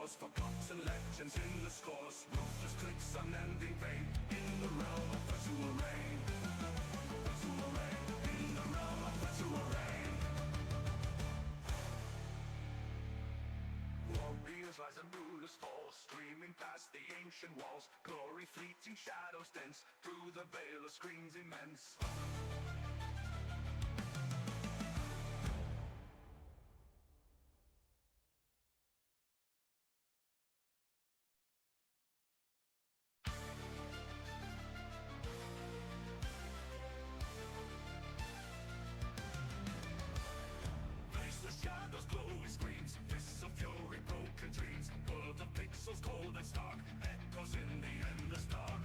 wars, forgotten legends in the scores, ruthless clicks, unending pain, in the realm of virtual rain. Virtual rain, in the realm of virtual rain. Warriors rise and rulers fall, streaming past the ancient walls, glory fleeting, shadows dense, through the veil of screens immense. Shadows, glowing screens, fists of fury, broken dreams, world of pixels, cold and stark, echoes in the endless dark.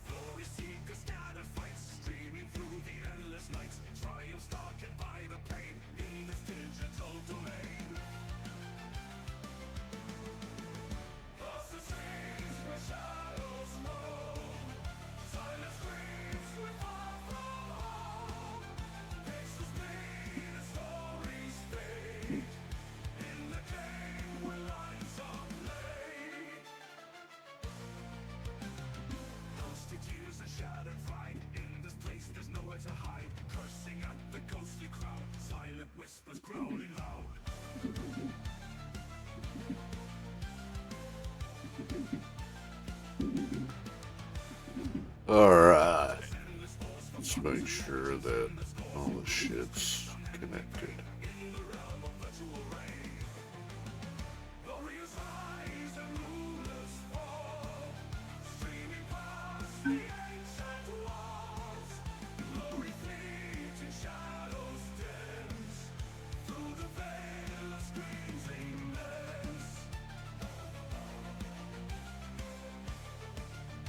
Glory seekers scatter fights, streaming through the endless nights, triumphs darkened by the pain, in this digital domain. Lost the streets where shadows roam, silent screams with far from home. Pixels bleed and stories fade, in the game where lines are played. Ghostly tears and shattered find, in this place there's nowhere to hide, cursing at the ghostly crowd, silent whispers growling loud. Alright, let's make sure that all the shit's connected.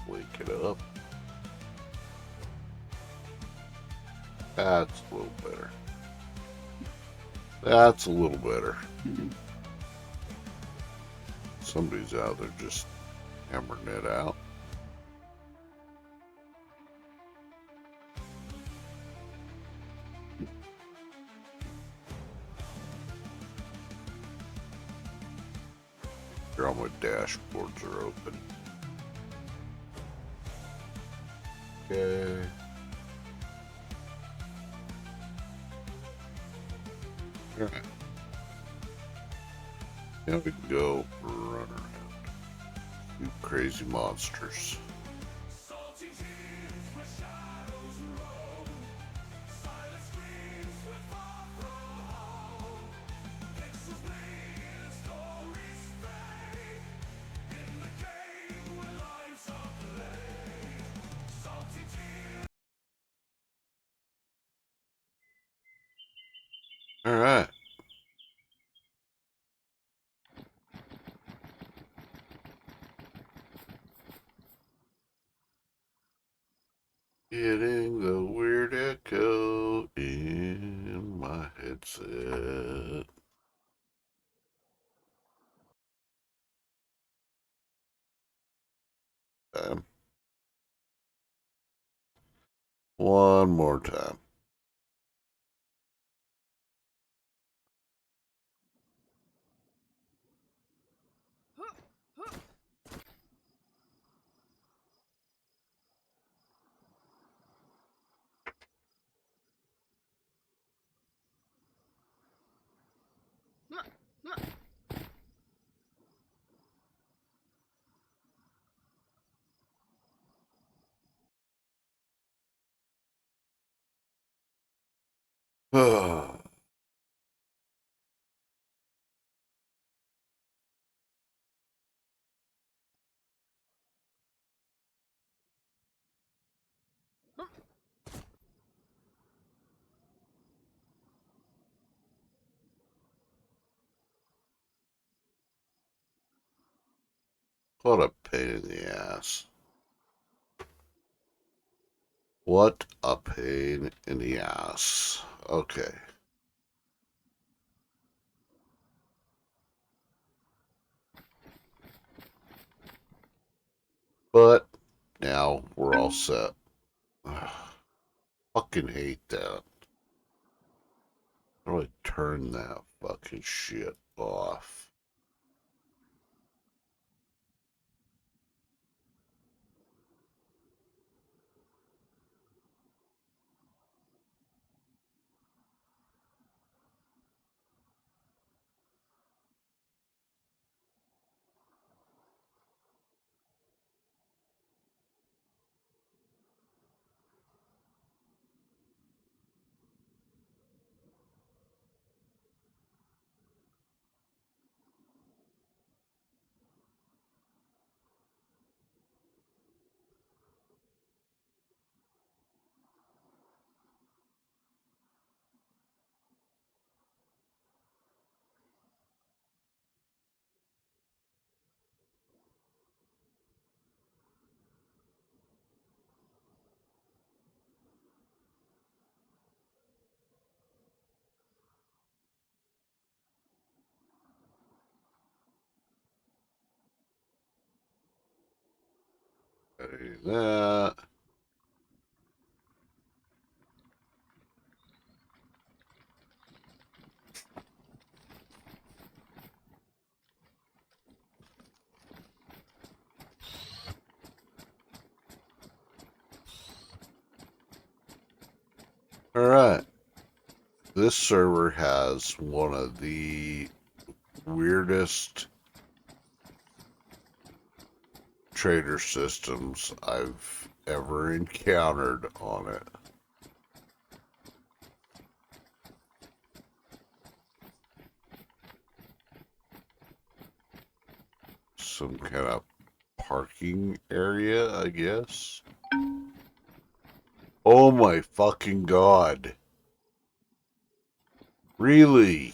Wake it up. That's a little better. That's a little better. Somebody's out there just hammering it out. Here, all my dashboards are open. Okay. Alright. Now we can go run around. You crazy monsters. Alright. Getting the weird echo in my headset. One more time. What a pain in the ass. What a pain in the ass. Okay. But now we're all set. Fucking hate that. How do I turn that fucking shit off. That. All right. This server has one of the weirdest trader systems I've ever encountered on it. Some kind of parking area, I guess. Oh my fucking god. Really?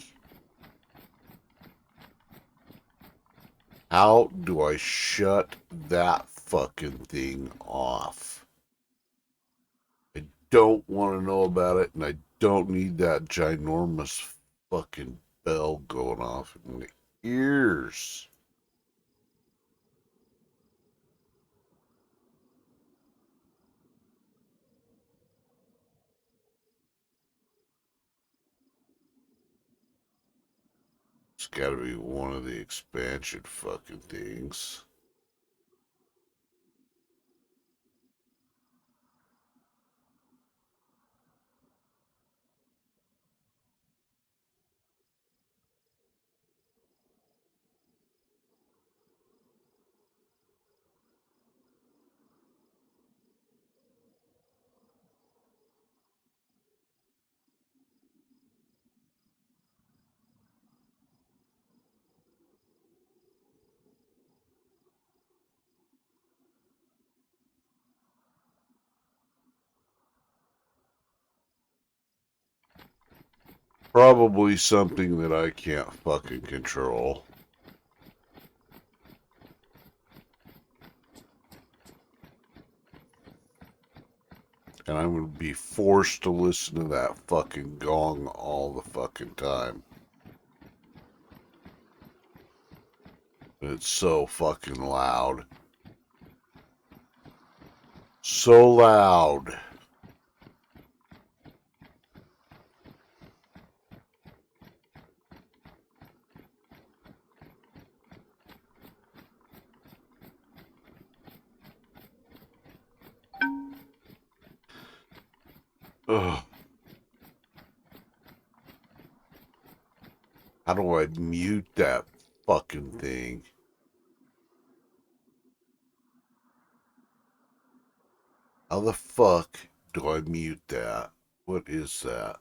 How do I shut that fucking thing off? I don't want to know about it, and I don't need that ginormous fucking bell going off in my ears. It's gotta be one of the expansion fucking things. Probably something that I can't fucking control. And I'm gonna be forced to listen to that fucking gong all the fucking time. It's so fucking loud. So loud. Ugh. How do I mute that fucking thing? How the fuck do I mute that? What is that?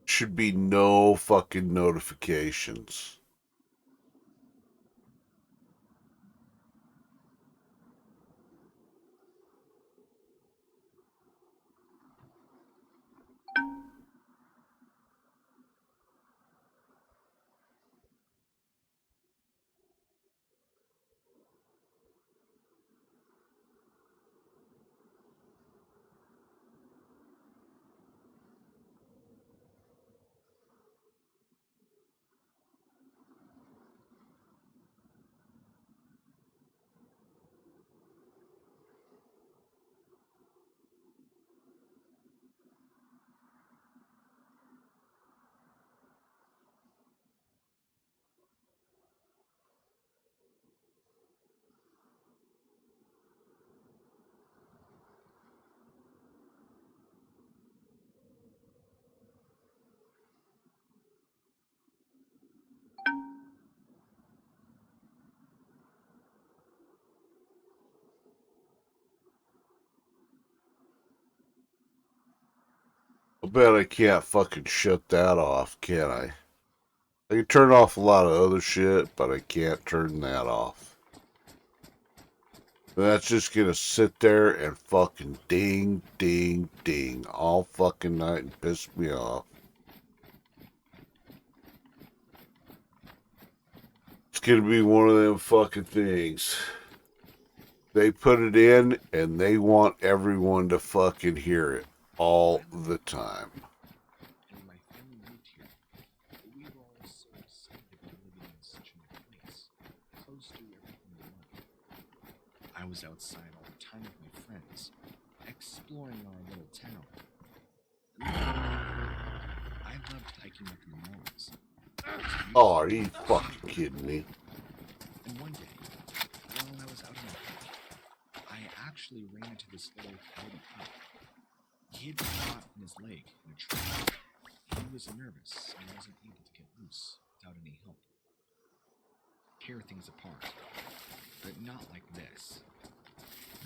Should be no fucking notifications. I bet I can't fucking shut that off, can I? I can turn off a lot of other shit, but I can't turn that off. And that's just gonna sit there and fucking ding, ding, ding all fucking night and piss me off. It's gonna be one of them fucking things. They put it in and they want everyone to fucking hear it all the time. And when my family moved here, we were all so excited about living in such a new place, close to everything we loved. I was outside all the time with my friends, exploring our little town. I loved hiking up in the mountains. Oh, are you fucking kidding me? And one day, while I was out on a hike, I actually ran into this little coyote pup. He had been caught in his leg in a tree. He was nervous and wasn't able to get loose without any help. Tear things apart, but not like this.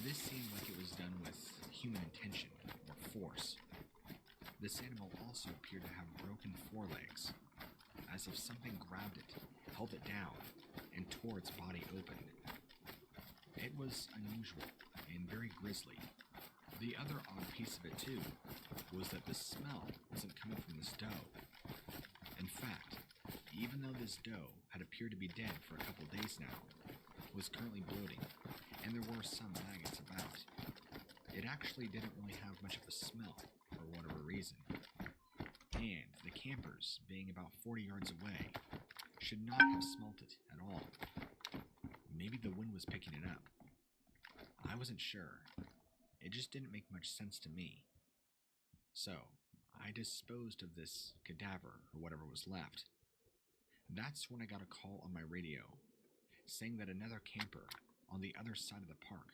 This seemed like it was done with human intention or force. This animal also appeared to have broken forelegs, as if something grabbed it, held it down, and tore its body open. It was unusual and very grisly. The other odd piece of it, too, was that the smell wasn't coming from this doe. In fact, even though this doe had appeared to be dead for a couple days now, was currently bloating, and there were some maggots about. It actually didn't really have much of a smell, for whatever reason. And the campers, being about 40 yards away, should not have smelt it at all. Maybe the wind was picking it up. I wasn't sure. It just didn't make much sense to me. So, I disposed of this cadaver, or whatever was left. That's when I got a call on my radio, saying that another camper on the other side of the park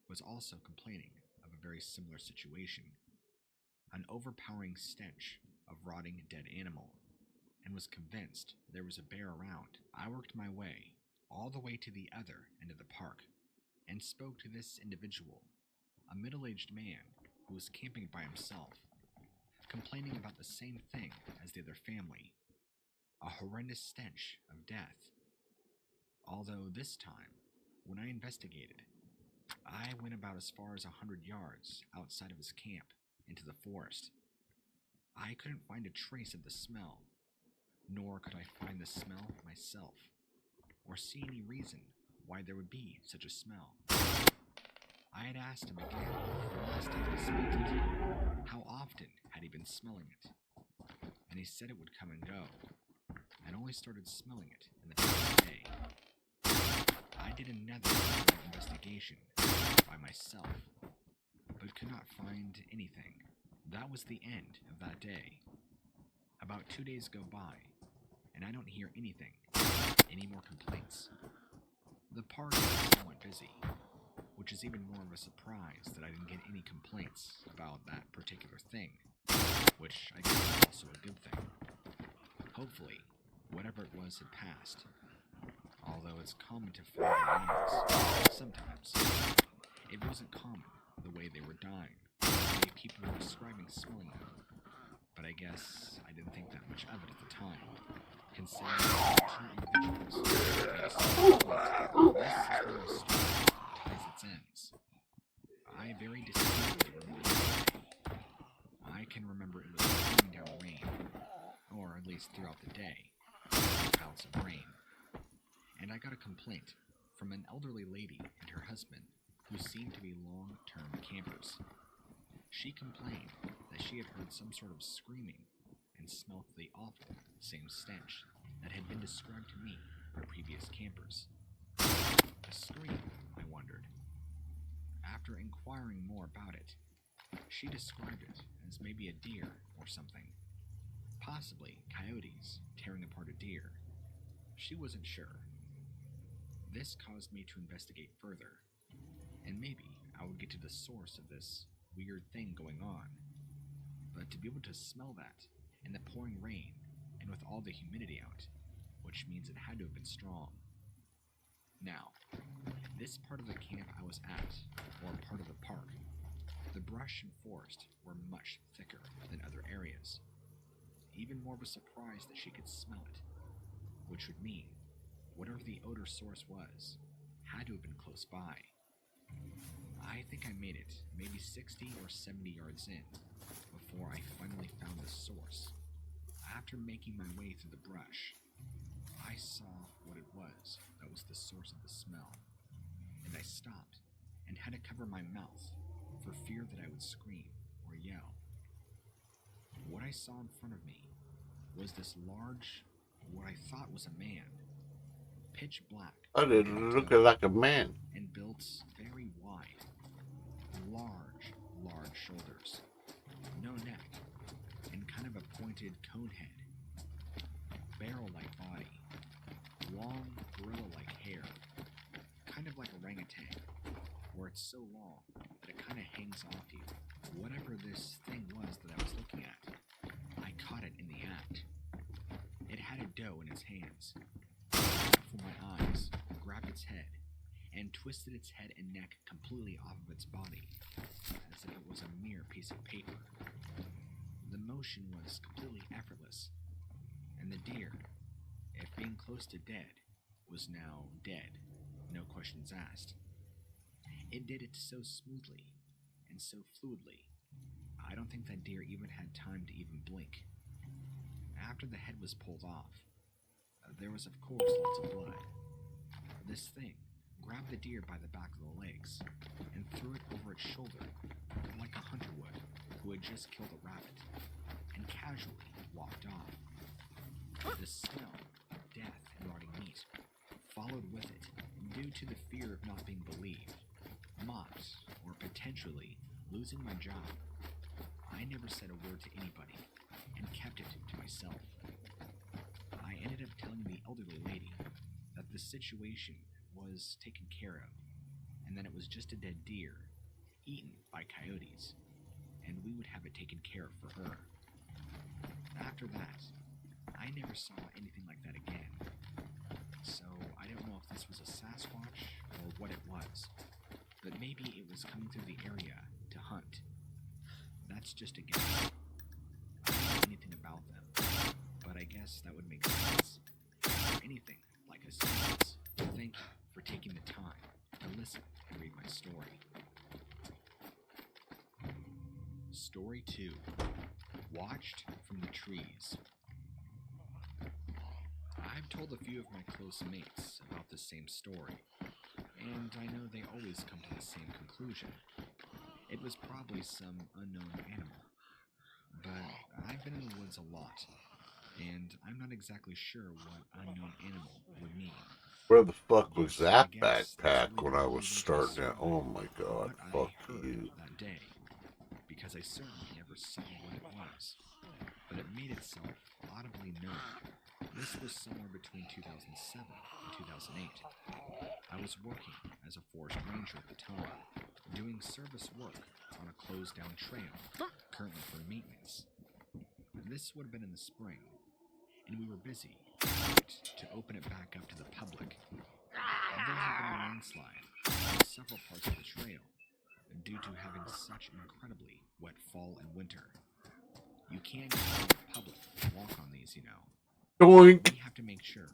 was also complaining of a very similar situation. An overpowering stench of rotting dead animal, and was convinced there was a bear around. I worked my way all the way to the other end of the park, and spoke to this individual, a middle-aged man who was camping by himself, complaining about the same thing as the other family, a horrendous stench of death. Although this time, when I investigated, I went about as far as 100 yards outside of his camp into the forest. I couldn't find a trace of the smell, nor could I find the smell myself, or see any reason why there would be such a smell. I had asked him again, the last time I smelled it, how often had he been smelling it, and he said it would come and go, and only started smelling it in the first day. I did another investigation by myself, but could not find anything. That was the end of that day. About 2 days go by, and I don't hear anything, any more complaints. The park is somewhat busy, which is even more of a surprise that I didn't get any complaints about that particular thing, which I guess is also a good thing. Hopefully, whatever it was had passed, although it's common to find animals sometimes. It wasn't common the way they were dying, the way people were describing smelling them, but I guess I didn't think that much of it at the time, considering two individuals made a small point. This is where the story ties its ends. I very distinctly remember the day. I can remember it was pouring down rain, or at least throughout the day, clouds of rain. And I got a complaint from an elderly lady and her husband who seemed to be long-term campers. She complained that she had heard some sort of screaming and smelt the awful same stench that had been described to me by previous campers. A scream, I wondered. After inquiring more about it, she described it as maybe a deer or something. Possibly coyotes tearing apart a deer. She wasn't sure. This caused me to investigate further, and maybe I would get to the source of this weird thing going on. But to be able to smell that in the pouring rain and with all the humidity out, which means it had to have been strong. Now, this part of the camp I was at, or part of the park, the brush and forest were much thicker than other areas. even more of a surprise that she could smell it, which would mean whatever the odor source was had to have been close by. I think I made it maybe 60 or 70 yards in before I finally found the source. After making my way through the brush, I saw what it was that was the source of the smell, and I stopped and had to cover my mouth for fear that I would scream or yell. What I saw in front of me was this large, what I thought was a man, pitch black, I didn't look like a man. and built very wide, large shoulders, no neck, and kind of a pointed cone head, barrel-like body, long gorilla-like hair, kind of like orangutan, where it's so long that it kind of hangs off you. Whatever this thing was that I was looking at, I caught it in the act. It had a doe in its hands. I got for my eyes, grabbed its head, and twisted its head and neck completely off of its body, as if it was a mere piece of paper. The motion was completely effortless, and the deer, if being close to dead, was now dead, no questions asked. It did it so smoothly and so fluidly, I don't think that deer even had time to even blink. After the head was pulled off, there was of course lots of blood. This thing grabbed the deer by the back of the legs and threw it over its shoulder like a hunter would who had just killed a rabbit, and casually walked off. The smell of death and rotting meat followed with it due to the fear of not being believed, mocked, or potentially losing my job. I never said a word to anybody and kept it to myself. I ended up telling the elderly lady that the situation was taken care of and that it was just a dead deer eaten by coyotes, and we would have it taken care of for her. After that, I never saw anything like that again. So I don't know if this was a Sasquatch or what it was, but maybe it was coming through the area to hunt. That's just a guess. I don't know anything about them, but I guess that would make sense. Or anything like a sentence. Thank you for taking the time to listen and read my story. Story 2. Watched from the trees. I've told a few of my close mates about the same story, and I know they always come to the same conclusion. It was probably some unknown animal. But I've been in the woods a lot, and I'm not exactly sure what unknown animal would mean. Where the fuck was But I that guess that's backpack really when the I only was way to starting it? describe Oh my god, what fuck I heard you. that day, because I certainly never saw what it was, but it made itself audibly known. This was somewhere between 2007 and 2008. I was working as a forest ranger at the time, doing service work on a closed-down trail, currently for maintenance. This would have been in the spring, and we were busy to open it back up to the public. There had been a landslide on several parts of the trail due to having such incredibly wet fall and winter. You can't just let the public walk on these, you know. Doink! We have to make sure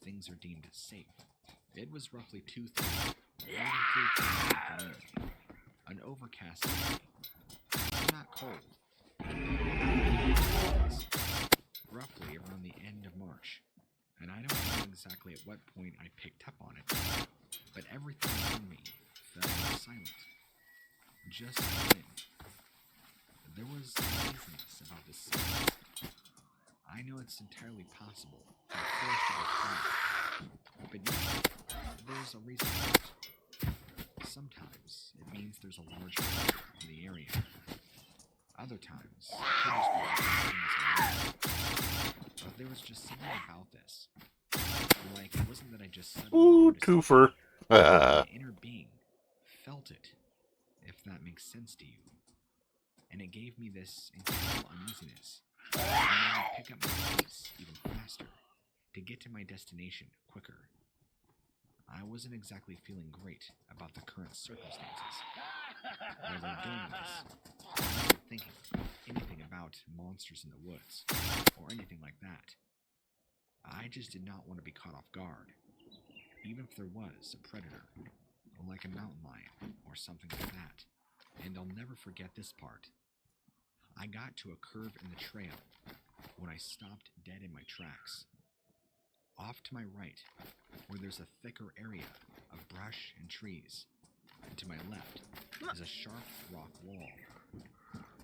things are deemed safe. It was roughly 2:30, afternoon, an overcast day, not cold, roughly around the end of March, and I don't know exactly at what point I picked up on it, but everything around me fell silent. Just then, there was uneasiness about the silence. I know it's entirely possible for a forest to go quiet, but usually there's a reason for it. Sometimes it means there's a large fire in the area. Other times, it could just be that things are wrong. But there was just something about this. Like, it wasn't that I just suddenly Ooh, noticed it. twofer. My inner being felt it, if that makes sense to you. And it gave me this incredible uneasiness. And made me pick up my pace even faster to get to my destination quicker. I wasn't exactly feeling great about the current circumstances, While they're doing this, I wasn't thinking anything about monsters in the woods or anything like that. I just did not want to be caught off guard, even if there was a predator, like a mountain lion or something like that. And I'll never forget this part. I got to a curve in the trail when I stopped dead in my tracks. Off to my right, where there's a thicker area of brush and trees, and to my left is a sharp rock wall.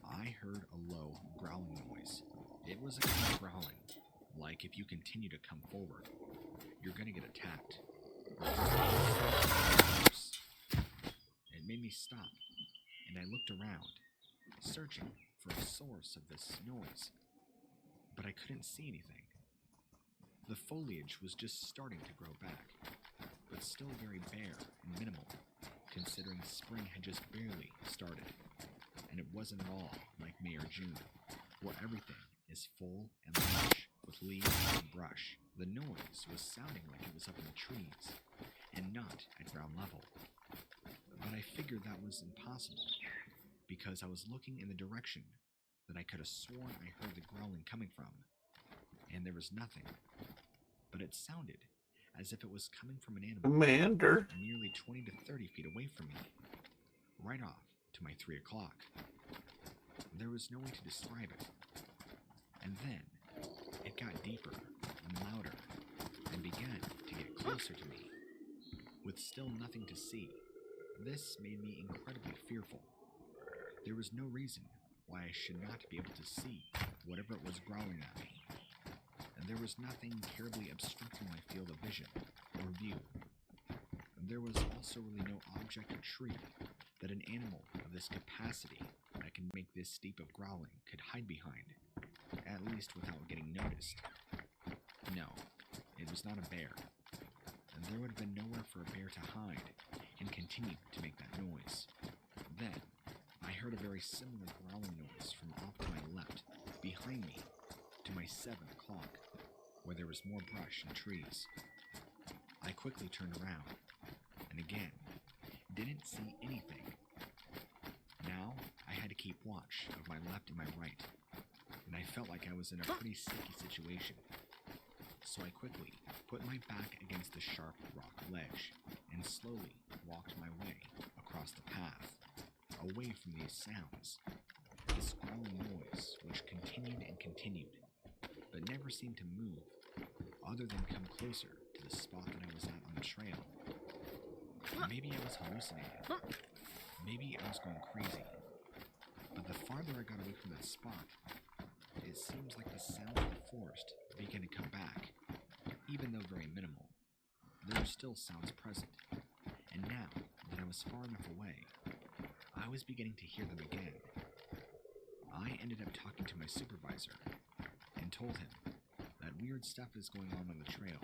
I heard a low growling noise. It was a kind of growling, like if you continue to come forward, you're gonna get attacked. It made me stop, and I looked around, searching for a source of this noise, but I couldn't see anything. The foliage was just starting to grow back, but still very bare and minimal, considering spring had just barely started, and it wasn't at all like May or June, where everything is full and lush with leaves and brush. The noise was sounding like it was up in the trees, and not at ground level. But I figured that was impossible, because I was looking in the direction that I could have sworn I heard the growling coming from, and there was nothing. But it sounded as if it was coming from an animal Commander. nearly 20 to 30 feet away from me, right off to my 3 o'clock. There was no way to describe it. And then it got deeper and louder and began to get closer to me, with still nothing to see. This made me incredibly fearful. There was no reason why I should not be able to see whatever it was growling at me. And there was nothing terribly obstructing my field of vision or view. There was also really no object or tree that an animal of this capacity that can make this deep of growling could hide behind, at least without getting noticed. No, it was not a bear, and there would have been nowhere for a bear to hide and continue to make that noise. Then, I heard a very similar growling noise from off to my left, behind me, to my 7 o'clock, where there was more brush and trees. I quickly turned around, and again, didn't see anything. Now, I had to keep watch of my left and my right, and I felt like I was in a pretty sticky situation. So I quickly put my back against the sharp rock ledge and slowly walked my way across the path, away from these sounds. This growling noise, which continued and continued, but never seemed to move, other than come closer to the spot that I was at on the trail. Maybe I was hallucinating. Maybe I was going crazy. But the farther I got away from that spot, it seems like the sound of the forest began to come back. Even though very minimal, there were still sounds present. And now that I was far enough away, I was beginning to hear them again. I ended up talking to my supervisor and told him that weird stuff is going on the trail,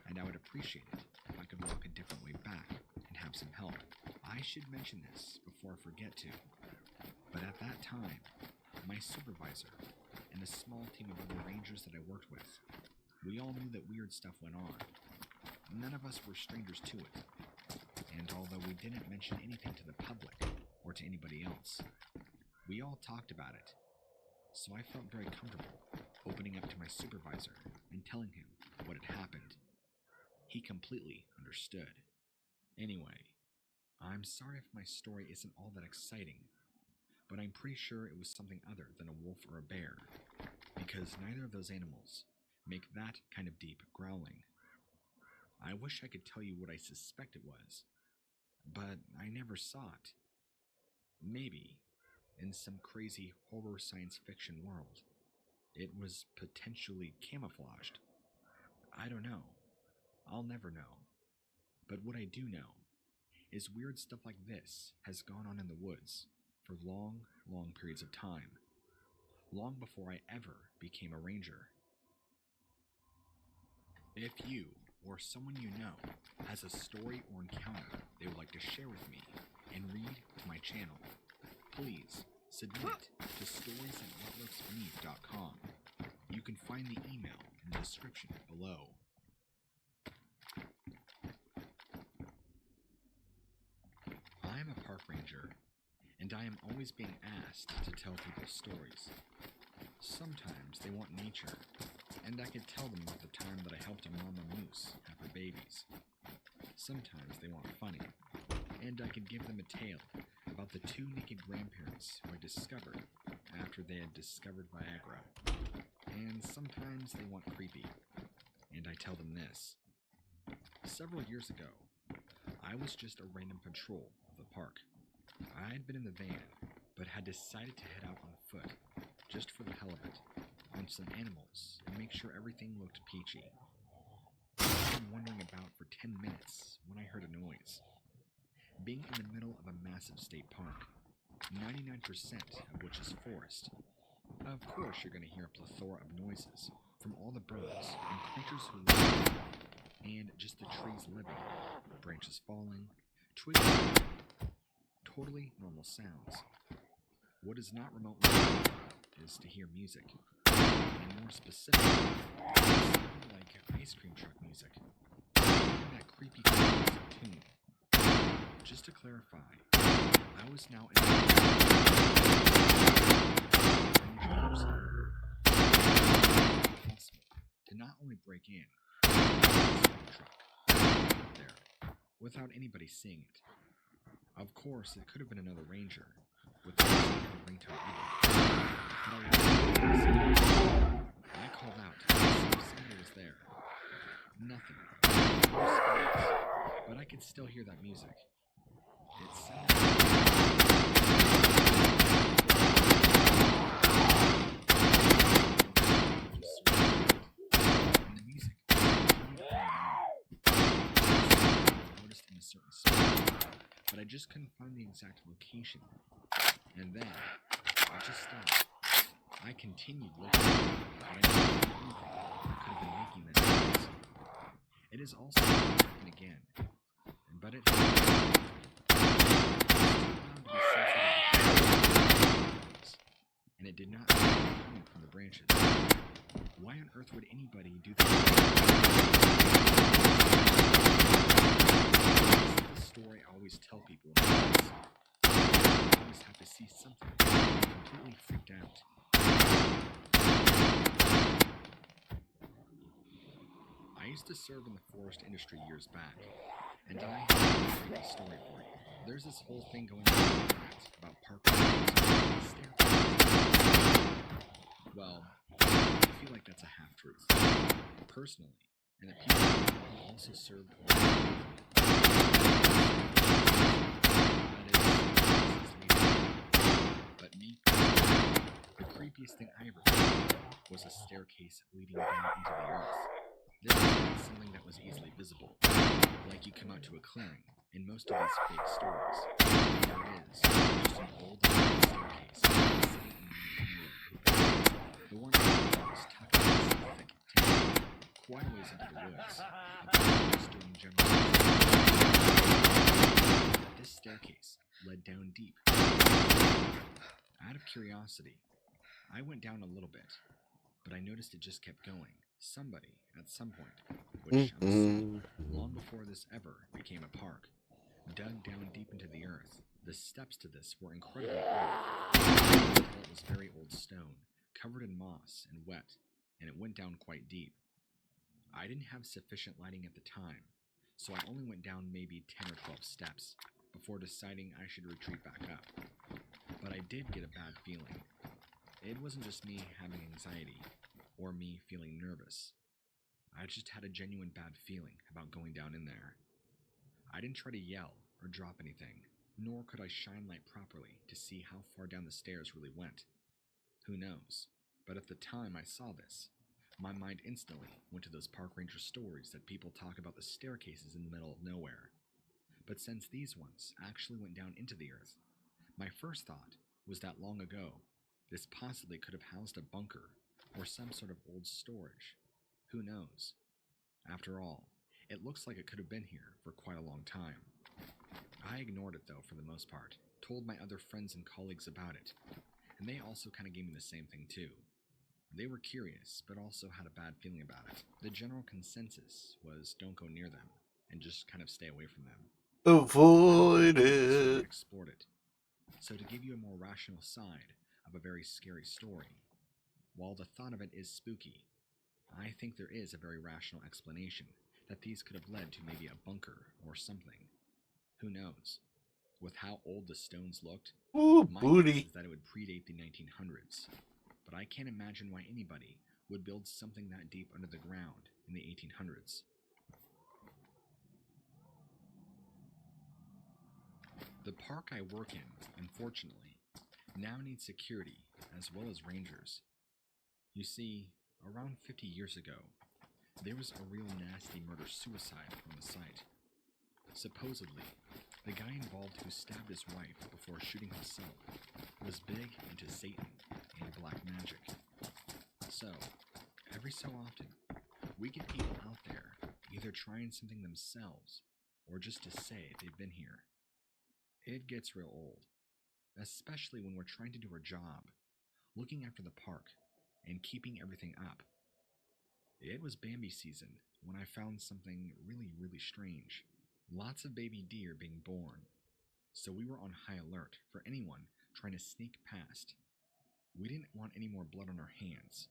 and I would appreciate it if I could walk a different way back and have some help. I should mention this before I forget to, but at that time, my supervisor and a small team of other rangers that I worked with, we all knew that weird stuff went on. None of us were strangers to it, and although we didn't mention anything to the public or to anybody else, we all talked about it. So I felt very comfortable opening up to my supervisor and telling him what had happened. He completely understood. Anyway, I'm sorry if my story isn't all that exciting, but I'm pretty sure it was something other than a wolf or a bear, because neither of those animals make that kind of deep growling. I wish I could tell you what I suspect it was, but I never saw it. Maybe, in some crazy horror science fiction world, it was potentially camouflaged. I don't know. I'll never know. But what I do know is weird stuff like this has gone on in the woods for long, long periods of time, long before I ever became a ranger. If you or someone you know has a story or encounter they would like to share with me and read to my channel, please submit to stories@whatlurksbeneath.com. You can find the email in the description below. I'm a park ranger and I am always being asked to tell people stories. Sometimes they want nature, and I could tell them about the time that I helped a mama moose have her babies. Sometimes they want funny, and I could give them a tale about the two naked grandparents who I discovered after they had discovered Viagra. And sometimes they want creepy, and I tell them this. Several years ago, I was just a random patrol of the park. I had been in the van, but had decided to head out on foot, just for the hell of it, on some animals and make sure everything looked peachy. I had been wandering about for 10 minutes when I heard a noise. Being in the middle of a massive state park, 99% of which is forest, of course you're going to hear a plethora of noises from all the birds and creatures who live there, and just the trees living, branches falling, twigs falling, totally normal sounds. What is not remotely normal is to hear music, and more specifically, something like ice cream truck music, and that creepy tune. Just to clarify, I was now in possible to not only break in but truck there without anybody seeing it. Of course, it could have been another ranger with the ringtone either. But I called out to see if somebody was there. Nothing. No spirits, but I could still hear that music. It sounded and the music continued on. I noticed in a certain spot, but I just couldn't find the exact location. And then I just stopped. I continued looking, but I didn't find anything that could have been making that noise. It is also happened again, but it happened. And it did not come coming from the branches. Why on earth would anybody do that? This is the story I always tell people in class. I always have to see something. I'm completely freaked out. I used to serve in the forest industry years back, and I have a great story for you. There's this whole thing going on about park rangers and staircases. Well, I feel like that's a half-truth. Personally, and the people who also served but me, the creepiest thing I ever saw was a staircase leading down into the earth. This was something that was easily visible, like you come out to a clearing in most of these fake stories. There it is, just an old staircase sitting in the middle. The one that was tucked into the thick quite a ways into the woods, just doing general. This staircase led down deep. Out of curiosity, I went down a little bit, but I noticed it just kept going. Somebody, at some point, which I'm saying, long before this ever became a park, dug down deep into the earth. The steps to this were incredibly old. It was very old stone, covered in moss and wet, and it went down quite deep. I didn't have sufficient lighting at the time, so I only went down maybe 10 or 12 steps before deciding I should retreat back up. But I did get a bad feeling. It wasn't just me having anxiety, or me feeling nervous. I just had a genuine bad feeling about going down in there. I didn't try to yell or drop anything, nor could I shine light properly to see how far down the stairs really went. Who knows? But at the time I saw this, my mind instantly went to those park ranger stories that people talk about the staircases in the middle of nowhere. But since these ones actually went down into the earth, my first thought was that long ago, this possibly could have housed a bunker or some sort of old storage. Who knows? After all, it looks like it could have been here for quite a long time. I ignored it though for the most part, told my other friends and colleagues about it, and they also kind of gave me the same thing too. They were curious, but also had a bad feeling about it. The general consensus was don't go near them, and just kind of stay away from them. Avoid it. Explored it. So to give you a more rational side of a very scary story, while the thought of it is spooky, I think there is a very rational explanation that these could have led to maybe a bunker or something. Who knows? With how old the stones looked, Ooh, my booty. guess is that it would predate the 1900s, but I can't imagine why anybody would build something that deep under the ground in the 1800s. The park I work in, unfortunately, now needs security as well as rangers. You see, around 50 years ago, there was a real nasty murder-suicide on the site. Supposedly, the guy involved who stabbed his wife before shooting himself was big into Satan and black magic. So, every so often, we get people out there either trying something themselves or just to say they've been here. It gets real old, especially when we're trying to do our job, looking after the park and keeping everything up. It was Bambi season when I found something really strange. Lots of baby deer being born, so we were on high alert for anyone trying to sneak past. We didn't want any more blood on our hands,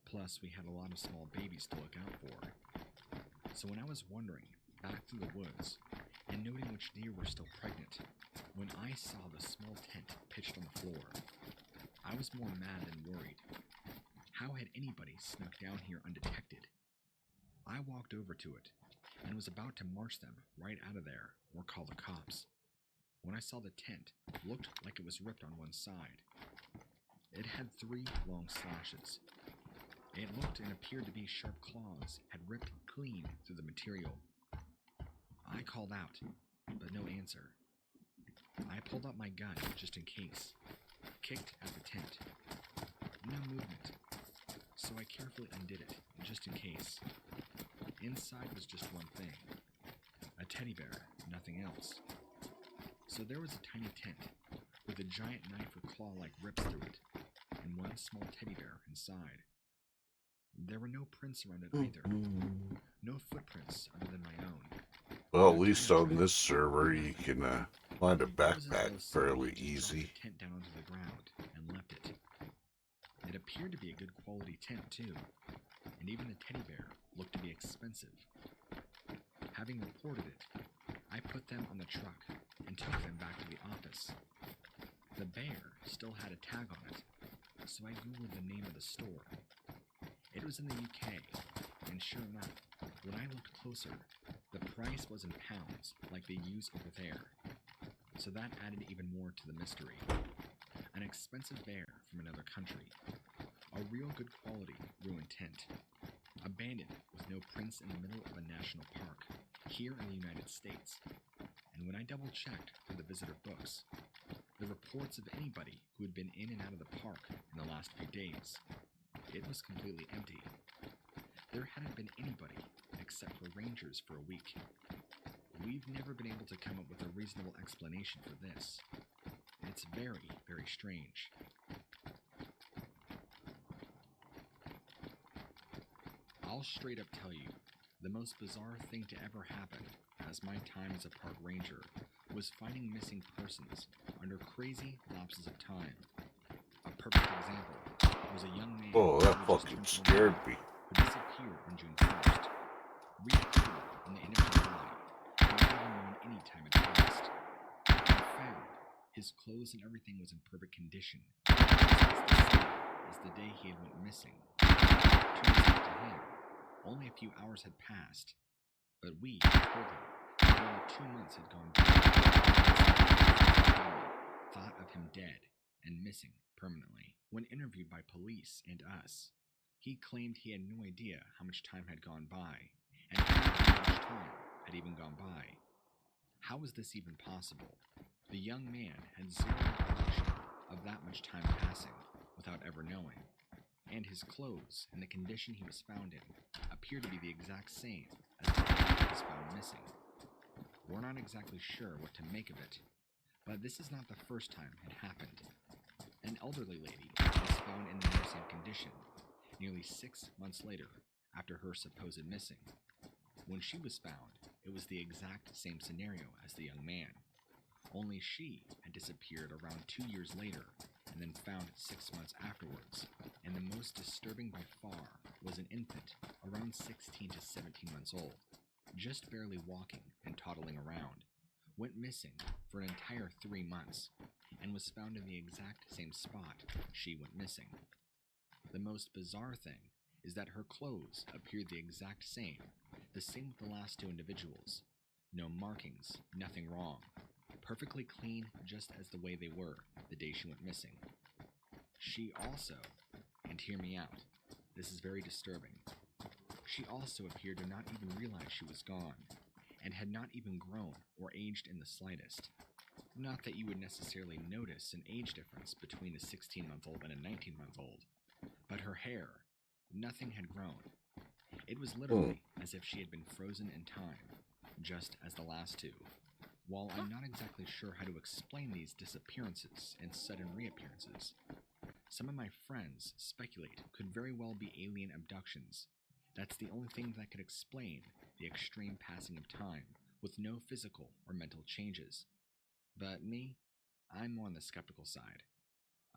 plus we had a lot of small babies to look out for. So when I was wandering back through the woods and noting which deer were still pregnant, when I saw the small tent pitched on the floor, I was more mad than worried. How had anybody snuck down here undetected? I walked over to it and was about to march them right out of there or call the cops, when I saw the tent looked like it was ripped on one side. It had 3 long slashes. It looked and appeared to be sharp claws had ripped clean through the material. I called out, but no answer. I pulled out my gun just in case, kicked at the tent. No movement, so I carefully undid it just in case. Inside was just one thing, a teddy bear, nothing else. So there was a tiny tent with a giant knife or claw-like rips through it, and one small teddy bear inside. There were no prints around it either, no footprints other than my own. Well, at least on this server, you can find a It was as backpack though somebody fairly just easy. dropped the tent down onto the ground and left it. It appeared to be a good quality tent too, and even the teddy bear looked to be expensive. Having reported it, I put them on the truck and took them back to the office. The bear still had a tag on it, so I googled the name of the store. It was in the UK, and sure enough, when I looked closer, the price was in pounds like they use over there. So that added even more to the mystery. An expensive bear from another country. A real good quality ruined tent. Abandoned with no prints in the middle of a national park, here in the United States. And when I double-checked through the visitor books, the reports of anybody who had been in and out of the park in the last few days, it was completely empty. There hadn't been anybody except for rangers for a week. We've never been able to come up with a reasonable explanation for this. It's very strange. I'll straight up tell you, the most bizarre thing to ever happen as my time as a park ranger was finding missing persons under crazy lapses of time. A perfect example was a young man Oh, that who just fucking turned scared 21, me. who disappeared on June 1st, reappeared on the end of July, and not even known any time had passed. When found, his clothes and everything was in perfect condition, just as the same as the day he had went missing. Turns out to him, only a few hours had passed, but we told him that only 2 months had gone by. Thought of him dead and missing permanently. When interviewed by police and us, he claimed he had no idea how much time had gone by, and how much time had even gone by. How was this even possible? The young man had zero recollection of that much time passing without ever knowing, and his clothes and the condition he was found in appeared to be the exact same as the day he was found missing. We're not exactly sure what to make of it, but this is not the first time it happened. An elderly lady was found in the very same condition, nearly 6 months later after her supposed missing. When she was found, it was the exact same scenario as the young man. only she had disappeared around 2 years later and then found 6 months afterwards. And the most disturbing by far was an infant around 16 to 17 months old, just barely walking and toddling around, went missing for an entire 3 months and was found in the exact same spot she went missing. The most bizarre thing is that her clothes appeared the exact same with the last 2 individuals. No markings, nothing wrong. Perfectly clean, just as the way they were the day she went missing. She also, and hear me out, this is very disturbing, she also appeared to not even realize she was gone, and had not even grown or aged in the slightest. Not that you would necessarily notice an age difference between a 16-month-old and a 19-month-old, but her hair, nothing had grown. It was literally as if she had been frozen in time, just as the last 2. While I'm not exactly sure how to explain these disappearances and sudden reappearances, some of my friends speculate could very well be alien abductions. That's the only thing that could explain the extreme passing of time with no physical or mental changes. But me, I'm more on the skeptical side.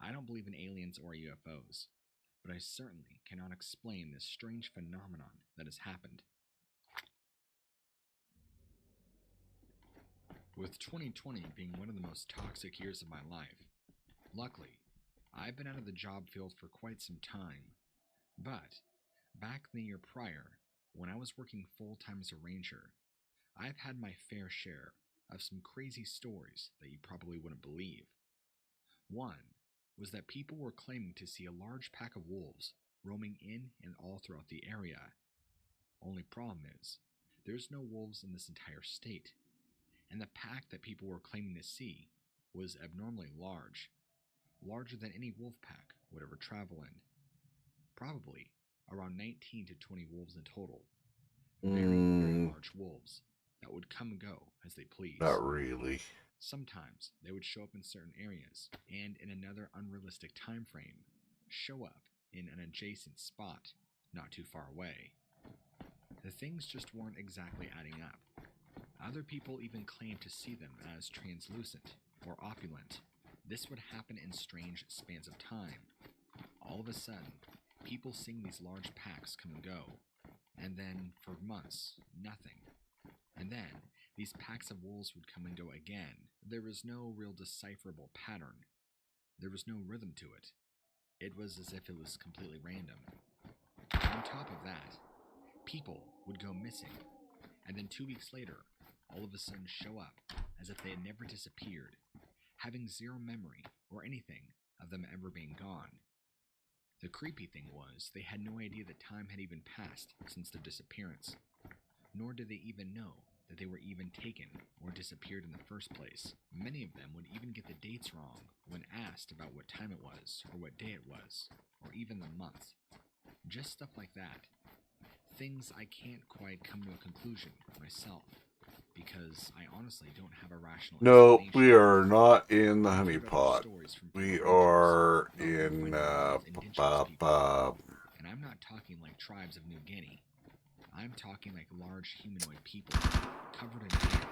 I don't believe in aliens or UFOs, but I certainly cannot explain this strange phenomenon that has happened. With 2020 being one of the most toxic years of my life, luckily, I've been out of the job field for quite some time. But back the year prior, when I was working full-time as a ranger, I've had my fair share of some crazy stories that you probably wouldn't believe. One was that people were claiming to see a large pack of wolves roaming in and all throughout the area. Only problem is, there's no wolves in this entire state, and the pack that people were claiming to see was abnormally large, larger than any wolf pack would ever travel in. Probably around 19 to 20 wolves in total. Very large wolves that would come and go as they please. Not really. Sometimes they would show up in certain areas, and in another unrealistic time frame, show up in an adjacent spot not too far away. The things just weren't exactly adding up. Other people even claimed to see them as translucent or opulent. This would happen in strange spans of time. All of a sudden, people seeing these large packs come and go, and then for months, nothing. And then these packs of wolves would come and go again. There was no real decipherable pattern. There was no rhythm to it. It was as if it was completely random. On top of that, people would go missing, and then 2 weeks later, all of a sudden show up as if they had never disappeared, having zero memory or anything of them ever being gone. The creepy thing was, they had no idea that time had even passed since their disappearance, nor did they even know that they were even taken or disappeared in the first place. Many of them would even get the dates wrong when asked about what time it was, or what day it was, or even the month. Just stuff like that. Things I can't quite come to a conclusion myself, because I honestly don't have a rational No, explanation. we are not in the I've honey heard other pot. stories from We people are about in finding indigenous people. And I'm not talking like tribes of New Guinea. I'm talking like large humanoid people covered in hair.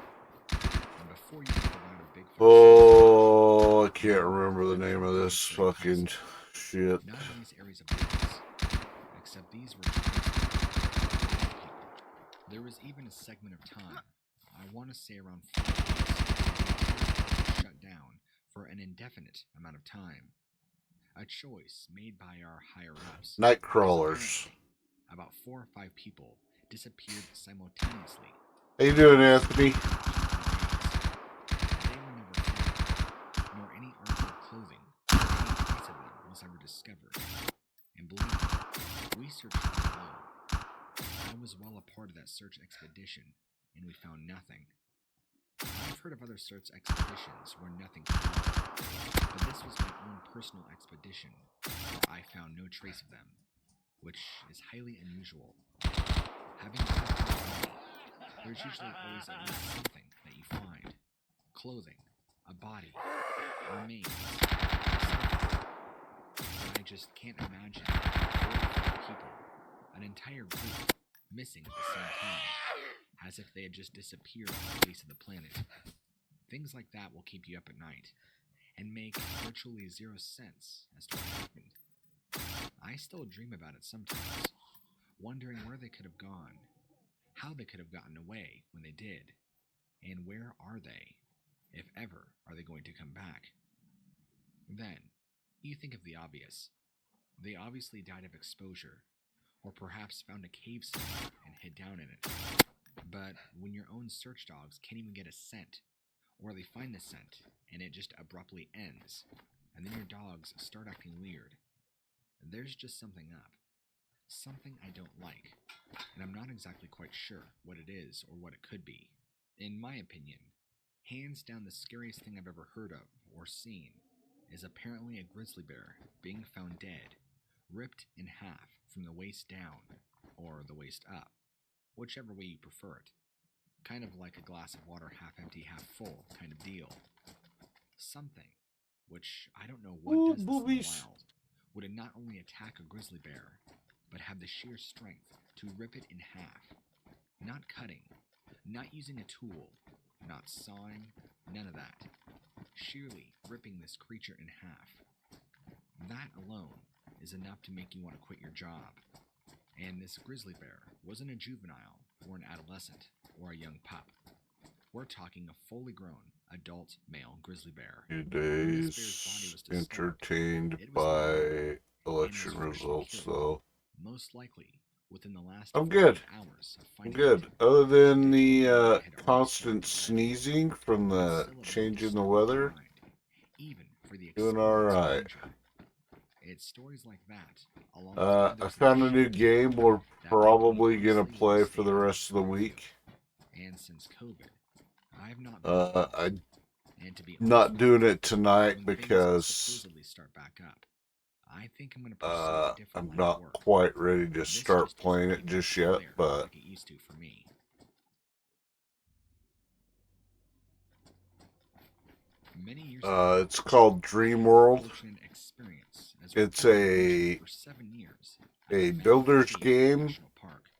And before you think about a big Oh, I can't remember the name of this fucking shit. none of these areas of business, except these were people. There was even a segment of time, I want to say around 5 months, shut down for an indefinite amount of time. A choice made by our higher-ups. Night crawlers. About 4 or 5 people disappeared simultaneously. How you doing, Anthony? They were never found, nor any article of clothing, or any trace of them was ever discovered. And believe me, we searched for long. I was well a part of that search expedition, and we found nothing. I've heard of other search expeditions where nothing came up, but this was my own personal expedition, where I found no trace of them, which is highly unusual. Having searched for a body, there's usually always at least something that you find. Clothing, a body, remains, something. But I just can't imagine 4 or 5 people, an entire group, missing at the same time, as if they had just disappeared off the face of the planet. Things like that will keep you up at night and make virtually zero sense as to what happened. I still dream about it sometimes, wondering where they could have gone, how they could have gotten away when they did, and where are they, if ever, are they going to come back? Then, you think of the obvious. They obviously died of exposure, or perhaps found a cave somewhere and hid down in it. But when your own search dogs can't even get a scent, or they find the scent and it just abruptly ends, and then your dogs start acting weird, there's just something up. Something I don't like, and I'm not exactly quite sure what it is or what it could be. In my opinion, hands down the scariest thing I've ever heard of or seen is apparently a grizzly bear being found dead, ripped in half from the waist down, or the waist up, whichever way you prefer it. Kind of like a glass of water half empty, half full kind of deal. Something, which I don't know what does this in the wild, would not only attack a grizzly bear, but have the sheer strength to rip it in half. Not cutting, not using a tool, not sawing, none of that. Sheerly ripping this creature in half. That alone is enough to make you want to quit your job. And this grizzly bear wasn't a juvenile, or an adolescent, or a young pup. We're talking a fully grown, adult male grizzly bear. Few days entertained by election results, though. Most likely within the last I'm good. hours of I'm finding good. it. Other than the constant sneezing from the change in the weather, Even for the doing all right. ranger. It's stories like that, along I found a new game we're probably gonna play for the rest of the week. And since COVID, I've not I'm and to be not doing it when tonight things because supposedly start back up, I think I'm gonna pursue a different I'm line of not work. quite ready to This start just playing doesn't it keep just me yet, clear but like it used to for me. Many years it's called Dream World. experience as It's for 7 years a builder's game National Park.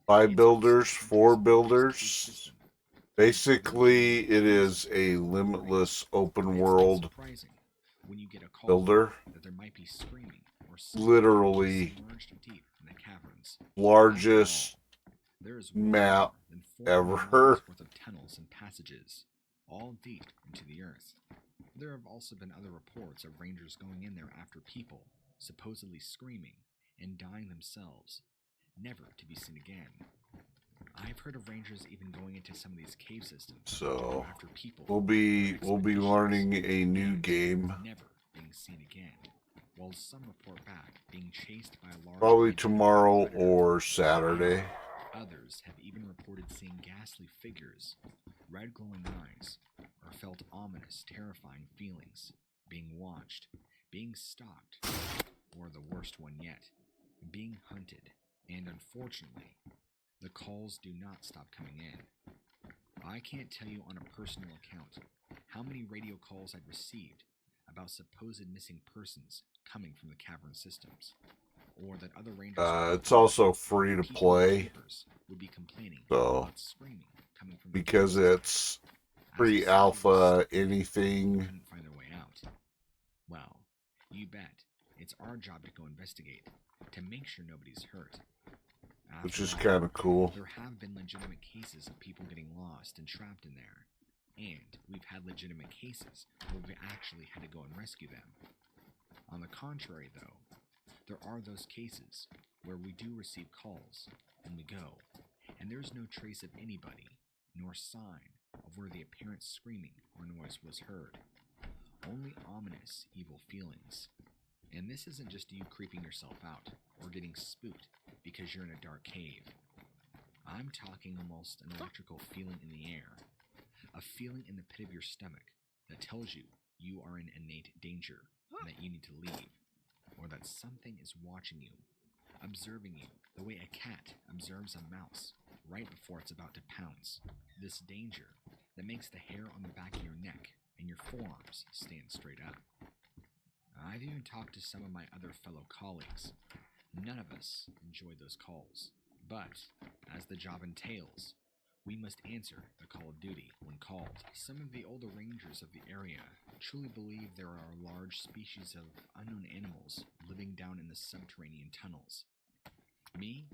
by It's builders also for Hunter's builders. system. Basically, it is a limitless open It's world surprising when you get a call builder. that there might be screaming or Literally submerged deep in the caverns. largest There is map than 400 ever. miles worth of tunnels and passages, all deep into the earth. There have also been other reports of rangers going in there after people, supposedly screaming and dying themselves, never to be seen again. I've heard of rangers even going into some of these cave systems So after people we'll be learning a new game never being seen again, while some report back being chased by a large probably tomorrow or Saturday. Others have even reported seeing ghastly figures, red glowing eyes, or felt ominous, terrifying feelings, being watched, being stalked, or the worst one yet, being hunted. And unfortunately, the calls do not stop coming in. I can't tell you on a personal account how many radio calls I've received about supposed missing persons coming from the cavern systems, or that other rangers It's also free to play, would be complaining so about screaming coming from because it's pre-alpha anything. couldn't find their way out. Well, you bet it's our job to go investigate to make sure nobody's hurt. Which is kind of cool. There have been legitimate cases of people getting lost and trapped in there, and we've had legitimate cases where we've actually had to go and rescue them. On the contrary, though, there are those cases where we do receive calls, and we go, and there's no trace of anybody, nor sign of where the apparent screaming or noise was heard. Only ominous, evil feelings. And this isn't just you creeping yourself out, or getting spooked because you're in a dark cave. I'm talking almost an electrical feeling in the air, a feeling in the pit of your stomach that tells you you are in innate danger and that you need to leave, or that something is watching you, observing you the way a cat observes a mouse right before it's about to pounce. This danger that makes the hair on the back of your neck and your forearms stand straight up. I've even talked to some of my other fellow colleagues. None of us enjoyed those calls, but, as the job entails, We must answer the call of duty when called. Some of the older rangers of the area truly believe there are large species of unknown animals living down in the subterranean tunnels. Me,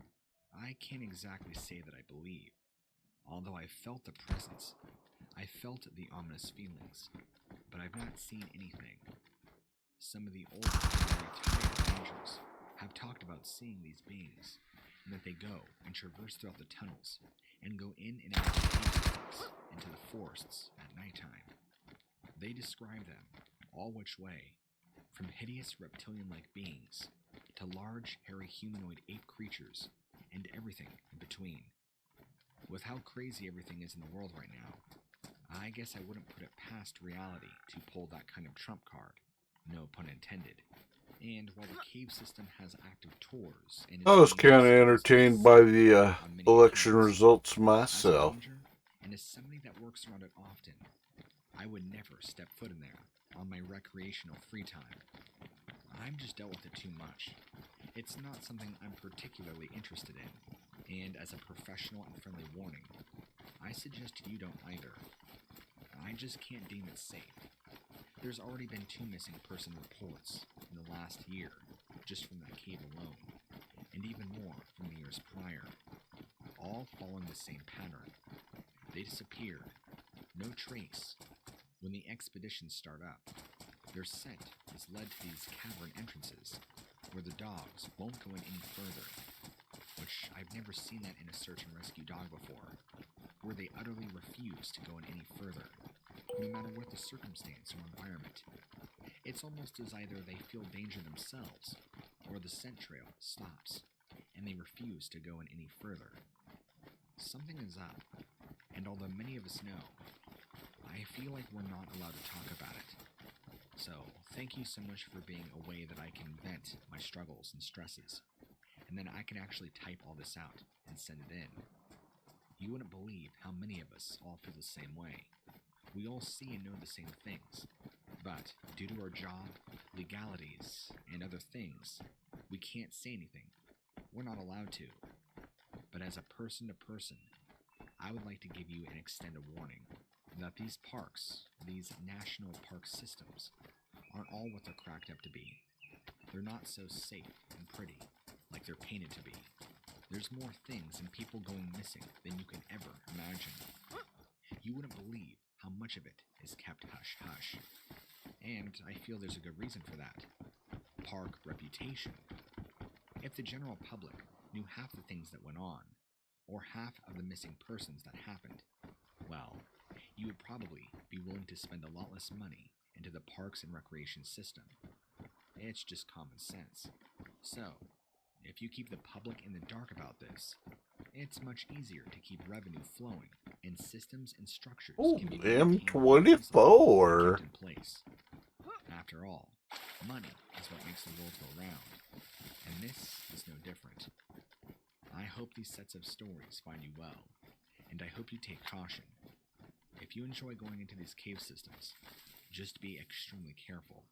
I can't exactly say that I believe. Although I felt the presence, I felt the ominous feelings, but I've not seen anything. Some of the older and very tired rangers have talked about seeing these beings, and that they go and traverse throughout the tunnels and go in and out of the cave systems into the forests at nighttime. They describe them all which way, from hideous reptilian-like beings to large, hairy humanoid ape creatures and everything in between. With how crazy everything is in the world right now, I guess I wouldn't put it past reality to pull that kind of trump card, no pun intended. And while the cave system has active tours and I was kind of entertained by the election results myself. As a ranger, and as somebody that works around it often, I would never step foot in there on my recreational free time. I've just dealt with it too much. It's not something I'm particularly interested in, and as a professional and friendly warning, I suggest you don't either. I just can't deem it safe. There's already been 2 missing person reports in the last year, just from that cave alone, and even more from the years prior, all following the same pattern. They disappear, no trace. When the expeditions start up, their scent is led to these cavern entrances, where the dogs won't go in any further, which I've never seen that in a search and rescue dog before, where they utterly refuse to go in any further, no matter what the circumstance or environment. It's almost as either they feel danger themselves, or the scent trail stops, and they refuse to go in any further. Something is up, and although many of us know, I feel like we're not allowed to talk about it. So, thank you so much for being a way that I can vent my struggles and stresses, and then I can actually type all this out and send it in. You wouldn't believe how many of us all feel the same way. We all see and know the same things, but due to our job, legalities, and other things, we can't say anything. We're not allowed to. But as a person to person, I would like to give you an extended warning that these parks, these national park systems, aren't all what they're cracked up to be. They're not so safe and pretty like they're painted to be. There's more things and people going missing than you can ever imagine. You wouldn't believe how much of it is kept hush-hush. And I feel there's a good reason for that. Park reputation. If the general public knew half the things that went on, or half of the missing persons that happened, well, you would probably be willing to spend a lot less money into the parks and recreation system. It's just common sense. So, if you keep the public in the dark about this, it's much easier to keep revenue flowing, and systems and structures can be M24 kept in place. After all, money is what makes the world go round, and this is no different. I hope these sets of stories find you well, and I hope you take caution. If you enjoy going into these cave systems, just be extremely careful,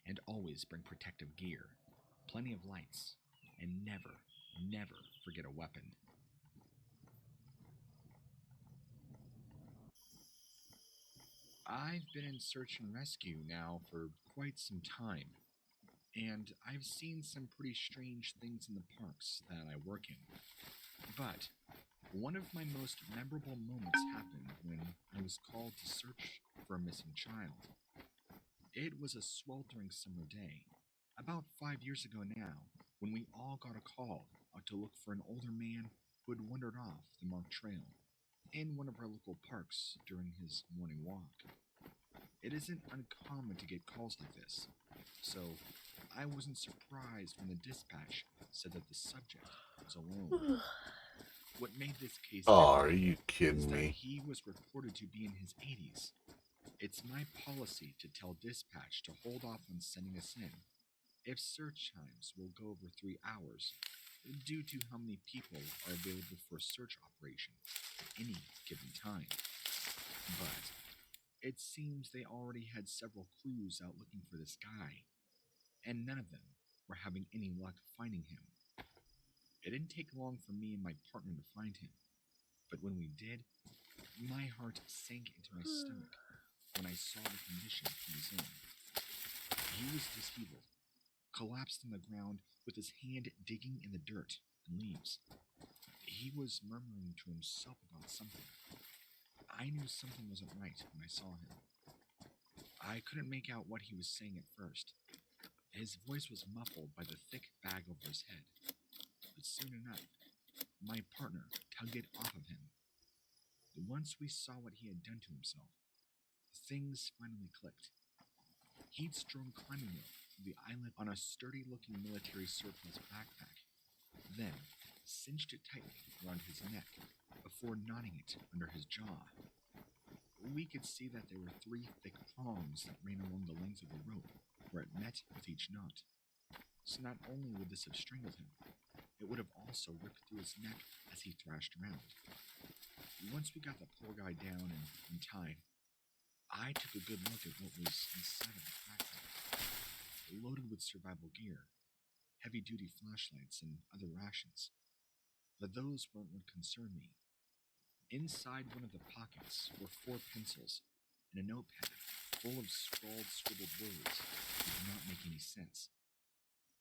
and always bring protective gear, plenty of lights, and never, never forget a weapon. I've been in search and rescue now for quite some time, and I've seen some pretty strange things in the parks that I work in. But one of my most memorable moments happened when I was called to search for a missing child. It was a sweltering summer day, about 5 years ago now, when we all got a call to look for an older man who had wandered off the marked trail in one of our local parks during his morning walk. It isn't uncommon to get calls like this, so I wasn't surprised when the dispatch said that the subject was alone. What made this case Oh, are different you is kidding that me? he was reported to be in his 80s. It's my policy to tell dispatch to hold off on sending us in if search times will go over 3 hours, due to how many people are available for a search operation at any given time. But it seems they already had several crews out looking for this guy, and none of them were having any luck finding him. It didn't take long for me and my partner to find him. But when we did, my heart sank into my stomach when I saw the condition he was in. He was disheveled, collapsed on the ground with his hand digging in the dirt and leaves. He was murmuring to himself about something. I knew something wasn't right when I saw him. I couldn't make out what he was saying at first. His voice was muffled by the thick bag over his head. But soon enough, my partner tugged it off of him. Once we saw what he had done to himself, things finally clicked. He'd strung climbing rope through the island on a sturdy-looking military surplus backpack, then cinched it tightly around his neck before knotting it under his jaw. We could see that there were 3 thick prongs that ran along the length of the rope where it met with each knot. So not only would this have strangled him, it would have also ripped through his neck as he thrashed around. Once we got the poor guy down and tied, I took a good look at what was inside of the backpack. Loaded with survival gear, heavy-duty flashlights, and other rations. But those weren't what concerned me. Inside one of the pockets were 4 pencils and a notepad full of scrawled, scribbled words that did not make any sense.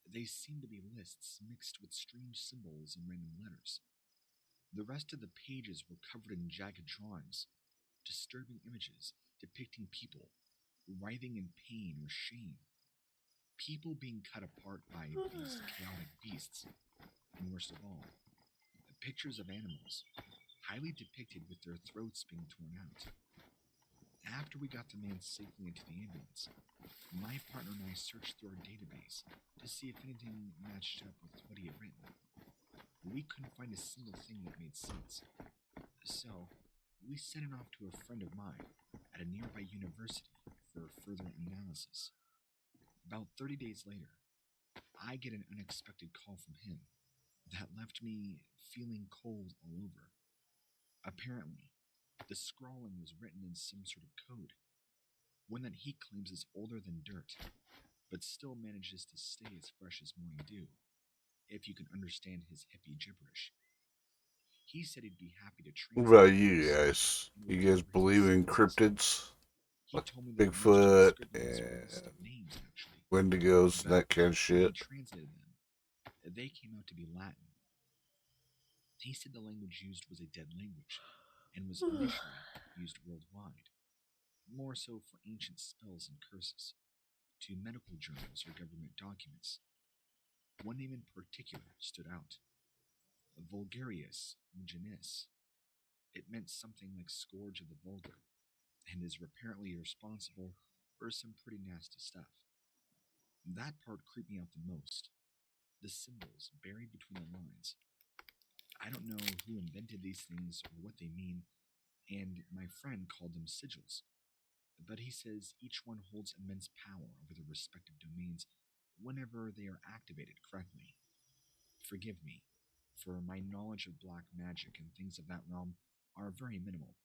They seemed to be lists mixed with strange symbols and random letters. The rest of the pages were covered in jagged drawings, disturbing images depicting people writhing in pain or shame, people being cut apart by these chaotic beasts, and worst of all, pictures of animals, highly depicted with their throats being torn out. After we got the man safely into the ambulance, my partner and I searched through our database to see if anything matched up with what he had written. We couldn't find a single thing that made sense. So, we sent it off to a friend of mine at a nearby university for further analysis. About 30 days later, I get an unexpected call from him that left me feeling cold all over. Apparently, the scrawling was written in some sort of code, one that he claims is older than dirt, but still manages to stay as fresh as morning dew, if you can understand his hippie gibberish. He said he'd be happy to What translate about you this guys? and You would guys cover his believe in symptoms. cryptids? He Like told me that most of the Bigfoot scribblings were and distinct names, actually, Wendigos and but that kind of when he shit? translated them, they came out to be Latin. He said the language used was a dead language and was initially used worldwide, more so for ancient spells and curses, to medical journals or government documents. One name in particular stood out, Vulgarius Genis. It meant something like scourge of the vulgar, and is apparently responsible for some pretty nasty stuff. That part creeped me out the most. The symbols buried between the lines. I don't know who invented these things or what they mean, and my friend called them sigils. But he says each one holds immense power over their respective domains whenever they are activated correctly. Forgive me, for my knowledge of black magic and things of that realm are very minimal.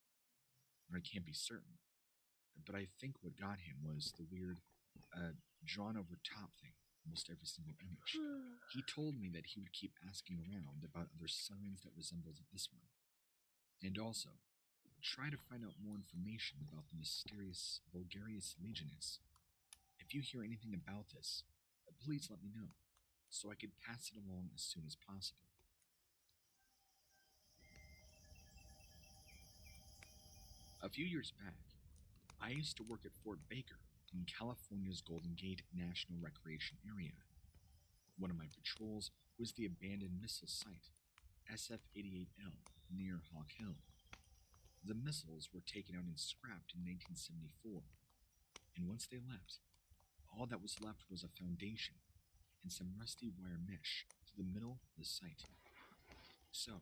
I can't be certain, but I think what got him was the weird, drawn over top thing almost every single image. He told me that he would keep asking around about other signs that resembled this one, and also try to find out more information about the mysterious Vulgarius Legionis. If you hear anything about this, please let me know, so I could pass it along as soon as possible. A few years back, I used to work at Fort Baker in California's Golden Gate National Recreation Area. One of my patrols was the abandoned missile site, SF-88L, near Hawk Hill. The missiles were taken out and scrapped in 1974, and once they left, all that was left was a foundation and some rusty wire mesh to the middle of the site. So,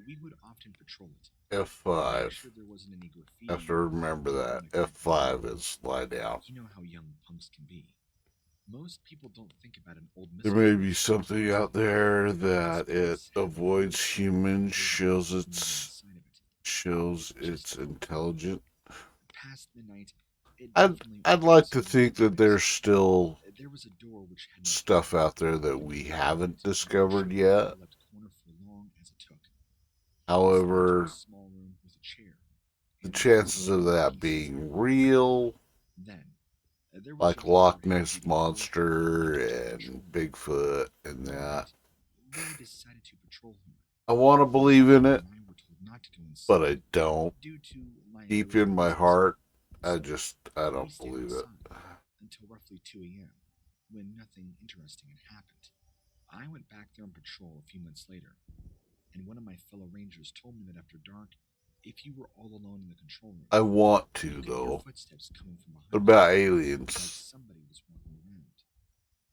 we would often patrol it, make F5. sure there wasn't any graffiti. Have to remember that. F5 is lie down. You know how young punks can be. Most people don't think about an old There missile. may be something out there that it avoids humans, shows its intelligent. Past midnight, it I'd definitely I'd opened like some to think that there's still There was a door which had stuff out there that we haven't discovered yet. left corner for long as it took. However, small room with a chair. the chances of that being real, Then, there was like a door Loch hidden Ness through the wall Monster into the and control room. Bigfoot and that, We decided to patrol here. I want to believe in it, I were told not to go but inside I don't. due to Deep liability in my reasons. heart, I We don't stayed believe it. outside until roughly 2 a.m. when nothing interesting had happened. I went back there on patrol a few months later, and one of my fellow rangers told me that after dark, if you were all alone in the control room, I want you to, could hear though. footsteps coming from behind What you, about like aliens? somebody was walking around,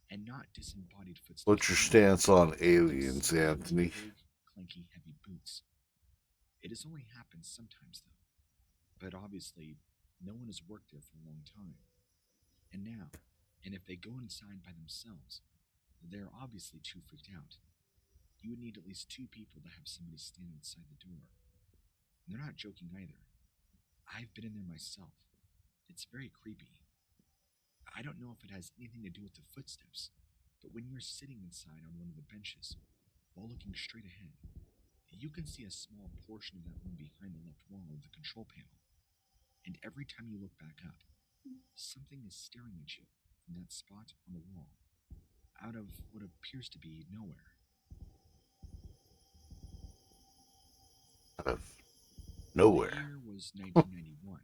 and not disembodied footsteps. What's your either, stance on like aliens, somebody with Anthony? big, clanky, heavy boots. It has only happened sometimes, though, but obviously, no one has worked there for a long time. And if they go inside by themselves, they're obviously too freaked out. You would need at least 2 people to have somebody stand outside the door. And they're not joking either. I've been in there myself. It's very creepy. I don't know if it has anything to do with the footsteps, but when you're sitting inside on one of the benches, while looking straight ahead, you can see a small portion of that room behind the left wall of the control panel. And every time you look back up, something is staring at you from that spot on the wall, out of what appears to be nowhere. Out of The nowhere. year was 1991.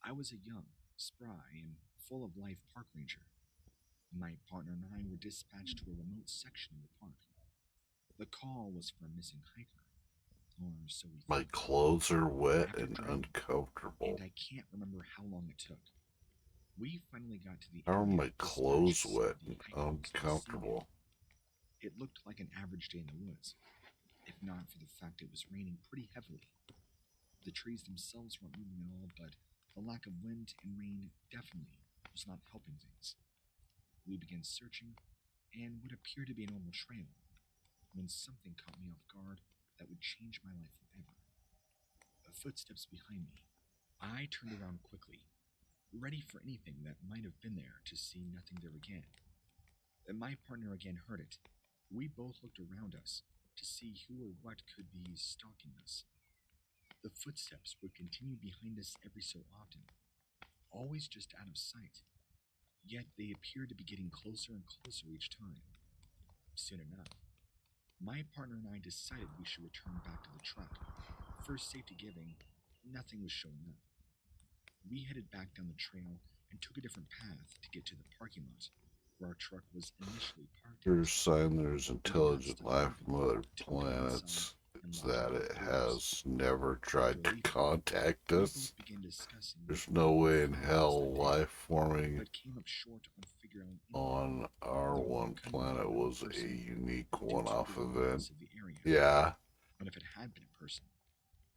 I was a young, spry, and full of life park ranger. My partner and I were dispatched to a remote section of the park. The call was for a missing hiker, or so we My thought. clothes are wet After and driving, uncomfortable. and I can't remember how long it took. We finally got to the How are area my clothes wet and uncomfortable? It looked like an average day in the woods, if not for the fact it was raining pretty heavily. The trees themselves weren't moving at all, but the lack of wind and rain definitely was not helping things. We began searching, and what appeared to be a normal trail, when something caught me off guard that would change my life forever. Footsteps behind me. I turned around quickly, ready for anything that might have been there, to see nothing there again. My partner again heard it. We both looked around us to see who or what could be stalking us. The footsteps would continue behind us every so often, always just out of sight. Yet they appeared to be getting closer and closer each time. Soon enough, my partner and I decided we should return back to the truck. First safety giving, nothing was showing up. We headed back down the trail and took a different path to get to the parking lot where our truck was initially parked. Here's a sign there's intelligent life from other planets. Is that it has never tried to contact us. There's no way in hell life forming on our one planet was a unique one-off event. Yeah. But if it had been a person,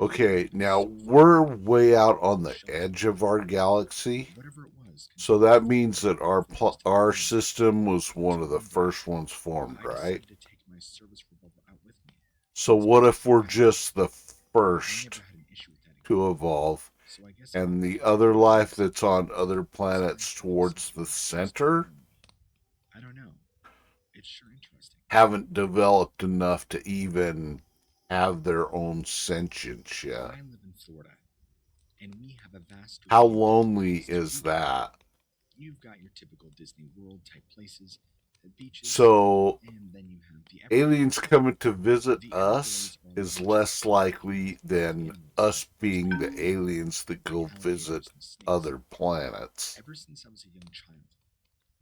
Okay, now we're way out on the edge of our galaxy. whatever it was, So that means that our system was one of the first ones formed, right? to take my service revolver out with me. So what if we're just the I first never had an issue with that to again. evolve, So I guess and the other life that's on other planets towards the center I don't know. It's sure interesting. haven't developed enough to even have their own sentience yet? I live in Florida, and we have a vast. How lonely is that? You've got your typical Disney World type places, beaches, So and then you have the aliens coming to visit us is less likely than us being the aliens that go visit other planets. Ever since I was a young child,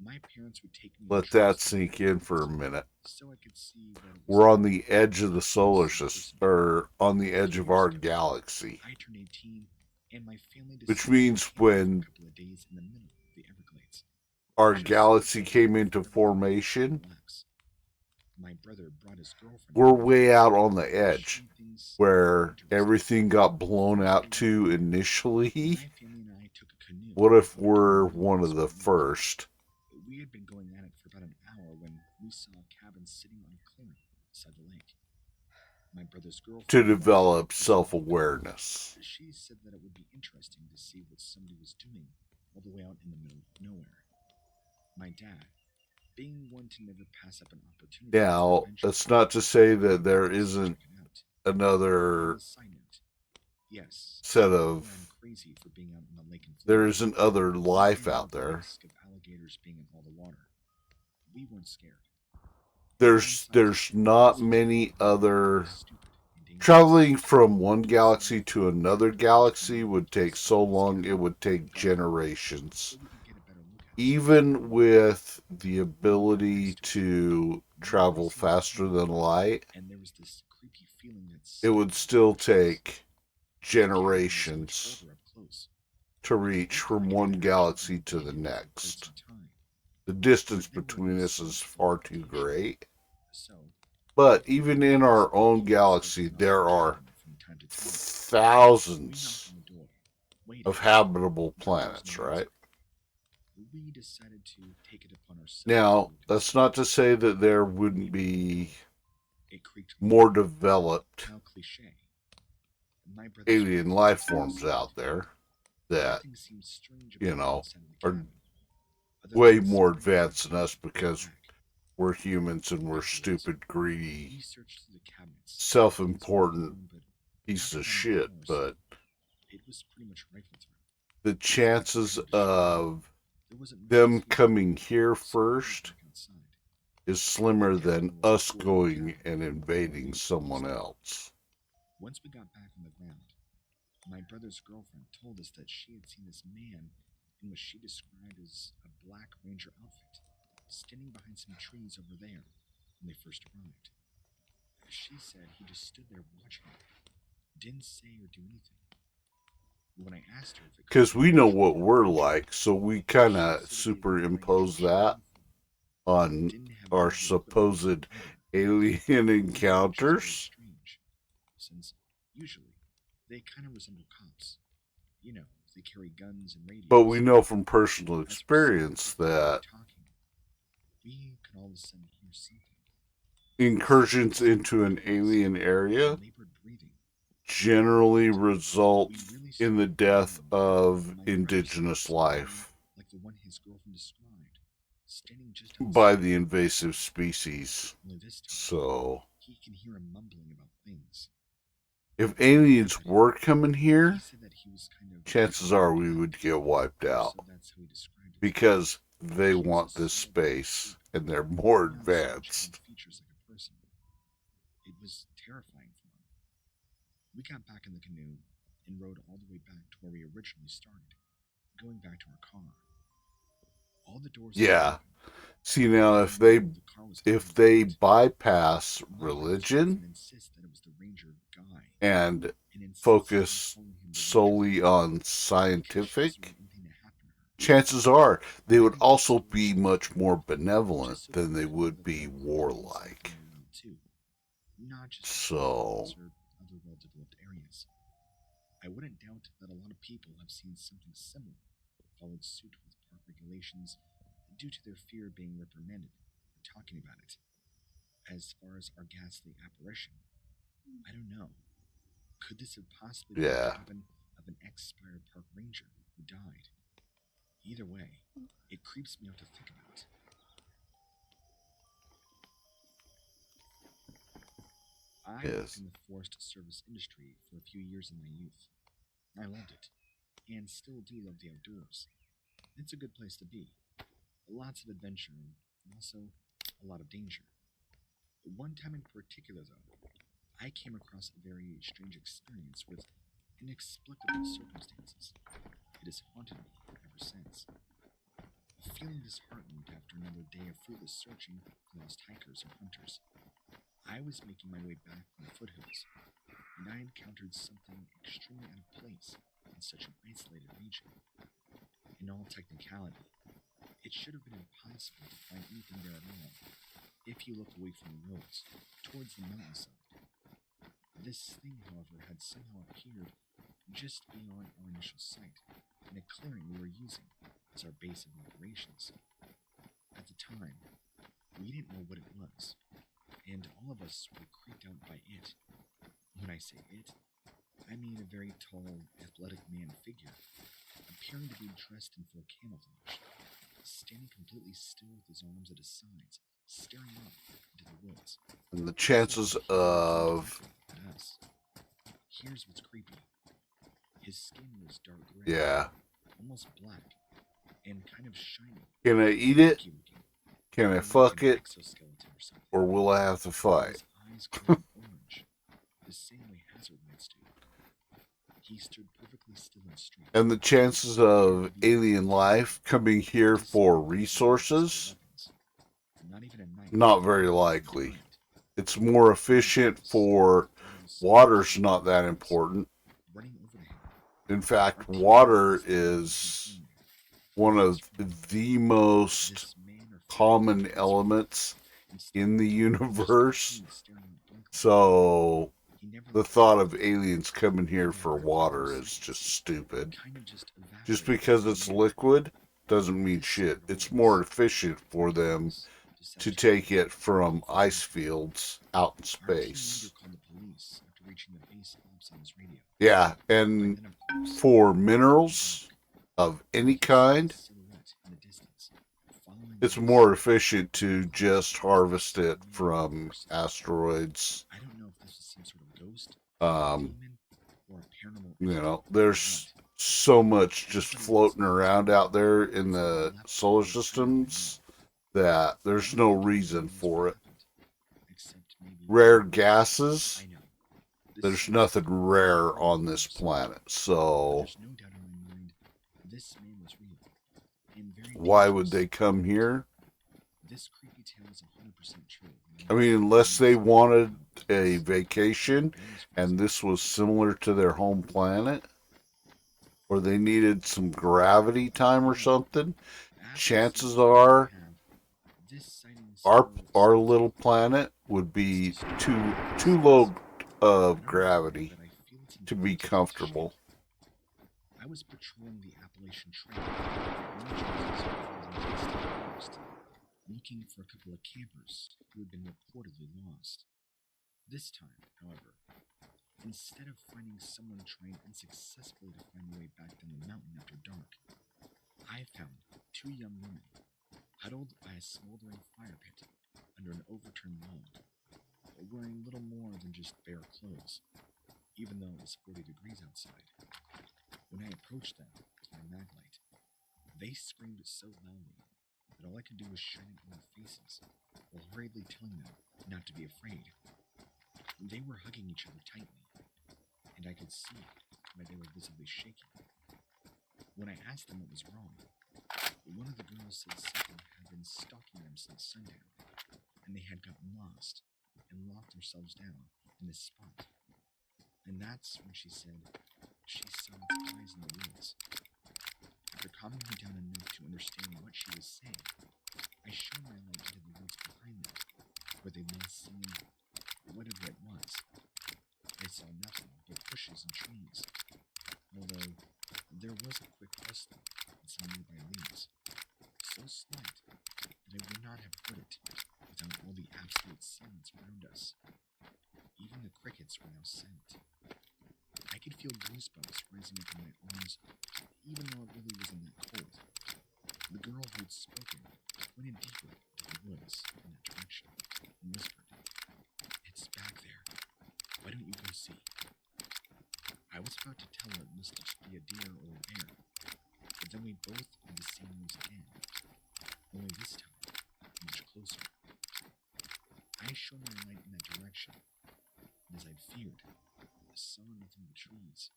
my parents would take me. Let that sink in for a minute. So I could see what it was. We're on the edge of the solar system, or on the edge of our galaxy. I turned 18, and my family Which means when a couple of days in the middle of the Everglades. our galaxy came into formation, My brother brought his girlfriend. we're way out on the edge where everything got blown out to initially. My family and I took a canoe. What if we're one of the first? We had been going at it for about an hour when we saw a cabin sitting on a clearing beside the lake. My brother's girlfriend To develop self-awareness. She said that it would be interesting to see what somebody was doing all the way out in the middle of nowhere. My dad, being one to never pass up an opportunity. Now, that's not to say that there isn't another On a side note, yes, set I'm of, crazy for being out on the lake in there Florida. isn't other life And out the there. risk of alligators being in all the water. We weren't scared. There's not many other. Stupid and dangerous. Traveling from one galaxy to another galaxy would take so long, it would take generations. So we could get a better look at it. Even with the ability to travel faster than light, And there was this creepy feeling that it would still take generations generations to reach from one galaxy to the next. The distance between us is far too great. So, But even in our own galaxy, there are from time to time, thousands we knocked on the door, waiting. of habitable planets, right? We decided to take it upon ourselves. Now, that's not to say that there wouldn't be It creaked more developed how cliche. My brother's alien life forms out there that, Everything seemed strange you about know, outside of the are cabin. Other way than the more sound of advanced than us black, because we're humans and we're stupid, we greedy, searched through the cabinets, self-important but pieces of after shit. hours, But it was pretty much rifled through. the chances of There wasn't much them to see, coming here so we went first back outside. is slimmer The than cabin was us cool going cabin. and invading someone else. Once we got back on the ground, my brother's girlfriend told us that she had seen this man in what she described as a Black Ranger outfit, standing behind some trees over there when they first arrived. She said he just stood there watching her, didn't say or do anything. When I asked her if it could Because be we know Ranger, what we're like, so we kind she of said that they superimpose were that on didn't have our any of the equipment supposed either. alien Which is very encounters. strange, since usually they kind of resemble cops. You know, they carry guns and radios. But we know from personal As we're experience sitting there that talking, we could all of a sudden hear something. incursions into an alien area Labored breathing. generally We results really in the started death thinking of my brother indigenous saw life like the one his girlfriend described, standing just by outside. the invasive species. Only this time, So, he can hear him mumbling about things. if aliens were coming here, He said that he was kind of chances are we would get wiped out so that's how he described it. because they He was want a this small space dude, and they're more not so much having advanced. features like a person. It was terrifying for him. We got back in the canoe and rode all the way back to where we originally started, going back to our car. All the doors were Yeah. open. See, now The car was if covered they in paint. bypass My brother's religion girlfriend insists that it was the ranger guy and and insists focus on calling him the solely ranger on because she doesn't scientific, want anything to happen to her. chances are they I would think also that's be so much more just benevolent so than they that would be there was warlike. something going on too, not just So, or other well-developed areas. I wouldn't doubt that a lot of people have seen something similar, followed suit with park regulations due to their fear of being reprimanded for talking about it. As far as our ghastly apparition, I don't know. Could this have possibly been yeah. the cabin of an ex-Spire Park ranger who died? Either way, it creeps me out to think about. I worked Yes. in the forest service industry for a few years in my youth. I loved it, and still do love the outdoors. It's a good place to be. Lots of adventure and also a lot of danger. One time in particular, though, I came across a very strange experience with inexplicable circumstances. It has haunted me ever since. Feeling disheartened after another day of fruitless searching for lost hikers or hunters, I was making my way back from the foothills, and I encountered something extremely out of place in such an isolated region. In all technicality, it should have been impossible to find anything there at all if you look away from the roads towards the mountainside. This thing, however, had somehow appeared just beyond our initial sight in a clearing we were using as our base of operations. At the time, we didn't know what it was, and all of us were creeped out by it. When I say it, I mean a very tall, athletic man figure, appearing to be dressed in full camouflage, standing completely still with his arms at his sides, staring off into the woods. And the chances of At us. Here's what's creepy. His skin was dark gray. Yeah. Almost black. And kind of shiny. Can I eat it? Can I fuck it? Or will I have to fight? His eyes glowed orange, the same way hazard lights do. He stood perfectly still and straight. And the chances of alien life coming here for resources? Not very likely. It's more efficient for water's not that important. In fact, water is one of the most common elements in the universe. So the thought of aliens coming here for water is just stupid. Just because it's liquid doesn't mean shit. It's more efficient for them to take it from ice fields out in space. Yeah, and for minerals of any kind, it's more efficient to just harvest it from asteroids. You know, there's so much just floating around out there in the solar systems that there's no reason for it. Rare gases, there's nothing rare on this planet, so why would they come here? I mean, unless they wanted a vacation and this was similar to their home planet, or they needed some gravity time or something, chances are our little planet would be too low of gravity to be comfortable. I was patrolling the Appalachian Trail, looking for a couple of campers who had been reportedly lost. This time, however, instead of finding someone trying unsuccessfully to find their way back down the mountain after dark, I found two young women huddled by a smoldering fire pit under an overturned log, wearing little more than just bare clothes, even though it was 40 degrees outside. When I approached them with my maglite, they screamed so loudly that all I could do was shine it in their faces while hurriedly telling them not to be afraid. They were hugging each other tightly, and I could see why they were visibly shaking. When I asked them what was wrong, one of the girls said something had been stalking them since sundown, and they had gotten lost and locked themselves down in this spot. And that's when she said she saw its eyes in the woods. After calming me down enough to understand what she was saying, I shone my light into the woods behind them, where they lay singing whatever it was. I saw nothing but bushes and trees, although there was a quick rustling in some nearby leaves, so slight that I would not have heard it without all the absolute silence around us. Even the crickets were now silent. I could feel goosebumps rising up in my arms, even though it really wasn't that cold. The girl who had spoken pointed deeper into the woods in that direction and whispered, "It's back there. Why don't you go see?" I was about to tell her it must just be a deer or a bear, but then we both heard the same noise again, only this time much closer. I shone my light in that direction, and as I'd feared, I saw nothing but trees,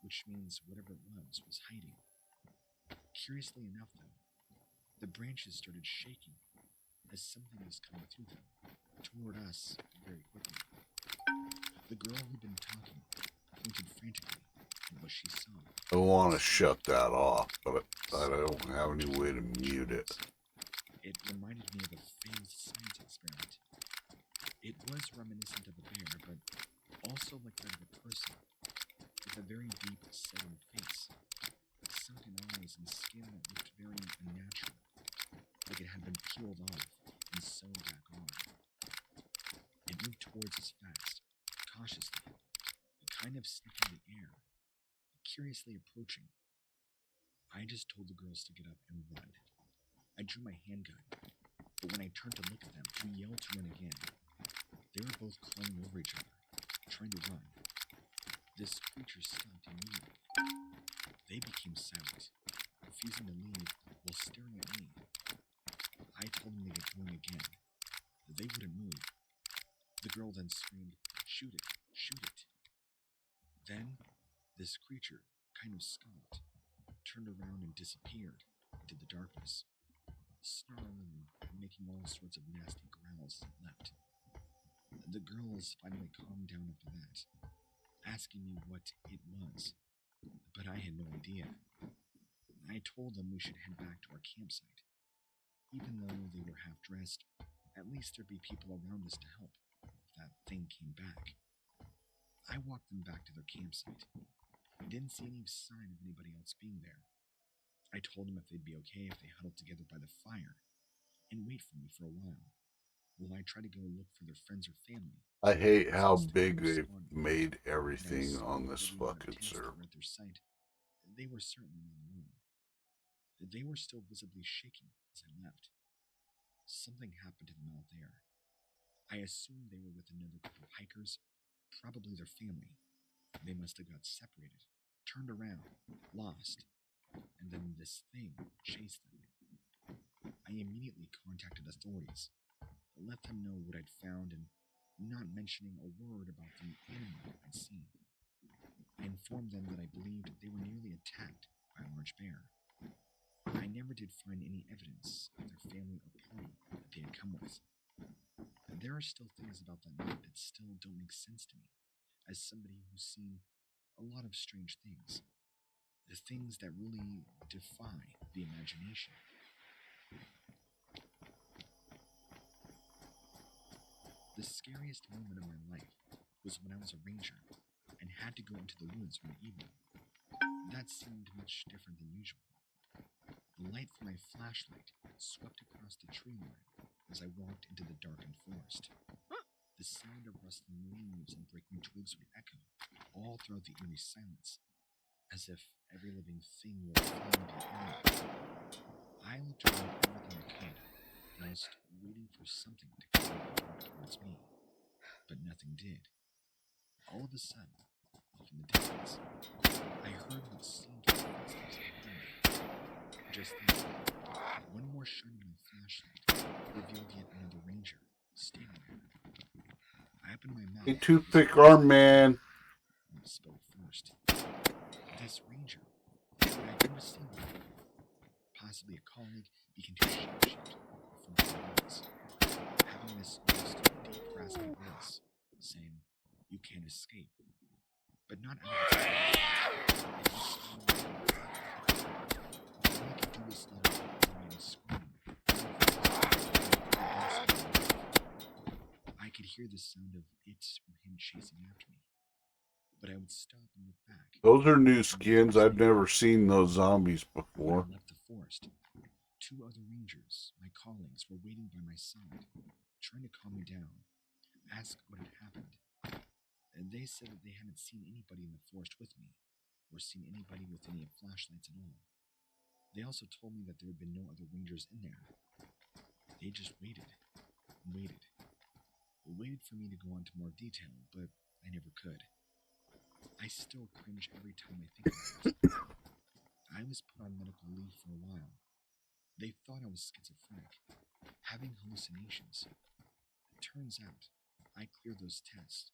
which means whatever it was hiding. Curiously enough, though, the branches started shaking as something was coming through them, toward us very quickly. The girl who'd been talking pointed frantically at what she saw. I want to shut that off, but I don't have any way to mute it. It reminded me of a failed science experiment. It was reminiscent of a bear, but also like that of a person, with a very deep, setting face, sunken eyes, and skin that looked very unnatural, like it had been peeled off and sewn back on. It moved towards us fast, cautiously, kind of sniffing the air, curiously approaching. I just told the girls to get up and run. I drew my handgun, but when I turned to look at them, to yell to run again, they were both climbing over each other, trying to run. This creature stopped immediately. They became silent, refusing to leave while staring at me. I told them to get going again. They wouldn't move. The girl then screamed, "Shoot it! Shoot it!" Then, this creature kind of scoffed, turned around and disappeared into the darkness, snarling and making all sorts of nasty growls as it left. The girls finally calmed down after that, asking me what it was, but I had no idea. I told them we should head back to our campsite. Even though they were half-dressed, at least there'd be people around us to help if that thing came back. I walked them back to their campsite. I didn't see any sign of anybody else being there. I told them if they'd be okay if they huddled together by the fire and wait for me for a while, while I try to go look for their friends or family. I hate how Since the big girls they've spawned made and I everything saw on this every one of the fucking tents that server. were at their site, they were certainly not alone. They were still visibly shaking as I left. Something happened to them out there. I assumed they were with another group of hikers, probably their family. They must have got separated, turned around, lost, and then this thing chased them. I immediately contacted authorities, let them know what I'd found and not mentioning a word about the animal I'd seen. I informed them that I believed they were nearly attacked by a large bear. I never did find any evidence of their family or party that they had come with. There are still things about that night that still don't make sense to me, as somebody who's seen a lot of strange things. The things that really defy the imagination. The scariest moment of my life was when I was a ranger and had to go into the woods one evening. That seemed much different than usual. The light from my flashlight swept across the tree line as I walked into the darkened forest. The sound of rustling leaves and breaking twigs would echo all throughout the eerie silence, as if every living thing was flying to the air. I looked around everything I could, whilst waiting for something to come towards me, but nothing did. All of a sudden, off in the distance, I heard what seemed to be footsteps behind me. Just then, one more shine of my flashlight revealed yet another ranger standing there. I opened my mouth. Hey, toothpick arm man. And spoke first. This ranger, who I'd never seen before, possibly a colleague, began to shape-shift in front of my eyes, having this almost deep rasping voice, saying, "You can't escape." But not out of its mouth. It was slowly. All I could do was let out a whining scream. I could hear the sound of it or him chasing after me, but I would stop and look back. Those are new skins. I've never seen those zombies before. When I left the forest, two other rangers, my colleagues, were waiting by my side, trying to calm me down, ask what had happened. And they said that they hadn't seen anybody in the forest with me, or seen anybody with any flashlights at all. They also told me that there had been no other rangers in there. They just waited and waited. Waited for me to go into more detail, but I never could. I still cringe every time I think about it. I was put on medical leave for a while. They thought I was schizophrenic, having hallucinations. It turns out I cleared those tests,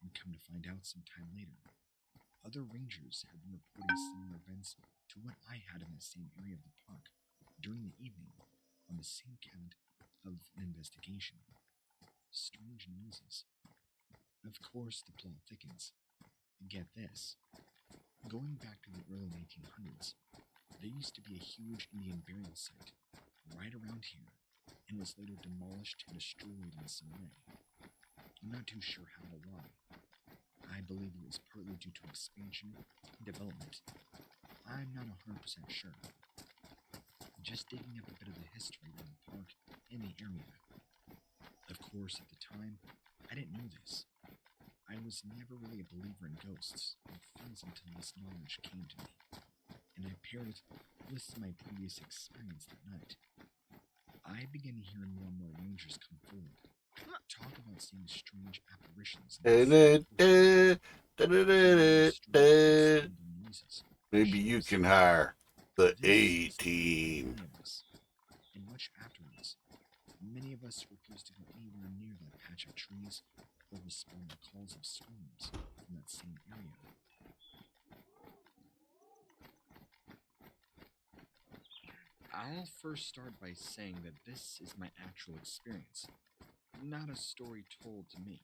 and come to find out some time later, other rangers had been reporting similar events to what I had in that same area of the park during the evening on the same count of an investigation. Strange noises. Of course, the plot thickens. Get this. Going back to the early 1900s, there used to be a huge Indian burial site right around here, and was later demolished and destroyed in some way. I'm not too sure how or why. I believe it was partly due to expansion and development. I'm not 100% sure. Just digging up a bit of the history around the park and the area. Of course, at the time, I didn't know this. I was never really a believer in ghosts or things until this knowledge came to me, and I paired it with my previous experience that night. I began hearing more and more rangers come forward, talk about seeing strange apparitions. noises, Maybe you shapes. can hire the This A was the team. many of us, and much afterwards, many of us refused to go anywhere near that patch of trees or respond to calls of screams from that same area. I'll first start by saying that this is my actual experience, not a story told to me.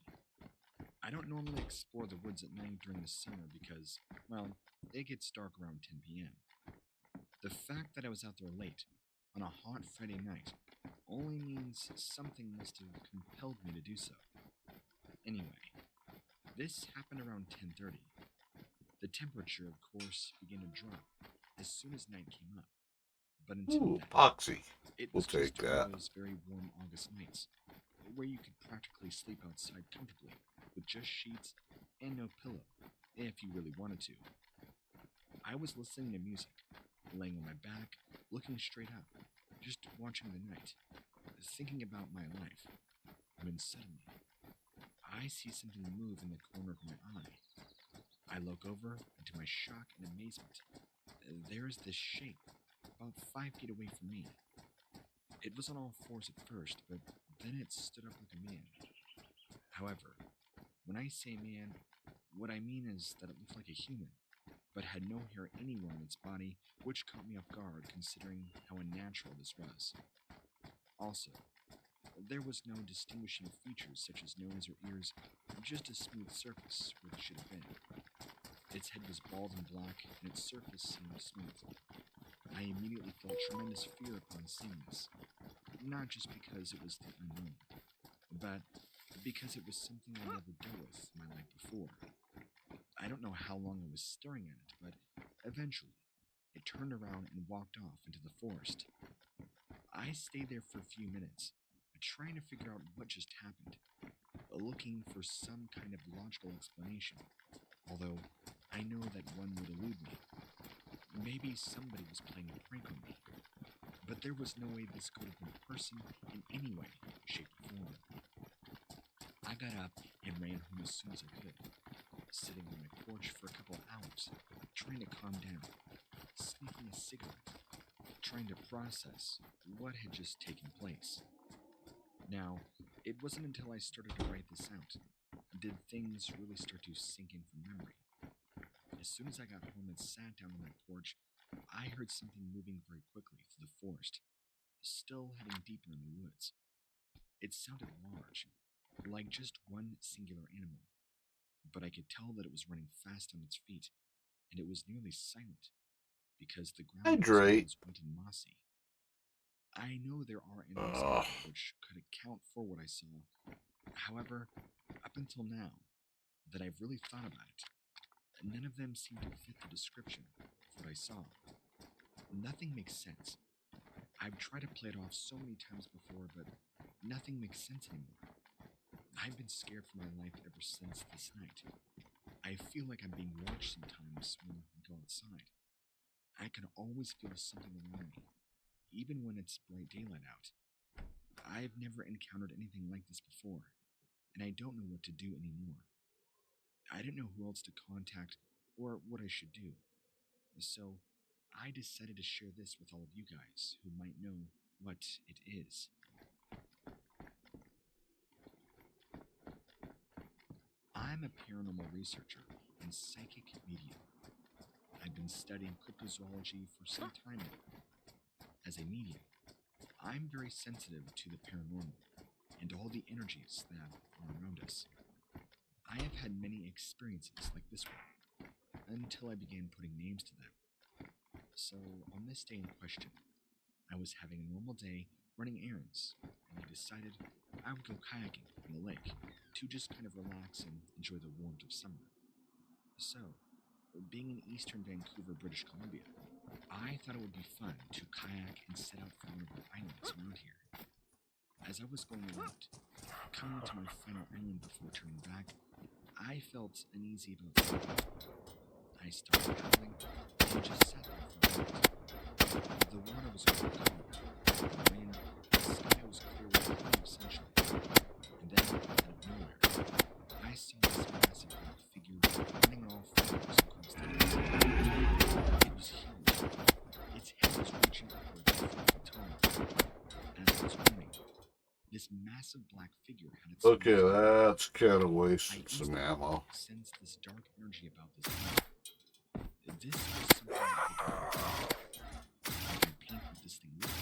I don't normally explore the woods at night during the summer because, well, it gets dark around 10 p.m. The fact that I was out there late, on a hot Friday night, only means something must have compelled me to do so. Anyway, this happened around 10:30. The temperature, of course, began to drop as soon as night came up. But until Ooh, then, epoxy. it We'll was just take one that. of those very warm August nights, where you could practically sleep outside comfortably with just sheets and no pillow, if you really wanted to. I was listening to music, laying on my back, looking straight up, just watching the night, thinking about my life, when suddenly, I see something move in the corner of my eye. I look over, and to my shock and amazement, there is this shape, about 5 feet away from me. It was on all fours at first, but then it stood up like a man. However, when I say man, what I mean is that it looked like a human, but had no hair anywhere on its body, which caught me off guard considering how unnatural this was. Also, there was no distinguishing features such as nose or ears, just a smooth surface where it should have been. Its head was bald and black, and its surface seemed smooth. I immediately felt tremendous fear upon seeing this, not just because it was the unknown, but because it was something I never dealt with my life before. I don't know how long I was staring at it, but eventually it turned around and walked off into the forest. I stayed there for a few minutes, trying to figure out what just happened, looking for some kind of logical explanation, although I know that one would elude me. Maybe somebody was playing a prank on me, but there was no way this could have been a person in any way, shape, or form. I got up and ran home as soon as I could, sitting on my porch for a couple of hours, trying to calm down, sneaking a cigarette, trying to process what had just taken place. Now, it wasn't until I started to write this out did things really start to sink in from memory. As soon as I got home and sat down on my porch, I heard something moving very quickly through the forest, still heading deeper in the woods. It sounded large, like just one singular animal, but I could tell that it was running fast on its feet, and it was nearly silent, because the ground was Hydrate. almost wet and mossy. I know there are animals out there which could account for what I saw. However, up until now, that I've really thought about it, none of them seem to fit the description of what I saw. Nothing makes sense. I've tried to play it off so many times before, but nothing makes sense anymore. I've been scared for my life ever since this night. I feel like I'm being watched sometimes when I go outside. I can always feel something around me, even when it's bright daylight out. I've never encountered anything like this before, and I don't know what to do anymore. I didn't know who else to contact or what I should do. So I decided to share this with all of you guys who might know what it is. I'm a paranormal researcher and psychic medium. I've been studying cryptozoology for some time now. As a medium, I'm very sensitive to the paranormal and all the energies that are around us. I have had many experiences like this one, until I began putting names to them. So, on this day in question, I was having a normal day running errands, and I decided I would go kayaking in the lake to just kind of relax and enjoy the warmth of summer. So, being in eastern Vancouver, British Columbia, I thought it would be fun to kayak and set out for one of the islands around here. As I was going around, coming to my final island before turning back, I felt uneasy about something. I started paddling and just sat there for a minute. The water was very calm, the wind, the sky was clear with plenty of sunshine. And then, out of nowhere, I saw this massive black figure running on all fours across the desert. It was huge. Its head was reaching upward 4 feet tall. As it was running, this massive black figure had its Okay, nose down. that's kind of I wasting some instantly ammo. sensed this dark energy about this thing. This was something that did not like I painted this thing with.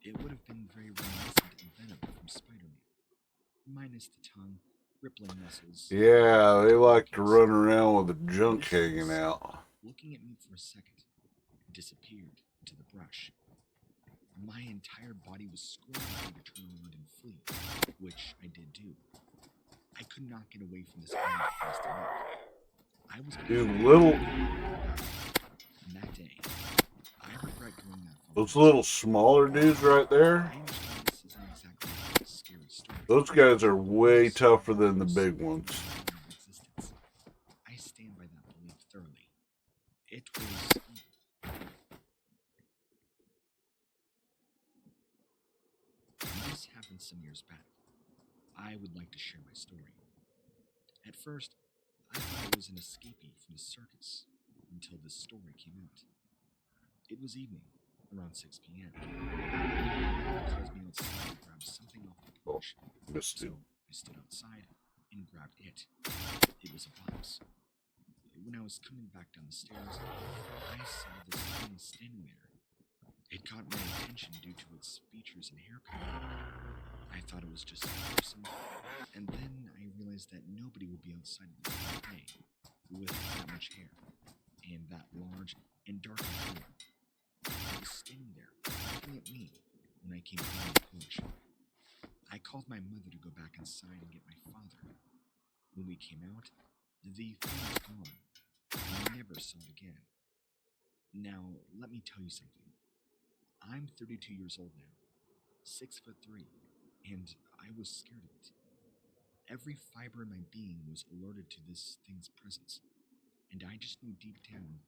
It would have been very reminiscent of Venom from Spider-Man, minus the tongue, rippling muscles. Yeah, they like to Focus. run around with the junk This hanging was out. looking at me for a second, disappeared into the brush. My entire body was screaming to turn around and flee, which I did do. I could not get away from this animal fast enough. I was Dude, little, and that day, I regret going that far. those little smaller dudes right there, I understand this isn't exactly a scary story. those guys are way tougher than the big ones. Existence. I stand by that belief thoroughly. It was. This happened some years back. I would like to share my story. At first, I thought I was an escapee from the circus until this story came out. It was evening, around 6 p.m. It calls me outside to grab something off the porch. Missed So it. I stood outside and grabbed it. It was a box. When I was coming back down the stairs, I saw this thing standing there. It caught my attention due to its features and haircut. I thought it was just a person, and then I realized that nobody would be outside at this time of day with that much hair and that large and dark color. It was standing there, looking at me when I came home on the porch. I called my mother to go back inside and get my father. When we came out, the thing was gone. I never saw it again. Now, let me tell you something. I'm 32 years old now, 6'3", and I was scared of it. Every fiber in my being was alerted to this thing's presence, and I just knew deep down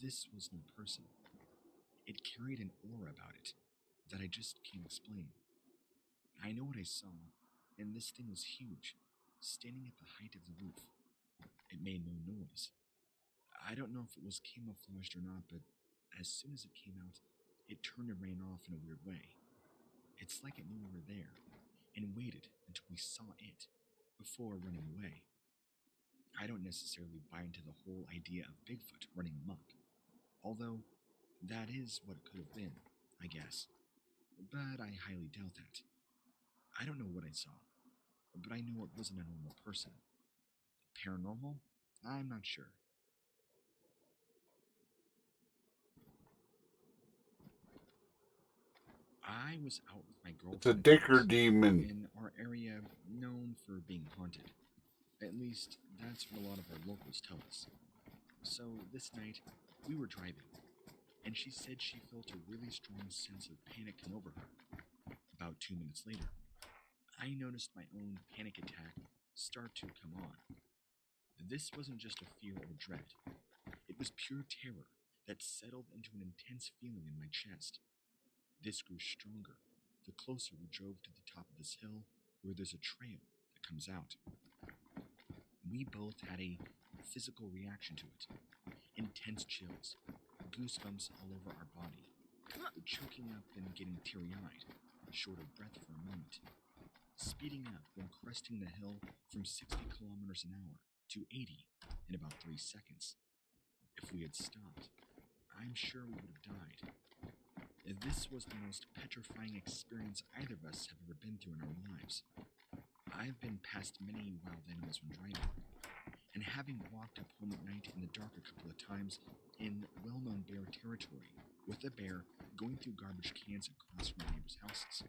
this was no person. It carried an aura about it that I just can't explain. I know what I saw, and this thing was huge, standing at the height of the roof. It made no noise. I don't know if it was camouflaged or not, but as soon as it came out, it turned and ran off in a weird way. It's like it knew we were there, and waited until we saw it, before running away. I don't necessarily buy into the whole idea of Bigfoot running amok, although that is what it could have been, I guess. But I highly doubt that. I don't know what I saw, but I knew it wasn't a normal person. Paranormal? I'm not sure. I was out with my girlfriend. It's a dicker demon. in our area known for being haunted. At least, that's what a lot of our locals tell us. So, this night, we were driving, and she said she felt a really strong sense of panic come over her. About 2 minutes later, I noticed my own panic attack start to come on. This wasn't just a fear or dread. It was pure terror that settled into an intense feeling in my chest. This grew stronger the closer we drove to the top of this hill where there's a trail that comes out. We both had a physical reaction to it. Intense chills, goosebumps all over our body, choking up and getting teary-eyed, short of breath for a moment. Speeding up when cresting the hill from 60 kilometers an hour to 80 in about 3 seconds. If we had stopped, I'm sure we would have died. This was the most petrifying experience either of us have ever been through in our lives. I've been past many wild animals when driving, and having walked up home at night in the dark a couple of times in well-known bear territory, with a bear going through garbage cans across from my neighbors' houses,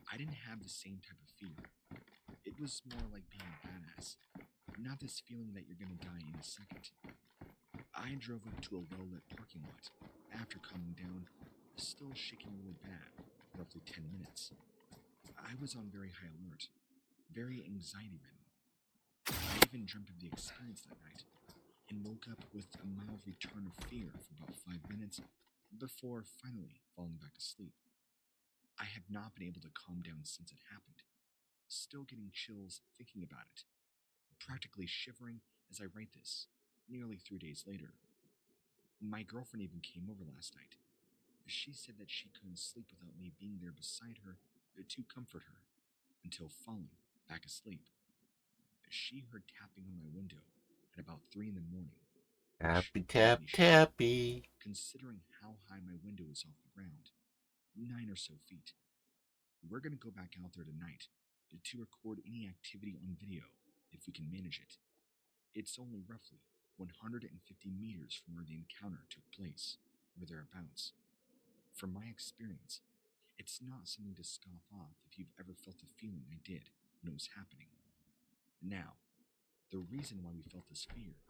I didn't have the same type of fear. It was more like being a badass, not this feeling that you're gonna die in a second. I drove up to a well-lit parking lot after calming down, still shaking really bad, for roughly 10 minutes. I was on very high alert, very anxiety-ridden. I even dreamt of the experience that night, and woke up with a mild return of fear for about 5 minutes before finally falling back to sleep. I have not been able to calm down since it happened, still getting chills thinking about it. practically shivering as I write this, nearly 3 days later. My girlfriend even came over last night. She said that she couldn't sleep without me being there beside her to comfort her, until falling back asleep. She heard tapping on my window at about 3 in the morning. Tappy, Which tap, made me shocked, tappy. considering how high my window is off the ground, 9 or so feet. We're gonna go back out there tonight to record any activity on video if we can manage it. It's only roughly 150 meters from where the encounter took place, or thereabouts. From my experience, it's not something to scoff off if you've ever felt the feeling I did when it was happening. Now, the reason why we felt this fear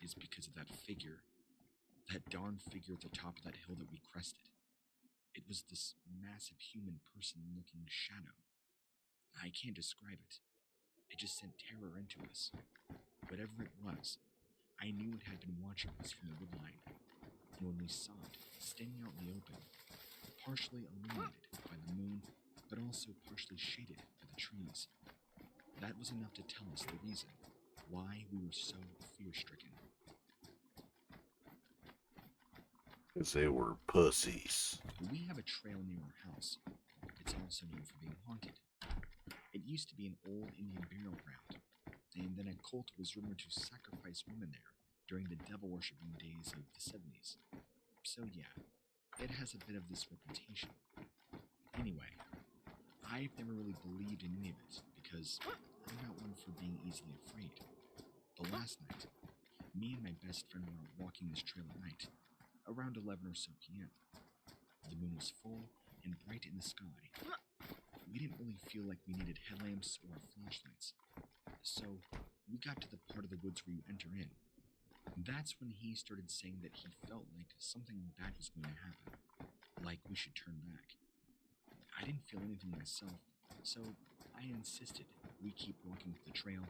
is because of that figure, that darn figure at the top of that hill that we crested. It was this massive human person-looking shadow. I can't describe it. It just sent terror into us. Whatever it was, I knew it had been watching us from the woodline. And when we saw it standing out in the open, partially illuminated by the moon, but also partially shaded by the trees, that was enough to tell us the reason why we were so fear-stricken. Because they were pussies. We have a trail near our house. It's also known for being haunted. It used to be an old Indian burial ground, and then a cult was rumored to sacrifice women there during the devil-worshipping days of the 70s. So yeah, it has a bit of this reputation. Anyway, I've never really believed in any of it because I'm not one for being easily afraid. But last night, me and my best friend were out walking this trail at night, around 11 or so p.m. The moon was full and bright in the sky. We didn't really feel like we needed headlamps or flashlights, so we got to the part of the woods where you enter in. That's when he started saying that he felt like something bad was going to happen, like we should turn back. I didn't feel anything myself, so I insisted we keep walking up the trail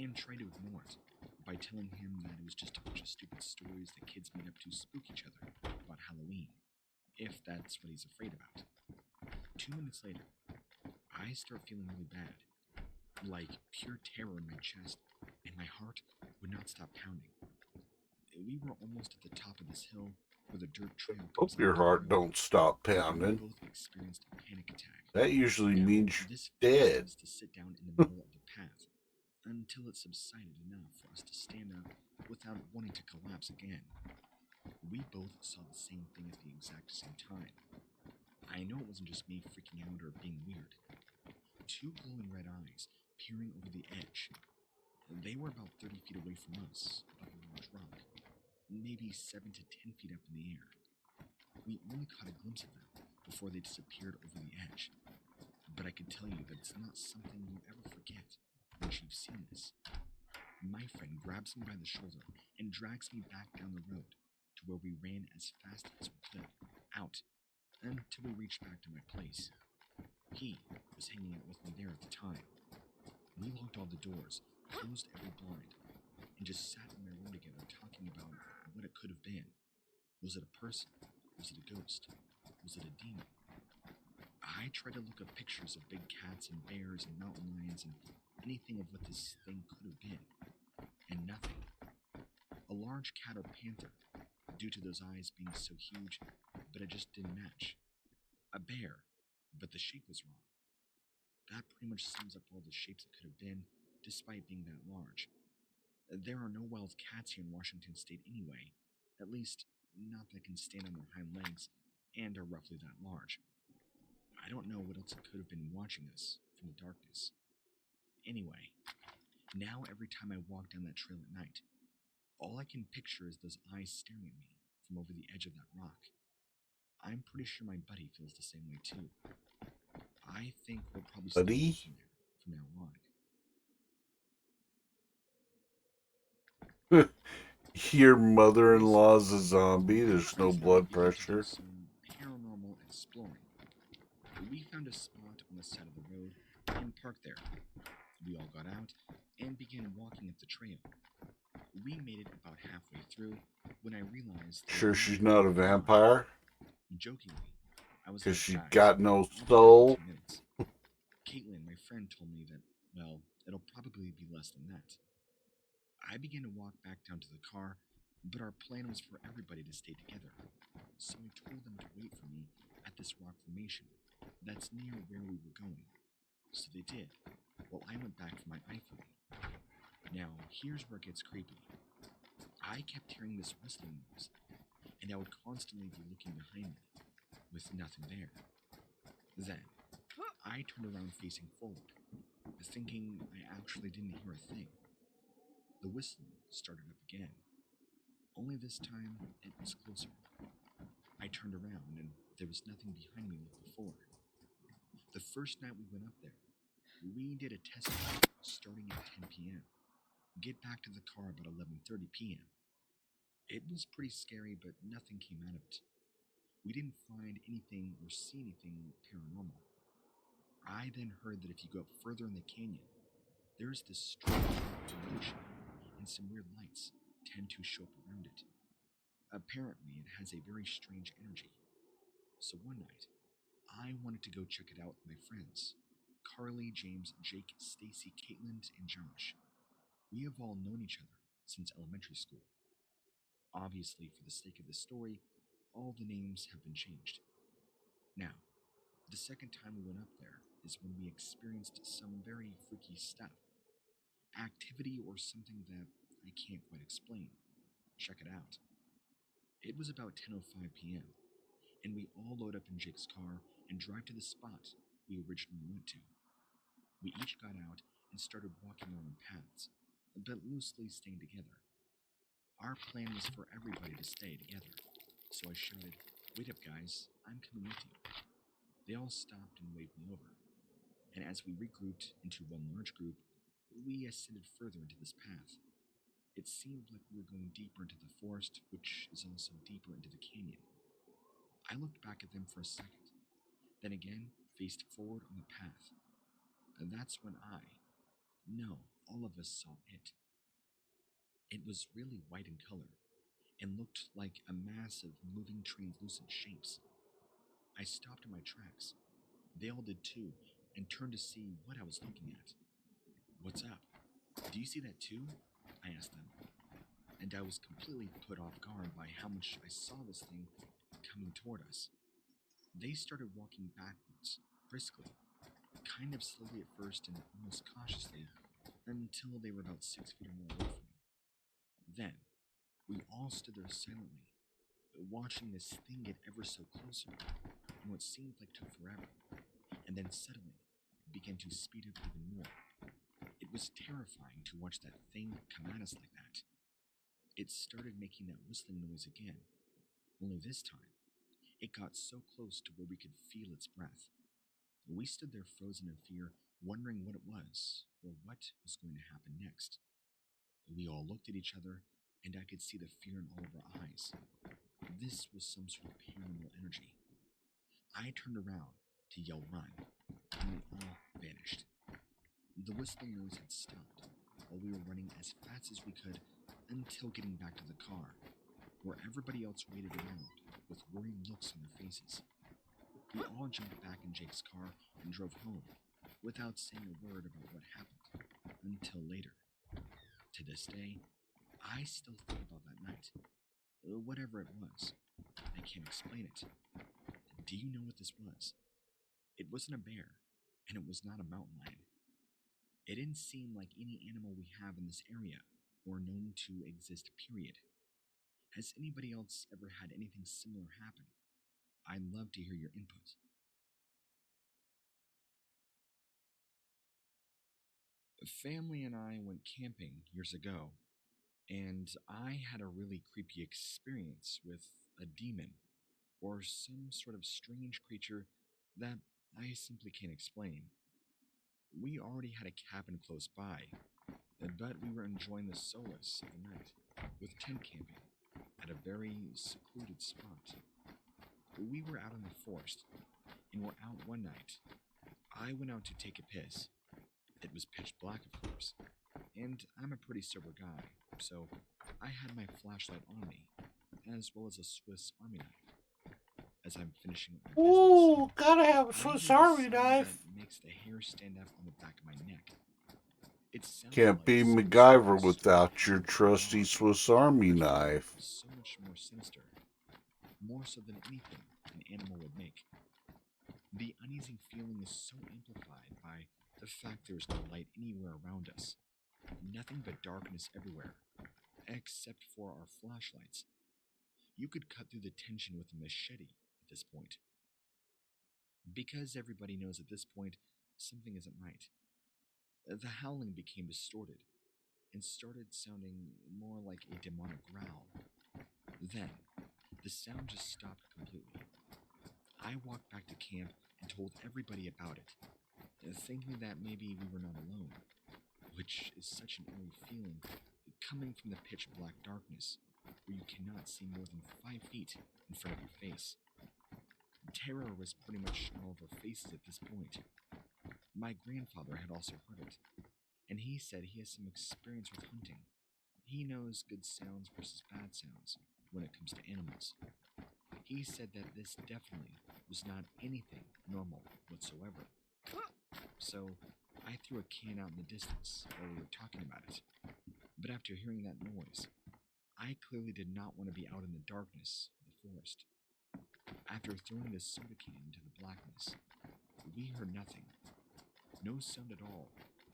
and try to ignore it by telling him that it was just a bunch of stupid stories that kids made up to spook each other about Halloween, if that's what he's afraid about. 2 minutes later, I start feeling really bad, like pure terror in my chest, and my heart would not stop pounding. We were almost at the top of this hill where the dirt trail comes Hope your out to the heart road. don't stop We pounding. both experienced a panic attack. That usually Now, means this you're forced dead. us to sit down in the middle of the path until it subsided enough for us to stand up without wanting to collapse again. We both saw the same thing at the exact same time. I know it wasn't just me freaking out or being weird. 2 glowing red eyes peering over the edge. They were about 30 feet away from us, above a large rock, maybe 7 to 10 feet up in the air. We only caught a glimpse of them before they disappeared over the edge. But I can tell you that it's not something you ever forget once you've seen this. My friend grabs me by the shoulder and drags me back down the road to where we ran as fast as we could, out, until we reached back to my place. He was hanging out with me there at the time. We locked all the doors, closed every blind, and just sat in my room together talking about what it could have been. Was it a person? Was it a ghost? Was it a demon? I tried to look up pictures of big cats and bears and mountain lions and anything of what this thing could have been, and nothing. A large cat or panther, due to those eyes being so huge, but it just didn't match. A bear, but the shape was wrong. That pretty much sums up all the shapes it could have been, despite being that large. There are no wild cats here in Washington state anyway, at least not that can stand on their hind legs and are roughly that large. I don't know what else it could have been watching us from the darkness. Anyway, now every time I walk down that trail at night, all I can picture is those eyes staring at me from over the edge of that rock. I'm pretty sure my buddy feels the same way too. I think we'll probably stay away from there from now on. Your mother-in-law's a zombie. After There's I no said blood we had to do pressure. some paranormal exploring, we found a spot on the side of the road and parked there. We all got out and began walking up the trail. We made it about halfway through when I realized that Sure we she's had not a gone wrong. vampire? Jokingly, I was 'Cause like, she "Guys, got no I'll be back in soul." 2 minutes." Caitlin, my friend, told me that, well, it'll probably be less than that. I began to walk back down to the car, but our plan was for everybody to stay together. So I told them to wait for me at this rock formation that's near where we were going. So they did, while I went back for my iPhone. Now, here's where it gets creepy. I kept hearing this whistling noise, and I would constantly be looking behind me, with nothing there. Then, I turned around facing forward, thinking I actually didn't hear a thing. The whistling started up again, only this time it was closer. I turned around, and there was nothing behind me like before. The first night we went up there, we did a test run starting at 10 p.m. Get back to the car about 11:30 p.m. It was pretty scary, but nothing came out of it. We didn't find anything or see anything paranormal. I then heard that if you go up further in the canyon, there's this strange formation, and some weird lights tend to show up around it. Apparently, it has a very strange energy. So one night, I wanted to go check it out with my friends Carly, James, Jake, Stacy, Caitlin, and Josh. We have all known each other since elementary school. Obviously, for the sake of the story, all the names have been changed. Now, the second time we went up there is when we experienced some very freaky stuff. Activity or something that I can't quite explain. Check it out. It was about 10:05 p.m., and we all load up in Jake's car and drive to the spot we originally went to. We each got out and started walking our own paths, but loosely staying together. Our plan was for everybody to stay together, so I shouted, "Wait up, guys, I'm coming with you." They all stopped and waved me over, and as we regrouped into one large group, we ascended further into this path. It seemed like we were going deeper into the forest, which is also deeper into the canyon. I looked back at them for a second, then again faced forward on the path. And that's when no, all of us saw it. It was really white in color and looked like a mass of moving translucent shapes. I stopped in my tracks. They all did too, and turned to see what I was looking at. "What's up? Do you see that too?" I asked them. And I was completely put off guard by how much I saw this thing coming toward us. They started walking backwards, briskly, kind of slowly at first and almost cautiously, until they were about 6 feet or more away from me. Then, we all stood there silently, watching this thing get ever so closer, in what seemed like took forever, and then suddenly began to speed up even more. It was terrifying to watch that thing come at us like that. It started making that whistling noise again, only this time, it got so close to where we could feel its breath. We stood there frozen in fear, wondering what it was, or what was going to happen next. We all looked at each other, and I could see the fear in all of our eyes. This was some sort of paranormal energy. I turned around to yell "run," and we all vanished. The whistling noise had stopped, while we were running as fast as we could until getting back to the car, where everybody else waited around with worried looks on their faces. We all jumped back in Jake's car and drove home, without saying a word about what happened, until later. To this day, I still think about that night. Whatever it was, I can't explain it. Do you know what this was? It wasn't a bear, and it was not a mountain lion. It didn't seem like any animal we have in this area, or known to exist, period. Has anybody else ever had anything similar happen? I'd love to hear your input. Family and I went camping years ago, and I had a really creepy experience with a demon, or some sort of strange creature that I simply can't explain. We already had a cabin close by, but we were enjoying the solace of the night with tent camping at a very secluded spot. We were out in the forest, and were out one night. I went out to take a piss. It was pitch black, of course, and I'm a pretty sober guy, so I had my flashlight on me, as well as a Swiss Army knife. As I'm finishing up my business, Ooh, gotta have a I Swiss hear the Army sound knife. that makes the hair stand up on the back of my neck. It sounded Can't like be some MacGyver sort of without your supernatural trusty alarm. Swiss Army But here, knife. it was so much more sinister, more so than anything an animal would make. The uneasy feeling is so amplified by the fact there is no light anywhere around us, nothing but darkness everywhere, except for our flashlights. You could cut through the tension with a machete at this point. Because everybody knows at this point something isn't right. The howling became distorted and started sounding more like a demonic growl. Then, the sound just stopped completely. I walked back to camp and told everybody about it, thinking that maybe we were not alone, which is such an eerie feeling coming from the pitch black darkness where you cannot see more than 5 feet in front of your face. Terror was pretty much all of our faces at this point. My grandfather had also heard it, and he said he has some experience with hunting. He knows good sounds versus bad sounds when it comes to animals. He said that this definitely was not anything normal whatsoever. So I threw a can out in the distance while we were talking about it. But after hearing that noise, I clearly did not want to be out in the darkness of the forest. After throwing the soda can into the blackness, we heard nothing. No sound at all,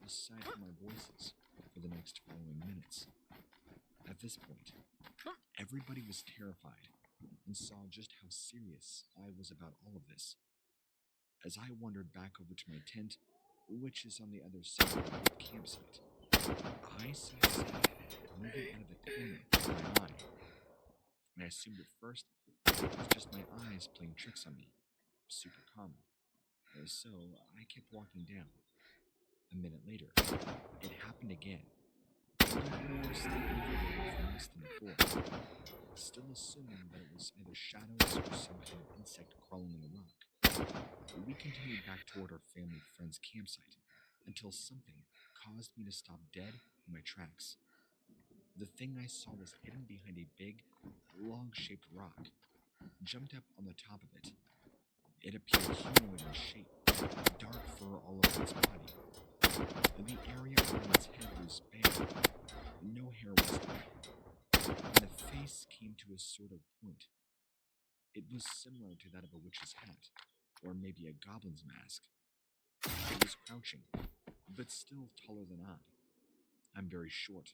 aside from our voices, for the next following minutes. At this point, everybody was terrified and saw just how serious I was about all of this. As I wandered back over to my tent, which is on the other side of the campsite, I saw something moving out of the corner of my eye. I assumed at first it was just my eyes playing tricks on me. Super common. So I kept walking down. A minute later, it happened again. More slightly further away from us than before. Still assuming that it was either shadows or some kind of insect crawling on the rock. We continued back toward our family friend's campsite until something caused me to stop dead in my tracks. The thing I saw was hidden behind a big, log-shaped rock. Jumped up on the top of it. It appeared humanoid in shape, dark fur all over its body. The area around its head was bare, no hair whatsoever, and the face came to a sort of point. It was similar to that of a witch's hat, or maybe a goblin's mask. It was crouching, but still taller than I. I'm very short,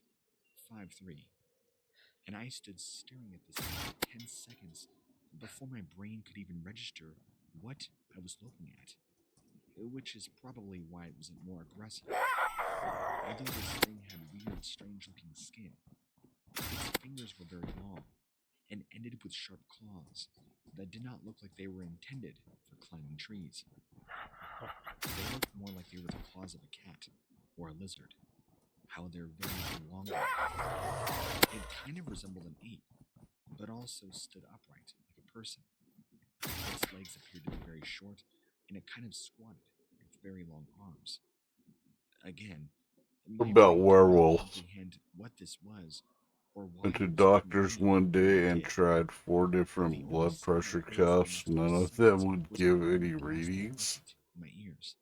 5'3", and I stood staring at this thing for 10 seconds before my brain could even register what I was looking at, which is probably why it wasn't more aggressive. Although this thing had weird, strange-looking skin, its fingers were very long and ended with sharp claws that did not look like they were intended for climbing trees. They looked more like they were the claws of a cat or a lizard. How they're very elongated. It kind of resembled an ape, but also stood upright like a person. Its legs appeared to be very short, and it kind of squatted with very long arms. Again, What my about brain could not werewolves? comprehend what this was or why Went to it was looking at doctors me one the way day it and did. tried 4 The different only blood sound pressure I heard for the cuffs. next None few of them seconds would was a give very any ghostly readings. trumpet in my ears.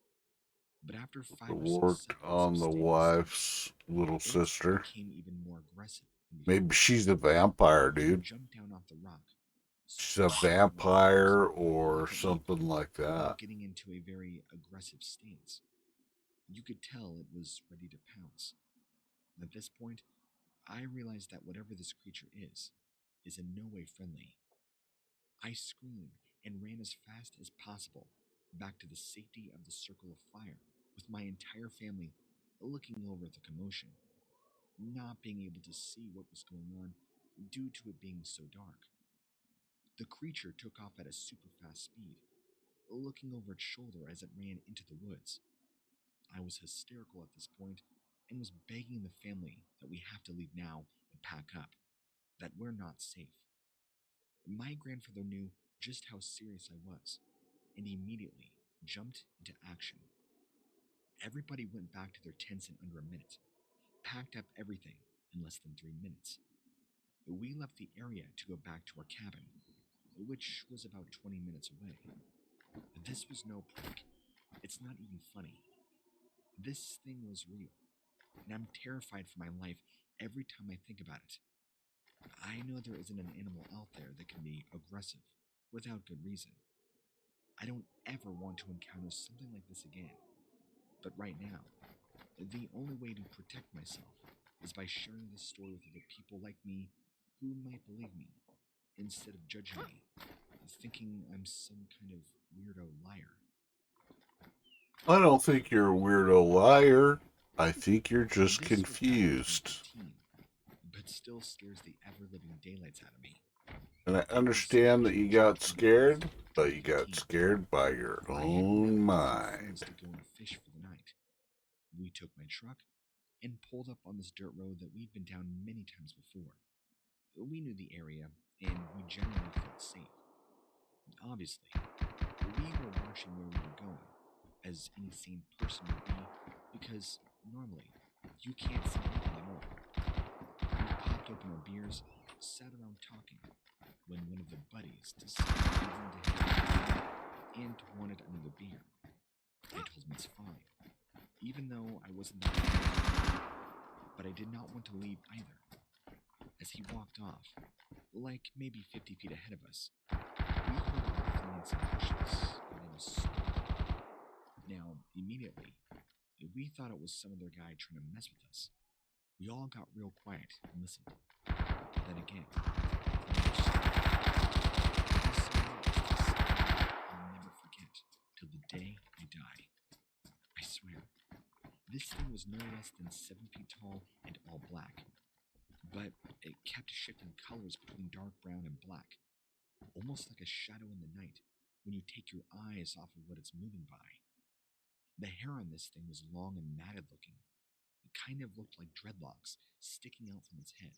But after It 5 or 6 worked seconds of on the staying still, wife's little it sister. became even more aggressive than Maybe before. she's a vampire, It dude. jumped down off the rock, She's a stretched out long arms, vampire or like an ape, something like while that. getting into a very aggressive stance. You could tell it was ready to pounce. At this point, I realized that whatever this creature is in no way friendly. I screamed and ran as fast as possible back to the safety of the circle of fire, with my entire family looking over at the commotion, not being able to see what was going on due to it being so dark. The creature took off at a super fast speed, looking over its shoulder as it ran into the woods. I was hysterical at this point and was begging the family that we have to leave now and pack up, that we're not safe. My grandfather knew just how serious I was and immediately jumped into action. Everybody went back to their tents in under a minute, packed up everything in less than 3 minutes. We left the area to go back to our cabin, which was about 20 minutes away. This was no prank. It's not even funny. This thing was real. and I'm terrified for my life every time I think about it. I know there isn't an animal out there that can be aggressive without good reason. I don't ever want to encounter something like this again. But right now, the only way to protect myself is by sharing this story with other people like me who might believe me instead of judging me, thinking I'm some kind of weirdo liar. I don't think you're a weirdo liar. I think you're just This was back in confused. 2015, but still scares the ever-living daylights out of me. And I It was understand that you got 2015, scared, but you got 2015. scared by your I had met own with a few mind. friends to go and fish for the night. We took my truck and pulled up on this dirt road that we'd been down many times before. We knew the area, and we generally felt safe. Obviously, we were watching where we were going, as any sane person would be, because normally, you can't see anything at all. We popped open our beers, sat around talking, when one of the buddies decided he wanted to have and wanted another beer. I told him it's fine, even though I wasn't that bad, but I did not want to leave either. As he walked off, like maybe 50 feet ahead of us, we heard a ruffling in some bushes, and it was slow. Now, immediately, we thought it was some other guy trying to mess with us. We all got real quiet and listened. Then again, another stop. This sound was the sound I'll never forget till the day I die. I swear. This thing was no less than 7 feet tall and all black. But it kept shifting colors between dark brown and black, almost like a shadow in the night when you take your eyes off of what it's moving by. The hair on this thing was long and matted looking. It kind of looked like dreadlocks sticking out from its head.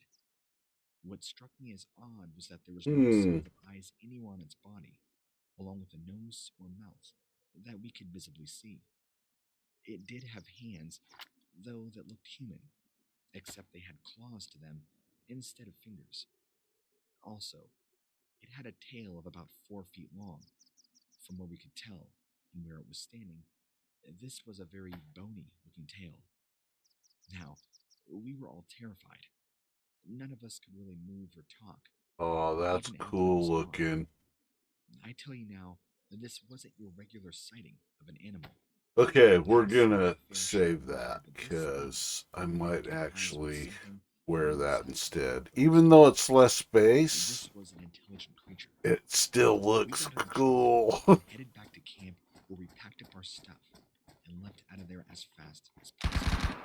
What struck me as odd was that there was no sign of eyes anywhere on its body, along with a nose or mouth that we could visibly see. It did have hands, though, that looked human, except they had claws to them instead of fingers. Also, it had a tail of about 4 feet long. From where we could tell, and where it was standing, this was a very bony looking tail. Now, we were all terrified. None of us could really move or talk. Oh, that's Even after it cool was gone. looking. I tell you now, this wasn't your regular sighting of an animal. Okay, we're I've seen gonna my fair share save of weird, that but this because I one, might locking eyes with actually something wear no that size instead. before Even though it's less space, this was an intelligent creature. it still We looks got in the cool. truck and headed back to camp where we packed up our stuff and left out of there as fast as possible.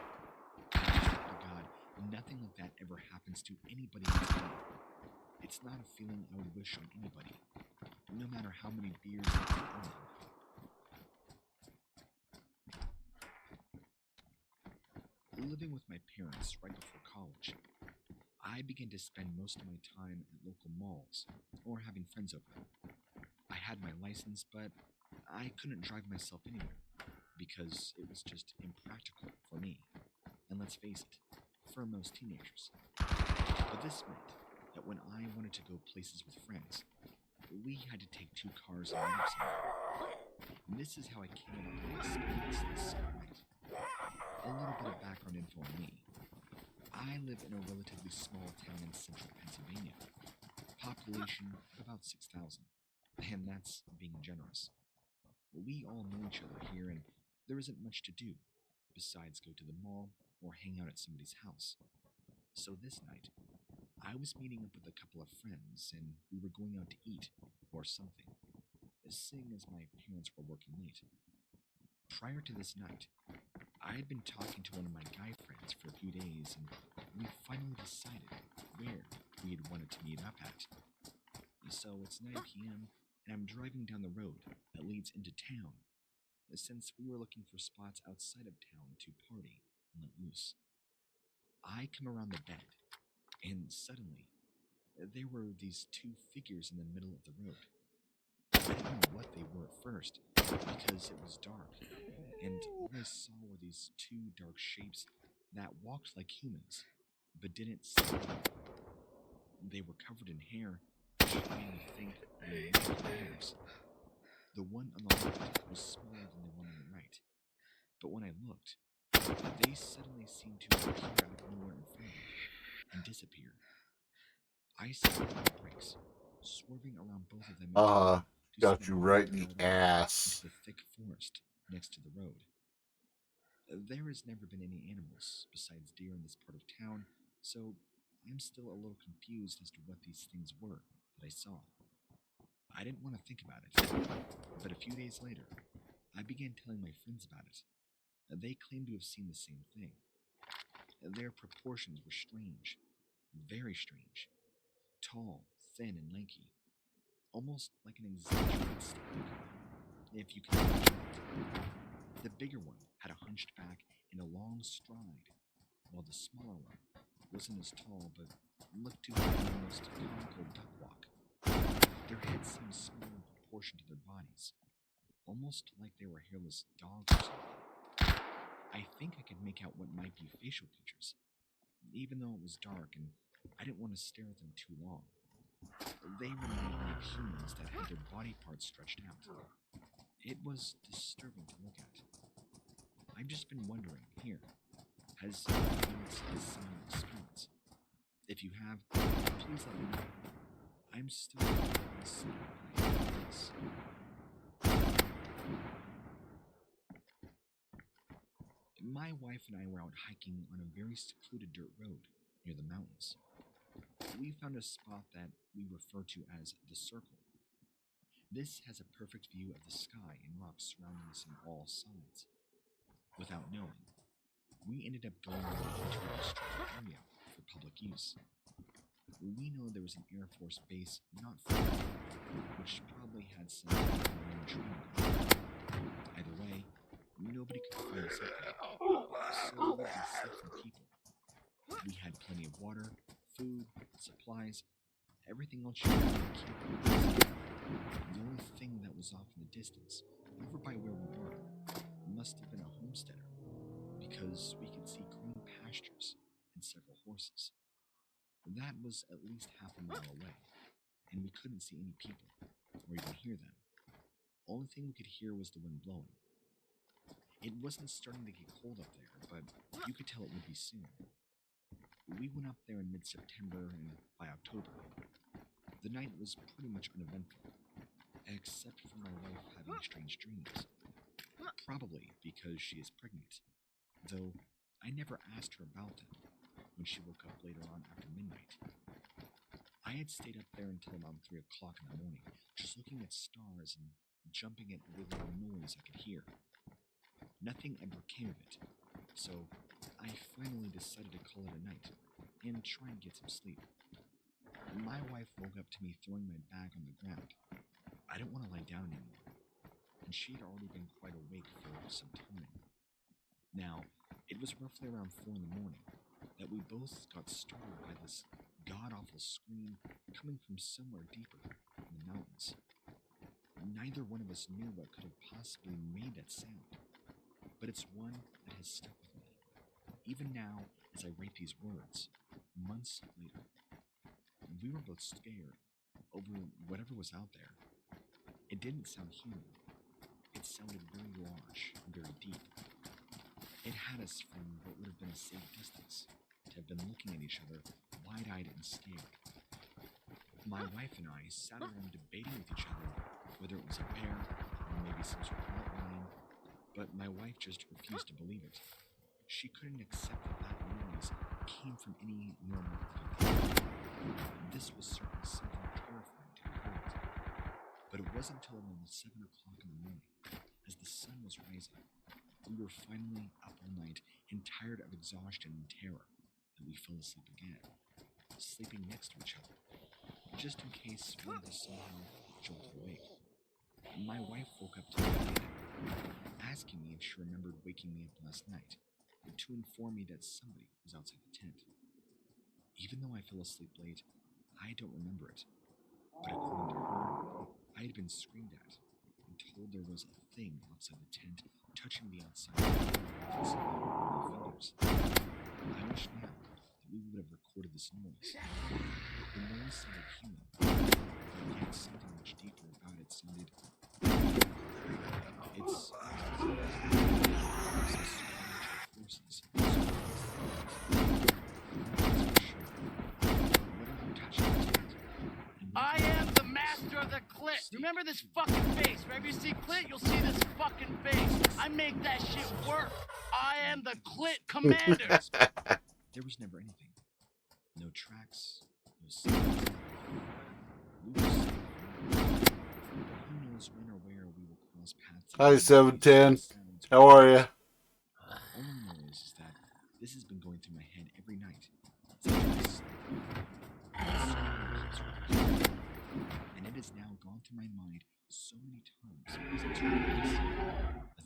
I swear to God, nothing like that ever happens to anybody else. It's not a feeling I would wish on anybody, no matter how many beers I put on them. Living with my parents right before college, I began to spend most of my time at local malls or having friends over. I had my license, but I couldn't drive myself anywhere because it was just impractical for me. And let's face it, for most teenagers. But this meant that when I wanted to go places with friends, we had to take 2 cars and meet up somewhere. And this is how I came about my experience this summer night. A little bit of background info on me. I live in a relatively small town in central Pennsylvania. Population of about 6,000. And that's being generous. We all know each other here, and there isn't much to do besides go to the mall or hang out at somebody's house. So this night, I was meeting up with a couple of friends, and we were going out to eat or something, seeing as my parents were working late. Prior to this night, I had been talking to one of my guy friends for a few days, and we finally decided where we had wanted to meet up at. So it's 9 p.m., and I'm driving down the road that leads into town, since we were looking for spots outside of town to party and let loose. I come around the bend, and suddenly, there were these 2 figures in the middle of the road. I didn't know what they were at first, because it was dark, and all I saw were these 2 dark shapes that walked like humans, but didn't seem like them. They were covered in hair, which made me think they were bears. The one on the left was smaller than the one on the right, but when I looked, They suddenly seemed to appear out of nowhere in front of me and disappear. I slammed on the brakes, swerving around both of them in time to Got see you them right both in dart the off ass. into the thick forest next to the road. There has never been any animals besides deer in this part of town, so I'm still a little confused as to what these things were that I saw. I didn't want to think about it, but a few days later, I began telling my friends about it. They claimed to have seen the same thing. Their proportions were strange, very strange. Tall, thin, and lanky, almost like an exaggerated stick, if you can imagine it. The bigger one had a hunched back and a long stride, while the smaller one wasn't as tall but looked to have an almost comical duck walk. Their heads seemed small in proportion to their bodies, almost like they were hairless dogs or something. I think I could make out what might be facial features, even though it was dark and I didn't want to stare at them too long. They reminded me of humans that had their body parts stretched out. It was disturbing to look at. I've just been wondering, here, has anyone seen a similar experience? If you have, please let me know. I'm still unsettled by this. My wife and I were out hiking on a very secluded dirt road near the mountains. We found a spot that we refer to as the Circle. This has a perfect view of the sky and rocks surrounding us on all sides. Without knowing, we ended up going into a restricted area for public use. We know there was an Air Force base not far away, which probably had some marine training going on. Either way, nobody could find us up there, so we'd be safe from people. We had plenty of water, food, supplies, everything else you need to keep us. The only thing that was off in the distance, over by where we were, must have been a homesteader, because we could see green pastures and several horses. That was at least half a mile away, and we couldn't see any people, or even hear them. Only thing we could hear was the wind blowing. It wasn't starting to get cold up there, but you could tell it would be soon. We went up there in mid-September, and by October, the night was pretty much uneventful, except for my wife having strange dreams. Probably because she is pregnant, though I never asked her about them when she woke up later on after midnight. I had stayed up there until around 3 o'clock in the morning, just looking at stars and jumping at every little noise I could hear. Nothing ever came of it, so I finally decided to call it a night and try and get some sleep. My wife woke up to me throwing my bag on the ground. I didn't want to lie down anymore, and she had already been quite awake for some time. Now, it was roughly around 4 in the morning that we both got startled by this god-awful scream coming from somewhere deeper in the mountains. Neither one of us knew what could have possibly made that sound, but it's one that has stuck with me, even now as I write these words, months later. We were both scared over whatever was out there. It didn't sound human. It sounded very large and very deep. It had us from what would have been a safe distance to have been looking at each other, wide-eyed and scared. My wife and I sat around debating with each other whether it was a bear or maybe some sort of outline, but my wife just refused to believe it. She couldn't accept that noise came from any normal thing. This was certainly something terrifying to have heard. But it wasn't until around 7 o'clock in the morning, as the sun was rising, we were finally up all night and tired of exhaustion and terror, that we fell asleep again, sleeping next to each other, just in case one of us somehow jolted awake. My wife woke up to me again, asking me if she remembered waking me up last night, to inform me that somebody was outside the tent. Even though I fell asleep late, I don't remember it. But according to her, I had been screamed at and told there was a thing outside the tent touching the outside with its fingers. I wish now that we would have recorded this noise. The noise sounded human, but yet something much deeper about it sounded... It's... forces. I am the master of the clit. Remember this fucking face. Wherever you see clit, you'll see this fucking face. I make that shit work. I am the clit commander. There was never anything. No tracks, no signs. We were safe. Who knows when or where we will cross paths. Hi, again. 710. Sounds How are you? All I know is that this has been going through my head every night. Since and it has now gone through my mind so many times since this.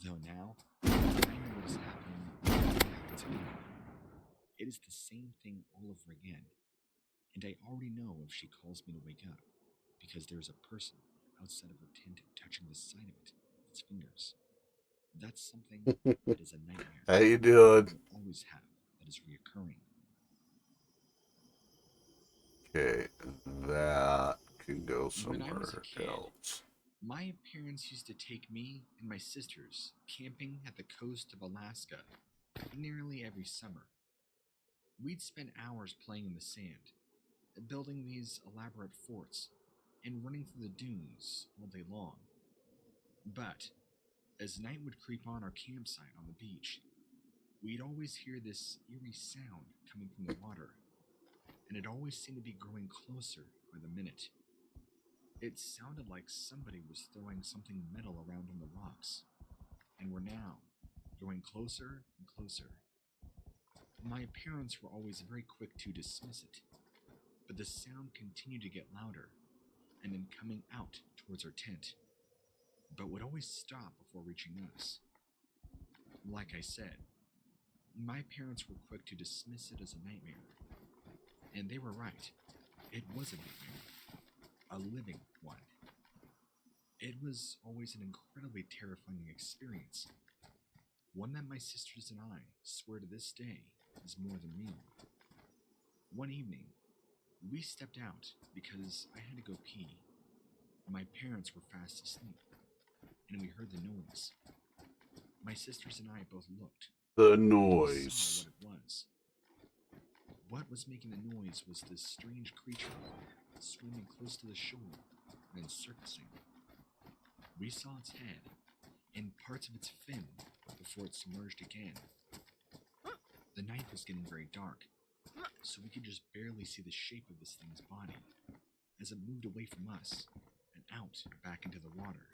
Though now, I know what is happening when it happens again. It is the same thing all over again. And I already know if she calls me to wake up, because there is a person outside of her tent touching the side of it with its fingers. That's something that is a nightmare. How you doing? I always have. That is reoccurring. Okay, that can go When I was a somewhere kid, else. my parents used to take me and my sisters camping at the coast of Alaska nearly every summer. We'd spend hours playing in the sand, building these elaborate forts, and running through the dunes all day long. But as night would creep on our campsite on the beach, we'd always hear this eerie sound coming from the water, and it always seemed to be growing closer by the minute. It sounded like somebody was throwing something metal around on the rocks, and were now growing closer and closer. My parents were always very quick to dismiss it, but the sound continued to get louder, and then coming out towards our tent, but would always stop before reaching us. Like I said, my parents were quick to dismiss it as a nightmare, and they were right. It was a nightmare, a living one. It was always an incredibly terrifying experience, one that my sisters and I swear to this day is more than real. One evening, we stepped out because I had to go pee. My parents were fast asleep, and we heard the noise. My sisters and I both looked. The and we noise. saw what it was. What was making the noise was this strange creature swimming close to the shore and then surfacing. We saw its head and parts of its fin before it submerged again. The night was getting very dark, so we could just barely see the shape of this thing's body as it moved away from us and out back into the water.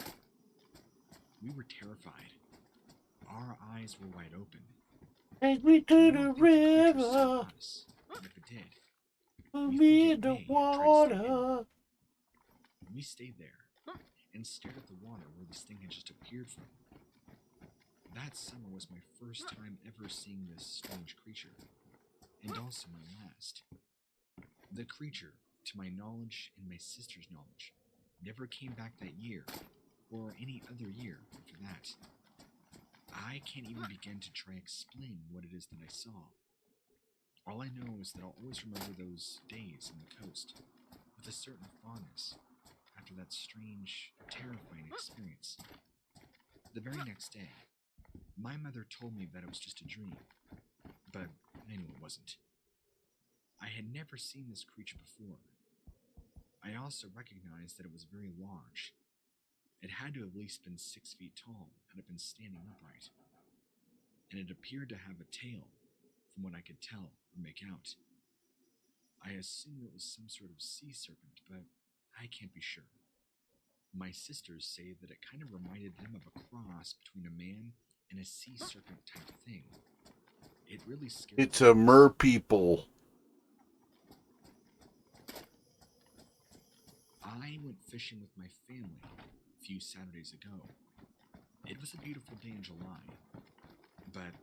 We were terrified. Our eyes were wide open. Take me to We the don't think the creature river, saw us, but if it did, put we me think in it the may have tried to stay hidden. water. We stayed there and stared at the water where this thing had just appeared from. That summer was my first time ever seeing this strange creature, and also my last. The creature, to my knowledge and my sister's knowledge, never came back that year, or any other year after that. I can't even begin to try explain what it is that I saw. All I know is that I'll always remember those days on the coast with a certain fondness after that strange, terrifying experience. The very next day, my mother told me that it was just a dream, but I knew it wasn't. I had never seen this creature before. I also recognized that it was very large. It had to have at least been 6 feet tall had it been standing upright, and it appeared to have a tail, from what I could tell or make out. I assumed it was some sort of sea serpent, but I can't be sure. My sisters say that it kind of reminded them of a cross between a man and a sea serpent type thing. It really scared It's them. a mer people. I went fishing with my family a few Saturdays ago. It was a beautiful day in July, but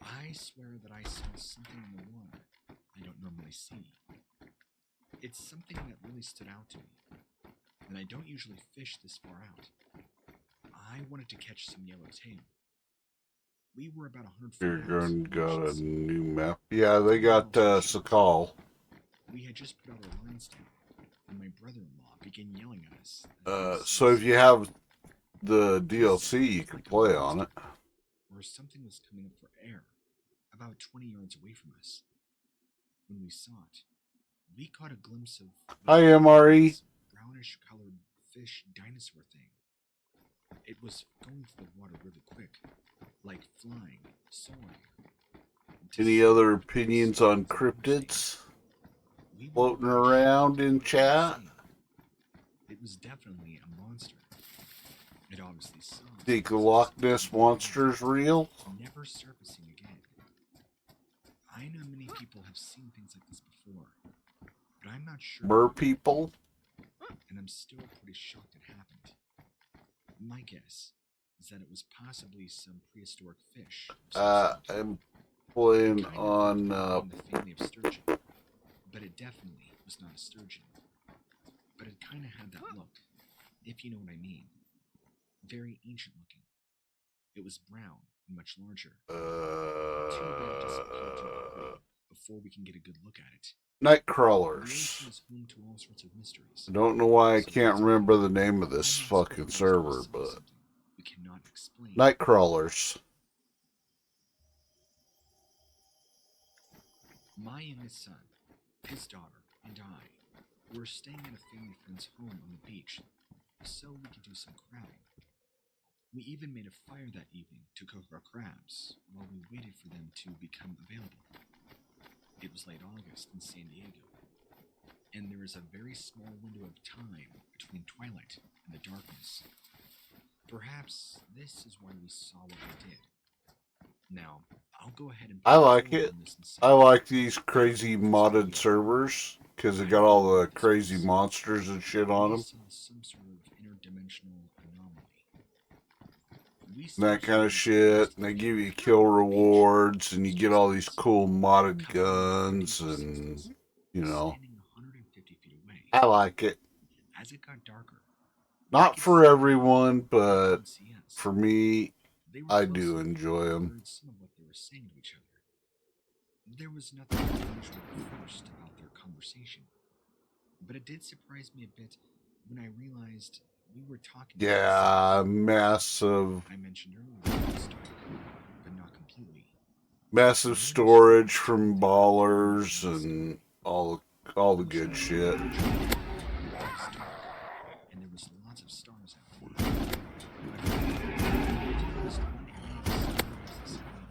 I swear that I saw something in the water I don't normally see. It's something that really stood out to me, and I don't usually fish this far out. I wanted to catch some yellowtail. We were about 100 You're feet out. going in to the got a ocean. new map. Yeah, they got Sakal. We had just put out our lines down, and my brother-in-law began yelling at us. So if you have the DLC, you can play on it. Or something was coming up for air. about 20 yards away from us. When we saw it, we caught a glimpse of Hi, MRE. this brownish-colored fish dinosaur thing. It was going through the water really quick, like flying, soaring. Any other opinions on cryptids floating around in chat? It was definitely a monster. It obviously saw. Think the Loch Ness Monster's real? Never surfacing again. I know many people have seen things like this before, but I'm not sure. Mer people? And I'm still pretty shocked it happened. My guess is that it was possibly some prehistoric fish. I'm playing Kind of on in the family of sturgeon, but it definitely was not a sturgeon. But it kind of had that look, if you know what I mean. Very ancient looking. It was brown and much larger. Too bad it disappeared too quickly before we can get a good look at it. night The crawlers. ocean is home to all sorts of mysteries. I don't know why I So can't that's remember why the name of I'm this not fucking surprised server, we saw but something we cannot explain. night crawlers. My youngest son, his daughter, and I were staying at a family friend's home on the beach so we could do some crabbing. We even made a fire that evening to cook our crabs while we waited for them to become available. It was late August in San Diego, and there is a very small window of time between twilight and the darkness. Perhaps this is why we saw what we did. Now, I'll go ahead and I like forward it. on this and say I like these crazy modded servers because they got all the crazy monsters and shit on we them. saw some sort of interdimensional anomaly. We And that kind of searched shit. And they give you kill rewards and you get all these cool modded guns and, you know. standing 150 feet away. I like it. As it got darker, Not for everyone, they but couldn't see us. for me, They were I close do enough enjoy that I them. heard some of what they were saying to each other. There was nothing unusual at first about their conversation, but it did surprise me a bit when I realized we were talking. Yeah, massive, I mentioned earlier that it was dark, but not completely. massive storage from ballers and all the good shit. It was dark, and there was lots of stars out there. But I noticed one area of stars this evening,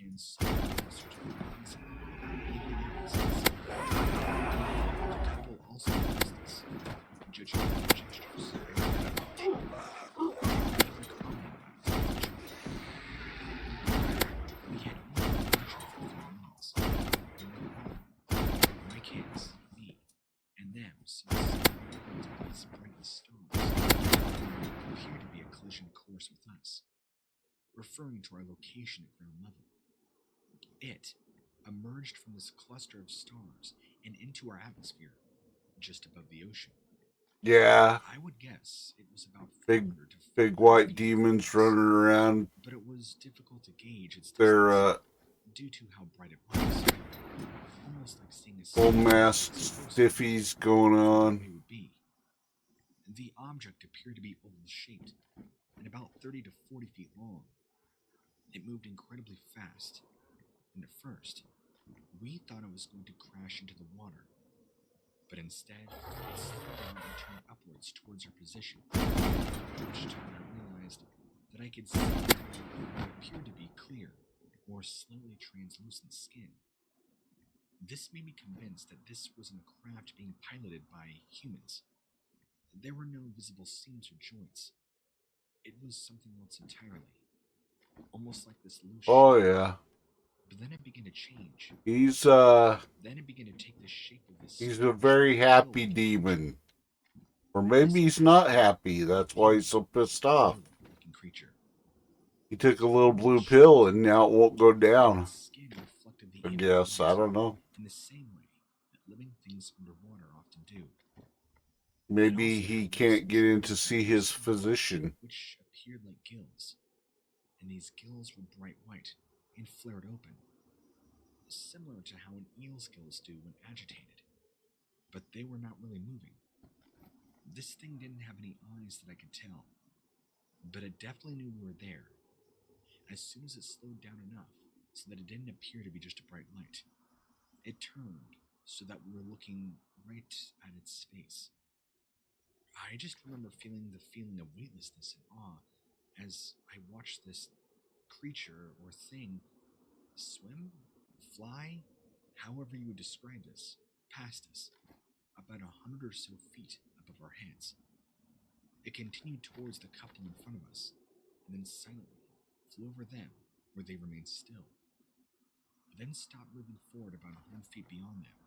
and so closer to the horizon, even though it's the couple also noticed this, judging by their gestures. They were commenting about it. We had only been watching for 3 minutes. My kids, me, and them saw these bright stars appeared to be a collision course with us, referring to our location at ground level. It emerged from this cluster of stars and into our atmosphere, just above the ocean. Yeah, I would guess it was about big 400 to 500 white feet demons from us, running around. but it was difficult to gauge its They're distance due to how bright it was. Almost like seeing a full sun masked so close stiffies going it on. would be. The object appeared to be oval-shaped and about 30 to 40 feet long. It moved incredibly fast, and at first, we thought it was going to crash into the water. But instead, it slowed down and turned upwards towards our position, at which time I realized that I could see what appeared to be clear or slightly translucent skin. This made me convinced that this wasn't a craft being piloted by humans. There were no visible seams or joints. It was something else entirely, almost like this loose Oh shape. yeah, But then it began to change. he's Then it began to take the shape of this. a very happy demon, or maybe he's not happy. That's why he's so pissed off. Looking creature. He took a little blue pill and now it won't go down. Its skin reflected the I inner guess, I light don't know. in the same way that living things underwater often do. Maybe he can't get in to see his physician. Which appeared like gills, and these gills were bright white and flared open, similar to how an eel's gills do when agitated, but they were not really moving. This thing didn't have any eyes that I could tell, but it definitely knew we were there. As soon as it slowed down enough so that it didn't appear to be just a bright light, it turned so that we were looking right at its face. I just remember feeling the feeling of weightlessness and awe as I watched this creature or thing swim, fly, however you would describe this, past us, about 100 or so feet above our heads. It continued towards the couple in front of us, and then silently flew over them where they remained still. It then stopped moving forward about 100 feet beyond them,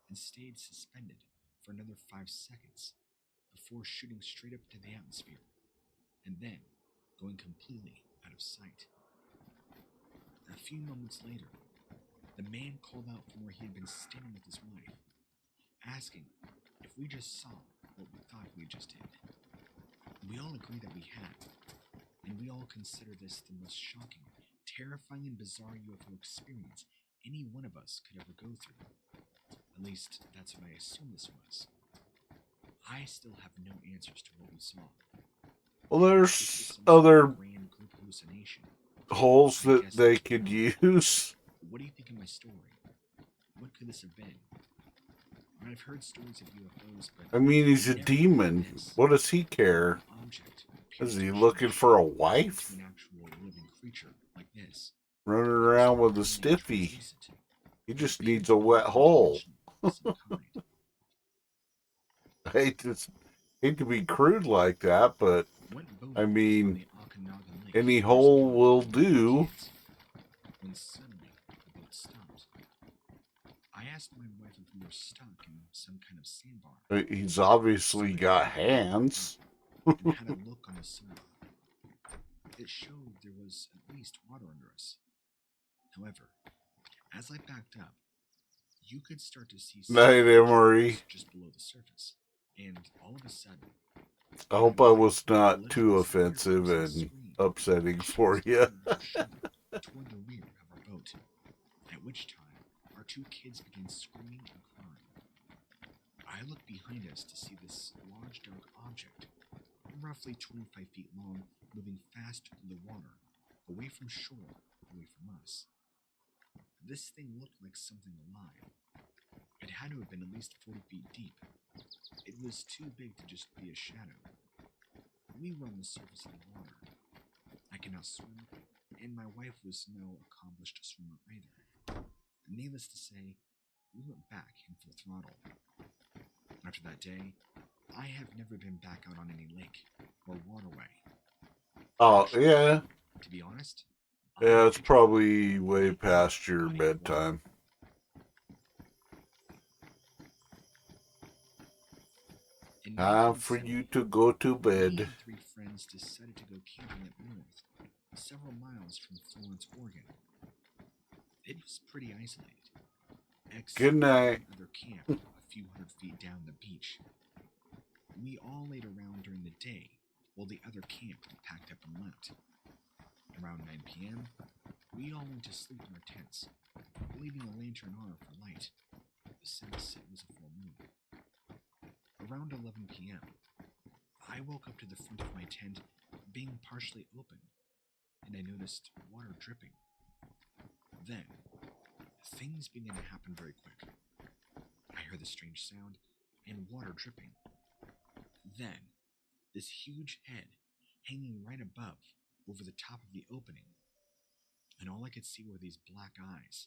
and stayed suspended for another 5 seconds before shooting straight up into the atmosphere, and then going completely out of sight. A few moments later, the man called out from where he had been standing with his wife, asking if we just saw what we thought we just did. We all agreed that we had, and we all consider this the most shocking, terrifying, and bizarre UFO experience any one of us could ever go through. At least, that's what I assume this was. I still have no answers to what we saw. Well, Is there's this some sort other of grand group hallucination? holes I that guess they not. could use. What do you think of my story? What could this have been? I've heard stories of UFOs, but I mean, he's a never demon. this. What does he care? An object appears Is to he have looking changed for a into wife? an actual living creature like this. Running It was around with a completely stiffy. translucent. He It just appeared needs to a be wet hole. interdimensional of some kind. I hate to be crude like that, but Went boating I mean, on the Okanagan Lake any years hole ago will with my do. kids, when suddenly the boat stopped. I asked my wife if we were stuck in some kind of sandbar. He's So obviously I got got my hands. and had a look on the sonar. It showed there was at least water under us. However, as I backed up, you could start to see Night, Emery. just below the surface. And all of a sudden, I hope I was not too offensive and upsetting for you. toward the rear of our boat, at which time our two kids began screaming and crying. I looked behind us to see this large dark object, roughly 25 feet long, moving fast through the water, away from shore, away from us. This thing looked like something alive. It had to have been at least 40 feet deep. It was too big to just be a shadow. We were on the surface of the water. I cannot swim, and my wife was no accomplished swimmer either. Needless to say, we went back in full throttle. After that day, I have never been back out on any lake or waterway. Oh, Actually, yeah. to be honest, Yeah, it's probably way past your bedtime. In Time for 1970, you to go to me bed. and 3 friends decided to go camping up north, several miles from Florence, Oregon. It was pretty isolated, except Good night. for another camp a few hundred feet down the beach. We all laid around during the day while the other camp packed up and left. Around 9 p.m., we all went to sleep in our tents, leaving a lantern on for light, since it was a full moon. Around 11 p.m., I woke up to the front of my tent being partially open, and I noticed water dripping. Then, things began to happen very quick. I heard the strange sound and water dripping. Then, this huge head hanging right above, over the top of the opening, and all I could see were these black eyes,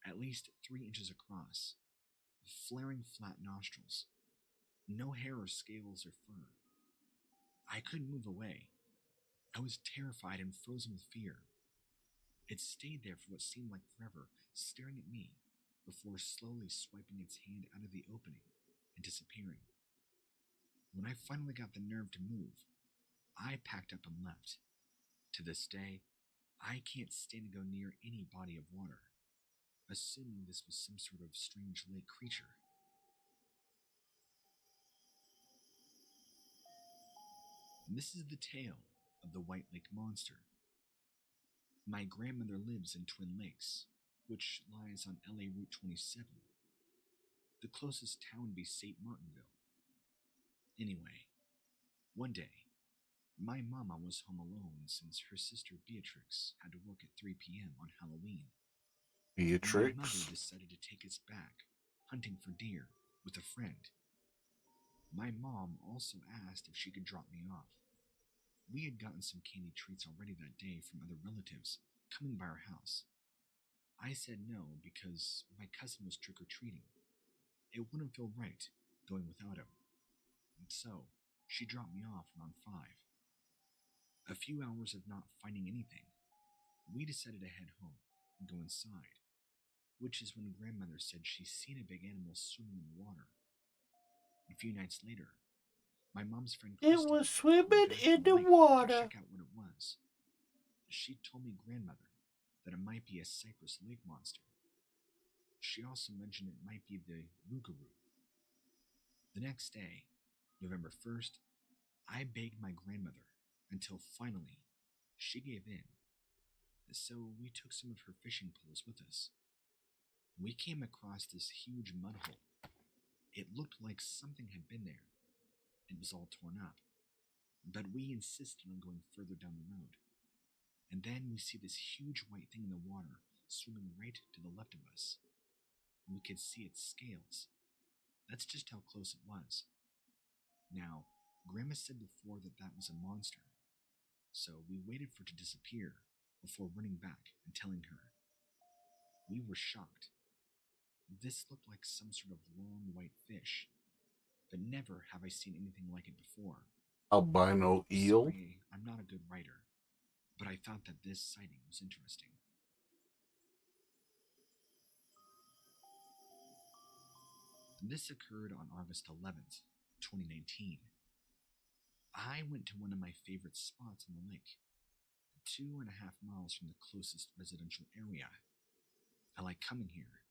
at least 3 inches across, flaring flat nostrils, no hair or scales or fur. I couldn't move away. I was terrified and frozen with fear. It stayed there for what seemed like forever, staring at me, before slowly swiping its hand out of the opening and disappearing. When I finally got the nerve to move, I packed up and left. To this day, I can't stand to go near any body of water, assuming this was some sort of strange lake creature. And this is the tale of the White Lake Monster. My grandmother lives in Twin Lakes, which lies on LA Route 27. The closest town would be St. Martinville. Anyway, one day, My mama was home alone since her sister Beatrix had to work at 3 p.m. on Halloween. My mother Beatrix? decided to take us back, hunting for deer, with a friend. My mom also asked if she could drop me off. We had gotten some candy treats already that day from other relatives coming by our house. I said no because my cousin was trick-or-treating. It wouldn't feel right going without him. And so, she dropped me off around 5. A few hours of not finding anything, we decided to head home and go inside, which is when grandmother said she's seen a big animal swimming in the water. A few nights later, my mom's friend It Kristen was swimming went back to in the the lake to water. check out what it was. She told me grandmother that it might be a Cypress Lake monster. She also mentioned it might be the Rougarou. The next day, November 1st, I begged my grandmother until finally she gave in. So we took some of her fishing poles with us. We came across this huge mud hole. It looked like something had been there. It was all torn up. But we insisted on going further down the road. And then we see this huge white thing in the water swimming right to the left of us. We could see its scales. That's just how close it was. Now, Grandma said before that that was a monster. So we waited for it to disappear before running back and telling her. We were shocked. This looked like some sort of long white fish, but never have I seen anything like it before. Albino eel? Sorry, I'm not a good writer, but I thought that this sighting was interesting. This occurred on August 11th, 2019. I went to one of my favorite spots on the lake, 2.5 miles from the closest residential area. I like coming here.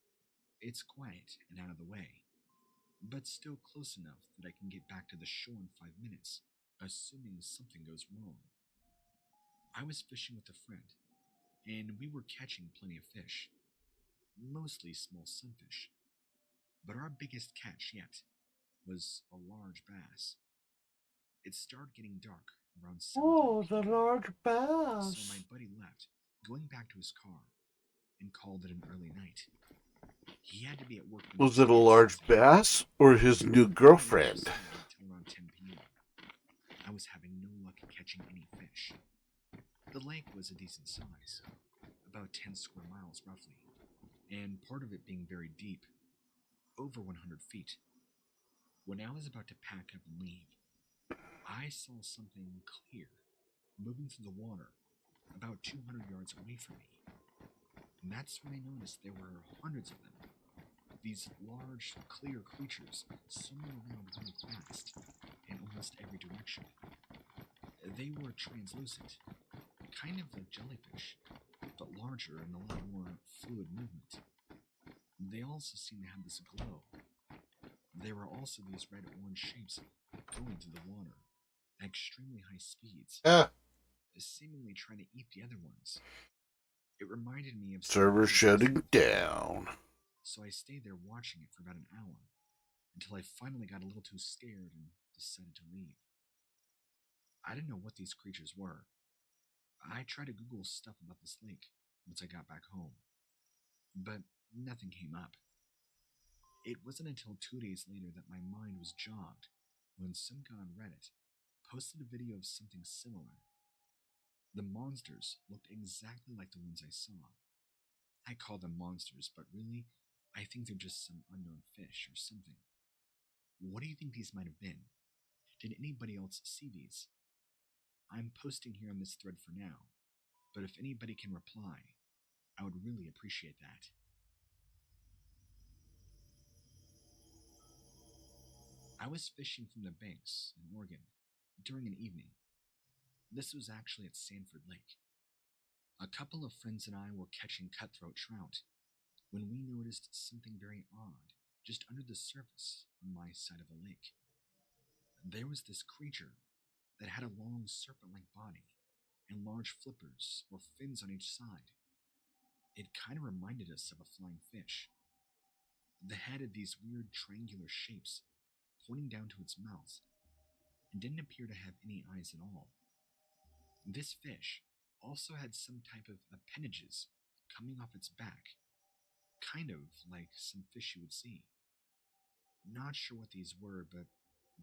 It's quiet and out of the way, but still close enough that I can get back to the shore in 5 minutes, assuming something goes wrong. I was fishing with a friend, and we were catching plenty of fish, mostly small sunfish. But our biggest catch yet was a large bass. It started getting dark around 7:30 Oh, the p.m. large So bass. my buddy left, going back to his car, and called it an early night. He had to be at work. Was it a large bass or his new girlfriend? Until around 10 p.m. I was having no luck catching any fish. The lake was a decent size, about 10 square miles roughly, and part of it being very deep, over 100 feet. When I was about to pack up and leave, I saw something clear moving through the water about 200 yards away from me. And that's when I noticed there were hundreds of them. These large, clear creatures swimming around really fast in almost every direction. They were translucent, kind of like jellyfish, but larger and a lot more fluid movement. They also seemed to have this glow. There were also these red-orange shapes going through the water at extremely high speeds, seemingly trying to eat the other ones. It reminded me of Server shutting down. So I stayed there watching it for about an hour, until I finally got a little too scared and decided to leave. I didn't know what these creatures were. I tried to Google stuff about this lake once I got back home, but nothing came up. It wasn't until 2 days later that my mind was jogged when some guy on Reddit posted a video of something similar. The monsters looked exactly like the ones I saw. I call them monsters, but really, I think they're just some unknown fish or something. What do you think these might have been? Did anybody else see these? I'm posting here on this thread for now, but if anybody can reply, I would really appreciate that. I was fishing from the banks in Oregon during an evening. This was actually at Sanford Lake. A couple of friends and I were catching cutthroat trout when we noticed something very odd just under the surface on my side of the lake. There was this creature that had a long serpent-like body and large flippers or fins on each side. It kind of reminded us of a flying fish. The head had these weird triangular shapes pointing down to its mouth and didn't appear to have any eyes at all. This fish also had some type of appendages coming off its back, kind of like some fish you would see. Not sure what these were, but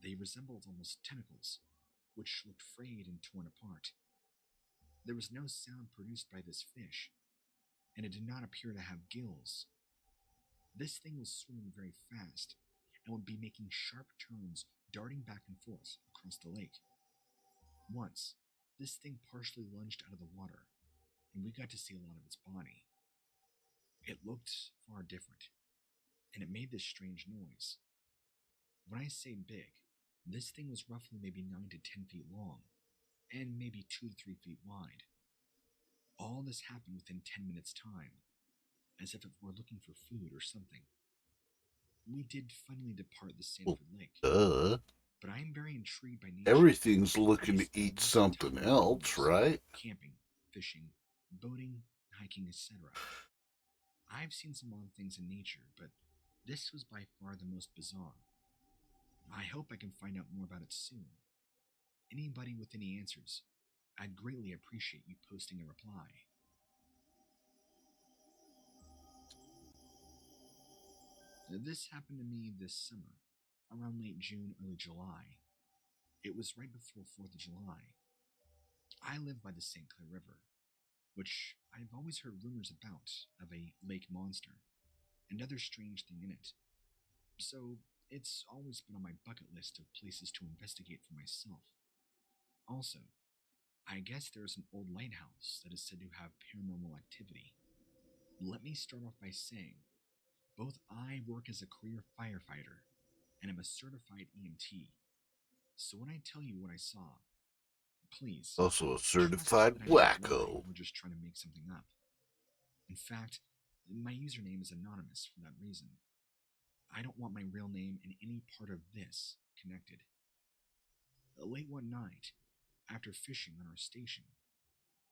they resembled almost tentacles, which looked frayed and torn apart. There was no sound produced by this fish, and it did not appear to have gills. This thing was swimming very fast and would be making sharp turns, darting back and forth across the lake. Once, this thing partially lunged out of the water, and we got to see a lot of its body. It looked far different, and it made this strange noise. When I say big, this thing was roughly maybe 9 to 10 feet long, and maybe 2 to 3 feet wide. All this happened within 10 minutes' time, as if it were looking for food or something. We did finally depart the Sanford Lake, but I am very intrigued by nature. Everything's looking to eat something else, right? Camping, fishing, boating, hiking, etc. I've seen some odd things in nature, but this was by far the most bizarre. I hope I can find out more about it soon. Anybody with any answers, I'd greatly appreciate you posting a reply. This happened to me this summer, around late June, early July. It was right before 4th of July. I live by the St. Clair River, which I've always heard rumors about of a lake monster, and other strange thing in it. So it's always been on my bucket list of places to investigate for myself. Also, I guess there's an old lighthouse that is said to have paranormal activity. Let me start off by saying, both I work as a career firefighter and am a certified EMT. So when I tell you what I saw, please. Also a trust certified that I don't lie wacko. or just trying to make something up. In fact, my username is anonymous for that reason. I don't want my real name in any part of this connected. Late one night, after fishing on our station,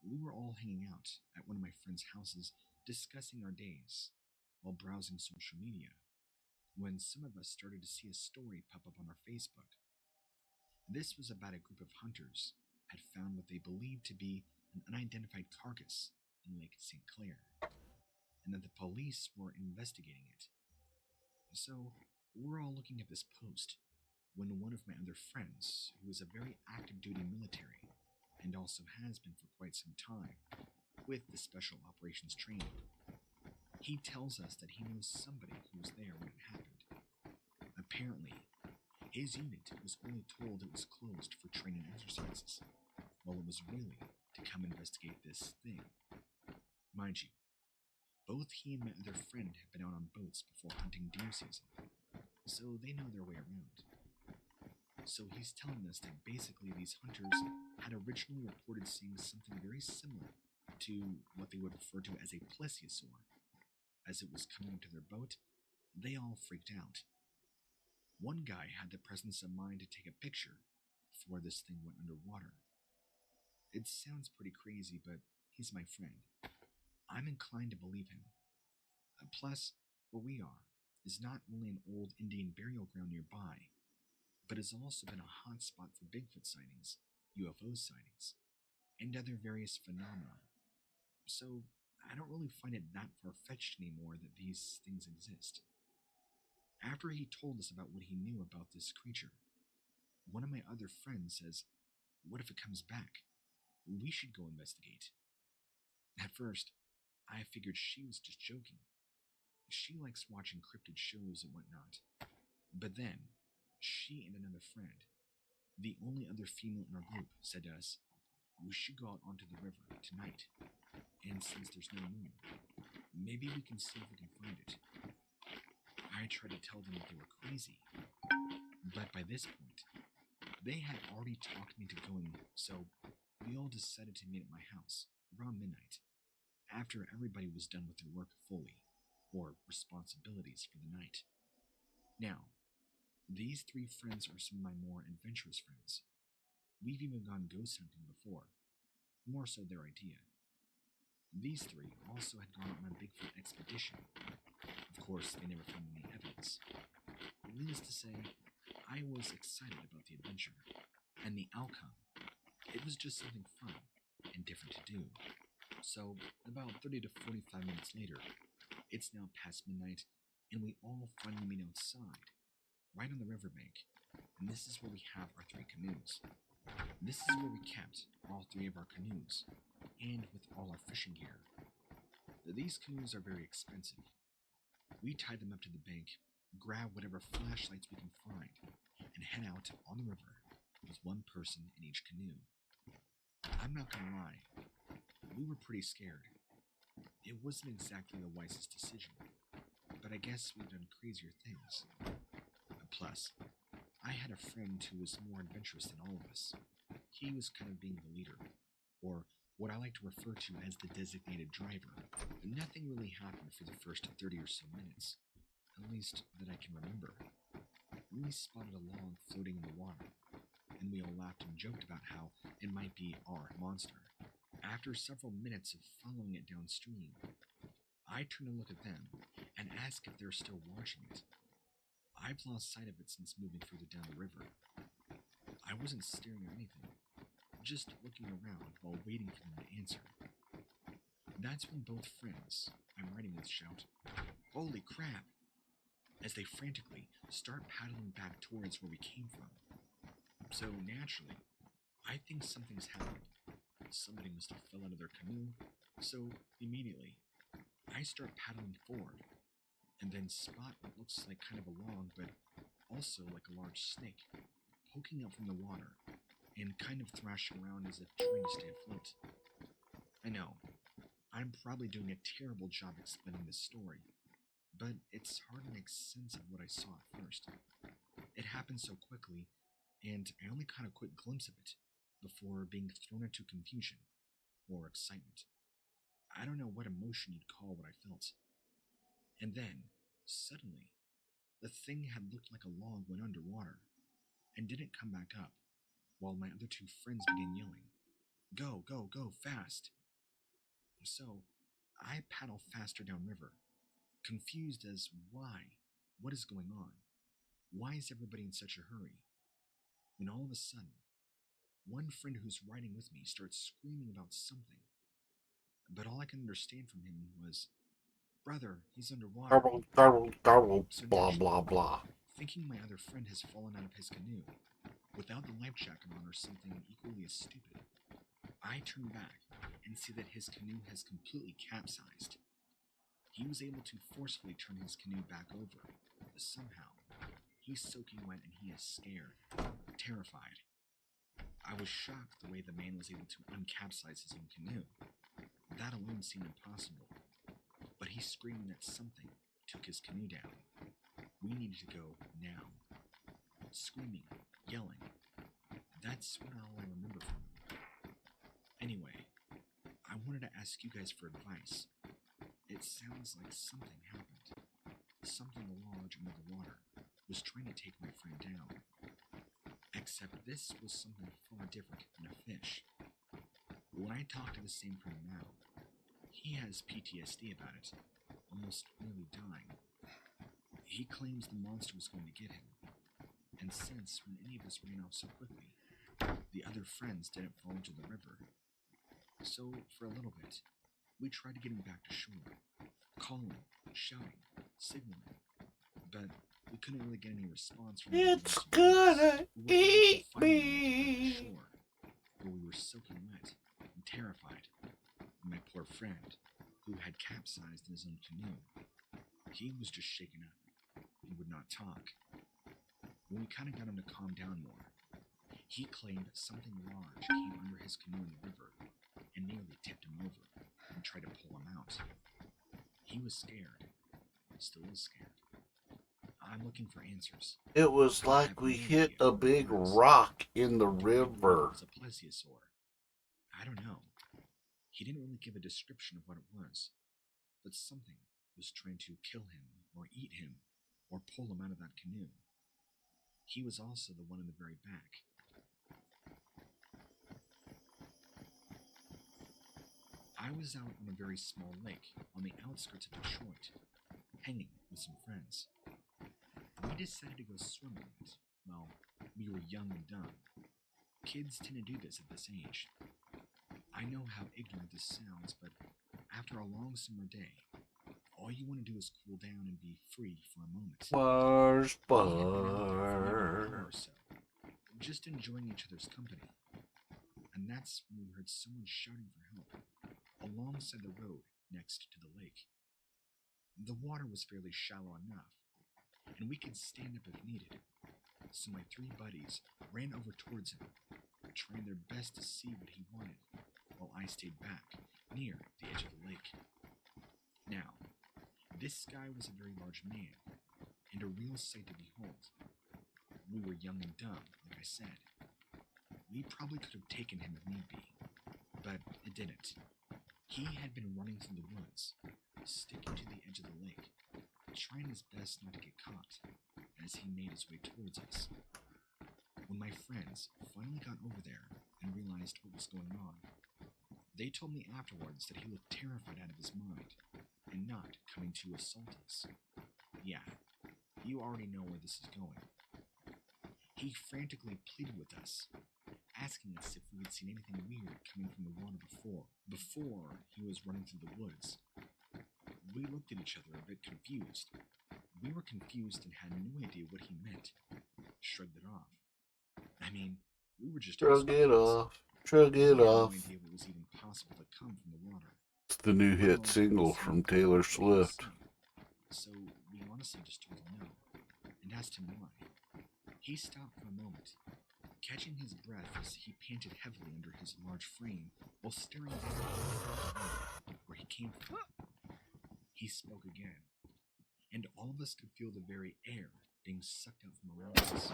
we were all hanging out at one of my friends' houses discussing our days while browsing social media, when some of us started to see a story pop up on our Facebook. This was about a group of hunters had found what they believed to be an unidentified carcass in Lake St. Clair, and that the police were investigating it. So, we're all looking at this post when one of my other friends, who is a very active duty military, and also has been for quite some time, with the Special Operations training, he tells us that he knows somebody who was there when it happened. Apparently, his unit was only told it was closed for training exercises, while it was really to come investigate this thing. Mind you, both he and my other friend have been out on boats before hunting deer season, so they know their way around. So he's telling us that basically these hunters had originally reported seeing something very similar to what they would refer to as a plesiosaur. As it was coming into their boat, they all freaked out. One guy had the presence of mind to take a picture before this thing went underwater. It sounds pretty crazy, but he's my friend. I'm inclined to believe him. Plus, where we are is not only an old Indian burial ground nearby, but has also been a hot spot for Bigfoot sightings, UFO sightings, and other various phenomena. So, I don't really find it that far-fetched anymore that these things exist. After he told us about what he knew about this creature, one of my other friends says, "What if it comes back? We should go investigate." At first, I figured she was just joking. She likes watching cryptid shows and whatnot. But then, she and another friend, the only other female in our group, said to us, "We should go out onto the river tonight. And since there's no moon, maybe we can see if we can find it." I tried to tell them that they were crazy, but by this point, they had already talked me into going, so we all decided to meet at my house around midnight, after everybody was done with their work fully, or responsibilities for the night. Now, these three friends are some of my more adventurous friends. We've even gone ghost hunting before, more so their idea. These three also had gone on a Bigfoot expedition. Of course, they never found any evidence. Needless to say, I was excited about the adventure, and the outcome. It was just something fun and different to do. So, about 30 to 45 minutes later, it's now past midnight, and we all finally meet outside, right on the riverbank. And this is where we have our 3 canoes. This is where we kept all 3 of our canoes, and with all our fishing gear. These canoes are very expensive. We tie them up to the bank, grab whatever flashlights we can find, and head out on the river with 1 person in each canoe. I'm not gonna lie, we were pretty scared. It wasn't exactly the wisest decision, but I guess we've done crazier things. Plus, I had a friend who was more adventurous than all of us. He was kind of being the leader, or what I like to refer to as the designated driver. Nothing really happened for the first 30 or so minutes, at least that I can remember. We spotted a log floating in the water, and we all laughed and joked about how it might be our monster. After several minutes of following it downstream, I turn to look at them and ask if they're still watching it. I've lost sight of it since moving further down the river. I wasn't staring at anything, just looking around while waiting for them to answer. That's when both friends I'm riding with shout, "Holy crap!" as they frantically start paddling back towards where we came from. So naturally, I think something's happened. Somebody must have fell out of their canoe, so immediately, I start paddling forward, and then spot what looks like kind of a log, but also like a large snake, poking up from the water, and kind of thrashing around as if trying to stay afloat. I know, I'm probably doing a terrible job explaining this story, but it's hard to make sense of what I saw at first. It happened so quickly, and I only caught a quick glimpse of it before being thrown into confusion or excitement. I don't know what emotion you'd call what I felt. And then, suddenly, the thing had looked like a log went underwater and didn't come back up, while my other 2 friends began yelling, "Go, go, go, fast!" So, I paddle faster downriver, confused as what is going on? Why is everybody in such a hurry? When all of a sudden, one friend who's riding with me starts screaming about something, but all I could understand from him was, "Brother, he's underwater." So Blah, naturally, blah, blah. thinking my other friend has fallen out of his canoe, without the life jacket on or something equally as stupid, I turn back and see that his canoe has completely capsized. He was able to forcefully turn his canoe back over, but somehow, he's soaking wet and he is scared, terrified. I was shocked the way the man was able to uncapsize his own canoe. That alone seemed impossible, but he screamed that something took his canoe down. We needed to go now. Screaming, yelling. That's what all I remember from him. Anyway, I wanted to ask you guys for advice. It sounds like something happened. Something large under the water was trying to take my friend down. Except this was something far different than a fish. When I talk to the same friend now, he has PTSD about it, almost nearly dying. He claims the monster was going to get him, and since when any of us ran off so quickly, the other friends didn't fall into the river. So, for a little bit, we tried to get him back to shore, calling, shouting, signaling, but we couldn't really get any response from him. It's gonna eat me. Shore, where we were soaking wet and terrified. And my poor friend, who had capsized in his own canoe, he was just shaken up and would not talk. When we kind of got him to calm down more, he claimed that something large came under his canoe in the river and nearly tipped him over and tried to pull him out. He was scared, still is scared. I'm looking for answers. It was like we hit a big rock in the river. It was a plesiosaur. I don't know. He didn't really give a description of what it was, but something was trying to kill him or eat him or pull him out of that canoe. He was also the one in the very back. I was out on a very small lake on the outskirts of Detroit, hanging with some friends. We decided to go swimming in it. Well, we were young and dumb. Kids tend to do this at this age. I know how ignorant this sounds, but after a long summer day, all you want to do is cool down and be free for a moment. Mars We had been out for maybe an bar. hour or so, just enjoying each other's company. And that's when we heard someone shouting for help alongside the road next to the lake. The water was fairly shallow enough, and we could stand up if needed. So my three buddies ran over towards him, trying their best to see what he wanted, while I stayed back near the edge of the lake. Now, this guy was a very large man, and a real sight to behold. We were young and dumb, like I said. We probably could have taken him if need be, but it didn't. He had been running through the woods, sticking to the edge of the lake, trying his best not to get caught, as he made his way towards us. When my friends finally got over there and realized what was going on, they told me afterwards that he looked terrified out of his mind, and not coming to assault us. Yeah, you already know where this is going. He frantically pleaded with us, asking us if we had seen anything weird coming from the water before he was running through the woods. We looked at each other a bit confused. We were confused and had no idea what he meant. Shrugged it off. I mean, we were just Shrug it off. Shrug We it had no off. idea what was even possible to come from the water. It's the new hit Well, single we from said Taylor what he was Swift. saying. So we honestly just told him no, and asked him why. He stopped for a moment, catching his breath as he panted heavily under his large frame while staring down at the road where he came from. He spoke again, and all of us could feel the very air being sucked out from around us,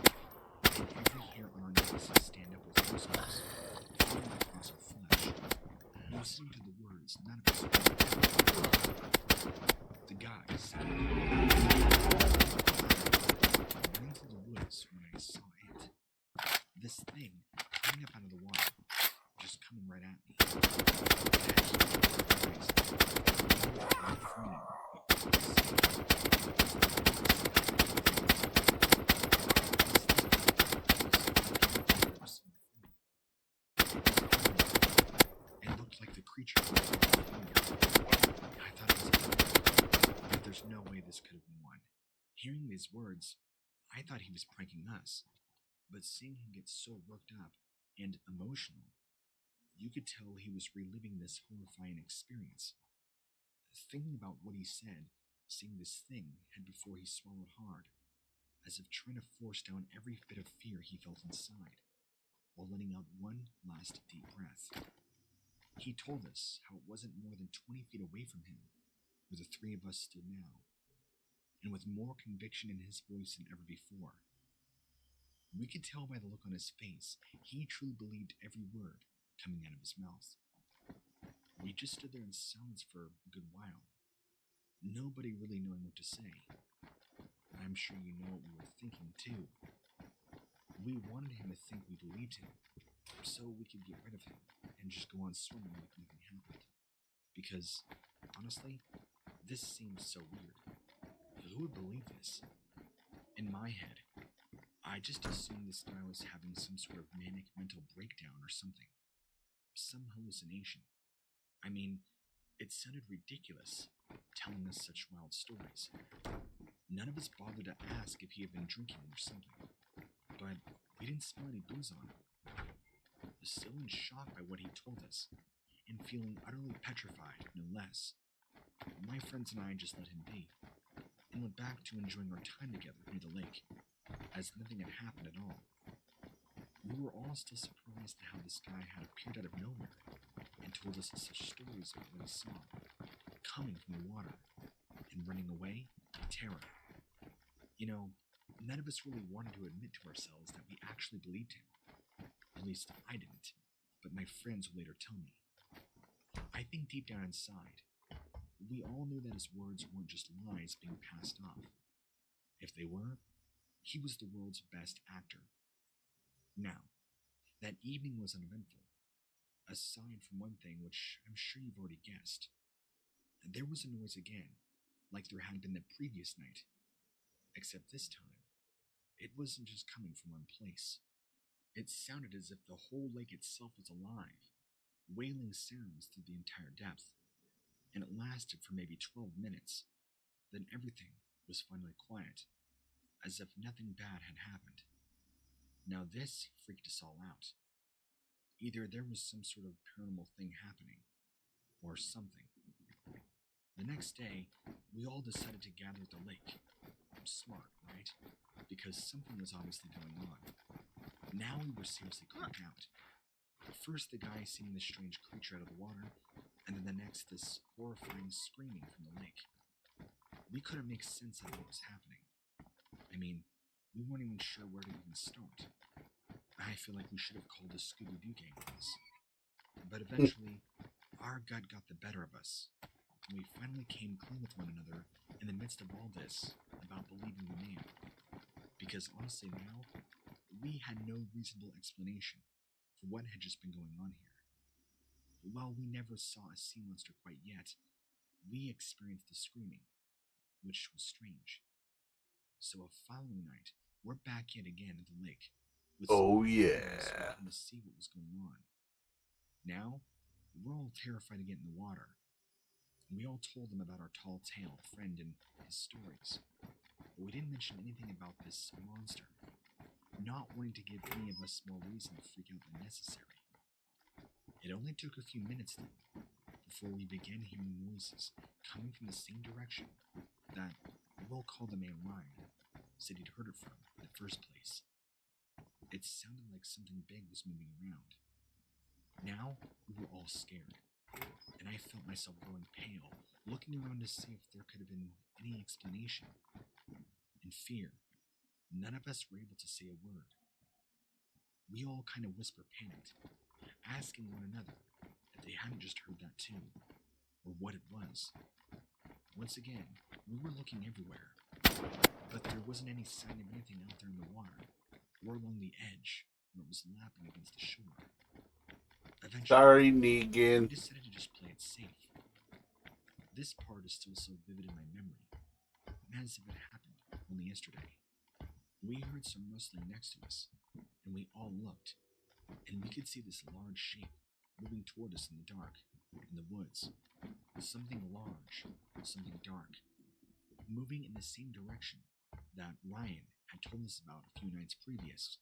and every hair on our necks stand up with goosebumps, falling across our flesh, listening to the words none of us spoke. The guy said, running through the woods when I saw it. This thing coming up out of the water, just coming right at me. It looked like the creature from I thought it was a dog, but there's no way this could have been one. Hearing these words, I thought he was pranking us, but seeing him get so worked up and emotional, you could tell he was reliving this horrifying experience. Thinking about what he said, seeing this thing head before he swallowed hard, as if trying to force down every bit of fear he felt inside, while letting out one last deep breath. He told us how it wasn't more than 20 feet away from him, where the three of us stood now, and with more conviction in his voice than ever before. We could tell by the look on his face, he truly believed every word coming out of his mouth. We just stood there in silence for a good while, nobody really knowing what to say. I'm sure you know what we were thinking too. We wanted him to think we believed him, so we could get rid of him and just go on swimming like nothing happened. Because, honestly, this seems so weird. Who would believe this? In my head, I just assumed this guy was having some sort of manic mental breakdown or something. Some hallucination. I mean, it sounded ridiculous, telling us such wild stories. None of us bothered to ask if he had been drinking or something, but we didn't smell any booze on him. Still in shock by what he told us, and feeling utterly petrified, no less, my friends and I just let him be, and went back to enjoying our time together near the lake, as nothing had happened at all. We were all still surprised at how this guy had appeared out of nowhere, and told us such stories of what he saw, coming from the water, and running away in terror. You know, none of us really wanted to admit to ourselves that we actually believed him. At least I didn't, but my friends would later tell me. I think deep down inside, we all knew that his words weren't just lies being passed off. If they were, he was the world's best actor. Now, that evening was uneventful, aside from one thing which I'm sure you've already guessed. There was a noise again, like there had been the previous night, except this time, it wasn't just coming from one place. It sounded as if the whole lake itself was alive, wailing sounds through the entire depth, and it lasted for maybe 12 minutes. Then everything was finally quiet, as if nothing bad had happened. Now this freaked us all out. Either there was some sort of paranormal thing happening, or something. The next day, we all decided to gather at the lake. Smart, right? Because something was obviously going on. Now we were seriously creeped out. First, the guy seeing this strange creature out of the water, and then the next, this horrifying screaming from the lake. We couldn't make sense of what was happening. I mean, we weren't even sure where to even start. I feel like we should have called the Scooby-Doo gang on this. But eventually, our gut got the better of us. And we finally came clean with one another in the midst of all this about believing the man. Because honestly now, we had no reasonable explanation for what had just been going on here. While we never saw a sea monster quite yet, we experienced the screaming, which was strange. So a following night, we're back yet again at the lake. With Oh, some yeah. to see what was going on. Now, we're all terrified to get in the water. We all told them about our tall tale friend and his stories. But we didn't mention anything about this monster, not wanting to give any of us more reason to freak out than necessary. It only took a few minutes, though, before we began hearing noises coming from the same direction that we'll call the man Ryan said he'd heard it from in the first place. It sounded like something big was moving around. Now, we were all scared, and I felt myself growing pale, looking around to see if there could have been any explanation. In fear, none of us were able to say a word. We all kind of whisper panicked, asking one another if they hadn't just heard that too, or what it was. Once again, we were looking everywhere, but there wasn't any sign of anything out there in the water, or along the edge where it was lapping against the shore. Eventually, Sorry, we Negan. decided to just play it safe. This part is still so vivid in my memory, as if it happened only yesterday. We heard some rustling next to us, and we all looked, and we could see this large shape moving toward us in the dark, in the woods. Something large, something dark, moving in the same direction that Ryan had told us about a few nights previous.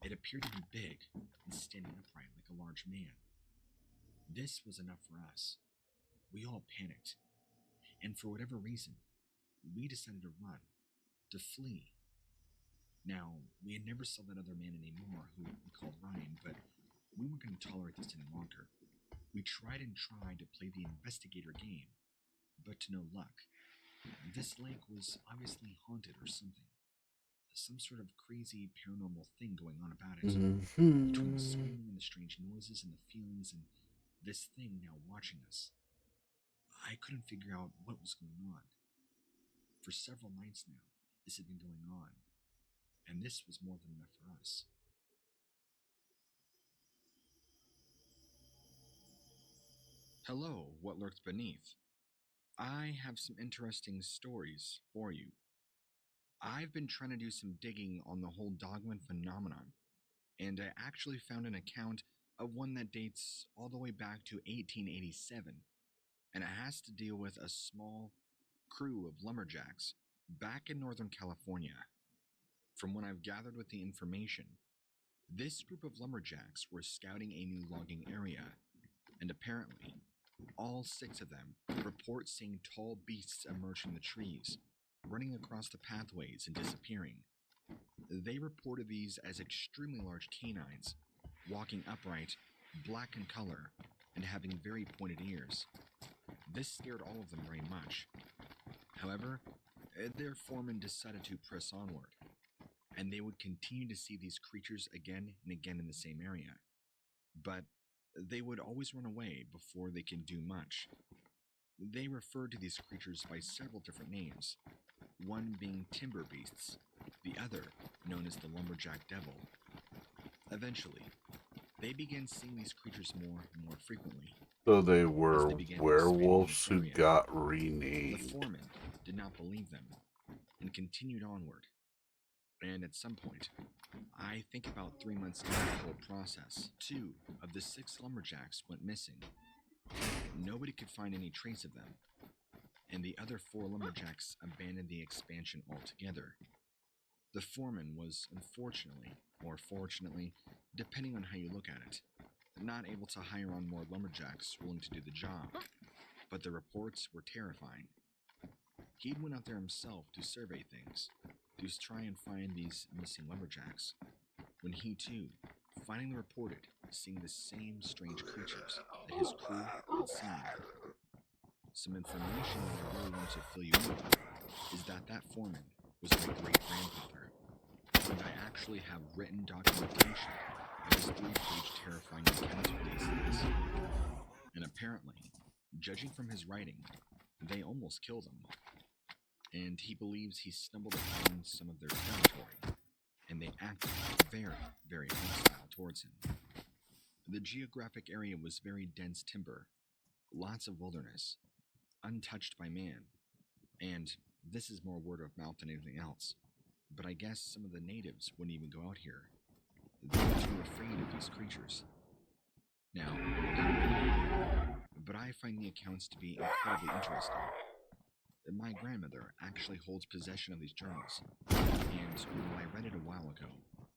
It appeared to be big and standing upright like a large man. This was enough for us. We all panicked, and for whatever reason, we decided to run, to flee. Now, we had never saw that other man anymore who we called Ryan, but we weren't going to tolerate this any longer. We tried and tried to play the investigator game, but to no luck. This lake was obviously haunted or something. Some sort of crazy paranormal thing going on about it. Between the screaming and the strange noises and the feelings and this thing now watching us. I couldn't figure out what was going on. For several nights now, this had been going on, and this was more than enough for us. Hello, what lurks beneath? I have some interesting stories for you. I've been trying to do some digging on the whole Dogman phenomenon, and I actually found an account of one that dates all the way back to 1887, and it has to deal with a small crew of lumberjacks back in Northern California. From what I've gathered with the information, this group of lumberjacks were scouting a new logging area, and apparently, all 6 of them report seeing tall beasts emerge from the trees, running across the pathways and disappearing. They reported these as extremely large canines, walking upright, black in color, and having very pointed ears. This scared all of them very much. However, their foreman decided to press onward, and they would continue to see these creatures again and again in the same area. But they would always run away before they could do much. They referred to these creatures by several different names, one being timber beasts, the other known as the lumberjack devil. Eventually, they began seeing these creatures more and more frequently. So they were began werewolves expanding who this area. got The renamed. foreman did not believe them and continued onward. And at some point, I think about 3 months into the whole process, 2 of the 6 lumberjacks went missing. Nobody could find any trace of them, and the other 4 lumberjacks abandoned the expansion altogether. The foreman was unfortunately, or fortunately, depending on how you look at it, not able to hire on more lumberjacks willing to do the job, but the reports were terrifying. He'd went out there himself to survey things, to try and find these missing lumberjacks, when he too finally reported seeing the same strange creatures that his crew had seen. Some information that I really want to fill you in on is that foreman was my great-grandfather, and I actually have written documentation of his 3-page terrifying accounts with these things. And apparently, judging from his writing, they almost killed him. And he believes he stumbled upon some of their territory, and they acted very, very hostile towards him. The geographic area was very dense timber, lots of wilderness, untouched by man, and this is more word of mouth than anything else, but I guess some of the natives wouldn't even go out here. They were too afraid of these creatures. Now, but I find the accounts to be incredibly interesting. My grandmother actually holds possession of these journals, and while I read it a while ago,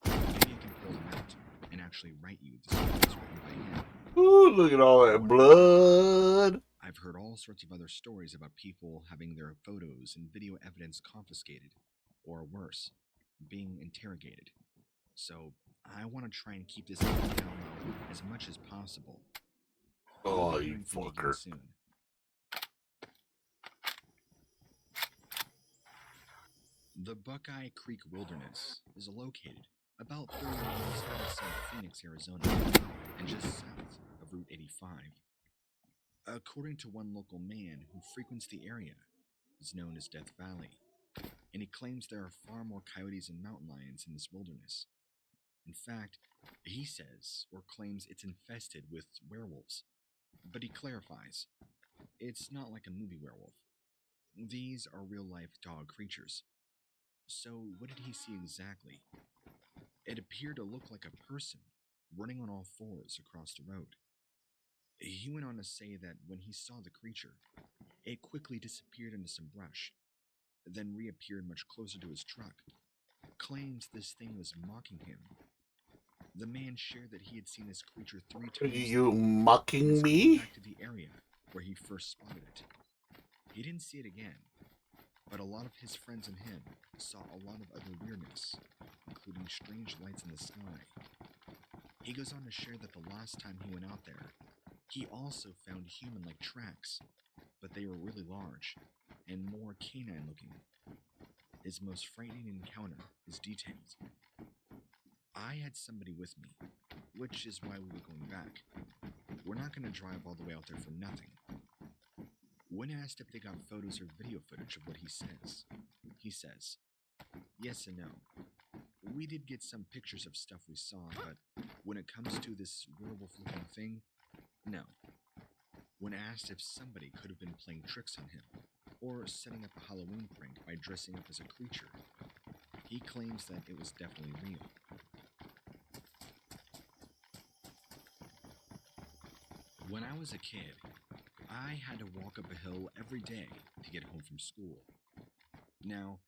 maybe I can pull them out and actually write you the stories written by him. Ooh, look at all that blood. I've heard all sorts of other stories about people having their photos and video evidence confiscated, or worse, being interrogated. So I want to try and keep this down low as much as possible. Oh, I'll be you hearing from fucker. again soon. The Buckeye Creek Wilderness is located about 30 miles outside of Phoenix, Arizona, and just south of Route 85. According to one local man who frequents the area, is known as Death Valley, and he claims there are far more coyotes and mountain lions in this wilderness. In fact, he says or claims it's infested with werewolves, but he clarifies, it's not like a movie werewolf. These are real-life dog creatures. So what did he see exactly? It appeared to look like a person running on all fours across the road. He went on to say that when he saw the creature, it quickly disappeared into some brush, then reappeared much closer to his truck. Claims this thing was mocking him. The man shared that he had seen this creature 3 Are times. you and mocking was going me? back to the area where he first spotted it. He didn't see it again, but a lot of his friends and him saw a lot of other weirdness, including strange lights in the sky. He goes on to share that the last time he went out there, he also found human-like tracks, but they were really large and more canine-looking. His most frightening encounter is detailed. I had somebody with me, which is why we were going back. We're not going to drive all the way out there for nothing. When asked if they got photos or video footage of what he says, yes and no. We did get some pictures of stuff we saw, but when it comes to this werewolf-looking thing, no. When asked if somebody could have been playing tricks on him, or setting up a Halloween prank by dressing up as a creature, he claims that it was definitely real. When I was a kid, I had to walk up a hill every day to get home from school. Now,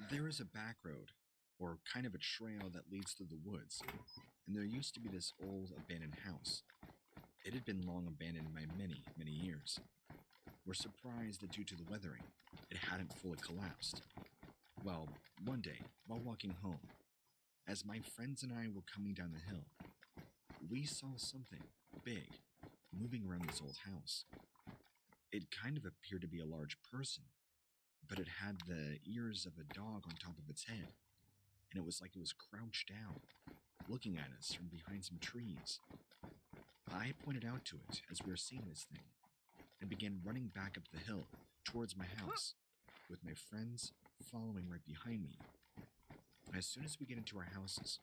there is a back road, or kind of a trail that leads through the woods, and there used to be this old abandoned house. It had been long abandoned by many, many years. We're surprised that due to the weathering, it hadn't fully collapsed. Well, one day, while walking home, as my friends and I were coming down the hill, we saw something big moving around this old house. It kind of appeared to be a large person, but it had the ears of a dog on top of its head, and it was like it was crouched down, looking at us from behind some trees. I pointed out to it as we were seeing this thing, and began running back up the hill towards my house, with my friends following right behind me. As soon as we get into our houses,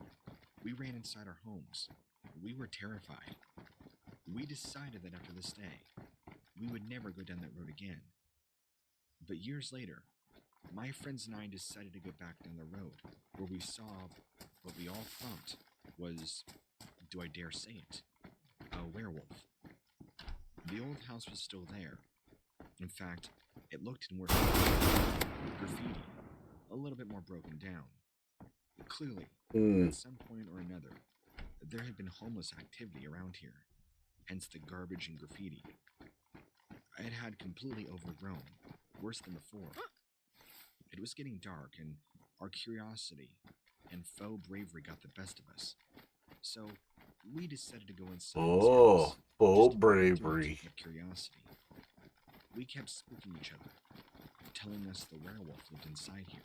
we ran inside our homes. We were terrified. We decided that after this day, we would never go down that road again. But years later, My friends and I decided to go back down the road, where we saw what we all thought was, do I dare say it, a werewolf. The old house was still there. In fact, it looked and worked graffiti, a little bit more broken down. Clearly, at some point or another, there had been homeless activity around here, hence the garbage and graffiti. It had completely overgrown, worse than before. It was getting dark, and our curiosity and faux bravery got the best of us. So we decided to go inside this house. Faux just to bravery. do it of curiosity. We kept spooking each other, telling us the werewolf lived inside here.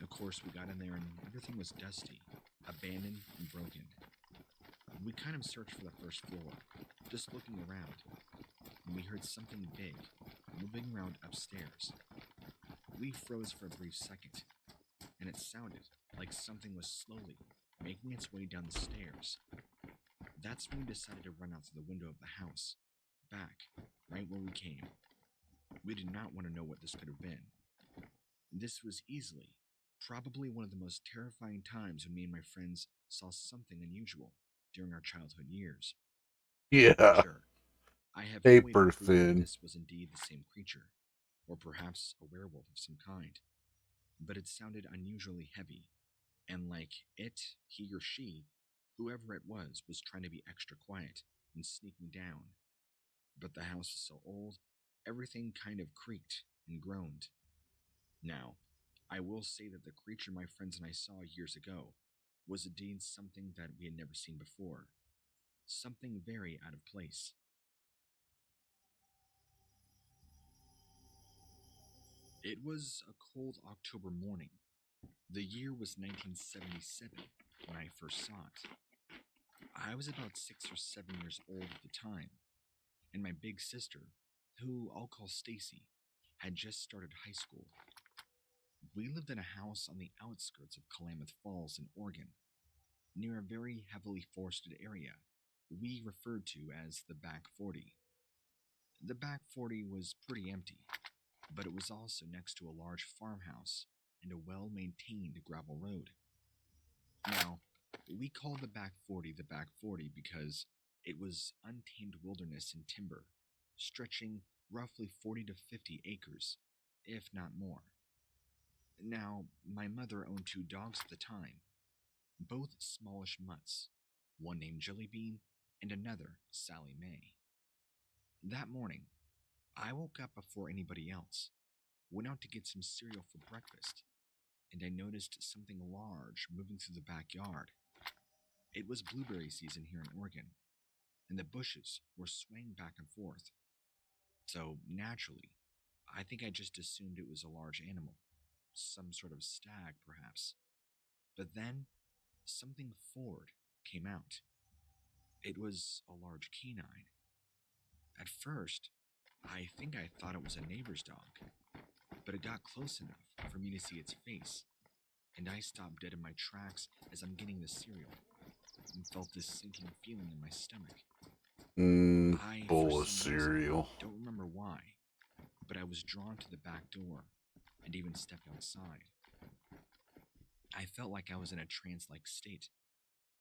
Of course, we got in there and everything was dusty, abandoned, and broken. We kind of searched for the first floor, just looking around, and we heard something big moving around upstairs. We froze for a brief second, and it sounded like something was slowly making its way down the stairs. That's when we decided to run out through the window of the house, back, right where we came. We did not want to know what this could have been. This was easily, probably one of the most terrifying times when me and my friends saw something unusual during our childhood years. Yeah. Sure, I have no way to Paper prove that thin. this was indeed the same creature, or perhaps a werewolf of some kind, but it sounded unusually heavy, and like it, he or she, whoever it was trying to be extra quiet and sneaking down. But the house was so old, everything kind of creaked and groaned. Now, I will say that the creature my friends and I saw years ago was indeed something that we had never seen before. Something very out of place. It was a cold October morning. The year was 1977 when I first saw it. I was about 6 or 7 years old at the time, and my big sister, who I'll call Stacy, had just started high school. We lived in a house on the outskirts of Klamath Falls in Oregon, near a very heavily forested area we referred to as the Back 40. The Back 40 was pretty empty, but it was also next to a large farmhouse and a well-maintained gravel road. Now, we called the Back 40 because it was untamed wilderness and timber, stretching roughly 40 to 50 acres, if not more. Now, my mother owned 2 dogs at the time, both smallish mutts, one named Jellybean and another Sally Mae. That morning, I woke up before anybody else, went out to get some cereal for breakfast, and I noticed something large moving through the backyard. It was blueberry season here in Oregon, and the bushes were swaying back and forth. So, naturally, I think I just assumed it was a large animal, some sort of stag, perhaps. But then, something forward came out. It was a large canine. At first, I think I thought it was a neighbor's dog, but it got close enough for me to see its face, and I stopped dead in my tracks as I'm getting the cereal, and felt this sinking feeling in my stomach. I, for Bowl of some reason, cereal. don't remember why, but I was drawn to the back door, and even stepped outside. I felt like I was in a trance-like state,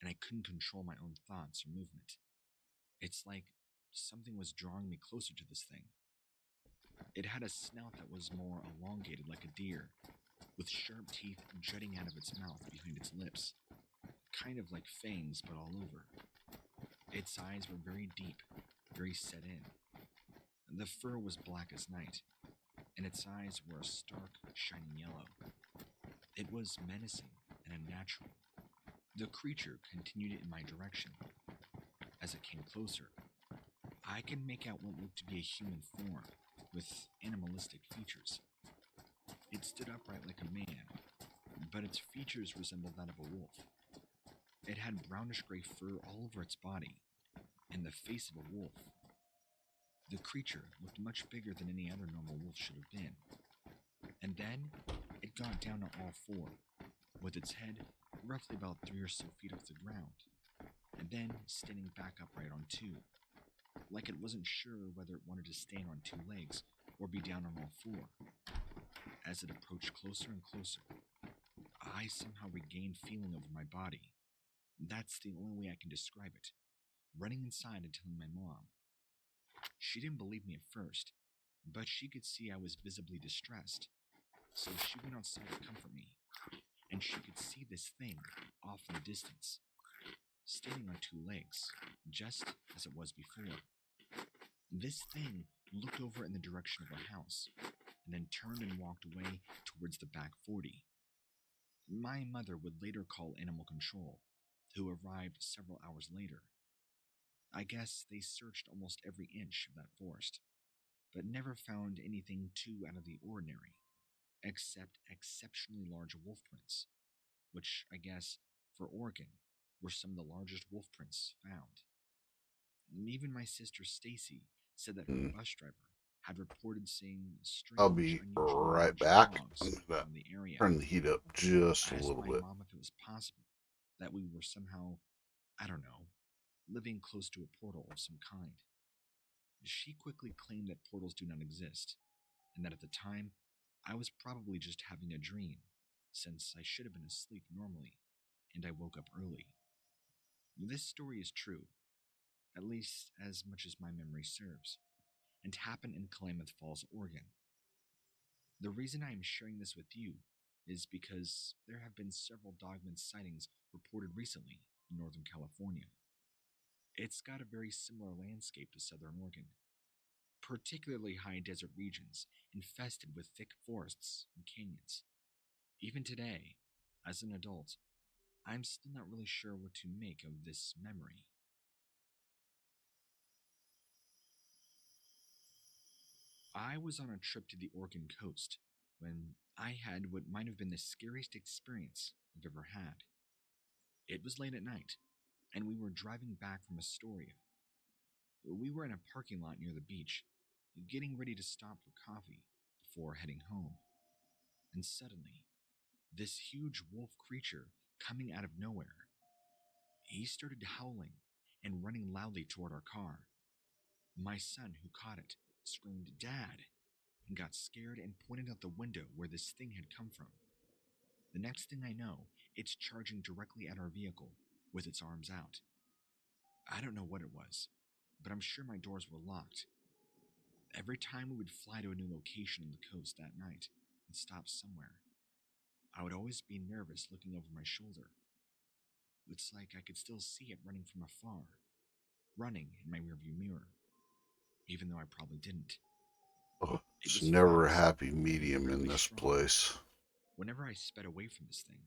and I couldn't control my own thoughts or movement. It's like something was drawing me closer to this thing. It had a snout that was more elongated like a deer, with sharp teeth jutting out of its mouth behind its lips, kind of like fangs but all over. Its eyes were very deep, very set in. The fur was black as night, and its eyes were a stark, shiny yellow. It was menacing and unnatural. The creature continued in my direction. As it came closer, I could make out what looked to be a human form, with animalistic features. It stood upright like a man, but its features resembled that of a wolf. It had brownish-gray fur all over its body, and the face of a wolf. The creature looked much bigger than any other normal wolf should have been. And then, it got down to all 4, with its head roughly about 3 or so feet off the ground, and then standing back upright on 2, like it wasn't sure whether it wanted to stand on 2 legs or be down on all 4. As it approached closer and closer, I somehow regained feeling over my body. That's the only way I can describe it. Running inside and telling my mom. She didn't believe me at first, but she could see I was visibly distressed. So she went outside to comfort me, and she could see this thing off in the distance, standing on two legs, just as it was before. This thing looked over in the direction of our house, and then turned and walked away towards the back 40. My mother would later call animal control, who arrived several hours later. I guess they searched almost every inch of that forest, but never found anything too out of the ordinary, except exceptionally large wolf prints, which I guess, for Oregon, were some of the largest wolf prints found. And even my sister Stacy said that her bus driver had reported seeing strange, I'll be unusually right large back. dogs I'm gonna in the area. turn the heat up just a I asked little my bit. mom if it was possible that we were somehow, I don't know, living close to a portal of some kind. She quickly claimed that portals do not exist, and that at the time, I was probably just having a dream, since I should have been asleep normally, and I woke up early. This story is true, at least as much as my memory serves, and happened in Klamath Falls, Oregon. The reason I am sharing this with you is because there have been several dogman sightings reported recently in Northern California. It's got a very similar landscape to Southern Oregon, particularly high desert regions infested with thick forests and canyons. Even today, as an adult, I'm still not really sure what to make of this memory. I was on a trip to the Oregon coast when I had what might have been the scariest experience I've ever had. It was late at night, and we were driving back from Astoria. We were in a parking lot near the beach, getting ready to stop for coffee before heading home. And suddenly, this huge wolf creature coming out of nowhere. He started howling and running loudly toward our car. My son, who caught it, screamed, "Dad!" and got scared and pointed out the window where this thing had come from. The next thing I know, it's charging directly at our vehicle with its arms out. I don't know what it was, but I'm sure my doors were locked. Every time we would fly to a new location on the coast that night and stop somewhere, I would always be nervous looking over my shoulder. It's like I could still see it running from afar, running in my rearview mirror, even though I probably didn't. Oh, It it's was never a fast, happy medium in really this strong. place. Whenever I sped away from this thing,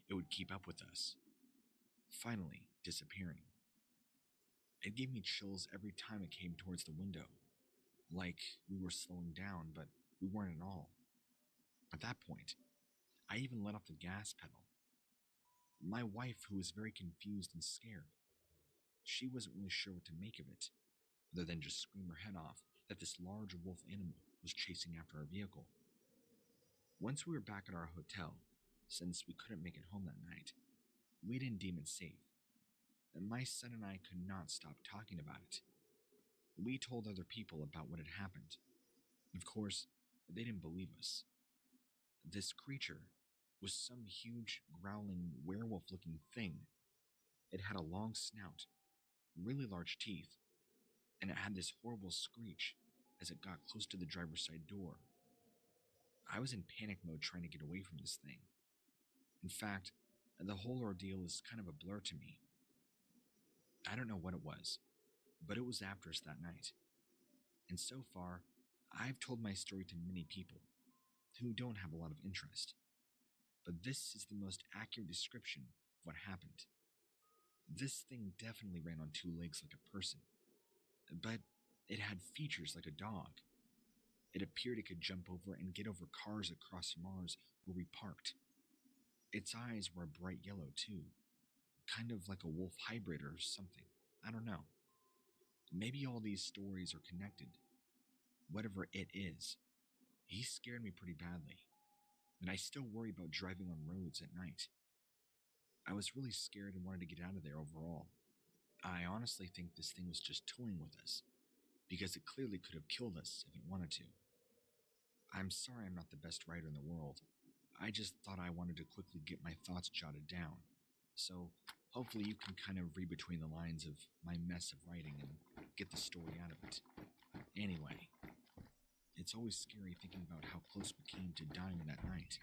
it would keep up with us, finally disappearing. It gave me chills every time it came towards the window, like we were slowing down, but we weren't at all. At that point, I even let off the gas pedal. My wife, who was very confused and scared, she wasn't really sure what to make of it, other than just scream her head off that this large wolf animal was chasing after our vehicle. Once we were back at our hotel, since we couldn't make it home that night, we didn't deem it safe, and my son and I could not stop talking about it. We told other people about what had happened. Of course, they didn't believe us. This creature was some huge, growling, werewolf-looking thing. It had a long snout, really large teeth, and it had this horrible screech as it got close to the driver's side door. I was in panic mode trying to get away from this thing. In fact, the whole ordeal is kind of a blur to me. I don't know what it was, but it was after us that night. And so far, I've told my story to many people who don't have a lot of interest. But this is the most accurate description of what happened. This thing definitely ran on two legs like a person, but it had features like a dog. It appeared it could jump over and get over cars across from ours where we parked. Its eyes were a bright yellow too, kind of like a wolf hybrid or something. I don't know. Maybe all these stories are connected. Whatever it is, he scared me pretty badly, and I still worry about driving on roads at night. I was really scared and wanted to get out of there overall. I honestly think this thing was just toying with us, because it clearly could have killed us if it wanted to. I'm sorry I'm not the best writer in the world. I just thought I wanted to quickly get my thoughts jotted down. So, hopefully you can kind of read between the lines of my mess of writing and get the story out of it. Anyway, it's always scary thinking about how close we came to dying that night.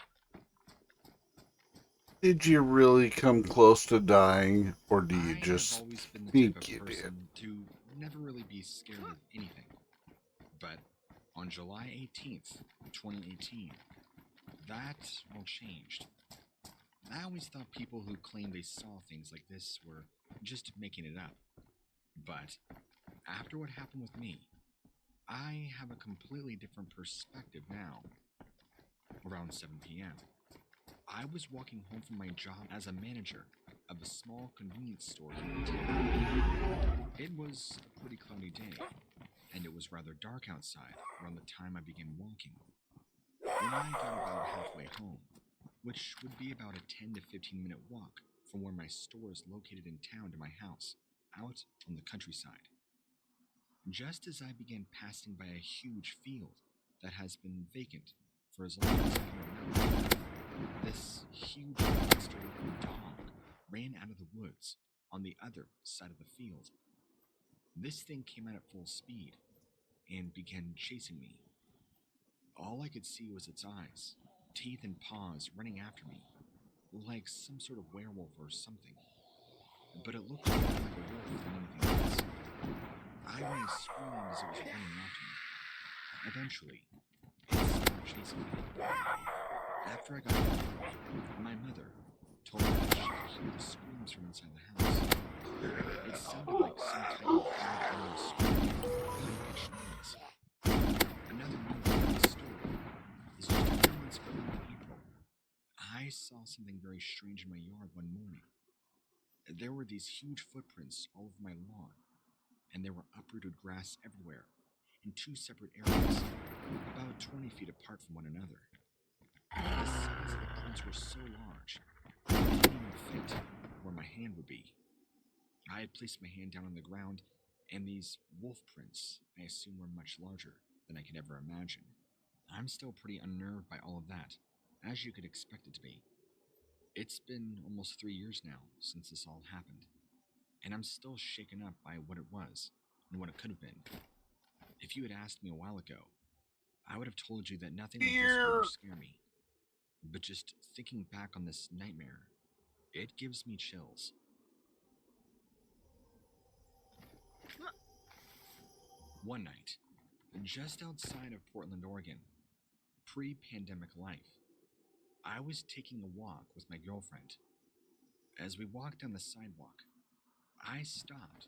Did you really come close to dying, or do I you have just always been the think type you of did? person to never really be scared of anything. But on July 18th, 2018, that all changed. I always thought people who claimed they saw things like this were just making it up. But after what happened with me, I have a completely different perspective now. Around 7 p.m., I was walking home from my job as a manager of a small convenience store here in town. It was a pretty cloudy day, and it was rather dark outside around the time I began walking. When I got about halfway home, which would be about a 10 to 15 minute walk from where my store is located in town to my house, out on the countryside. Just as I began passing by a huge field that has been vacant for as long as I can remember, this huge monster-looking dog ran out of the woods on the other side of the field. This thing came out at full speed and began chasing me. All I could see was its eyes, teeth and paws running after me, like some sort of werewolf or something. But it looked more like a wolf than anything else. I ran screaming as it was running after me. Eventually, it stopped chasing me. After I got home, my mother told me that she could hear the screams from inside the house. It sounded like some type of loud animal scream, high-pitched noise. Another note about the story is just a few months earlier in April, I saw something very strange in my yard one morning. There were these huge footprints all over my lawn, and there were uprooted grass everywhere in two separate areas, about 20 feet apart from one another. The size of the prints were so large, they didn't even fit where my hand would be. I had placed my hand down on the ground, and these wolf prints, I assume, were much larger than I could ever imagine. I'm still pretty unnerved by all of that, as you could expect it to be. It's been almost 3 years now since this all happened, and I'm still shaken up by what it was and what it could have been. If you had asked me a while ago, I would have told you that nothing like this would ever scare me. But just thinking back on this nightmare, it gives me chills. One night, just outside of Portland, Oregon, pre-pandemic life, I was taking a walk with my girlfriend. As we walked down the sidewalk, I stopped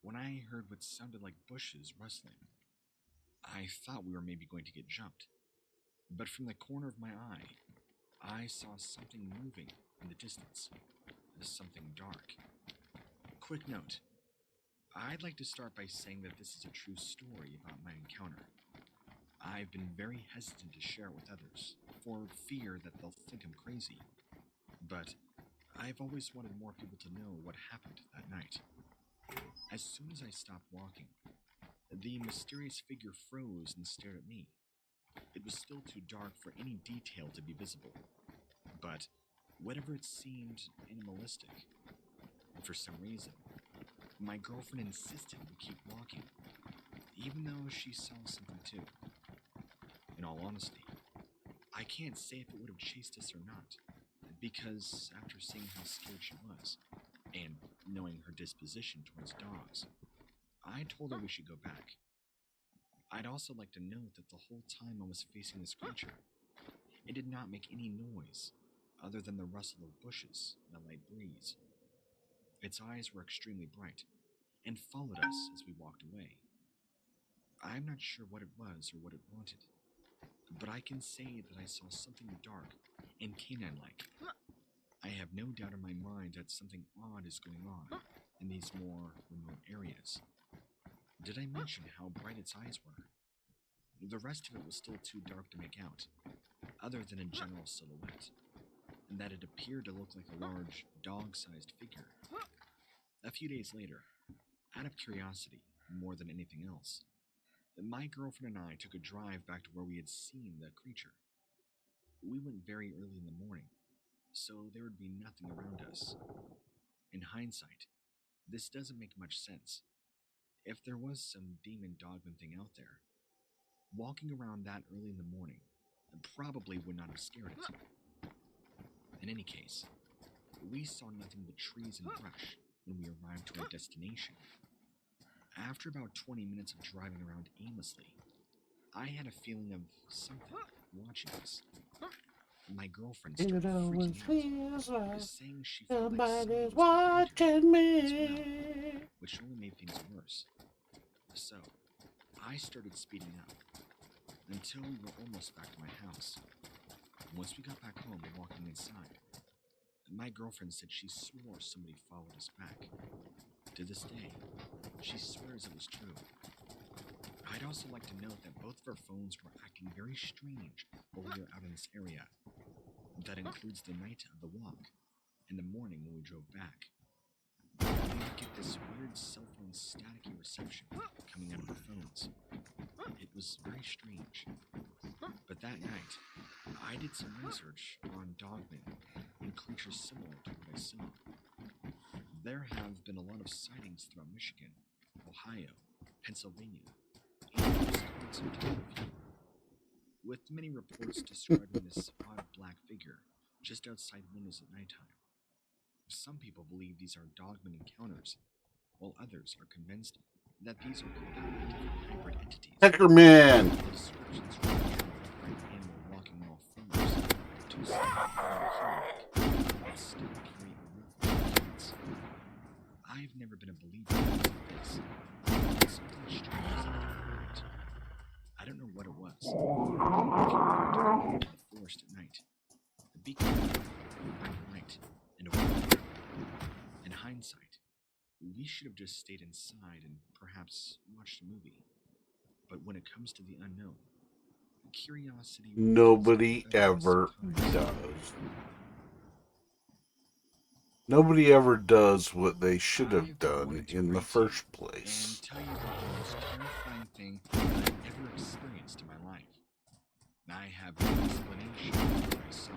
when I heard what sounded like bushes rustling. I thought we were maybe going to get jumped, but from the corner of my eye, I saw something moving in the distance, something dark. Quick note, I'd like to start by saying that this is a true story about my encounter. I've been very hesitant to share it with others, for fear that they'll think I'm crazy. But I've always wanted more people to know what happened that night. As soon as I stopped walking, the mysterious figure froze and stared at me. It was still too dark for any detail to be visible, but whatever it seemed animalistic. And for some reason, my girlfriend insisted we keep walking, even though she saw something too. In all honesty, I can't say if it would have chased us or not, because after seeing how scared she was, and knowing her disposition towards dogs, I told her we should go back. I'd also like to note that the whole time I was facing this creature, it did not make any noise other than the rustle of bushes and a light breeze. Its eyes were extremely bright and followed us as we walked away. I'm not sure what it was or what it wanted, but I can say that I saw something dark and canine-like. I have no doubt in my mind that something odd is going on in these more remote areas. Did I mention how bright its eyes were? The rest of it was still too dark to make out, other than a general silhouette, and that it appeared to look like a large, dog-sized figure. A few days later, out of curiosity more than anything else, My girlfriend and I took a drive back to where we had seen the creature. We went very early in the morning, so there would be nothing around us. In hindsight, this doesn't make much sense. If there was some demon dogman thing out there, walking around that early in the morning probably would not have scared it. In any case, we saw nothing but trees and brush when we arrived to our destination. After about 20 minutes of driving around aimlessly, I had a feeling of something watching us. My girlfriend started freaking out, saying she felt like someone was watching behind her as well, me. which only made things worse. So, I started speeding up until we were almost back to my house. Once we got back home and walking inside, my girlfriend said she swore somebody followed us back. To this day, she swears it was true. I'd also like to note that both of our phones were acting very strange while we were out in this area. That includes the night of the walk and the morning when we drove back. We would get this weird cell phone staticky reception coming out of our phones. It was very strange. But that night, I did some research on dogmen and creatures similar to what I saw. There have been a lot of sightings throughout Michigan, Ohio, Pennsylvania, and Wisconsin to name a few, with many reports describing this odd black figure just outside windows at nighttime. Some people believe these are dogman encounters, while others are convinced that these are completely different hybrid entities. Heckerman! The descriptions range from a upright animal walking on all fours to something that still carry a roof over their heads. I've never been a believer in this, but something strange is happening. I don't know what it was. If you're out in the forest at night, be careful, bring a light, and a weapon. In hindsight, we should have just stayed inside and perhaps watched a movie. But when it comes to the unknown, curiosity Nobody ever does. Nobody ever does what they should have done in the first place. And tell you about the most terrifying thing that I've ever experienced in my life. I have no explanation for what I saw,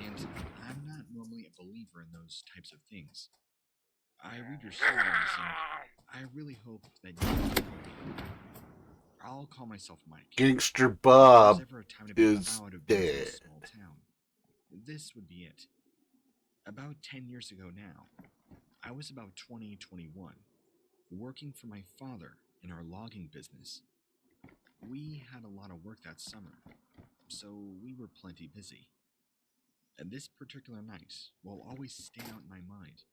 and I'm not normally a believer in those types of things. I read your stories, and I really hope that you can help me. I'll call myself Mike. Gangster If Bob there's ever a time to be is proud of being from a dead. small town, this would be it. About 10 years ago now, I was about 20, 21, working for my father in our logging business. We had a lot of work that summer, so we were plenty busy. And this particular night will always stand out in my mind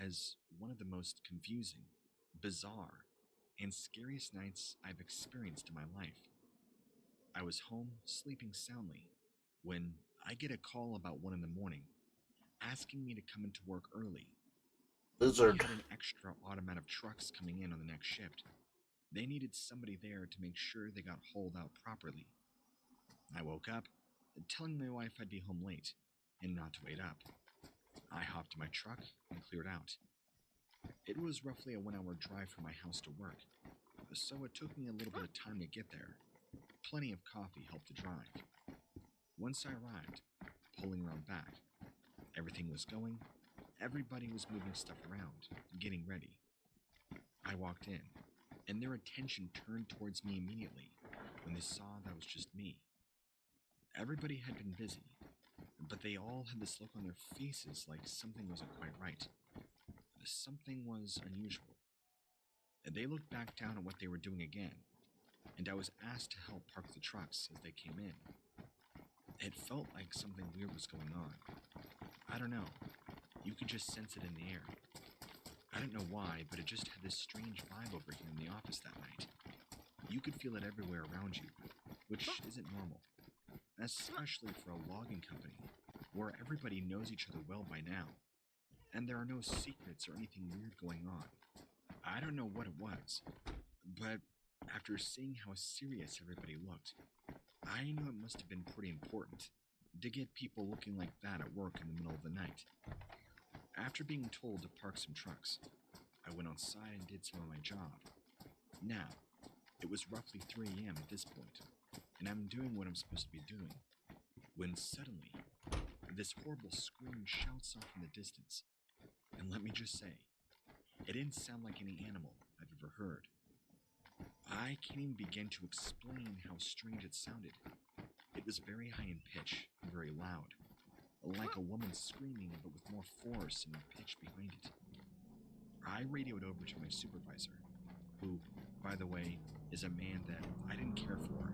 as one of the most confusing, bizarre, and scariest nights I've experienced in my life. I was home sleeping soundly when I get a call about 1 in the morning asking me to come into work early. Lizard. We had an extra odd amount of trucks coming in on the next shift. They needed somebody there to make sure they got hauled out properly. I woke up, telling my wife I'd be home late and not to wait up. I hopped in my truck and cleared out. It was roughly a 1-hour drive from my house to work, so it took me a little bit of time to get there. Plenty of coffee helped the drive. Once I arrived, pulling around back, everything was going. Everybody was moving stuff around, getting ready. I walked in, and their attention turned towards me immediately when they saw that was just me. Everybody had been busy, but they all had this look on their faces like something wasn't quite right. Something was unusual. They looked back down at what they were doing again, and I was asked to help park the trucks as they came in. It felt like something weird was going on. I don't know. You could just sense it in the air. I don't know why, but it just had this strange vibe over here in the office that night. You could feel it everywhere around you, which isn't normal, especially for a logging company where everybody knows each other well by now, and there are no secrets or anything weird going on. I don't know what it was, but after seeing how serious everybody looked, I knew it must have been pretty important to get people looking like that at work in the middle of the night. After being told to park some trucks, I went outside and did some of my job. Now, It was roughly 3 a.m. at this point, and I'm doing what I'm supposed to be doing, when suddenly, this horrible scream shouts off in the distance. And let me just say, it didn't sound like any animal I've ever heard. I can't even begin to explain how strange it sounded. It was very high in pitch and very loud, like a woman screaming but with more force and pitch behind it. I radioed over to my supervisor, who, by the way, is a man that I didn't care for,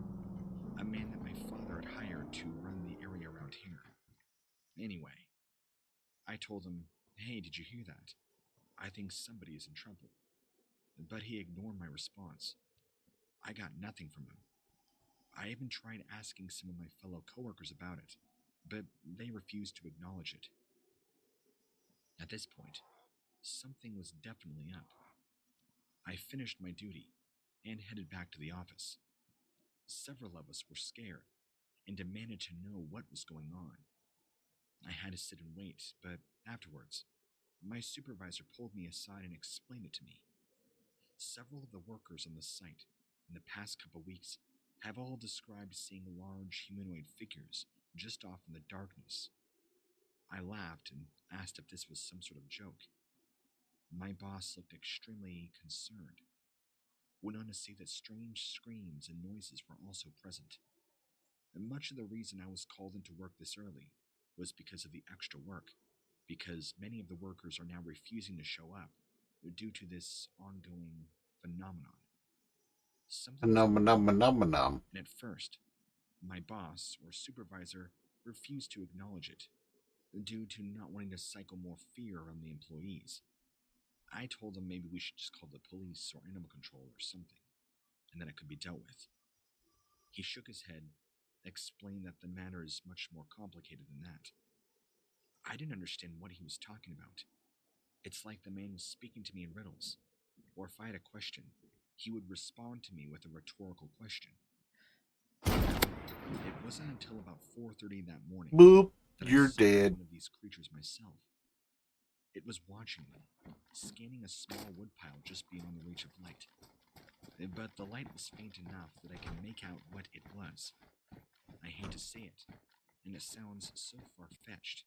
a man that my father had hired to run the area around here. Anyway, I told him, "Hey, did you hear that? I think somebody is in trouble." But he ignored my response. I got nothing from him. I even tried asking some of my fellow coworkers about it, but they refused to acknowledge it. At this point, something was definitely up. I finished my duty and headed back to the office. Several of us were scared and demanded to know what was going on. I had to sit and wait, but afterwards, my supervisor pulled me aside and explained it to me. Several of the workers on the site in the past couple weeks have all described seeing large humanoid figures just off in the darkness. I laughed and asked if this was some sort of joke. My boss looked extremely concerned. Went on to say that strange screams and noises were also present. And much of the reason I was called into work this early was because of the extra work, because many of the workers are now refusing to show up due to this ongoing phenomenon. Something Phenomenon. and at first, my boss or supervisor refused to acknowledge it, due to not wanting to cycle more fear on the employees. I told him maybe we should just call the police or animal control or something, and then it could be dealt with. He shook his head, explained that the matter is much more complicated than that. I didn't understand what he was talking about. It's like the man was speaking to me in riddles, or if I had a question, he would respond to me with a rhetorical question. It wasn't until about 4:30 that morning Boop, that you're I saw dead. one of these creatures myself. It was watching me, scanning a small woodpile just beyond the reach of light. But the light was faint enough that I could make out what it was. I hate to say it, and it sounds so far-fetched.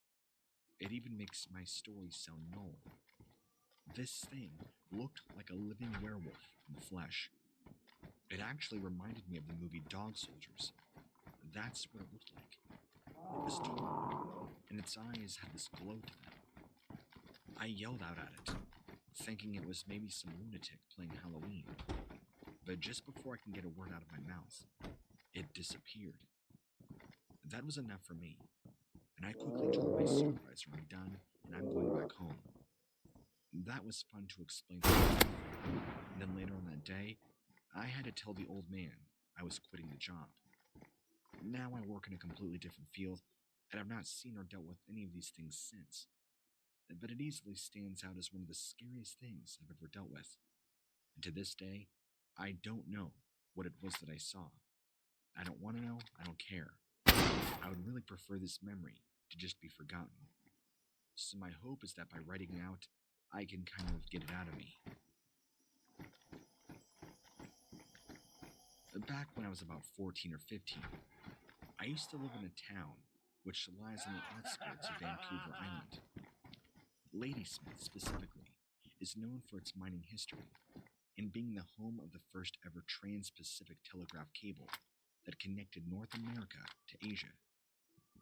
It even makes my story sound null. This thing looked like a living werewolf in the flesh. It actually reminded me of the movie Dog Soldiers. That's what it looked like. It was tall, and its eyes had this glow to them. I yelled out at it, thinking it was maybe some lunatic playing Halloween. But just before I can get a word out of my mouth, it disappeared. That was enough for me, and I quickly told my supervisor I'm done and I'm going back home. That was fun to explain to him. And then later on that day, I had to tell the old man I was quitting the job. Now I work in a completely different field, and I've not seen or dealt with any of these things since. But it easily stands out as one of the scariest things I've ever dealt with. And to this day, I don't know what it was that I saw. I don't want to know, I don't care. I would really prefer this memory to just be forgotten. So my hope is that by writing it out, I can kind of get it out of me. Back when I was about 14 or 15, I used to live in a town which lies on the outskirts of Vancouver Island. Ladysmith, specifically, is known for its mining history and being the home of the first ever trans-Pacific telegraph cable that connected North America to Asia,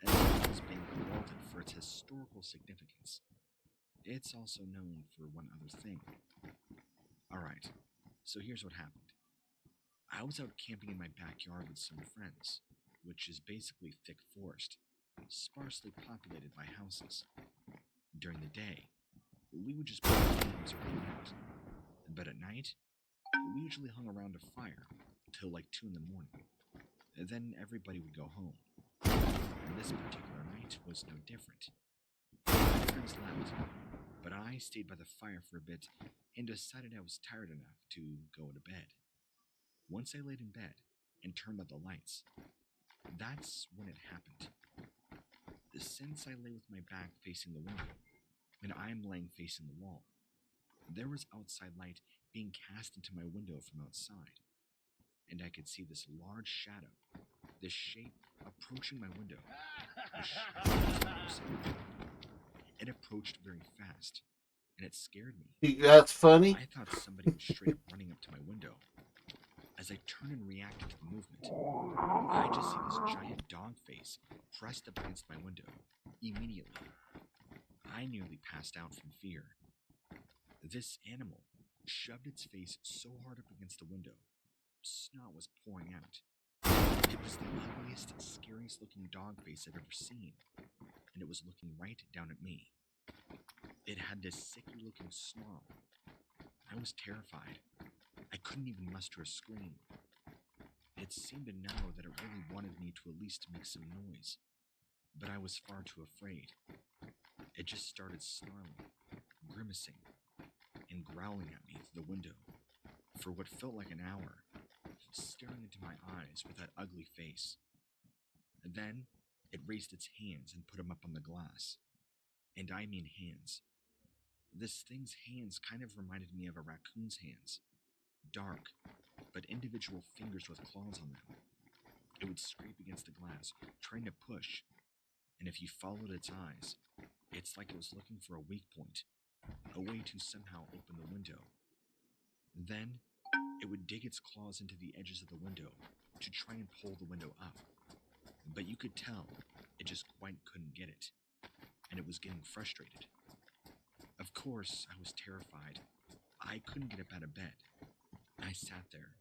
as well as being heralded for its historical significance. It's also known for one other thing. Alright, so here's what happened. I was out camping in my backyard with some friends, which is basically thick forest, sparsely populated by houses. During the day, we would just play games or hang out. But at night, we usually hung around a fire till like 2 in the morning. And then everybody would go home. And this particular night was no different. My friends left, but I stayed by the fire for a bit and decided I was tired enough to go to bed. Once I laid in bed and turned out the lights, that's when it happened. Since I lay with my back facing the window, and I am laying facing the wall, there was outside light being cast into my window from outside. and I could see this large shadow, this shape approaching my window. The shadow was close. It approached very fast, and it scared me. That's funny. I thought somebody was straight up running up to my window. As I turned and reacted to the movement, I just see this giant dog face pressed up against my window. Immediately, I nearly passed out from fear. This animal shoved its face so hard up against the window, snot was pouring out. It was the ugliest, scariest looking dog face I've ever seen, and it was looking right down at me. It had this sickly looking snarl. I was terrified. I couldn't even muster a scream. It seemed to know that it really wanted me to at least make some noise, but I was far too afraid. It just started snarling, grimacing, and growling at me through the window for what felt like an hour, staring into my eyes with that ugly face. And then it raised its hands and put them up on the glass. And I mean hands. This thing's hands kind of reminded me of a raccoon's hands. Dark, but individual fingers with claws on them. It would scrape against the glass, trying to push. And if you followed its eyes, it's like it was looking for a weak point, a way to somehow open the window. Then, it would dig its claws into the edges of the window to try and pull the window up. But you could tell it just quite couldn't get it, and it was getting frustrated. Of course, I was terrified. I couldn't get up out of bed. I sat there,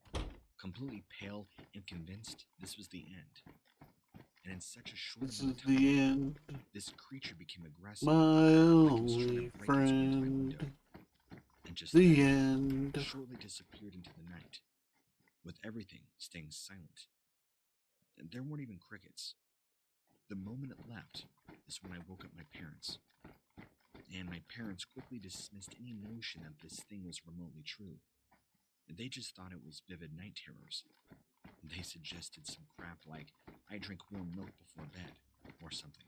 completely pale and convinced this was the end. And in such a short This amount is of time, the end. this creature became aggressive, My like it was trying only to break its way into my window, friend. and just The then, end. shortly disappeared into the night, with everything staying silent. And there weren't even crickets. The moment it left is when I woke up my parents. And my parents quickly dismissed any notion that this thing was remotely true. They just thought it was vivid night terrors. They suggested some crap like I drink warm milk before bed, or something.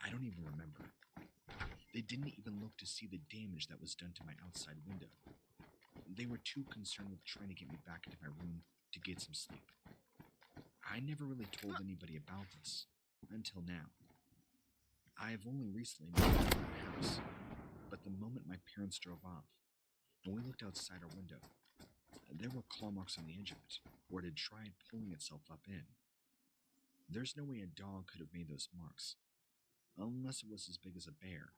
I don't even remember. They didn't even look to see the damage that was done to my outside window. They were too concerned with trying to get me back into my room to get some sleep. I never really told anybody about this, until now. I have only recently moved out of the house, but the moment my parents drove off, and we looked outside our window, there were claw marks on the edge of it, where it had tried pulling itself up in. There's no way a dog could have made those marks, unless it was as big as a bear,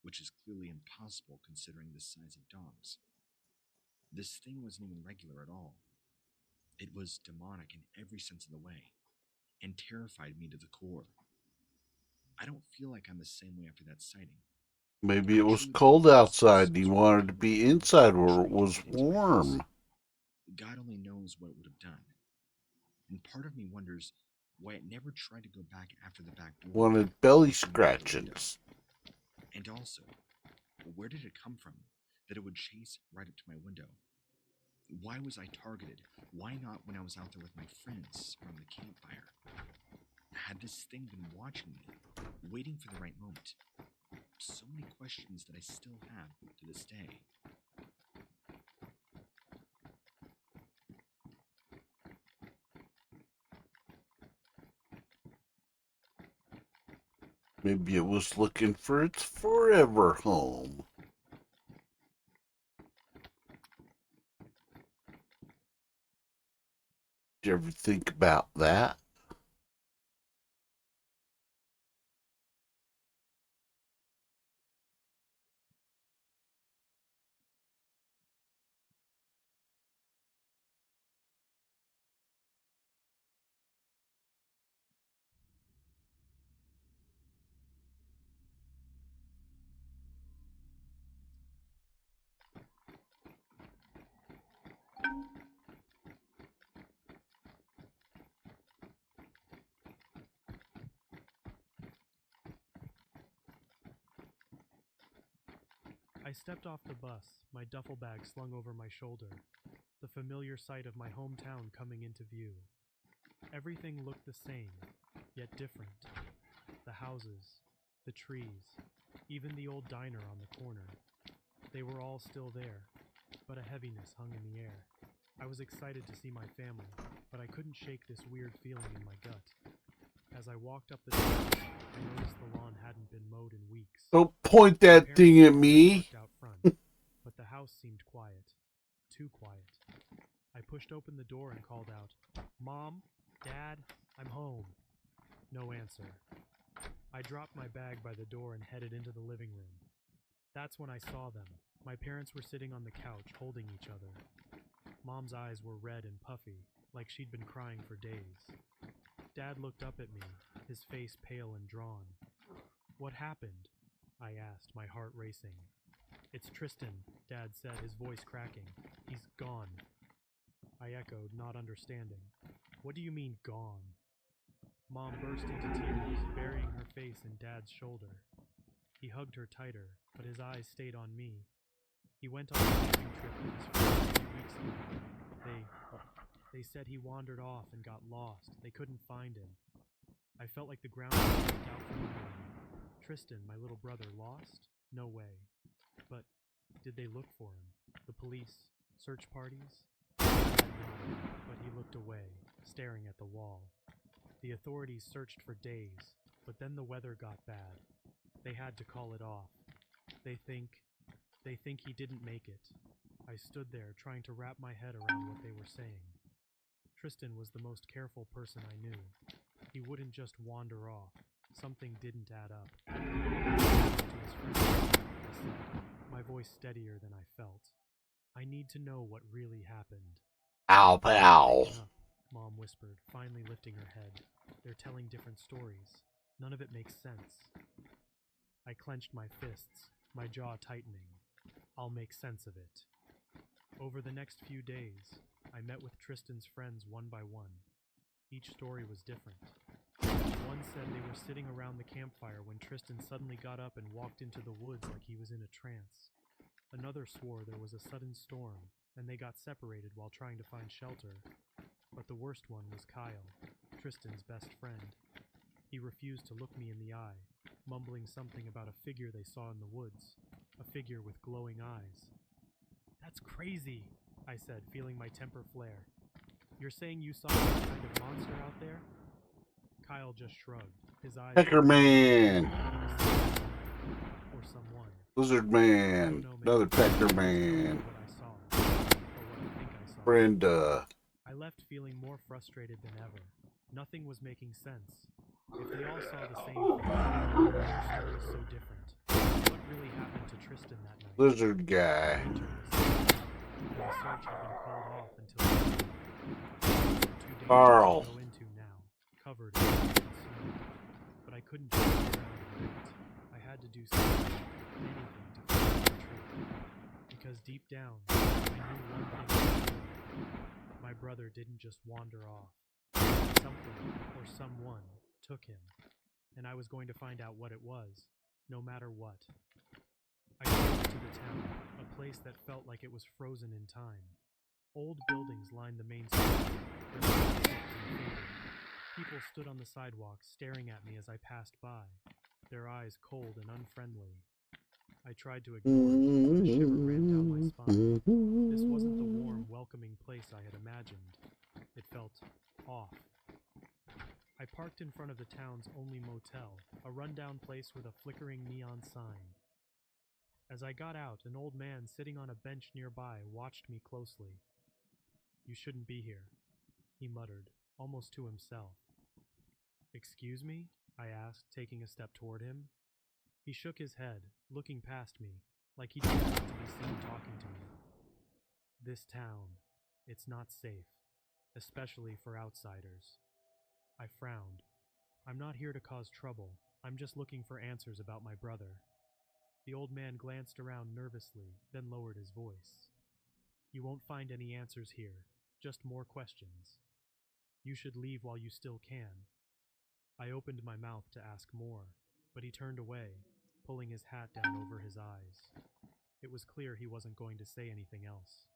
which is clearly impossible considering the size of dogs. This thing wasn't even regular at all. It was demonic in every sense of the way, and terrified me to the core. I don't feel like I'm the same way after that sighting. Maybe I it was truly cold believe this outside was and he some sort of wanted to evil be entity inside where it trying to was get into my house. warm. God only knows what it would have done. And part of me wonders why it never tried to go back after the back door. Wanted belly or come in after the window. scratchings. And also, where did it come from that it would chase right up to my window? Why was I targeted? Why not when I was out there with my friends around the campfire? Had this thing been watching me, waiting for the right moment? So many questions that I still have to this day. Maybe it was looking for its forever home. Did you ever think about that? I stepped off the bus, my duffel bag slung over my shoulder, the familiar sight of my hometown coming into view. Everything looked the same, yet different. The houses, the trees, even the old diner on the corner. They were all still there, but a heaviness hung in the air. I was excited to see my family, but I couldn't shake this weird feeling in my gut. As I walked up the stairs, I noticed the lawn hadn't been mowed in weeks. Don't point that thing at me. Out front, but the house seemed quiet. Too quiet. I pushed open the door and called out, "Mom, Dad, I'm home." No answer. I dropped my bag by the door and headed into the living room. That's when I saw them. My parents were sitting on the couch, holding each other. Mom's eyes were red and puffy, like she'd been crying for days. Dad looked up at me, his face pale and drawn. "What happened?" I asked, my heart racing. "It's Tristan," Dad said, his voice cracking. "He's gone." I echoed, not understanding. "What do you mean, gone?" Mom burst into tears, burying her face in Dad's shoulder. He hugged her tighter, but his eyes stayed on me. He went on a camping trip with his friends a few weeks ago. They said he wandered off and got lost. They couldn't find him. I felt like the ground was ripped out from under me. Tristan, my little brother, lost? No way. But did they look for him? The police? Search parties? Dad nodded, but he looked away, staring at the wall. The authorities searched for days, but then the weather got bad. They had to call it off. They think he didn't make it. I stood there trying to wrap my head around what they were saying. Tristan was the most careful person I knew. He wouldn't just wander off. Something didn't add up. To his friend, I said, my voice steadier than I felt. "I need to know what really happened." Ow, pow. Mom whispered, finally lifting her head. "They're telling different stories. None of it makes sense." I clenched my fists, my jaw tightening. I'll make sense of it. Over the next few days, I met with Tristan's friends one by one. Each story was different. One said they were sitting around the campfire when Tristan suddenly got up and walked into the woods like he was in a trance. Another swore there was a sudden storm, and they got separated while trying to find shelter. But the worst one was Kyle, Tristan's best friend. He refused to look me in the eye, mumbling something about a figure they saw in the woods, a figure with glowing eyes. "That's crazy," I said, feeling my temper flare. "You're saying you saw some kind of monster out there?" Kyle just shrugged, his eyes... Pecker Man. Or someone. Lizard Man. Another Pecker Man. What I saw, or what I think I saw. Brenda. I left feeling more frustrated than ever. Nothing was making sense. If they all saw the same thing, why were their stories so different? What really happened to Tristan that night? Lizard guy. Winter was and the search had been called off until 2 days Carl. to go into now, covered in snow. But I couldn't just sit around and wait. I had to do something, anything to find the truth. Because deep down, I knew one thing for sure. My brother didn't just wander off. Something, or someone, took him, and I was going to find out what it was, no matter what. I drove to the town, a place that felt like it was frozen in time. Old buildings lined the main street, their lights flicked and faded. People stood on the sidewalk, staring at me as I passed by, their eyes cold and unfriendly. I tried to ignore it, but a shiver ran down my spine. This wasn't the warm, welcoming place I had imagined. It felt off. I parked in front of the town's only motel, a rundown place with a flickering neon sign. As I got out, an old man sitting on a bench nearby watched me closely. "You shouldn't be here," he muttered, almost to himself. "Excuse me?" I asked, taking a step toward him. He shook his head, looking past me, like he didn't want to be seen talking to me. "This town, it's not safe, especially for outsiders." I frowned. "I'm not here to cause trouble. I'm just looking for answers about my brother." The old man glanced around nervously, then lowered his voice. "You won't find any answers here, just more questions. You should leave while you still can." I opened my mouth to ask more, but he turned away, pulling his hat down over his eyes. It was clear he wasn't going to say anything else.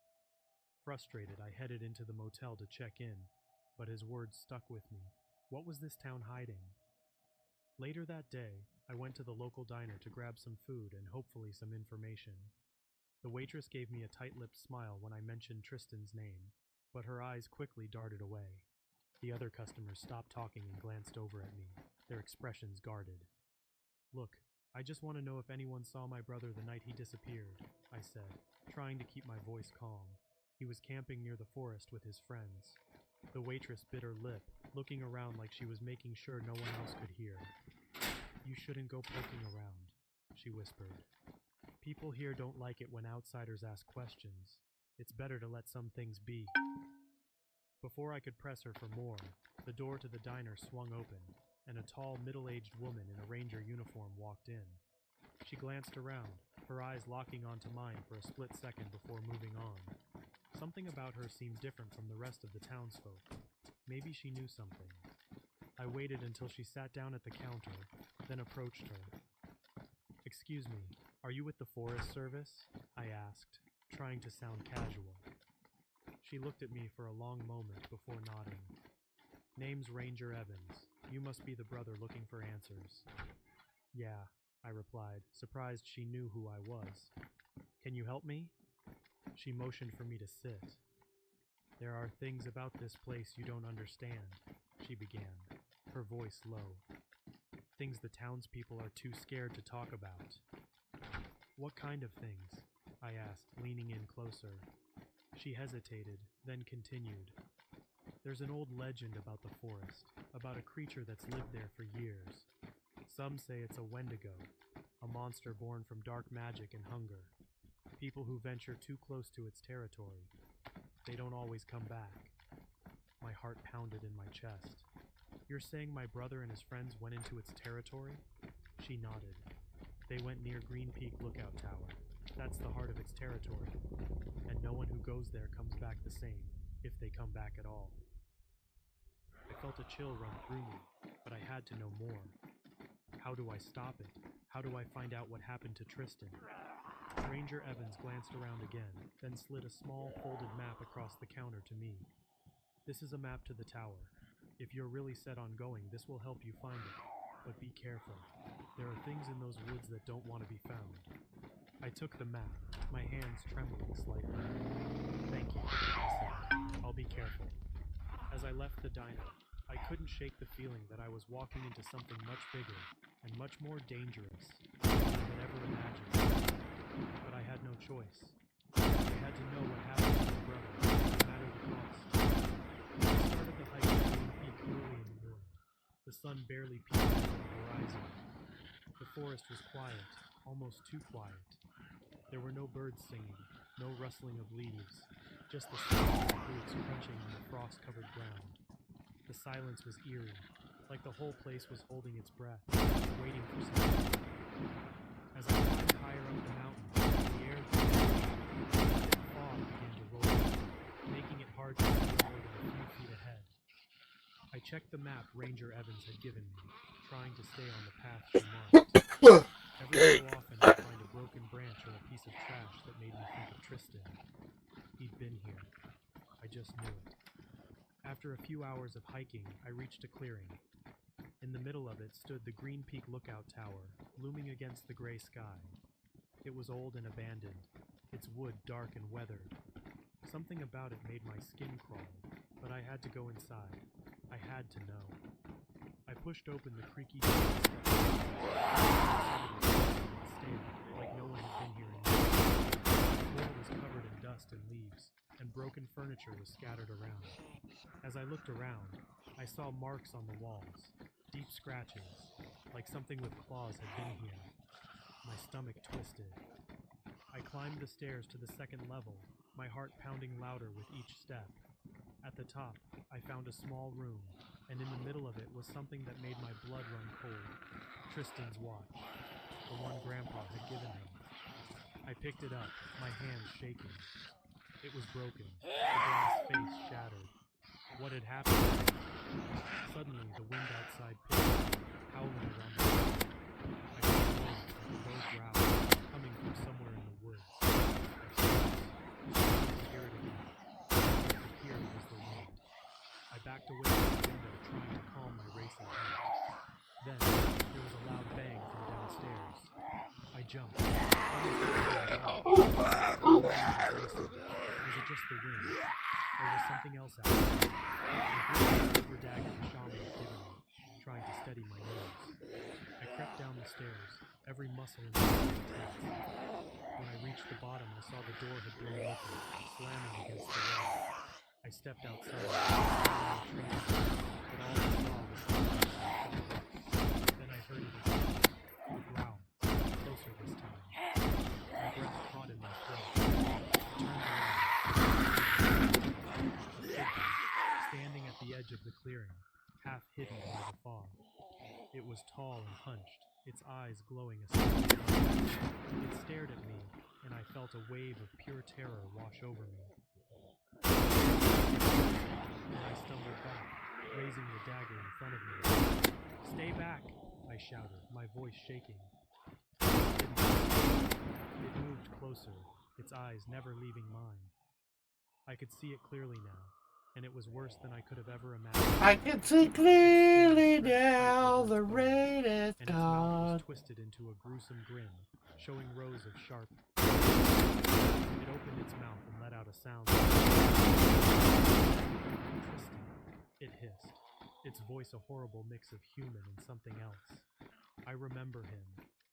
Frustrated, I headed into the motel to check in, but his words stuck with me. What was this town hiding? Later that day, I went to the local diner to grab some food and hopefully some information. The waitress gave me a tight-lipped smile when I mentioned Tristan's name. but her eyes quickly darted away. The other customers stopped talking and glanced over at me, their expressions guarded. "Look, I just want to know if anyone saw my brother the night he disappeared," I said, trying to keep my voice calm. He was camping near the forest with his friends. The waitress bit her lip, looking around like she was making sure no one else could hear. "You shouldn't go poking around," she whispered. "People here don't like it when outsiders ask questions. It's better to let some things be." Before I could press her for more, the door to the diner swung open, and a tall, middle-aged woman in a ranger uniform walked in. She glanced around, her eyes locking onto mine for a split second before moving on. Something about her seemed different from the rest of the townsfolk. Maybe she knew something. I waited until she sat down at the counter, then approached her. "Excuse me, are you with the Forest Service?" I asked, trying to sound casual. She looked at me for a long moment before nodding. "Name's Ranger Evans. You must be the brother looking for answers." "Yeah," I replied, surprised she knew who I was. "Can you help me?" She motioned for me to sit. "There are things about this place you don't understand," she began, her voice low. "Things the townspeople are too scared to talk about." "What kind of things?" I asked, leaning in closer. She hesitated, then continued. "There's an old legend about the forest, about a creature that's lived there for years. Some say it's a Wendigo, a monster born from dark magic and hunger. People who venture too close to its territory, they don't always come back." My heart pounded in my chest. "You're saying my brother and his friends went into its territory?" She nodded. "They went near Green Peak Lookout Tower. That's the heart of its territory. And no one who goes there comes back the same, if they come back at all." I felt a chill run through me, but I had to know more. How do I stop it? How do I find out what happened to Tristan? Ranger Evans glanced around again, then slid a small folded map across the counter to me. "This is a map to the tower. If you're really set on going, this will help you find it. But be careful. There are things in those woods that don't want to be found." I took the map, my hands trembling slightly. "Thank you," I said. "I'll be careful." As I left the diner, I couldn't shake the feeling that I was walking into something much bigger and much more dangerous than I had ever imagined. But I had no choice. I had to know what happened to my brother, no matter the cost. I started the hike to Green Peak early in the morning. The sun barely peeked over the horizon. The forest was quiet, almost too quiet. There were no birds singing, no rustling of leaves, just the sound of boots crunching on the frost-covered ground. The silence was eerie, like the whole place was holding its breath, waiting for something. As I climbed higher up the mountain, the air grew thick, and fog began to roll in, making it hard to see more than a few feet ahead. I checked the map Ranger Evans had given me, trying to stay on the path she marked. Every so often I'd find a broken branch or a piece of trash that made me think of Tristan. He'd been here. I just knew it. After a few hours of hiking, I reached a clearing. In the middle of it stood the Green Peak Lookout Tower, looming against the gray sky. It was old and abandoned, its wood dark and weathered. Something about it made my skin crawl, but I had to go inside. I had to know. I pushed open the creaky door and stared, like no one had been here in years. The floor was covered in dust and leaves, and broken furniture was scattered around. As I looked around, I saw marks on the walls, deep scratches, like something with claws had been here. My stomach twisted. I climbed the stairs to the second level, my heart pounding louder with each step. At the top, I found a small room, and in the middle of it was something that made my blood run cold. Tristan's watch, the one Grandpa had given him. I picked it up, my hands shaking. It was broken, the glass face shattered. What had happened? Suddenly, the wind outside picked up, howling around the room. I could hear a low growl coming from somewhere in the woods. I could hear it again. All I could hear was the wind. I backed away from the window, trying to calm my racing heart. Then, there was a loud bang from downstairs. I jumped. Was it just the wind? Or was something something else out there. I gripped the silver dagger the shaman had given me, trying to steady my nerves. I crept down the stairs, every muscle in my body tense. When I reached the bottom, I saw the door had blown open, slamming against the wall. I stepped outside, but all I saw was then I heard it again, the growl, closer this time. My breath caught in my throat. I turned around. A figure, standing at the edge of the clearing, half hidden by the fog. It was tall and hunched, its eyes glowing a silver light. It stared at me, and I felt a wave of pure terror wash over me. And I stumbled back, raising the dagger in front of me. "Stay back!" I shouted, my voice shaking. It moved closer, its eyes never leaving mine. I could see it clearly now, and it was worse than I could have ever imagined. I can see clearly now the rain is And its mouth gone. was twisted into a gruesome grin, showing rows of sharp. It opened its mouth and let out a sound. Tristan, it hissed, its voice a horrible mix of human and something else. I remember him.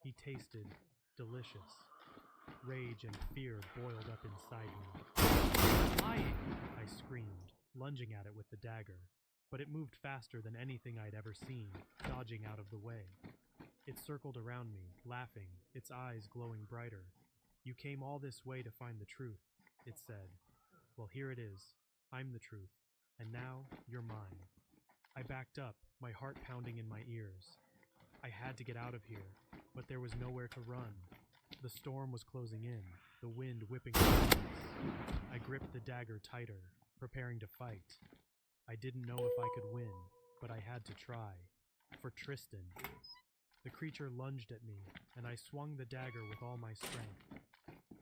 He tasted delicious. Rage and fear boiled up inside me. "You're lying!" I screamed, lunging at it with the dagger. But it moved faster than anything I'd ever seen, dodging out of the way. It circled around me, laughing, its eyes glowing brighter. "You came all this way to find the truth," it said. "Well, here it is. I'm the truth, and now you're mine." I backed up, my heart pounding in my ears. I had to get out of here, but there was nowhere to run. The storm was closing in, the wind whipping around us. I gripped the dagger tighter, preparing to fight. I didn't know if I could win, but I had to try. For Tristan. The creature lunged at me, and I swung the dagger with all my strength.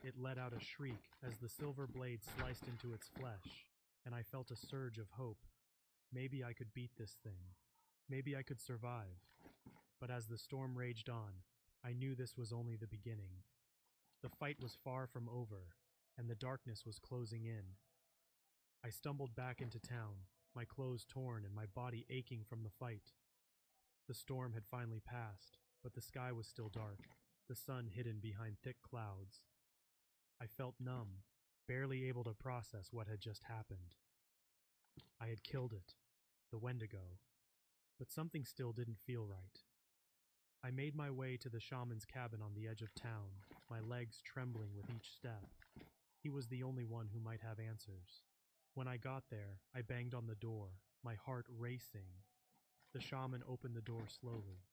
It let out a shriek as the silver blade sliced into its flesh, and I felt a surge of hope. Maybe I could beat this thing. Maybe I could survive. But as the storm raged on, I knew this was only the beginning. The fight was far from over, and the darkness was closing in. I stumbled back into town, my clothes torn and my body aching from the fight. The storm had finally passed, but the sky was still dark, the sun hidden behind thick clouds. I felt numb, barely able to process what had just happened. I had killed it, the Wendigo, but something still didn't feel right. I made my way to the shaman's cabin on the edge of town, my legs trembling with each step. He was the only one who might have answers. When I got there, I banged on the door, my heart racing. The shaman opened the door slowly,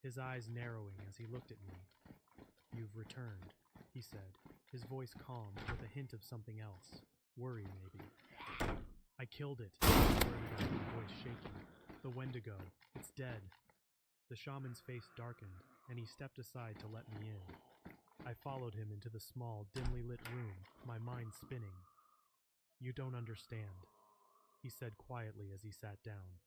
his eyes narrowing as he looked at me. "You've returned," he said, his voice calm with a hint of something else. Worry, maybe. "I killed it," I blurted out, my voice shaking. "The Wendigo. It's dead." The shaman's face darkened, and he stepped aside to let me in. I followed him into the small, dimly lit room, my mind spinning. "You don't understand," he said quietly as he sat down.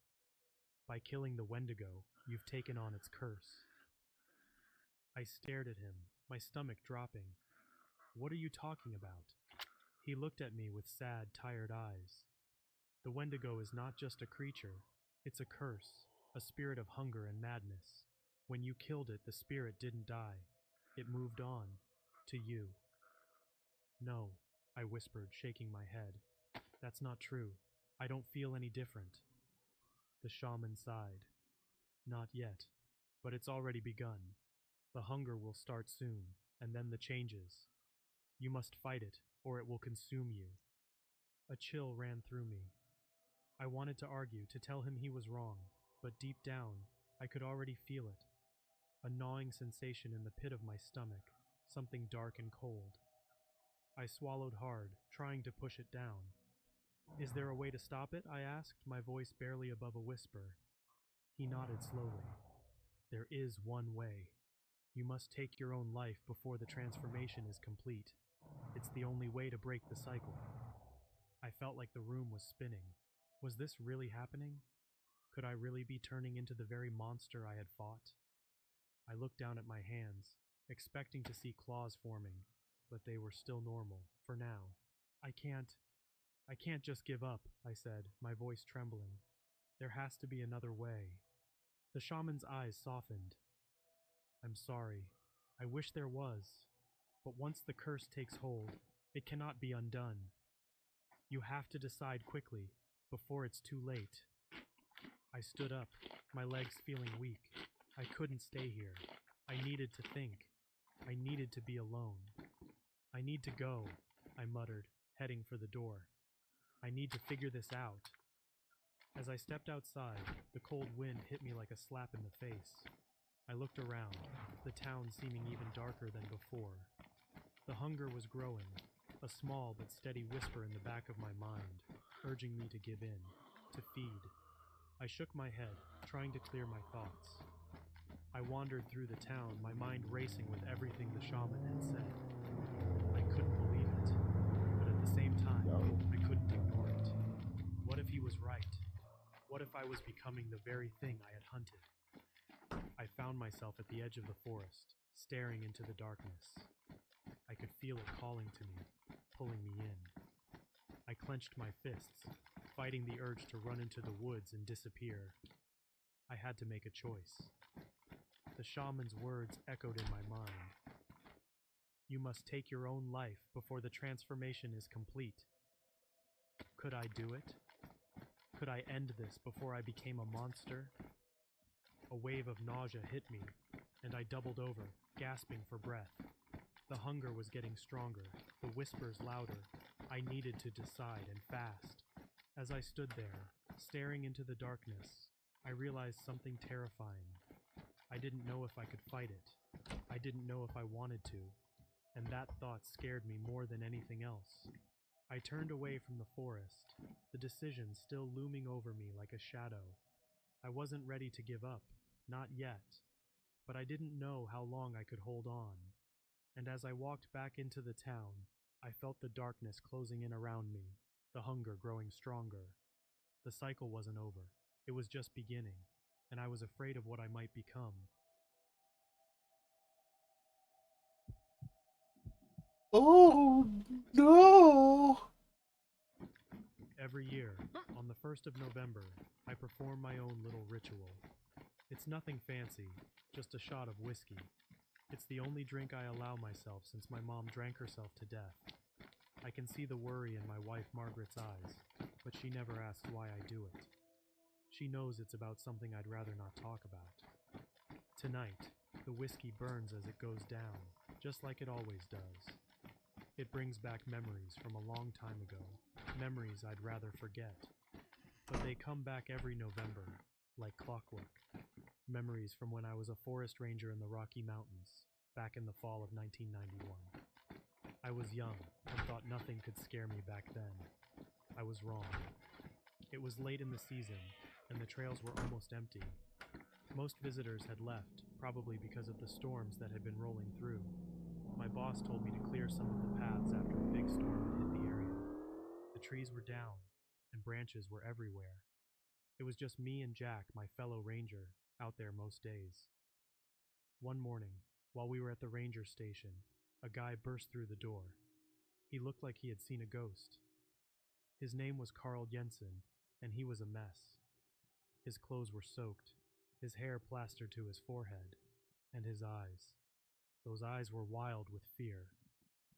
"By killing the Wendigo, you've taken on its curse." I stared at him, my stomach dropping. "What are you talking about?" He looked at me with sad, tired eyes. "The Wendigo is not just a creature. It's a curse, a spirit of hunger and madness. When you killed it, the spirit didn't die. It moved on, to you." "No," I whispered, shaking my head. "That's not true. I don't feel any different." The shaman sighed. "Not yet, but it's already begun. The hunger will start soon, and then the changes. You must fight it, or it will consume you." A chill ran through me. I wanted to argue, to tell him he was wrong, but deep down, I could already feel it. A gnawing sensation in the pit of my stomach, something dark and cold. I swallowed hard, trying to push it down. "Is there a way to stop it?" I asked, my voice barely above a whisper. He nodded slowly. "There is one way. You must take your own life before the transformation is complete. It's the only way to break the cycle." I felt like the room was spinning. Was this really happening? Could I really be turning into the very monster I had fought? I looked down at my hands, expecting to see claws forming, but they were still normal, for now. "I can't." I can't just give up, I said, my voice trembling. There has to be another way. The shaman's eyes softened. I'm sorry. I wish there was. But once the curse takes hold, it cannot be undone. You have to decide quickly, before it's too late. I stood up, my legs feeling weak. I couldn't stay here. I needed to think. I needed to be alone. I need to go, I muttered, heading for the door. I need to figure this out. As I stepped outside, the cold wind hit me like a slap in the face. I looked around, the town seeming even darker than before. The hunger was growing, a small but steady whisper in the back of my mind, urging me to give in, to feed. I shook my head, trying to clear my thoughts. I wandered through the town, my mind racing with everything the shaman had said. I couldn't believe it, but at the same time, I couldn't ignore it. What if he was right? What if I was becoming the very thing I had hunted? I found myself at the edge of the forest, staring into the darkness. I could feel it calling to me, pulling me in. I clenched my fists, fighting the urge to run into the woods and disappear. I had to make a choice. The shaman's words echoed in my mind. You must take your own life before the transformation is complete. Could I do it? Could I end this before I became a monster? A wave of nausea hit me, and I doubled over, gasping for breath. The hunger was getting stronger, the whispers louder. I needed to decide, and fast. As I stood there, staring into the darkness, I realized something terrifying. I didn't know if I could fight it. I didn't know if I wanted to, and that thought scared me more than anything else. I turned away from the forest, the decision still looming over me like a shadow. I wasn't ready to give up, not yet, but I didn't know how long I could hold on. And as I walked back into the town, I felt the darkness closing in around me, the hunger growing stronger. The cycle wasn't over, it was just beginning, and I was afraid of what I might become. Oh, no! Every year, on the 1st of November, I perform my own little ritual. It's nothing fancy, just a shot of whiskey. It's the only drink I allow myself since my mom drank herself to death. I can see the worry in my wife Margaret's eyes, but she never asks why I do it. She knows it's about something I'd rather not talk about. Tonight, the whiskey burns as it goes down, just like it always does. It brings back memories from a long time ago, memories I'd rather forget. But they come back every November, like clockwork. Memories from when I was a forest ranger in the Rocky Mountains, back in the fall of 1991. I was young and thought nothing could scare me back then. I was wrong. It was late in the season, and the trails were almost empty. Most visitors had left, probably because of the storms that had been rolling through. My boss told me to clear some of the paths after the big storm had hit the area. The trees were down, and branches were everywhere. It was just me and Jack, my fellow ranger, out there most days. One morning, while we were at the ranger station, a guy burst through the door. He looked like he had seen a ghost. His name was Carl Jensen, and he was a mess. His clothes were soaked, his hair plastered to his forehead, and his eyes. Those eyes were wild with fear.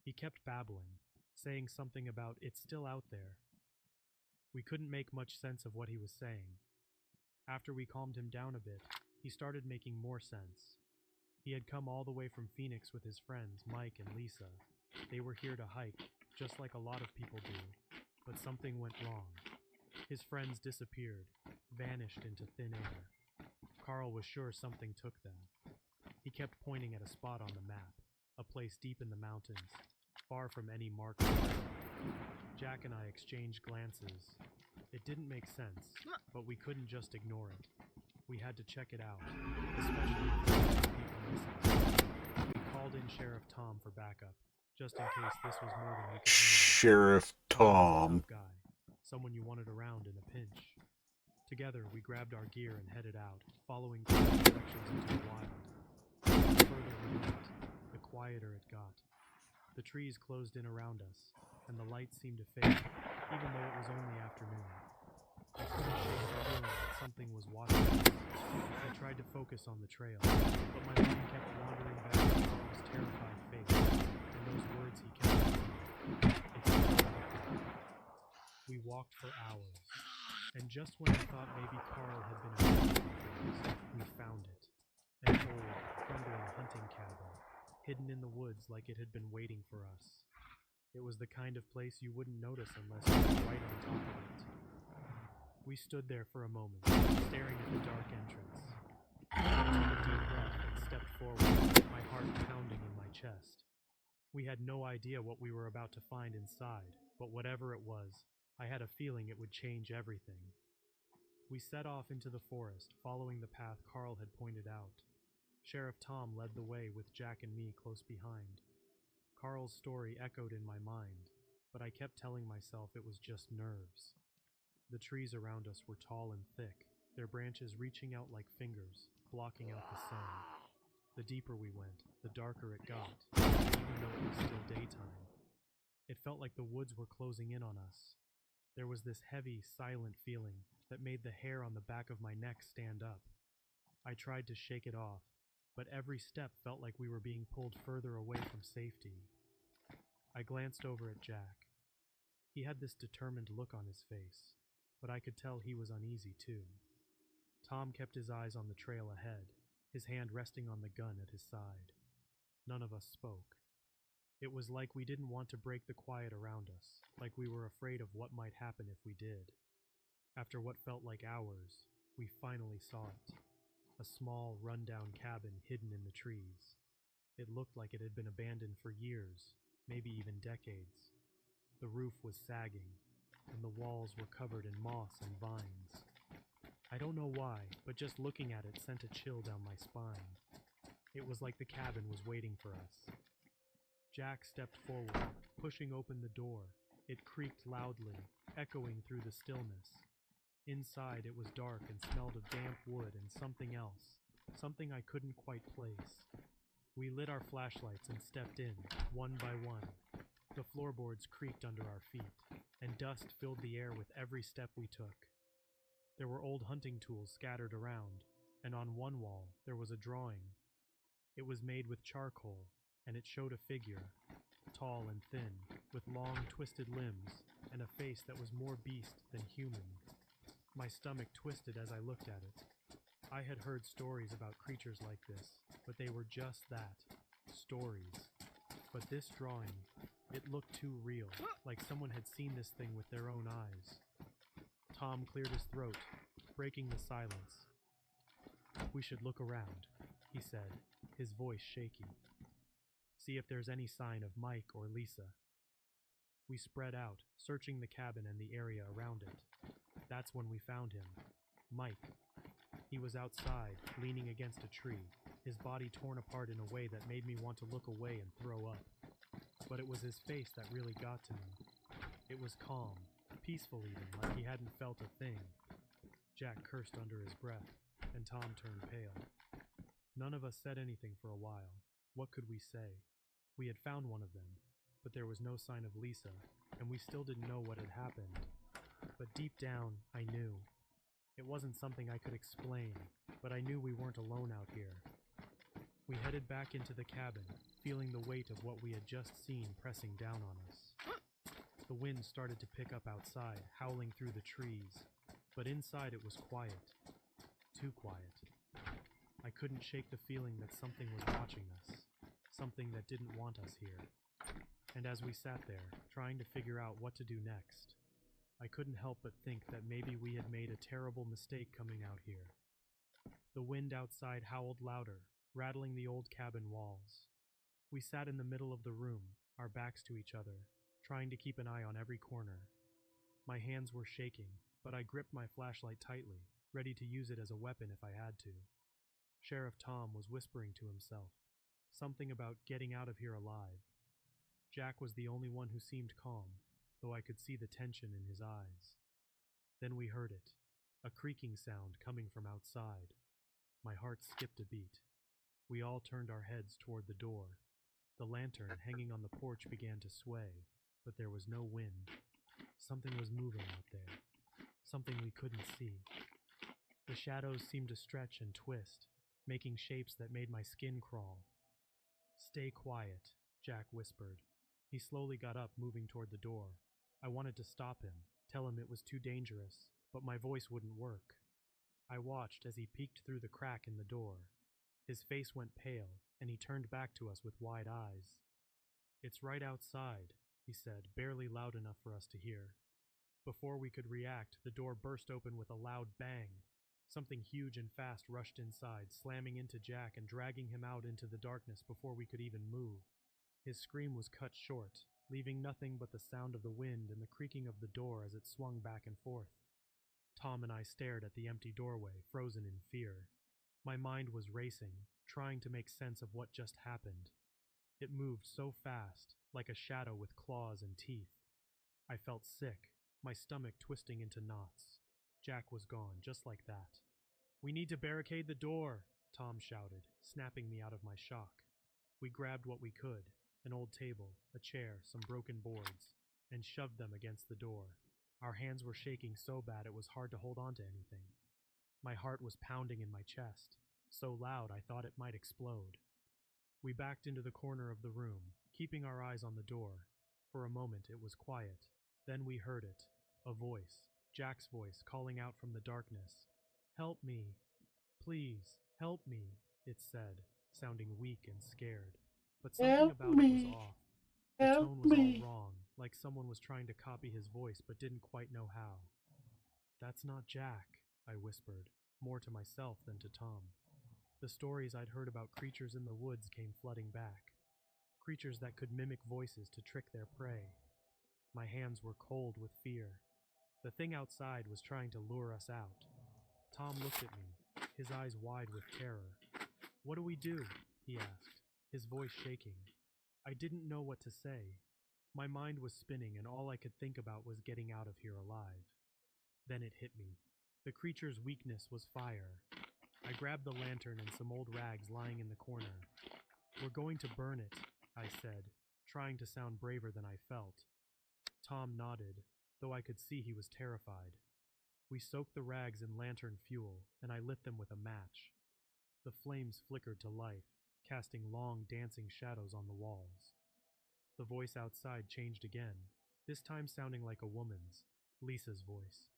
He kept babbling, saying something about "it's still out there." We couldn't make much sense of what he was saying. After we calmed him down a bit, he started making more sense. He had come all the way from Phoenix with his friends, Mike and Lisa. They were here to hike, just like a lot of people do, but something went wrong. His friends disappeared, vanished into thin air. Carl was sure something took them. He kept pointing at a spot on the map, a place deep in the mountains, far from any marker. Jack and I exchanged glances. It didn't make sense, but we couldn't just ignore it. We had to check it out, especially if there were people missing. We called in Sheriff Tom for backup, just in case this was more than we could handle. Sheriff Tom was a Tom. tough guy, someone you wanted around in a pinch. Together, we grabbed our gear and headed out, following clear directions into the wild. The further we went, the quieter it got. The trees closed in around us, and the light seemed to fade. even though it was only afternoon. I couldn't shake the feeling that something was watching us. I tried to focus on the trail, but my mind kept wandering back to Carl's terrified face and those words he kept saying. It's not out there. We walked for hours, and just when I thought maybe Carl had been abandoned, we found it. An old, crumbling hunting cabin, hidden in the woods like it had been waiting for us. It was the kind of place you wouldn't notice unless you were right on top of it. We stood there for a moment, staring at the dark entrance. I took a deep breath and stepped forward, my heart pounding in my chest. We had no idea what we were about to find inside, but whatever it was, I had a feeling it would change everything. We set off into the forest, following the path Carl had pointed out. Sheriff Tom led the way with Jack and me close behind. Carl's story echoed in my mind, but I kept telling myself it was just nerves. The trees around us were tall and thick, their branches reaching out like fingers, blocking out the sun. The deeper we went, the darker it got, even though it was still daytime. It felt like the woods were closing in on us. There was this heavy, silent feeling that made the hair on the back of my neck stand up. I tried to shake it off, but every step felt like we were being pulled further away from safety. I glanced over at Jack. He had this determined look on his face, but I could tell he was uneasy too. Tom kept his eyes on the trail ahead, his hand resting on the gun at his side. None of us spoke. It was like we didn't want to break the quiet around us, like we were afraid of what might happen if we did. After what felt like hours, we finally saw it. A small, run-down cabin hidden in the trees. It looked like it had been abandoned for years, maybe even decades. The roof was sagging, and the walls were covered in moss and vines. I don't know why, but just looking at it sent a chill down my spine. It was like the cabin was waiting for us. Jack stepped forward, pushing open the door. It creaked loudly, echoing through the stillness. Inside it was dark and smelled of damp wood and something else, something I couldn't quite place. We lit our flashlights and stepped in, one by one. The floorboards creaked under our feet, and dust filled the air with every step we took. There were old hunting tools scattered around, and on one wall there was a drawing. It was made with charcoal, and it showed a figure, tall and thin, with long twisted limbs, and a face that was more beast than human. My stomach twisted as I looked at it. I had heard stories about creatures like this, but they were just that, stories. But this drawing, it looked too real, like someone had seen this thing with their own eyes. Tom cleared his throat, breaking the silence. "We should look around," he said, his voice shaky. "See if there's any sign of Mike or Lisa." We spread out, searching the cabin and the area around it. That's when we found him. Mike. He was outside, leaning against a tree, his body torn apart in a way that made me want to look away and throw up. But it was his face that really got to me. It was calm, peaceful even, like he hadn't felt a thing. Jack cursed under his breath, and Tom turned pale. None of us said anything for a while. What could we say? We had found one of them, but there was no sign of Lisa, and we still didn't know what had happened. But deep down, I knew. It wasn't something I could explain, but I knew we weren't alone out here. We headed back into the cabin, feeling the weight of what we had just seen pressing down on us. The wind started to pick up outside, howling through the trees, but inside it was quiet. Too quiet. I couldn't shake the feeling that something was watching us, something that didn't want us here. And as we sat there, trying to figure out what to do next, I couldn't help but think that maybe we had made a terrible mistake coming out here. The wind outside howled louder, rattling the old cabin walls. We sat in the middle of the room, our backs to each other, trying to keep an eye on every corner. My hands were shaking, but I gripped my flashlight tightly, ready to use it as a weapon if I had to. Sheriff Tom was whispering to himself, something about getting out of here alive. Jack was the only one who seemed calm, though I could see the tension in his eyes. Then we heard it, a creaking sound coming from outside. My heart skipped a beat. We all turned our heads toward the door. The lantern hanging on the porch began to sway, but there was no wind. Something was moving out there. Something we couldn't see. The shadows seemed to stretch and twist, making shapes that made my skin crawl. "Stay quiet," Jack whispered. He slowly got up, moving toward the door. I wanted to stop him, tell him it was too dangerous, but my voice wouldn't work. I watched as he peeked through the crack in the door. His face went pale, and he turned back to us with wide eyes. "It's right outside," he said, barely loud enough for us to hear. Before we could react, the door burst open with a loud bang. Something huge and fast rushed inside, slamming into Jack and dragging him out into the darkness before we could even move. His scream was cut short, leaving nothing but the sound of the wind and the creaking of the door as it swung back and forth. Tom and I stared at the empty doorway, frozen in fear. My mind was racing, trying to make sense of what just happened. It moved so fast, like a shadow with claws and teeth. I felt sick, my stomach twisting into knots. Jack was gone, just like that. "We need to barricade the door," Tom shouted, snapping me out of my shock. We grabbed what we could, an old table, a chair, some broken boards, and shoved them against the door. Our hands were shaking so bad it was hard to hold on to anything. My heart was pounding in my chest, so loud I thought it might explode. We backed into the corner of the room, keeping our eyes on the door. For a moment it was quiet. Then we heard it, a voice, Jack's voice, calling out from the darkness. "Help me. Please, help me," it said, sounding weak and scared. But something about it was off. The tone was all wrong, like someone was trying to copy his voice but didn't quite know how. "That's not Jack," I whispered, more to myself than to Tom. The stories I'd heard about creatures in the woods came flooding back. Creatures that could mimic voices to trick their prey. My hands were cold with fear. The thing outside was trying to lure us out. Tom looked at me, his eyes wide with terror. "What do we do?" he asked, his voice shaking. I didn't know what to say. My mind was spinning and all I could think about was getting out of here alive. Then it hit me. The creature's weakness was fire. I grabbed the lantern and some old rags lying in the corner. "We're going to burn it," I said, trying to sound braver than I felt. Tom nodded, though I could see he was terrified. We soaked the rags in lantern fuel, and I lit them with a match. The flames flickered to life, casting long, dancing shadows on the walls. The voice outside changed again, this time sounding like a woman's, Lisa's voice.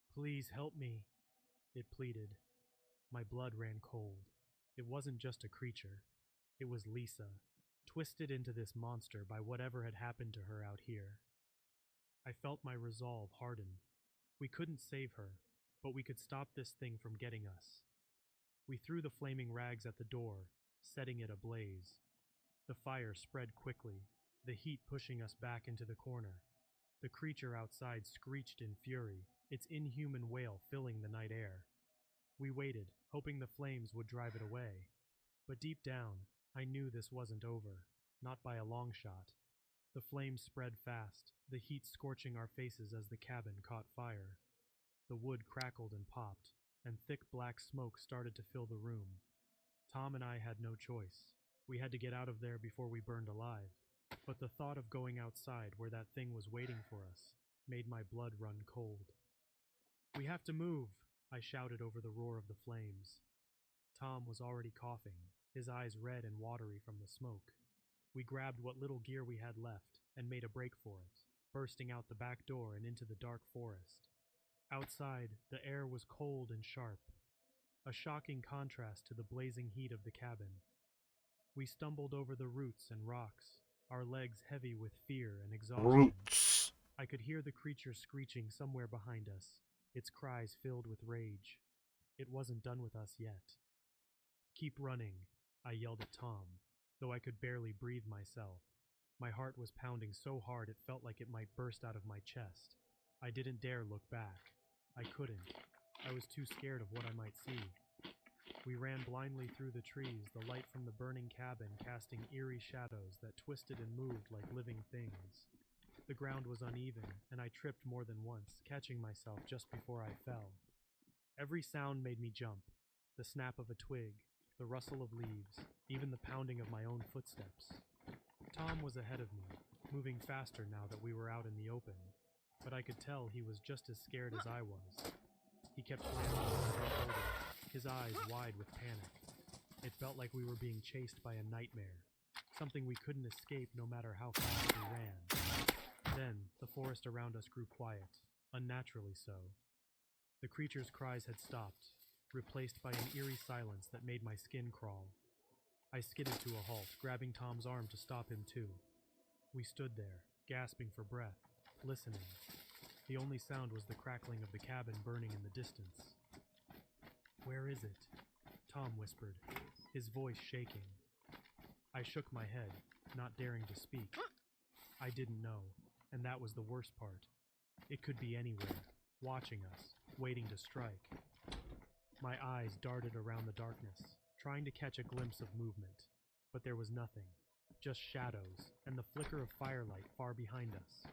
"Please help me," it pleaded. My blood ran cold. It wasn't just a creature. It was Lisa, twisted into this monster by whatever had happened to her out here. I felt my resolve harden. We couldn't save her, but we could stop this thing from getting us. We threw the flaming rags at the door, setting it ablaze. The fire spread quickly, the heat pushing us back into the corner. The creature outside screeched in fury, its inhuman wail filling the night air. We waited, hoping the flames would drive it away. But deep down, I knew this wasn't over, not by a long shot. The flames spread fast, the heat scorching our faces as the cabin caught fire. The wood crackled and popped, and thick black smoke started to fill the room. Tom and I had no choice. We had to get out of there before we burned alive. But the thought of going outside where that thing was waiting for us made my blood run cold. "We have to move," I shouted over the roar of the flames. Tom was already coughing, his eyes red and watery from the smoke. We grabbed what little gear we had left and made a break for it, bursting out the back door and into the dark forest. Outside, the air was cold and sharp, a shocking contrast to the blazing heat of the cabin. We stumbled over the roots and rocks, our legs heavy with fear and exhaustion. Roots. I could hear the creature screeching somewhere behind us, its cries filled with rage. It wasn't done with us yet. "Keep running," I yelled at Tom, though I could barely breathe myself. My heart was pounding so hard it felt like it might burst out of my chest. I didn't dare look back. I couldn't. I was too scared of what I might see. We ran blindly through the trees, the light from the burning cabin casting eerie shadows that twisted and moved like living things. The ground was uneven, and I tripped more than once, catching myself just before I fell. Every sound made me jump. The snap of a twig, the rustle of leaves, even the pounding of my own footsteps. Tom was ahead of me, moving faster now that we were out in the open. but I could tell he was just as scared as I was. He kept glancing over my shoulder, his eyes wide with panic. It felt like we were being chased by a nightmare, something we couldn't escape no matter how fast we ran. Then, the forest around us grew quiet, unnaturally so. The creature's cries had stopped, replaced by an eerie silence that made my skin crawl. I skidded to a halt, grabbing Tom's arm to stop him too. We stood there, gasping for breath, listening. The only sound was the crackling of the cabin burning in the distance. "Where is it?" Tom whispered, his voice shaking. I shook my head, not daring to speak. I didn't know, and that was the worst part. It could be anywhere, watching us, waiting to strike. My eyes darted around the darkness, trying to catch a glimpse of movement, but there was nothing, just shadows and the flicker of firelight far behind us.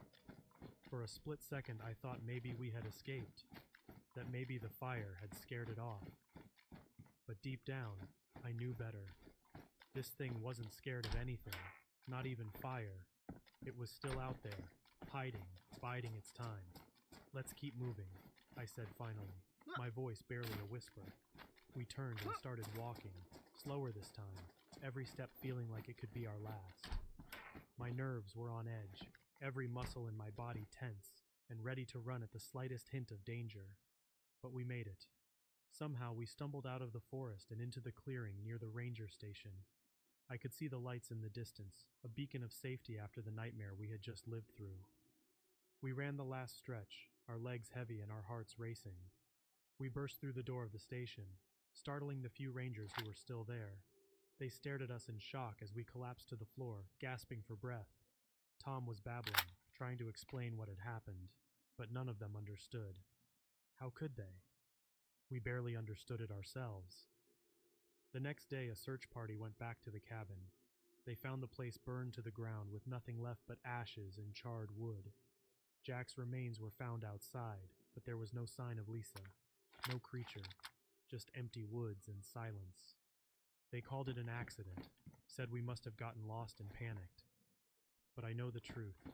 For a split second I thought maybe we had escaped, that maybe the fire had scared it off. But deep down, I knew better. This thing wasn't scared of anything, not even fire. It was still out there, hiding, biding its time. "Let's keep moving," I said finally, my voice barely a whisper. We turned and started walking, slower this time, every step feeling like it could be our last. My nerves were on edge, every muscle in my body tense, and ready to run at the slightest hint of danger. But we made it. Somehow we stumbled out of the forest and into the clearing near the ranger station. I could see the lights in the distance, a beacon of safety after the nightmare we had just lived through. We ran the last stretch, our legs heavy and our hearts racing. We burst through the door of the station, startling the few rangers who were still there. They stared at us in shock as we collapsed to the floor, gasping for breath. Tom was babbling, trying to explain what had happened, but none of them understood. How could they? We barely understood it ourselves. The next day, a search party went back to the cabin. They found the place burned to the ground with nothing left but ashes and charred wood. Jack's remains were found outside, but there was no sign of Lisa. No creature, just empty woods and silence. They called it an accident, said we must have gotten lost and panicked. But I know the truth.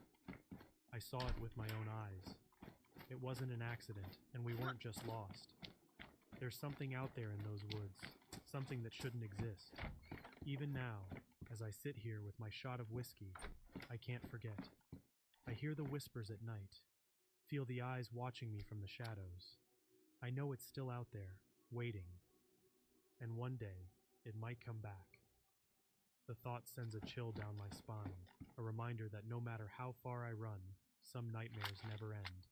I saw it with my own eyes. It wasn't an accident, and we weren't just lost. There's something out there in those woods, something that shouldn't exist. Even now, as I sit here with my shot of whiskey, I can't forget. I hear the whispers at night, feel the eyes watching me from the shadows. I know it's still out there, waiting. And one day, it might come back. The thought sends a chill down my spine, a reminder that no matter how far I run, some nightmares never end.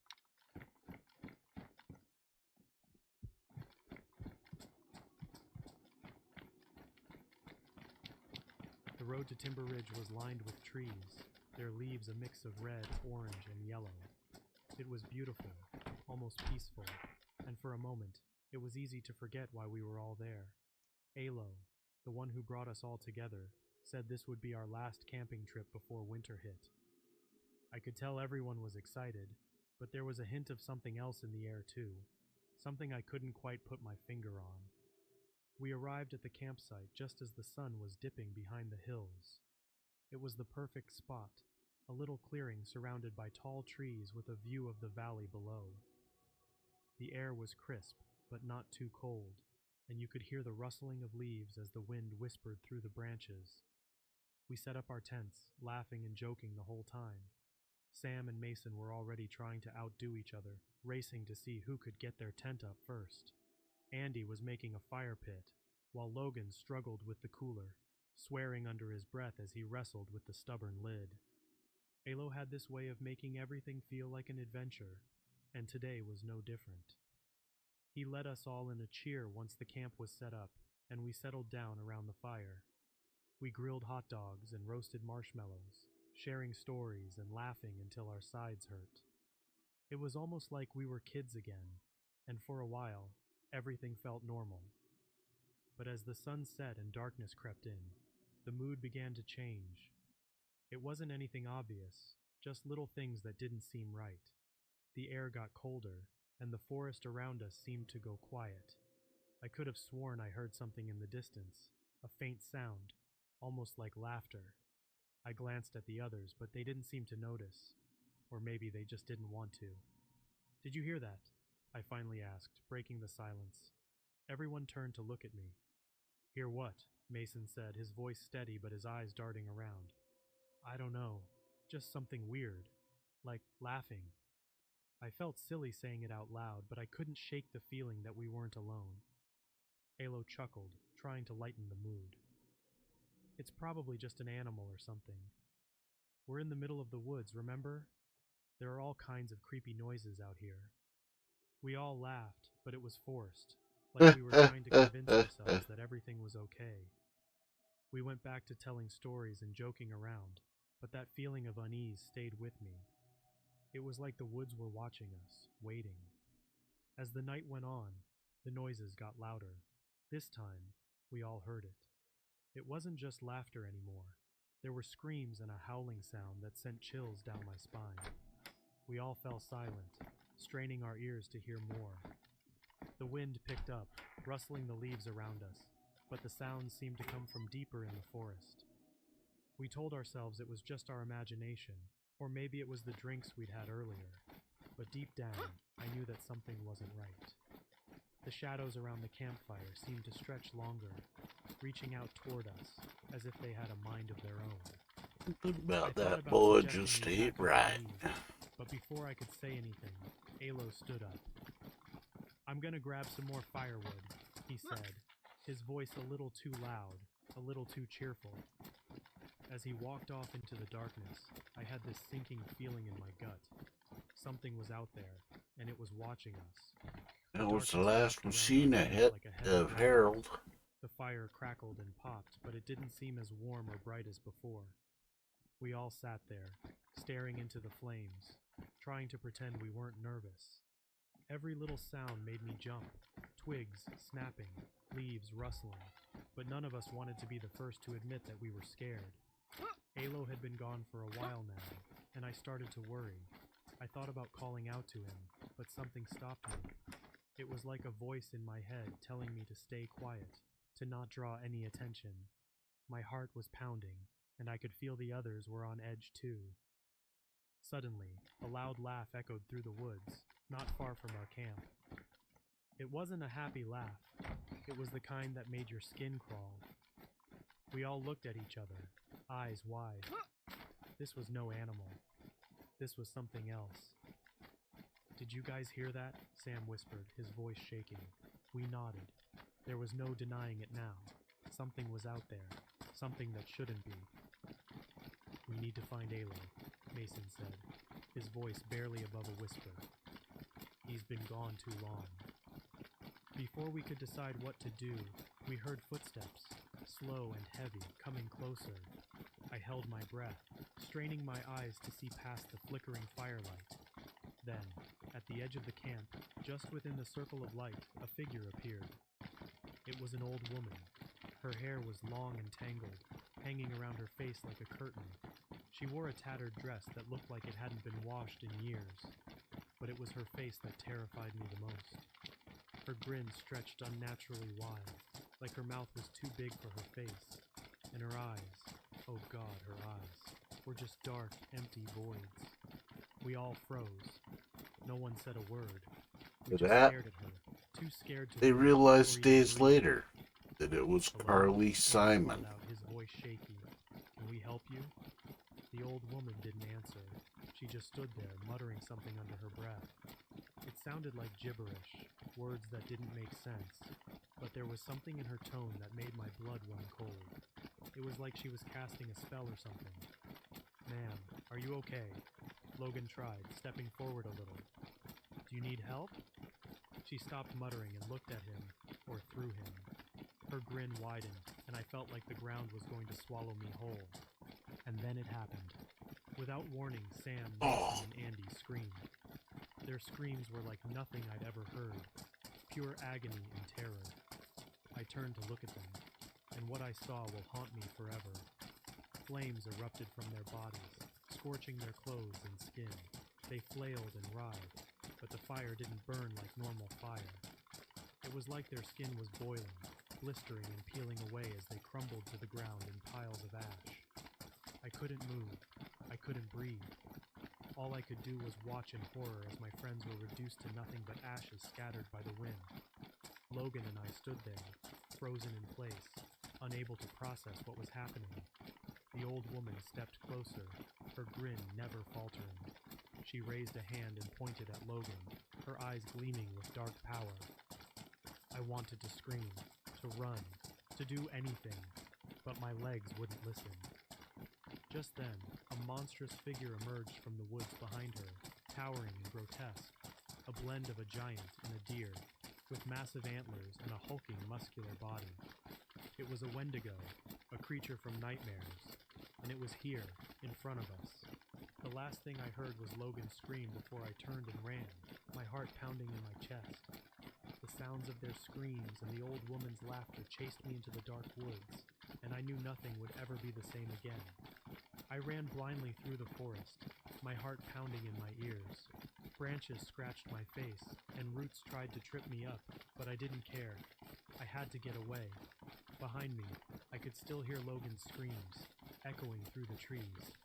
The road to Timber Ridge was lined with trees, their leaves a mix of red, orange, and yellow. It was beautiful, almost peaceful, and for a moment, it was easy to forget why we were all there. Alo, the one who brought us all together, said this would be our last camping trip before winter hit. I could tell everyone was excited, but there was a hint of something else in the air too, something I couldn't quite put my finger on. We arrived at the campsite just as the sun was dipping behind the hills. It was the perfect spot, a little clearing surrounded by tall trees with a view of the valley below. The air was crisp, but not too cold, and you could hear the rustling of leaves as the wind whispered through the branches. We set up our tents, laughing and joking the whole time. Sam and Mason were already trying to outdo each other, racing to see who could get their tent up first. Andy was making a fire pit, while Logan struggled with the cooler, swearing under his breath as he wrestled with the stubborn lid. Alo had this way of making everything feel like an adventure, and today was no different. He led us all in a cheer once the camp was set up, and we settled down around the fire. We grilled hot dogs and roasted marshmallows, sharing stories and laughing until our sides hurt. It was almost like we were kids again, and for a while, everything felt normal. But as the sun set and darkness crept in, the mood began to change. It wasn't anything obvious, just little things that didn't seem right. The air got colder, and the forest around us seemed to go quiet. I could have sworn I heard something in the distance, a faint sound, almost like laughter. I glanced at the others, but they didn't seem to notice. or maybe they just didn't want to. Did you hear that? I finally asked, breaking the silence. Everyone turned to look at me. Hear what? Mason said, his voice steady but his eyes darting around. I don't know, just something weird, like laughing. I felt silly saying it out loud, but I couldn't shake the feeling that we weren't alone. Alo chuckled, trying to lighten the mood. It's probably just an animal or something. We're in the middle of the woods, remember? There are all kinds of creepy noises out here. We all laughed, but it was forced, like we were trying to convince ourselves that everything was okay. We went back to telling stories and joking around, but that feeling of unease stayed with me. It was like the woods were watching us, waiting. As the night went on, the noises got louder. This time, we all heard it. It wasn't just laughter anymore. There were screams and a howling sound that sent chills down my spine. We all fell silent, straining our ears to hear more. The wind picked up, rustling the leaves around us, but the sounds seemed to come from deeper in the forest. We told ourselves it was just our imagination, or maybe it was the drinks we'd had earlier, but deep down, I knew that something wasn't right. The shadows around the campfire seemed to stretch longer, reaching out toward us, as if they had a mind of their own. Something about I thought that about boy suggesting just we ain't pack up right. and leave, but before I could say anything, Alo stood up. I'm gonna grab some more firewood, he said, his voice a little too loud, a little too cheerful. As he walked off into the darkness, I had this sinking feeling in my gut. Something was out there, and it was watching us. That was the Darkness last wrapped we've around seen our of, feet like a heavy of blanket. Harold. The fire crackled and popped, but it didn't seem as warm or bright as before. We all sat there, staring into the flames, trying to pretend we weren't nervous. Every little sound made me jump, twigs snapping, leaves rustling, but none of us wanted to be the first to admit that we were scared. Alo had been gone for a while now, and I started to worry. I thought about calling out to him, but something stopped me. It was like a voice in my head telling me to stay quiet, to not draw any attention. My heart was pounding, and I could feel the others were on edge too. Suddenly, a loud laugh echoed through the woods, not far from our camp. It wasn't a happy laugh. It was the kind that made your skin crawl. We all looked at each other, eyes wide. This was no animal. This was something else. Did you guys hear that? Sam whispered, his voice shaking. We nodded. There was no denying it now. Something was out there. Something that shouldn't be. We need to find Alo, Mason said, his voice barely above a whisper. He's been gone too long. Before we could decide what to do, we heard footsteps, slow and heavy, coming closer. I held my breath, straining my eyes to see past the flickering firelight. Then, at the edge of the camp, just within the circle of light, a figure appeared. It was an old woman. Her hair was long and tangled, hanging around her face like a curtain. She wore a tattered dress that looked like it hadn't been washed in years, but it was her face that terrified me the most. Her grin stretched unnaturally wide, like her mouth was too big for her face, and her eyes, oh God, her eyes, were just dark, empty voids. We all froze. No one said a word. We For just that, stared at her, too scared to they move realized or even days breathe. later that it was Hello? Carly Alo Simon. called out, his voice shaky. Can we help you? The old woman didn't answer. She just stood there, muttering something under her breath. It sounded like gibberish, words that didn't make sense, but there was something in her tone that made my blood run cold. It was like she was casting a spell or something. Ma'am, are you okay? Logan tried, stepping forward a little. Do you need help? She stopped muttering and looked at him, or through him. Her grin widened, and I felt like the ground was going to swallow me whole. And then it happened. Without warning, Sam, Mason, and Andy screamed. Their screams were like nothing I'd ever heard, pure agony and terror. I turned to look at them, and what I saw will haunt me forever. Flames erupted from their bodies, scorching their clothes and skin. They flailed and writhed, but the fire didn't burn like normal fire. It was like their skin was boiling, blistering and peeling away as they crumbled to the ground in piles of ash. I couldn't move. I couldn't breathe. All I could do was watch in horror as my friends were reduced to nothing but ashes scattered by the wind. Logan and I stood there, frozen in place, unable to process what was happening. The old woman stepped closer, her grin never faltering. She raised a hand and pointed at Logan, her eyes gleaming with dark power. I wanted to scream, to run, to do anything, but my legs wouldn't listen. Just then, a monstrous figure emerged from the woods behind her, towering and grotesque, a blend of a giant and a deer, with massive antlers and a hulking, muscular body. It was a Wendigo, a creature from nightmares, and it was here, in front of us. The last thing I heard was Logan's scream before I turned and ran, my heart pounding in my chest. The sounds of their screams and the old woman's laughter chased me into the dark woods, and I knew nothing would ever be the same again. I ran blindly through the forest, my heart pounding in my ears. Branches scratched my face, and roots tried to trip me up, but I didn't care. I had to get away. Behind me, I could still hear Logan's screams, echoing through the trees.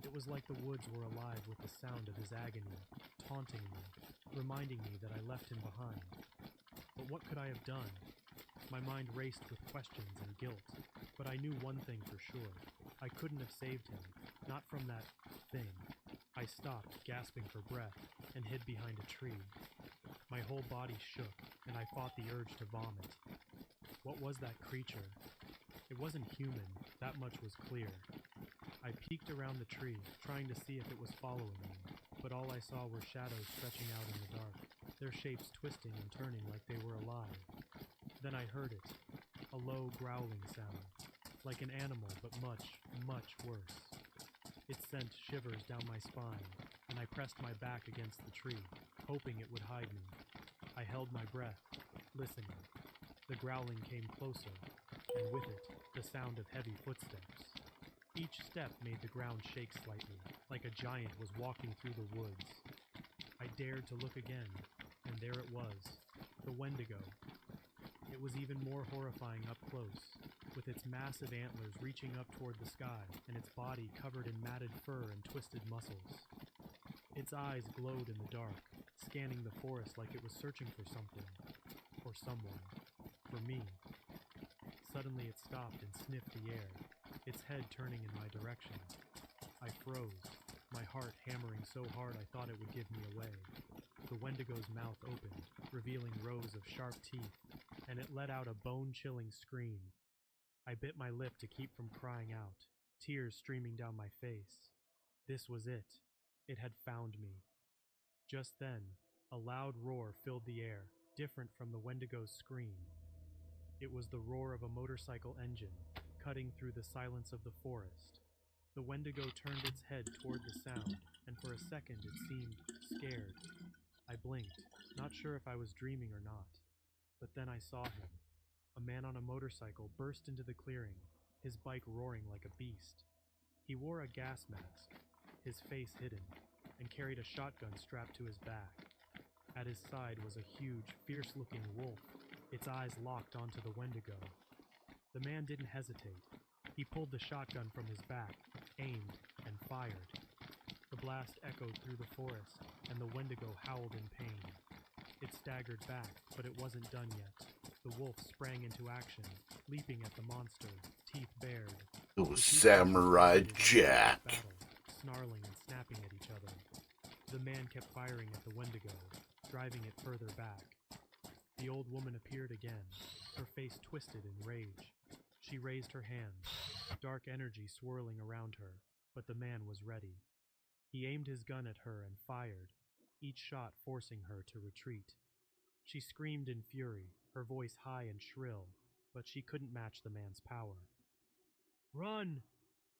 It was like the woods were alive with the sound of his agony, taunting me, reminding me that I left him behind. But what could I have done? My mind raced with questions and guilt, but I knew one thing for sure. I couldn't have saved him, not from that thing. I stopped, gasping for breath, and hid behind a tree. My whole body shook, and I fought the urge to vomit. What was that creature? It wasn't human, that much was clear. I peeked around the tree, trying to see if it was following me, but all I saw were shadows stretching out in the dark, their shapes twisting and turning like they were alive. Then I heard it, a low growling sound, like an animal but much, much worse. It sent shivers down my spine, and I pressed my back against the tree, hoping it would hide me. I held my breath, listening. The growling came closer, and with it, the sound of heavy footsteps. Each step made the ground shake slightly, like a giant was walking through the woods. I dared to look again, and there it was, the Wendigo. It was even more horrifying up close, with its massive antlers reaching up toward the sky and its body covered in matted fur and twisted muscles. Its eyes glowed in the dark, scanning the forest like it was searching for something, or someone, for me. Suddenly it stopped and sniffed the air, its head turning in my direction. I froze, my heart hammering so hard I thought it would give me away. The Wendigo's mouth opened, revealing rows of sharp teeth, and it let out a bone-chilling scream. I bit my lip to keep from crying out, tears streaming down my face. This was it. It had found me. Just then, a loud roar filled the air, different from the Wendigo's scream. It was the roar of a motorcycle engine, cutting through the silence of the forest. The Wendigo turned its head toward the sound, and for a second it seemed scared. I blinked, not sure if I was dreaming or not. But then I saw him. A man on a motorcycle burst into the clearing, his bike roaring like a beast. He wore a gas mask, his face hidden, and carried a shotgun strapped to his back. At his side was a huge, fierce-looking wolf, its eyes locked onto the Wendigo. The man didn't hesitate. He pulled the shotgun from his back, aimed, and fired. The blast echoed through the forest, and the Wendigo howled in pain. It staggered back, but it wasn't done yet. The wolf sprang into action, leaping at the monster, teeth bared. It was The two Samurai creatures Jack. battle, snarling and snapping at each other. The man kept firing at the Wendigo, driving it further back. The old woman appeared again, her face twisted in rage. She raised her hands, dark energy swirling around her, but the man was ready. He aimed his gun at her and fired, each shot forcing her to retreat. She screamed in fury, her voice high and shrill, but she couldn't match the man's power. "Run!"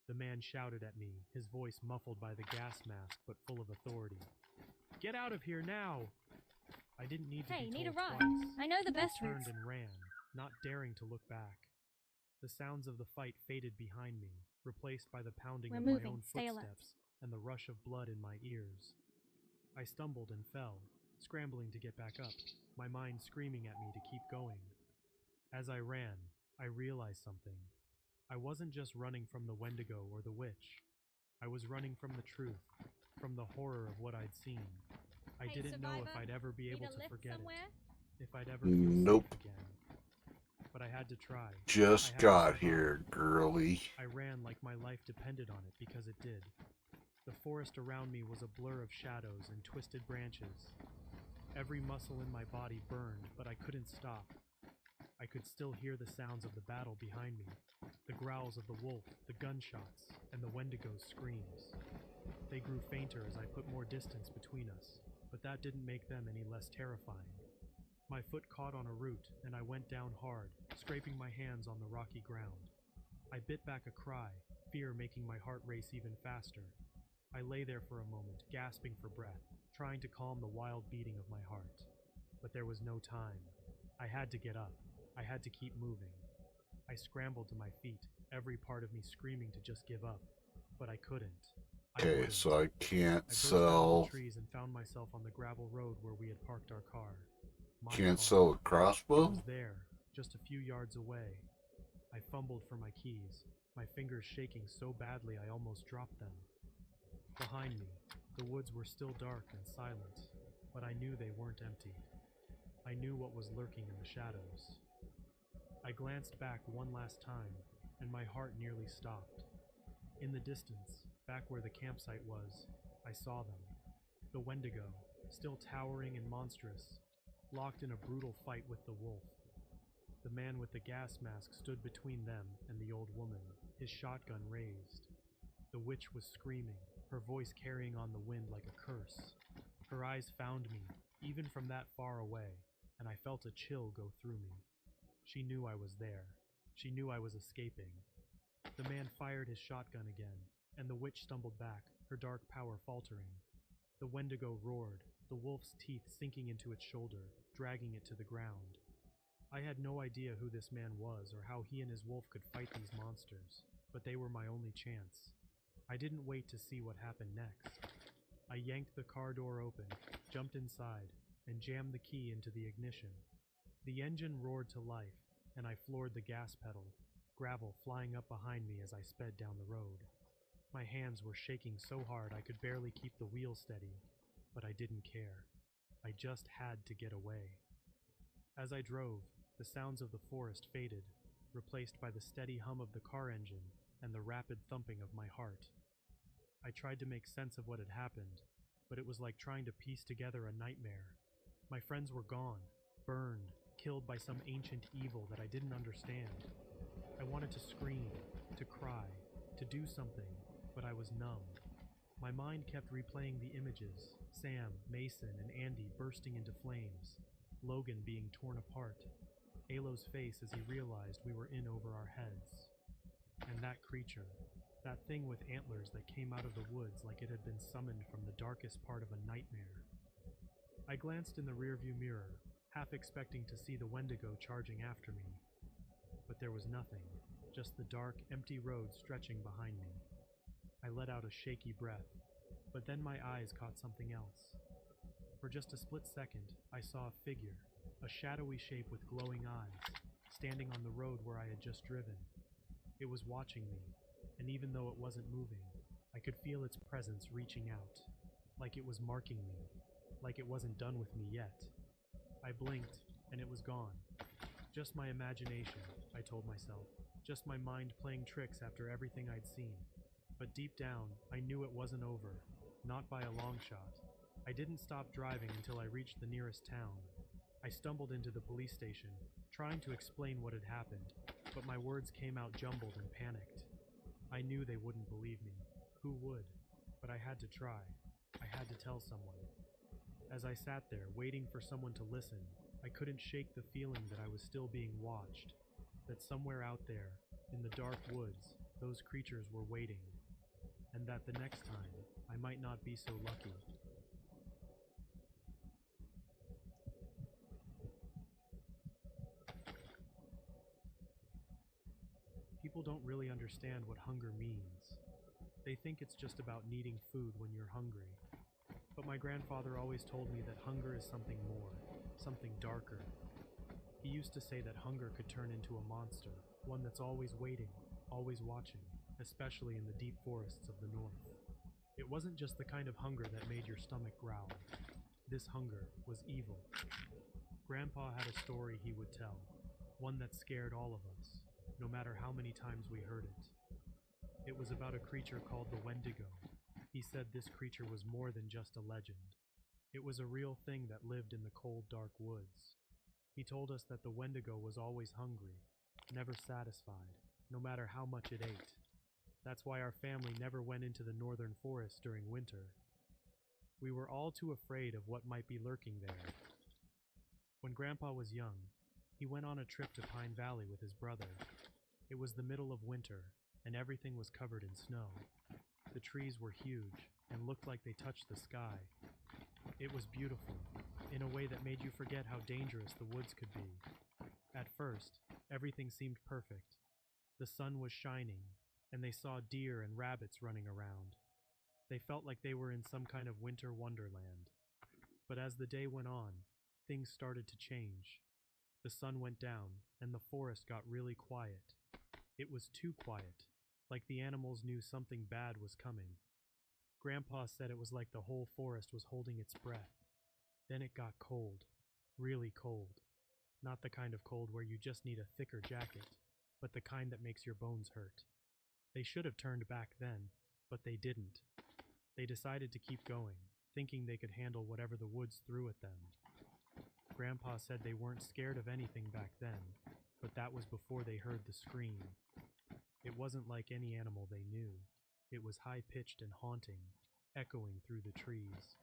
the man shouted at me, his voice muffled by the gas mask but full of authority. "Get out of here now!" I didn't need to Hey, be need a told ride? twice. I know the I best turned routes. and ran, not daring to look back. The sounds of the fight faded behind me, replaced by the pounding We're of moving. my own Stay alert. footsteps and the rush of blood in my ears. I stumbled and fell, scrambling to get back up, my mind screaming at me to keep going. As I ran, I realized something. I wasn't just running from the Wendigo or the witch. I was running from the truth. from the horror of what I'd seen. I Hey, didn't know if survivor, I'd ever be need able a to lift forget somewhere? it, if I'd ever feel Nope. safe again. But I had to try. I Just had to got survive. here, girly. I ran like my life depended on it because it did. The forest around me was a blur of shadows and twisted branches. Every muscle in my body burned, but I couldn't stop. I could still hear the sounds of the battle behind me, the growls of the wolf, the gunshots, and the Wendigo's screams. They grew fainter as I put more distance between us, but that didn't make them any less terrifying. My foot caught on a root, and I went down hard, scraping my hands on the rocky ground. I bit back a cry, fear making my heart race even faster. I lay there for a moment, gasping for breath, trying to calm the wild beating of my heart. But there was no time. I had to get up. I had to keep moving. I scrambled to my feet, every part of me screaming to just give up. But I couldn't. Okay, so I can't I burst out of sell. the trees and found myself on the gravel road where we had parked our car. My Can't car. sell a It crossbow. was there, just a few yards away. I fumbled for my keys, my fingers shaking so badly I almost dropped them. Behind me, the woods were still dark and silent, but I knew they weren't empty. I knew what was lurking in the shadows. I glanced back one last time, and my heart nearly stopped. In the distance, back where the campsite was, I saw them. The Wendigo, still towering and monstrous, locked in a brutal fight with the wolf. The man with the gas mask stood between them and the old woman, his shotgun raised. The witch was screaming, her voice carrying on the wind like a curse. Her eyes found me, even from that far away, and I felt a chill go through me. She knew I was there. She knew I was escaping. The man fired his shotgun again, and the witch stumbled back, her dark power faltering. The Wendigo roared, the wolf's teeth sinking into its shoulder, dragging it to the ground. I had no idea who this man was or how he and his wolf could fight these monsters, but they were my only chance. I didn't wait to see what happened next. I yanked the car door open, jumped inside, and jammed the key into the ignition. The engine roared to life, and I floored the gas pedal, gravel flying up behind me as I sped down the road. My hands were shaking so hard I could barely keep the wheel steady, but I didn't care. I just had to get away. As I drove, the sounds of the forest faded, replaced by the steady hum of the car engine and the rapid thumping of my heart. I tried to make sense of what had happened, but it was like trying to piece together a nightmare. My friends were gone, burned, killed by some ancient evil that I didn't understand. I wanted to scream, to cry, to do something, but I was numb. My mind kept replaying the images, Sam, Mason, and Andy bursting into flames, Logan being torn apart, Alo's face as he realized we were in over our heads. And that creature, that thing with antlers that came out of the woods like it had been summoned from the darkest part of a nightmare. I glanced in the rearview mirror, half expecting to see the Wendigo charging after me. But there was nothing, just the dark, empty road stretching behind me. I let out a shaky breath, but then my eyes caught something else. For just a split second, I saw a figure, a shadowy shape with glowing eyes, standing on the road where I had just driven. It was watching me, and even though it wasn't moving, I could feel its presence reaching out, like it was marking me, like it wasn't done with me yet. I blinked, and it was gone. Just my imagination, I told myself, just my mind playing tricks after everything I'd seen. But deep down, I knew it wasn't over, not by a long shot. I didn't stop driving until I reached the nearest town. I stumbled into the police station, trying to explain what had happened, but my words came out jumbled and panicked. I knew they wouldn't believe me. Who would? But I had to try. I had to tell someone. As I sat there, waiting for someone to listen, I couldn't shake the feeling that I was still being watched, that somewhere out there, in the dark woods, those creatures were waiting, and that the next time, I might not be so lucky. People don't really understand what hunger means. They think it's just about needing food when you're hungry. But my grandfather always told me that hunger is something more, something darker. He used to say that hunger could turn into a monster, one that's always waiting, always watching, especially in the deep forests of the north. It It wasn't just the kind of hunger that made your stomach growl. This hunger was evil. Grandpa had a story he would tell, one that scared all of us, no matter how many times we heard it. It was about a creature called the Wendigo. He said this creature was more than just a legend. It was a real thing that lived in the cold, dark woods. He told us that the Wendigo was always hungry, never satisfied, no matter how much it ate. That's why our family never went into the northern forest during winter. We were all too afraid of what might be lurking there. When Grandpa was young, he went on a trip to Pine Valley with his brother. It was the middle of winter, and everything was covered in snow. The trees were huge and looked like they touched the sky. It was beautiful, in a way that made you forget how dangerous the woods could be. At first, everything seemed perfect. The sun was shining, and they saw deer and rabbits running around. They felt like they were in some kind of winter wonderland. But as the day went on, things started to change. The sun went down, and the forest got really quiet. It was too quiet, like the animals knew something bad was coming. Grandpa said it was like the whole forest was holding its breath. Then it got cold, really cold. Not the kind of cold where you just need a thicker jacket, but the kind that makes your bones hurt. They should have turned back then, but they didn't. They decided to keep going, thinking they could handle whatever the woods threw at them. Grandpa said they weren't scared of anything back then, but that was before they heard the scream. It wasn't like any animal they knew. It was high-pitched and haunting, echoing through the trees.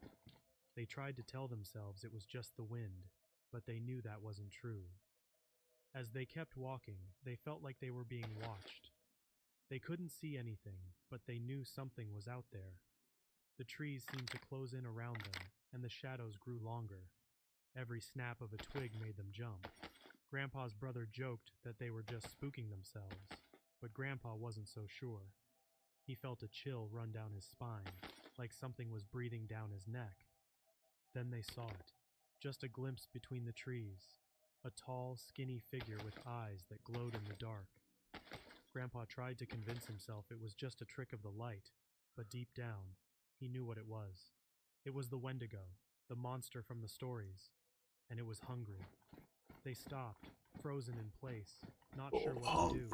They tried to tell themselves it was just the wind, but they knew that wasn't true. As they kept walking, they felt like they were being watched. They couldn't see anything, but they knew something was out there. The trees seemed to close in around them, and the shadows grew longer. Every snap of a twig made them jump. Grandpa's brother joked that they were just spooking themselves, but Grandpa wasn't so sure. He felt a chill run down his spine, like something was breathing down his neck. Then they saw it, just a glimpse between the trees, a tall, skinny figure with eyes that glowed in the dark. Grandpa tried to convince himself it was just a trick of the light, but deep down, he knew what it was. It was the Wendigo, the monster from the stories, and it was hungry. They stopped, frozen in place, not sure what to do.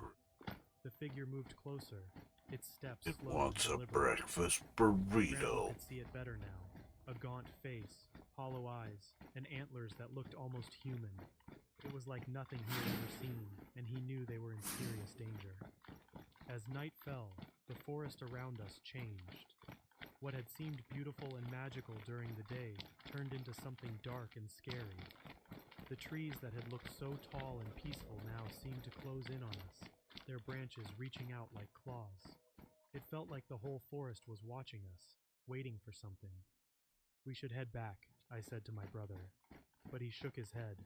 The figure moved closer, its steps It slow wants and a deliberate. breakfast Grandpa burrito. could see it better now. A gaunt face, hollow eyes, and antlers that looked almost human. It was like nothing he had ever seen, and he knew they were in serious danger. As night fell, the forest around us changed. What had seemed beautiful and magical during the day turned into something dark and scary. The trees that had looked so tall and peaceful now seemed to close in on us, their branches reaching out like claws. It felt like the whole forest was watching us, waiting for something. "We should head back," I said to my brother, but he shook his head.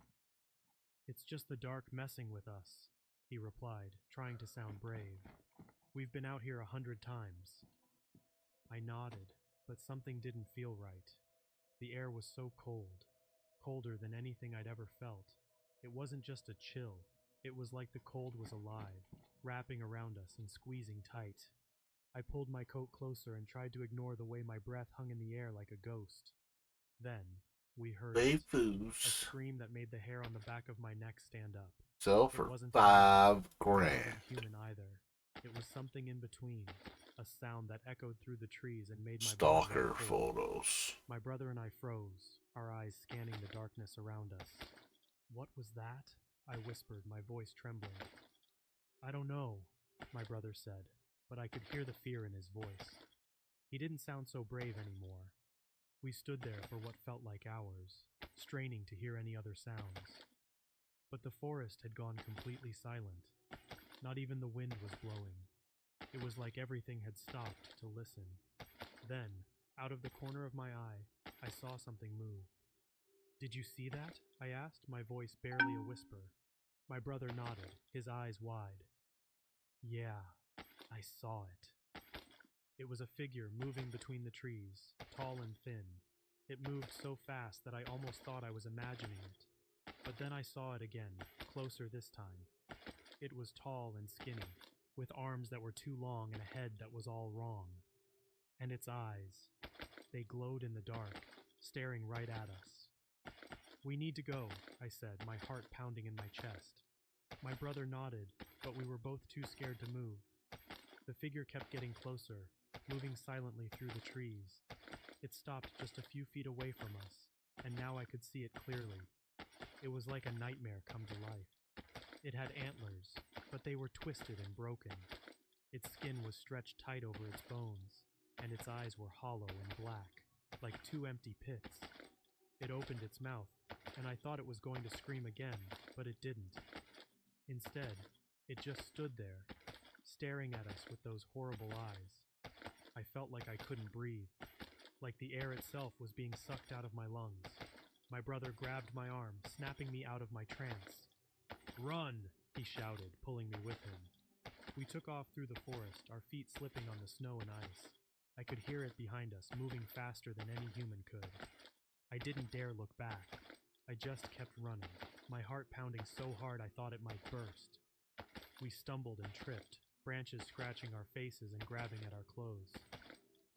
"It's just the dark messing with us," he replied, trying to sound brave. "We've been out here 100 times. I nodded, but something didn't feel right. The air was so cold, colder than anything I'd ever felt. It wasn't just a chill, it was like the cold was alive, wrapping around us and squeezing tight. I pulled my coat closer and tried to ignore the way my breath hung in the air like a ghost. Then, we heard Bay it, a Foods. scream that made the hair on the back of my neck stand up. Sell It for wasn't $5 It wasn't grand. human either. It was something in between, a sound that echoed through the trees and made my blood Stalker run cold. photos. My brother and I froze, our eyes scanning the darkness around us. "What was that?" I whispered, my voice trembling. "I don't know," my brother said, but I could hear the fear in his voice. He didn't sound so brave anymore. We stood there for what felt like hours, straining to hear any other sounds. But the forest had gone completely silent. Not even the wind was blowing. It was like everything had stopped to listen. Then, out of the corner of my eye, I saw something move. "Did you see that?" I asked, my voice barely a whisper. My brother nodded, his eyes wide. "Yeah, I saw it." It was a figure moving between the trees, tall and thin. It moved so fast that I almost thought I was imagining it. But then I saw it again, closer this time. It was tall and skinny, with arms that were too long and a head that was all wrong. And its eyes. They glowed in the dark, staring right at us. "We need to go," I said, my heart pounding in my chest. My brother nodded, but we were both too scared to move. The figure kept getting closer, moving silently through the trees. It stopped just a few feet away from us, and now I could see it clearly. It was like a nightmare come to life. It had antlers, but they were twisted and broken. Its skin was stretched tight over its bones, and its eyes were hollow and black, like two empty pits. It opened its mouth, and I thought it was going to scream again, but it didn't. Instead, it just stood there, staring at us with those horrible eyes. I felt like I couldn't breathe, like the air itself was being sucked out of my lungs. My brother grabbed my arm, snapping me out of my trance. "Run!" he shouted, pulling me with him. We took off through the forest, our feet slipping on the snow and ice. I could hear it behind us, moving faster than any human could. I didn't dare look back. I just kept running, my heart pounding so hard I thought it might burst. We stumbled and tripped, branches scratching our faces and grabbing at our clothes.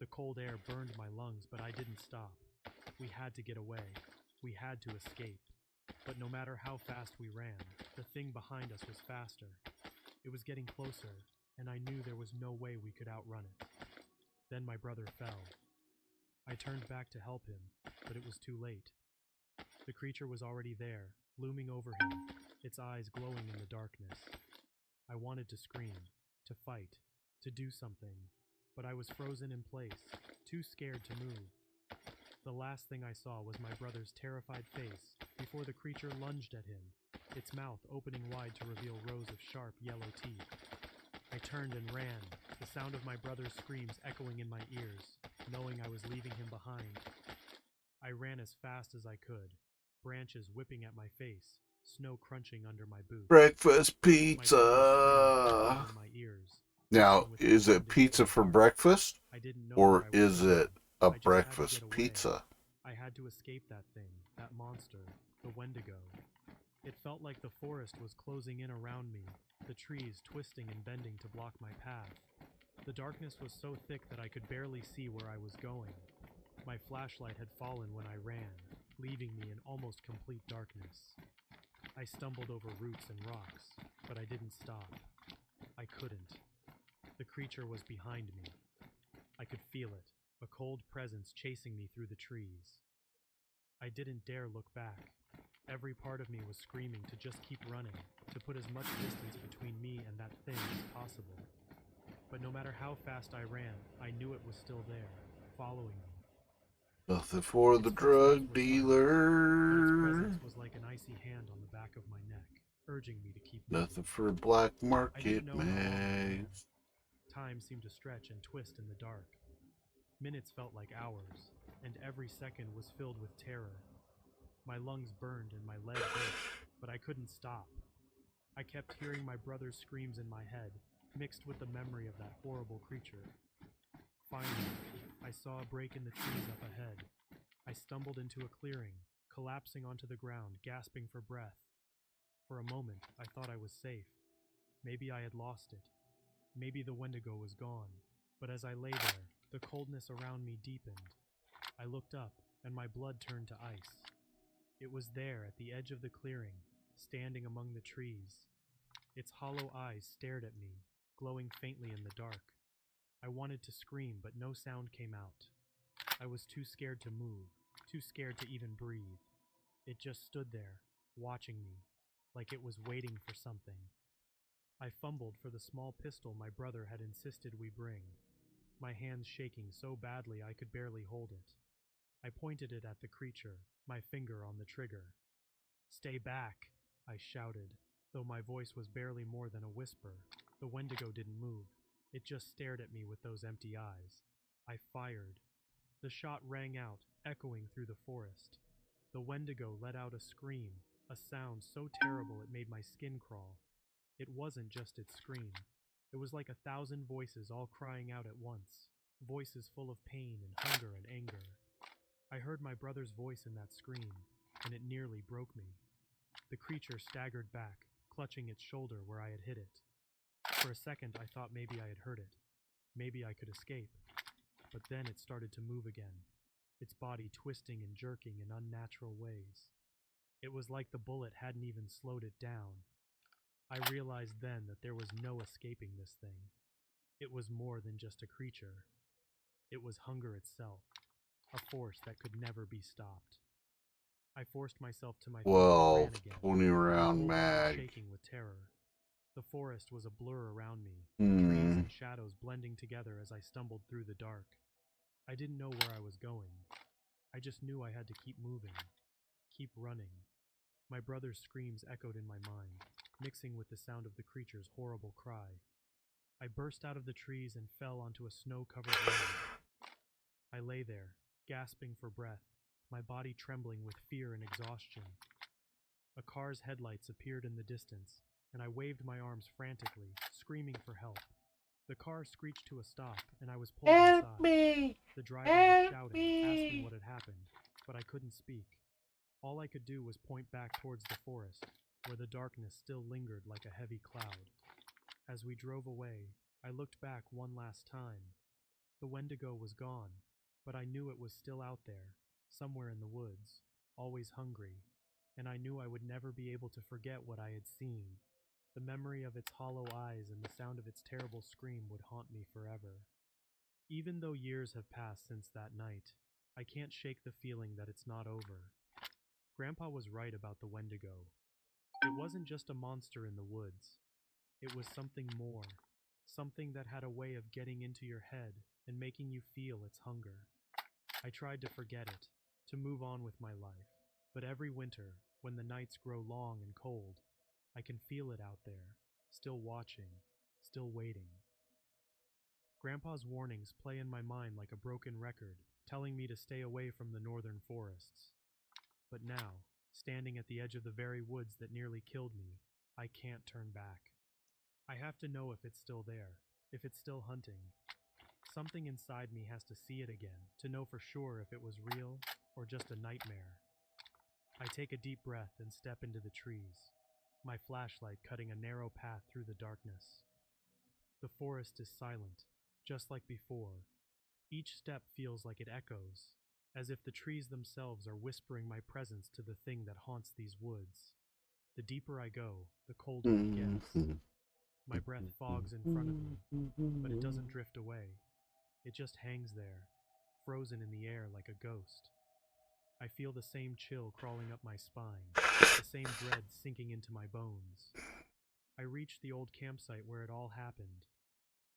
The cold air burned my lungs, but I didn't stop. We had to get away. We had to escape. But no matter how fast we ran, the thing behind us was faster. It was getting closer, and I knew there was no way we could outrun it. Then my brother fell. I turned back to help him, but it was too late. The creature was already there, looming over him, its eyes glowing in the darkness. I wanted to scream, to fight, to do something, but I was frozen in place, too scared to move. The last thing I saw was my brother's terrified face before the creature lunged at him, its mouth opening wide to reveal rows of sharp yellow teeth. I turned and ran, the sound of my brother's screams echoing in my ears, knowing I was leaving him behind. I ran as fast as I could, branches whipping at my face, snow crunching under my boots. Breakfast My brother's screams pizza. echoing in my ears, Now, mixing with is the it wind in pizza the for dark. breakfast, I didn't know or where I was is going. it a I just had to breakfast get away. pizza? I had to escape that thing, that monster, the Wendigo. It felt like the forest was closing in around me, the trees twisting and bending to block my path. The darkness was so thick that I could barely see where I was going. My flashlight had fallen when I ran, leaving me in almost complete darkness. I stumbled over roots and rocks, but I didn't stop. I couldn't. The creature was behind me. I could feel it, a cold presence chasing me through the trees. I didn't dare look back. Every part of me was screaming to just keep running, to put as much distance between me and that thing as possible. But no matter how fast I ran, I knew it was still there, following me. Nothing for the Its footsteps drug were silent, but its dealer. presence was like an icy hand on the back of my neck, urging me to keep moving. Nothing for black I market didn't know how long I ran. mags. Time seemed to stretch and twist in the dark. Minutes felt like hours, and every second was filled with terror. My lungs burned and my legs ached, but I couldn't stop. I kept hearing my brother's screams in my head, mixed with the memory of that horrible creature. Finally, I saw a break in the trees up ahead. I stumbled into a clearing, collapsing onto the ground, gasping for breath. For a moment, I thought I was safe. Maybe I had lost it. Maybe the Wendigo was gone. But as I lay there, the coldness around me deepened. I looked up, and my blood turned to ice. It was there at the edge of the clearing, standing among the trees. Its hollow eyes stared at me, glowing faintly in the dark. I wanted to scream, but no sound came out. I was too scared to move, too scared to even breathe. It just stood there, watching me, like it was waiting for something. I fumbled for the small pistol my brother had insisted we bring, my hands shaking so badly I could barely hold it. I pointed it at the creature, my finger on the trigger. "Stay back," I shouted, though my voice was barely more than a whisper. The Wendigo didn't move. It just stared at me with those empty eyes. I fired. The shot rang out, echoing through the forest. The Wendigo let out a scream, a sound so terrible it made my skin crawl. It wasn't just its scream. It was like 1,000 voices all crying out at once, voices full of pain and hunger and anger. I heard my brother's voice in that scream, and it nearly broke me. The creature staggered back, clutching its shoulder where I had hit it. For a second I thought maybe I had hurt it. Maybe I could escape. but then it started to move again, its body twisting and jerking in unnatural ways. It was like the bullet hadn't even slowed it down. I realized then that there was no escaping this thing. It was more than just a creature. It was hunger itself, a force that could never be stopped. I forced myself to my feet and Well, ran again, 20 my round whole body mag. shaking with terror. The forest was a blur around me, trees and shadows blending together as I stumbled through the dark. I didn't know where I was going. I just knew I had to keep moving, keep running. My brother's screams echoed in my mind, mixing with the sound of the creature's horrible cry. I burst out of the trees and fell onto a snow-covered road. I lay there, gasping for breath, my body trembling with fear and exhaustion. A car's headlights appeared in the distance, and I waved my arms frantically, screaming for help. The car screeched to a stop, and I was pulled inside. Help me! The driver was shouting, asking what had happened, but I couldn't speak. All I could do was point back towards the forest, where the darkness still lingered like a heavy cloud. As we drove away, I looked back one last time. The Wendigo was gone, but I knew it was still out there, somewhere in the woods, always hungry, and I knew I would never be able to forget what I had seen. The memory of its hollow eyes and the sound of its terrible scream would haunt me forever. Even though years have passed since that night, I can't shake the feeling that it's not over. Grandpa was right about the Wendigo. It wasn't just a monster in the woods. It was something more, something that had a way of getting into your head and making you feel its hunger. I tried to forget it, to move on with my life, but every winter, when the nights grow long and cold, I can feel it out there, still watching, still waiting. Grandpa's warnings play in my mind like a broken record, telling me to stay away from the northern forests. But now, standing at the edge of the very woods that nearly killed me, I can't turn back. I have to know if it's still there, if it's still hunting. Something inside me has to see it again, to know for sure if it was real or just a nightmare. I take a deep breath and step into the trees, my flashlight cutting a narrow path through the darkness. The forest is silent, just like before. Each step feels like it echoes, as if the trees themselves are whispering my presence to the thing that haunts these woods. The deeper I go, the colder it gets. My breath fogs in front of me, but it doesn't drift away. It just hangs there, frozen in the air like a ghost. I feel the same chill crawling up my spine, the same dread sinking into my bones. I reach the old campsite where it all happened.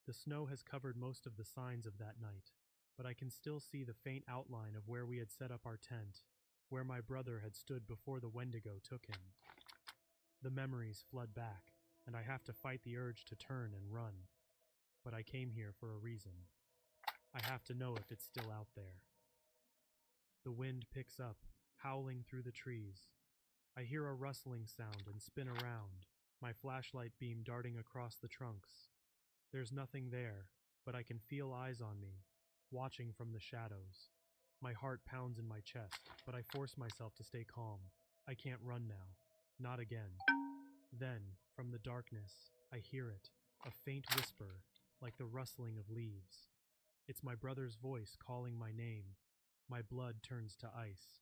The snow has covered most of the signs of that night, but I can still see the faint outline of where we had set up our tent, where my brother had stood before the Wendigo took him. The memories flood back, and I have to fight the urge to turn and run. But I came here for a reason. I have to know if it's still out there. The wind picks up, howling through the trees. I hear a rustling sound and spin around, my flashlight beam darting across the trunks. There's nothing there, but I can feel eyes on me, watching from the shadows. My heart pounds in my chest, but I force myself to stay calm. I can't run now. Not again. Then, from the darkness, I hear it, a faint whisper, like the rustling of leaves. It's my brother's voice calling my name. My blood turns to ice.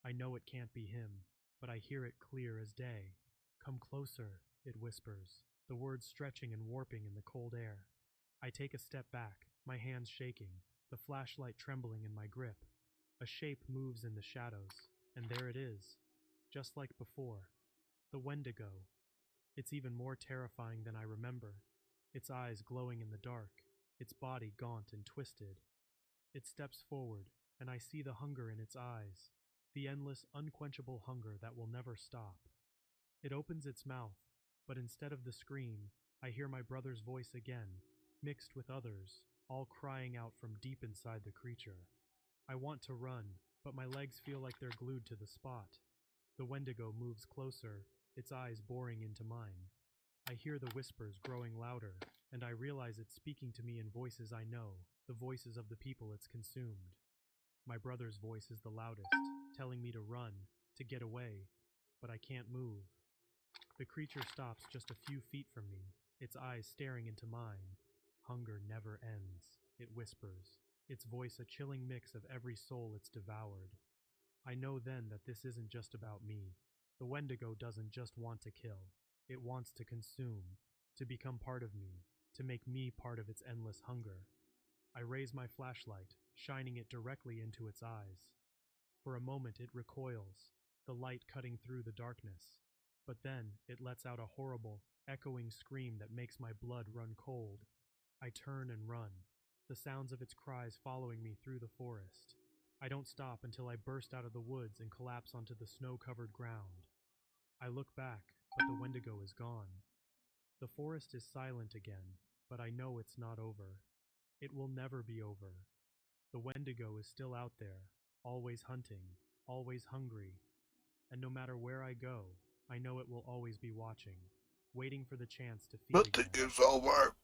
I know it can't be him, but I hear it clear as day. Come closer, it whispers, the words stretching and warping in the cold air. I take a step back, my hands shaking, the flashlight trembling in my grip. A shape moves in the shadows, and there it is, just like before. The Wendigo. It's even more terrifying than I remember, its eyes glowing in the dark, its body gaunt and twisted. It steps forward, and I see the hunger in its eyes, the endless, unquenchable hunger that will never stop. It opens its mouth, but instead of the scream, I hear my brother's voice again, mixed with others, all crying out from deep inside the creature. I want to run, but my legs feel like they're glued to the spot. The Wendigo moves closer, its eyes boring into mine. I hear the whispers growing louder, and I realize it's speaking to me in voices I know, the voices of the people it's consumed. My brother's voice is the loudest, telling me to run, to get away, but I can't move. The creature stops just a few feet from me, its eyes staring into mine. Hunger never ends, it whispers. its voice a chilling mix of every soul it's devoured. I know then that this isn't just about me. The Wendigo doesn't just want to kill. It wants to consume, to become part of me, to make me part of its endless hunger. I raise my flashlight, shining it directly into its eyes. For a moment it recoils, the light cutting through the darkness. But then it lets out a horrible, echoing scream that makes my blood run cold. I turn and run, the sounds of its cries following me through the forest. I don't stop until I burst out of the woods and collapse onto the snow-covered ground. I look back, but the Wendigo is gone. The forest is silent again, but I know it's not over. It will never be over. The Wendigo is still out there, always hunting, always hungry. And no matter where I go, I know it will always be watching, waiting for the chance to feed Nothing again. is over.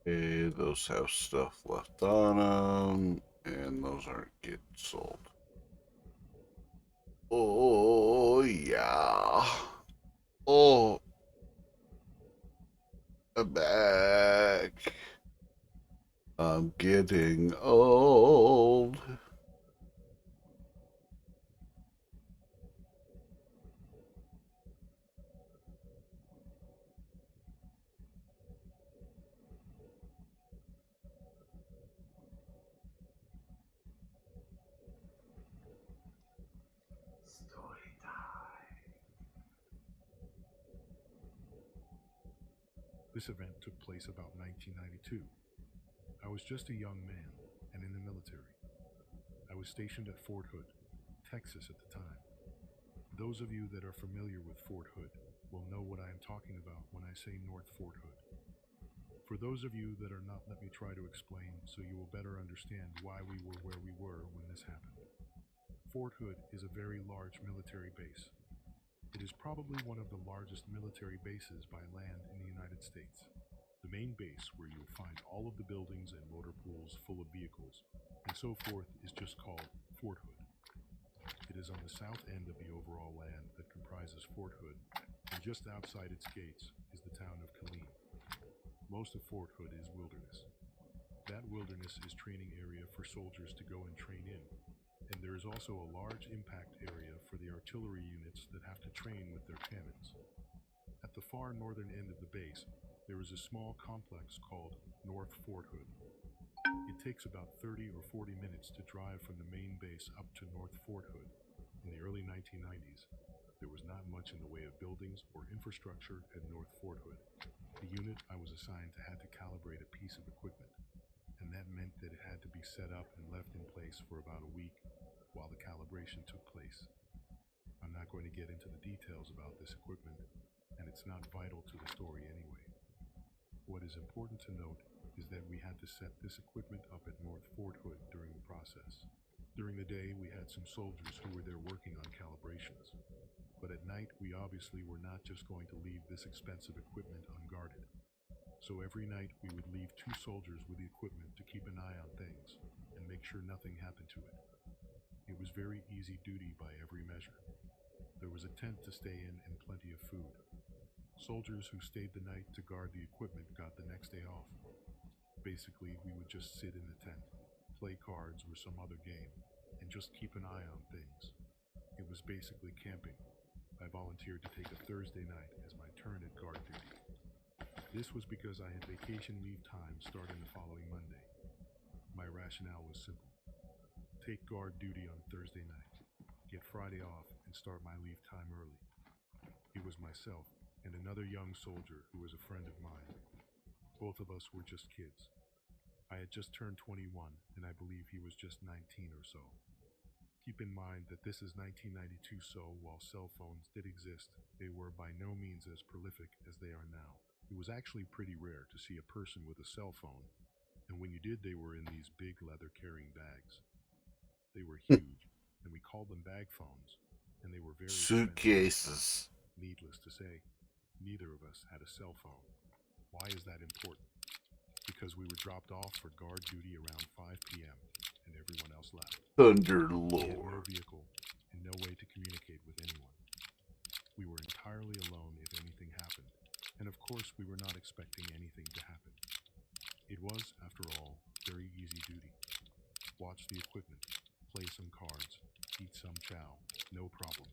Okay, those have stuff left on them, and those aren't getting sold. Oh, yeah. Oh, I'm back. I'm getting old. Story time. This event took place about 1992. I was just a young man and in the military. I was stationed at Fort Hood, Texas at the time. Those of you that are familiar with Fort Hood will know what I am talking about when I say North Fort Hood. For those of you that are not, let me try to explain so you will better understand why we were where we were when this happened. Fort Hood is a very large military base. It is probably one of the largest military bases by land in the United States. The main base, where you will find all of the buildings and motor pools full of vehicles and so forth, is just called Fort Hood. It is on the south end of the overall land that comprises Fort Hood, and just outside its gates is the town of Killeen. Most of Fort Hood is wilderness. That wilderness is training area for soldiers to go and train in, and there is also a large impact area for the artillery units that have to train with their cannons. At the far northern end of the base, there is a small complex called North Fort Hood. It takes about 30 or 40 minutes to drive from the main base up to North Fort Hood. In the early 1990s, there was not much in the way of buildings or infrastructure at North Fort Hood. The unit I was assigned to had to calibrate a piece of equipment, and that meant that it had to be set up and left in place for about a week while the calibration took place. I'm I'm not going to get into the details about this equipment, and it's not vital to the story anyway. What is important to note is that we had to set this equipment up at North Fort Hood during the process. During the day, we had some soldiers who were there working on calibrations. But at night, we obviously were not just going to leave this expensive equipment unguarded. So every night, we would leave 2 soldiers with the equipment to keep an eye on things and make sure nothing happened to it. It was very easy duty by every measure. There was a tent to stay in and plenty of food. Soldiers who stayed the night to guard the equipment got the next day off. Basically, we would just sit in the tent, play cards or some other game, and just keep an eye on things. It was basically camping. I volunteered to take a Thursday night as my turn at guard duty. This was because I had vacation leave time starting the following Monday. My rationale was simple. Take guard duty on Thursday night, get Friday off, and start my leave time early. It was myself and another young soldier who was a friend of mine. Both of us were just kids. I had just turned 21, and I believe he was just 19 or so. Keep in mind that this is 1992, so while cell phones did exist, they were by no means as prolific as they are now. It was actually pretty rare to see a person with a cell phone, and when you did, they were in these big leather-carrying bags. They were huge, and we called them bag phones, and they were very expensive. Suitcases. Needless to say, neither of us had a cell phone. Why is that important? Because we were dropped off for guard duty around 5 p.m., and everyone else left. Thunder We had no Lord. vehicle and no way to communicate with anyone. We were entirely alone if anything happened, and of course we were not expecting anything to happen. It was, after all, very easy duty. Watch the equipment, play some cards, eat some chow, no problem.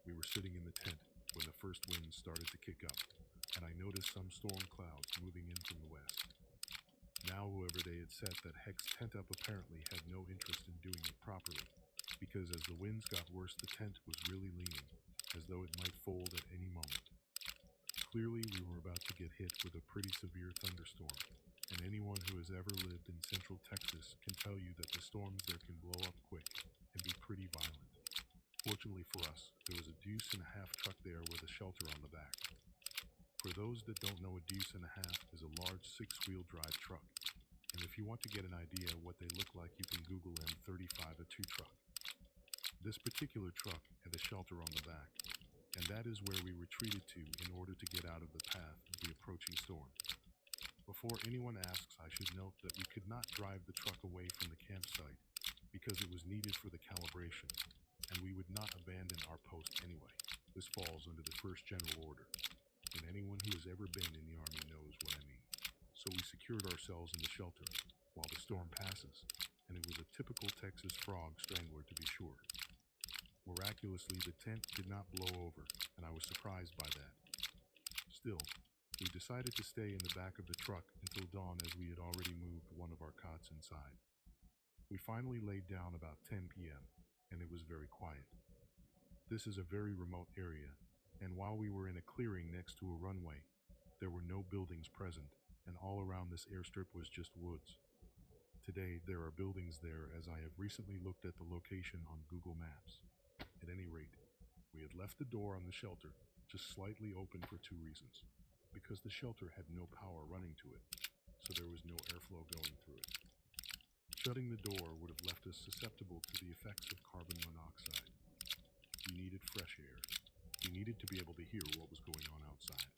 We were sitting in the tent when the first winds started to kick up, and I noticed some storm clouds moving in from the west. Now, whoever they had set that hex tent up apparently had no interest in doing it properly, because as the winds got worse, the tent was really leaning, as though it might fold at any moment. Clearly, we were about to get hit with a pretty severe thunderstorm, and anyone who has ever lived in central Texas can tell you that the storms there can blow up quick and be pretty violent. Fortunately for us, there was a deuce-and-a-half truck there with a shelter on the back. For those that don't know, a deuce-and-a-half is a large 6-wheel drive truck, and if you want to get an idea of what they look like, you can Google M35A2 truck. This particular truck had a shelter on the back, and that is where we retreated to in order to get out of the path of the approaching storm. Before anyone asks, I should note that we could not drive the truck away from the campsite because it was needed for the calibration, and we would not abandon our post anyway. This falls under the first general order, and anyone who has ever been in the Army knows what I mean. So we secured ourselves in the shelter while the storm passes, and it was a typical Texas frog strangler to be sure. Miraculously, the tent did not blow over, and I was surprised by that. Still, we decided to stay in the back of the truck until dawn, as we had already moved one of our cots inside. We finally laid down about 10 p.m., and it was very quiet. This is a very remote area, and while we were in a clearing next to a runway, there were no buildings present, and all around this airstrip was just woods. Today, there are buildings there, as I have recently looked at the location on Google Maps. At any rate, we had left the door on the shelter just slightly open for 2 reasons. Because the shelter had no power running to it, so there was no airflow going through it. Shutting the door would have left us susceptible to the effects of carbon monoxide. You needed fresh air. You needed to be able to hear what was going on outside.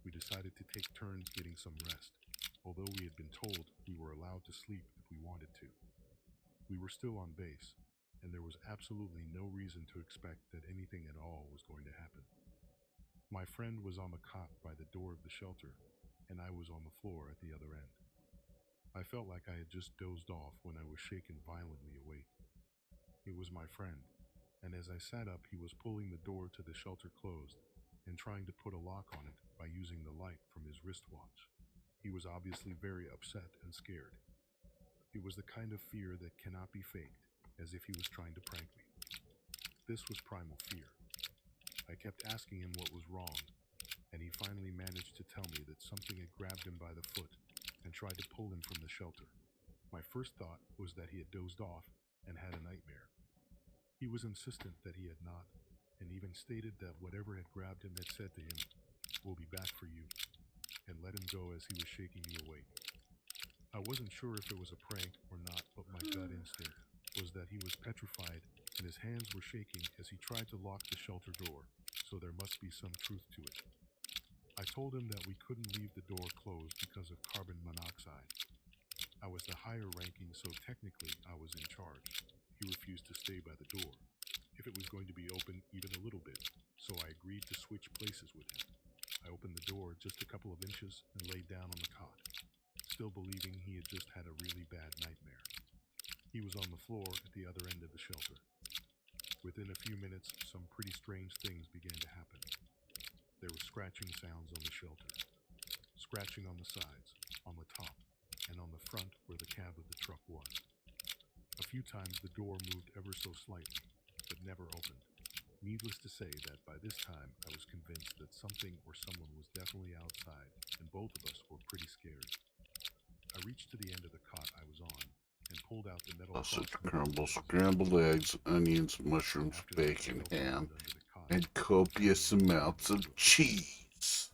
We decided to take turns getting some rest, although we had been told we were allowed to sleep if we wanted to. We were still on base, and there was absolutely no reason to expect that anything at all was going to happen. My friend was on the cot by the door of the shelter, and I was on the floor at the other end. I felt like I had just dozed off when I was shaken violently awake. It was my friend, and as I sat up, he was pulling the door to the shelter closed and trying to put a lock on it by using the light from his wristwatch. He was obviously very upset and scared. It was the kind of fear that cannot be faked, as if he was trying to prank me. This was primal fear. I kept asking him what was wrong, and he finally managed to tell me that something had grabbed him by the foot and tried to pull him from the shelter. My first thought was that he had dozed off and had a nightmare. He was insistent that he had not, and even stated that whatever had grabbed him had said to him, "We'll be back for you," and let him go as he was shaking me awake. I wasn't sure if it was a prank or not, but my gut instinct was that he was petrified and his hands were shaking as he tried to lock the shelter door, so there must be some truth to it. I told him that we couldn't leave the door closed because of carbon monoxide. I was the higher ranking, so technically I was in charge. He refused to stay by the door if it was going to be open even a little bit, so I agreed to switch places with him. I opened the door just a couple of inches and laid down on the cot, still believing he had just had a really bad nightmare. He was on the floor at the other end of the shelter. Within a few minutes, some pretty strange things began to happen. There were scratching sounds on the shelter, scratching on the sides, on the top, and on the front where the cab of the truck was. A few times the door moved ever so slightly, but never opened. Needless to say that by this time I was convinced that something or someone was definitely outside, and both of us were pretty scared. I reached to the end of the cot I was on and pulled out the metal Sausage crossbar crumbles, that was scrambled eggs, onions, mushrooms, After that, I bacon, felt ham, under the cot, and copious and amounts of cheese.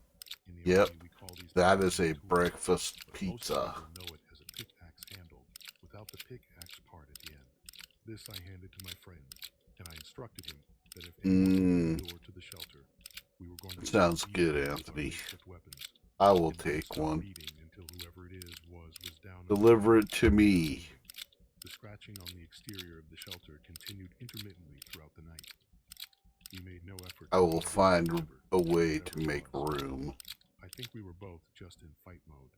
in the Yep, Army, we call these that things is a tools, breakfast but most pizza. people know it as a pickaxe handle without the pickaxe part at the end. This I handed to my friend, and I instructed him that if anyone opened the door to the shelter, we were going to Sounds beat good, them with our Anthony. makeshift weapons, I will and we would take stop one. beating until whoever it is was down. Deliver it to me. The scratching on the exterior of the shelter continued intermittently throughout the night. We made no effort. I will to find deliver a way whatever to it make was. room. I think we were both just in fight mode.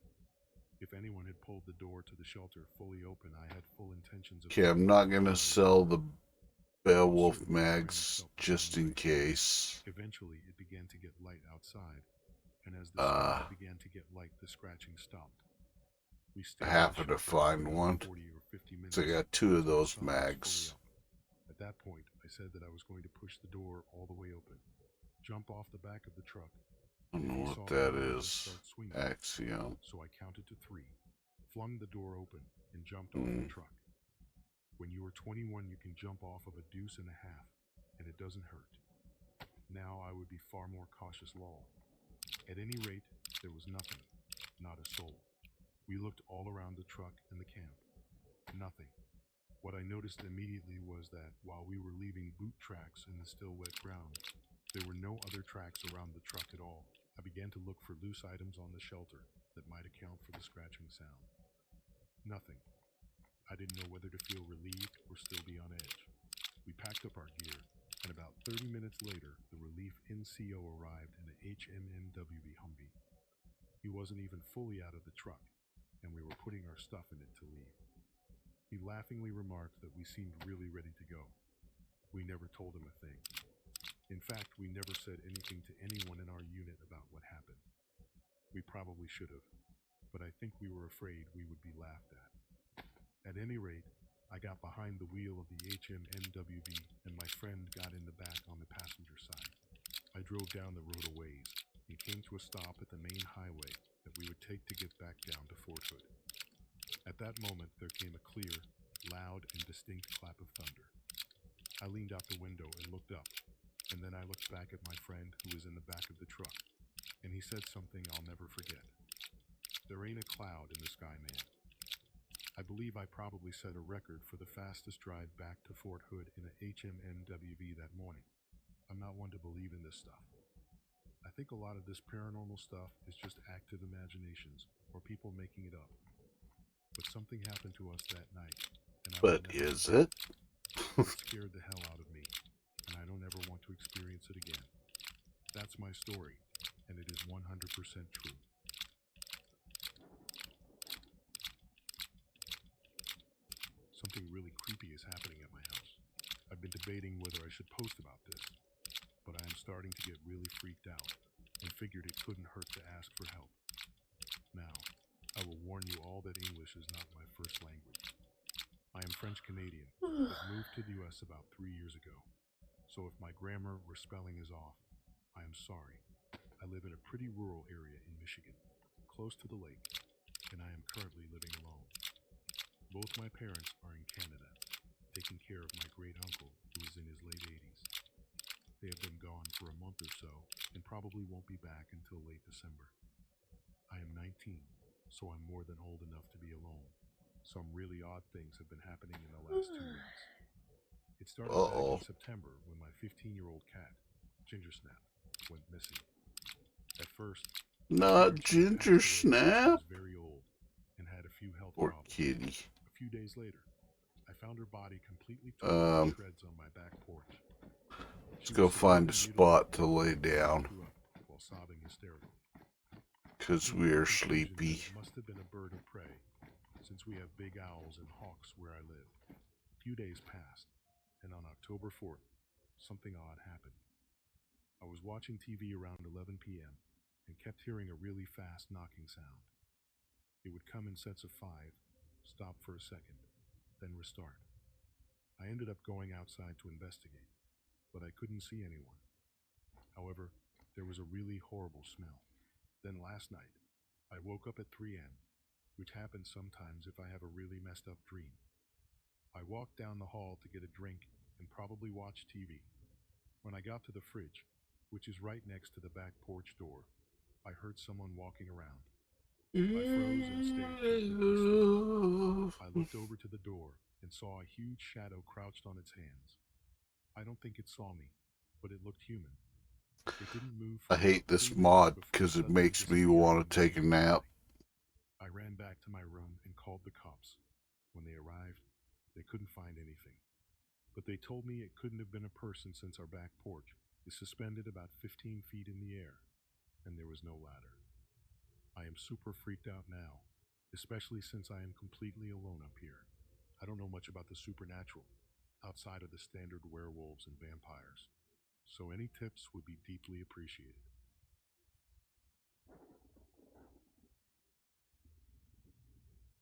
If anyone had pulled the door to the shelter fully open, I had full intentions of... Okay, I'm not gonna sell the Beowulf Soon, my friends mags felt the just same in way. case. Eventually, it began to get light outside, and as the sky began to get light, the scratching stopped. We I stayed in happen the to shelter find for one. 40 or 50 minutes. So I got two of until the those sun was fully mags. up. At that point, I said that I was going to push the door all the way open, jump off the back of the truck. I don't If know he what saw that any of us is. start swinging. Axiom. So I counted to 3, flung the door open, and jumped off the truck. When you are 21, you can jump off of a deuce and a half, and it doesn't hurt. Now I would be far more cautious, lol. At any rate, there was nothing, not a soul. We looked all around the truck and the camp. Nothing. What I noticed immediately was that while we were leaving boot tracks in the still wet ground, there were no other tracks around the truck at all. I began to look for loose items on the shelter that might account for the scratching sound. Nothing. I didn't know whether to feel relieved or still be on edge. We packed up our gear, and about 30 minutes later, the relief NCO arrived in an HMNWB Humvee. He wasn't even fully out of the truck, and we were putting our stuff in it to leave. He laughingly remarked that we seemed really ready to go. We never told him a thing. In fact, we never said anything to anyone in our unit about what happened. We probably should have, but I think we were afraid we would be laughed at. At any rate, I got behind the wheel of the HMNWB, and my friend got in the back on the passenger side. I drove down the road a ways and came to a stop at the main highway that we would take to get back down to Fort Hood. At that moment, there came a clear, loud, and distinct clap of thunder. I leaned out the window and looked up, and then I looked back at my friend who was in the back of the truck, and he said something I'll never forget. "There ain't a cloud in the sky, man." I believe I probably set a record for the fastest drive back to Fort Hood in a HMNWB that morning. I'm not one to believe in this stuff. I think a lot of this paranormal stuff is just active imaginations or people making it up. But something happened to us that night, and I But will never is forget it? It scared the hell out of me, and I don't ever want to experience it again. That's my story, and it is 100% true. Something really creepy is happening at my house. I've been debating whether I should post about this, but I am starting to get really freaked out and figured it couldn't hurt to ask for help. Now, I will warn you all that English is not my first language. I am French-Canadian, but moved to the US about 3 years ago. So if my grammar or spelling is off, I am sorry. I live in a pretty rural area in Michigan, close to the lake, and I am currently living alone. Both my parents are in Canada, taking care of my great uncle who is in his late 80s. they have been gone for a month or so and probably won't be back until late December. I am 19, so I'm more than old enough to be alone. Some really odd things have been happening in the last 2 weeks. It started back in September when my 15-year-old cat, Ginger Snap, went missing. At first, Not Ginger she Snap. was very old and had a few health Poor problems. kitty. A few days later, I found her body completely torn to shreds on my back porch. Let's go find a spot to lay down, while sobbing hysterically. because we're sleepy. It must have been a bird of prey, since we have big owls and hawks where I live. A few days passed, and on October 4th, something odd happened. I was watching TV around 11 p.m. and kept hearing a really fast knocking sound. It would come in sets of 5, stop for a second, then restart. I ended up going outside to investigate, but I couldn't see anyone. However, there was a really horrible smell. Then last night, I woke up at 3 a.m., which happens sometimes if I have a really messed up dream. I walked down the hall to get a drink and probably watch TV. When I got to the fridge, which is right next to the back porch door, I heard someone walking around. I froze and stayed completely still. I looked over to the door and saw a huge shadow crouched on its hands. I don't think it saw me, but it looked human. It didn't move. I hate this mod because it makes me want to take a nap. I ran back to my room and called the cops. When they arrived, they couldn't find anything. But they told me it couldn't have been a person since our back porch is suspended about 15 feet in the air, and there was no ladder. I am super freaked out now, especially since I am completely alone up here. I don't know much about the supernatural, outside of the standard werewolves and vampires. So any tips would be deeply appreciated.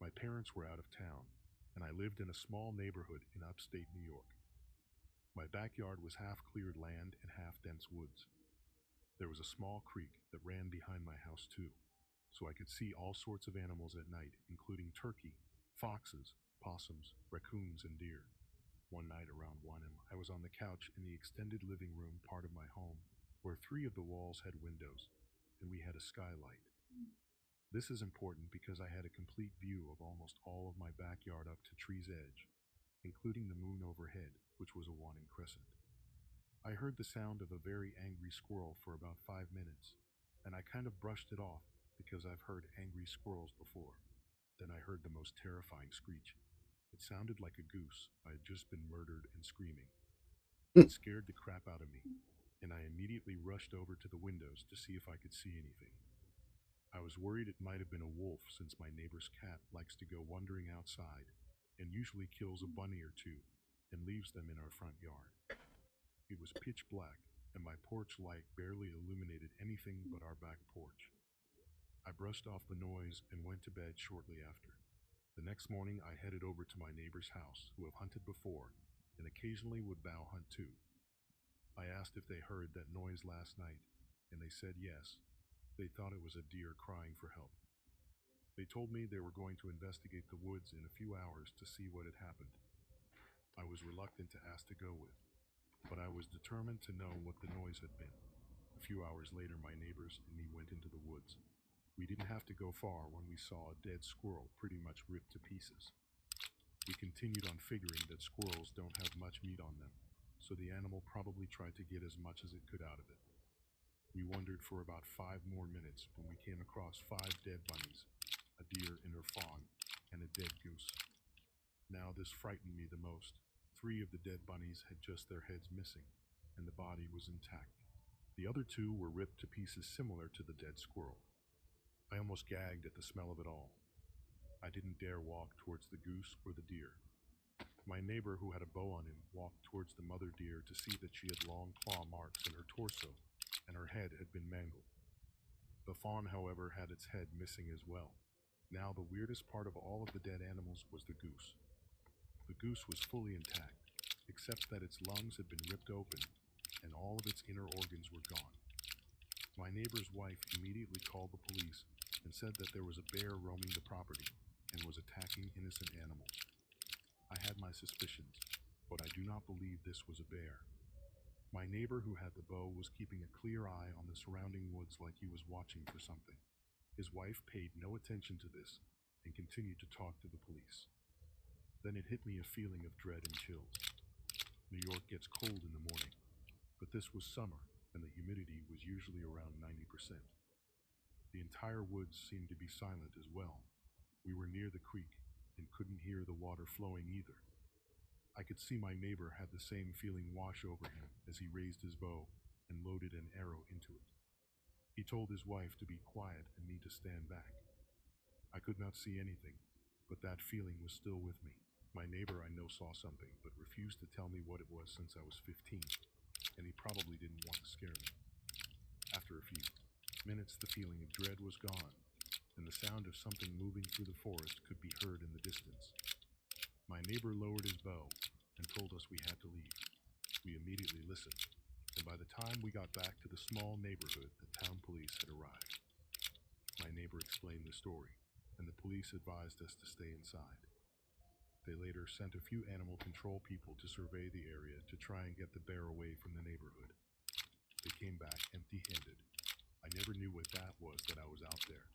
My parents were out of town, and I lived in a small neighborhood in upstate New York. My backyard was half cleared land and half dense woods. There was a small creek that ran behind my house too, so I could see all sorts of animals at night, including turkey, foxes, possums, raccoons, and deer. One night around 1 a.m., I was on the couch in the extended living room part of my home, where 3 of the walls had windows, and we had a skylight. This is important because I had a complete view of almost all of my backyard up to tree's edge, including the moon overhead, which was a wanting crescent. I heard the sound of a very angry squirrel for about 5 minutes, and I kind of brushed it off because I've heard angry squirrels before. Then I heard the most terrifying screech. It sounded like a goose I had just been murdered and screaming. It scared the crap out of me, and I immediately rushed over to the windows to see if I could see anything. I was worried it might have been a wolf since my neighbor's cat likes to go wandering outside and usually kills a bunny or two and leaves them in our front yard. It was pitch black, and my porch light barely illuminated anything but our back porch. I brushed off the noise and went to bed shortly after. The next morning, I headed over to my neighbor's house, who have hunted before, and occasionally would bow hunt too. I asked if they heard that noise last night, and they said yes. They thought it was a deer crying for help. They told me they were going to investigate the woods in a few hours to see what had happened. I was reluctant to ask to go with, but I was determined to know what the noise had been. A few hours later, my neighbors and me went into the woods. We didn't have to go far when we saw a dead squirrel pretty much ripped to pieces. We continued on figuring that squirrels don't have much meat on them, so the animal probably tried to get as much as it could out of it. We wondered for about 5 more minutes when we came across 5 dead bunnies, a deer and her fawn, and a dead goose. Now this frightened me the most. 3 of the dead bunnies had just their heads missing, and the body was intact. The other 2 were ripped to pieces similar to the dead squirrel. I almost gagged at the smell of it all. I didn't dare walk towards the goose or the deer. My neighbor, who had a bow on him, walked towards the mother deer to see that she had long claw marks in her torso, and her head had been mangled. The fawn, however, had its head missing as well. Now the weirdest part of all of the dead animals was the goose. The goose was fully intact, except that its lungs had been ripped open, and all of its inner organs were gone. My neighbor's wife immediately called the police and said that there was a bear roaming the property and was attacking innocent animals. I had my suspicions, but I do not believe this was a bear. My neighbor who had the bow was keeping a clear eye on the surrounding woods like he was watching for something. His wife paid no attention to this and continued to talk to the police. Then it hit me a feeling of dread and chills. New York gets cold in the morning, but this was summer and the humidity was usually around 90%. The entire woods seemed to be silent as well. We were near the creek and couldn't hear the water flowing either. I could see my neighbor had the same feeling wash over him as he raised his bow and loaded an arrow into it. He told his wife to be quiet and me to stand back. I could not see anything, but that feeling was still with me. My neighbor I know saw something, but refused to tell me what it was since I was 15, and he probably didn't want to scare me. After a few minutes, the feeling of dread was gone, and the sound of something moving through the forest could be heard in the distance. My neighbor lowered his bow and told us we had to leave. We immediately listened, and by the time we got back to the small neighborhood, the town police had arrived. My neighbor explained the story, and the police advised us to stay inside. They later sent a few animal control people to survey the area to try and get the bear away from the neighborhood. They came back empty-handed. I never knew what that was that I was out there,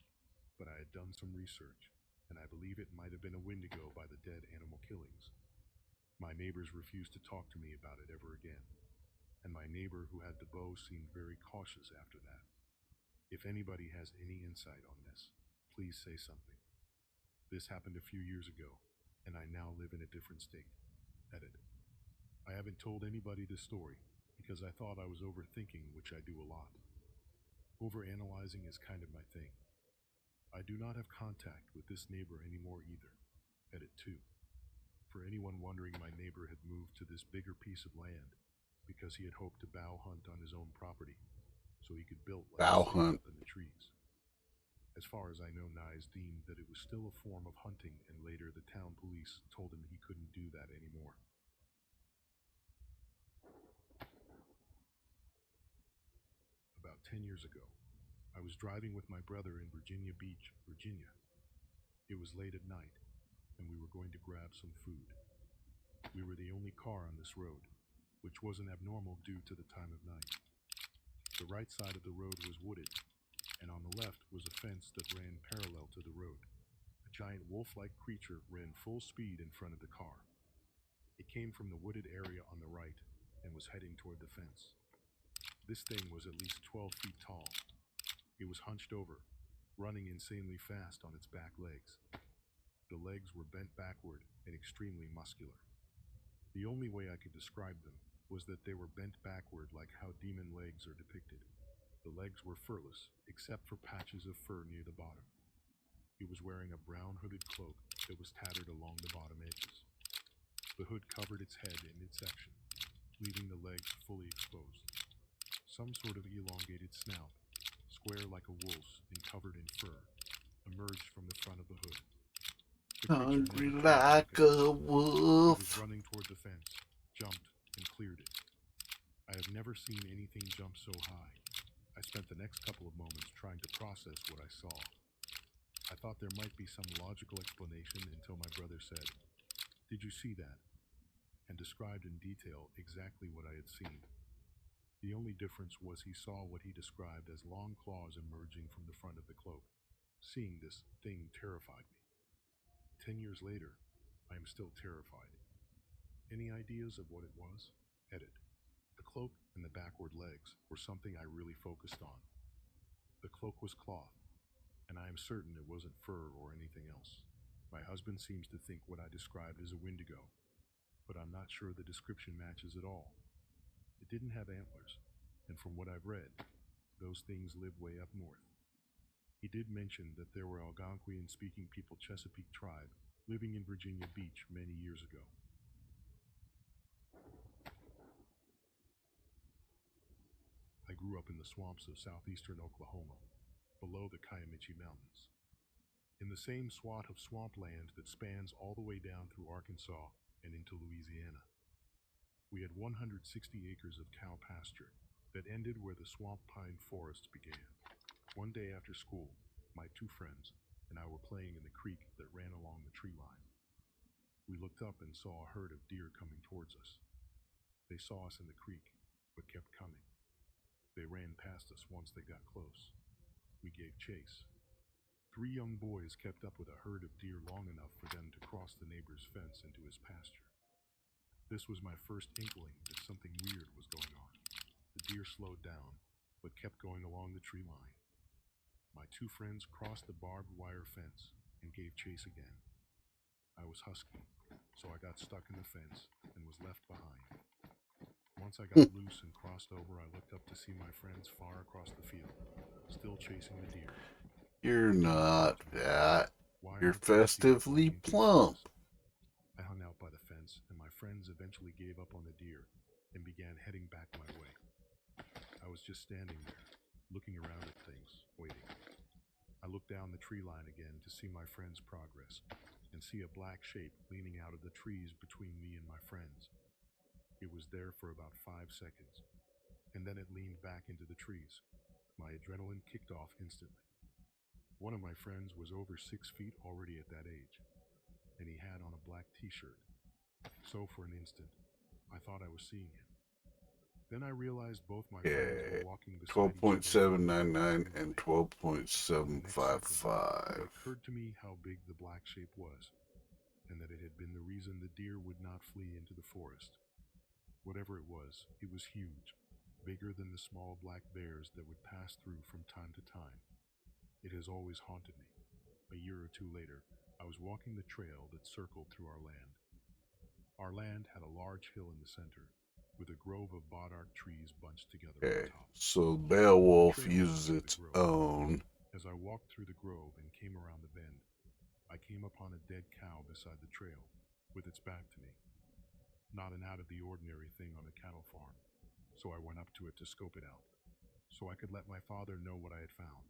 but I had done some research, and I believe it might have been a Wendigo by the dead animal killings. My neighbors refused to talk to me about it ever again, and my neighbor who had the bow seemed very cautious after that. If anybody has any insight on this, please say something. This happened a few years ago, and I now live in a different state. Edit. I haven't told anybody this story because I thought I was overthinking, which I do a lot. Overanalyzing is kind of my thing. I do not have contact with this neighbor anymore either. Edit 2. For anyone wondering, my neighbor had moved to this bigger piece of land because he had hoped to bow hunt on his own property, so he could build like Bow a safe hunt. up in the trees. As far as I know, Nyes deemed that it was still a form of hunting, and later the town police told him he couldn't do that anymore. About 10 years ago, I was driving with my brother in Virginia Beach, Virginia. It was late at night, and we were going to grab some food. We were the only car on this road, which wasn't abnormal due to the time of night. The right side of the road was wooded, and on the left was a fence that ran parallel to the road. A giant wolf-like creature ran full speed in front of the car. It came from the wooded area on the right and was heading toward the fence. This thing was at least 12 feet tall. It was hunched over, running insanely fast on its back legs. The legs were bent backward and extremely muscular. The only way I could describe them was that they were bent backward like how demon legs are depicted. The legs were furless, except for patches of fur near the bottom. It was wearing a brown hooded cloak that was tattered along the bottom edges. The hood covered its head in midsection, leaving the legs fully exposed. Some sort of elongated snout, square like a wolf's and covered in fur, emerged from the front of the hood. The creature Hungry never turned like back at a all. It was wolf. running toward the fence, jumped, and cleared it. I have never seen anything jump so high. I spent the next couple of moments trying to process what I saw. I thought there might be some logical explanation until my brother said, "Did you see that?" and described in detail exactly what I had seen. The only difference was he saw what he described as long claws emerging from the front of the cloak. Seeing this thing terrified me. 10 years later, I am still terrified. Any ideas of what it was? Edit. The cloak and the backward legs were something I really focused on. The cloak was cloth, and I am certain it wasn't fur or anything else. My husband seems to think what I described is a Wendigo, but I'm not sure the description matches at all. It didn't have antlers, and from what I've read, those things live way up north. He did mention that there were Algonquian-speaking people Chesapeake tribe living in Virginia Beach many years ago. I grew up in the swamps of southeastern Oklahoma, below the Kiamichi Mountains. In the same swath of swampland that spans all the way down through Arkansas and into Louisiana. We had 160 acres of cow pasture that ended where the swamp pine forests began. One day after school, my two friends and I were playing in the creek that ran along the tree line. We looked up and saw a herd of deer coming towards us. They saw us in the creek but kept coming. They ran past us once they got close. We gave chase. 3 young boys kept up with a herd of deer long enough for them to cross the neighbor's fence into his pasture. This was my first inkling that something weird was going on. The deer slowed down, but kept going along the tree line. My 2 friends crossed the barbed wire fence and gave chase again. I was husky, so I got stuck in the fence and was left behind. Once I got loose and crossed over, I looked up to see my friends far across the field, still chasing the deer. You're not fat. Why You're aren't these deer festively fleeing too plump. fast? I hung out by the fence, and my friends eventually gave up on the deer and began heading back my way. I was just standing there, looking around at things, waiting. I looked down the tree line again to see my friend's progress and see a black shape leaning out of the trees between me and my friends. It was there for about 5 seconds, and then it leaned back into the trees. My adrenaline kicked off instantly. One of my friends was over 6 feet already at that age, and he had on a black t-shirt. So for an instant, I thought I was seeing him. Then I realized both my friends were walking beside each other. 12.799 and For the next second, 12.755. it occurred to me how big the black shape was, and that it had been the reason the deer would not flee into the forest. Whatever it was huge, bigger than the small black bears that would pass through from time to time. It has always haunted me. A year or 2 later, I was walking the trail that circled through our land. Our land had a large hill in the center, with a grove of bodark trees bunched together Okay, on top. so Beowulf The trail uses led to the its grove. own. As I walked through the grove and came around the bend, I came upon a dead cow beside the trail, with its back to me. Not an out-of-the-ordinary thing on a cattle farm, so I went up to it to scope it out, so I could let my father know what I had found.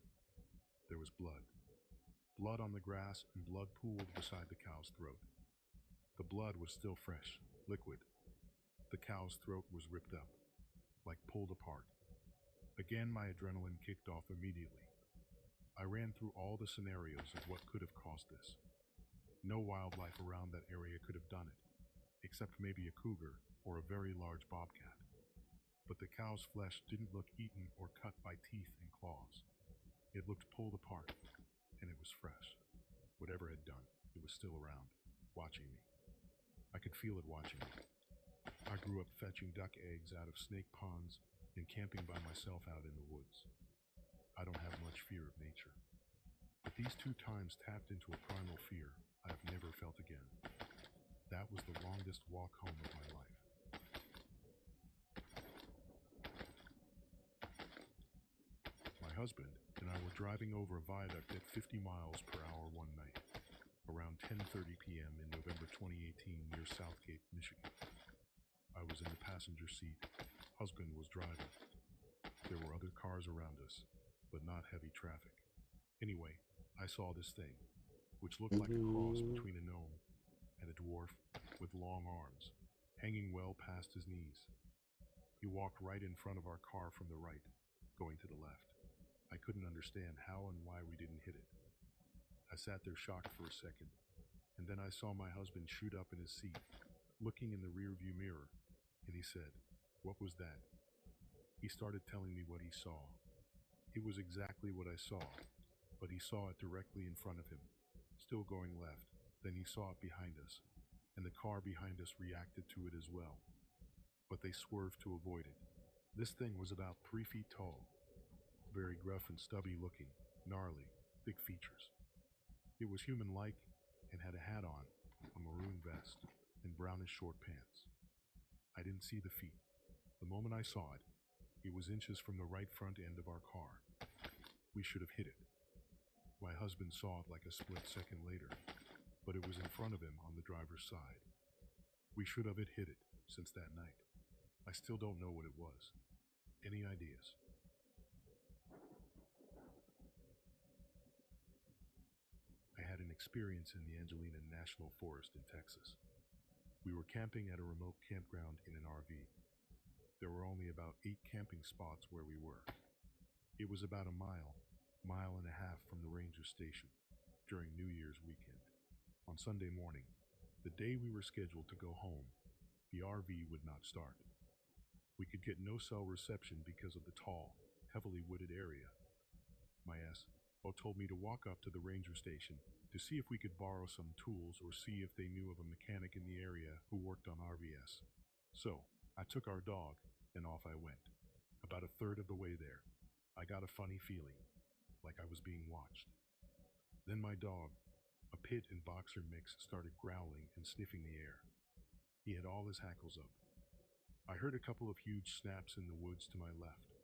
There was blood. Blood on the grass and blood pooled beside the cow's throat. The blood was still fresh, liquid. The cow's throat was ripped up, like pulled apart. Again, my adrenaline kicked off immediately. I ran through all the scenarios of what could have caused this. No wildlife around that area could have done it, except maybe a cougar or a very large bobcat. But the cow's flesh didn't look eaten or cut by teeth and claws. It looked pulled apart, and it was fresh. Whatever had done, it was still around, watching me. I could feel it watching me. I grew up fetching duck eggs out of snake ponds and camping by myself out in the woods. I don't have much fear of nature, but these 2 times tapped into a primal fear I have never felt again. That was the longest walk home of my life. My husband and I were driving over a viaduct at 50 miles per hour one night, around 10:30 p.m. in November 2018 near Southgate, Michigan. I was in the passenger seat. Husband was driving. There were other cars around us, but not heavy traffic. Anyway, I saw this thing, which looked like a cross between a gnome and a dwarf with long arms, hanging well past his knees. He walked right in front of our car from the right, going to the left. I couldn't understand how and why we didn't hit it. I sat there shocked for a second, and then I saw my husband shoot up in his seat, looking in the rearview mirror, and he said, "What was that?" He started telling me what he saw. It was exactly what I saw, but he saw it directly in front of him, still going left. Then he saw it behind us, and the car behind us reacted to it as well, but they swerved to avoid it. This thing was about 3 feet tall, very gruff and stubby looking, gnarly, thick features. It was human-like and had a hat on, a maroon vest, and brownish short pants. I didn't see the feet. The moment I saw it, it was inches from the right front end of our car. We should have hit it. My husband saw it like a split second later, but it was in front of him on the driver's side. We should have hit it since that night. I still don't know what it was. Any ideas? I had an experience in the Angelina National Forest in Texas. We were camping at a remote campground in an RV. There were only about 8 camping spots where we were. It was about a mile and a half from the ranger station during New Year's weekend. On Sunday morning, the day we were scheduled to go home, the RV would not start. We could get no cell reception because of the tall, heavily wooded area. My SO told me to walk up to the ranger station to see if we could borrow some tools or see if they knew of a mechanic in the area who worked on RVS. So, I took our dog, and off I went. About a third of the way there, I got a funny feeling, like I was being watched. Then my dog, a pit and boxer mix, started growling and sniffing the air. He had all his hackles up. I heard a couple of huge snaps in the woods to my left.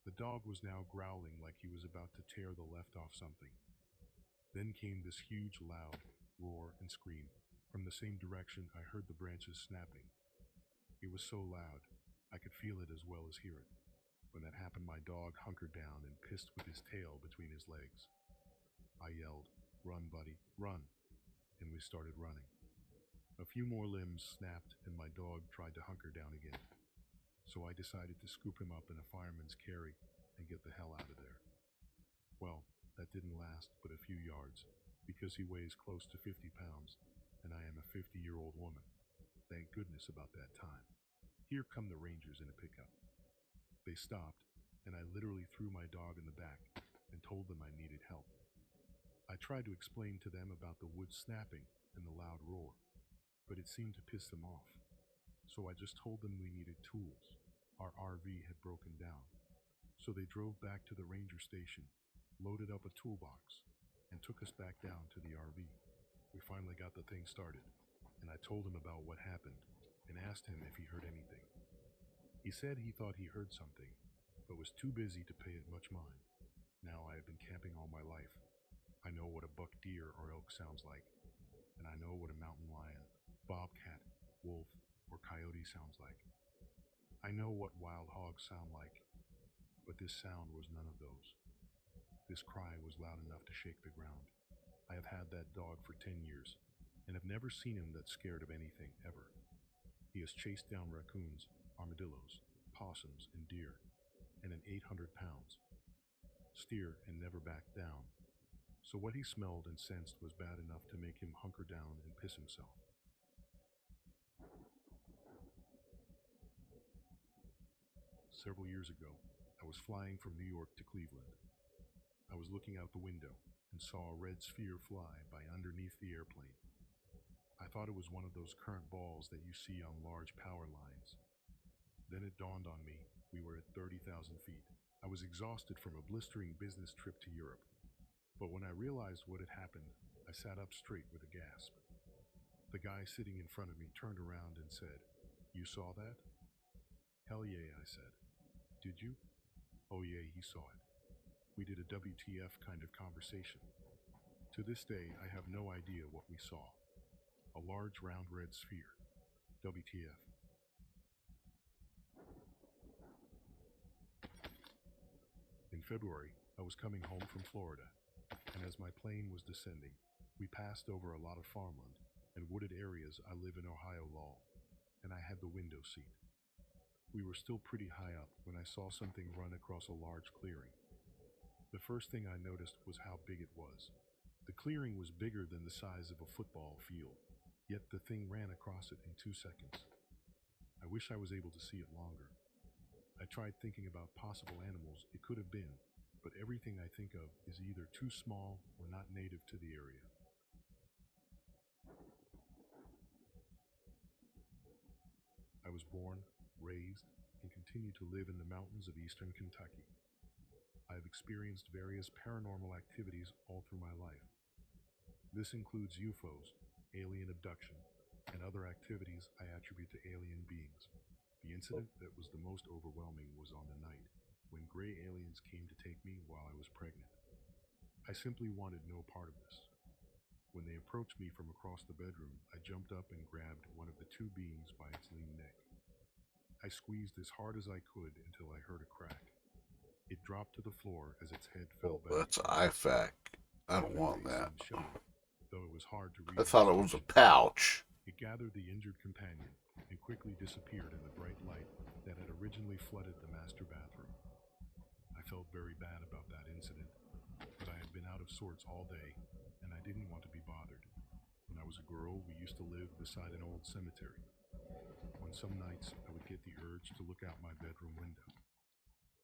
The dog was now growling like he was about to tear the left off something. Then came this huge, loud roar and scream. From the same direction, I heard the branches snapping. It was so loud, I could feel it as well as hear it. When that happened, my dog hunkered down and pissed with his tail between his legs. I yelled, "Run, buddy, run," and we started running. A few more limbs snapped and my dog tried to hunker down again. So I decided to scoop him up in a fireman's carry and get the hell out of there. Well, that didn't last but a few yards, because he weighs close to 50 pounds, and I am a 50-year-old woman. Thank goodness about that time. Here come the rangers in a pickup. They stopped, and I literally threw my dog in the back and told them I needed help. I tried to explain to them about the wood snapping and the loud roar, but it seemed to piss them off. So I just told them we needed tools. Our RV had broken down. So they drove back to the ranger station, loaded up a toolbox, and took us back down to the RV. We finally got the thing started, and I told him about what happened and asked him if he heard anything. He said he thought he heard something, but was too busy to pay it much mind. Now I have been camping all my life. I know what a buck deer or elk sounds like, and I know what a mountain lion, bobcat, wolf, or coyote sounds like. I know what wild hogs sound like, but this sound was none of those. This cry was loud enough to shake the ground. I have had that dog for 10 years, and have never seen him that scared of anything, ever. He has chased down raccoons, armadillos, possums, and deer, and an 800 pounds steer, and never backed down. So what he smelled and sensed was bad enough to make him hunker down and piss himself. Several years ago, I was flying from New York to Cleveland. I was looking out the window and saw a red sphere fly by underneath the airplane. I thought it was one of those current balls that you see on large power lines. Then it dawned on me we were at 30,000 feet. I was exhausted from a blistering business trip to Europe. But when I realized what had happened, I sat up straight with a gasp. The guy sitting in front of me turned around and said, "You saw that?" "Hell yeah," I said. "Did you?" "Oh yeah, he saw it." We did a WTF kind of conversation. To this day, I have no idea what we saw. A large round red sphere. WTF. In February, I was coming home from Florida, and as my plane was descending, we passed over a lot of farmland and wooded areas. I live in Ohio law, and I had the window seat. We were still pretty high up when I saw something run across a large clearing. The first thing I noticed was how big it was. The clearing was bigger than the size of a football field, yet the thing ran across it in 2 seconds. I wish I was able to see it longer. I tried thinking about possible animals it could have been, but everything I think of is either too small or not native to the area. I was born, raised, and continue to live in the mountains of eastern Kentucky. I have experienced various paranormal activities all through my life. This includes UFOs, alien abduction, and other activities I attribute to alien beings. The incident that was the most overwhelming was on the night when gray aliens came to take me while I was pregnant. I simply wanted no part of this. When they approached me from across the bedroom, I jumped up and grabbed one of the two beings by its lean neck. I squeezed as hard as I could until I heard a crack. It dropped to the floor as its head fell back. That's IFAC. I don't want that. Though it was hard to read. I thought it was a pouch. It gathered the injured companion and quickly disappeared in the bright light that had originally flooded the master bathroom. I felt very bad about that incident, but I had been out of sorts all day, and I didn't want to be bothered. When I was a girl, we used to live beside an old cemetery. On some nights, I would get the urge to look out my bedroom window.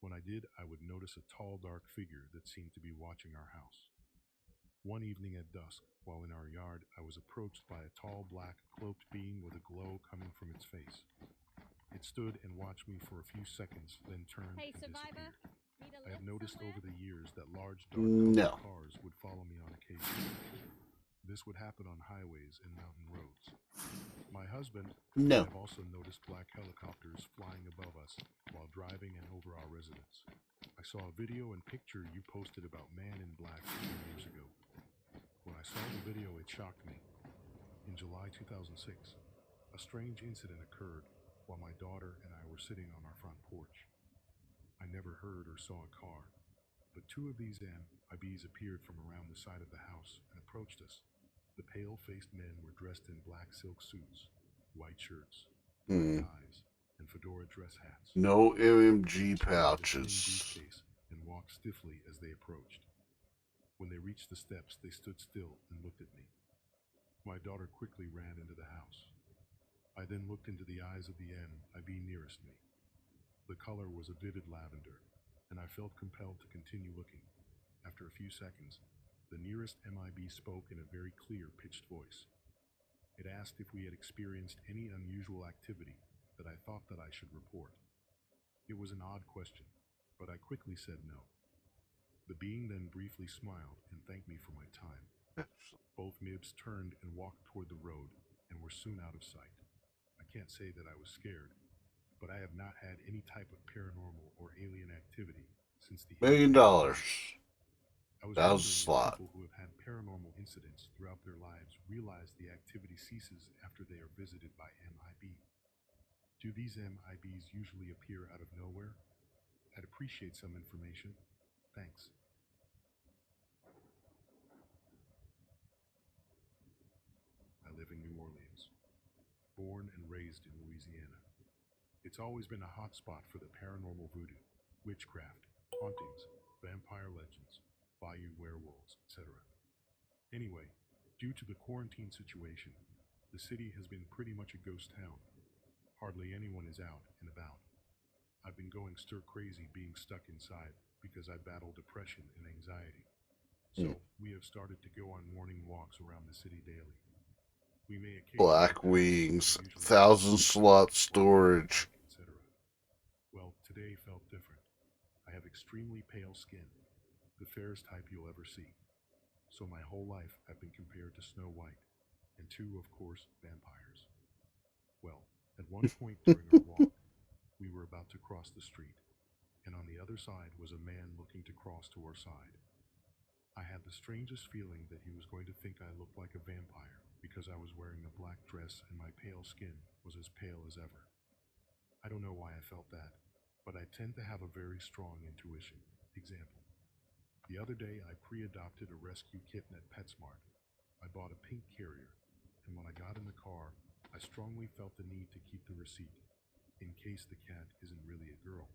When I did, I would notice a tall, dark figure that seemed to be watching our house. One evening at dusk, while in our yard, I was approached by a tall, black, cloaked being with a glow coming from its face. It stood and watched me for a few seconds, then turned Hey, and survivor. disappeared. Need a I have lift noticed somewhere? over the years that large, dark No. colored cars would follow me on occasion. This would happen on highways and mountain roads. My husband and No. I have also noticed black helicopters flying above us while driving and over our residence. I saw a video and picture you posted about Man in Black a few years ago. When I saw the video, it shocked me. In July 2006, a strange incident occurred while my daughter and I were sitting on our front porch. I never heard or saw a car, but two of these MIBs appeared from around the side of the house and approached us. The pale-faced men were dressed in black silk suits, white shirts, black ties, and fedora dress hats. No MMG Each carried a thin pouches. briefcase and walked stiffly as they approached. When they reached the steps, they stood still and looked at me. My daughter quickly ran into the house. I then looked into the eyes of the MIB nearest me. The color was a vivid lavender, and I felt compelled to continue looking. After a few seconds, the nearest MIB spoke in a very clear, pitched voice. It asked if we had experienced any unusual activity that I thought that I should report. It was an odd question, but I quickly said no. The being then briefly smiled and thanked me for my time. Both MIBs turned and walked toward the road and were soon out of sight. I can't say that I was scared, but I have not had any type of paranormal or alien activity since the $1 million. I was That was a wondering if slot. people who have had paranormal incidents throughout their lives realize the activity ceases after they are visited by MIB. Do these MIBs usually appear out of nowhere? I'd appreciate some information. Thanks. I live in New Orleans, born and raised in Louisiana. It's always been a hot spot for the paranormal voodoo, witchcraft, hauntings, vampire legends, bayou werewolves, etc. Anyway, due to the quarantine situation, the city has been pretty much a ghost town. Hardly anyone is out and about. I've been going stir crazy being stuck inside because I battle depression and anxiety. So we have started to go on morning walks around the city daily. We may occasionally Black pass Wings, usually 1,000 slot storage. etc. Well, today felt different. I have extremely pale skin, the fairest type you'll ever see. So my whole life I've been compared to Snow White, and two, of course, vampires. Well, at one point during our walk, we were about to cross the street, and on the other side was a man looking to cross to our side. I had the strangest feeling that he was going to think I looked like a vampire because I was wearing a black dress and my pale skin was as pale as ever. I don't know why I felt that, but I tend to have a very strong intuition. Example. The other day I pre-adopted a rescue kitten at PetSmart. I bought a pink carrier, and when I got in the car, I strongly felt the need to keep the receipt, in case the cat isn't really a girl.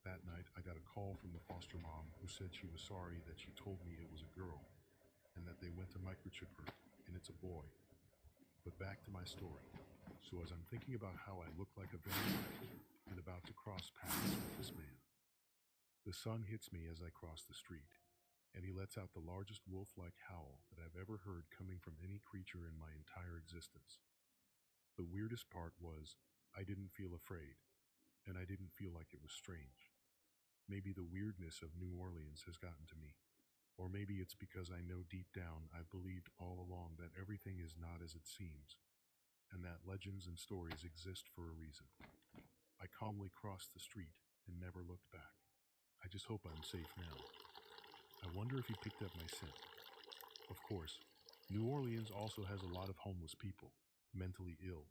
That night, I got a call from the foster mom who said she was sorry that she told me it was a girl, and that they went to microchip her, and it's a boy. But back to my story. So as I'm thinking about how I look like a vampire and about to cross paths with this man, the sun hits me as I cross the street, and he lets out the largest wolf-like howl that I've ever heard coming from any creature in my entire existence. The weirdest part was, I didn't feel afraid, and I didn't feel like it was strange. Maybe the weirdness of New Orleans has gotten to me, or maybe it's because I know deep down I've believed all along that everything is not as it seems, and that legends and stories exist for a reason. I calmly crossed the street and never looked back. I just hope I'm safe now. I wonder if he picked up my scent. Of course, New Orleans also has a lot of homeless people, mentally ill,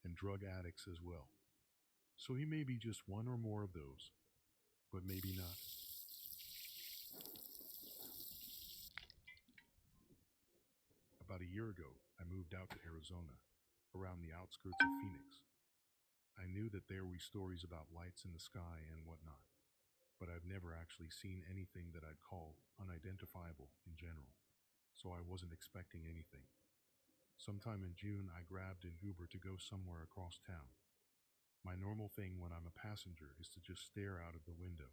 and drug addicts as well. So he may be just one or more of those, but maybe not. About a year ago, I moved out to Arizona, around the outskirts of Phoenix. I knew that there were stories about lights in the sky and whatnot, but I've never actually seen anything that I'd call unidentifiable in general, so I wasn't expecting anything. Sometime in June, I grabbed an Uber to go somewhere across town. My normal thing when I'm a passenger is to just stare out of the window,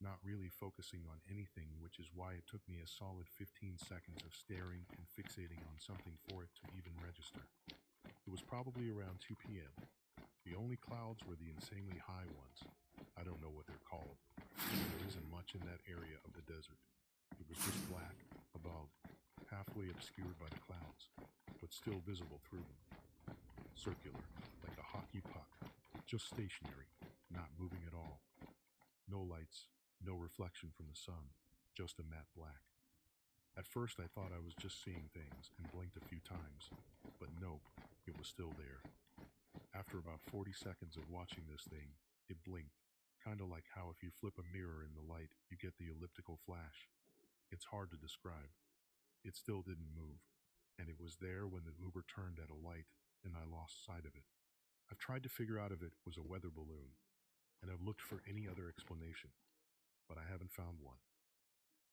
not really focusing on anything, which is why it took me a solid 15 seconds of staring and fixating on something for it to even register. It was probably around 2 p.m. The only clouds were the insanely high ones. I don't know what they're called. There isn't much in that area of the desert. It was just black above, halfway obscured by the clouds, but still visible through them. Circular, like a hockey puck, just stationary, not moving at all. No lights, no reflection from the sun, just a matte black. At first I thought I was just seeing things and blinked a few times, but nope, it was still there. After about 40 seconds of watching this thing, it blinked, kinda like how if you flip a mirror in the light, you get the elliptical flash. It's hard to describe. It still didn't move, and it was there when the Uber turned at a light, and I lost sight of it. I've tried to figure out if it was a weather balloon, and I've looked for any other explanation, but I haven't found one.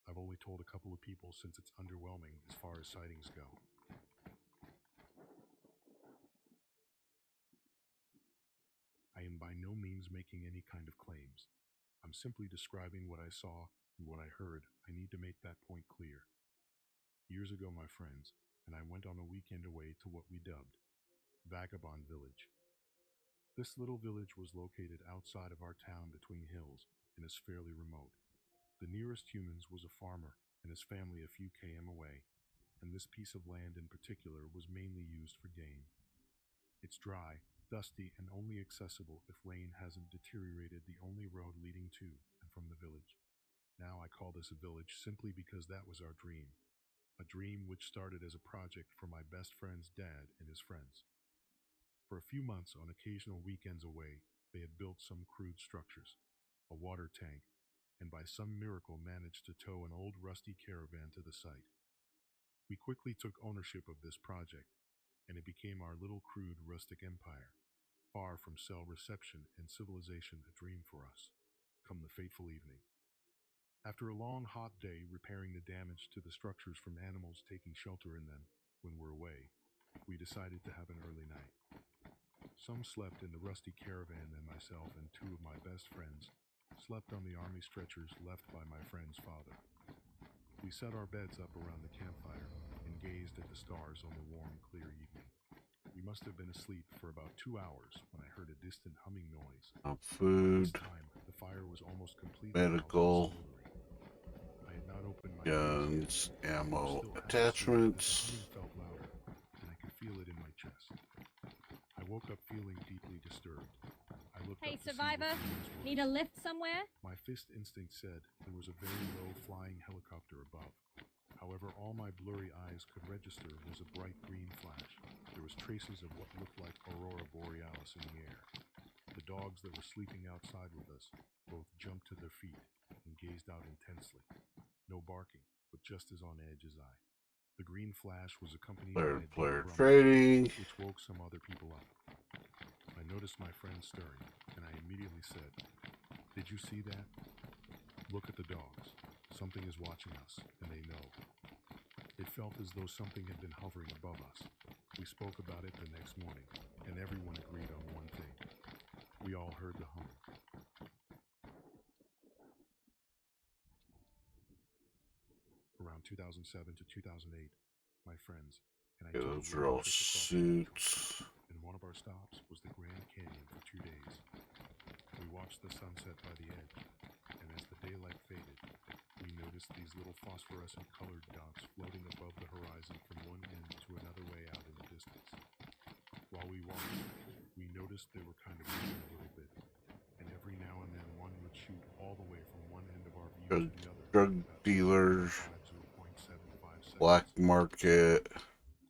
I've only told a couple of people since it's underwhelming as far as sightings go. I am by no means making any kind of claims. I'm simply describing what I saw and what I heard. I need to make that point clear. Years ago, my friends and I went on a weekend away to what we dubbed Vagabond Village. This little village was located outside of our town between hills and is fairly remote. The nearest humans was a farmer and his family a few km away, and this piece of land in particular was mainly used for game. It's dry, dusty, and only accessible if rain hasn't deteriorated the only road leading to and from the village. Now I call this a village simply because that was our dream. A dream which started as a project for my best friend's dad and his friends. For a few months, on occasional weekends away, they had built some crude structures, a water tank, and by some miracle managed to tow an old rusty caravan to the site. We quickly took ownership of this project, and it became our little crude rustic empire, far from cell reception and civilization a dream for us, come the fateful evening. After a long hot day repairing the damage to the structures from animals taking shelter in them when we're away, we decided to have an early night. Some slept in the rusty caravan and myself and two of my best friends slept on the army stretchers left by my friend's father. We set our beds up around the campfire and gazed at the stars on the warm, clear evening. We must have been asleep for about 2 hours when I heard a distant humming noise. Food, This time, the fire was almost completely medical, out of the smoldering. I had not opened my guns, eyes yet. I ammo, was still half asleep as the attachments. humming felt louder, and I could feel it in my chest. I woke up feeling deeply disturbed. I looked Hey, up to see survivor, what the noise was. need a lift somewhere? My fist instinct said there was a very low flying helicopter above. However, all my blurry eyes could register was a bright green flash. There was traces of what looked like aurora borealis in the air. The dogs that were sleeping outside with us both jumped to their feet and gazed out intensely. No barking, but just as on edge as I. The green flash was accompanied by a deep Player rumble, trading. which woke some other people up. I noticed my friend stirring, and I immediately said, "Did you see that? Look at the dogs. Something is watching us, and they know." It felt as though something had been hovering above us. We spoke about it the next morning, and everyone agreed on one thing. We all heard the hum. Around 2007 to 2008, my friends and I Yeah, took a those are road all trip across the country, suits. and one of our stops was the Grand Canyon for 2 days. We watched the sunset by the edge, and as the daylight faded, we noticed these little phosphorescent colored dots floating above the horizon from one end to another way out in the distance. While we watched, we noticed they were kind of moving a little bit, and every now and then one would shoot all the way from one end of our view to the other. Drug about dealers, 0.75 seconds, black market,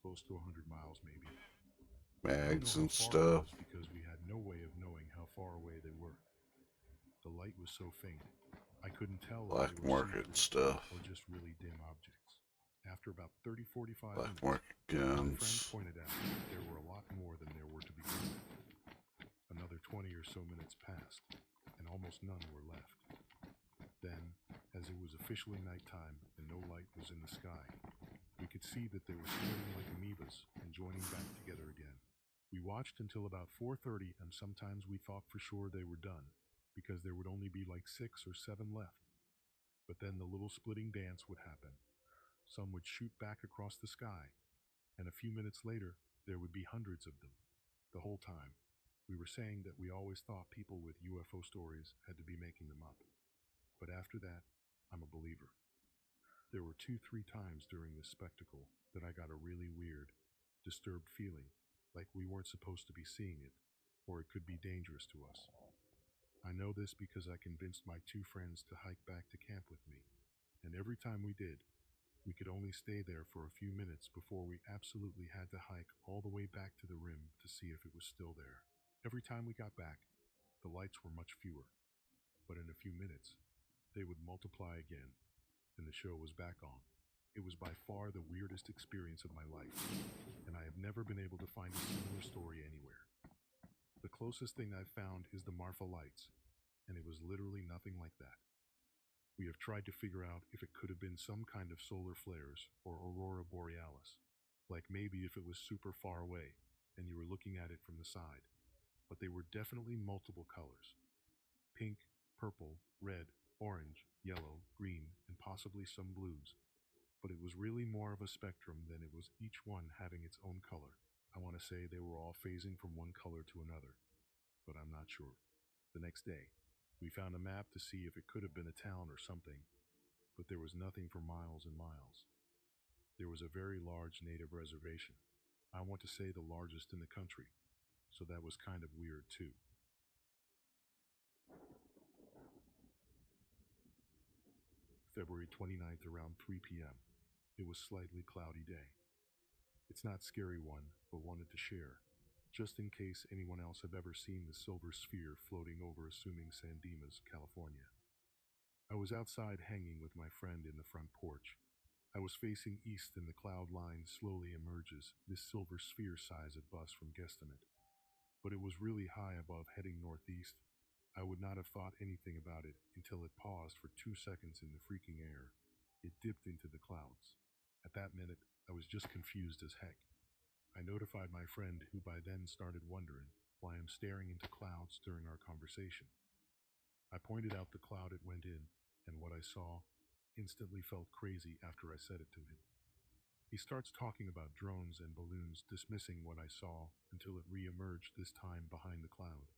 close to 100 miles maybe. mags I don't know and how far stuff. it was because we had no way of knowing how far away they were. The light was so faint, I couldn't tell Black if they were market see-through stuff. or just really dim objects. After about 30-45 Black minutes, market my friend guns. pointed out that there were a lot more than there were to begin with. Another 20 or so minutes passed, and almost none were left. Then, as it was officially nighttime and no light was in the sky, We could see that they were splitting like amoebas and joining back together again. We watched until about 4:30, and sometimes we thought for sure they were done, because there would only be like 6 or 7 left. But then the little splitting dance would happen. Some would shoot back across the sky, and a few minutes later, there would be hundreds of them. The whole time, we were saying that we always thought people with UFO stories had to be making them up. But after that, I'm a believer. There were 2-3 times during this spectacle that I got a really weird, disturbed feeling, like we weren't supposed to be seeing it, or it could be dangerous to us. I know this because I convinced my 2 friends to hike back to camp with me, and every time we did, we could only stay there for a few minutes before we absolutely had to hike all the way back to the rim to see if it was still there. Every time we got back, the lights were much fewer, but in a few minutes, they would multiply again, and the show was back on. It was by far the weirdest experience of my life, and I have never been able to find a similar story anywhere. The closest thing I've found is the Marfa lights, and it was literally nothing like that. We have tried to figure out if it could have been some kind of solar flares or aurora borealis, like maybe if it was super far away and you were looking at it from the side, but they were definitely multiple colors: pink, purple, red, orange, yellow, green, and possibly some blues. But it was really more of a spectrum than it was each one having its own color. I want to say they were all phasing from one color to another, but I'm not sure. The next day, we found a map to see if it could have been a town or something, but there was nothing for miles and miles. There was a very large native reservation. I want to say the largest in the country, so that was kind of weird too. February 29th around 3 p.m. It was slightly cloudy day. It's not scary one, but wanted to share, just in case anyone else have ever seen the silver sphere floating over assuming San Dimas, California. I was outside hanging with my friend in the front porch. I was facing east and the cloud line slowly emerges, this silver sphere size at bus from guesstimate. But it was really high above heading northeast. I would not have thought anything about it until it paused for 2 seconds in the freaking air. It dipped into the clouds. At that minute, I was just confused as heck. I notified my friend, who by then started wondering why I'm staring into clouds during our conversation. I pointed out the cloud it went in, and what I saw instantly felt crazy after I said it to him. He starts talking about drones and balloons, dismissing what I saw until it re-emerged, this time behind the cloud.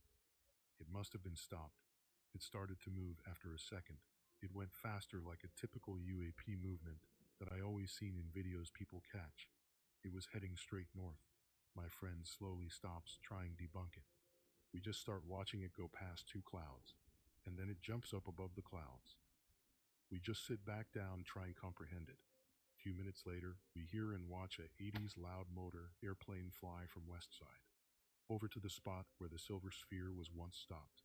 It must have been stopped. It started to move after a second. It went faster, like a typical UAP movement that I always seen in videos people catch. It was heading straight north. My friend slowly stops, trying to debunk it. We just start watching it go past 2 clouds, and then it jumps up above the clouds. We just sit back down, try and comprehend it. A few minutes later, we hear and watch a 80s loud motor airplane fly from west side over to the spot where the silver sphere was once stopped,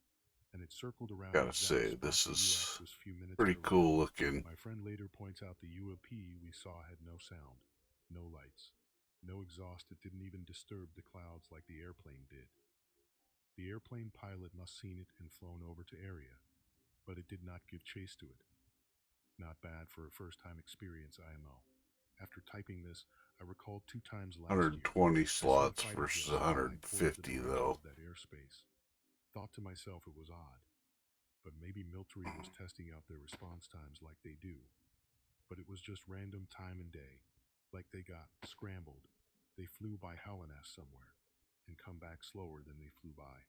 and it circled around. Gotta the say, spot this the is US was few minutes pretty earlier. cool looking. My friend later points out the UAP we saw had no sound, no lights, no exhaust. It didn't even disturb the clouds like the airplane did. The airplane pilot must seen it and flown over to area, but it did not give chase to it. Not bad for a first-time experience, IMO. After typing this, I recalled 2 times last year 120 I saw slots fighter versus jets flying towards the 150 direction though. of that airspace. Thought to myself it was odd, but maybe military was testing out their response times like they do. But it was just random time and day, like they got scrambled. They flew by Helenas somewhere, and come back slower than they flew by.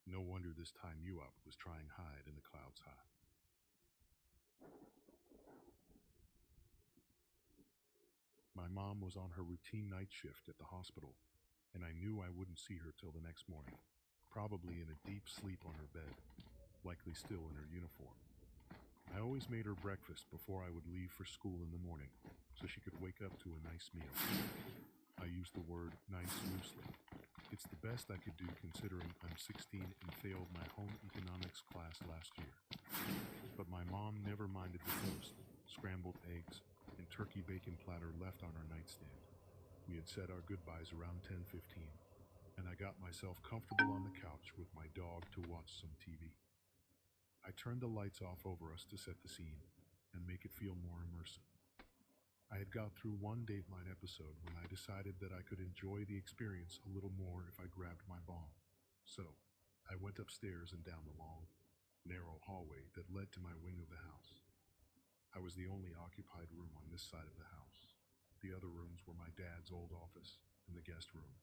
No wonder this time UAP was trying hide in the clouds high. My mom was on her routine night shift at the hospital, and I knew I wouldn't see her till the next morning, probably in a deep sleep on her bed, likely still in her uniform. I always made her breakfast before I would leave for school in the morning, so she could wake up to a nice meal. I use the word nice loosely. It's the best I could do considering I'm 16 and failed my home economics class last year. But my mom never minded the toast, scrambled eggs, and turkey bacon platter left on our nightstand. We had said our goodbyes around 10:15, and I got myself comfortable on the couch with my dog to watch some TV. I turned the lights off over us to set the scene and make it feel more immersive. I had got through one Dateline episode when I decided that I could enjoy the experience a little more if I grabbed my bomb. So, I went upstairs and down the long, narrow hallway that led to my wing of the house. I was the only occupied room on this side of the house. The other rooms were my dad's old office and the guest room,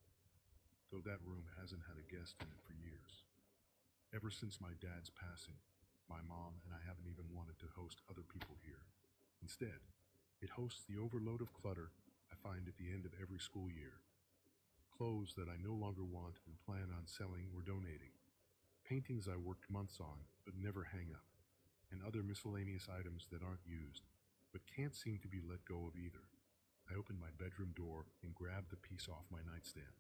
though that room hasn't had a guest in it for years. Ever since my dad's passing, my mom and I haven't even wanted to host other people here. Instead, it hosts the overload of clutter I find at the end of every school year. Clothes that I no longer want and plan on selling or donating. Paintings I worked months on but never hang up. And other miscellaneous items that aren't used, but can't seem to be let go of either. I opened my bedroom door and grabbed the piece off my nightstand.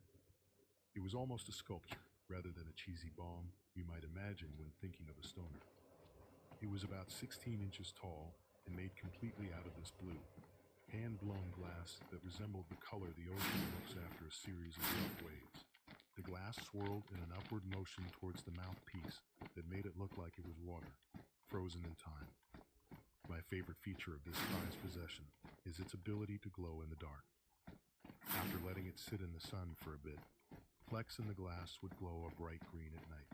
It was almost a sculpture, rather than a cheesy bomb you might imagine when thinking of a stoner. It was about 16 inches tall and made completely out of this blue, hand-blown glass that resembled the color the ocean looks after a series of rough waves. The glass swirled in an upward motion towards the mouthpiece that made it look like it was water, frozen in time. My favorite feature of this prized possession is its ability to glow in the dark. After letting it sit in the sun for a bit, flecks in the glass would glow a bright green at night.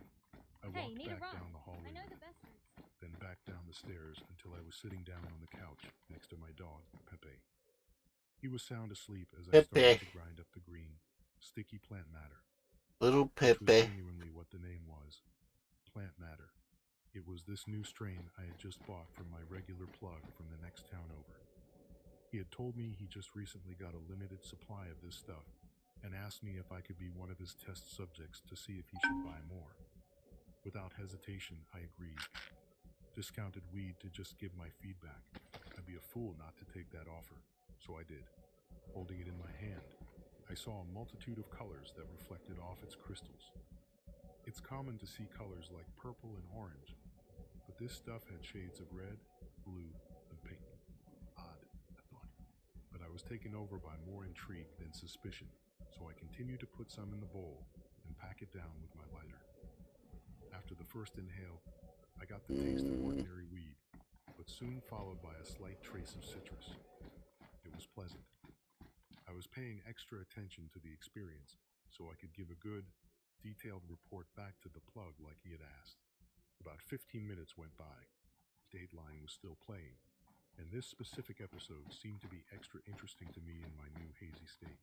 I Hey, walked need a back ride? down the hallway, I know the best routes. then back down the stairs until I was sitting down on the couch next to my dog, Pepe. He was sound asleep as I started to grind up the green, sticky plant matter, Little which was Pepe. genuinely what the name was. Plant matter. It was this new strain I had just bought from my regular plug from the next town over. He had told me he just recently got a limited supply of this stuff and asked me if I could be one of his test subjects to see if he should buy more. Without hesitation, I agreed. Discounted weed to just give my feedback. I'd be a fool not to take that offer, so I did. Holding it in my hand, I saw a multitude of colors that reflected off its crystals. It's common to see colors like purple and orange, but this stuff had shades of red, blue, and pink. Odd, I thought. But I was taken over by more intrigue than suspicion, so I continued to put some in the bowl and pack it down with my lighter. After the first inhale, I got the taste of ordinary weed, but soon followed by a slight trace of citrus. It was pleasant. I was paying extra attention to the experience, so I could give a good, detailed report back to the plug like he had asked. About 15 minutes went by. Dateline was still playing, and this specific episode seemed to be extra interesting to me in my new hazy state.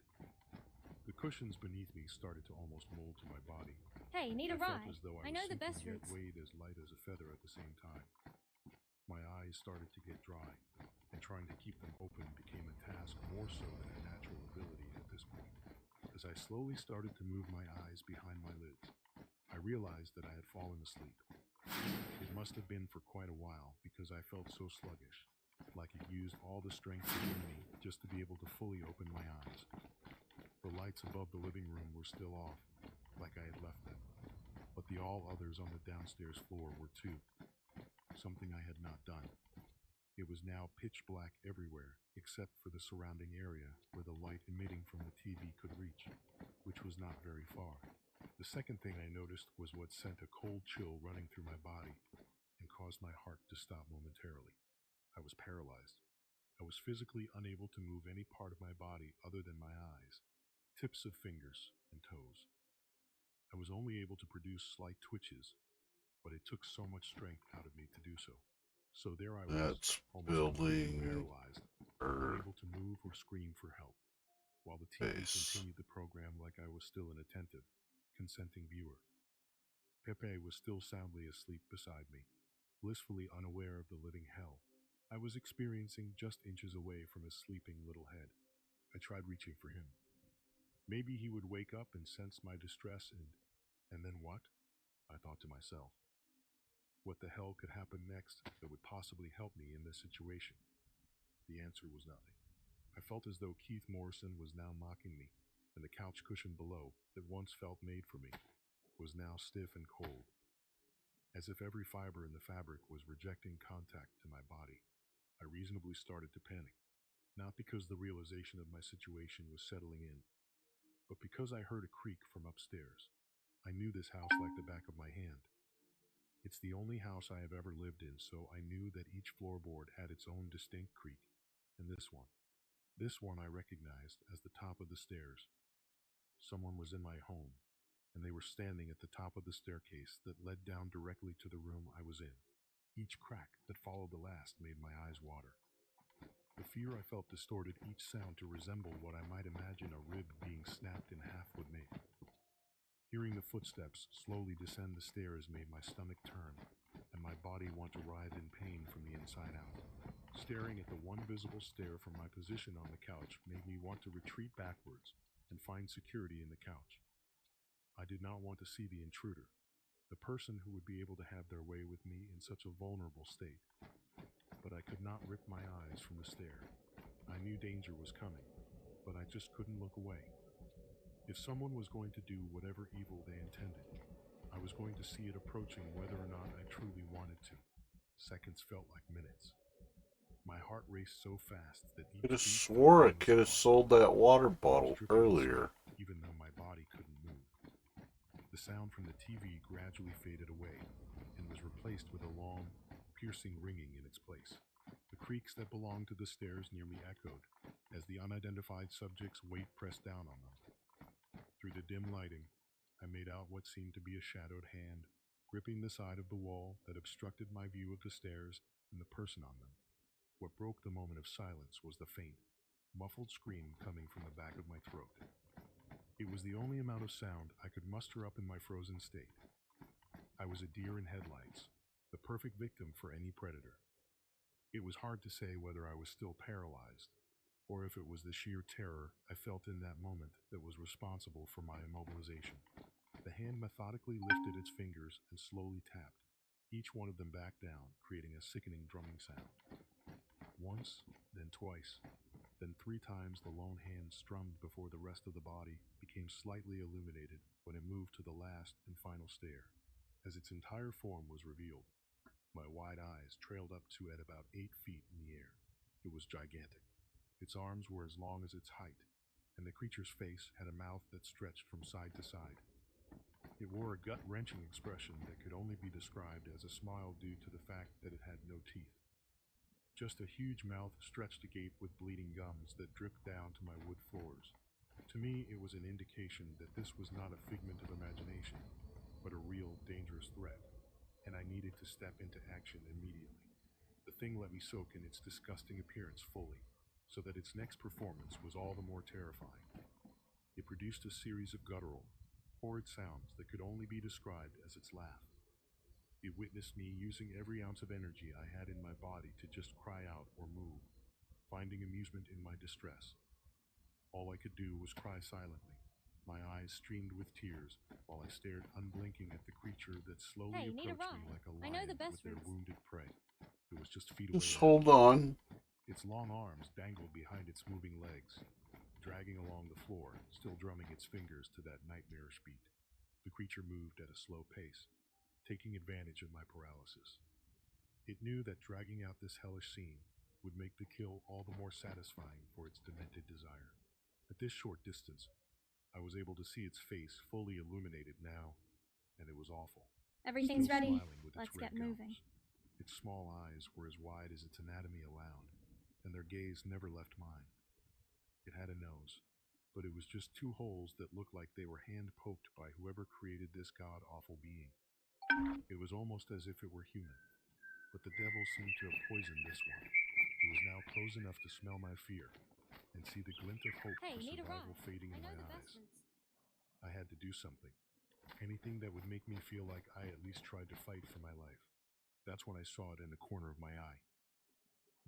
The cushions beneath me started to almost mold to my body. Hey, need a I felt ride? as though I I was know the sinking best yet routes. weighed as light as a feather at the same time. My eyes started to get dry, and trying to keep them open became a task more so than a natural ability at this point. As I slowly started to move my eyes behind my lids, I realized that I had fallen asleep. It must have been for quite a while because I felt so sluggish, like it used all the strength within me just to be able to fully open my eyes. The lights above the living room were still off, like I had left them, but the all others on the downstairs floor were too, something I had not done. It was now pitch black everywhere, except for the surrounding area where the light emitting from the TV could reach, which was not very far. The second thing I noticed was what sent a cold chill running through my body and caused my heart to stop momentarily. I was paralyzed. I was physically unable to move any part of my body other than my eyes, tips of fingers, and toes. I was only able to produce slight twitches, but it took so much strength out of me to do so. So there I was, That's almost completely building paralyzed, her unable to move or scream for help, while the TV face. continued the program like I was still an attentive, consenting viewer. Pepe was still soundly asleep beside me, blissfully unaware of the living hell I was experiencing just inches away from his sleeping little head. I tried reaching for him. Maybe he would wake up and sense my distress and then what? I thought to myself. What the hell could happen next that would possibly help me in this situation? The answer was nothing. I felt as though Keith Morrison was now mocking me, and the couch cushion below, that once felt made for me, was now stiff and cold, as if every fiber in the fabric was rejecting contact to my body. I reasonably started to panic, not because the realization of my situation was settling in, but because I heard a creak from upstairs. I knew this house like the back of my hand. It's the only house I have ever lived in, so I knew that each floorboard had its own distinct creak, and this one, This one I recognized as the top of the stairs. Someone was in my home, and they were standing at the top of the staircase that led down directly to the room I was in. Each crack that followed the last made my eyes water. The fear I felt distorted each sound to resemble what I might imagine a rib being snapped in half would make. Hearing the footsteps slowly descend the stairs made my stomach turn, and my body want to writhe in pain from the inside out. Staring at the one visible stair from my position on the couch made me want to retreat backwards and find security in the couch. I did not want to see the intruder, the person who would be able to have their way with me in such a vulnerable state. But I could not rip my eyes from the stair. I knew danger was coming, but I just couldn't look away. If someone was going to do whatever evil they intended, I was going to see it approaching whether or not I truly wanted to. Seconds felt like minutes. My heart raced so fast that each Could have beat swore I felt could have like sold that water I was bottle dripping with earlier. sweat, even though my body couldn't move. The sound from the TV gradually faded away and was replaced with a long, piercing ringing in its place. The creaks that belonged to the stairs near me echoed as the unidentified subject's weight pressed down on them. Through the dim lighting, I made out what seemed to be a shadowed hand, gripping the side of the wall that obstructed my view of the stairs and the person on them. What broke the moment of silence was the faint, muffled scream coming from the back of my throat. It was the only amount of sound I could muster up in my frozen state. I was a deer in headlights, the perfect victim for any predator. It was hard to say whether I was still paralyzed, or if it was the sheer terror I felt in that moment that was responsible for my immobilization. The hand methodically lifted its fingers and slowly tapped, each one of them back down, creating a sickening drumming sound. Once, then twice, then 3 times the lone hand strummed before the rest of the body became slightly illuminated when it moved to the last and final stair. As its entire form was revealed, my wide eyes trailed up to at about 8 feet in the air. It was gigantic. Its arms were as long as its height, and the creature's face had a mouth that stretched from side to side. It wore a gut-wrenching expression that could only be described as a smile due to the fact that it had no teeth. Just a huge mouth stretched agape with bleeding gums that dripped down to my wood floors. To me, it was an indication that this was not a figment of imagination, but a real, dangerous threat, and I needed to step into action immediately. The thing let me soak in its disgusting appearance fully, so that its next performance was all the more terrifying. It produced a series of guttural, horrid sounds that could only be described as its laugh. It witnessed me using every ounce of energy I had in my body to just cry out or move, finding amusement in my distress. All I could do was cry silently. My eyes streamed with tears while I stared unblinking at the creature that slowly Hey, need a approached me ride? like a I know lion the best with their routes. wounded prey. It was just feet away. Just now. hold on. Its long arms dangled behind its moving legs, dragging along the floor, still drumming its fingers to that nightmarish beat. The creature moved at a slow pace, taking advantage of my paralysis. It knew that dragging out this hellish scene would make the kill all the more satisfying for its demented desire. At this short distance, I was able to see its face fully illuminated now, and it was awful. Everything's Still ready. smiling with its Let's red get moving. gums. Its small eyes were as wide as its anatomy allowed, and their gaze never left mine. It had a nose, but it was just 2 holes that looked like they were hand-poked by whoever created this god-awful being. It was almost as if it were human, but the devil seemed to have poisoned this one. It was now close enough to smell my fear and see the glint of hope Hey, for need a survival ride? fading I in know my the eyes. best routes. I had to do something. Anything that would make me feel like I at least tried to fight for my life. That's when I saw it in the corner of my eye.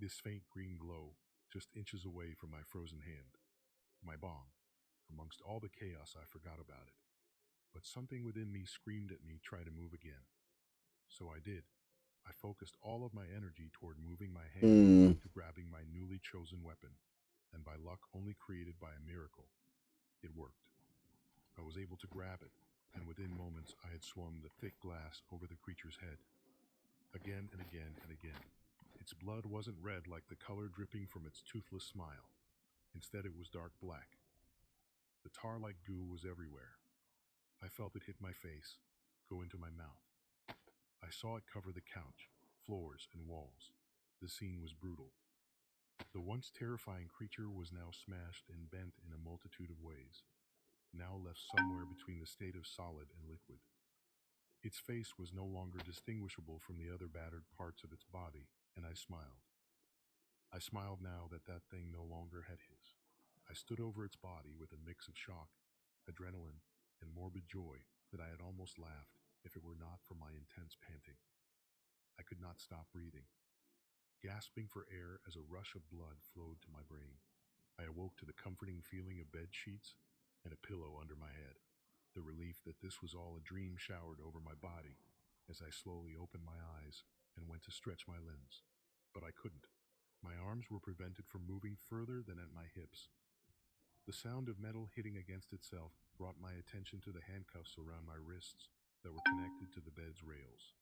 This faint green glow, just inches away from my frozen hand. My bomb. Amongst all the chaos, I forgot about it. But something within me screamed at me, try to move again. So I did. I focused all of my energy toward moving my hand to grabbing my newly chosen weapon, and by luck only created by a miracle, it worked. I was able to grab it, and within moments I had swung the thick glass over the creature's head. Again and again and again. Its blood wasn't red like the color dripping from its toothless smile. Instead, it was dark black. The tar-like goo was everywhere. I felt it hit my face, go into my mouth. I saw it cover the couch, floors, and walls. The scene was brutal. The once terrifying creature was now smashed and bent in a multitude of ways, now left somewhere between the state of solid and liquid. Its face was no longer distinguishable from the other battered parts of its body, and I smiled. I smiled now that that thing no longer had his. I stood over its body with a mix of shock, adrenaline, and morbid joy that I had almost laughed if it were not for my intense panting. I could not stop breathing, gasping for air as a rush of blood flowed to my brain. I awoke to the comforting feeling of bed sheets and a pillow under my head. The relief that this was all a dream showered over my body as I slowly opened my eyes and went to stretch my limbs. But I couldn't. My arms were prevented from moving further than at my hips. The sound of metal hitting against itself brought my attention to the handcuffs around my wrists that were connected to the bed's rails.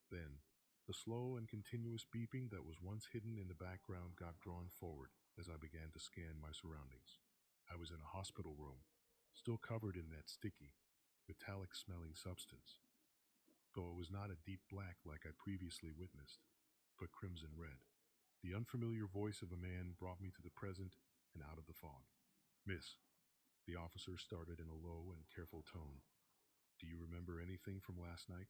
Then, the slow and continuous beeping that was once hidden in the background got drawn forward as I began to scan my surroundings. I was in a hospital room, still covered in that sticky, metallic-smelling substance, though it was not a deep black like I previously witnessed, but crimson red. The unfamiliar voice of a man brought me to the present and out of the fog. "Miss," the officer started in a low and careful tone, "do you remember anything from last night?"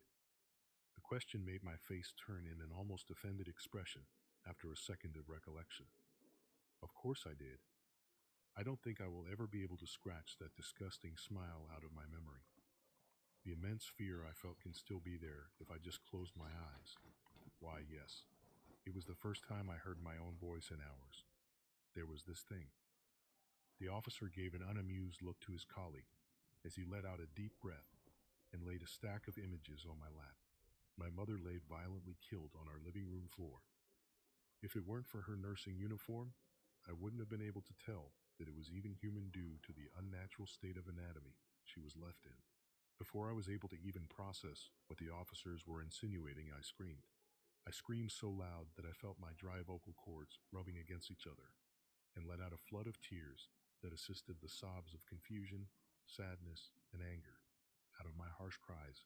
The question made my face turn in an almost offended expression after a second of recollection. Of course I did. I don't think I will ever be able to scratch that disgusting smile out of my memory. The immense fear I felt can still be there if I just closed my eyes. Why, yes. It was the first time I heard my own voice in hours. There was this thing. The officer gave an unamused look to his colleague as he let out a deep breath and laid a stack of images on my lap. My mother lay violently killed on our living room floor. If it weren't for her nursing uniform, I wouldn't have been able to tell that it was even human due to the unnatural state of anatomy she was left in. Before I was able to even process what the officers were insinuating, I screamed. I screamed so loud that I felt my dry vocal cords rubbing against each other and let out a flood of tears that assisted the sobs of confusion, sadness, and anger. Out of my harsh cries,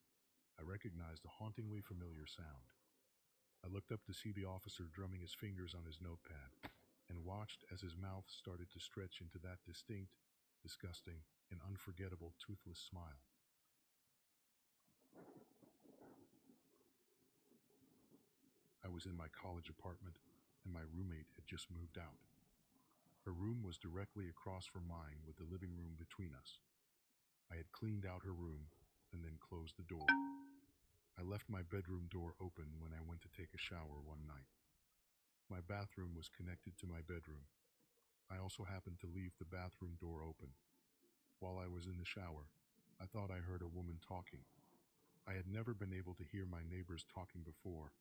I recognized a hauntingly familiar sound. I looked up to see the officer drumming his fingers on his notepad and watched as his mouth started to stretch into that distinct, disgusting, and unforgettable toothless smile. I was in my college apartment, and my roommate had just moved out. Her room was directly across from mine with the living room between us. I had cleaned out her room and then closed the door. I left my bedroom door open when I went to take a shower one night. My bathroom was connected to my bedroom. I also happened to leave the bathroom door open. While I was in the shower, I thought I heard a woman talking. I had never been able to hear my neighbors talking before,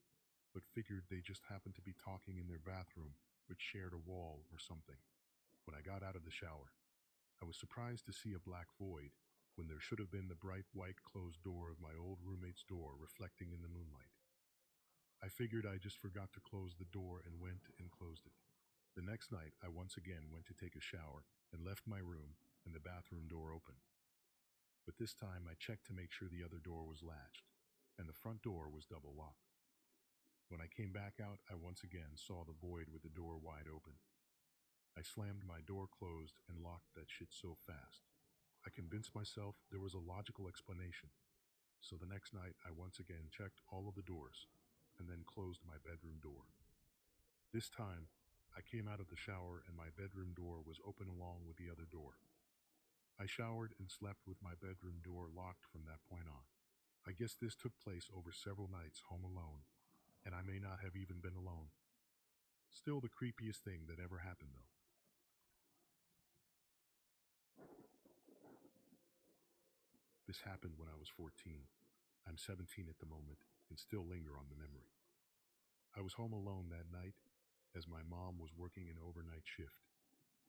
but figured they just happened to be talking in their bathroom, which shared a wall or something. When I got out of the shower, I was surprised to see a black void when there should have been the bright white closed door of my old roommate's door reflecting in the moonlight. I figured I just forgot to close the door and went and closed it. The next night, I once again went to take a shower and left my room and the bathroom door open. But this time I checked to make sure the other door was latched, and the front door was double locked. When I came back out, I once again saw the void with the door wide open. I slammed my door closed and locked that shit so fast. I convinced myself there was a logical explanation. So the next night, I once again checked all of the doors and then closed my bedroom door. This time, I came out of the shower and my bedroom door was open along with the other door. I showered and slept with my bedroom door locked from that point on. I guess this took place over several nights home alone, and I may not have even been alone. Still the creepiest thing that ever happened, though. This happened when I was 14. I'm 17 at the moment and still linger on the memory. I was home alone that night as my mom was working an overnight shift,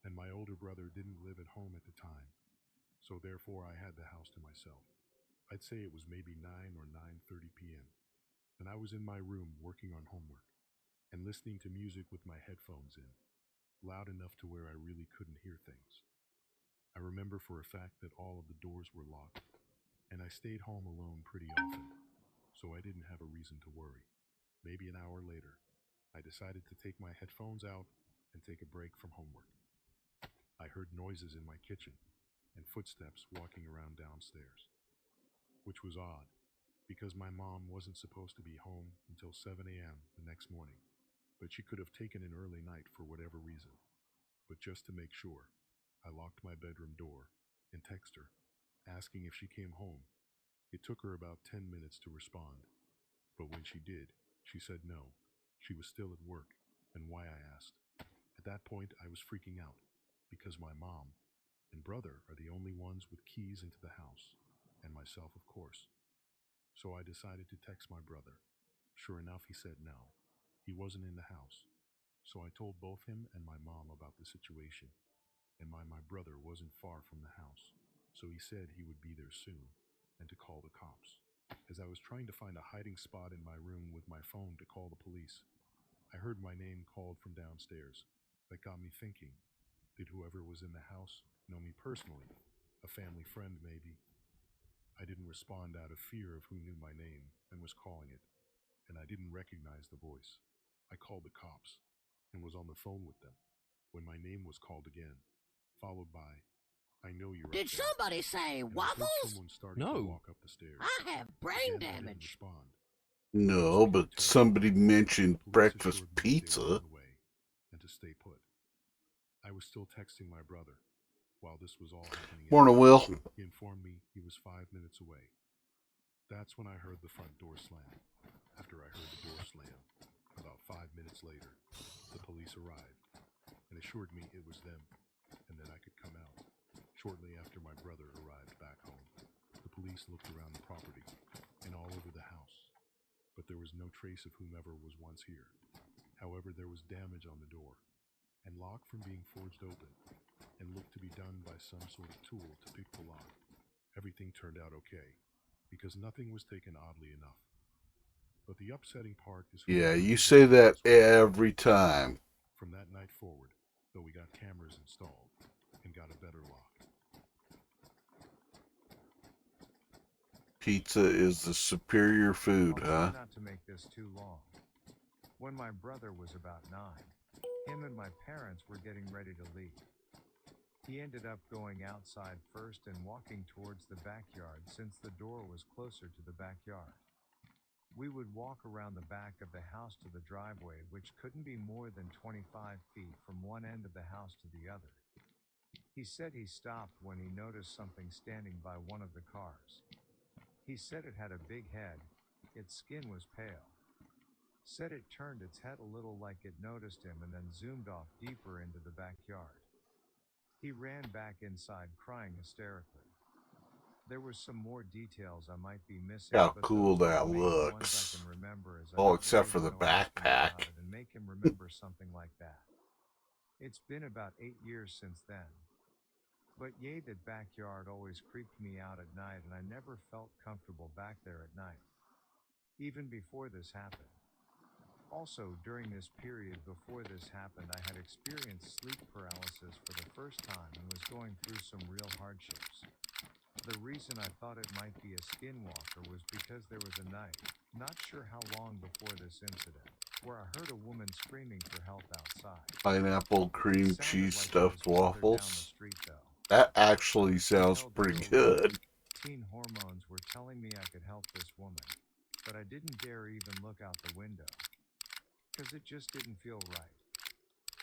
and my older brother didn't live at home at the time, so therefore I had the house to myself. I'd say it was maybe 9 or 9:30 p.m., and I was in my room working on homework and listening to music with my headphones in, loud enough to where I really couldn't hear things. I remember for a fact that all of the doors were locked, and I stayed home alone pretty often, so I didn't have a reason to worry. Maybe an hour later, I decided to take my headphones out and take a break from homework. I heard noises in my kitchen and footsteps walking around downstairs, which was odd because my mom wasn't supposed to be home until 7 a.m. the next morning, but she could have taken an early night for whatever reason. But just to make sure, I locked my bedroom door and texted her, asking if she came home. It took her about 10 minutes to respond, but when she did, she said no, she was still at work, and why I asked. At that point, I was freaking out, because my mom and brother are the only ones with keys into the house, and myself, of course. So I decided to text my brother. Sure enough, he said no, he wasn't in the house. So I told both him and my mom about the situation, and my brother wasn't far from the house, so he said he would be there soon, and to call the cops. As I was trying to find a hiding spot in my room with my phone to call the police, I heard my name called from downstairs. That got me thinking, did whoever was in the house know me personally? A family friend, maybe? I didn't respond out of fear of who knew my name and was calling it, and I didn't recognize the voice. I called the cops and was on the phone with them when my name was called again, followed by, "I know you're Did up there." somebody say And I heard waffles? someone starting to No. walk up the stairs. I have brain Again, I didn't damage. respond. No, but somebody mentioned The police breakfast assured me that they were pizza. on the way and to stay put. I was still texting my brother while this was all happening. Morning, Will. He informed me he was 5 minutes away. That's when I heard the front door slam. After I heard the door slam, about 5 minutes later, the police arrived and assured me it was them and that I could come out. Shortly after my brother arrived back home, the police looked around the property and all over the house, but there was no trace of whomever was once here. However, there was damage on the door and lock from being forged open and looked to be done by some sort of tool to pick the lock. Everything turned out okay because nothing was taken oddly enough. But the upsetting part is Yeah, whoever you was say in the that house was every time. from that night forward, though we got cameras installed and got a better lock. Pizza is the superior food, I'll huh? try not to make this too long. When my brother was about 9, him and my parents were getting ready to leave. He ended up going outside first and walking towards the backyard since the door was closer to the backyard. We would walk around the back of the house to the driveway, which couldn't be more than 25 feet from one end of the house to the other. He said he stopped when he noticed something standing by one of the cars. He said it had a big head, its skin was pale. Said it turned its head a little like it noticed him and then zoomed off deeper into the backyard. He ran back inside crying hysterically. There were some more details I might be missing, How but cool those are that the main ones looks. I can remember, as I All don't except really for the wanna ask him about backpack. it and make him remember something like that. It's been about 8 years since then. But yay, that backyard always creeped me out at night, and I never felt comfortable back there at night, even before this happened. Also, during this period before this happened, I had experienced sleep paralysis for the first time and was going through some real hardships. The reason I thought it might be a skinwalker was because there was a night, not sure how long before this incident, where I heard a woman screaming for help outside. Pineapple cream It sounded cheese like it stuffed was farther down the waffles. street, though. That actually I sounds held there pretty a little. good. Teen hormones were telling me I could help this woman, but I didn't dare even look out the window, because it just didn't feel right.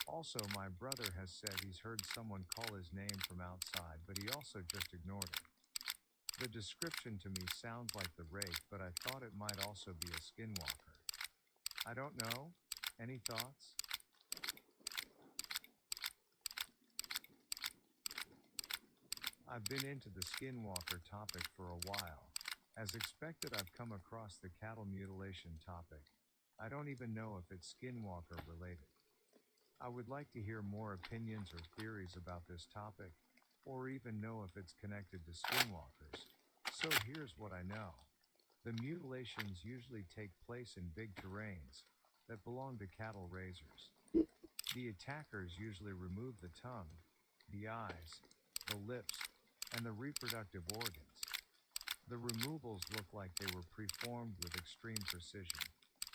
Also, my brother has said he's heard someone call his name from outside, but he also just ignored it. The description to me sounds like the rake, but I thought it might also be a skinwalker. I don't know. Any thoughts? I've been into the skinwalker topic for a while. As expected, I've come across the cattle mutilation topic. I don't even know if it's skinwalker related. I would like to hear more opinions or theories about this topic, or even know if it's connected to skinwalkers. So here's what I know. The mutilations usually take place in big terrains that belong to cattle raisers. The attackers usually remove the tongue, the eyes, the lips, and the reproductive organs. The removals look like they were performed with extreme precision.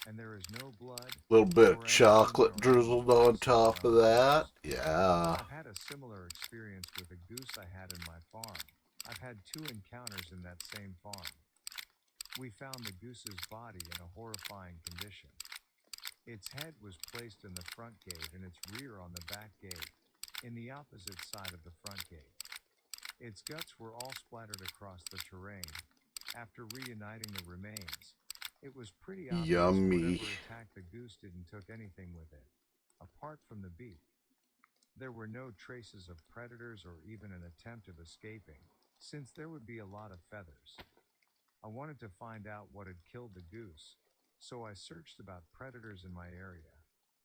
and there is no blood. Little bit of or chocolate anything or drizzled anyone on top of that. Yeah. I've had a similar experience with a goose I had in my farm. I've had 2 encounters in that same farm. We found the goose's body in a horrifying condition. Its head was placed in the front gate and its rear on the back gate, in the opposite side of the front gate. Its guts were all splattered across the terrain. After reuniting the remains, it was pretty obvious Yummy. whatever attacked the goose didn't took anything with it, apart from the beak. There were no traces of predators or even an attempt of escaping, since there would be a lot of feathers. I wanted to find out what had killed the goose, so I searched about predators in my area,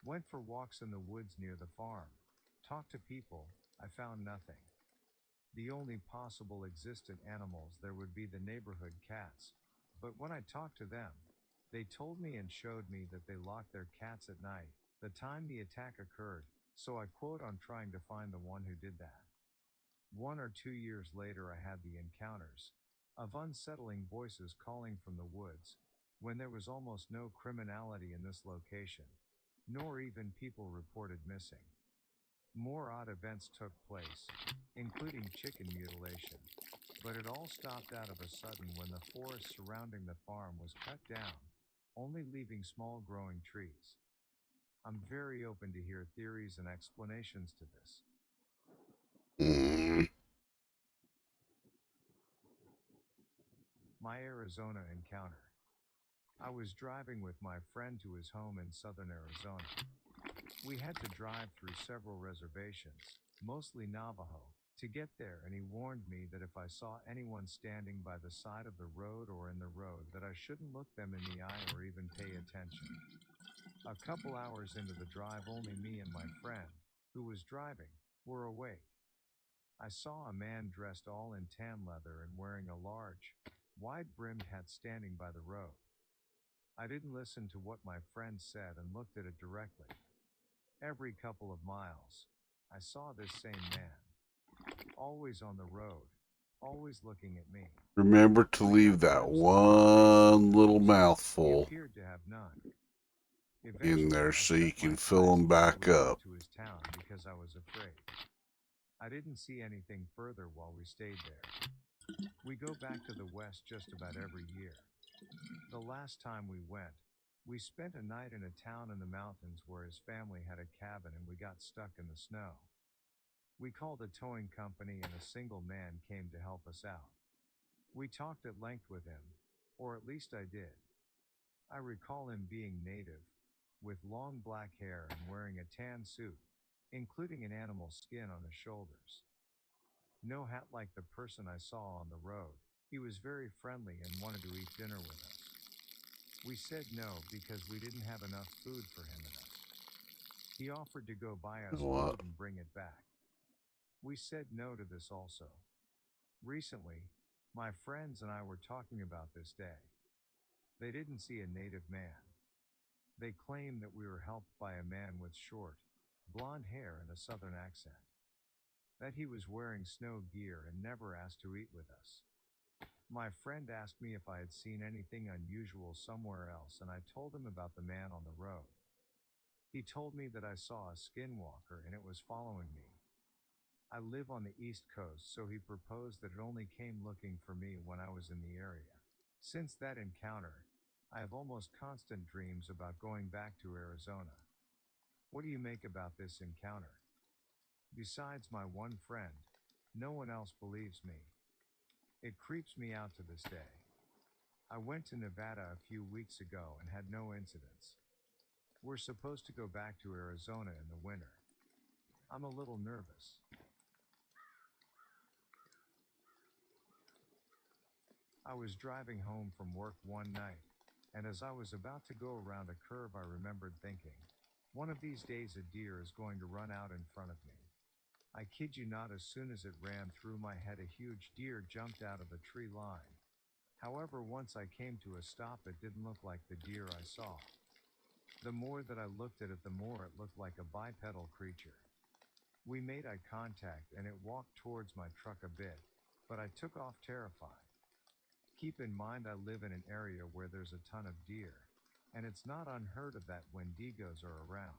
went for walks in the woods near the farm, talked to people. I found nothing. The only possible existent animals there would be the neighborhood cats, but when I talked to them, they told me and showed me that they locked their cats at night, the time the attack occurred, so I quote on trying to find the one who did that. 1 or 2 years later I had the encounters of unsettling voices calling from the woods, when there was almost no criminality in this location, nor even people reported missing. More odd events took place, including chicken mutilation, but it all stopped out of a sudden when the forest surrounding the farm was cut down, only leaving small growing trees. I'm very open to hear theories and explanations to this. My Arizona encounter. I was driving with my friend to his home in southern Arizona. We had to drive through several reservations, mostly Navajo, to get there, and he warned me that if I saw anyone standing by the side of the road or in the road that I shouldn't look them in the eye or even pay attention. A couple hours into the drive, only me and my friend, who was driving, were awake. I saw a man dressed all in tan leather and wearing a large, wide-brimmed hat standing by the road. I didn't listen to what my friend said and looked at it directly. Every couple of miles, I saw this same man, always on the road, always looking at me. Remember to leave that one little He mouthful appeared to have none. in there Eventually, I so you set my can fill sights them back directly up. to his town because I was afraid. I didn't see anything further while we stayed there. We go back to the west just about every year. The last time we went, we spent a night in a town in the mountains where his family had a cabin and we got stuck in the snow. We called a towing company and a single man came to help us out. We talked at length with him, or at least I did. I recall him being native, with long black hair and wearing a tan suit, including an animal skin on his shoulders. No hat like the person I saw on the road. He was very friendly and wanted to eat dinner with us. We said no because we didn't have enough food for him and us. He offered to go buy us What? food and bring it back. We said no to this also. Recently, my friends and I were talking about this day. They didn't see a native man. They claimed that we were helped by a man with short, blonde hair and a southern accent. That he was wearing snow gear and never asked to eat with us. My friend asked me if I had seen anything unusual somewhere else, and I told him about the man on the road. He told me that I saw a skinwalker and it was following me. I live on the East Coast, so he proposed that it only came looking for me when I was in the area. Since that encounter, I have almost constant dreams about going back to Arizona. What do you make about this encounter? Besides my one friend, no one else believes me. It creeps me out to this day. I went to Nevada a few weeks ago and had no incidents. We're supposed to go back to Arizona in the winter. I'm a little nervous. I was driving home from work one night, and as I was about to go around a curve, I remembered thinking, one of these days a deer is going to run out in front of me. I kid you not, as soon as it ran through my head, a huge deer jumped out of the tree line. However, once I came to a stop, it didn't look like the deer I saw. The more that I looked at it, the more it looked like a bipedal creature. We made eye contact and it walked towards my truck a bit, but I took off terrified. Keep in mind I live in an area where there's a ton of deer. and it's not unheard of that Wendigos are around.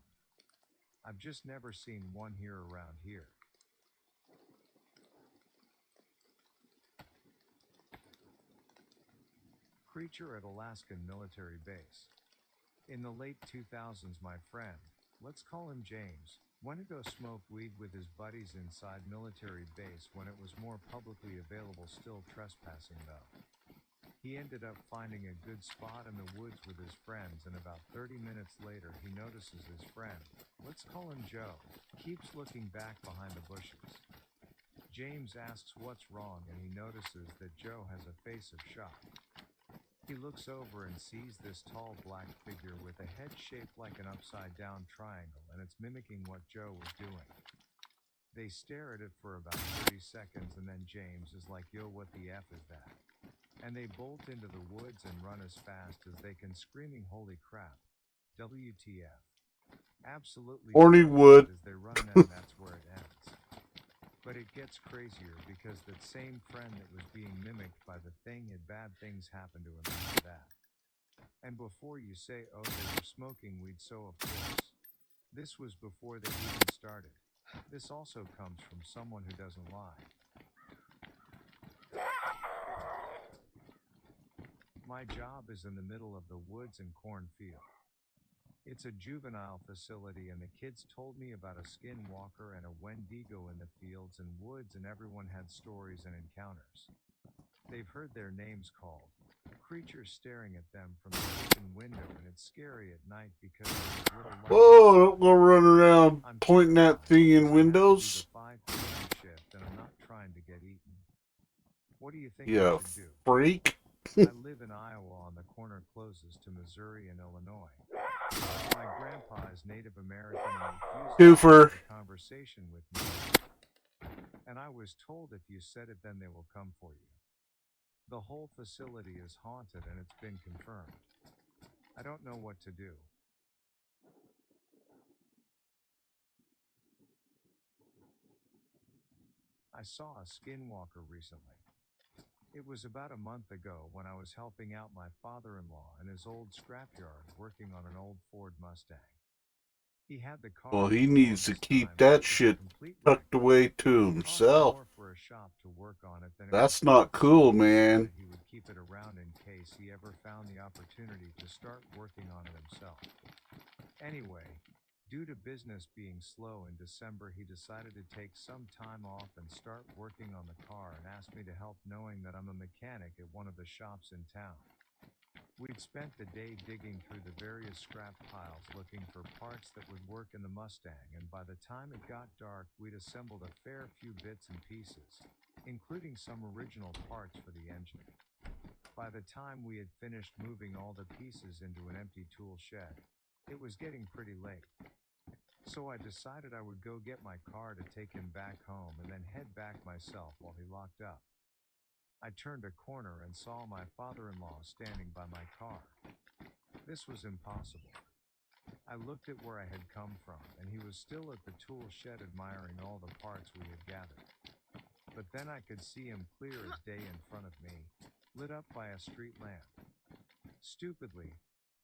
I've just never seen one here around here. Creature at Alaskan military base. In the late 2000s, my friend, let's call him James, went to go smoke weed with his buddies inside military base when it was more publicly available, still trespassing though. He ended up finding a good spot in the woods with his friends, and about 30 minutes later he notices his friend, let's call him Joe, keeps looking back behind the bushes. James asks what's wrong, and he notices that Joe has a face of shock. He looks over and sees this tall black figure with a head shaped like an upside down triangle, and it's mimicking what Joe was doing. They stare at it for about 30 seconds, and then James is like, yo, what the F is that? And they bolt into the woods and run as fast as they can, screaming, holy crap, WTF. Absolutely Hornywood. as they run, and that's where it ends. But it gets crazier because that same friend that was being mimicked by the thing had bad things happen to him after that. And before you say, oh, they were smoking weed, so of course. This was before they even started. This also comes from someone who doesn't lie. My job is in the middle of the woods and cornfield. It's a juvenile facility, and the kids told me about a skinwalker and a Wendigo in the fields and woods, and everyone had stories and encounters. They've heard their names called. Creatures staring at them from the kitchen window, and it's scary at night because there's little light. Whoa, don't go run around I'm pointing that thing in windows. I have to do the 5 p.m. shift, and I'm not trying to get eaten. What do you think I You should do? freak. I live in Iowa, on the corner closest to Missouri and Illinois. My grandpa is Native American and refused to Twofer. have a conversation with me. And I was told if you said it, then they will come for you. The whole facility is haunted, and it's been confirmed. I don't know what to do. I saw a skinwalker recently. It was about a month ago when I was helping out my father-in-law in his old scrapyard working on an old Ford Mustang. He had the car. Well, he for needs to longest keep time, that but it was a shit complete wreck. tucked away to It cost himself. more for a shop to work on it than it That's would not cost, cool, so he man. decided he would keep it around in case he ever found the opportunity to start working on it himself. Anyway, due to business being slow in December, he decided to take some time off and start working on the car, and asked me to help, knowing that I'm a mechanic at one of the shops in town. We'd spent the day digging through the various scrap piles looking for parts that would work in the Mustang, and by the time it got dark, we'd assembled a fair few bits and pieces, including some original parts for the engine. By the time we had finished moving all the pieces into an empty tool shed, it was getting pretty late. So I decided I would go get my car to take him back home, and then head back myself while he locked up. I turned a corner and saw my father-in-law standing by my car. This was impossible. I looked at where I had come from, and he was still at the tool shed admiring all the parts we had gathered. But then I could see him clear as day in front of me, lit up by a street lamp. Stupidly,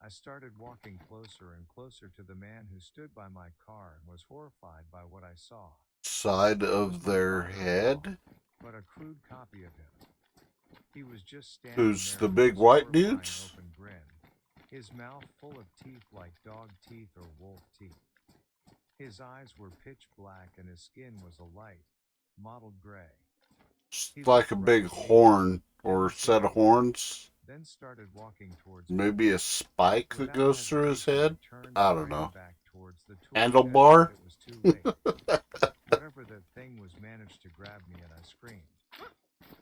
I started walking closer and closer to the man who stood by my car and was horrified by what I saw. Side It was of my their father-in-law, head. but a crude copy of him. He was just standing Who's there the with big his white horrifying dudes? open grin, his mouth full of teeth like dog teeth or wolf teeth. His eyes were pitch black, and his skin was a light, mottled gray. It's He like looked a right big at me, horn then or looked set away, of horns. then started walking towards me. Maybe a spike that Without goes through his hesitation, head. I turned I and don't ran know. back towards the tool shed, but Handlebar? it was too late. Whatever that thing was managed to grab me, and I screamed.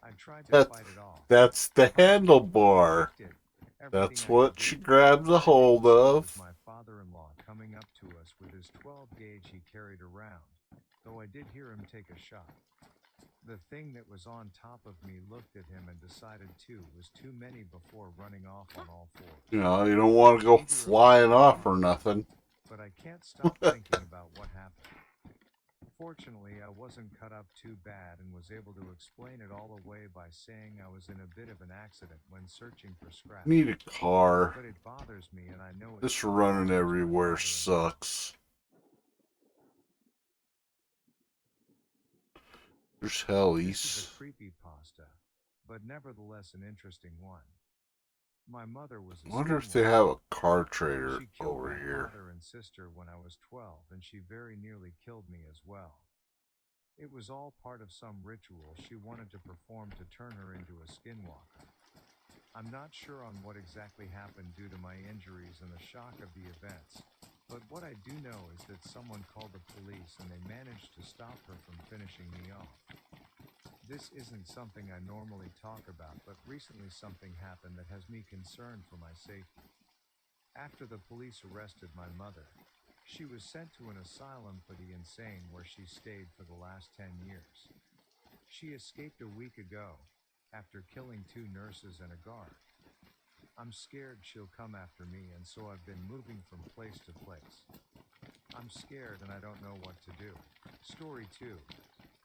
I tried to That's fight it off. that's the Punched it, handlebar. kicked it, That's everything I what could she do. grabs a All I hold could see was of. my father-in-law coming up to us with his 12 gauge he carried around, though I did hear him take a shot. The thing that was on top of me looked at him and decided 2 was too many before running off on all 4. You know, you don't want to go Neither of us flying were off or hurt, nothing. but I can't stop thinking about what happened. Fortunately, I wasn't cut up too bad and was able to explain it all away by saying I was in a bit of an accident when searching for scrap. Need a car. But it bothers me, and I know This it's running everywhere sucks. There's This is Hellies. a creepypasta, but nevertheless an interesting one. My mother was a I wonder if they have a car skinwalker. trader She killed over my here. father and sister when I was 12, and she very nearly killed me as well. It was all part of some ritual she wanted to perform to turn her into a skinwalker. I'm not sure on what exactly happened due to my injuries and the shock of the events, but what I do know is that someone called the police and they managed to stop her from finishing me off. This isn't something I normally talk about, but recently something happened that has me concerned for my safety. After the police arrested my mother, she was sent to an asylum for the insane where she stayed for the last 10 years. She escaped a week ago after killing 2 nurses and a guard. I'm scared she'll come after me, and so I've been moving from place to place. I'm scared and I don't know what to do. Story 2.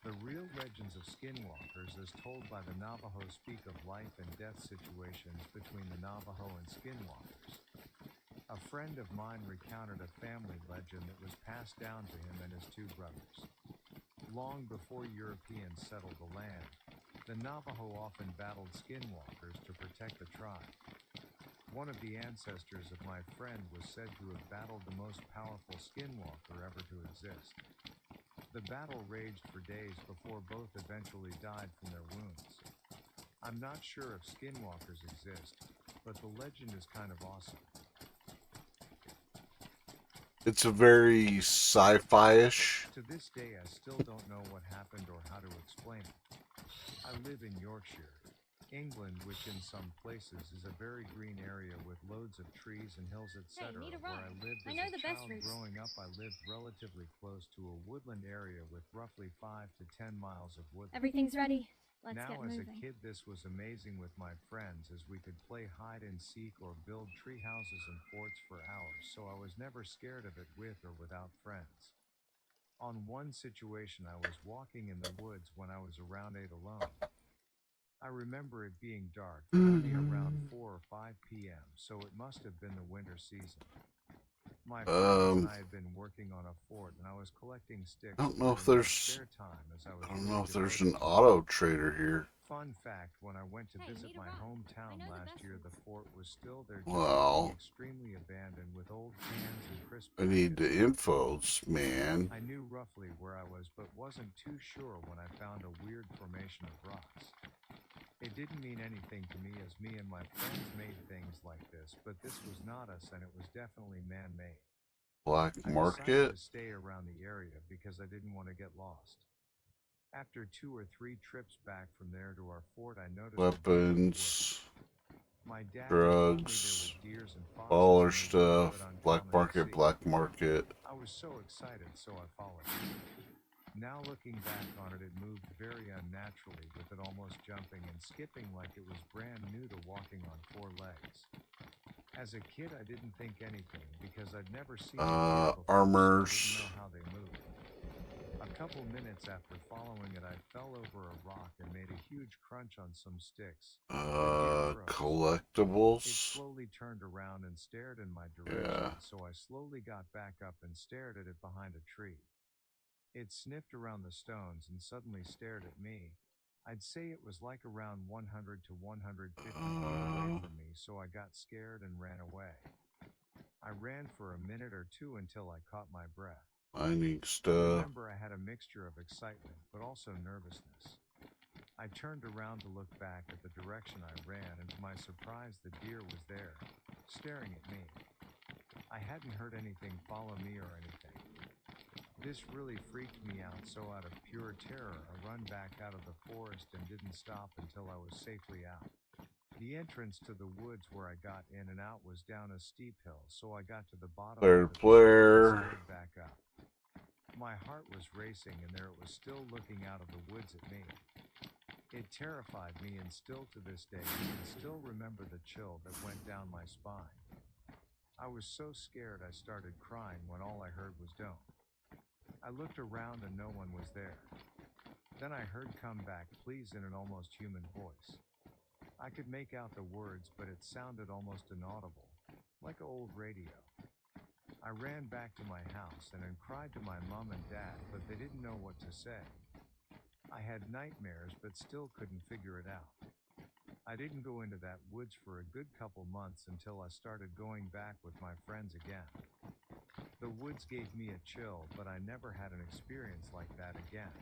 The real legends of skinwalkers as told by the Navajo speak of life and death situations between the Navajo and skinwalkers. A friend of mine recounted a family legend that was passed down to him and his 2 brothers. Long before Europeans settled the land, the Navajo often battled skinwalkers to protect the tribe. One of the ancestors of my friend was said to have battled the most powerful skinwalker ever to exist. The battle raged for days before both eventually died from their wounds. I'm not sure if skinwalkers exist, but the legend is kind of awesome. It's a very sci-fi-ish. To this day, I still don't know what happened or how to explain it. I live in Yorkshire, England, which in some places is a very green area with loads of trees and hills, etc. Hey, need a Where ride? I lived I as know a the best child routes. growing up, I lived relatively close to a woodland area with roughly 5 to 10 miles of woodland. Everything's ready. Let's Now, get as moving. a kid, this was amazing with my friends as we could play hide and seek or build tree houses and forts for hours, so I was never scared of it with or without friends. On one situation, I was walking in the woods when I was around 8 alone. I remember it being dark, only around 4 or 5 p.m., so it must have been the winter season. My friends and I had been working on a fort, and I was collecting sticks. I don't know if during my there's spare time as I was I don't really know if there's devoted an to auto it. trader here. Fun fact, when I went to Hey, visit need a my ride? hometown I know the last best year, the routes. fort was still there, Well, extremely abandoned with old cans and crisp I need the packets. infos, man. I knew roughly where I was, but wasn't too sure when I found a weird formation of rocks. It didn't mean anything to me as me and my friends made things like this, but this was not us and it was definitely man-made. Black I decided market. to stay around the area because I didn't want to get lost. After 2 or 3 trips back from there to our fort, I noticed a deer in the woods. Weapons, My dad had told me there drugs, were deers and foxes baller in the woods, stuff, but black uncommon to market, see. black market. I was so excited, so I followed it. Now looking back on it, it moved very unnaturally, with it almost jumping and skipping like it was brand new to walking on 4 legs. As a kid, I didn't think anything because I'd never seen a deer before, Armors. so I didn't know how they moved. A couple minutes after following it, I fell over a rock and made a huge crunch on some sticks. The deer froze. It Collectibles. slowly turned around and stared in my direction, Yeah. so I slowly got back up and stared at it behind a tree. It sniffed around the stones and suddenly stared at me. I'd say it was like around 100 to 150 feet away from me, so I got scared and ran away. I ran for a minute or 2 until I caught my breath. Mining I stuff. remember I had a mixture of excitement, but also nervousness. I turned around to look back at the direction I ran, and to my surprise, the deer was there, staring at me. I hadn't heard anything follow me or anything. This really freaked me out, so out of pure terror, I run back out of the forest and didn't stop until I was safely out. The entrance to the woods where I got in and out was down a steep hill, so I got to the bottom Player, of it player. and slid back up. My heart was racing, and there it was still looking out of the woods at me. It terrified me, and still to this day, I can still remember the chill that went down my spine. I was so scared I started crying when all I heard was "don't." I looked around and no one was there. Then I heard "come back please" in an almost human voice. I could make out the words, but it sounded almost inaudible, like old radio. I ran back to my house and then cried to my mom and dad, but they didn't know what to say. I had nightmares, but still couldn't figure it out. I didn't go into that woods for a good couple months until I started going back with my friends again. The woods gave me a chill, but I never had an experience like that again.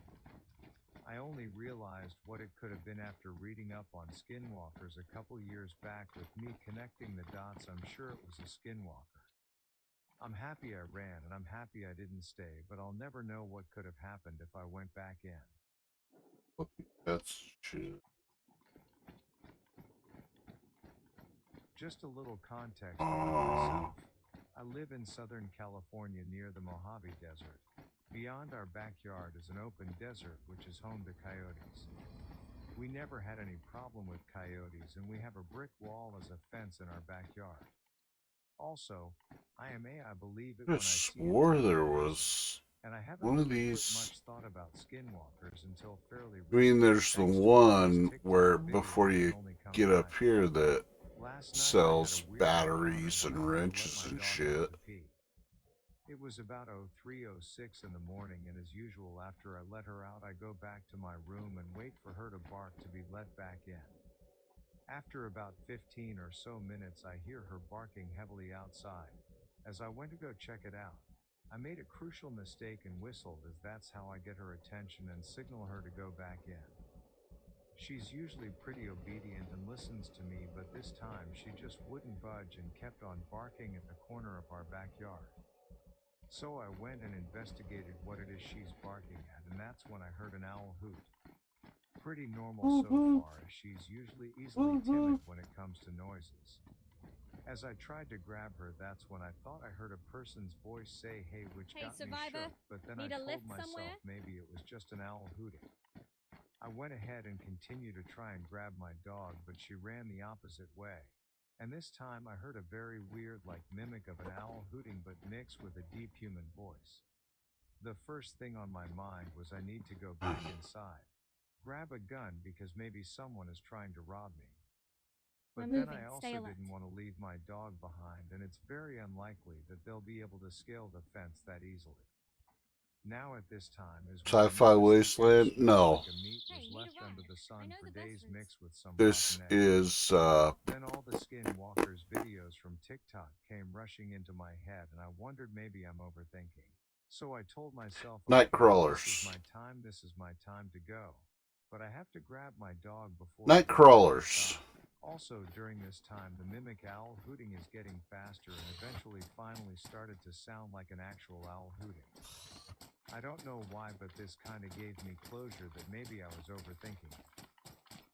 I only realized what it could have been after reading up on skinwalkers a couple years back. With me connecting the dots, I'm sure it was a skinwalker. I'm happy I ran, and I'm happy I didn't stay, but I'll never know what could have happened if I went back in. That's shit. Just a little context about myself. I live in Southern California near the Mojave Desert. Beyond our backyard is an open desert which is home to coyotes. We never had any problem with coyotes, and we have a brick wall as a fence in our backyard. Also, I believe it I when I see it swore in there person, was and I haven't one of really put these. much thought about skinwalkers until fairly I mean, recently, there's the thanks to all these one TikTok where videos before that you only come get to up life. here that Last night I had a sells weird batteries encounter and when I had to let wrenches my and dog shit. out to pee. It was about 03:06 in the morning, and as usual, after I let her out, I go back to my room and wait for her to bark to be let back in. After about 15 or so minutes, I hear her barking heavily outside. As I went to go check it out, I made a crucial mistake and whistled, as that's how I get her attention and signal her to go back in. She's usually pretty obedient and listens to me, but this time she just wouldn't budge and kept on barking at the corner of our backyard. So I went and investigated what it is she's barking at, and that's when I heard an owl hoot. Pretty normal so far, as she's usually easily timid when it comes to noises. As I tried to grab her, that's when I thought I heard a person's voice say "hey," which Hey, got me survivor, shook, but then need I a told lift myself somewhere? maybe it was just an owl hooting. I went ahead and continued to try and grab my dog, but she ran the opposite way. And this time I heard a very weird, like mimic of an owl hooting, but mixed with a deep human voice. The first thing on my mind was I need to go back inside, grab a gun, because maybe someone is trying to rob me. But We're then moving. I Stay also alert. didn't want to leave my dog behind, and it's very unlikely that they'll be able to scale the fence that easily. Now at this time is when I Sci-Fi noticed the air Wasteland? smelled No. like a meat Hey, was need a left ride? under the I sun know for the best days, routes. mixed with some This rotten eggs. is Then all the skinwalkers videos from TikTok came rushing into my head, and I wondered maybe I'm overthinking. So I told myself, okay, Nightcrawlers. this is my time to go. But I have to grab my dog before I get Nightcrawlers. outside. Also, during this time, the mimic owl hooting is getting faster and eventually finally started to sound like an actual owl hooting. I don't know why, but this kind of gave me closure that maybe I was overthinking it.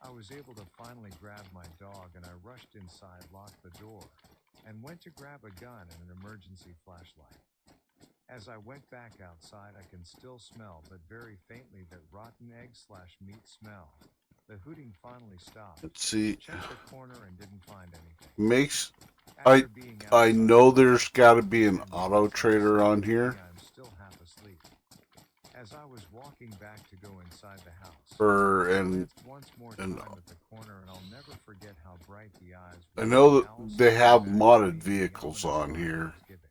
I was able to finally grab my dog, and I rushed inside, locked the door, and went to grab a gun and an emergency flashlight. As I went back outside, I can still smell, but very faintly, that rotten egg/meat smell. The hooting finally stopped. Let's see. Checked the corner and didn't find anything. Makes After being I outside know for there's about got to 15 be an minutes, auto it's trader almost on 7:30. here, I'm still half asleep. As I was walking back to go inside the house, or I and glanced once more and time at the corner, and I'll never forget how bright the eyes I were. know The that owl they stared have back at modded me, and the vehicles ominous on smile here. was giving.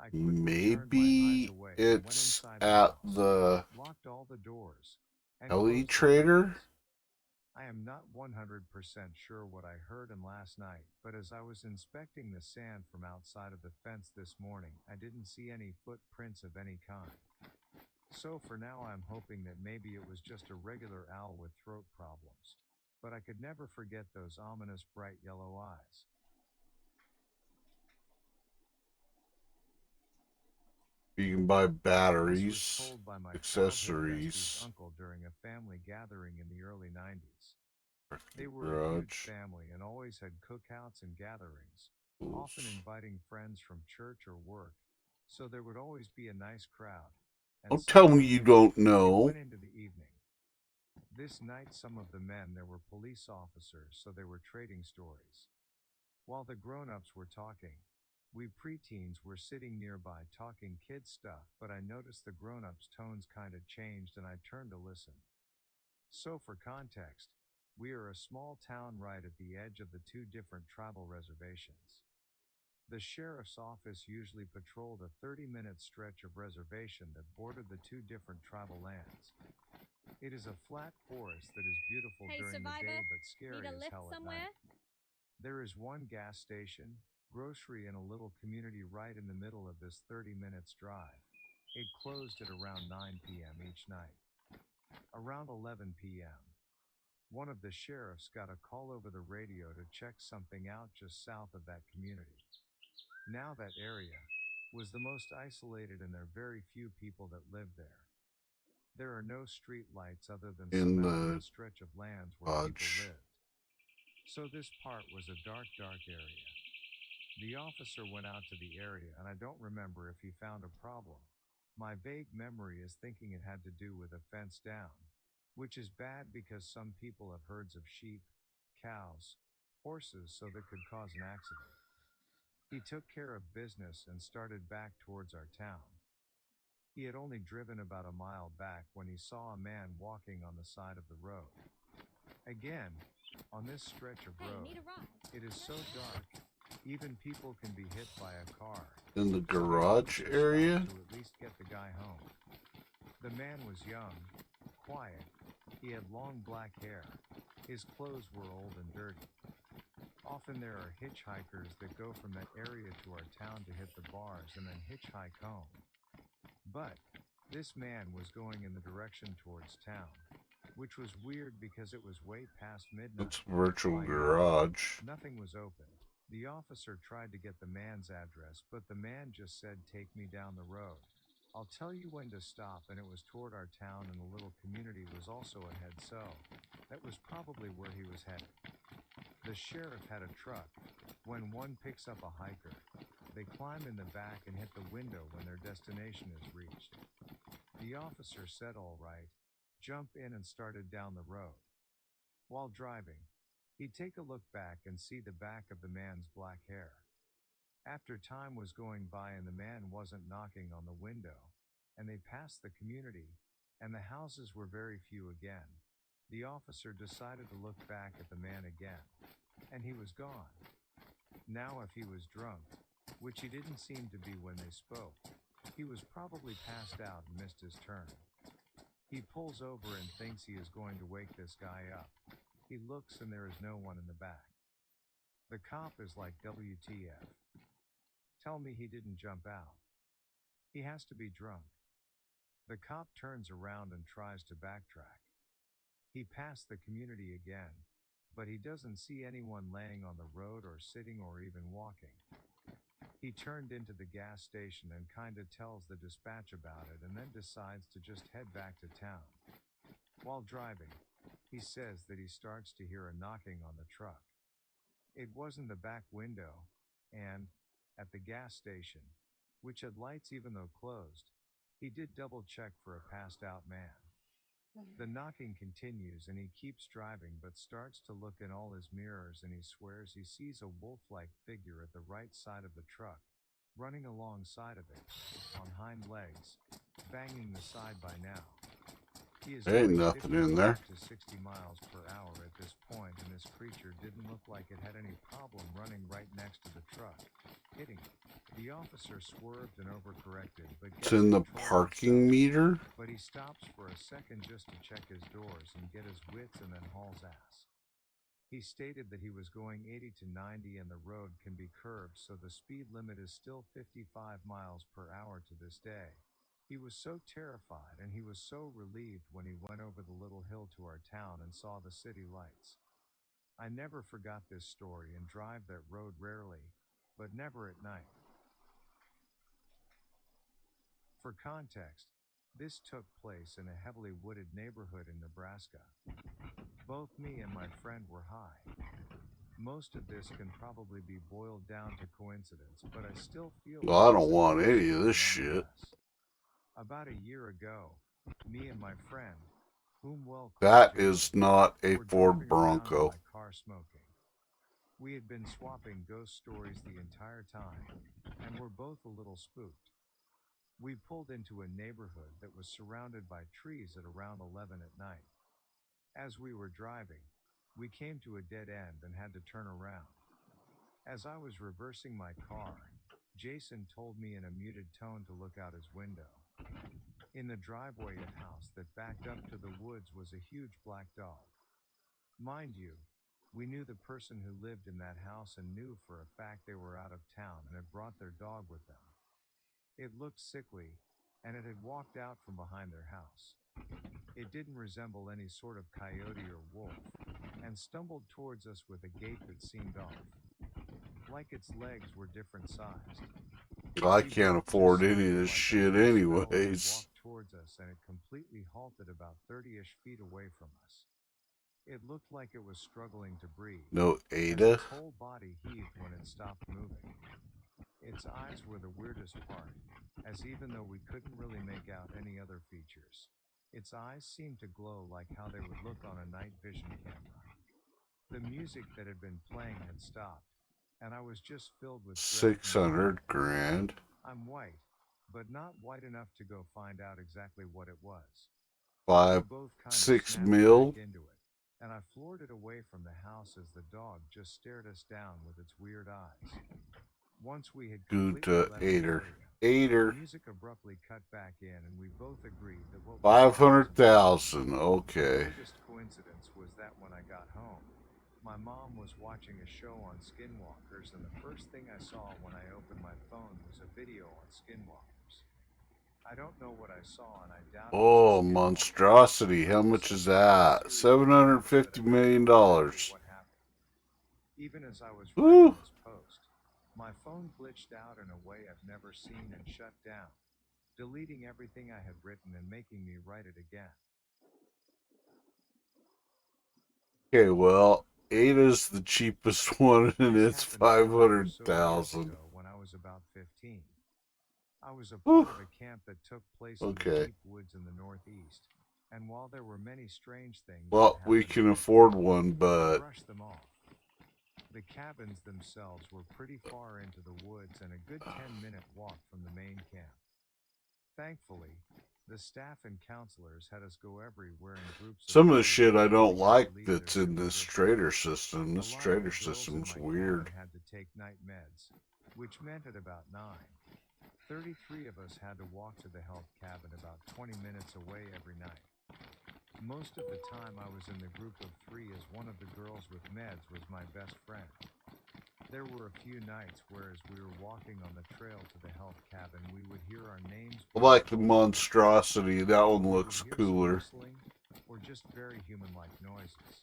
I quickly turned my eyes Maybe away and went it's inside the at house, the locked all the doors, and LE closed the Trader. windows. I am not 100% sure what I heard in last night, but as I was inspecting the sand from outside of the fence this morning, I didn't see any footprints of any kind. So for now, I'm hoping that maybe it was just a regular owl with throat problems. But I could never forget those ominous bright yellow eyes. You can buy This was batteries, told by my childhood bestie's accessories, uncle during a family gathering in the early 90s. They were a huge garage, family and always had cookouts and gatherings, often inviting friends from church or work, so there would always be a nice crowd. And Don't tell me somehow you don't it know. went into the evening. This night, some of the men there were police officers, so they were trading stories. While the grown-ups were talking, We preteens were sitting nearby talking kid stuff, but I noticed the grown-ups' tones kinda changed and I turned to listen. So for context, we are a small town right at the edge of the two different tribal reservations. The sheriff's office usually patrolled a 30-minute stretch of reservation that bordered the two different tribal lands. It is a flat forest that is beautiful Hey, during the day survivor, but scary need a as lift hell at somewhere? night. There is one gas station, grocery, and a little community right in the middle of this 30 minutes drive. It closed at around 9 p.m. each night. Around 11 p.m., one of the sheriffs got a call over the radio to check something out just south of that community. Now that area was the most isolated and there are very few people that live there. There are no street lights other than In some out in the the stretch of lands where people lodge. lived. So this part was a dark, dark area. The officer went out to the area and I don't remember if he found a problem. My vague memory is thinking it had to do with a fence down, which is bad because some people have herds of sheep, cows, horses, so that could cause an accident. He took care of business and started back towards our town. He had only driven about a mile back when he saw a man walking on the side of the road. Again, on this stretch of Hey, road, need a ride? it is so dark, even people can be hit by a car. In the So the garage officer area? stopped to at least get the guy home. The man was young, quiet. He had long black hair. His clothes were old and dirty. Often there are hitchhikers that go from that area to our town to hit the bars and then hitchhike home. But this man was going in the direction towards town, which was weird because it was way past midnight. It's virtual By now, garage. nothing was open. The officer tried to get the man's address, but the man just said, "Take me down the road. I'll tell you when to stop," and it was toward our town and the little community was also ahead, so that was probably where he was headed. The sheriff had a truck. When one picks up a hiker, they climb in the back and hit the window when their destination is reached. The officer said, "All right, jump in," and started down the road. While driving, he'd take a look back and see the back of the man's black hair. After time was going by and the man wasn't knocking on the window, and they passed the community, and the houses were very few again, the officer decided to look back at the man again, and he was gone. Now if he was drunk, which he didn't seem to be when they spoke, he was probably passed out and missed his turn. He pulls over and thinks he is going to wake this guy up. He looks and there is no one in the back. The cop is like, "WTF? Tell me he didn't jump out. He has to be drunk." The cop turns around and tries to backtrack. He passed the community again, but he doesn't see anyone laying on the road or sitting or even walking. He turned into the gas station and kinda tells the dispatch about it and then decides to just head back to town. While driving, he says that he starts to hear a knocking on the truck. It wasn't the back window, and at the gas station, which had lights even though closed, he did double check for a passed out man. The knocking continues and he keeps driving but starts to look in all his mirrors and he swears he sees a wolf-like figure at the right side of the truck, running alongside of it, on hind legs, banging the side by now. He is Ain't going nothing in there. 55 to 60 miles per hour at this point, and this creature didn't look like it had any problem running right next to the truck, hitting it. The officer swerved and overcorrected, but It's gets in the control parking himself. meter. But he stops for a second just to check his doors and get his wits and then hauls ass. He stated that he was going 80 to 90 and the road can be curved, so the speed limit is still 55 miles per hour to this day. He was so terrified and he was so relieved when he went over the little hill to our town and saw the city lights. I never forgot this story and drive that road rarely, but never at night. For context, this took place in a heavily wooded neighborhood in Nebraska. Both me and my friend were high. Most of this can probably be boiled down to coincidence, but I still feel Well, I like don't it's a want true any of story this shit. nonetheless. About a year ago, me and my friend, whom well That called is Jacob, not a were Ford driving around in Bronco. my car smoking. We had been swapping ghost stories the entire time, and were both a little spooked. We pulled into a neighborhood that was surrounded by trees at around 11 at night. As we were driving, we came to a dead end and had to turn around. As I was reversing my car, Jason told me in a muted tone to look out his window. In the driveway of the house that backed up to the woods was a huge black dog. Mind you, we knew the person who lived in that house and knew for a fact they were out of town and had brought their dog with them. It looked sickly, and it had walked out from behind their house. It didn't resemble any sort of coyote or wolf, and stumbled towards us with a gait that seemed off, like its legs were different sized. I can't afford any of this shit anyways. Walked towards us, and it completely halted about 30-ish feet away from us. It looked like it was struggling to breathe. No as Ada? its whole body heaved when it stopped moving. Its eyes were the weirdest part, as even though we couldn't really make out any other features, its eyes seemed to glow like how they would look on a night vision camera. The music that had been playing had stopped, and I was just filled with dread. 600 grand. I'm white, but not white enough to go find out exactly what it was. 5, We both kind of 6 snapped mil. back into it, and I floored it away from the house as the dog just stared us down with its weird eyes. Once we had Good completely left the Ader. area, Ader. the music abruptly cut back in, and we both agreed that what we 500,000. The Okay. weirdest coincidence was that when I got home, my mom was watching a show on skinwalkers, and the first thing I saw when I opened my phone was a video on skinwalkers. I don't know what I saw, and I doubt it was a Oh, skinwalker. monstrosity. How much is that? $750 million. What happened. Even as I was Woo. writing this post, my phone glitched out in a way I've never seen and shut down, deleting everything I had written and making me write it again. Okay, well, Ada's the cheapest one, and This it's happened 12 or so years 500,000. ago when I was about 15. I was a Whew. part of a camp that took place in the Okay. deep woods in the Northeast, and while there were many strange things Well, that we happened can in afford camp, one, we but brushed them off. The cabins themselves were pretty far into the woods and a good 10-minute walk from the main camp. Thankfully, the staff and counselors had us go everywhere in groups. some of the 30 shit I don't to like leave that's their in this supervision. trader system. This A lot of the trader girls in system's my weird. cabin had to take night meds, which meant at about 9, 33 of us had to walk to the health cabin about 20 minutes away every night. Most of the time I was in the group of 3, as one of the girls with meds was my best friend. There were a few nights where as we were walking on the trail to the health cabin, we would hear our names. I like the monstrosity. That one We would looks hear some cooler. whistling or just very human-like noises.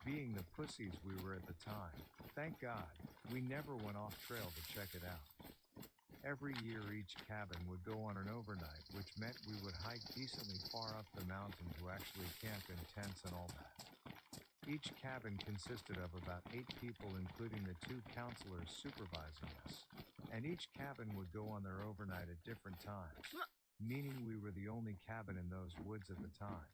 Being the pussies we were at the time, thank God, we never went off trail to check it out. Every year each cabin would go on an overnight, which meant we would hike decently far up the mountain to actually camp in tents and all that. Each cabin consisted of about 8 people, including the 2 counselors supervising us, and each cabin would go on their overnight at different times, meaning we were the only cabin in those woods at the time.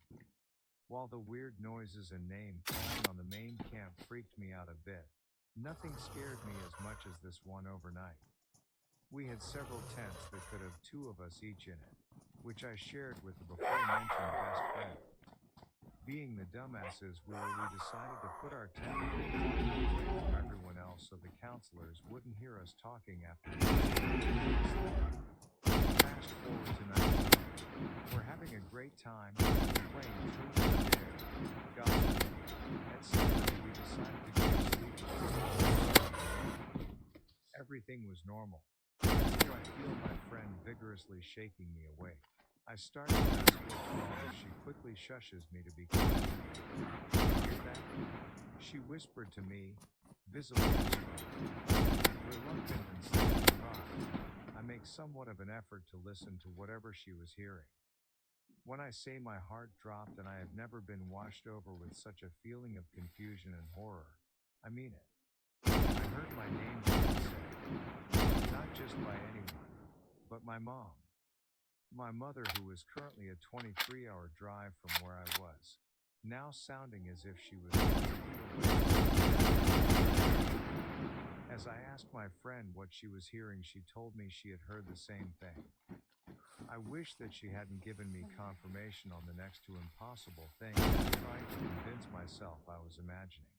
While the weird noises and name calling on the main camp freaked me out a bit, nothing scared me as much as this one overnight. We had several tents that could have 2 of us each in it, which I shared with the before-mentioned best friend. Being the dumbasses we decided to put our tent from everyone else so the counselors wouldn't hear us talking after. Fast forward to night. We're having a great time, playing truth or dare, gossip. At supper, we decided to go to sleep. Everything was normal, until I feel my friend vigorously shaking me awake. I start to ask what's wrong as she quickly shushes me to be quiet. Hear that? She whispered to me, visibly distraught. Reluctant and slightly surprised, I make somewhat of an effort to listen to whatever she was hearing. When I say my heart dropped and I have never been washed over with such a feeling of confusion and horror, I mean it. I heard my name being said, not just by anyone, but my mom. My mother, who was currently a 23-hour drive from where I was, now sounding as if she was 20 feet away. As I asked my friend what she was hearing, she told me she had heard the same thing. I wish that she hadn't given me confirmation on the next to impossible thing I was trying to convince myself I was imagining.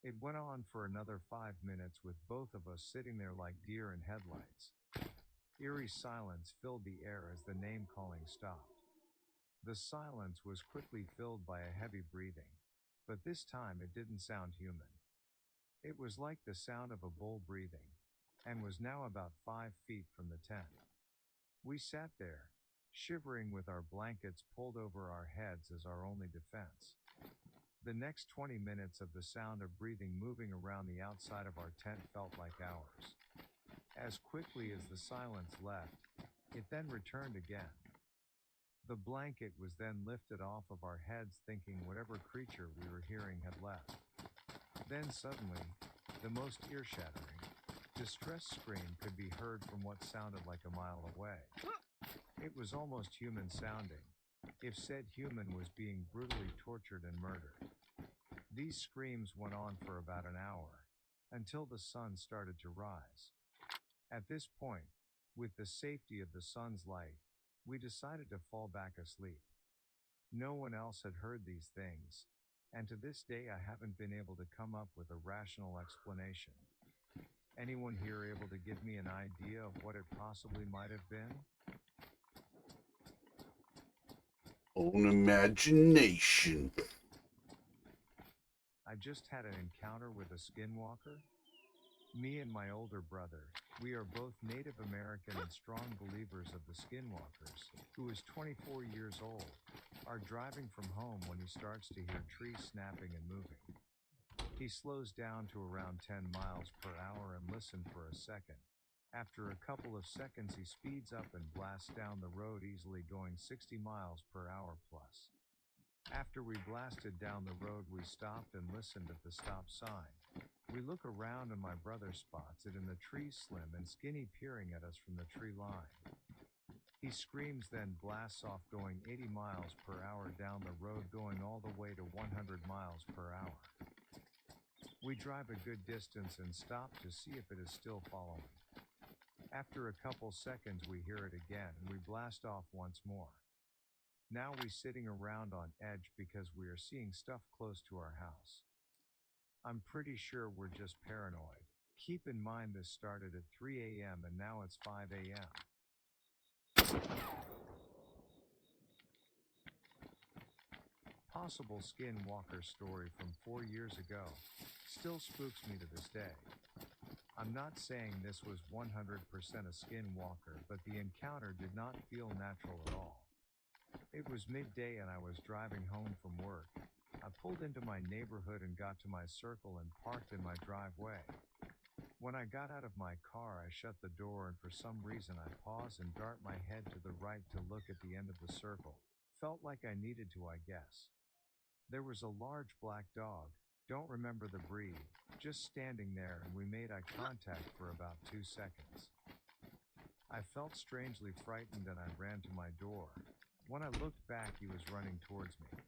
It went on for another 5 minutes with both of us sitting there like deer in headlights. Eerie silence filled the air as the name calling stopped. The silence was quickly filled by a heavy breathing, but this time it didn't sound human. It was like the sound of a bull breathing, and was now about 5 feet from the tent. We sat there, shivering with our blankets pulled over our heads as our only defense. The next 20 minutes of the sound of breathing moving around the outside of our tent felt like hours. As quickly as the silence left, it then returned again. The blanket was then lifted off of our heads, thinking whatever creature we were hearing had left. Then suddenly, the most ear-shattering, distress scream could be heard from what sounded like a mile away. It was almost human sounding, if said human was being brutally tortured and murdered. These screams went on for about an hour, until the sun started to rise. At this point, with the safety of the sun's light, we decided to fall back asleep. No one else had heard these things, and to this day I haven't been able to come up with a rational explanation. Anyone here able to give me an idea of what it possibly might have been? Own imagination. I just had an encounter with a skinwalker. Me and my older brother, we are both Native American and strong believers of the skinwalkers, who is 24 years old, are driving from home when he starts to hear trees snapping and moving. He slows down to around 10 miles per hour and listens for a second. After a couple of seconds, he speeds up and blasts down the road, easily going 60 miles per hour plus. After we blasted down the road, we stopped and listened at the stop sign. We look around and my brother spots it in the trees, slim and skinny, peering at us from the tree line. He screams, then blasts off going 80 miles per hour down the road, going all the way to 100 miles per hour. We drive a good distance and stop to see if it is still following. After a couple seconds, we hear it again and we blast off once more. Now we sitting around on edge because we are seeing stuff close to our house. I'm pretty sure we're just paranoid. Keep in mind this started at 3 a.m. and now it's 5 a.m. Possible skinwalker story from 4 years ago still spooks me to this day. I'm not saying this was 100% a skinwalker, but the encounter did not feel natural at all. It was midday and I was driving home from work. I pulled into my neighborhood and got to my circle and parked in my driveway. When I got out of my car, I shut the door and for some reason I paused and dart my head to the right to look at the end of the circle. Felt like I needed to, I guess. There was a large black dog, don't remember the breed, just standing there, and we made eye contact for about 2 seconds. I felt strangely frightened and I ran to my door. When I looked back, he was running towards me.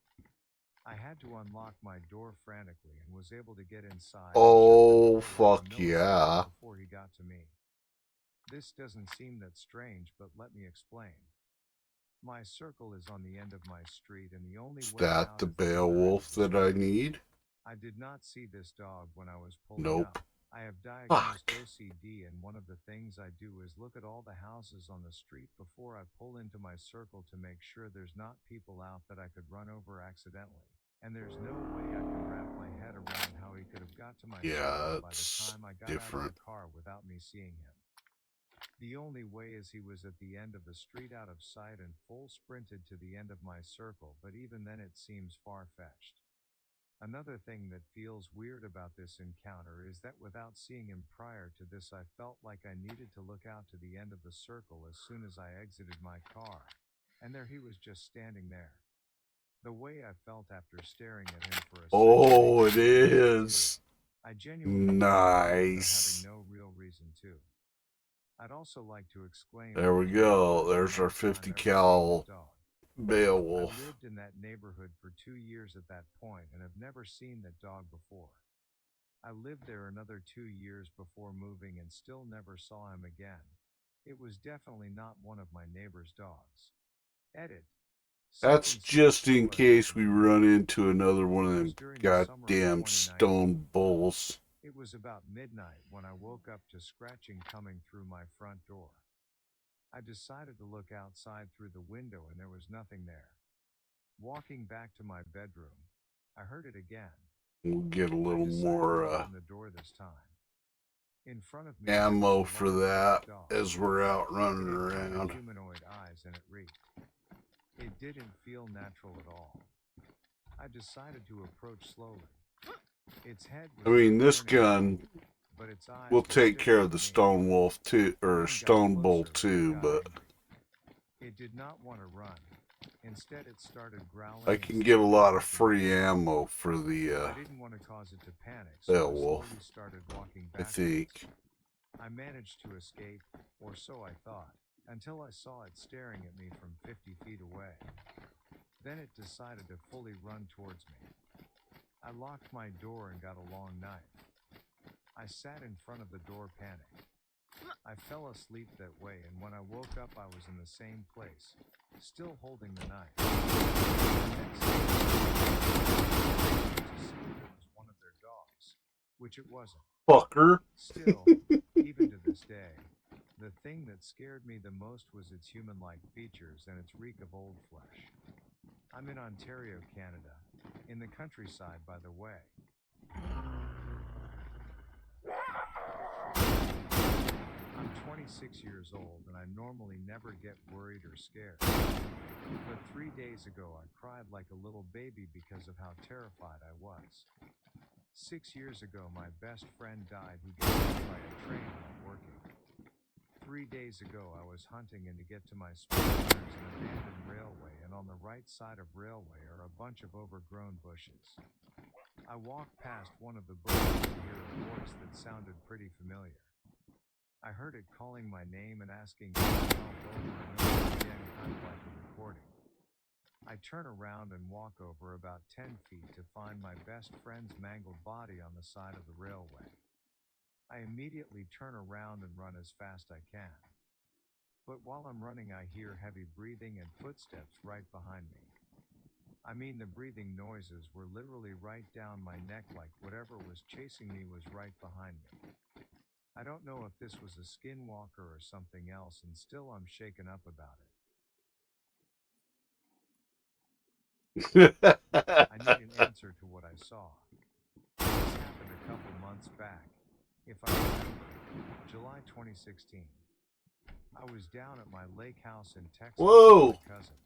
I had to unlock my door frantically and was able to get inside. Oh, fuck yeah. Before he got to me. This doesn't seem that strange, but let me explain. My circle is on the end of my street, and the only Is way that out the is the other end Beowulf of the that I street. need? I did not see this dog when I was pulling Nope. up. I have diagnosed Fuck. OCD, and one of the things I do is look at all the houses on the street before I pull into my circle to make sure there's not people out that I could run over accidentally. And there's no way I can wrap my head around how he could have got to my Yeah, circle by the it's time I got out different. of the car without me seeing him. The only way is he was at the end of the street out of sight and full sprinted to the end of my circle, but even then it seems far-fetched. Another thing that feels weird about this encounter is that without seeing him prior to this, I felt like I needed to look out to the end of the circle as soon as I exited my car, and there he was just standing there. The way I felt after staring at him for a second. Oh, it is. I genuinely Nice. having no real reason to. I'd also like to exclaim. There we go. There's our 50 cal I Beowulf. lived in that neighborhood for 2 years at that point and have never seen that dog before. I lived there another 2 years before moving and still never saw him again. It was definitely not one of my neighbor's dogs. Edit. That's Something just in similar case we happened run into another one of It them was during the summer of goddamn 2019. stone bulls. It was about midnight when I woke up to scratching coming through my front door. I decided to look outside through the window and there was nothing there. Walking back to my bedroom, I heard it again. We'll get a I little decided more to open the door this time. In front of me ammo was a for large that dog. as we're out It running had around. humanoid eyes and it reeked. It didn't feel natural at all. I decided to approach slowly. Its head was I mean, this turning, gun but its eyes will were take care staring of the at me. stone wolf too, The or thing got stone bull closer, too, got but angry. It did not want to run. Instead, it started growling. I and can get a slowly lot of walking free back. ammo for the I didn't want to cause it to panic, so bell I wolf, slowly started walking I backwards. think. I managed to escape, or so I thought, until I saw it staring at me from 50 feet away. Then it decided to fully run towards me. I locked my door and got a long knife. I sat in front of the door panicked. I fell asleep that way, and when I woke up I was in the same place, still holding the knife. The next day, to see if it was one of their dogs, which it wasn't. Fucker. Still, even to this day, the thing that scared me the most was its human-like features and its reek of old flesh. I'm in Ontario, Canada, in the countryside, by the way. I'm 26 years old and I normally never get worried or scared. But 3 days ago I cried like a little baby because of how terrified I was. 6 years ago my best friend died who got hit by a train while working. 3 days ago I was hunting and to get to my spot there's an abandoned railway and on the right side of railway are a bunch of overgrown bushes. I walked past one of the bushes to hear a voice that sounded pretty familiar. I heard it calling my name and asking for help over and over again, kind of like a recording. I turn around and walk over about 10 feet to find my best friend's mangled body on the side of the railway. I immediately turn around and run as fast I can. But while I'm running I hear heavy breathing and footsteps right behind me. I mean, the breathing noises were literally right down my neck, like whatever was chasing me was right behind me. I don't know if this was a skinwalker or something else, and still I'm shaken up about it. I need an answer to what I saw. This happened a couple months back. If I remember, July 2016. I was down at my lake house in Texas Whoa. with my cousin.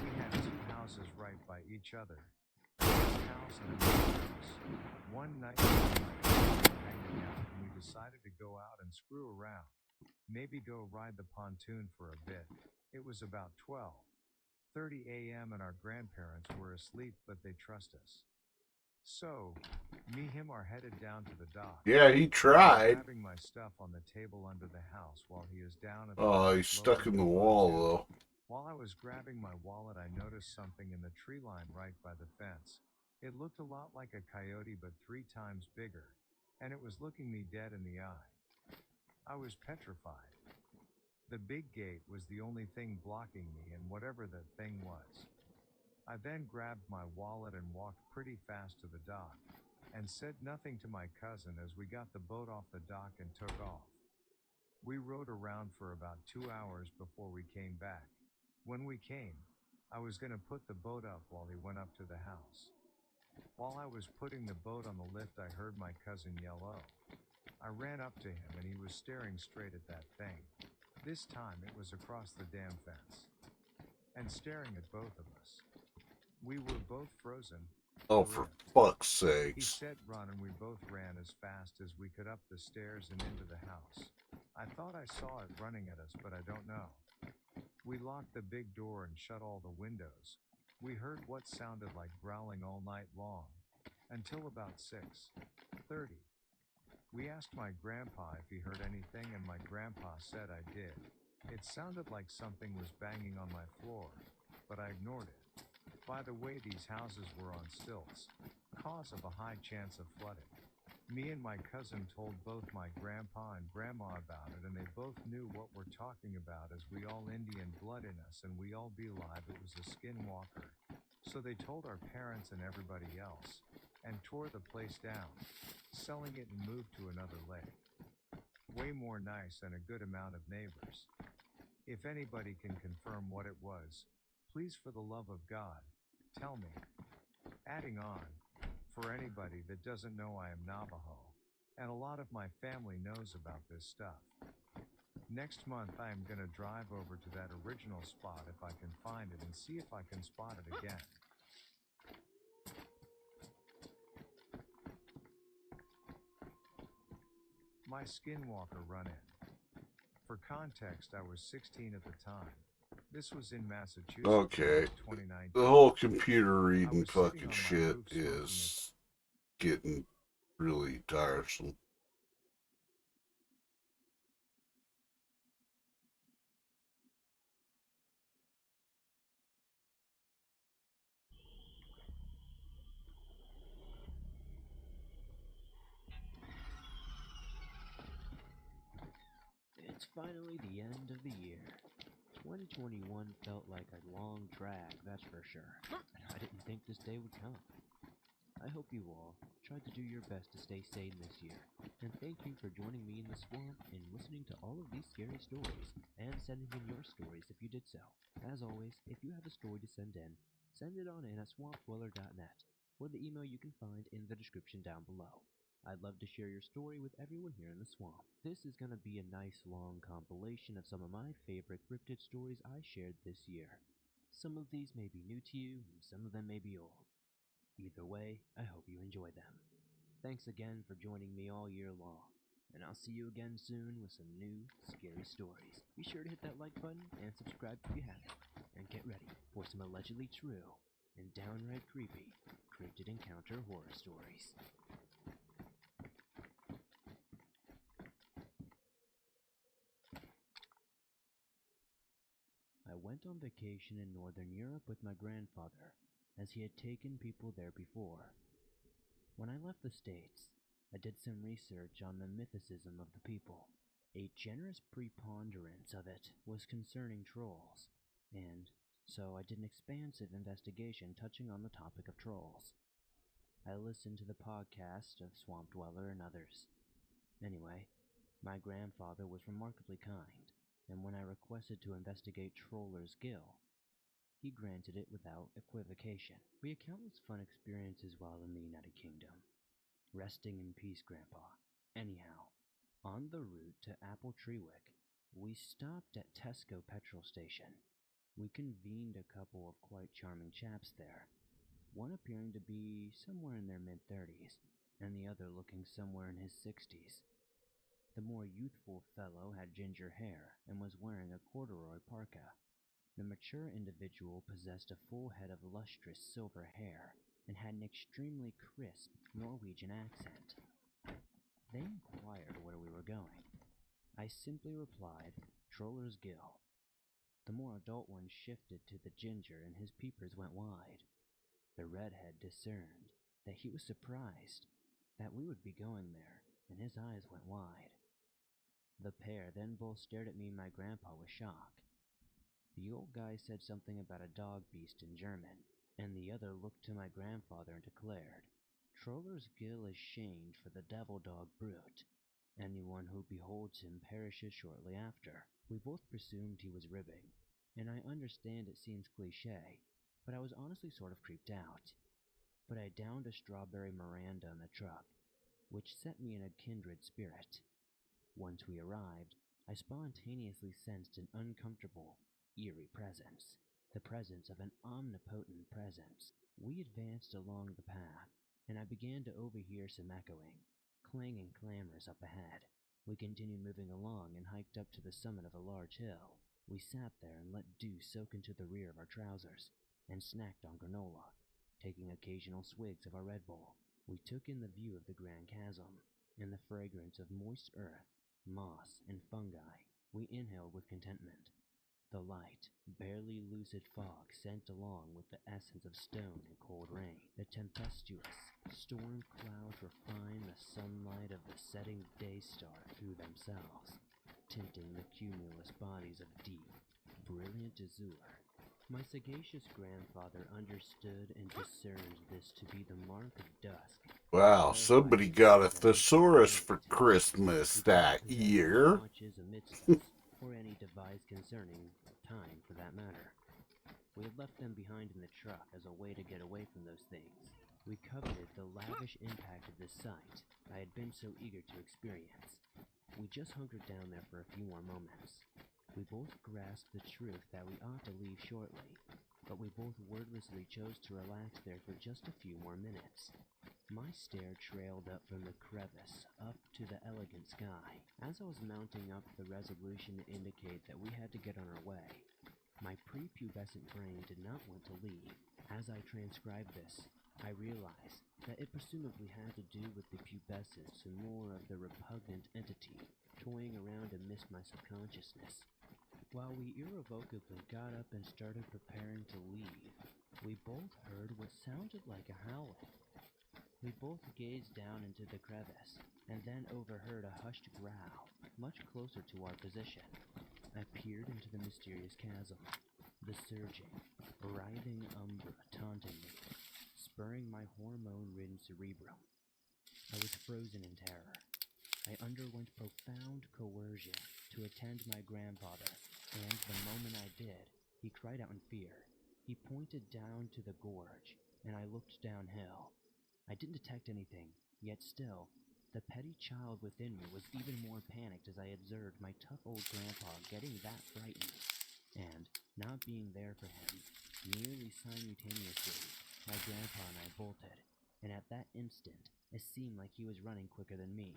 We had two houses right by each other. His house and another house. One night we were hanging out and we decided to go out and screw around. Maybe go ride the pontoon for a bit. It was about 12:30 a.m. and our grandparents were asleep, but they trust us. So, him are headed down to the dock. Yeah, he I'm tried. grabbing my stuff on the table under the house while he is down at the Oh, dock he's stuck in loading the the wall pontoon. though. While I was grabbing my wallet, I noticed something in the tree line right by the fence. It looked a lot like a coyote, but 3 times bigger, and it was looking me dead in the eye. I was petrified. The big gate was the only thing blocking me, and whatever that thing was. I then grabbed my wallet and walked pretty fast to the dock, and said nothing to my cousin as we got the boat off the dock and took off. We rode around for about 2 hours before we came back. When we came, I was going to put the boat up while he went up to the house. While I was putting the boat on the lift, I heard my cousin yell, "Oh." I ran up to him and he was staring straight at that thing. This time it was across the damn fence, and staring at both of us. We were both frozen. Oh, for gripped. fuck's He sakes. said run, and we both ran as fast as we could up the stairs and into the house. I thought I saw it running at us, but I don't know. We locked the big door and shut all the windows. We heard what sounded like growling all night long, until about 6:30. We asked my grandpa if he heard anything, and my grandpa said I did. It sounded like something was banging on my floor, but I ignored it. By the way, these houses were on stilts, cause of a high chance of flooding. Me and my cousin told both my grandpa and grandma about it, and they both knew what we're talking about, as we all Indian blood in us, and we all be live it was a skinwalker. So they told our parents and everybody else, and tore the place down, selling it and moved to another lake. Way more nice and a good amount of neighbors. If anybody can confirm what it was, please for the love of God, tell me. Adding on, for anybody that doesn't know, I am Navajo, and a lot of my family knows about this stuff. Next month I am gonna drive over to that original spot if I can find it and see if I can spot it again. My skinwalker run-in. For context, I was 16 at the time. This was in Massachusetts. Okay. 2019. The whole computer I reading was sitting fucking on my shit roof smoking a is getting really tiresome. It's finally the end of the year. 2021 felt like a long drag, that's for sure. And I didn't think this day would come. I hope you all tried to do your best to stay sane this year. And thank you for joining me in the swamp and listening to all of these scary stories, and sending in your stories if you did so. As always, if you have a story to send in, send it on in at swampdweller.net, or the email you can find in the description down below. I'd love to share your story with everyone here in the swamp. This is going to be a nice long compilation of some of my favorite cryptid stories I shared this year. Some of these may be new to you, and some of them may be old. Either way, I hope you enjoy them. Thanks again for joining me all year long, and I'll see you again soon with some new, scary stories. Be sure to hit that like button and subscribe if you haven't, and get ready for some allegedly true and downright creepy cryptid encounter horror stories. I went on vacation in Northern Europe with my grandfather, as he had taken people there before. When I left the States, I did some research on the mythicism of the people. A generous preponderance of it was concerning trolls, and so I did an expansive investigation touching on the topic of trolls. I listened to the podcast of Swamp Dweller and others. Anyway, my grandfather was remarkably kind, and when I requested to investigate Troller's Gill, he granted it without equivocation. We had countless fun experiences while in the United Kingdom. Resting in peace, Grandpa. Anyhow, on the route to Appletreewick, we stopped at Tesco petrol station. We convened a couple of quite charming chaps there, one appearing to be somewhere in their mid-30s, and the other looking somewhere in his 60s. The more youthful fellow had ginger hair and was wearing a corduroy parka. The mature individual possessed a full head of lustrous silver hair and had an extremely crisp Norwegian accent. They inquired where we were going. I simply replied, Troller's Gill. The more adult one shifted to the ginger and his peepers went wide. The redhead discerned that he was surprised that we would be going there, and his eyes went wide. The pair then both stared at me and my grandpa with shock. The old guy said something about a dog beast in German, and the other looked to my grandfather and declared, Troller's Gill is shamed for the devil dog brute. Anyone who beholds him perishes shortly after. We both presumed he was ribbing, and I understand it seems cliché, but I was honestly sort of creeped out. But I downed a strawberry Miranda in the truck, which set me in a kindred spirit. Once we arrived, I spontaneously sensed an uncomfortable, eerie presence. The presence of an omnipotent presence. We advanced along the path, and I began to overhear some echoing, clanging clamors up ahead. We continued moving along and hiked up to the summit of a large hill. We sat there and let dew soak into the rear of our trousers, and snacked on granola, taking occasional swigs of our Red Bull. We took in the view of the Grand Chasm, and the fragrance of moist earth, moss, and fungi. We inhaled with contentment. The light, barely lucid fog sent along with the essence of stone and cold rain. The tempestuous storm clouds refine the sunlight of the setting day star through themselves, tinting the cumulus bodies of deep, brilliant azure. My sagacious grandfather understood and discerned this to be the mark of dusk. Wow, somebody got a thesaurus for Christmas that year. Watches amidst us, or any device concerning time for that matter. We had left them behind in the truck as a way to get away from those things. We coveted the lavish impact of this sight I had been so eager to experience. We just hunkered down there for a few more moments. We both grasped the truth that we ought to leave shortly, but we both wordlessly chose to relax there for just a few more minutes. My stare trailed up from the crevice, up to the elegant sky. As I was mounting up the resolution to indicate that we had to get on our way, my prepubescent brain did not want to leave. As I transcribed this, I realized that it presumably had to do with the pubescence and more of the repugnant entity toying around amidst my subconsciousness. While we irrevocably got up and started preparing to leave, we both heard what sounded like a howling. We both gazed down into the crevice, and then overheard a hushed growl, much closer to our position. I peered into the mysterious chasm, the surging, writhing umbra taunting me, spurring my hormone-ridden cerebrum. I was frozen in terror. I underwent profound coercion to attend my grandfather, and the moment I did, he cried out in fear. He pointed down to the gorge, and I looked downhill. I didn't detect anything, yet still, the petty child within me was even more panicked as I observed my tough old grandpa getting that frightened, and, not being there for him, nearly simultaneously, my grandpa and I bolted, and at that instant, it seemed like he was running quicker than me.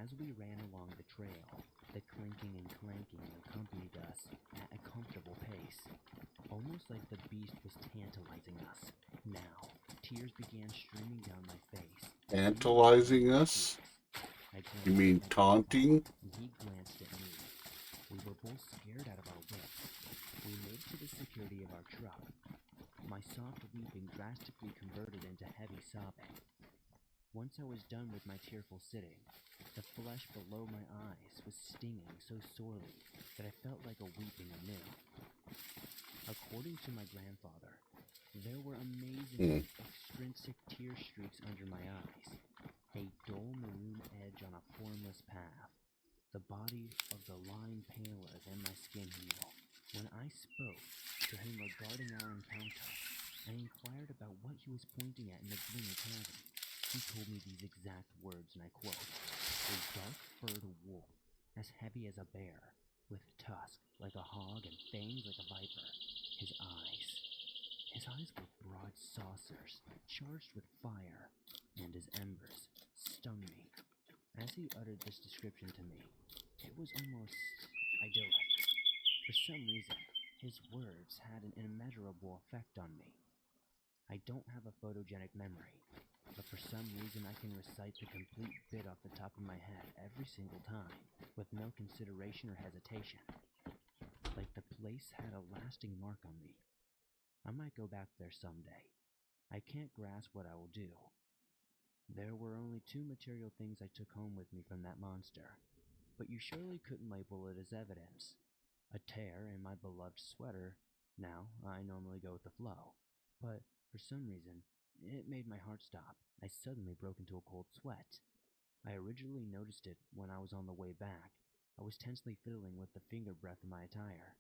As we ran along the trail, the clinking and clanking accompanied us at a comfortable pace, almost like the beast was tantalizing us. Now, tears began streaming down my face. Tantalizing us? You mean taunting? And he glanced at me. We were both scared out of our wits. We made to the security of our truck. My soft weeping drastically converted into heavy sobbing. Once I was done with my tearful sitting, the flesh below my eyes was stinging so sorely that I felt like a weeping anew. According to my grandfather, there were amazing extrinsic tear streaks under my eyes, a dull maroon edge on a formless path, the body of the line paler than my skin hue. When I spoke to him regarding our encounter, I inquired about what he was pointing at in the gloomy chasm. He told me these exact words, and I quote, "A dark-furred wolf, as heavy as a bear, with tusks like a hog and fangs like a viper. His eyes were broad saucers, charged with fire, and his embers stung me." As he uttered this description to me, it was almost idyllic. For some reason, his words had an immeasurable effect on me. I don't have a photogenic memory, but for some reason I can recite the complete bit off the top of my head every single time, with no consideration or hesitation. Like the place had a lasting mark on me. I might go back there someday. I can't grasp what I will do. There were only two material things I took home with me from that monster, but you surely couldn't label it as evidence. A tear in my beloved sweater. Now, I normally go with the flow, but for some reason, it made my heart stop. I suddenly broke into a cold sweat. I originally noticed it when I was on the way back. I was tensely fiddling with the finger breadth of my attire.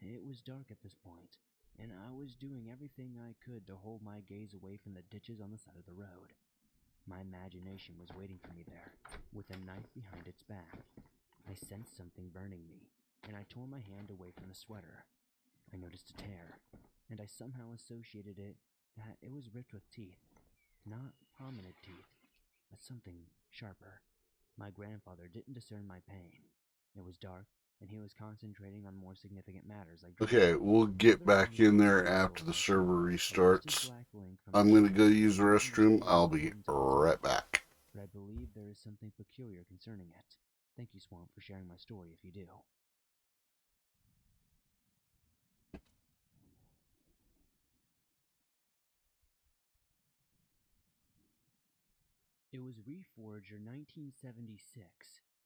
It was dark at this point, and I was doing everything I could to hold my gaze away from the ditches on the side of the road. My imagination was waiting for me there, with a knife behind its back. I sensed something burning me, and I tore my hand away from the sweater. I noticed a tear, and I somehow associated it that it was ripped with teeth. Not prominent teeth, but something sharper. My grandfather didn't discern my pain. It was dark, and he was concentrating on more significant matters like Okay, we'll get back in there after the server restarts. I'm going to go use the restroom. I'll be right back. But I believe there is something peculiar concerning it. Thank you, Swamp, for sharing my story if you do. It was Reforger 1976,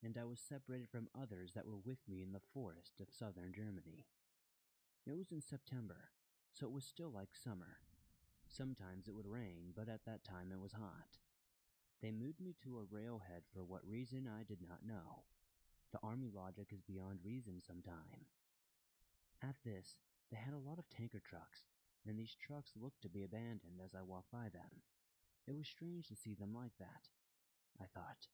and I was separated from others that were with me in the forest of southern Germany. It was in September, so it was still like summer. Sometimes it would rain, but at that time it was hot. They moved me to a railhead for what reason I did not know. The army logic is beyond reason sometime. At this, they had a lot of tanker trucks, and these trucks looked to be abandoned as I walked by them. It was strange to see them like that, I thought.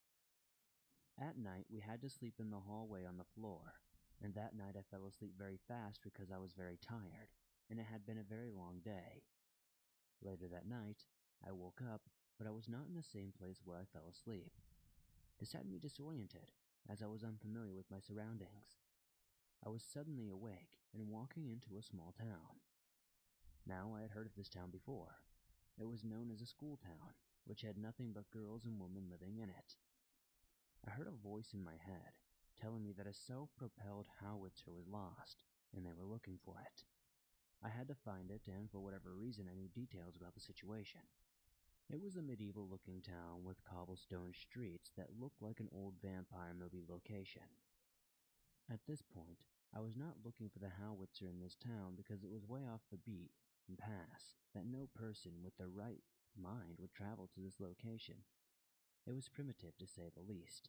At night, we had to sleep in the hallway on the floor, and that night I fell asleep very fast because I was very tired, and it had been a very long day. Later that night, I woke up, but I was not in the same place where I fell asleep. This had me disoriented, as I was unfamiliar with my surroundings. I was suddenly awake and walking into a small town. Now I had heard of this town before. It was known as a school town, which had nothing but girls and women living in it. I heard a voice in my head telling me that a self-propelled howitzer was lost, and they were looking for it. I had to find it, and for whatever reason I knew details about the situation. It was a medieval-looking town with cobblestone streets that looked like an old vampire movie location. At this point, I was not looking for the howitzer in this town because it was way off the beat and pass that no person with the right mind would travel to this location. It was primitive, to say the least.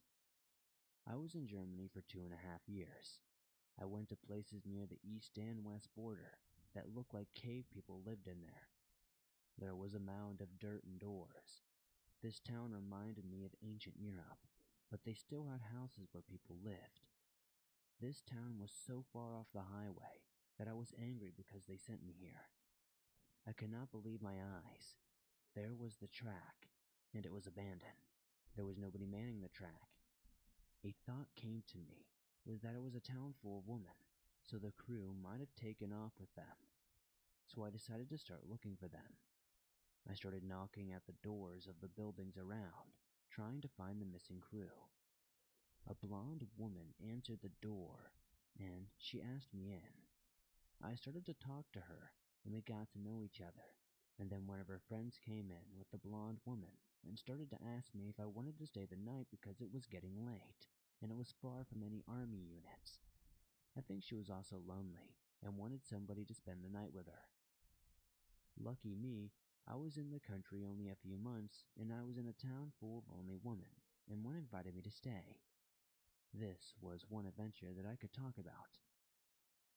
I was in Germany for 2.5 years. I went to places near the east and west border that looked like cave people lived in there. There was a mound of dirt and doors. This town reminded me of ancient Europe, but they still had houses where people lived. This town was so far off the highway that I was angry because they sent me here. I could not believe my eyes. There was the track, and it was abandoned. There was nobody manning the track. A thought came to me, was that it was a town full of women, so the crew might have taken off with them. So I decided to start looking for them. I started knocking at the doors of the buildings around, trying to find the missing crew. A blonde woman answered the door, and she asked me in. I started to talk to her, and we got to know each other, and then one of her friends came in with the blonde woman and started to ask me if I wanted to stay the night because it was getting late, and it was far from any army units. I think she was also lonely, and wanted somebody to spend the night with her. Lucky me, I was in the country only a few months, and I was in a town full of only women, and one invited me to stay. This was one adventure that I could talk about.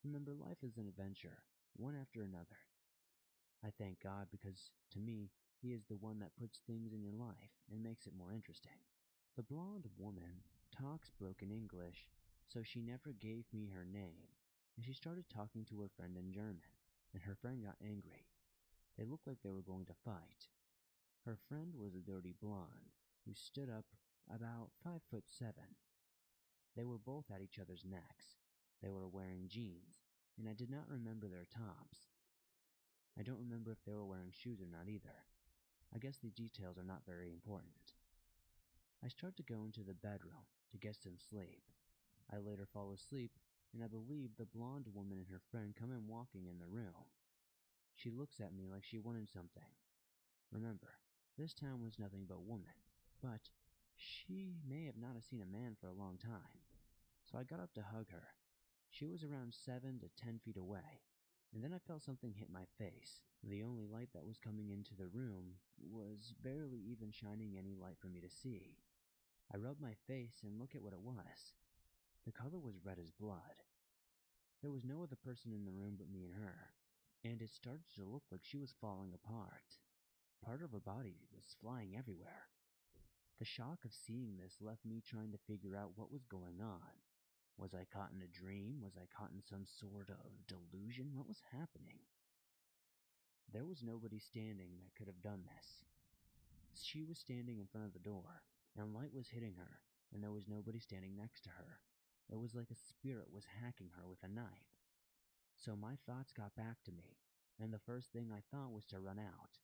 Remember, life is an adventure, one after another. I thank God because, to me, He is the one that puts things in your life and makes it more interesting. The blonde woman talks broken English, so she never gave me her name, and she started talking to her friend in German, and her friend got angry. They looked like they were going to fight. Her friend was a dirty blonde, who stood up about 5'7". They were both at each other's necks. They were wearing jeans, and I did not remember their tops. I don't remember if they were wearing shoes or not either. I guess the details are not very important. I start to go into the bedroom to get some sleep. I later fall asleep, and I believe the blonde woman and her friend come in walking in the room. She looks at me like she wanted something. Remember, this town was nothing but women, but she may have not have seen a man for a long time. So I got up to hug her. She was around 7 to 10 feet away, and then I felt something hit my face. The only light that was coming into the room was barely even shining any light for me to see. I rubbed my face and looked at what it was. The color was red as blood. There was no other person in the room but me and her, and it started to look like she was falling apart. Part of her body was flying everywhere. The shock of seeing this left me trying to figure out what was going on. Was I caught in a dream? Was I caught in some sort of delusion? What was happening? There was nobody standing that could have done this. She was standing in front of the door, and light was hitting her, and there was nobody standing next to her. It was like a spirit was hacking her with a knife. So my thoughts got back to me, and the first thing I thought was to run out.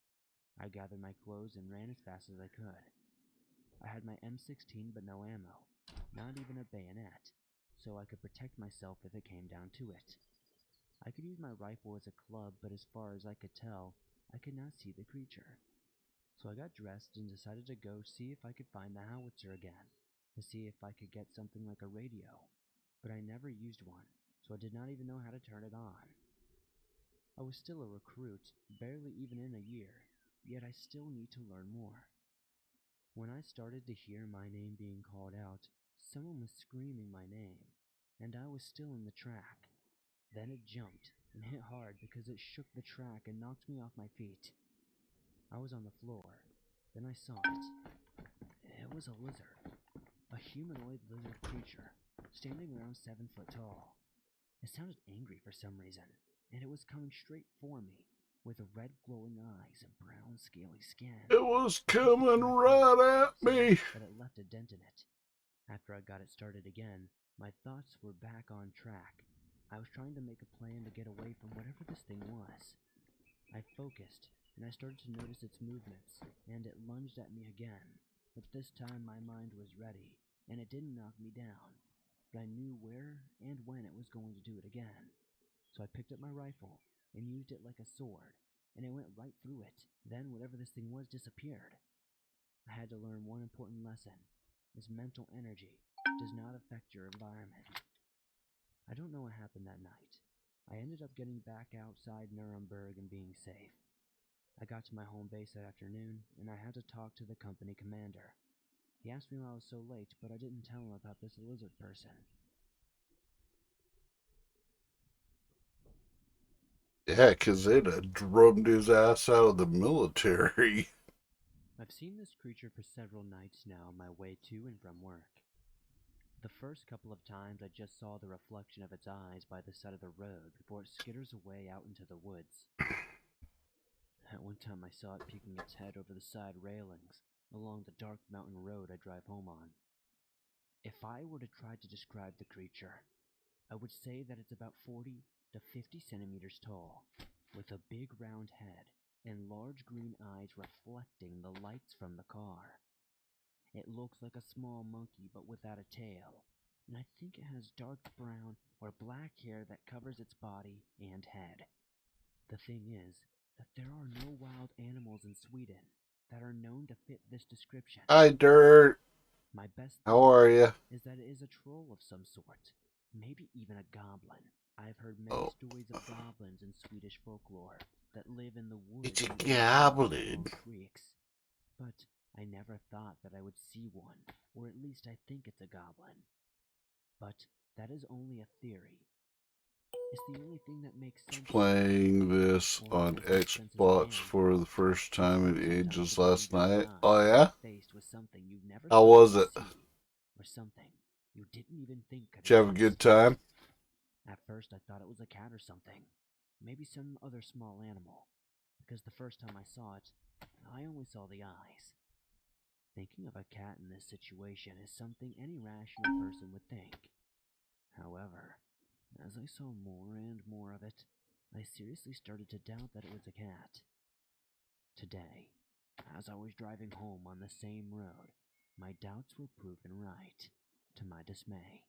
I gathered my clothes and ran as fast as I could. I had my M16 but no ammo, not even a bayonet, so I could protect myself if it came down to it. I could use my rifle as a club, but as far as I could tell, I could not see the creature. So I got dressed and decided to go see if I could find the howitzer again, to see if I could get something like a radio. But I never used one, so I did not even know how to turn it on. I was still a recruit, barely even in a year, yet I still need to learn more. When I started to hear my name being called out, someone was screaming my name, and I was still in the track. Then it jumped and hit hard because it shook the track and knocked me off my feet. I was on the floor. Then I saw it. It was a lizard. A humanoid lizard creature, standing around 7 foot tall. It sounded angry for some reason, and it was coming straight for me, with red glowing eyes and brown scaly skin. It was coming right at me. But it left a dent in it. After I got it started again, my thoughts were back on track. I was trying to make a plan to get away from whatever this thing was. I focused, and I started to notice its movements, and it lunged at me again. But this time my mind was ready, and it didn't knock me down. But I knew where and when it was going to do it again. So I picked up my rifle and used it like a sword, and it went right through it. Then whatever this thing was disappeared. I had to learn one important lesson, is mental energy does not affect your environment. I don't know what happened that night. I ended up getting back outside Nuremberg and being safe. I got to my home base that afternoon, and I had to talk to the company commander. He asked me why I was so late, but I didn't tell him about this lizard person. Yeah, 'cause they'd have drummed his ass out of the military. I've seen this creature for several nights now on my way to and from work. The first couple of times I just saw the reflection of its eyes by the side of the road before it skitters away out into the woods. At one time I saw it peeking its head over the side railings along the dark mountain road I drive home on. If I were to try to describe the creature, I would say that it's about 40 to 50 centimeters tall, with a big round head and large green eyes reflecting the lights from the car. It looks like a small monkey but without a tail, and I think it has dark brown or black hair that covers its body and head. The thing is that there are no wild animals in Sweden that are known to fit this description. Hi, Dirt. My best How are you? is that it is a troll of some sort, maybe even a goblin. I've heard many stories of goblins in Swedish folklore that live in the woods. It's a and goblin. creeks, but I never thought that I would see one, or at least I think it's a goblin. But that is only a theory. It's the only thing that makes sense. Playing this on Xbox for the first time in ages last night. Oh, yeah? Faced with something you've never How thought was you'd it? see, or something you didn't even think could Did you have a good time? At first I thought it was a cat or something, maybe some other small animal, because the first time I saw it, I only saw the eyes. Thinking of a cat in this situation is something any rational person would think. However, as I saw more and more of it, I seriously started to doubt that it was a cat. Today, as I was driving home on the same road, my doubts were proven right, to my dismay.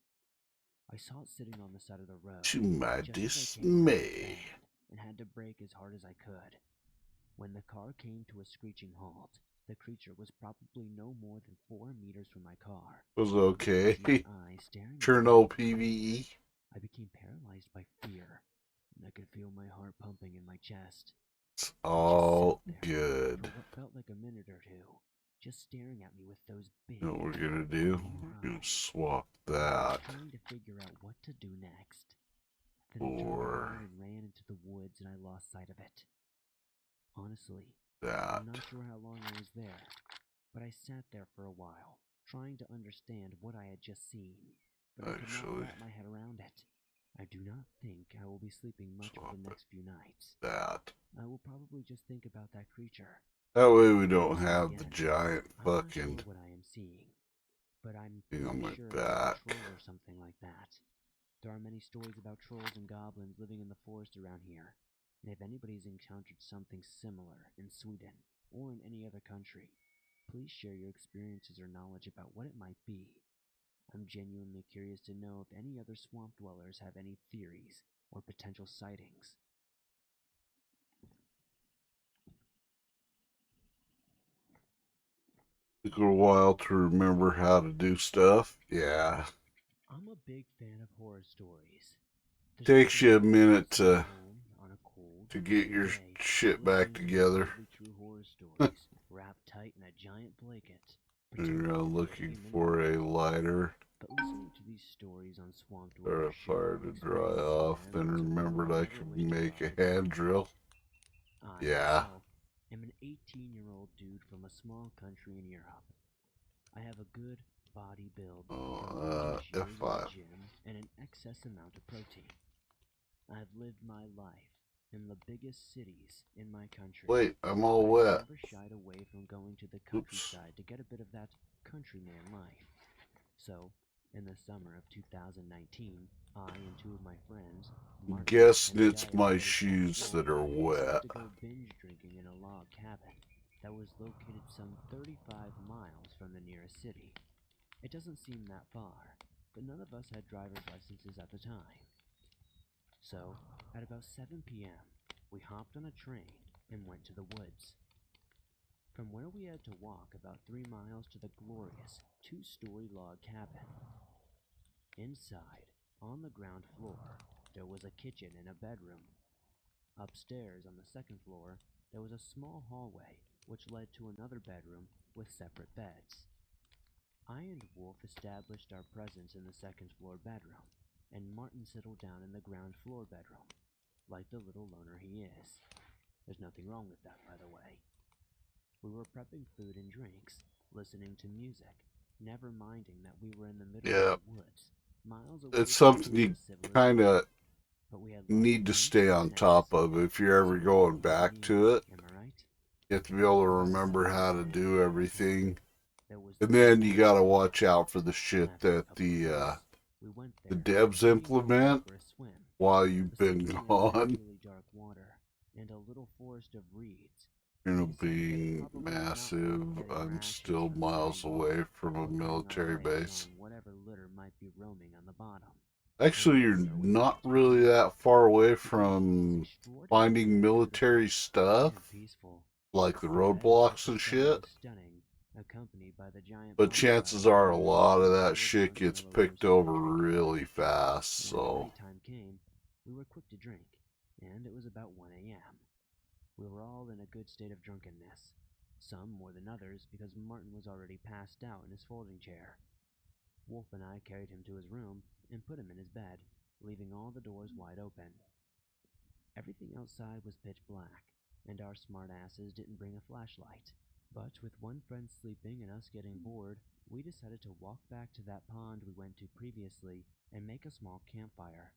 I saw it sitting on the side of the road, To my just as I came around the dismay. bend, and had to brake as hard as I could. When the car came to a screeching halt, the creature was probably no more than 4 meters from my car. Was okay. Eyes staring at me. Cherno PvE. I became paralyzed by fear, and I could feel my heart pumping in my chest. It's all I just sat there good. for what felt like a minute or two, just staring at me with those big, You know what we're gonna do? We're gonna eyes, swap that trying to figure out what to do next. Then it turned for around and ran into the woods, and I lost sight of it. Honestly, that. I'm not sure how long I was there, but I sat there for a while, trying to understand what I had just seen, but I could not Actually, wrap my head around it. I do not think I will be sleeping much for swap the next few nights. that. I will probably just think about that creature. That way we don't Then have the again, giant I'm not sure fucking what I am seeing, but I'm thing pretty on my sure back. it's a troll or something like that. There are many stories about trolls and goblins living in the forest around here, and if anybody's encountered something similar in Sweden or in any other country, please share your experiences or knowledge about what it might be. I'm genuinely curious to know if any other swamp dwellers have any theories or potential sightings. Took a while to remember how to do stuff. Yeah. I'm a big fan of horror stories. There's Takes nothing you a better than minute sitting to home on a cold, get rainy your day, shit back listening to your together. favorite true horror stories, wrapped tight in a giant blanket, And particularly for a looking few minutes for at a time. lighter But listening to these stories on Swamped or River a fire sure to makes dry me miss the off. Then landlords of River remembered I I never could wished to make a rob. hand drill. I, Yeah. myself, am an 18-year-old dude from a small country in Europe. I have a good body build from all those years in the F5. gym and an excess amount of protein. I've lived my life in the biggest cities in my country. Wait, I'm all but wet. I've never shied away from going to the countryside to get a bit of that countryman life. So, in the summer of 2019, I and two of my friends, Martin Guessing and a it's guy my who lives down the shoes that road, are decided wet. to go binge drinking in a log cabin that was located some 35 miles from the nearest city. It doesn't seem that far, but none of us had driver's licenses at the time. So, at about 7 p.m., we hopped on a train and went to the woods. From where we had to walk about 3 miles to the glorious 2-story log cabin. Inside, on the ground floor, there was a kitchen and a bedroom. Upstairs on the second floor, there was a small hallway which led to another bedroom with separate beds. I and Wolf established our presence in the second floor bedroom, and Martin settled down in the ground floor bedroom, like the little loner he is. There's nothing wrong with that, by the way. We were prepping food and drinks, listening to music, never minding that we were in the middle Yeah. of the woods, miles away It's from something any you kind civilization. of But we had lots need of to drinks stay and on snacks, top of. If you're ever so going what do back you mean, to it, am I right? you have to be able to remember how to do At the everything. cabin, there was And the then you log gotta cabin. watch out for the shit After a that couple of drinks, we went the there, devs and me and Wolf went implement for a swim. while you've The been swimming lane had gone. really dark water and a little forest of reeds. You know, We decided that it being probably was not massive, worth getting I'm rashes still from the dirty miles away water from a or cutting our military legs base. on whatever litter might be roaming on the bottom. Actually, And you're so we not left for really home. that far away The evening was from extraordinarily finding military beautiful stuff, and peaceful. like the The bed and roadblocks and breakfast setting shit. was stunning, accompanied by the giant But bonfire chances in the are a corner lot of and that solid shit gets marshmallow picked roasting. over really fast, When the so. nighttime came, we were quick to drink, and it was about 1 a.m. We were all in a good state of drunkenness, some more than others because Martin was already passed out in his folding chair. Wolf and I carried him to his room and put him in his bed, leaving all the doors wide open. Everything outside was pitch black, and our smart asses didn't bring a flashlight. But with one friend sleeping and us getting bored, we decided to walk back to that pond we went to previously and make a small campfire.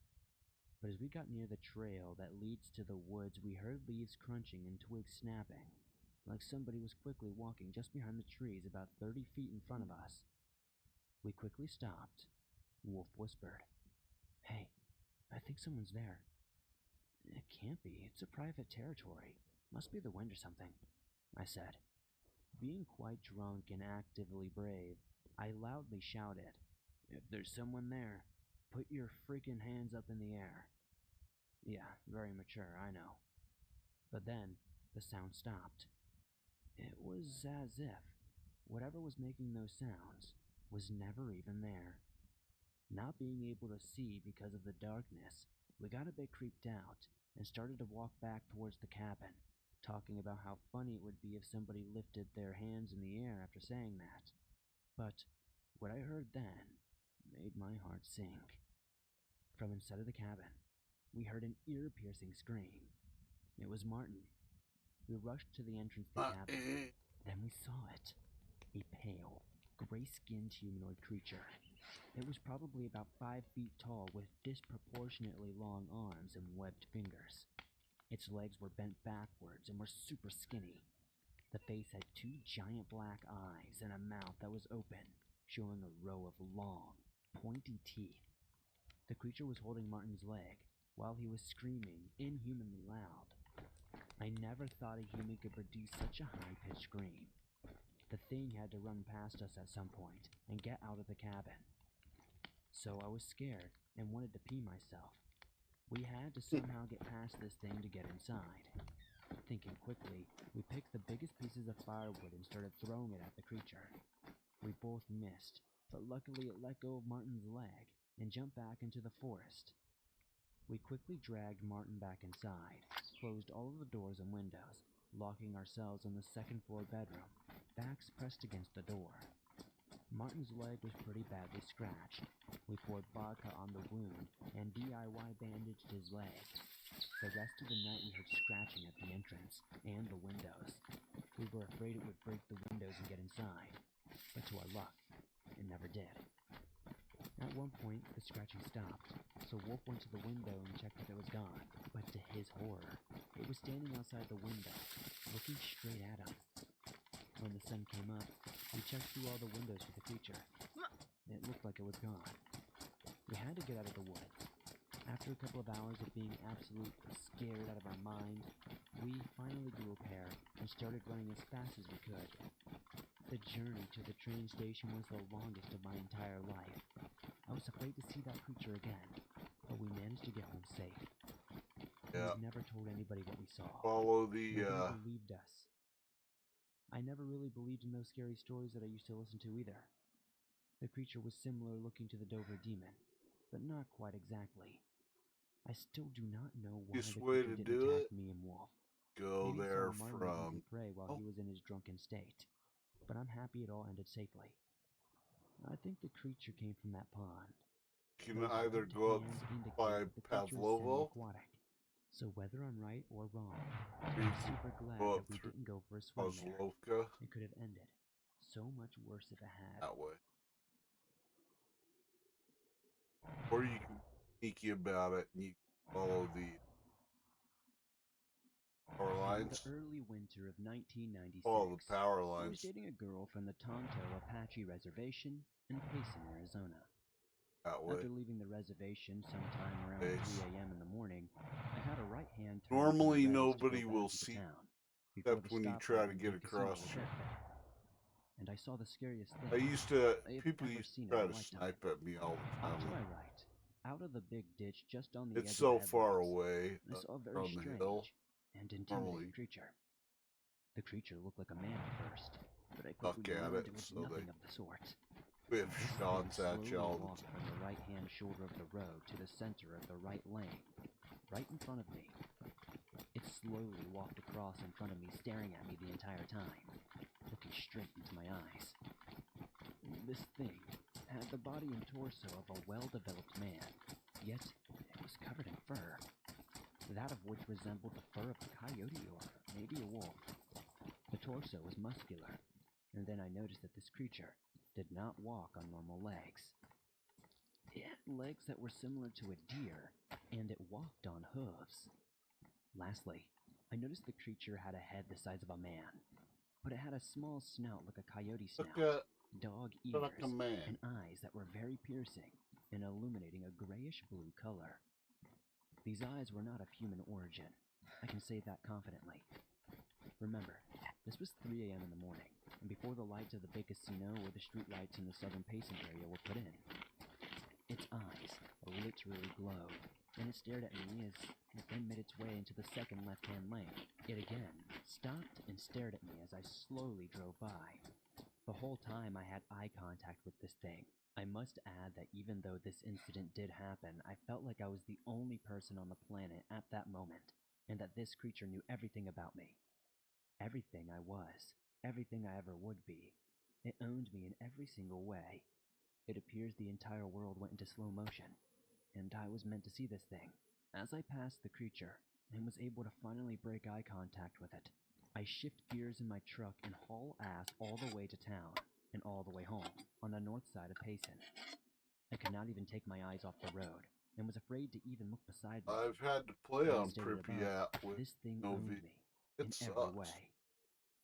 But as we got near the trail that leads to the woods, we heard leaves crunching and twigs snapping, like somebody was quickly walking just behind the trees about 30 feet in front of us. We quickly stopped. Wolf whispered, "Hey, I think someone's there." "It can't be. It's a private territory. Must be the wind or something," I said. Being quite drunk and actively brave, I loudly shouted, "If there's someone there, put your freaking hands up in the air." Yeah, very mature, I know. But then, the sound stopped. It was as if whatever was making those sounds was never even there. Not being able to see because of the darkness, we got a bit creeped out and started to walk back towards the cabin, talking about how funny it would be if somebody lifted their hands in the air after saying that. But what I heard then made my heart sink. From inside of the cabin, we heard an ear-piercing scream. It was Martin. We rushed to the entrance to the cabin. Then we saw it. A pale, gray-skinned humanoid creature. It was probably about 5 feet tall with disproportionately long arms and webbed fingers. Its legs were bent backwards and were super skinny. The face had 2 giant black eyes and a mouth that was open, showing a row of long, pointy teeth. The creature was holding Martin's leg while he was screaming inhumanly loud. I never thought a human could produce such a high-pitched scream. The thing had to run past us at some point and get out of the cabin. So I was scared and wanted to pee myself. We had to somehow get past this thing to get inside. Thinking quickly, we picked the biggest pieces of firewood and started throwing it at the creature. We both missed, but luckily it let go of Martin's leg and jumped back into the forest. We quickly dragged Martin back inside, closed all of the doors and windows, locking ourselves in the second floor bedroom, backs pressed against the door. Martin's leg was pretty badly scratched. We poured vodka on the wound and DIY bandaged his leg. The rest of the night we heard scratching at the entrance and the windows. We were afraid it would break the windows and get inside, but to our luck, it never did. At one point, the scratching stopped, so Wolf went to the window and checked if it was gone, but to his horror, it was standing outside the window, looking straight at him. When the sun came up, we checked through all the windows for the creature. It looked like it was gone. We had to get out of the woods. After a couple of hours of being absolutely scared out of our minds, we finally grew a pair and started running as fast as we could. The journey to the train station was the longest of my entire life. I was afraid to see that creature again, but we managed to get home safe. Yeah. We never told anybody what we saw. Follow the, Nobody believed us. I never really believed in those scary stories that I used to listen to either. The creature was similar looking to the Dover demon, but not quite exactly. I still do not know why Easiest the way creature to didn't do attack it, me and Wolf. go Maybe it there saw Martin from, eating prey while he was in his drunken state, but I'm happy it all ended safely. I think the creature came from that pond. you can Those either webbed go up hands indicate by that the creature is Pavlovo, semi-aquatic. So whether I'm right or wrong, you I'm can super glad go that up we through didn't go for a swim there. Kozlovka It could have ended so much worse if it had. that way. Or you can be sneaky about it and you can follow the power In lines. the early winter of 1996, Follow the power I was lines dating a girl from the Tonto Apache Reservation in Payson, Arizona. that way. After leaving the reservation sometime around Base. 3 a.m. in the morning, I had a right-hand turn Normally from the roads to nobody go will back into see, town, before except the when you stoplight try to and get big casino across. was right there. And I saw the scariest thing I used to, I had people ever used seen to try in a to lifetime. snipe at me all the Off to time. my right, out of the big ditch just on the It's edge so of the far headlights, away I saw a very on the strange hill. and intimidating Normally, creature. The creature looked like a man at first, but I suck quickly at learned it, it was so they nothing of the sort. whip This shots thing at you slowly all the walked time. from the right-hand shoulder of the road to the center of the right lane, right in front of me. It slowly walked across in front of me, staring at me the entire time, looking straight into my eyes. This thing had the body and torso of a well-developed man, yet it was covered in fur, that of which resembled the fur of a coyote or maybe a wolf. The torso was muscular, and then I noticed that this creature did not walk on normal legs. It had legs that were similar to a deer, and it walked on hooves. Lastly, I noticed the creature had a head the size of a man, but it had a small snout like a coyote Look snout, at dog like ears, a man. and eyes that were very piercing and illuminating a grayish-blue color. These eyes were not of human origin. I can say that confidently. Remember, this was 3 a.m. in the morning, and before the lights of the big casino or the street lights in the southern Payson area were put in. Its eyes literally glowed, and it stared at me as it then made its way into the second left-hand lane. It again stopped and stared at me as I slowly drove by. The whole time I had eye contact with this thing. I must add that even though this incident did happen, I felt like I was the only person on the planet at that moment, and that this creature knew everything about me. Everything I was, everything I ever would be. It owned me in every single way. It appears the entire world went into slow motion, and I was meant to see this thing. As I passed the creature, and was able to finally break eye contact with it, I shift gears in my truck and haul ass all the way to town, and all the way home, on the north side of Payson. I could not even take my eyes off the road, and was afraid to even look beside me. I've had to play As I on stated above, Pripyat with this thing no owned vid. me It in every sucks. way.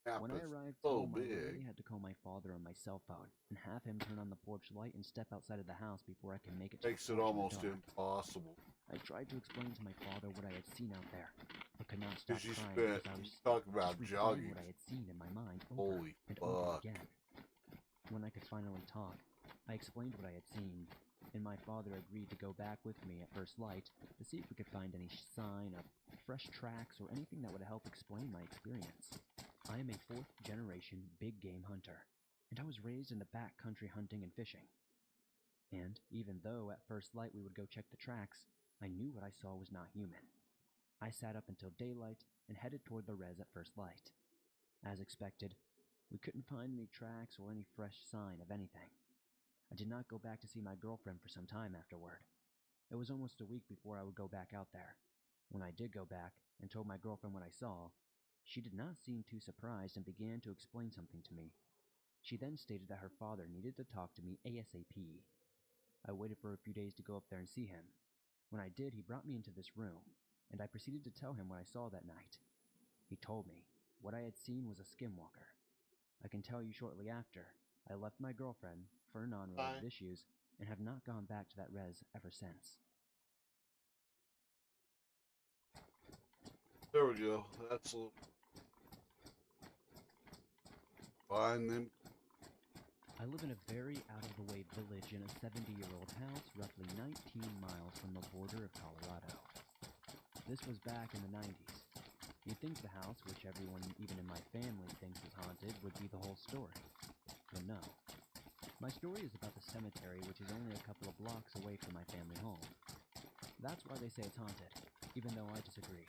Map When I is arrived so home, I literally big. had to call my father on my cell phone and have him turn on the porch light and step outside of the house before I could make it to Makes the it porch in the almost dark. impossible. I tried to explain to my father what I had seen out there, but could not stop Because you crying spent, because I was talk just about replaying jogging. what I had seen in my mind over Holy and over fuck. again. When I could finally talk, I explained what I had seen, and my father agreed to go back with me at first light to see if we could find any sign of fresh tracks or anything that would help explain my experience. I am a fourth-generation big game hunter, and I was raised in the back country hunting and fishing. And even though at first light we would go check the tracks, I knew what I saw was not human. I sat up until daylight and headed toward the res at first light. As expected, we couldn't find any tracks or any fresh sign of anything. I did not go back to see my girlfriend for some time afterward. It was almost a week before I would go back out there. When I did go back and told my girlfriend what I saw, she did not seem too surprised and began to explain something to me. She then stated that her father needed to talk to me ASAP. I waited for a few days to go up there and see him. When I did, he brought me into this room, and I proceeded to tell him what I saw that night. He told me what I had seen was a skinwalker. I can tell you shortly after, I left my girlfriend for non-related issues and have not gone back to that res ever since. There we go. That's a little... Find them. I live in a very out-of-the-way village in a 70-year-old house roughly 19 miles from the border of Colorado. This was back in the 90s. You'd think the house, which everyone, even in my family, thinks is haunted, would be the whole story. But no. My story is about the cemetery, which is only a couple of blocks away from my family home. That's why they say it's haunted, even though I disagree.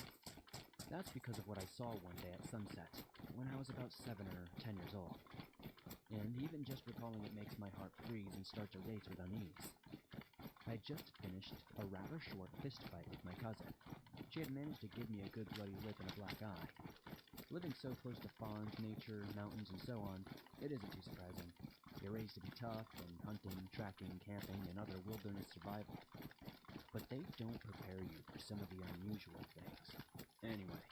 That's because of what I saw one day at sunset, when I was about 7 or 10 years old. And even just recalling it makes my heart freeze and start to race with unease. I had just finished a rather short fist fight with my cousin. She had managed to give me a good bloody lip and a black eye. Living so close to farms, nature, mountains, and so on, it isn't too surprising. You're raised to be tough and hunting, tracking, camping, and other wilderness survival. But they don't prepare you for some of the unusual things. Anyway,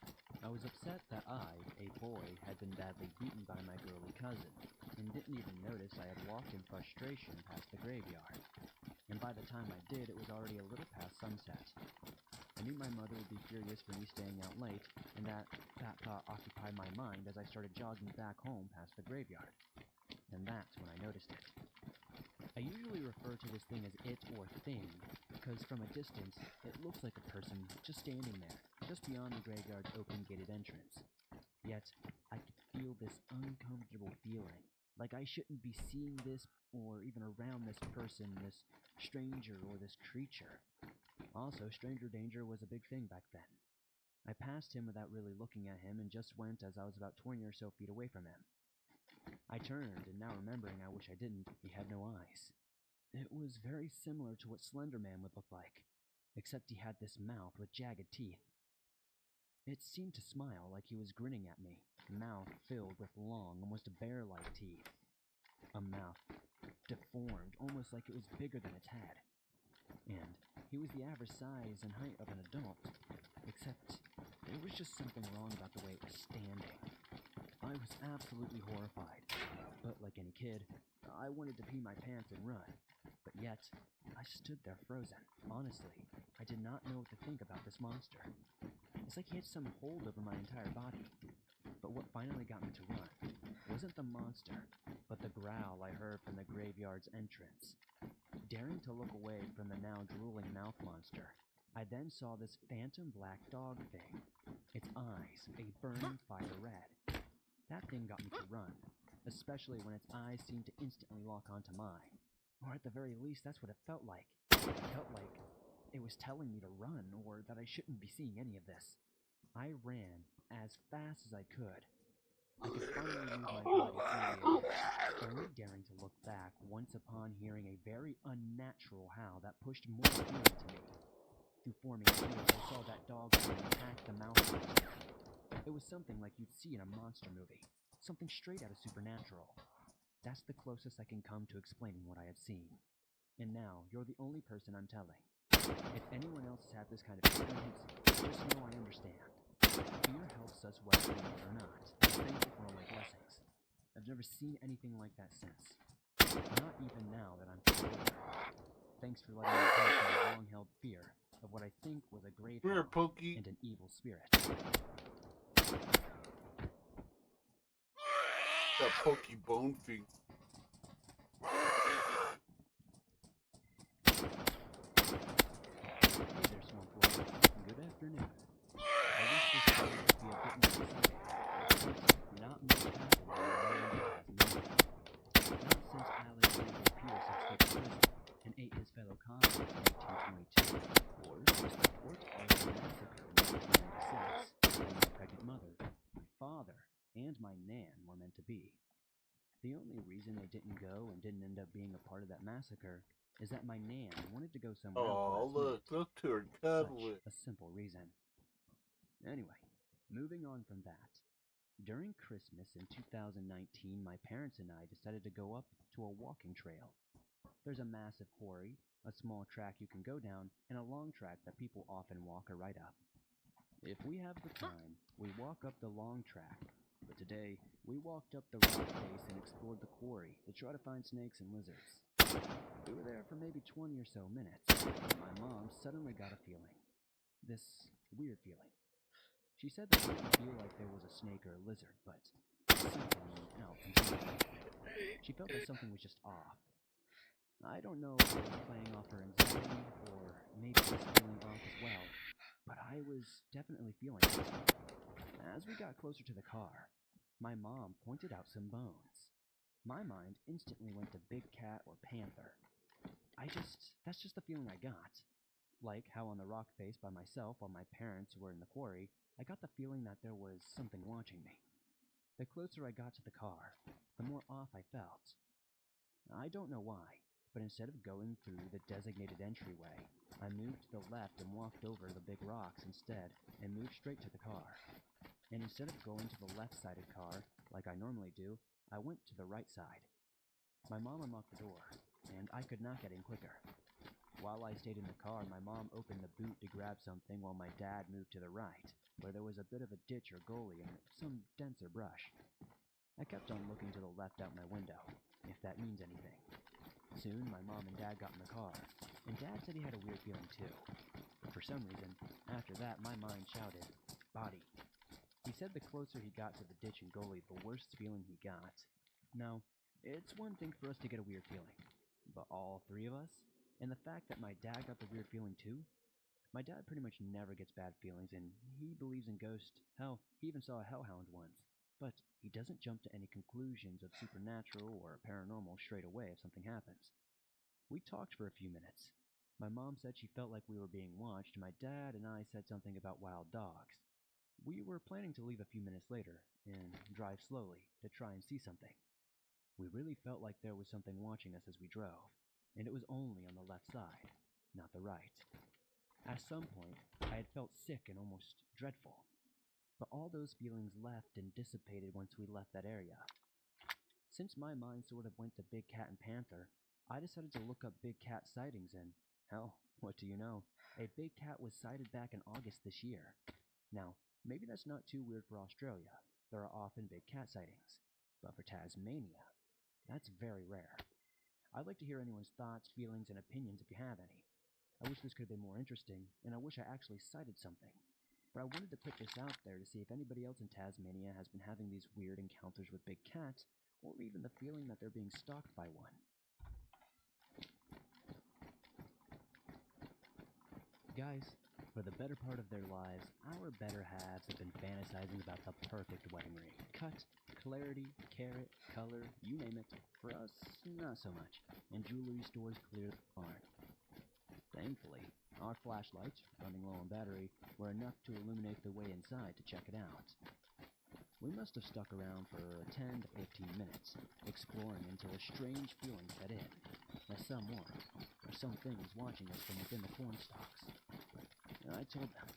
I was upset that I, a boy, had been badly beaten by my girly cousin, and didn't even notice I had walked in frustration past the graveyard. And by the time I did, it was already a little past sunset. I knew my mother would be furious for me staying out late, and that thought occupied my mind as I started jogging back home past the graveyard. And that's when I noticed it. I usually refer to this thing as it or thing, because from a distance, it looks like a person just standing there, just beyond the graveyard's open gated entrance. Yet, I could feel this uncomfortable feeling, like I shouldn't be seeing this or even around this person, this stranger or this creature. Also, stranger danger was a big thing back then. I passed him without really looking at him and just went as I was about 20 or so feet away from him. I turned, and now remembering I wish I didn't, he had no eyes. It was very similar to what Slender Man would look like, except he had this mouth with jagged teeth. It seemed to smile like he was grinning at me, mouth filled with long, almost bear-like teeth. A mouth deformed, almost like it was bigger than its head. And he was the average size and height of an adult, except there was just something wrong about the way it was standing. I was absolutely horrified, but like any kid, I wanted to pee my pants and run. But yet, I stood there frozen. Honestly, I did not know what to think about this monster. It's like he had some hold over my entire body. But what finally got me to run wasn't the monster, but the growl I heard from the graveyard's entrance. Daring to look away from the now drooling mouth monster, I then saw this phantom black dog thing. Its eyes, a burning fire red. That thing got me to run, especially when its eyes seemed to instantly lock onto mine. Or at the very least, that's what it felt like. It felt like it was telling me to run, or that I shouldn't be seeing any of this. I ran as fast as I could. I could finally move my body freely again, only daring to look back once upon hearing a very unnatural howl that pushed more fear into me. Through forming tears, I saw that dog attack the mouth monster. It was something like you'd see in a monster movie, something straight out of Supernatural. That's the closest I can come to explaining what I had seen. And now, you're the only person I'm telling. If anyone else has had this kind of experience, just know I understand. Fear helps us whether we know it or not. Thankful for all my blessings. I've never seen anything like that since. Not even now that I'm older. Thanks for letting me pass my long-held fear of what I think was a grave Pokey. and an evil spirit. That pokey bone thing. since Alexander Pierce escaped prison and ate his fellow convicts in 1822, or since the Fort Arthur Massacre in 1896, when my pregnant mother, my father, and my Nan were meant to be. The only reason they didn't go and didn't end up being a part of that massacre is that my Nan wanted to go somewhere else. Oh, look, look to her cuddling. Such a simple reason. Anyway, moving on from that. During Christmas in 2019, my parents and I decided to go up to a walking trail. There's a massive quarry, a small track you can go down, and a long track that people often walk or ride up. If we have the time, we walk up the long track, but today we walked up the rock face and explored the quarry to try to find snakes and lizards. We were there for maybe 20 or so minutes, and my mom suddenly got a feeling. This weird feeling. She said that she didn't feel like there was a snake or a lizard, but something else entirely. She felt that something was just off. I don't know if it was playing off her anxiety, or maybe just feeling off as well, but I was definitely feeling it. As we got closer to the car, my mom pointed out some bones. My mind instantly went to big cat or panther. That's just the feeling I got. Like how on the rock face by myself while my parents were in the quarry, I got the feeling that there was something watching me. The closer I got to the car, the more off I felt. I don't know why, but instead of going through the designated entryway, I moved to the left and walked over the big rocks instead and moved straight to the car. And instead of going to the left-sided car, like I normally do, I went to the right side. My mom unlocked the door, and I could not get in quicker. While I stayed in the car, my mom opened the boot to grab something while my dad moved to the right, where there was a bit of a ditch or gully and some denser brush. I kept on looking to the left out my window, if that means anything. Soon, my mom and dad got in the car, and dad said he had a weird feeling too. But for some reason, after that, my mind shouted, "Body." He said the closer he got to the ditch and gully, the worse feeling he got. Now, it's one thing for us to get a weird feeling, but all three of us? And the fact that my dad got the weird feeling too? My dad pretty much never gets bad feelings, and he believes in ghosts. Hell, he even saw a hellhound once. But he doesn't jump to any conclusions of supernatural or paranormal straight away if something happens. We talked for a few minutes. My mom said she felt like we were being watched. My dad and I said something about wild dogs. We were planning to leave a few minutes later and drive slowly to try and see something. We really felt like there was something watching us as we drove, and it was only on the left side, not the right. At some point, I had felt sick and almost dreadful, but all those feelings left and dissipated once we left that area. Since my mind sort of went to big cat and panther, I decided to look up big cat sightings, and hell, what do you know? A big cat was sighted back in August this year. Now, maybe that's not too weird for Australia. There are often big cat sightings. But for Tasmania, that's very rare. I'd like to hear anyone's thoughts, feelings, and opinions if you have any. I wish this could have been more interesting, and I wish I actually cited something. But I wanted to put this out there to see if anybody else in Tasmania has been having these weird encounters with big cats, or even the feeling that they're being stalked by one. Guys, for the better part of their lives, our better halves have been fantasizing about the perfect wedding ring. Cut, clarity, carat, color, you name it. For us, not so much, and jewelry stores clear the barn. Thankfully, our flashlights, running low on battery, were enough to illuminate the way inside to check it out. We must have stuck around for 10 to 15 minutes, exploring until a strange feeling set in, that someone, or something was watching us from within the corn stalks. I told them,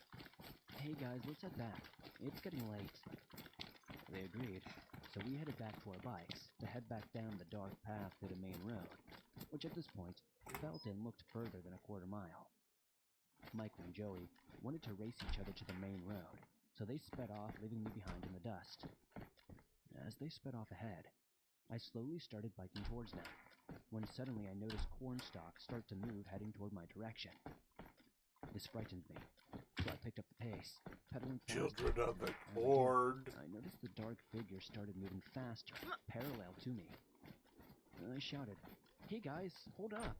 "Hey guys, let's head back. It's getting late." They agreed, so we headed back to our bikes to head back down the dark path to the main road, which at this point felt and looked further than a quarter mile. Michael and Joey wanted to race each other to the main road, so they sped off, leaving me behind in the dust. As they sped off ahead, I slowly started biking towards them, when suddenly I noticed corn stalks start to move heading toward my direction. This frightened me, so I picked up the pace, pedaling faster. Children of the And corn. again, I noticed the dark figure started moving faster, parallel to me. I shouted, "Hey guys, hold up!"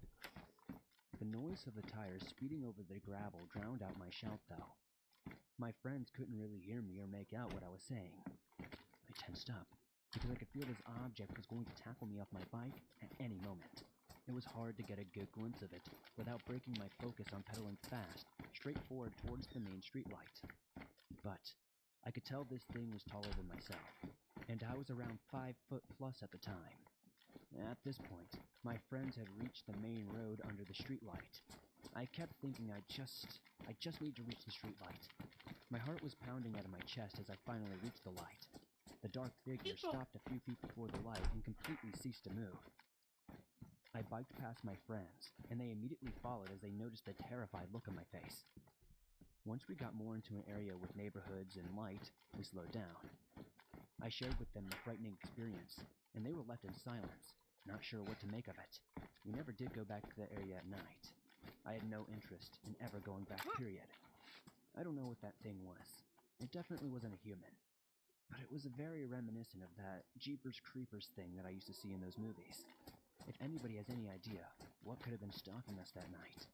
The noise of the tires speeding over the gravel drowned out my shout though. My friends couldn't really hear me or make out what I was saying. I tensed up, because I could feel this object was going to tackle me off my bike at any moment. It was hard to get a good glimpse of it without breaking my focus on pedaling fast, straight forward towards the main streetlight. But I could tell this thing was taller than myself, and I was around 5 foot plus at the time. At this point, my friends had reached the main road under the streetlight. I kept thinking I just need to reach the streetlight. My heart was pounding out of my chest as I finally reached the light. The dark figure stopped a few feet before the light and completely ceased to move. I biked past my friends, and they immediately followed as they noticed the terrified look on my face. Once we got more into an area with neighborhoods and light, we slowed down. I shared with them the frightening experience, and they were left in silence, not sure what to make of it. We never did go back to the area at night. I had no interest in ever going back, period. I don't know what that thing was. It definitely wasn't a human. But it was very reminiscent of that Jeepers Creepers thing that I used to see in those movies. If anybody has any idea what could have been stalking us that night,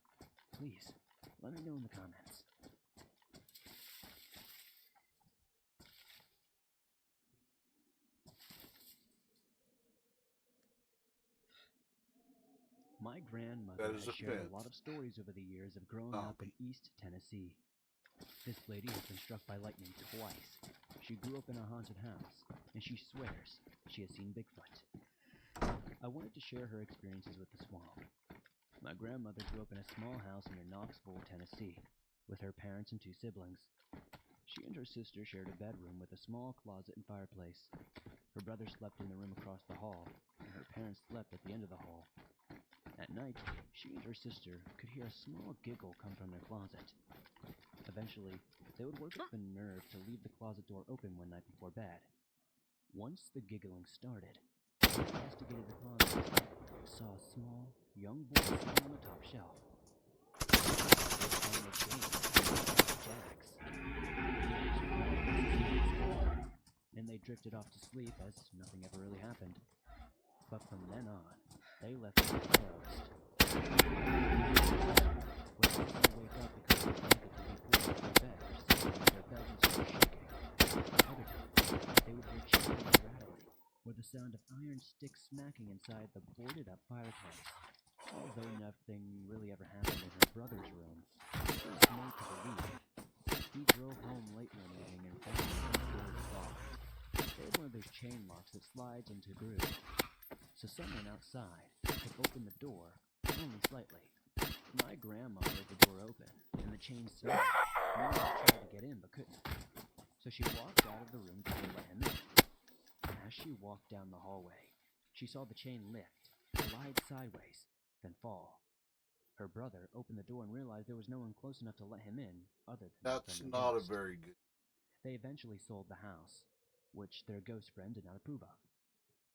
please let me know in the comments. My grandmother That is has shared offense. a lot of stories over the years of growing up in East Tennessee. This lady has been struck by lightning twice. She grew up in a haunted house, and she swears she has seen Bigfoot. I wanted to share her experiences with the swamp. My grandmother grew up in a small house near Knoxville, Tennessee, with her parents and 2 siblings. She and her sister shared a bedroom with a small closet and fireplace. Her brother slept in the room across the hall, and her parents slept at the end of the hall. At night, she and her sister could hear a small giggle come from their closet. Eventually, they would work up the nerve to leave the closet door open one night before bed. Once the giggling started, they investigated the closet and saw a small, young boy sitting on the top shelf. They found the Jacks. And they drifted off to sleep as nothing ever really happened. But from then on, they left the door closed. Would often wake up because they blankets would be pulled off their bed or something as their beds would start shaking. Other times, they would hear chipping and rattling, or the sound of iron sticks smacking inside the boarded-up fireplace. Although nothing really ever happened in her brother's room, it was made to believe. He drove home late one evening and found the door was locked. They had one of those chain locks that slides into grooves. So someone outside could open the door, only slightly. My grandma heard the door open, and the chain snapped. No one tried to get in, but couldn't. So she walked out of the room to let him in. As she walked down the hallway, she saw the chain lift, glide sideways, then fall. Her brother opened the door and realized there was no one close enough to let him in other than That's the not a ghost. very good. They eventually sold the house, which their ghost friend did not approve of.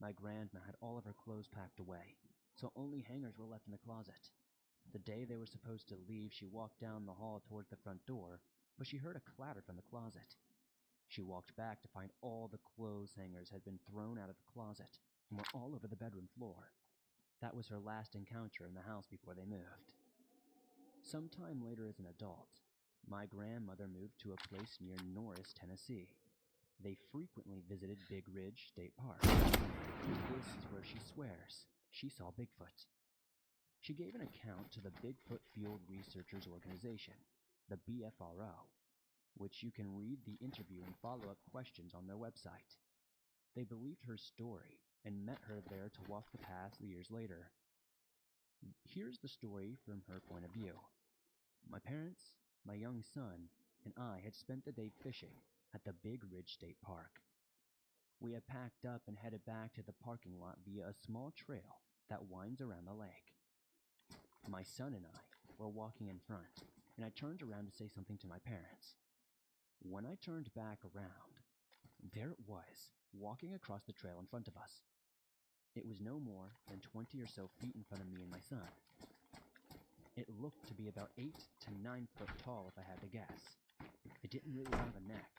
My grandma had all of her clothes packed away, so only hangers were left in the closet. The day they were supposed to leave, she walked down the hall towards the front door, but she heard a clatter from the closet. She walked back to find all the clothes hangers had been thrown out of the closet and were all over the bedroom floor. That was her last encounter in the house before they moved. Sometime later as an adult, my grandmother moved to a place near Norris, Tennessee. They frequently visited Big Ridge State Park. This is where she swears she saw Bigfoot. She gave an account to the Bigfoot Field Researchers Organization, the BFRO, which you can read the interview and follow-up questions on their website. They believed her story and met her there to walk the path years later. Here's the story from her point of view. My parents, my young son, and I had spent the day fishing at the Big Ridge State Park. We had packed up and headed back to the parking lot via a small trail that winds around the lake. My son and I were walking in front, and I turned around to say something to my parents. When I turned back around, there it was, walking across the trail in front of us. It was no more than 20 or so feet in front of me and my son. It looked to be about 8 to 9 foot tall if I had to guess. It didn't really have a neck.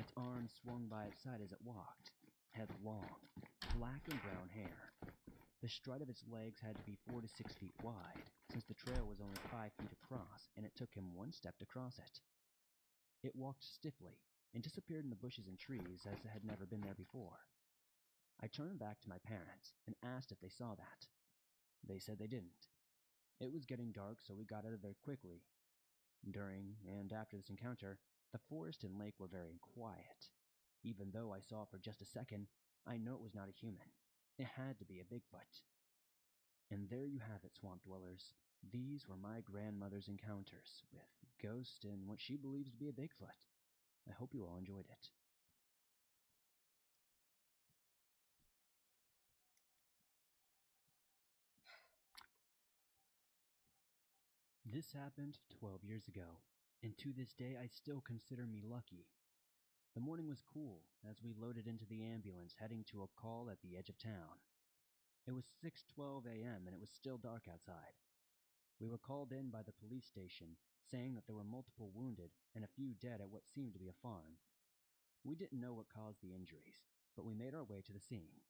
Its arms swung by its side as it walked. It had long, black and brown hair. The strut of its legs had to be 4 to 6 feet wide, since the trail was only 5 feet across, and it took him 1 step to cross it. It walked stiffly and disappeared in the bushes and trees as it had never been there before. I turned back to my parents and asked if they saw that. They said they didn't. It was getting dark, so we got out of there quickly. During and after this encounter, the forest and lake were very quiet. Even though I saw it for just a second, I know it was not a human. It had to be a Bigfoot. And there you have it, swamp dwellers. These were my grandmother's encounters with ghosts and what she believes to be a Bigfoot. I hope you all enjoyed it. This happened 12 years ago, and to this day I still consider me lucky. The morning was cool as we loaded into the ambulance heading to a call at the edge of town. It was 6:12 a.m. and it was still dark outside. We were called in by the police station saying that there were multiple wounded and a few dead at what seemed to be a farm. We didn't know what caused the injuries, but we made our way to the scene.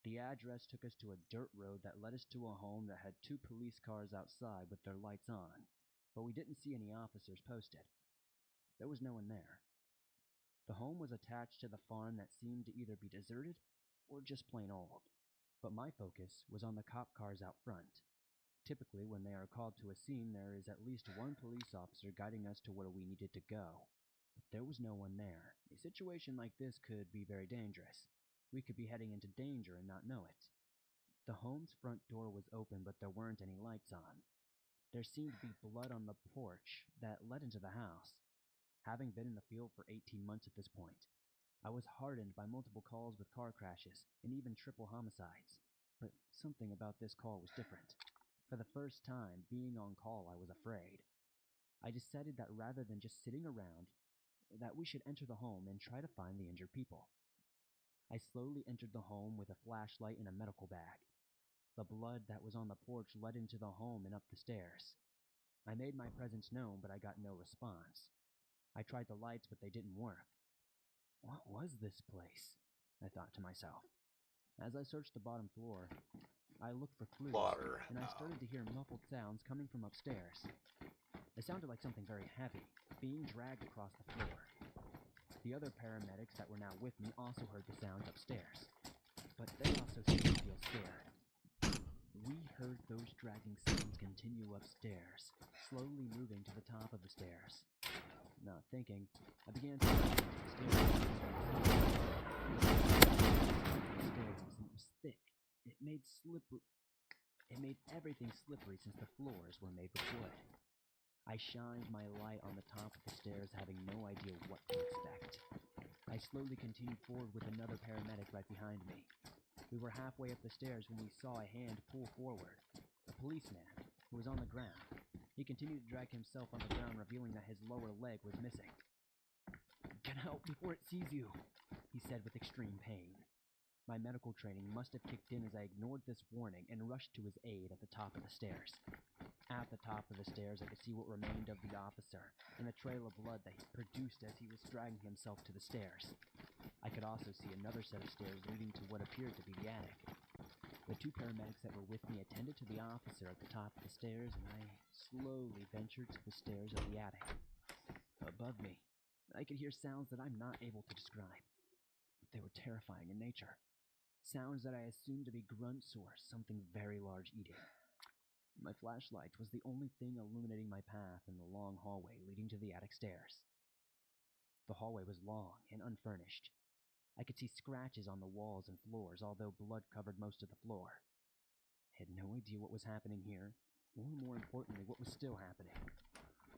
The address took us to a dirt road that led us to a home that had 2 police cars outside with their lights on, but we didn't see any officers posted. There was no one there. The home was attached to the farm that seemed to either be deserted or just plain old, but my focus was on the cop cars out front. Typically, when they are called to a scene, there is at least one police officer guiding us to where we needed to go. But there was no one there. A situation like this could be very dangerous. We could be heading into danger and not know it. The home's front door was open, but there weren't any lights on. There seemed to be blood on the porch that led into the house. Having been in the field for 18 months at this point, I was hardened by multiple calls with car crashes and even triple homicides. But something about this call was different. For the first time, being on call, I was afraid. I decided that rather than just sitting around, that we should enter the home and try to find the injured people. I slowly entered the home with a flashlight and a medical bag. The blood that was on the porch led into the home and up the stairs. I made my presence known, but I got no response. I tried the lights, but they didn't work. What was this place? I thought to myself. As I searched the bottom floor, I looked for clues, and I started to hear muffled sounds coming from upstairs. It sounded like something very heavy, being dragged across the floor. The other paramedics that were now with me also heard the sounds upstairs, but they also seemed to feel scared. We heard those dragging sounds continue upstairs, slowly moving to the top of the stairs. Not thinking, I began to run to the stairs. It was thick. It made everything slippery since the floors were made with wood. I shined my light on the top of the stairs, having no idea what to expect. I slowly continued forward with another paramedic right behind me. We were halfway up the stairs when we saw a hand pull forward. A policeman, who was on the ground. He continued to drag himself on the ground, revealing that his lower leg was missing. "Get out before it sees you," he said with extreme pain. My medical training must have kicked in as I ignored this warning and rushed to his aid at the top of the stairs. At the top of the stairs, I could see what remained of the officer and the trail of blood that he produced as he was dragging himself to the stairs. I could also see another set of stairs leading to what appeared to be the attic. The 2 paramedics that were with me attended to the officer at the top of the stairs, and I slowly ventured to the stairs of the attic. Above me, I could hear sounds that I'm not able to describe, but they were terrifying in nature. Sounds that I assumed to be grunts or something very large eating. My flashlight was the only thing illuminating my path in the long hallway leading to the attic stairs. The hallway was long and unfurnished. I could see scratches on the walls and floors, although blood covered most of the floor. I had no idea what was happening here, or more importantly, what was still happening.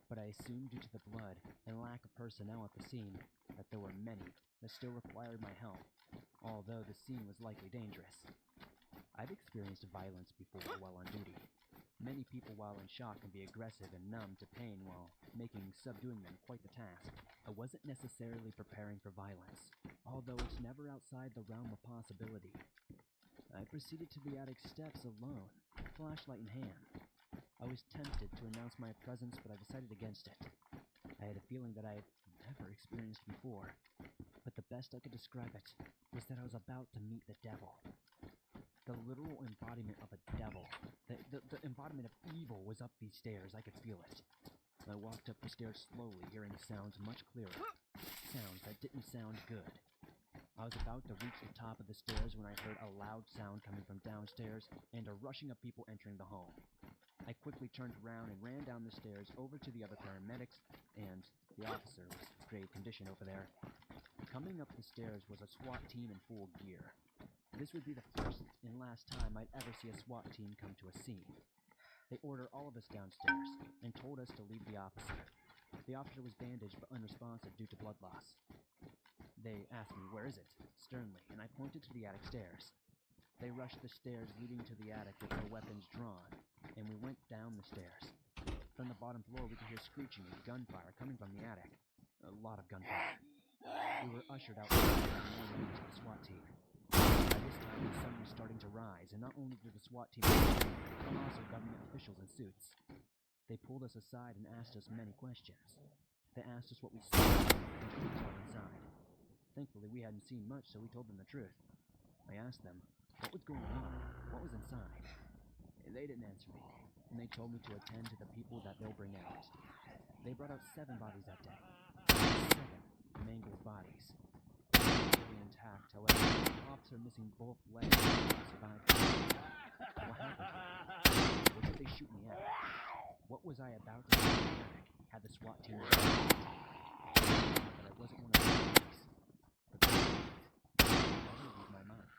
But I assumed due to the blood and lack of personnel at the scene that there were many that still required my help, although the scene was likely dangerous. I've experienced violence before while on duty. Many people while in shock can be aggressive and numb to pain while making subduing them quite the task. I wasn't necessarily preparing for violence, although it's never outside the realm of possibility. I proceeded to the attic steps alone, flashlight in hand. I was tempted to announce my presence, but I decided against it. I had a feeling that I had never experienced before, but the best I could describe it was that I was about to meet the devil. The literal embodiment of a devil. The embodiment of evil was up these stairs. I could feel it. I walked up the stairs slowly, hearing sounds much clearer. Sounds that didn't sound good. I was about to reach the top of the stairs when I heard a loud sound coming from downstairs and a rushing of people entering the home. I quickly turned around and ran down the stairs over to the other paramedics, and the officer was in grave condition over there. Coming up the stairs was a SWAT team in full gear. This would be the first and last time I'd ever see a SWAT team come to a scene. They ordered all of us downstairs and told us to leave the officer. The officer was bandaged but unresponsive due to blood loss. They asked me, "Where is it?" sternly, and I pointed to the attic stairs. They rushed the stairs leading to the attic with their weapons drawn, and we went down the stairs. From the bottom floor, we could hear screeching and gunfire coming from the attic. A lot of gunfire. We were ushered out by more members of the SWAT team. By this time, the sun was starting to rise, and not only did the SWAT team but also government officials in suits. They pulled us aside and asked us many questions. They asked us what we saw and who was all inside. Thankfully, we hadn't seen much, so we told them the truth. I asked them what was going on, what was inside. They didn't answer me, and they told me to attend to the people that they'll bring out. They brought out 7 bodies that day. 7 mangled bodies. Fully intact, however, the officer missing both legs survived. What happened? What did they shoot me at? What was I about to do in the attic? Had the SWAT team but I wasn't one of the bodies. But that never leave my mind.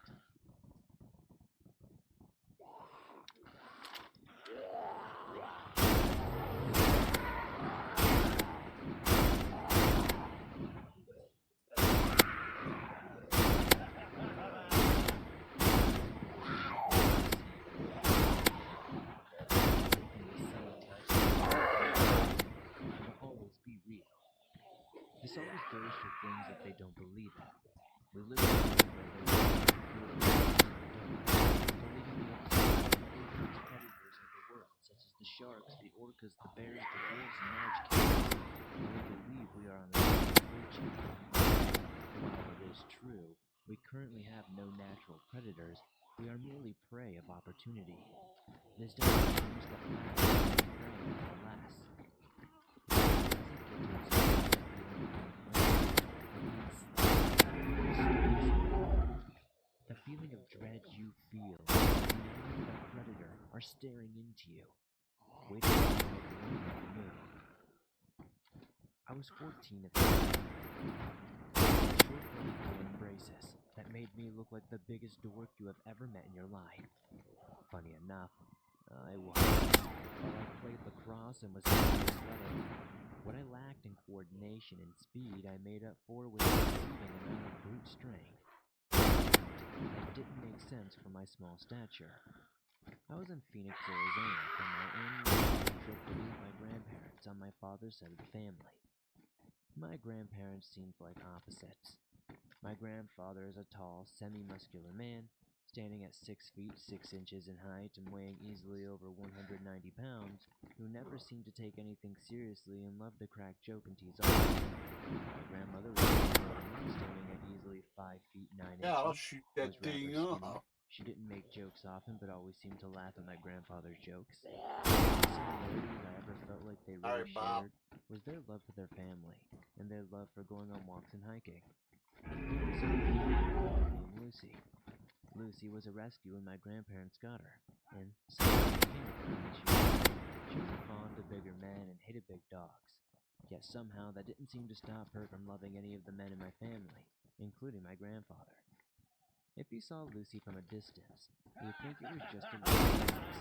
This always goes for things that they don't believe in. We live in a world where they believing the predators of the world, such as the sharks, the orcas, the bears, the wolves, and large cats. And we believe we are on the verge of food chain. While it is true, we currently have no natural predators. We are merely prey of opportunity. This doesn't change the fact that we are prey nonetheless. The feeling of dread you feel when the eyes of a predator are staring into you, waiting for you to make one wrong move. I was 14 at the time. Short black and braces that made me look like the biggest dork you have ever met in your life. Funny enough, I was. While I played lacrosse and was athletic, what I lacked in coordination and speed, I made up for with an exceeding amount of brute strength. That didn't make sense for my small stature. I was in Phoenix, Arizona for my annual trip to visit my grandparents on my father's side of the family. My grandparents seemed like opposites. My grandfather is a tall, semi-muscular man, standing at 6 feet 6 inches in height and weighing easily over 190 pounds, who never seemed to take anything seriously and loved to crack joke and tease others. My grandmother was standing at easily 5 feet 9 inches. Yeah, I'll shoot that was rather thing skinny. off. She didn't make jokes often, but always seemed to laugh at my grandfather's jokes. The similarities I ever felt like they really Alright, Bob. shared was their love for their family and their love for going on walks and hiking. So, named Lucy. Lucy was a rescue when my grandparents got her, and something came of her as she was fond of bigger men and hated big dogs. Yet somehow that didn't seem to stop her from loving any of the men in my family, including my grandfather. If you saw Lucy from a distance, you would think it was just a little fox.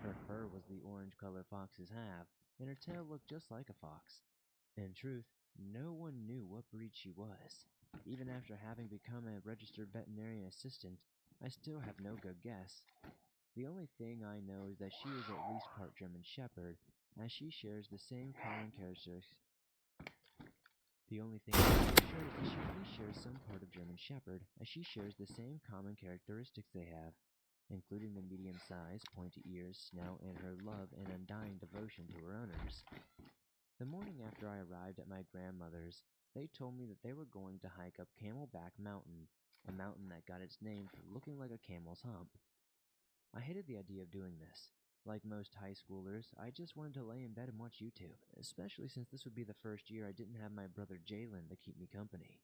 Her fur was the orange color foxes have, and her tail looked just like a fox. In truth, no one knew what breed she was. Even after having become a registered veterinarian assistant, I still have no good guess. The only thing I know is that she is at least part German Shepherd, as she shares the same common characteristics. The only thing I know for sure is that she at least shares some part of German Shepherd, as she shares the same common characteristics they have, including the medium-sized, pointy ears, snout, and her love and undying devotion to her owners. The morning after I arrived at my grandmother's, they told me that they were going to hike up Camelback Mountain, a mountain that got its name for looking like a camel's hump. I hated the idea of doing this. Like most high schoolers, I just wanted to lay in bed and watch YouTube, especially since this would be the first year I didn't have my brother Jalen to keep me company.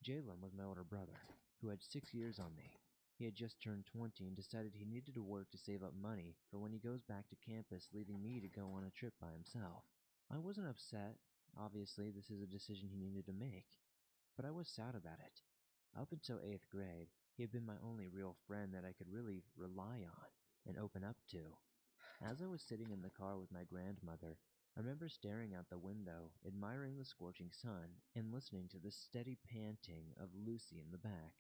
Jalen was my older brother, who had 6 years on me. He had just turned 20 and decided he needed to work to save up money for when he goes back to campus, leaving me to go on a trip by himself. I wasn't upset. Obviously, this is a decision he needed to make. But I was sad about it. Up until 8th grade, he had been my only real friend that I could really rely on and open up to. As I was sitting in the car with my grandmother, I remember staring out the window, admiring the scorching sun, and listening to the steady panting of Lucy in the back.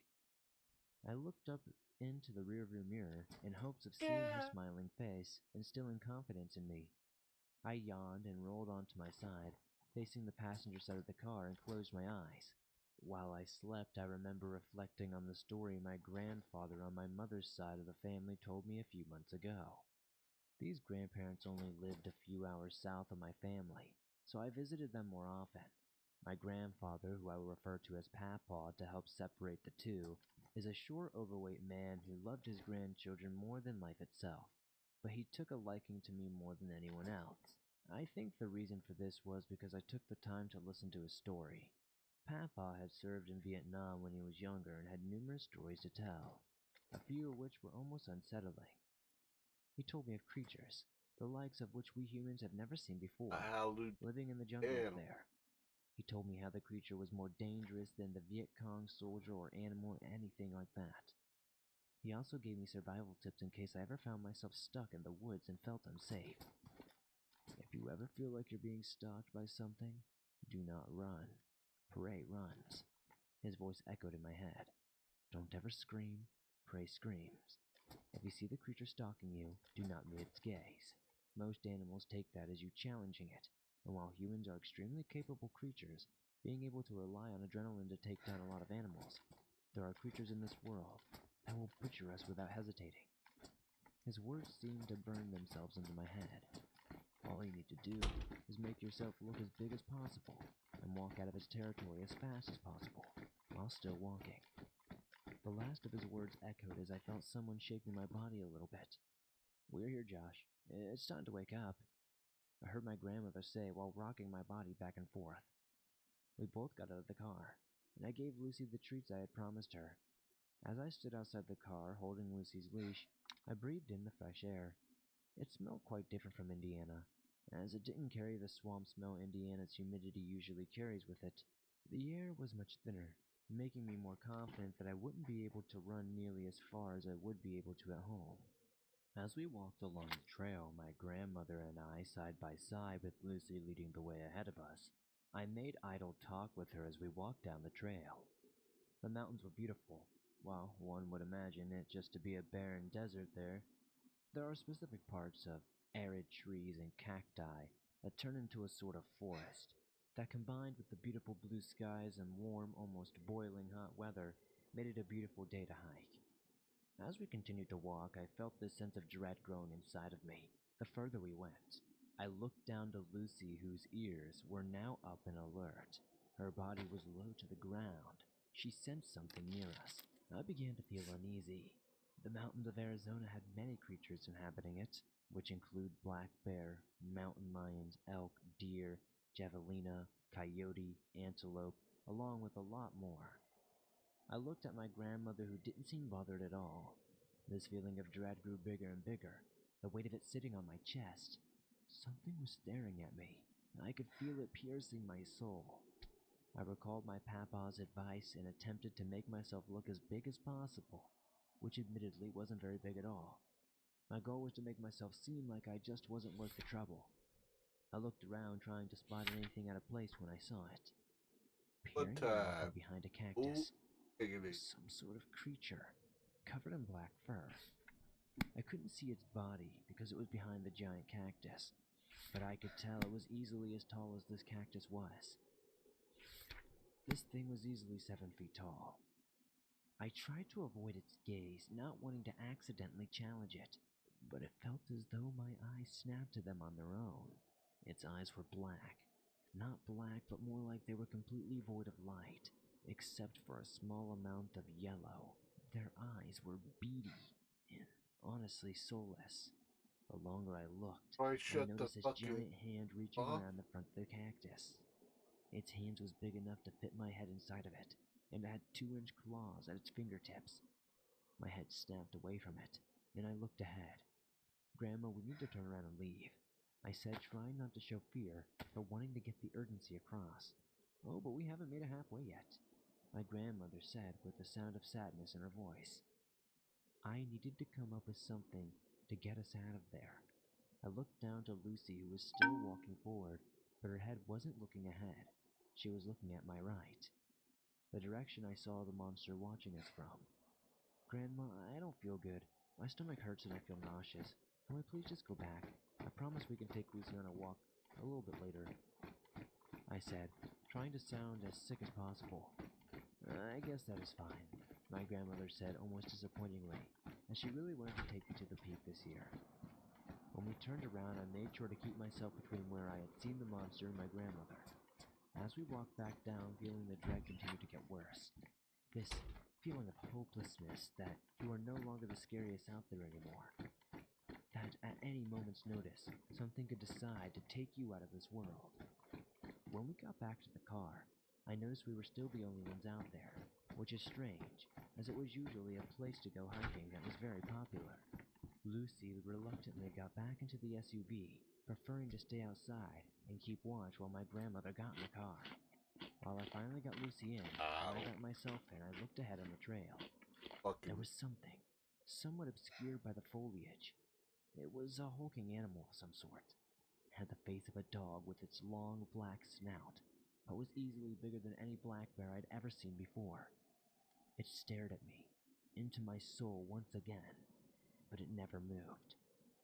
I looked up into the rearview mirror in hopes of seeing her smiling face, instilling confidence in me. I yawned and rolled onto my side, facing the passenger side of the car, and closed my eyes. While I slept, I remember reflecting on the story my grandfather on my mother's side of the family told me a few months ago. These grandparents only lived a few hours south of my family, so I visited them more often. My grandfather, who I will refer to as Papa to help separate the two, is a short, overweight man who loved his grandchildren more than life itself, but he took a liking to me more than anyone else. I think the reason for this was because I took the time to listen to his story. Papa had served in Vietnam when he was younger and had numerous stories to tell, a few of which were almost unsettling. He told me of creatures, the likes of which we humans have never seen before, living in the jungle up there. He told me how the creature was more dangerous than the Viet Cong soldier or animal or anything like that. He also gave me survival tips in case I ever found myself stuck in the woods and felt unsafe. If you ever feel like you're being stalked by something, do not run. Pray runs. His voice echoed in my head. Don't ever scream. Pray screams. If you see the creature stalking you, do not meet its gaze. Most animals take that as you challenging it, and while humans are extremely capable creatures, being able to rely on adrenaline to take down a lot of animals, there are creatures in this world that will butcher us without hesitating. His words seemed to burn themselves into my head. All you need to do is make yourself look as big as possible and walk out of its territory as fast as possible, while still walking. The last of his words echoed as I felt someone shaking my body a little bit. We're here, Josh. It's time to wake up, I heard my grandmother say while rocking my body back and forth. We both got out of the car, and I gave Lucy the treats I had promised her. As I stood outside the car, holding Lucy's leash, I breathed in the fresh air. It smelled quite different from Indiana, as it didn't carry the swamp smell Indiana's humidity usually carries with it. The air was much thinner, making me more confident that I wouldn't be able to run nearly as far as I would be able to at home. As we walked along the trail, my grandmother and I side by side with Lucy leading the way ahead of us, I made idle talk with her as we walked down the trail. The mountains were beautiful. While one would imagine it just to be a barren desert there are specific parts of arid trees and cacti that turn into a sort of forest that, combined with the beautiful blue skies and warm, almost boiling hot weather, made it a beautiful day to hike. As we continued to walk, I felt this sense of dread growing inside of me. The further we went, I looked down to Lucy, whose ears were now up and alert. Her body was low to the ground. She sensed something near us. I began to feel uneasy. The mountains of Arizona had many creatures inhabiting it, which include black bear, mountain lions, elk, deer, javelina, coyote, antelope, along with a lot more. I looked at my grandmother, who didn't seem bothered at all. This feeling of dread grew bigger and bigger, the weight of it sitting on my chest. Something was staring at me, and I could feel it piercing my soul. I recalled my papa's advice and attempted to make myself look as big as possible, which admittedly wasn't very big at all. My goal was to make myself seem like I just wasn't worth the trouble. I looked around trying to spot anything out of place when I saw it. Peering out from behind a cactus was some sort of creature, covered in black fur. I couldn't see its body because it was behind the giant cactus, but I could tell it was easily as tall as this cactus was. This thing was easily 7 feet tall. I tried to avoid its gaze, not wanting to accidentally challenge it, but it felt as though my eyes snapped to them on their own. Its eyes were black. Not black, but more like they were completely void of light, except for a small amount of yellow. Their eyes were beady and honestly soulless. The longer I looked, I noticed this giant hand reaching around the front of the cactus. Its hands was big enough to fit my head inside of it, and it had 2-inch claws at its fingertips. My head snapped away from it, and I looked ahead. Grandma, we need to turn around and leave, I said, trying not to show fear, but wanting to get the urgency across. Oh, but we haven't made it halfway yet, my grandmother said with the sound of sadness in her voice. I needed to come up with something to get us out of there. I looked down to Lucy, who was still walking forward, but her head wasn't looking ahead. She was looking at my right, the direction I saw the monster watching us from. Grandma, I don't feel good. My stomach hurts and I feel nauseous. Can we please just go back? I promise we can take Lucy on a walk a little bit later, I said, trying to sound as sick as possible. I guess that is fine, my grandmother said almost disappointingly, as she really wanted to take me to the peak this year. When we turned around, I made sure to keep myself between where I had seen the monster and my grandmother. As we walked back down, feeling the dread continued to get worse. This feeling of hopelessness that you are no longer the scariest out there anymore. That at any moment's notice, something could decide to take you out of this world. When we got back to the car, I noticed we were still the only ones out there, which is strange, as it was usually a place to go hiking that was very popular. Lucy reluctantly got back into the SUV, preferring to stay outside and keep watch while my grandmother got in the car. While I finally got Lucy in, and I got myself there, I looked ahead on the trail. There was something, somewhat obscured by the foliage. It was a hulking animal of some sort. It had the face of a dog with its long black snout, but was easily bigger than any black bear I'd ever seen before. It stared at me, into my soul once again, but it never moved,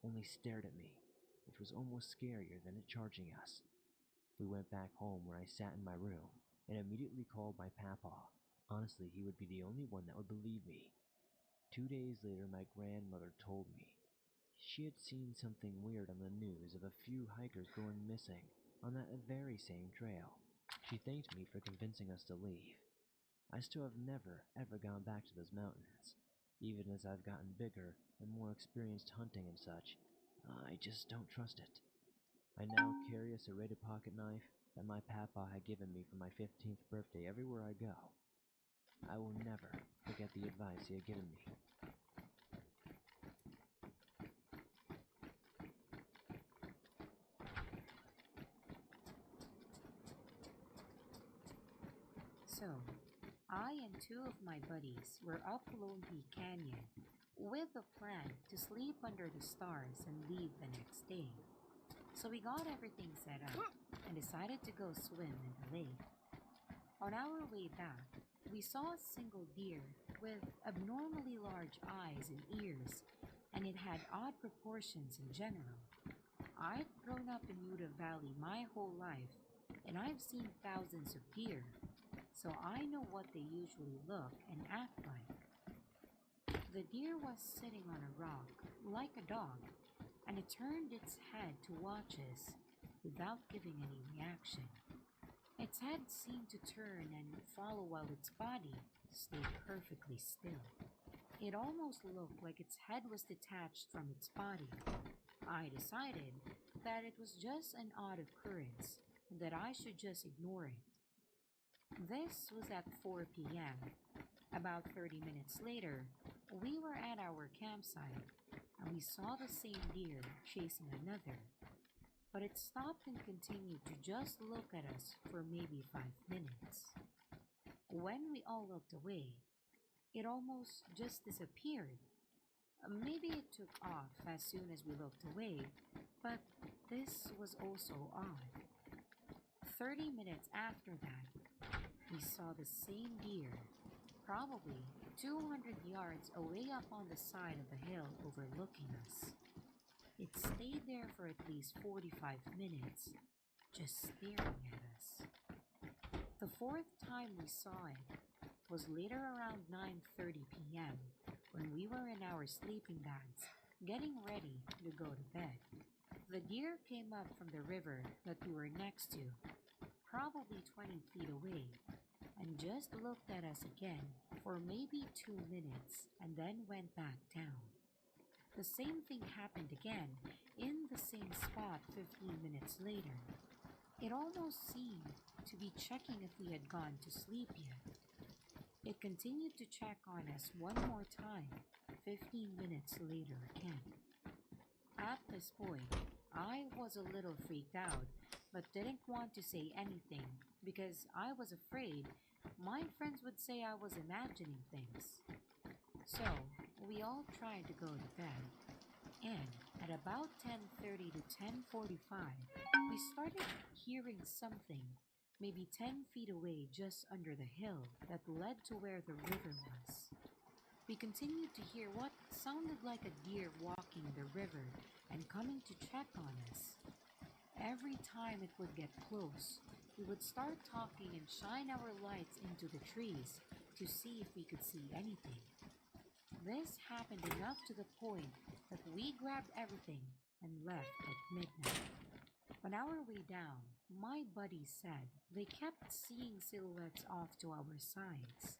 only stared at me, which was almost scarier than it charging us. We went back home where I sat in my room and immediately called my papa. Honestly, he would be the only one that would believe me. 2 days later, my grandmother told me she had seen something weird on the news of a few hikers going missing on that very same trail. She thanked me for convincing us to leave. I still have never, ever gone back to those mountains. Even as I've gotten bigger and more experienced hunting and such, I just don't trust it. I now carry a serrated pocket knife that my papa had given me for my 15th birthday everywhere I go. I will never forget the advice he had given me. So, I and 2 of my buddies were up Lone Peak Canyon with a plan to sleep under the stars and leave the next day. So we got everything set up and decided to go swim in the lake. On our way back, we saw a single deer with abnormally large eyes and ears, and it had odd proportions in general. I've grown up in Utah Valley my whole life, and I've seen thousands of deer, so I know what they usually look and act like. The deer was sitting on a rock, like a dog, and it turned its head to watch us without giving any reaction. Its head seemed to turn and follow while its body stayed perfectly still. It almost looked like its head was detached from its body. I decided that it was just an odd occurrence and that I should just ignore it. This was at 4 p.m. About 30 minutes later, we were at our campsite and we saw the same deer chasing another, but it stopped and continued to just look at us for maybe 5 minutes. When we all looked away, it almost just disappeared. Maybe it took off as soon as we looked away, but this was also odd. 30 minutes after that, we saw the same deer, probably 200 yards away up on the side of the hill overlooking us. It stayed there for at least 45 minutes, just staring at us. The 4th time we saw it was later around 9:30 p.m. when we were in our sleeping bags, getting ready to go to bed. The deer came up from the river that we were next to, probably 20 feet away, and just looked at us again for maybe 2 minutes and then went back down. The same thing happened again in the same spot 15 minutes later. It almost seemed to be checking if we had gone to sleep yet. It continued to check on us one more time, 15 minutes later again. At this point, I was a little freaked out, but didn't want to say anything because I was afraid my friends would say I was imagining things. So, we all tried to go to bed, and at about 10:30 to 10:45, we started hearing something, maybe 10 feet away just under the hill that led to where the river was. We continued to hear what sounded like a deer walking the river and coming to check on us. Every time it would get close, we would start talking and shine our lights into the trees to see if we could see anything. This happened enough to the point that we grabbed everything and left at midnight. On our way down, my buddies said they kept seeing silhouettes off to our sides.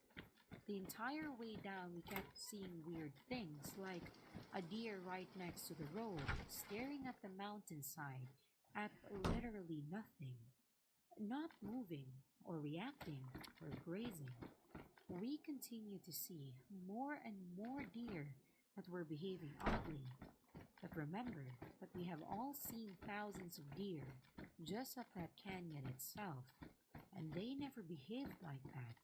The entire way down, we kept seeing weird things like a deer right next to the road, staring at the mountainside at literally nothing, not moving or reacting or grazing. We continued to see more and more deer that were behaving oddly. But remember that we have all seen thousands of deer just at that canyon itself, and they never behaved like that.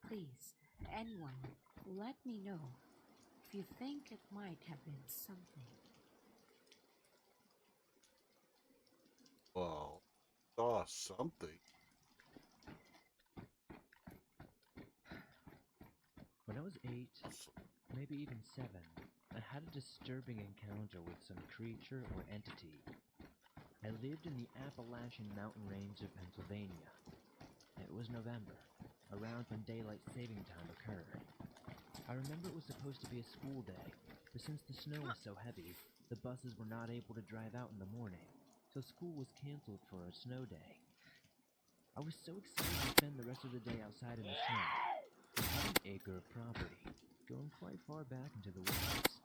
Please, anyone, let me know if you think it might have been something. Well, saw something. When I was 8, maybe even 7, I had a disturbing encounter with some creature or entity. I lived in the Appalachian mountain range of Pennsylvania. It was November, around when daylight saving time occurred. I remember it was supposed to be a school day, but since the snow was so heavy, the buses were not able to drive out in the morning, so school was canceled for a snow day. I was so excited to spend the rest of the day outside in the snow. We had an acre of property, going quite far back into the woods.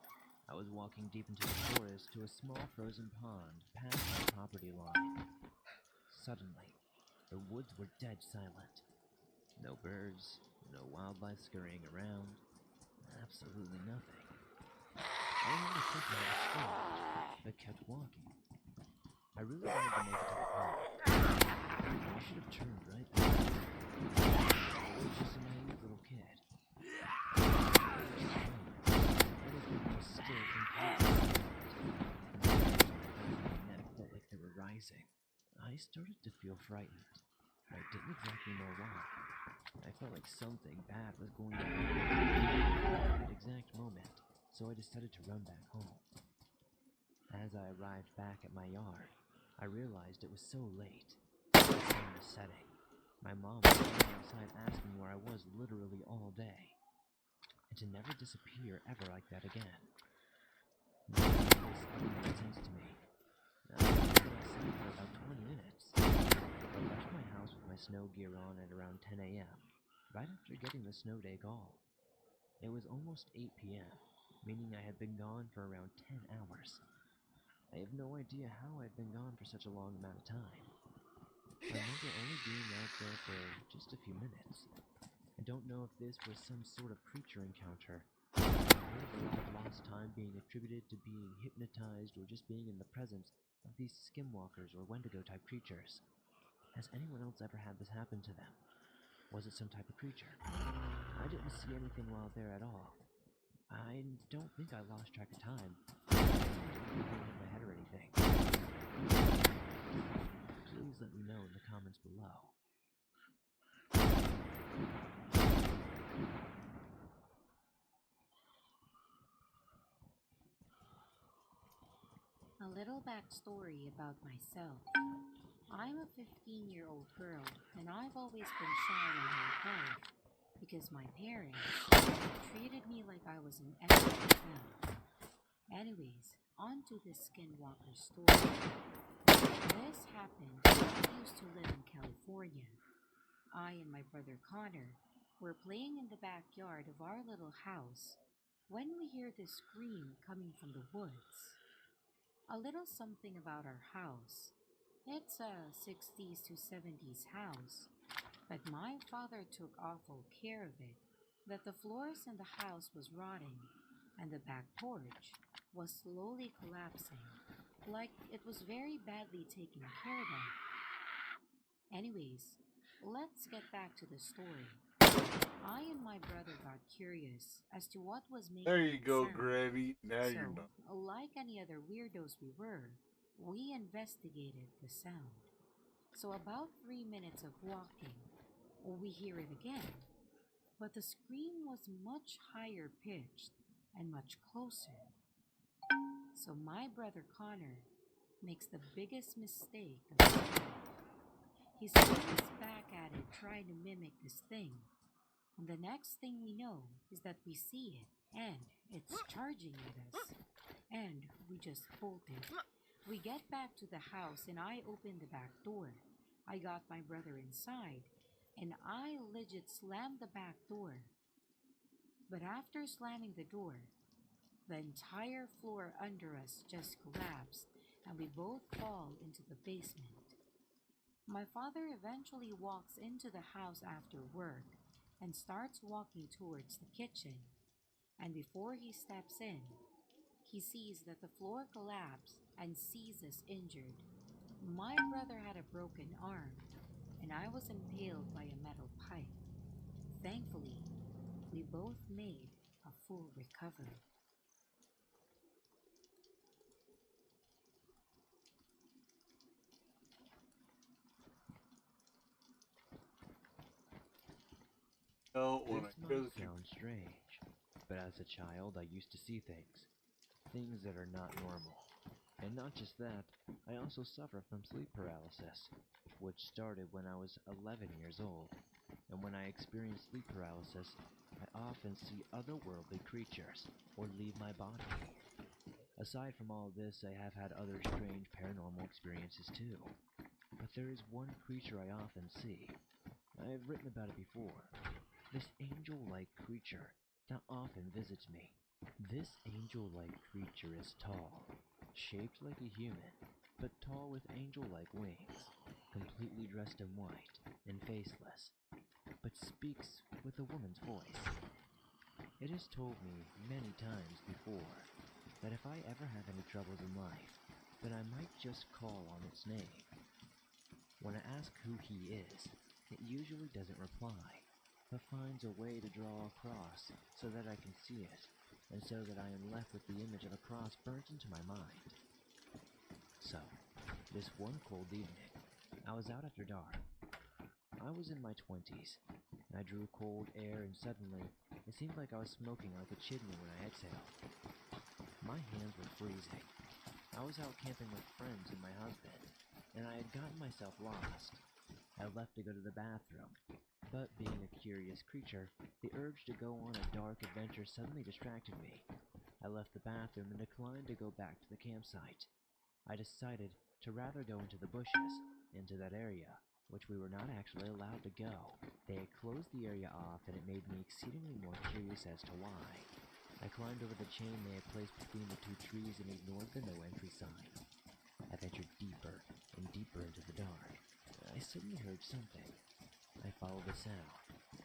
I was walking deep into the forest to a small frozen pond past my property line. Suddenly, the woods were dead silent. No birds, no wildlife scurrying around, absolutely nothing. I remember thinking I was scared, but kept walking. I really wanted to make it to the pond. I should have turned right back. I was just a naive little kid. Everything was still completely silent. My neck felt like they were rising. I started to feel frightened. I didn't exactly know why. I felt like something bad was going to happen at that exact moment, so I decided to run back home. As I arrived back at my yard, I realized it was so late. The sun was setting. My mom was standing outside asking where I was literally all day, and to never disappear ever like that again. None of this ever made sense to me. I was outside for about 20 minutes. I left my house with my snow gear on at around 10 a.m., right after getting the snow day call. It was almost 8 p.m., meaning I had been gone for around 10 hours. I have no idea how I'd been gone for such a long amount of time. I remember only being out there for just a few minutes. I don't know if this was some sort of creature encounter. I heard a lot of lost time being attributed to being hypnotized or just being in the presence of these skinwalkers or wendigo type creatures. Has anyone else ever had this happen to them? Was it some type of creature? I didn't see anything while there at all. I don't think I lost track of time. I didn't hit my head or anything. Please let me know in the comments below. A little backstory about myself. I'm a 15-year-old girl, and I've always been shy my whole life because my parents treated me like I was an extra child. Anyways, on to the skinwalker story. This happened when I used to live in California. I and my brother Connor were playing in the backyard of our little house when we hear this scream coming from the woods. A little something about our house. It's a 60s to 70s house. But my father took awful care of it, that the floors in the house was rotting, and the back porch was slowly collapsing, like it was very badly taken care of. Anyways, let's get back to the story. I and my brother got curious as to what was making There you that go, sound. Granny. Now So, you're not. like any other weirdos we were, we investigated the sound. So about 3 minutes of walking, we hear it again. But the scream was much higher pitched and much closer. So my brother Connor makes the biggest mistake of his life. He swings back at it trying to mimic this thing. And the next thing we know is that we see it and it's charging at us. And we just bolted. We get back to the house and I open the back door. I got my brother inside and I legit slammed the back door. But after slamming the door, the entire floor under us just collapsed and we both fall into the basement. My father eventually walks into the house after work and starts walking towards the kitchen. And before he steps in, he sees that the floor collapsed and sees us injured. My brother had a broken arm and I was impaled by a metal pipe. Thankfully, we both made a full recovery. No, when This I might visit you. sound strange, but as a child I used to see things that are not normal. And not just that, I also suffer from sleep paralysis, which started when I was 11 years old. And when I experience sleep paralysis, I often see otherworldly creatures or leave my body. Aside from all this, I have had other strange paranormal experiences too. But there is one creature I often see. I have written about it before. This angel-like creature that often visits me. This angel-like creature is tall, shaped like a human, but tall with angel-like wings, completely dressed in white and faceless, but speaks with a woman's voice. It has told me many times before that if I ever have any troubles in life, then I might just call on its name. When I ask who he is, it usually doesn't reply, but finds a way to draw a cross so that I can see it, and so that I am left with the image of a cross burnt into my mind. So, this one cold evening, I was out after dark. I was in my 20s, and I drew cold air and suddenly, it seemed like I was smoking like a chimney when I exhaled. My hands were freezing. I was out camping with friends and my husband, and I had gotten myself lost. I left to go to the bathroom, but being a curious creature, the urge to go on a dark adventure suddenly distracted me. I left the bathroom and declined to go back to the campsite. I decided to rather go into the bushes, into that area, which we were not actually allowed to go. They had closed the area off and it made me exceedingly more curious as to why. I climbed over the chain they had placed between the two trees and ignored the no entry sign. I ventured deeper and deeper into the dark. I suddenly heard something. I followed the sound.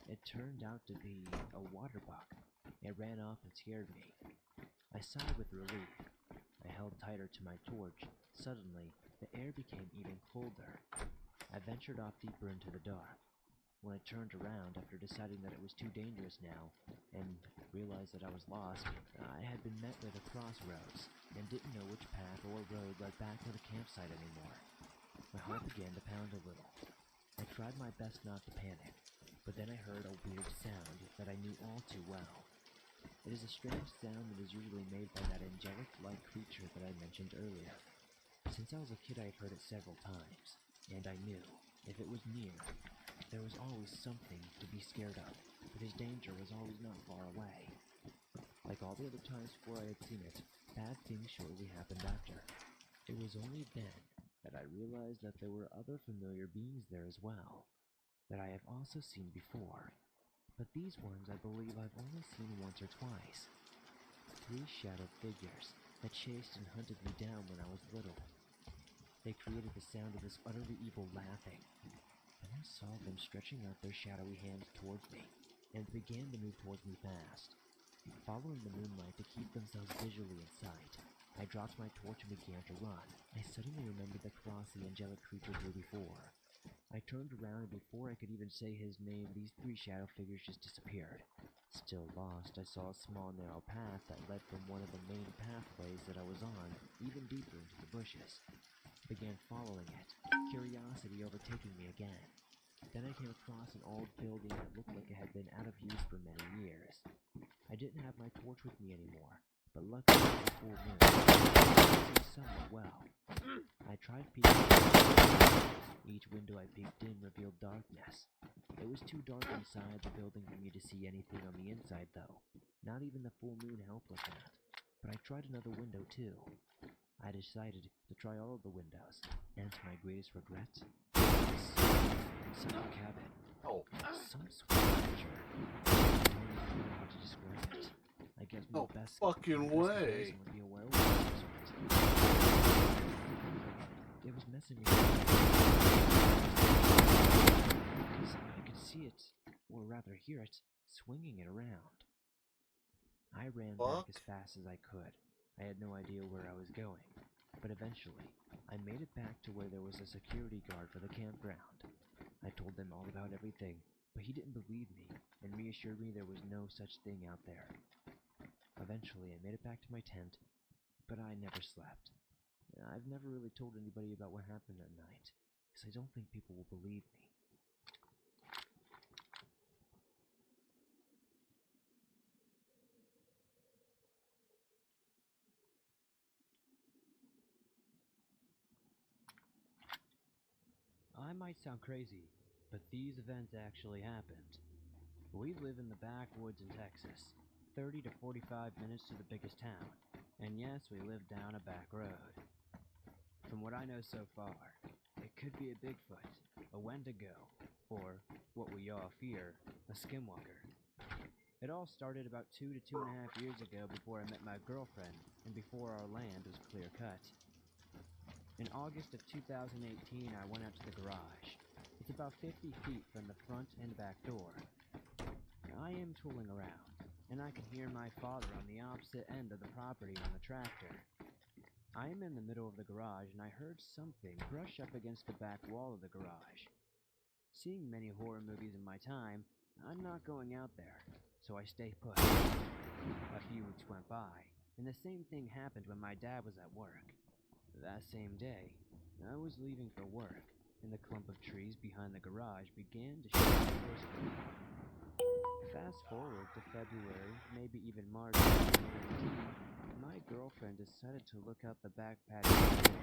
It turned out to be a water buck. It ran off and scared me. I sighed with relief. I held tighter to my torch. Suddenly, the air became even colder. I ventured off deeper into the dark. When I turned around after deciding that it was too dangerous now, and realized that I was lost, I had been met with a crossroads, and didn't know which path or road led back to the campsite anymore. My heart began to pound a little. I tried my best not to panic, but then I heard a weird sound that I knew all too well. It is a strange sound that is usually made by that angelic-like creature that I mentioned earlier. Since I was a kid I had heard it several times, and I knew, if it was near, there was always something to be scared of, because danger was always not far away. Like all the other times before I had seen it, bad things surely happened after. It was only then that I realized that there were other familiar beings there as well, that I have also seen before. But these ones I believe I've only seen once or twice. 3 shadow figures that chased and hunted me down when I was little. They created the sound of this utterly evil laughing. And then saw them stretching out their shadowy hands towards me, and began to move towards me fast. Following the moonlight to keep themselves visually in sight, I dropped my torch and began to run. I suddenly remembered the cross the angelic creature drew before. I turned around, and before I could even say his name, these three shadow figures just disappeared. Still lost, I saw a small narrow path that led from one of the main pathways that I was on, even deeper into the bushes. I began following it, curiosity overtaking me again. Then I came across an old building that looked like it had been out of use for many years. I didn't have my torch with me anymore, but luckily it was full moon. I could see somewhat well. I tried peeking in. Each window I peeked in revealed darkness. It was too dark inside the building for me to see anything on the inside, though. Not even the full moon helped with that. But I tried another window, too. I decided to try all of the windows, and to my greatest regret, inside the cabin. Oh, Some sort of creature. I don't even know how to describe it. I guess my no best fucking my best way. comparison would be a werewolf of some sort. It was messing me I could see it, or rather hear it, swinging it around. I ran back as fast as I could. I had no idea where I was going, but eventually, I made it back to where there was a security guard for the campground. I told him all about everything, but he didn't believe me and reassured me there was no such thing out there. Eventually, I made it back to my tent, but I never slept. I've never really told anybody about what happened that night, because I don't think people will believe me. I might sound crazy, but these events actually happened. We live in the backwoods in Texas, 30 to 45 minutes to the biggest town, and yes, we live down a back road. From what I know so far, it could be a Bigfoot, a Wendigo, or, what we all fear, a skinwalker. It all started about 2 to 2.5 years ago before I met my girlfriend, and before our land was clear cut. In August of 2018, I went out to the garage. It's about 50 feet from the front and back door. I am tooling around, and I can hear my father on the opposite end of the property on the tractor. I am in the middle of the garage, and I heard something brush up against the back wall of the garage. Seeing many horror movies in my time, I'm not going out there, so I stay put. A few weeks went by, and the same thing happened when my dad was at work. That same day, I was leaving for work, and the clump of trees behind the garage began to show forcefully. Fast forward to February, maybe even March 2019, my girlfriend decided to look out the back patio door.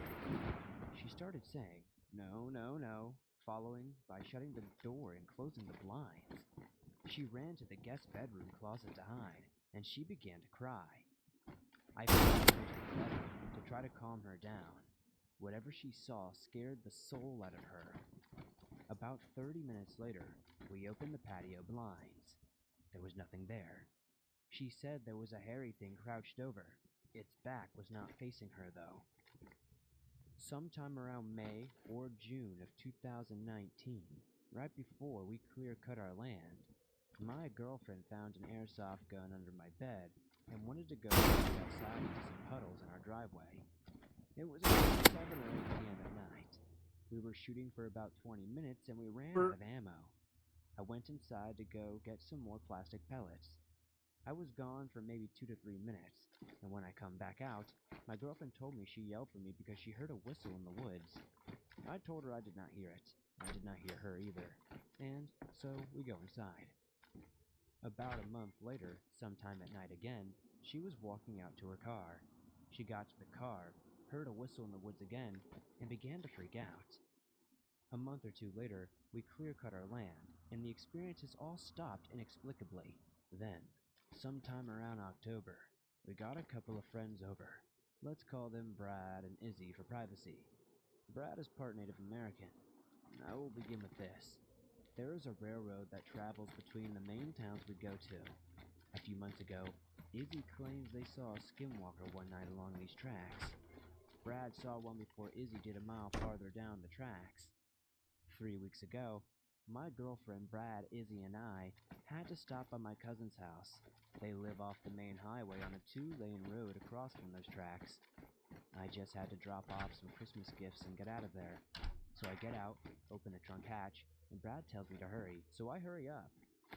She started saying, "No, no, no," following by shutting the door and closing the blinds. She ran to the guest bedroom closet to hide, and she began to cry. I followed her to the bedroom to try to calm her down. Whatever she saw scared the soul out of her. About 30 minutes later, we opened the patio blinds. There was nothing there. She said there was a hairy thing crouched over. Its back was not facing her, though. Sometime around May or June of 2019, right before we clear-cut our land, my girlfriend found an airsoft gun under my bed and wanted to go outside into some puddles in our driveway. It was around 7 or 8 p.m. at night. We were shooting for about 20 minutes and we ran out of ammo. I went inside to go get some more plastic pellets. I was gone for maybe 2 to 3 minutes, and when I come back out, my girlfriend told me she yelled for me because she heard a whistle in the woods. I told her I did not hear it. I did not hear her either, and so we go inside. About a month later, sometime at night again, she was walking out to her car. She got to the car, heard a whistle in the woods again, and began to freak out. A month or 2 later, we clear-cut our land, and the experiences all stopped inexplicably. Then, sometime around October, we got a couple of friends over. Let's call them Brad and Izzy for privacy. Brad is part Native American. I will begin with this. There is a railroad that travels between the main towns we go to. A few months ago, Izzy claims they saw a skinwalker one night along these tracks. Brad saw one before Izzy did a mile farther down the tracks. 3 weeks ago, my girlfriend Brad, Izzy, and I had to stop by my cousin's house. They live off the main highway on a 2-lane road across from those tracks. I just had to drop off some Christmas gifts and get out of there. So I get out, open the trunk hatch, and Brad tells me to hurry, so I hurry up,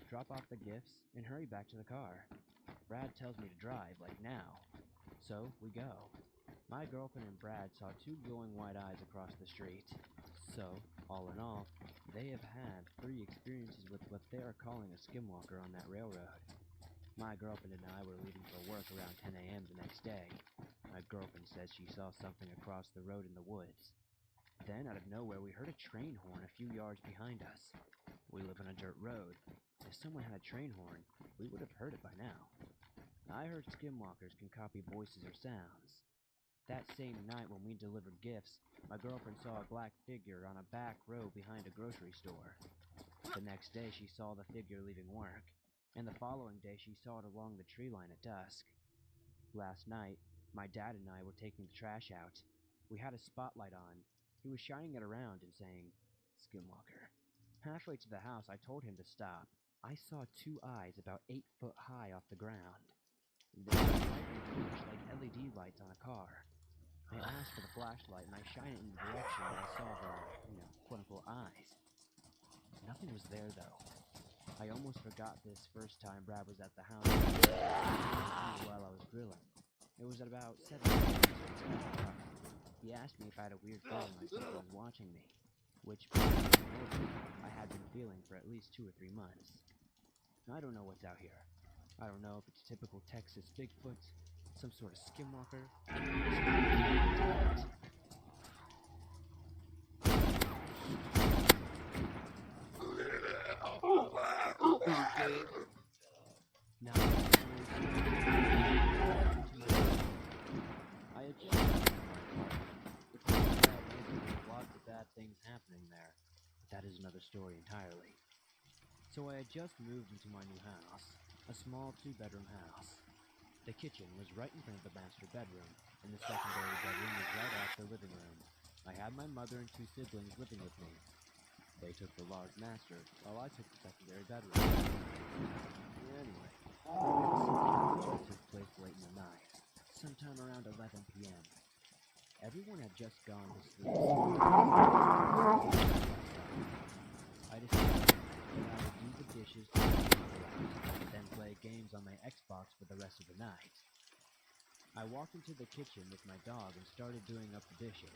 drop off the gifts, and hurry back to the car. Brad tells me to drive, like now. So we go. My girlfriend and Brad saw 2 glowing white eyes across the street. So, all in all, they have had 3 experiences with what they are calling a skinwalker on that railroad. My girlfriend and I were leaving for work around 10 a.m. the next day. My girlfriend says she saw something across the road in the woods. Then, out of nowhere, we heard a train horn a few yards behind us. We live on a dirt road. If someone had a train horn, we would have heard it by now. I heard skinwalkers can copy voices or sounds. That same night when we delivered gifts, my girlfriend saw a black figure on a back row behind a grocery store. The next day she saw the figure leaving work, and the following day she saw it along the tree line at dusk. Last night, my dad and I were taking the trash out. We had a spotlight on. He was shining it around and saying, "Skinwalker." Halfway to the house, I told him to stop. I saw 2 eyes about 8 foot high off the ground. They were lightning bluish like LED lights on a car. I asked for the flashlight and I shine it in the direction where I saw the, quote-unquote eyes. Nothing was there though. I almost forgot this first time Brad was at the house while I was grilling. It was at about 7 a.m. He asked me if I had a weird feeling like someone was watching me, which I had been feeling for at least 2 or 3 months. I don't know what's out here. I don't know if it's typical Texas Bigfoot, some sort of skinwalker. Now, I had just lots of bad things happening there, but that is another story entirely. So I had just moved into my new house, a small 2-bedroom house. The kitchen was right in front of the master bedroom, and the secondary bedroom was right off the living room. I had my mother and 2 siblings living with me. They took the large master, while I took the secondary bedroom. Anyway, the took place late in the night, sometime around 11 p.m. Everyone had just gone to sleep. I decided that I would do the dishes, then play games on my Xbox for the rest of the night. I walked into the kitchen with my dog and started doing up the dishes.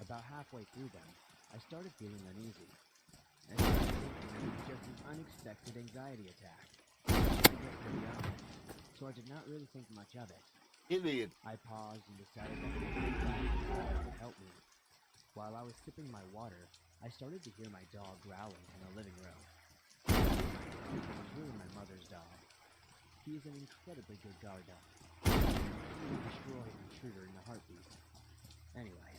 About halfway through them, I started feeling uneasy. I started thinking it was just an unexpected anxiety attack. I was pretty young, so I did not really think much of it. Idiot. I paused and decided that maybe a glass of water would help me. While I was sipping my water, I started to hear my dog growling in the living room. It was really my mother's dog. He is an incredibly good guard dog. He would destroy an intruder in a heartbeat. Anyway,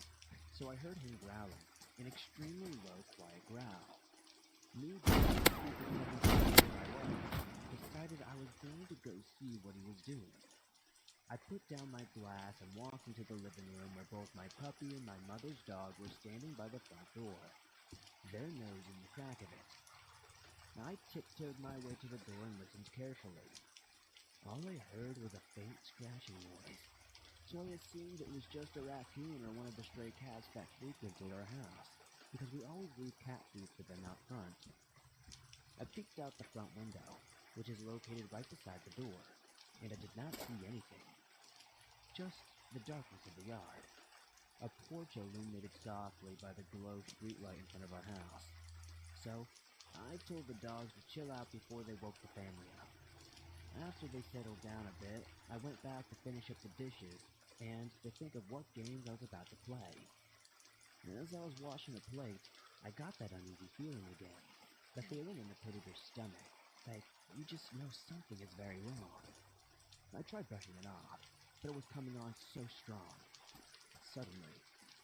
so I heard him growling, an extremely low, quiet growl. Me, decided I was going to go see what he was doing. I put down my glass and walked into the living room where both my puppy and my mother's dog were standing by the front door, their nose in the crack of it. I tiptoed my way to the door and listened carefully. All I heard was a faint scratching noise, so I assumed it was just a raccoon or one of the stray cats that frequented our house, because we always leave cat food for them out front. I peeked out the front window, which is located right beside the door, and I did not see anything. Just the darkness of the yard. A porch illuminated softly by the glow streetlight in front of our house. So, I told the dogs to chill out before they woke the family up. After they settled down a bit, I went back to finish up the dishes and to think of what games I was about to play. And as I was washing a plate, I got that uneasy feeling again. The feeling in the pit of your stomach, like you just know something is very wrong. I tried brushing it off, but it was coming on so strong. Suddenly,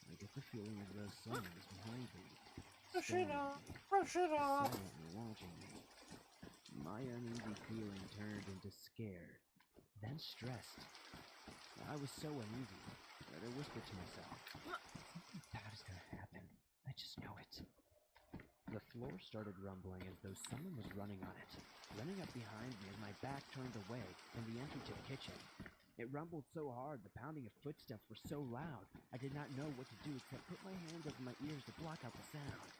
I get the feeling as though someone is behind me, silently watching me. My uneasy feeling turned into scared, then stressed. I was so uneasy that I whispered to myself, something bad is gonna happen. I just know it. The floor floor started rumbling as though someone was running on it, running up behind me as my back turned away from the entry to the kitchen. It rumbled so hard, the pounding of footsteps were so loud, I did not know what to do except put my hands over my ears to block out the sound.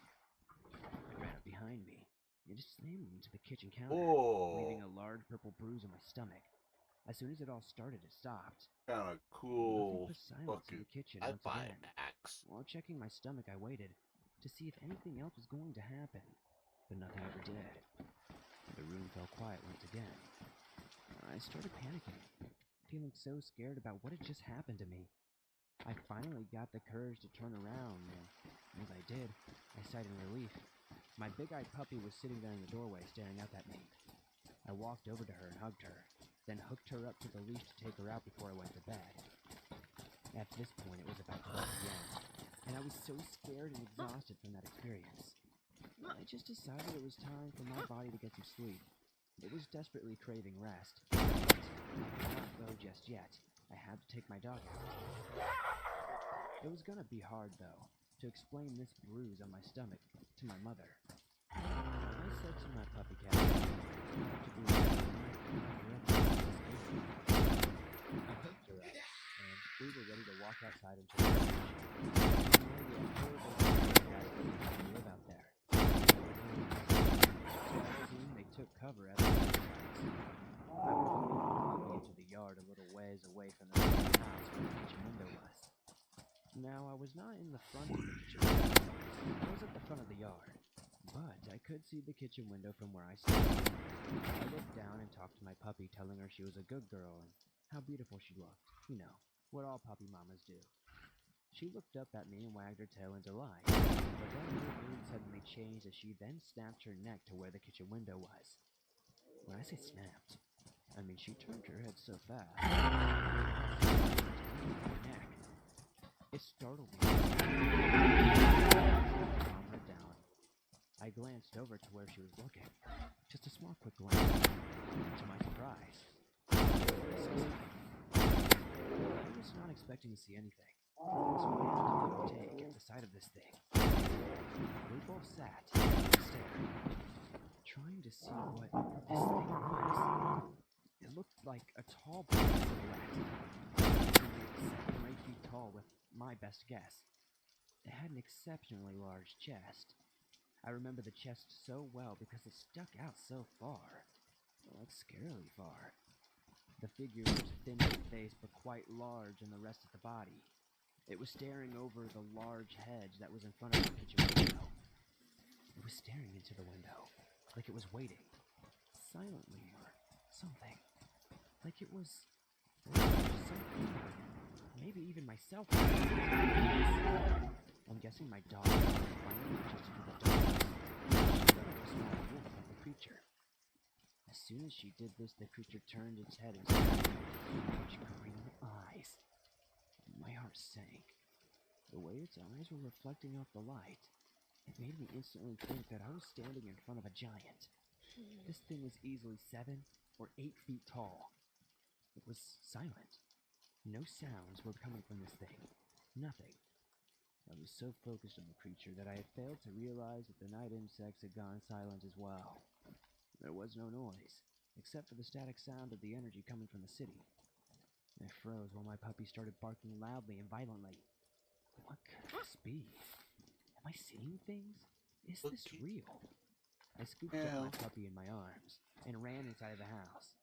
It ran up behind me and just slammed into the kitchen counter, leaving a large purple bruise on my stomach. As soon as it all started, it stopped. Kind of cool. Nothing but silence in the kitchen once again. axe. While checking my stomach, I waited to see if anything else was going to happen, but nothing ever did. The room fell quiet once again. I started panicking, feeling so scared about what had just happened to me. I finally got the courage to turn around, and as I did, I sighed in relief. My big-eyed puppy was sitting there in the doorway, staring up at me. I walked over to her and hugged her, then hooked her up to the leash to take her out before I went to bed. At this point, it was about 12 p.m., and I was so scared and exhausted from that experience. I just decided it was time for my body to get some sleep. It was desperately craving rest. But I could not go just yet. I had to take my dog out. It was gonna be hard, though, to explain this bruise on my stomach to my mother. I said to my puppy cat, I hooked her up, and we were ready to walk outside into the live out there. They took cover at the I was into the yard a little ways away from the house where the kitchen window was. Now, I was not in the front of the kitchen window. I was at the front of the yard, but I could see the kitchen window from where I stood. I looked down and talked to my puppy, telling her she was a good girl and how beautiful she looked. You know, what all puppy mamas do. She looked up at me and wagged her tail in delight, but then her mood suddenly changed as she then snapped her neck to where the kitchen window was. When I say snapped, I mean she turned her head so fast. Neck. It startled me. Calm her down. I glanced over to where she was looking. Just a small quick glance. And to my surprise, I was not expecting to see anything. So I had a double take at the sight of this thing. We both sat and stared, trying to see what this thing was. It looked like a tall black silhouette, 7 or 8 feet tall with my best guess. It had an exceptionally large chest. I remember the chest so well because it stuck out so far, like scarily far. The figure was thin in the face but quite large in the rest of the body. It was staring over the large hedge that was in front of the kitchen window. It was staring into the window, like it was waiting, silently or something. Like it was something, or maybe even myself. I'm guessing my dog finally reaches to the dog. She let out a small wolf at the creature. As soon as she did this, the creature turned its head and stared at me with huge green eyes. My heart sank. The way its eyes were reflecting off the light, it made me instantly think that I was standing in front of a giant. This thing was easily 7 or 8 feet tall. It was silent. No sounds were coming from this thing. Nothing. I was so focused on the creature that I had failed to realize that the night insects had gone silent as well. There was no noise, except for the static sound of the energy coming from the city. I froze while my puppy started barking loudly and violently. What could this be? Am I seeing things? Is this real? I scooped up my puppy in my arms and ran inside of the house,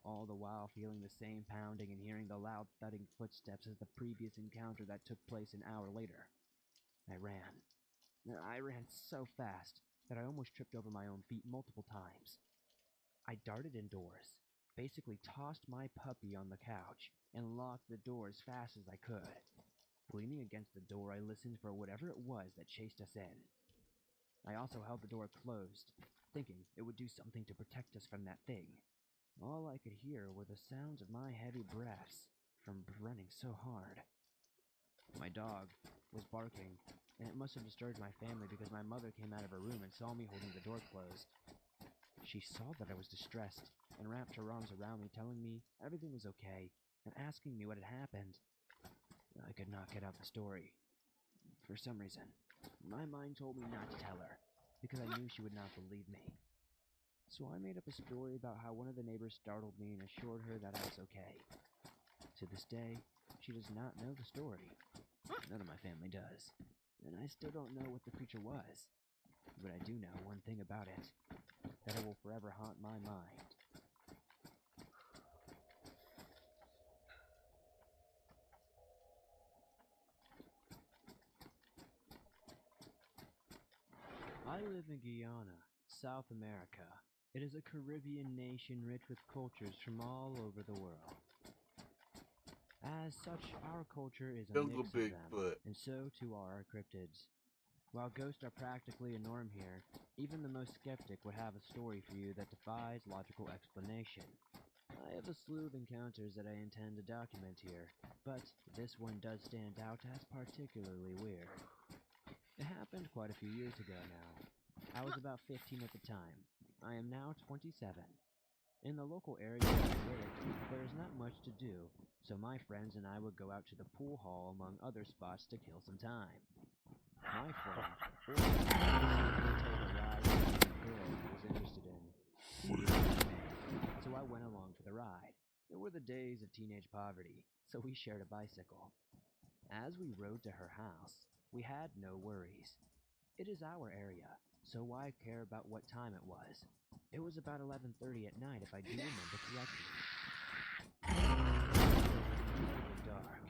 all the while feeling the same pounding and hearing the loud thudding footsteps as the previous encounter that took place an hour later. I ran so fast that I almost tripped over my own feet multiple times. I darted indoors, basically tossed my puppy on the couch, and locked the door as fast as I could. Leaning against the door, I listened for whatever it was that chased us in. I also held the door closed, thinking it would do something to protect us from that thing. All I could hear were the sounds of my heavy breaths from running so hard. My dog was barking, and it must have disturbed my family because my mother came out of her room and saw me holding the door closed. She saw that I was distressed and wrapped her arms around me, telling me everything was okay and asking me what had happened. I could not get out the story. For some reason, my mind told me not to tell her. because I knew she would not believe me. So I made up a story about how one of the neighbors startled me and assured her that I was okay. To this day, she does not know the story. None of my family does. And I still don't know what the creature was. But I do know one thing about it, that it will forever haunt my mind. I live in Guyana, South America. It is a Caribbean nation rich with cultures from all over the world. As such, our culture is a Jungle mix of them, Bigfoot. and so too are our cryptids. While ghosts are practically a norm here, even the most skeptic would have a story for you that defies logical explanation. I have a slew of encounters that I intend to document here, but this one does stand out as particularly weird. It happened quite a few years ago now. I was about 15 at the time. I am now 27. In the local area where I lived, there is not much to do, so my friends and I would go out to the pool hall among other spots to kill some time. My friend, would take a ride with a girl he was interested in. So I went along for the ride. It were the days of teenage poverty, so we shared a bicycle. As we rode to her house, we had no worries. It is our area, so why care about what time it was? It was about 11:30 at night, if I do remember correctly. It was dark.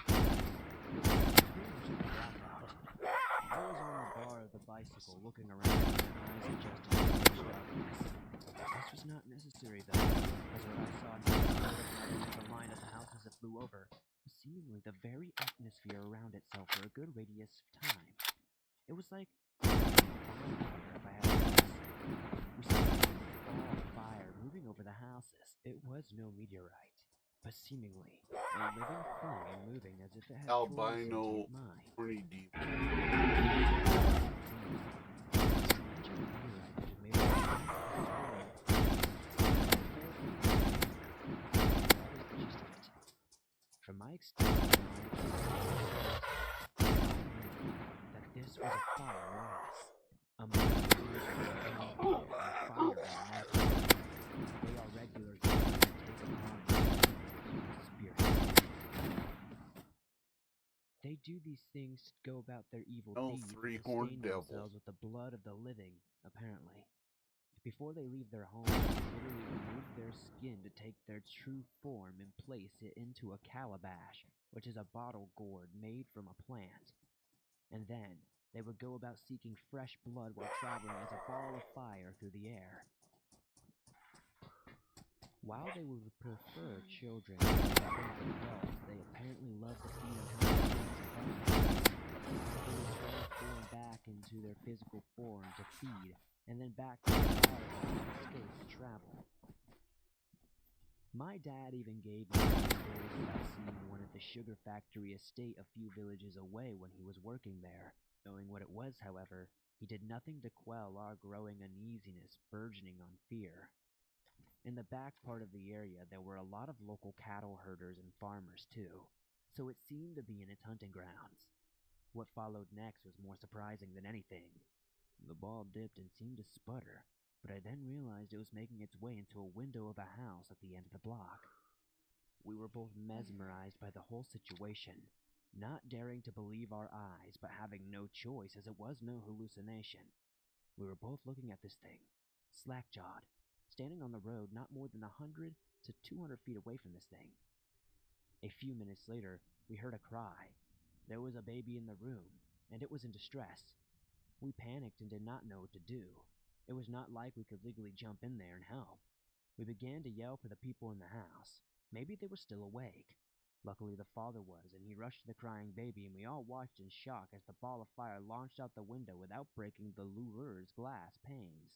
It was pretty much a blackout. I was on the bar of the bicycle, looking around, my eyes adjusted to the pitch darkness. This was not necessary, though, as what I saw next to the line of the house as it flew over was seemingly the very atmosphere around itself for a good radius of time. It was like a bonfire, if I had to guess. We saw a ball of fire moving over the houses. It was no meteorite, but seemingly a living thing and moving as if it had truly Albino sentient mind. horny deep. From my extended knowledge I knew that this was a fire loss. A fire elemental. They are regular things that take upon evil spirits. They do these things to go about their evil Oh, deeds and three-horned stain devil. themselves with the blood of the living, apparently. Before they leave their home, they literally remove their skin to take their true form and place it into a calabash, which is a bottle gourd made from a plant. And then, they would go about seeking fresh blood while traveling as a ball of fire through the air. While they would prefer children instead of adults, they apparently love to feed on how they survive. They would transform back into their physical form to feed, and then back to the fire to escape and travel. My dad even gave me stories about seeing one at the sugar factory estate a few villages away when he was working there. Knowing what it was, however, he did nothing to quell our growing uneasiness, burgeoning on fear. In the back part of the area, there were a lot of local cattle herders and farmers too, so it seemed to be in its hunting grounds. What followed next was more surprising than anything. The ball dipped and seemed to sputter, but I then realized it was making its way into a window of a house at the end of the block. We were both mesmerized by the whole situation, not daring to believe our eyes, but having no choice as it was no hallucination. We were both looking at this thing, slack-jawed, standing on the road not more than 100 to 200 feet away from this thing. A few minutes later, we heard a cry. There was a baby in the room, and it was in distress. We panicked and did not know what to do. It was not like we could legally jump in there and help. We began to yell for the people in the house. Maybe they were still awake. Luckily the father was, and he rushed to the crying baby, and we all watched in shock as the ball of fire launched out the window without breaking the lure's glass panes.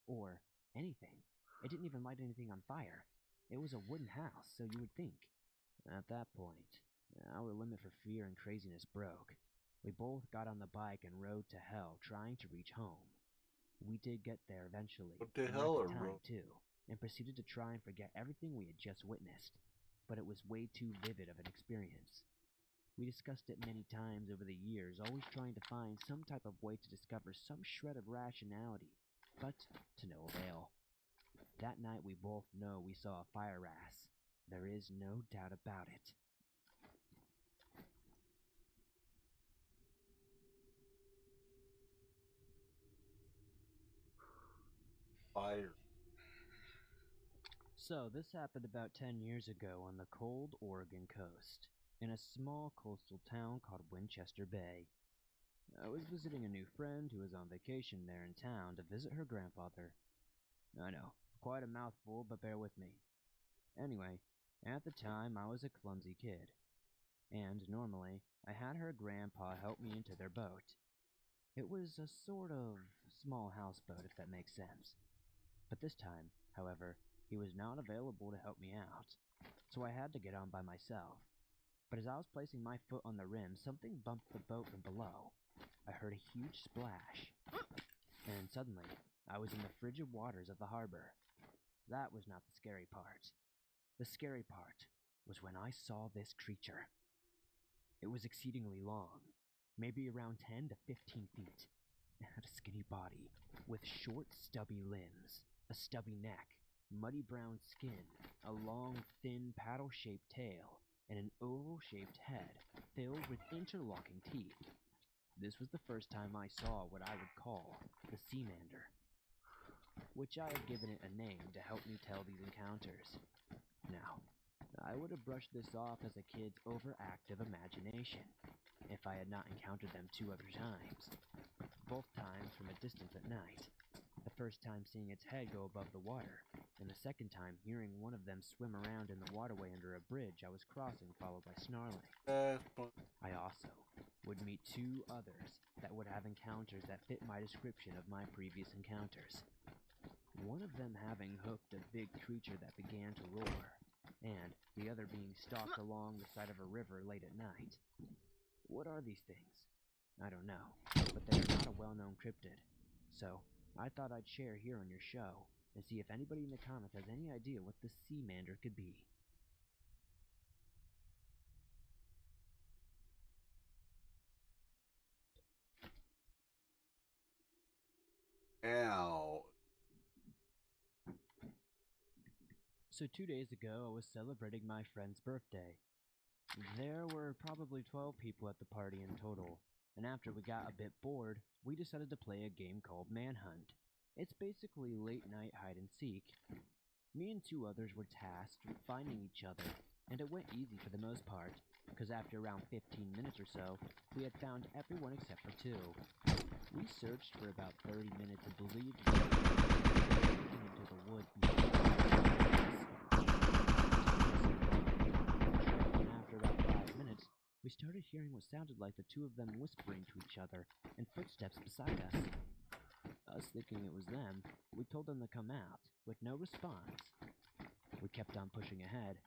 Or anything. It didn't even light anything on fire. It was a wooden house, so you would think. At that point, our limit for fear and craziness broke. We both got on the bike and rode to hell, trying to reach home. We did get there eventually, What the in hell record are time road? too, and proceeded to try and forget everything we had just witnessed. But it was way too vivid of an experience. We discussed it many times over the years, always trying to find some type of way to discover some shred of rationality, but to no avail. That night we both know we saw a fire ass. There is no doubt about it. Fire. So, this happened about 10 years ago on the cold Oregon coast, in a small coastal town called Winchester Bay. I was visiting a new friend who was on vacation there in town to visit her grandfather. I know, quite a mouthful, but bear with me. Anyway, at the time I was a clumsy kid, and normally I had her grandpa help me into their boat. It was a sort of small houseboat, if that makes sense. But this time, however, he was not available to help me out, so I had to get on by myself. But as I was placing my foot on the rim, something bumped the boat from below. I heard a huge splash, and suddenly, I was in the frigid waters of the harbor. That was not the scary part. The scary part was when I saw this creature. It was exceedingly long, maybe around 10 to 15 feet. It had a skinny body, with short, stubby limbs, a stubby neck, muddy brown skin, a long, thin, paddle-shaped tail, and an oval-shaped head filled with interlocking teeth. This was the first time I saw what I would call the Seamander, which I had given it a name to help me tell these encounters. Now, I would have brushed this off as a kid's overactive imagination if I had not encountered them 2 other times, both times from a distance at night. The first time seeing its head go above the water, and the second time hearing one of them swim around in the waterway under a bridge I was crossing, followed by snarling. I also would meet 2 others that would have encounters that fit my description of my previous encounters. One of them having hooked a big creature that began to roar, and the other being stalked along the side of a river late at night. What are these things? I don't know, but they are not a well-known cryptid, so I thought I'd share here on your show and see if anybody in the comments has any idea what the Seamander could be. Ow. So 2 days ago, I was celebrating my friend's birthday. There were probably 12 people at the party in total, and after we got a bit bored, we decided to play a game called Manhunt. It's basically late-night hide-and-seek. Me and 2 others were tasked with finding each other, and it went easy for the most part, because after around 15 minutes or so, we had found everyone except for 2. We searched for about 30 minutes and believed we were into the woods and after about 5 minutes, we started hearing what sounded like the 2 of them whispering to each other and footsteps beside us. Us thinking it was them, we told them to come out, with no response. We kept on pushing ahead.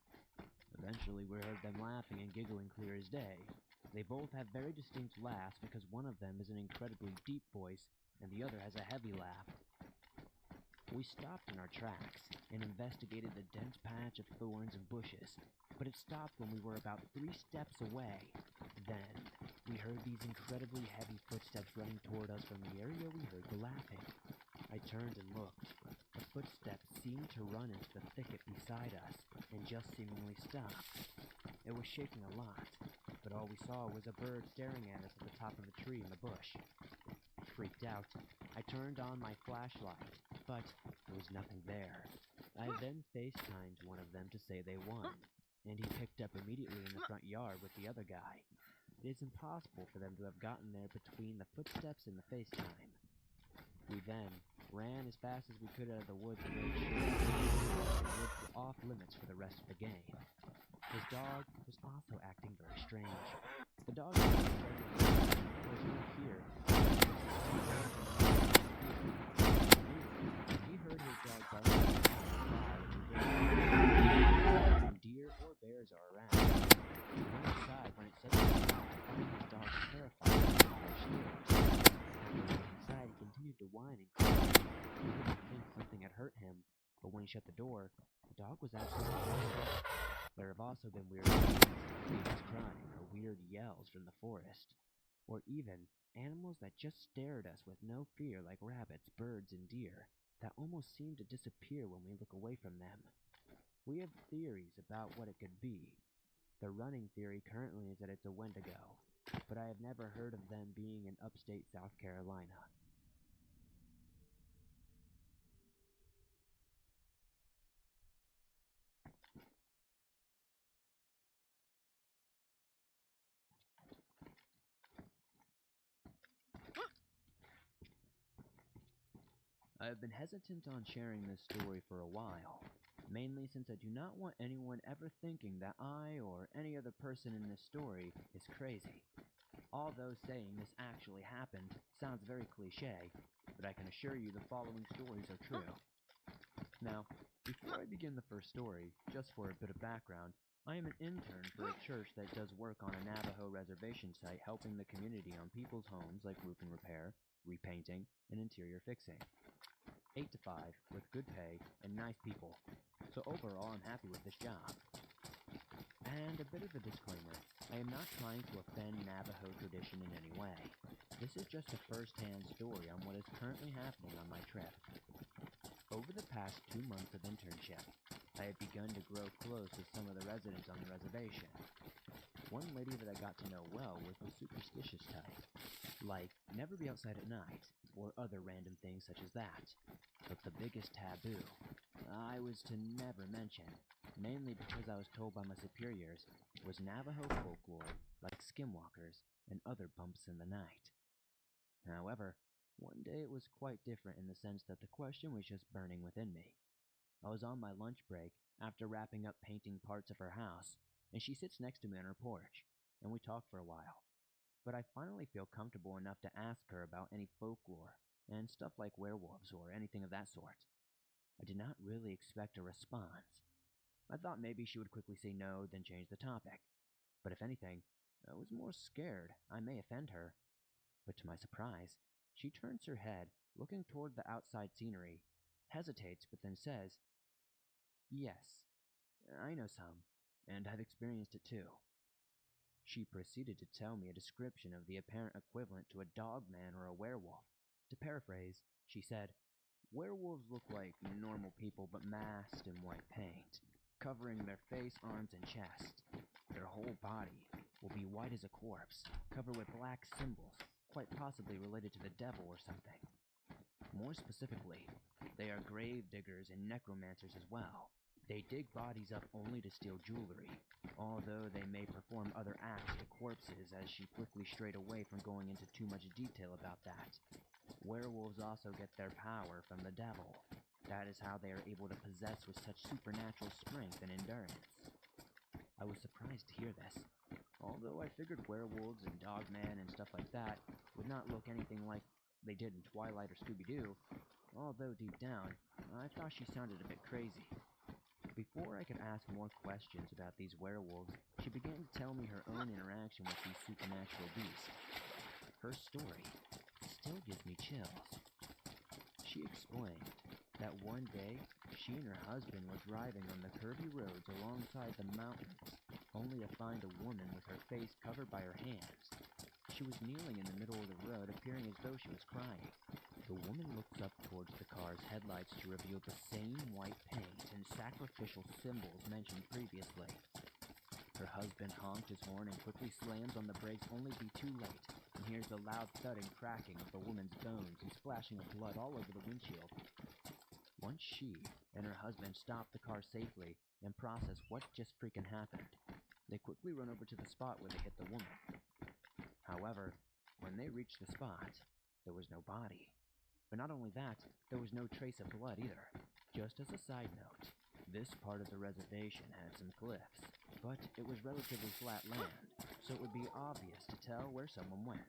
Eventually, we heard them laughing and giggling clear as day. They both have very distinct laughs because one of them is an incredibly deep voice and the other has a heavy laugh. We stopped in our tracks and investigated the dense patch of thorns and bushes, but it stopped when we were about 3 steps away. Then, we heard these incredibly heavy footsteps running toward us from the area we heard the laughing. I turned and looked. The footsteps seemed to run into the thicket beside us and just seemingly stopped. It was shaking a lot, but all we saw was a bird staring at us at the top of the tree in the bush. Freaked out, I turned on my flashlight, but there was nothing there. I then FaceTimed one of them to say they won, and he picked up immediately in the front yard with the other guy. It is impossible for them to have gotten there between the footsteps and the FaceTime. We then ran as fast as we could out of the woods and made sure the woods were off limits for the rest of the game. His dog was also acting very strange. The dog was no here. He heard his dog barking when deer or bears are around. He went outside when it suddenly stopped, finding his dog terrified and scared. After he went inside, he continued to whine and cry. He didn't think something had hurt him, but when he shut the door, the dog was absolutely dead. There have also been weird babies crying or weird yells from the forest, or even animals that just stare at us with no fear like rabbits, birds, and deer that almost seem to disappear when we look away from them. We have theories about what it could be. The running theory currently is that it's a Wendigo, but I have never heard of them being in upstate South Carolina. I have been hesitant on sharing this story for a while, mainly since I do not want anyone ever thinking that I or any other person in this story is crazy. Although saying this actually happened sounds very cliche, but I can assure you the following stories are true. Now, before I begin the first story, just for a bit of background, I am an intern for a church that does work on a Navajo reservation site helping the community on people's homes like roofing repair, repainting, and interior fixing. 8 to 5, with good pay and nice people. So overall, I'm happy with this job. And a bit of a disclaimer, I am not trying to offend Navajo tradition in any way. This is just a first-hand story on what is currently happening on my trip. Over the past 2 months of internship, I have begun to grow close with some of the residents on the reservation. One lady that I got to know well was the superstitious type, like never be outside at night, or other random things such as that. But the biggest taboo I was to never mention, mainly because I was told by my superiors, was Navajo folklore like skinwalkers and other bumps in the night. However, one day it was quite different in the sense that the question was just burning within me. I was on my lunch break after wrapping up painting parts of her house, and she sits next to me on her porch, and we talk for a while. But I finally feel comfortable enough to ask her about any folklore and stuff like werewolves or anything of that sort. I did not really expect a response. I thought maybe she would quickly say no, then change the topic. But if anything, I was more scared I may offend her. But to my surprise, she turns her head, looking toward the outside scenery, hesitates, but then says, "Yes, I know some, and I've experienced it too." She proceeded to tell me a description of the apparent equivalent to a dogman or a werewolf. To paraphrase, she said, "Werewolves look like normal people but masked in white paint, covering their face, arms, and chest. Their whole body will be white as a corpse, covered with black symbols, quite possibly related to the devil or something. More specifically, they are grave diggers and necromancers as well. They dig bodies up only to steal jewelry, although they may perform other acts to corpses, as she quickly strayed away from going into too much detail about that. Werewolves also get their power from the devil. That is how they are able to possess with such supernatural strength and endurance." I was surprised to hear this, although I figured werewolves and dogman and stuff like that would not look anything like they did in Twilight or Scooby-Doo, although deep down, I thought she sounded a bit crazy. Before I could ask more questions about these werewolves, she began to tell me her own interaction with these supernatural beasts. Her story still gives me chills. She explained that one day, she and her husband were driving on the curvy roads alongside the mountains, only to find a woman with her face covered by her hands. She was kneeling in the middle of the road, appearing as though she was crying. The woman looks up towards the car's headlights to reveal the same white paint and sacrificial symbols mentioned previously. Her husband honked his horn and quickly slams on the brakes, only to be too late, and hears the loud thudding cracking of the woman's bones and splashing of blood all over the windshield. Once she and her husband stop the car safely and process what just freaking happened, they quickly run over to the spot where they hit the woman. However, when they reached the spot, there was no body. But not only that, there was no trace of blood either. Just as a side note, this part of the reservation had some cliffs, but it was relatively flat land, so it would be obvious to tell where someone went,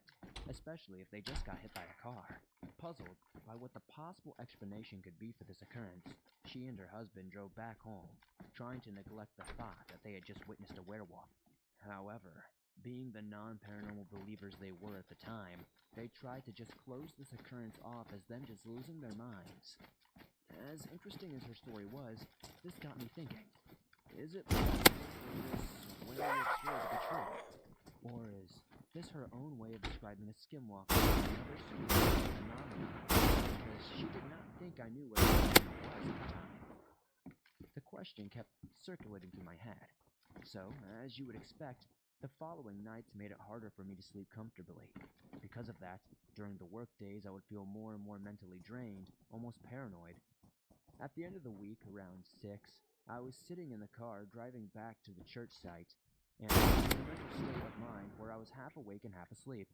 especially if they just got hit by a car. Puzzled by what the possible explanation could be for this occurrence, she and her husband drove back home, trying to neglect the thought that they had just witnessed a werewolf. However, being the non-paranormal believers they were at the time, they tried to just close this occurrence off as them just losing their minds. As interesting as her story was, this got me thinking, is it possible for this werewolf story to be true? Or is this her own way of describing a skinwalker or another supernatural phenomenon? Because she did not think I knew what it was at the time. The question kept circulating through my head. So, as you would expect, the following nights made it harder for me to sleep comfortably. Because of that, during the work days I would feel more and more mentally drained, almost paranoid. At the end of the week, around 6, I was sitting in the car driving back to the church site, and I was in a mental state of mind where I was half awake and half asleep.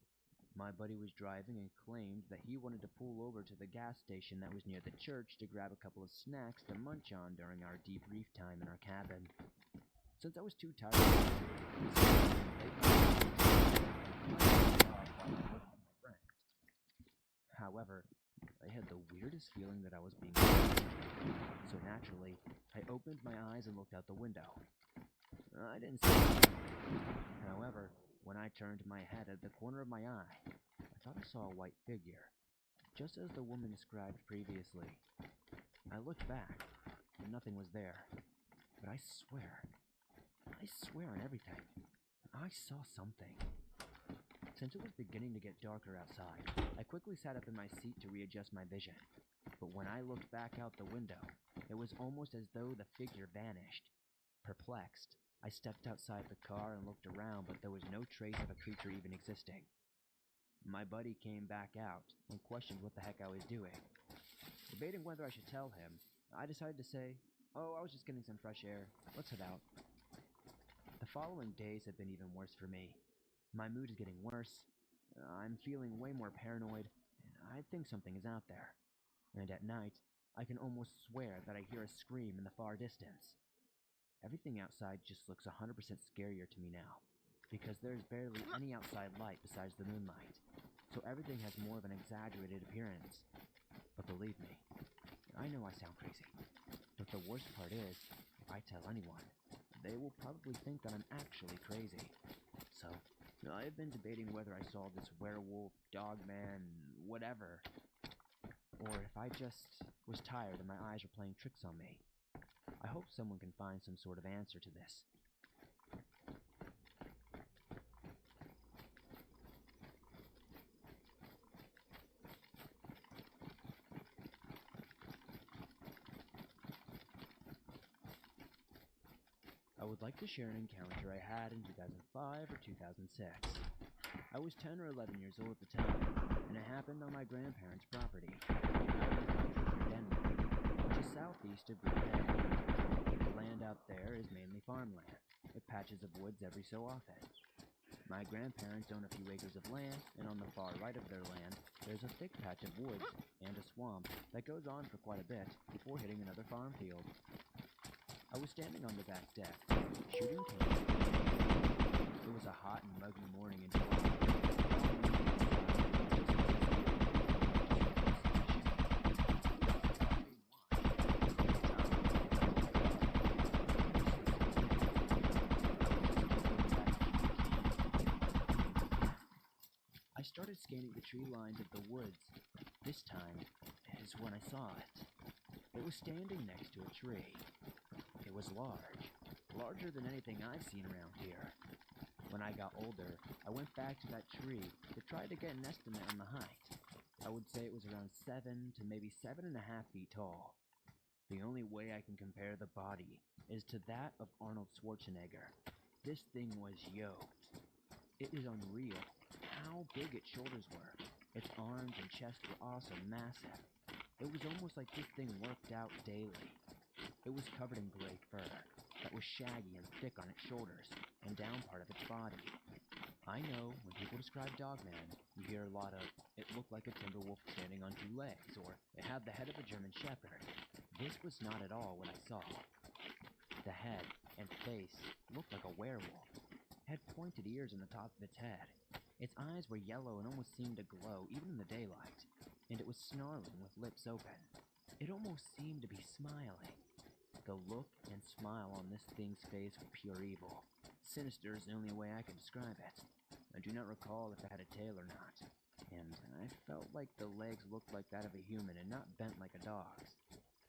My buddy was driving and claimed that he wanted to pull over to the gas station that was near the church to grab a couple of snacks to munch on during our debrief time in our cabin. Since I was too tired to However, I had the weirdest feeling that I was being watched. So naturally, I opened my eyes and looked out the window. I didn't see anything. However, when I turned my head at the corner of my eye, I thought I saw a white figure, just as the woman described previously. I looked back, and nothing was there. But I swear on everything, I saw something. Since it was beginning to get darker outside, I quickly sat up in my seat to readjust my vision. But when I looked back out the window, it was almost as though the figure vanished. Perplexed, I stepped outside the car and looked around, but there was no trace of a creature even existing. My buddy came back out and questioned what the heck I was doing. Debating whether I should tell him, I decided to say, "Oh, I was just getting some fresh air. Let's head out." The following days have been even worse for me. My mood is getting worse. I'm feeling way more paranoid, and I think something is out there. And at night, I can almost swear that I hear a scream in the far distance. Everything outside just looks 100% scarier to me now, because there's barely any outside light besides the moonlight, so everything has more of an exaggerated appearance. But believe me, I know I sound crazy. But the worst part is, if I tell anyone, they will probably think that I'm actually crazy. So, I've been debating whether I saw this werewolf, dogman, whatever, or if I just was tired and my eyes were playing tricks on me. I hope someone can find some sort of answer to this. I would like to share an encounter I had in 2005 or 2006. I was 10 or 11 years old at the time, and it happened on my grandparents' property, Denver, which is southeast of Green Bay. The land out there is mainly farmland, with patches of woods every so often. My grandparents own a few acres of land, and on the far right of their land, there's a thick patch of woods and a swamp that goes on for quite a bit before hitting another farm field. I was standing on the back deck, shooting cans. It was a hot and muggy morning in July. I started scanning the tree lines of the woods. This time is when I saw it. It was standing next to a tree. It was large, larger than anything I've seen around here. When I got older, I went back to that tree to try to get an estimate on the height. I would say it was around 7 to maybe 7.5 feet tall. The only way I can compare the body is to that of Arnold Schwarzenegger. This thing was yoked. It was unreal how big its shoulders were. Its arms and chest were also massive. It was almost like this thing worked out daily. It was covered in gray fur that was shaggy and thick on its shoulders and down part of its body. I know when people describe Dogman, you hear a lot of, it looked like a timber wolf standing on 2 legs, or it had the head of a German Shepherd. This was not at all what I saw. The head and face looked like a werewolf. It had pointed ears on the top of its head. Its eyes were yellow and almost seemed to glow even in the daylight, and it was snarling with lips open. It almost seemed to be smiling. The look and smile on this thing's face were pure evil. Sinister is the only way I can describe it. I do not recall if it had a tail or not, and I felt like the legs looked like that of a human and not bent like a dog's.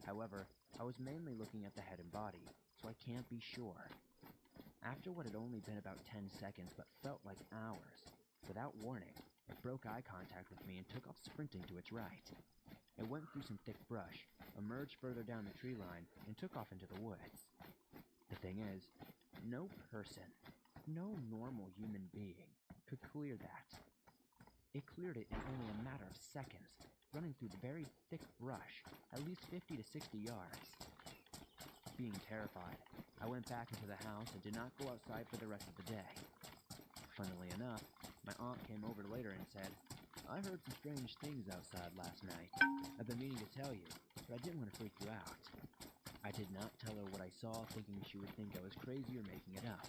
However, I was mainly looking at the head and body, so I can't be sure. After what had only been about 10 seconds but felt like hours, without warning, it broke eye contact with me and took off sprinting to its right. It went through some thick brush, emerged further down the tree line, and took off into the woods. The thing is, no person, no normal human being, could clear that. It cleared it in only a matter of seconds, running through the very thick brush, at least 50 to 60 yards. Being terrified, I went back into the house and did not go outside for the rest of the day. Funnily enough, my aunt came over later and said, "I heard some strange things outside last night. I've been meaning to tell you, but I didn't want to freak you out." I did not tell her what I saw, thinking she would think I was crazy or making it up,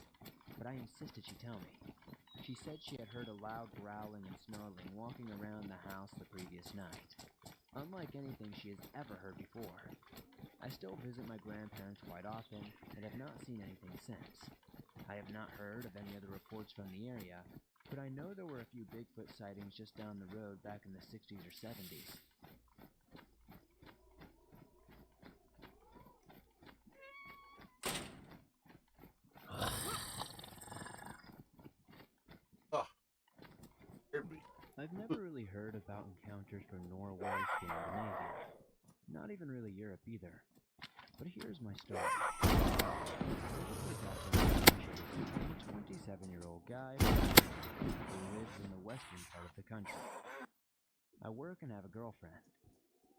but I insisted she tell me. She said she had heard a loud growling and snarling walking around the house the previous night, unlike anything she has ever heard before. I still visit my grandparents quite often and have not seen anything since. I have not heard of any other reports from the area, but I know there were a few Bigfoot sightings just down the road back in the 60s or 70s. I've never really heard about encounters from Norway, Scandinavia. Not even really Europe either. But here's my story. I'm a 27-year-old guy who lives in the western part of the country. I work and have a girlfriend.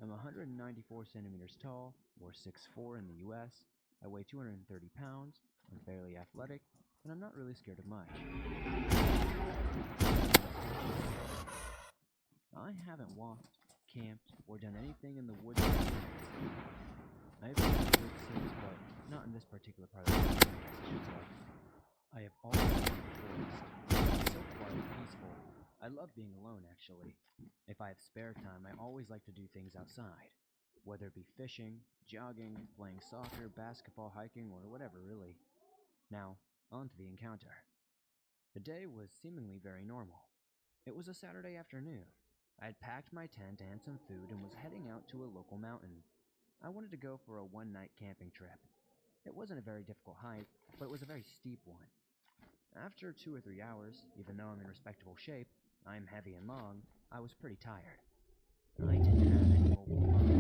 I'm 194 centimeters tall, or 6'4" in the US. I weigh 230 pounds. I'm fairly athletic, and I'm not really scared of much. I haven't walked, camped, or done anything in the woods since. I've been in the woods since, but not in this particular part of the country, I guess I should say. I have always loved the forest. It's so quiet and peaceful. I love being alone, actually. If I have spare time, I always like to do things outside. Whether it be fishing, jogging, playing soccer, basketball, hiking, or whatever, really. Now, on to the encounter. The day was seemingly very normal. It was a Saturday afternoon. I had packed my tent and some food and was heading out to a local mountain. I wanted to go for a one-night camping trip. It wasn't a very difficult hike, but it was a very steep one. After 2 or 3 hours, even though I'm in respectable shape, I'm heavy and long, I was pretty tired. I didn't have any mobile phone.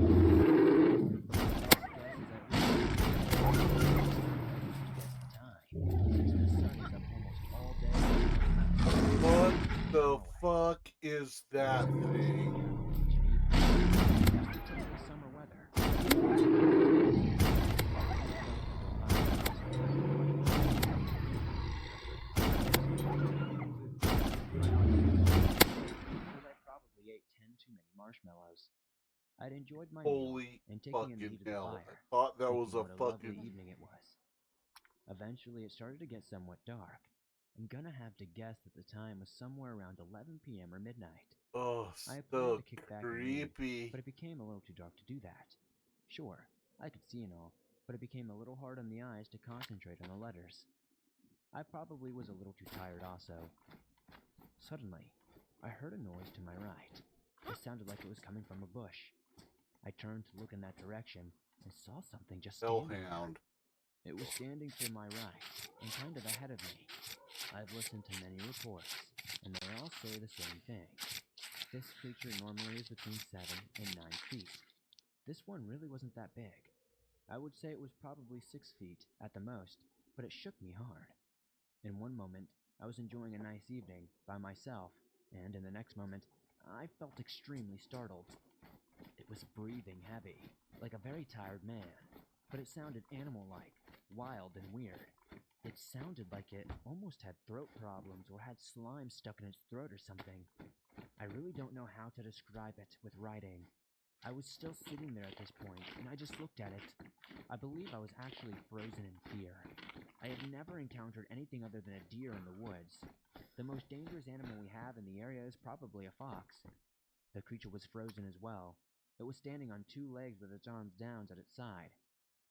What the fuck is that thing? Summer weather. I probably ate 10 too many marshmallows. I'd enjoyed my meal Holy and taking in the fucking heat of the hell. I fire. thought that Thinking was a what a lovely fucking... evening it was. Eventually, it started to get somewhat dark. I'm gonna have to guess that the time was somewhere around 11 p.m. or midnight. Oh, I had so planned to kick back and read, creepy. but it became a little too dark to do that. Sure, I could see and all, but it became a little hard on the eyes to concentrate on the letters. I probably was a little too tired also. Suddenly, I heard a noise to my right. It sounded like it was coming from a bush. I turned to look in that direction and saw something just standing there. Hellhound. It was standing to my right and kind of ahead of me. I've listened to many reports, and they all say the same thing. This creature normally is between 7 and 9 feet. This one really wasn't that big. I would say it was probably 6 feet at the most, but it shook me hard. In one moment, I was enjoying a nice evening by myself, and in the next moment, I felt extremely startled. It was breathing heavy, like a very tired man, but it sounded animal-like, wild and weird. It sounded like it almost had throat problems or had slime stuck in its throat or something. I really don't know how to describe it with writing. I was still sitting there at this point, and I just looked at it. I believe I was actually frozen in fear. I have never encountered anything other than a deer in the woods. The most dangerous animal we have in the area is probably a fox. The creature was frozen as well. It was standing on 2 legs with its arms down at its side.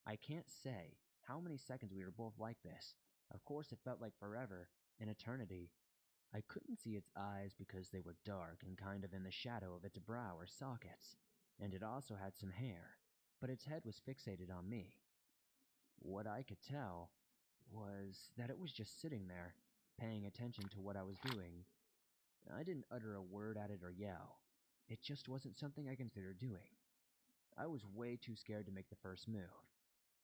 I can't say how many seconds we were both like this. Of course, it felt like forever, an eternity. I couldn't see its eyes because they were dark and kind of in the shadow of its brow or sockets, and it also had some hair, but its head was fixated on me. What I could tell was that it was just sitting there, paying attention to what I was doing. I didn't utter a word at it or yell. It just wasn't something I considered doing. I was way too scared to make the first move.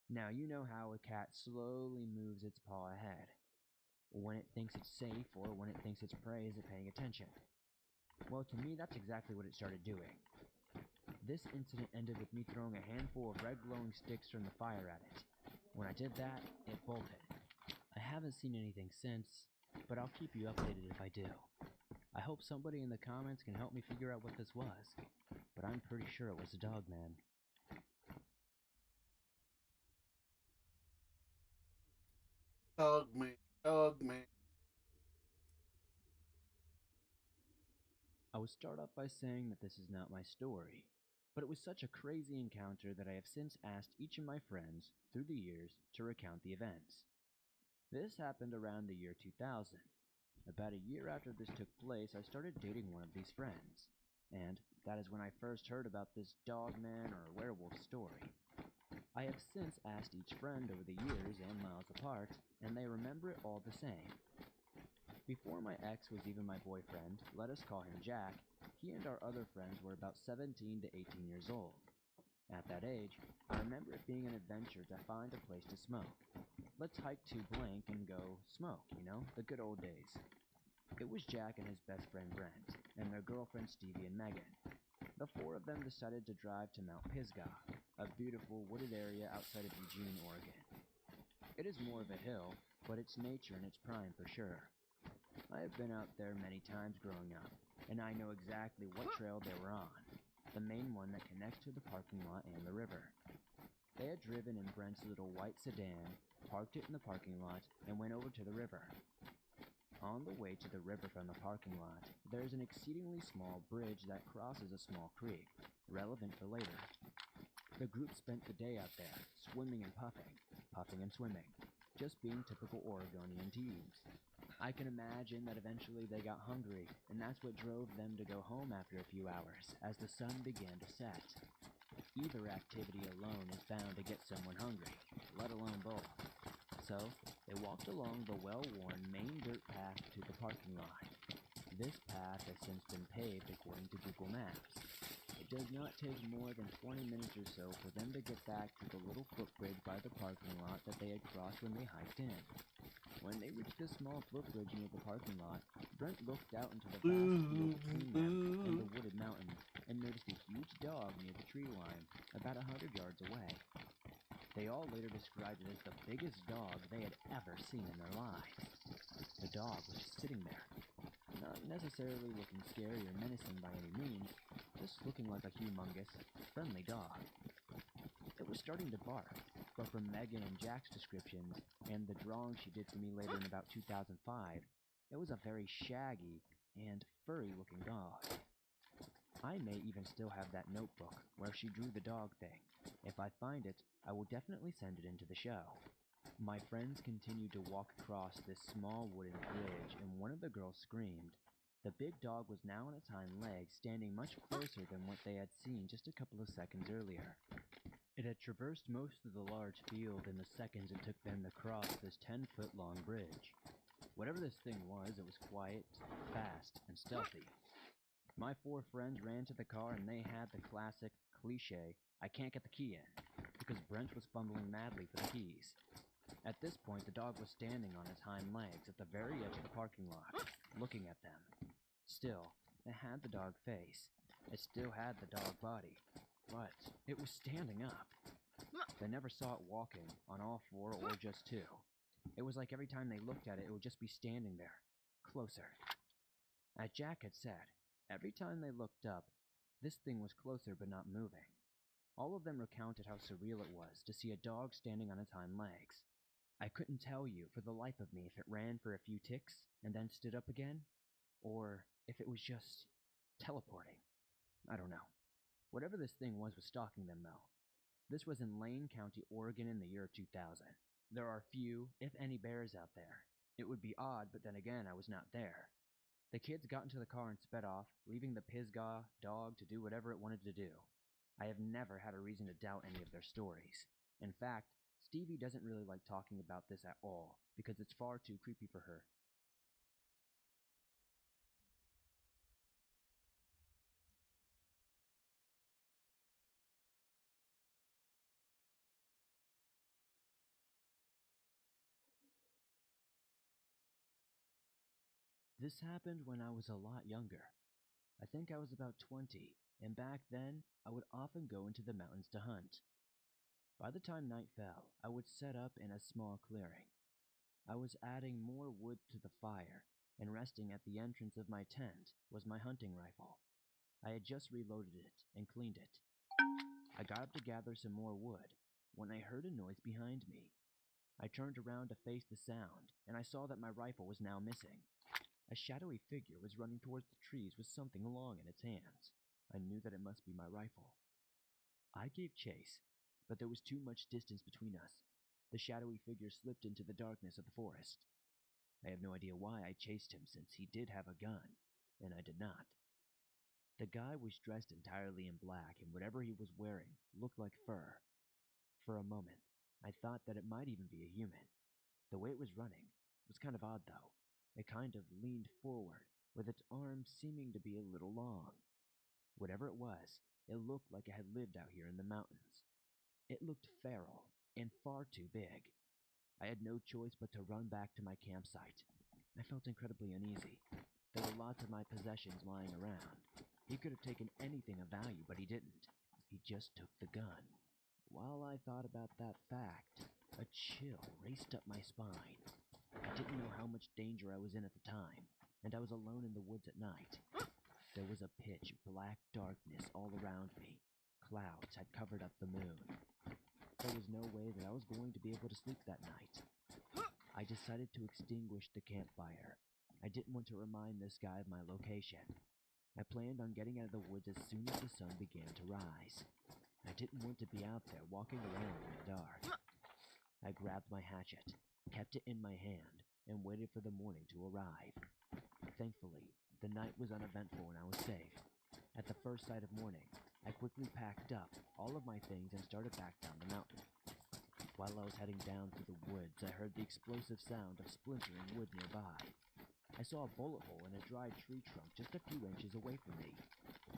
Now, you know how a cat slowly moves its paw ahead. When it thinks it's safe or when it thinks its prey isn't paying attention. Well, to me, that's exactly what it started doing. This incident ended with me throwing a handful of red glowing sticks from the fire at it. When I did that, it bolted. I haven't seen anything since, but I'll keep you updated if I do. I hope somebody in the comments can help me figure out what this was, but I'm pretty sure it was a dog man. Dog man, dog man. I would start off by saying that this is not my story, but it was such a crazy encounter that I have since asked each of my friends through the years to recount the events. This happened around the year 2000. About a year after this took place, I started dating one of these friends, and that is when I first heard about this dog man or werewolf story. I have since asked each friend over the years and miles apart, and they remember it all the same. Before my ex was even my boyfriend, let us call him Jack, he and our other friends were about 17 to 18 years old. At that age, I remember it being an adventure to find a place to smoke. Let's hike to blank and go smoke, the good old days. It was Jack and his best friend Brent, and their girlfriends Stevie and Megan. The four of them decided to drive to Mount Pisgah, a beautiful wooded area outside of Eugene, Oregon. It is more of a hill, but it's nature in its prime for sure. I have been out there many times growing up, and I know exactly what trail they were on, the main one that connects to the parking lot and the river. They had driven in Brent's little white sedan, parked it in the parking lot, and went over to the river. On the way to the river from the parking lot, there is an exceedingly small bridge that crosses a small creek, relevant for later. The group spent the day out there, swimming and puffing and swimming, just being typical Oregonian teens. I can imagine that eventually they got hungry, and that's what drove them to go home after a few hours, as the sun began to set. Either activity alone is bound to get someone hungry, let alone both. So, they walked along the well-worn main dirt path to the parking lot. This path has since been paved according to Google Maps. It does not take more than 20 minutes or so for them to get back to the little footbridge by the parking lot that they had crossed when they hiked in. When they reached this small footbridge near the parking lot, Brent looked out into the vast field between them and the wooded mountain and noticed a huge dog near the tree line, about 100 yards away. They all later described it as the biggest dog they had ever seen in their lives. The dog was just sitting there, not necessarily looking scary or menacing by any means, just looking like a humongous, friendly dog. It was starting to bark, but from Megan and Jack's descriptions, and the drawing she did for me later in about 2005, it was a very shaggy and furry-looking dog. I may even still have that notebook where she drew the dog thing. If I find it, I will definitely send it into the show. My friends continued to walk across this small wooden bridge, and one of the girls screamed. The big dog was now on its hind legs, standing much closer than what they had seen just a couple of seconds earlier. It had traversed most of the large field in the seconds it took them to cross this 10-foot-long bridge. Whatever this thing was, it was quiet, fast, and stealthy. My four friends ran to the car and they had the classic cliche, "I can't get the key in," because Brent was fumbling madly for the keys. At this point, the dog was standing on its hind legs at the very edge of the parking lot, looking at them. Still, it had the dog face. It still had the dog body, but it was standing up. They never saw it walking, on all four or just two. It was like every time they looked at it, it would just be standing there, closer. As Jack had said, every time they looked up, this thing was closer but not moving. All of them recounted how surreal it was to see a dog standing on its hind legs. I couldn't tell you for the life of me if it ran for a few ticks and then stood up again, or if it was just teleporting. I don't know. Whatever this thing was stalking them, though. This was in Lane County, Oregon in the year 2000. There are few, if any, bears out there. It would be odd, but then again, I was not there. The kids got into the car and sped off, leaving the Pisgah dog to do whatever it wanted to do. I have never had a reason to doubt any of their stories. In fact, Stevie doesn't really like talking about this at all because it's far too creepy for her. This happened when I was a lot younger. I think I was about 20, and back then, I would often go into the mountains to hunt. By the time night fell, I would set up in a small clearing. I was adding more wood to the fire, and resting at the entrance of my tent was my hunting rifle. I had just reloaded it and cleaned it. I got up to gather some more wood when I heard a noise behind me. I turned around to face the sound, and I saw that my rifle was now missing. A shadowy figure was running towards the trees with something long in its hands. I knew that it must be my rifle. I gave chase, but there was too much distance between us. The shadowy figure slipped into the darkness of the forest. I have no idea why I chased him since he did have a gun, and I did not. The guy was dressed entirely in black, and whatever he was wearing looked like fur. For a moment, I thought that it might even be a human. The way it was running was kind of odd, though. It kind of leaned forward, with its arms seeming to be a little long. Whatever it was, it looked like it had lived out here in the mountains. It looked feral and far too big. I had no choice but to run back to my campsite. I felt incredibly uneasy. There were lots of my possessions lying around. He could have taken anything of value, but he didn't. He just took the gun. While I thought about that fact, a chill raced up my spine. I didn't know how much danger I was in at the time, and I was alone in the woods at night. There was a pitch black darkness all around me. Clouds had covered up the moon. There was no way that I was going to be able to sleep that night. I decided to extinguish the campfire. I didn't want to remind this guy of my location. I planned on getting out of the woods as soon as the sun began to rise. I didn't want to be out there walking alone in the dark. I grabbed my hatchet, kept it in my hand, and waited for the morning to arrive. Thankfully, the night was uneventful and I was safe. At the first sight of morning, I quickly packed up all of my things and started back down the mountain. While I was heading down through the woods, I heard the explosive sound of splintering wood nearby. I saw a bullet hole in a dry tree trunk just a few inches away from me.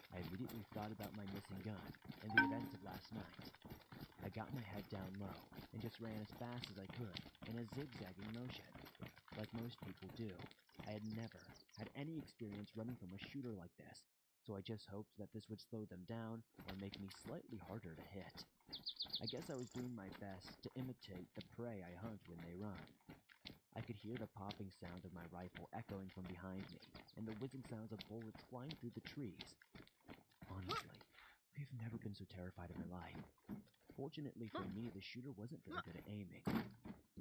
I immediately thought about my missing gun and the events of last night. I got my head down low and just ran as fast as I could in a zigzagging motion. Like most people do, I had never had any experience running from a shooter like this, so I just hoped that this would slow them down or make me slightly harder to hit. I guess I was doing my best to imitate the prey I hunt when they run. I could hear the popping sound of my rifle echoing from behind me, and the whizzing sounds of bullets flying through the trees. Honestly, I've never been so terrified in my life. Fortunately for me, the shooter wasn't very good at aiming.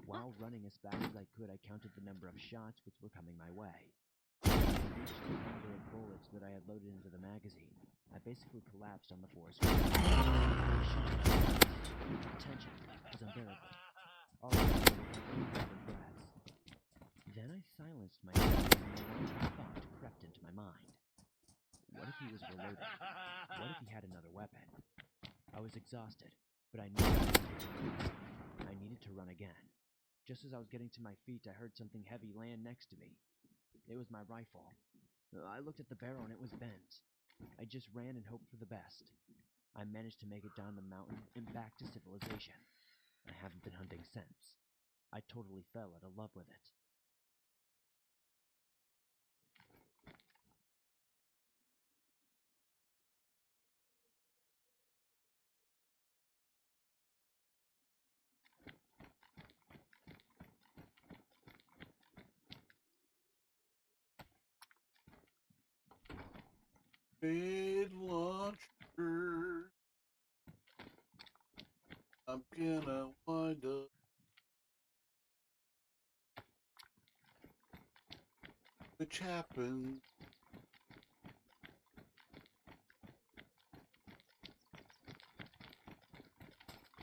While running as fast as I could, I counted the number of shots which were coming my way. When I reached the number of bullets that I had loaded into the magazine, I basically collapsed on the forest floor. The tension was unbearable. All I could do was take deep breaths. Then I silenced myself and a random thought crept into my mind. What if he was reloading? What if he had another weapon? I was exhausted, but I knew I needed to run again. Just as I was getting to my feet, I heard something heavy land next to me. It was my rifle. I looked at the barrel and it was bent. I just ran and hoped for the best. I managed to make it down the mountain and back to civilization. I haven't been hunting since. I totally fell out of love with it. Grenade launcher. I'm gonna wind up. Which happened.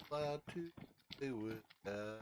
Glad to stay with that.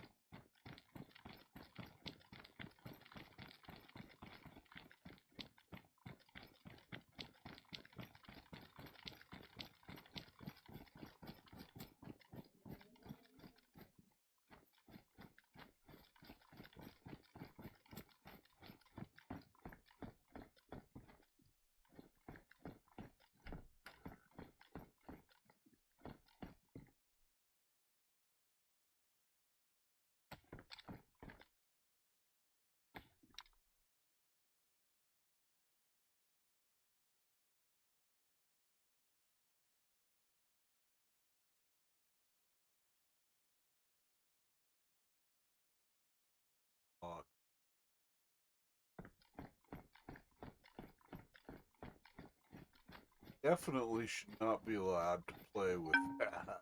Definitely should not be allowed to play with that.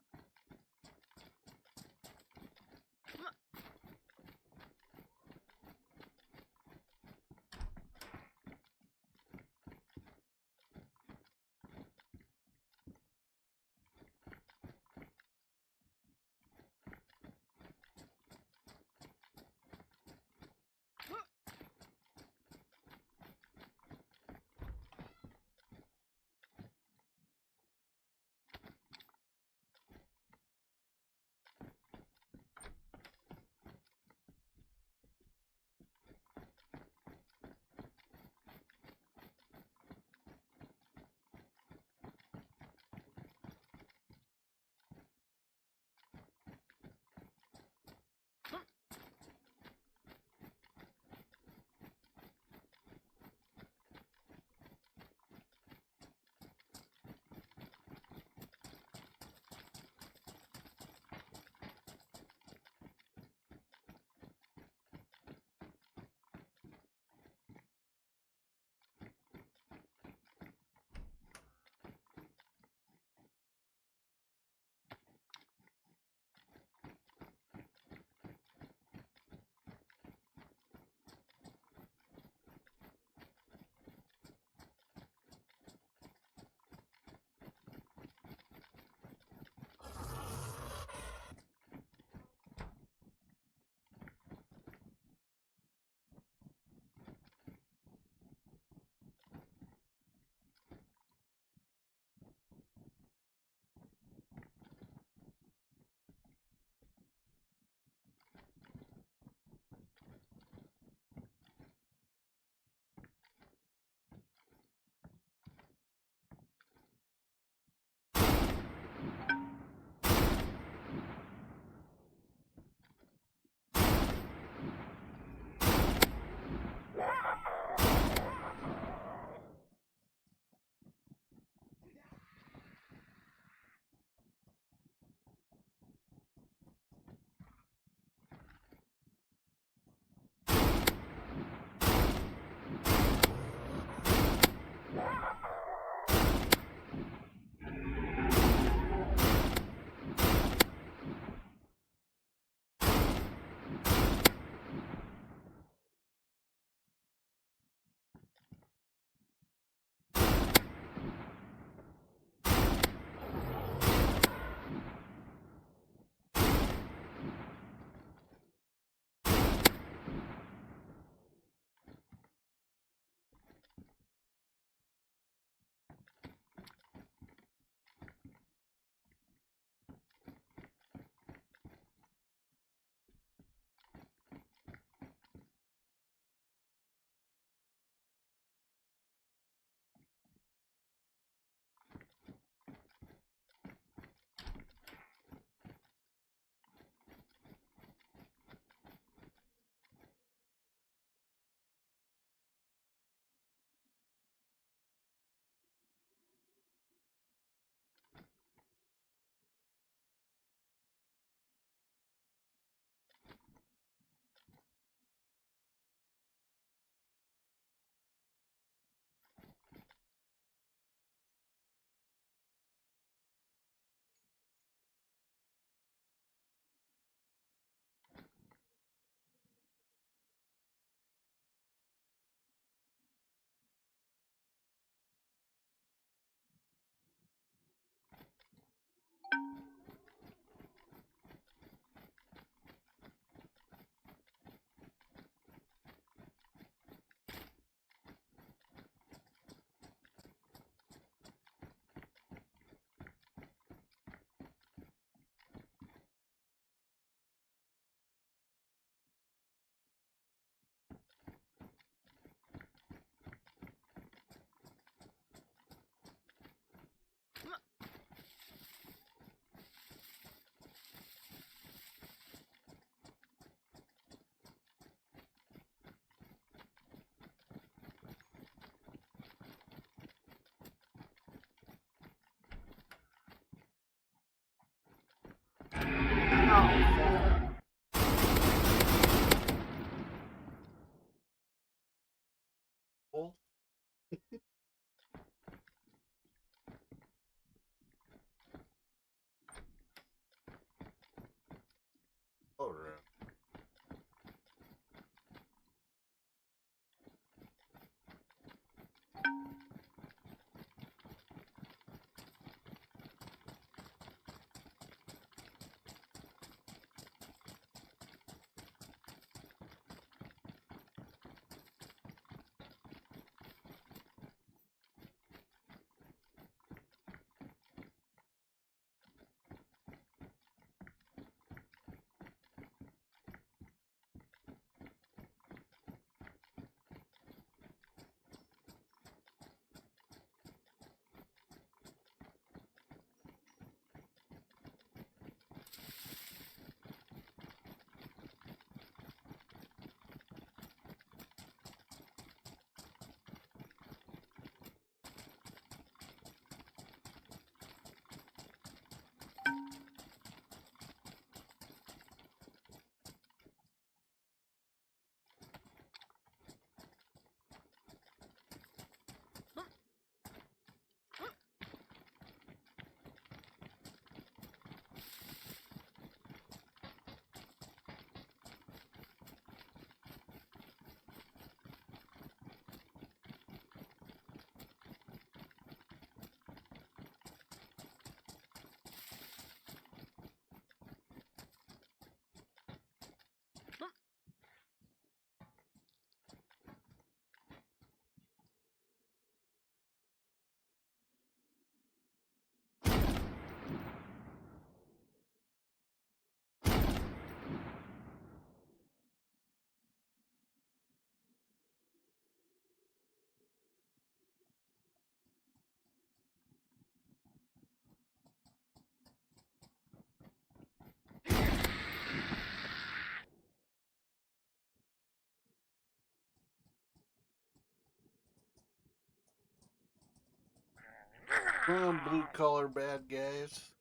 Blue collar bad guys.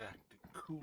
Acting cool.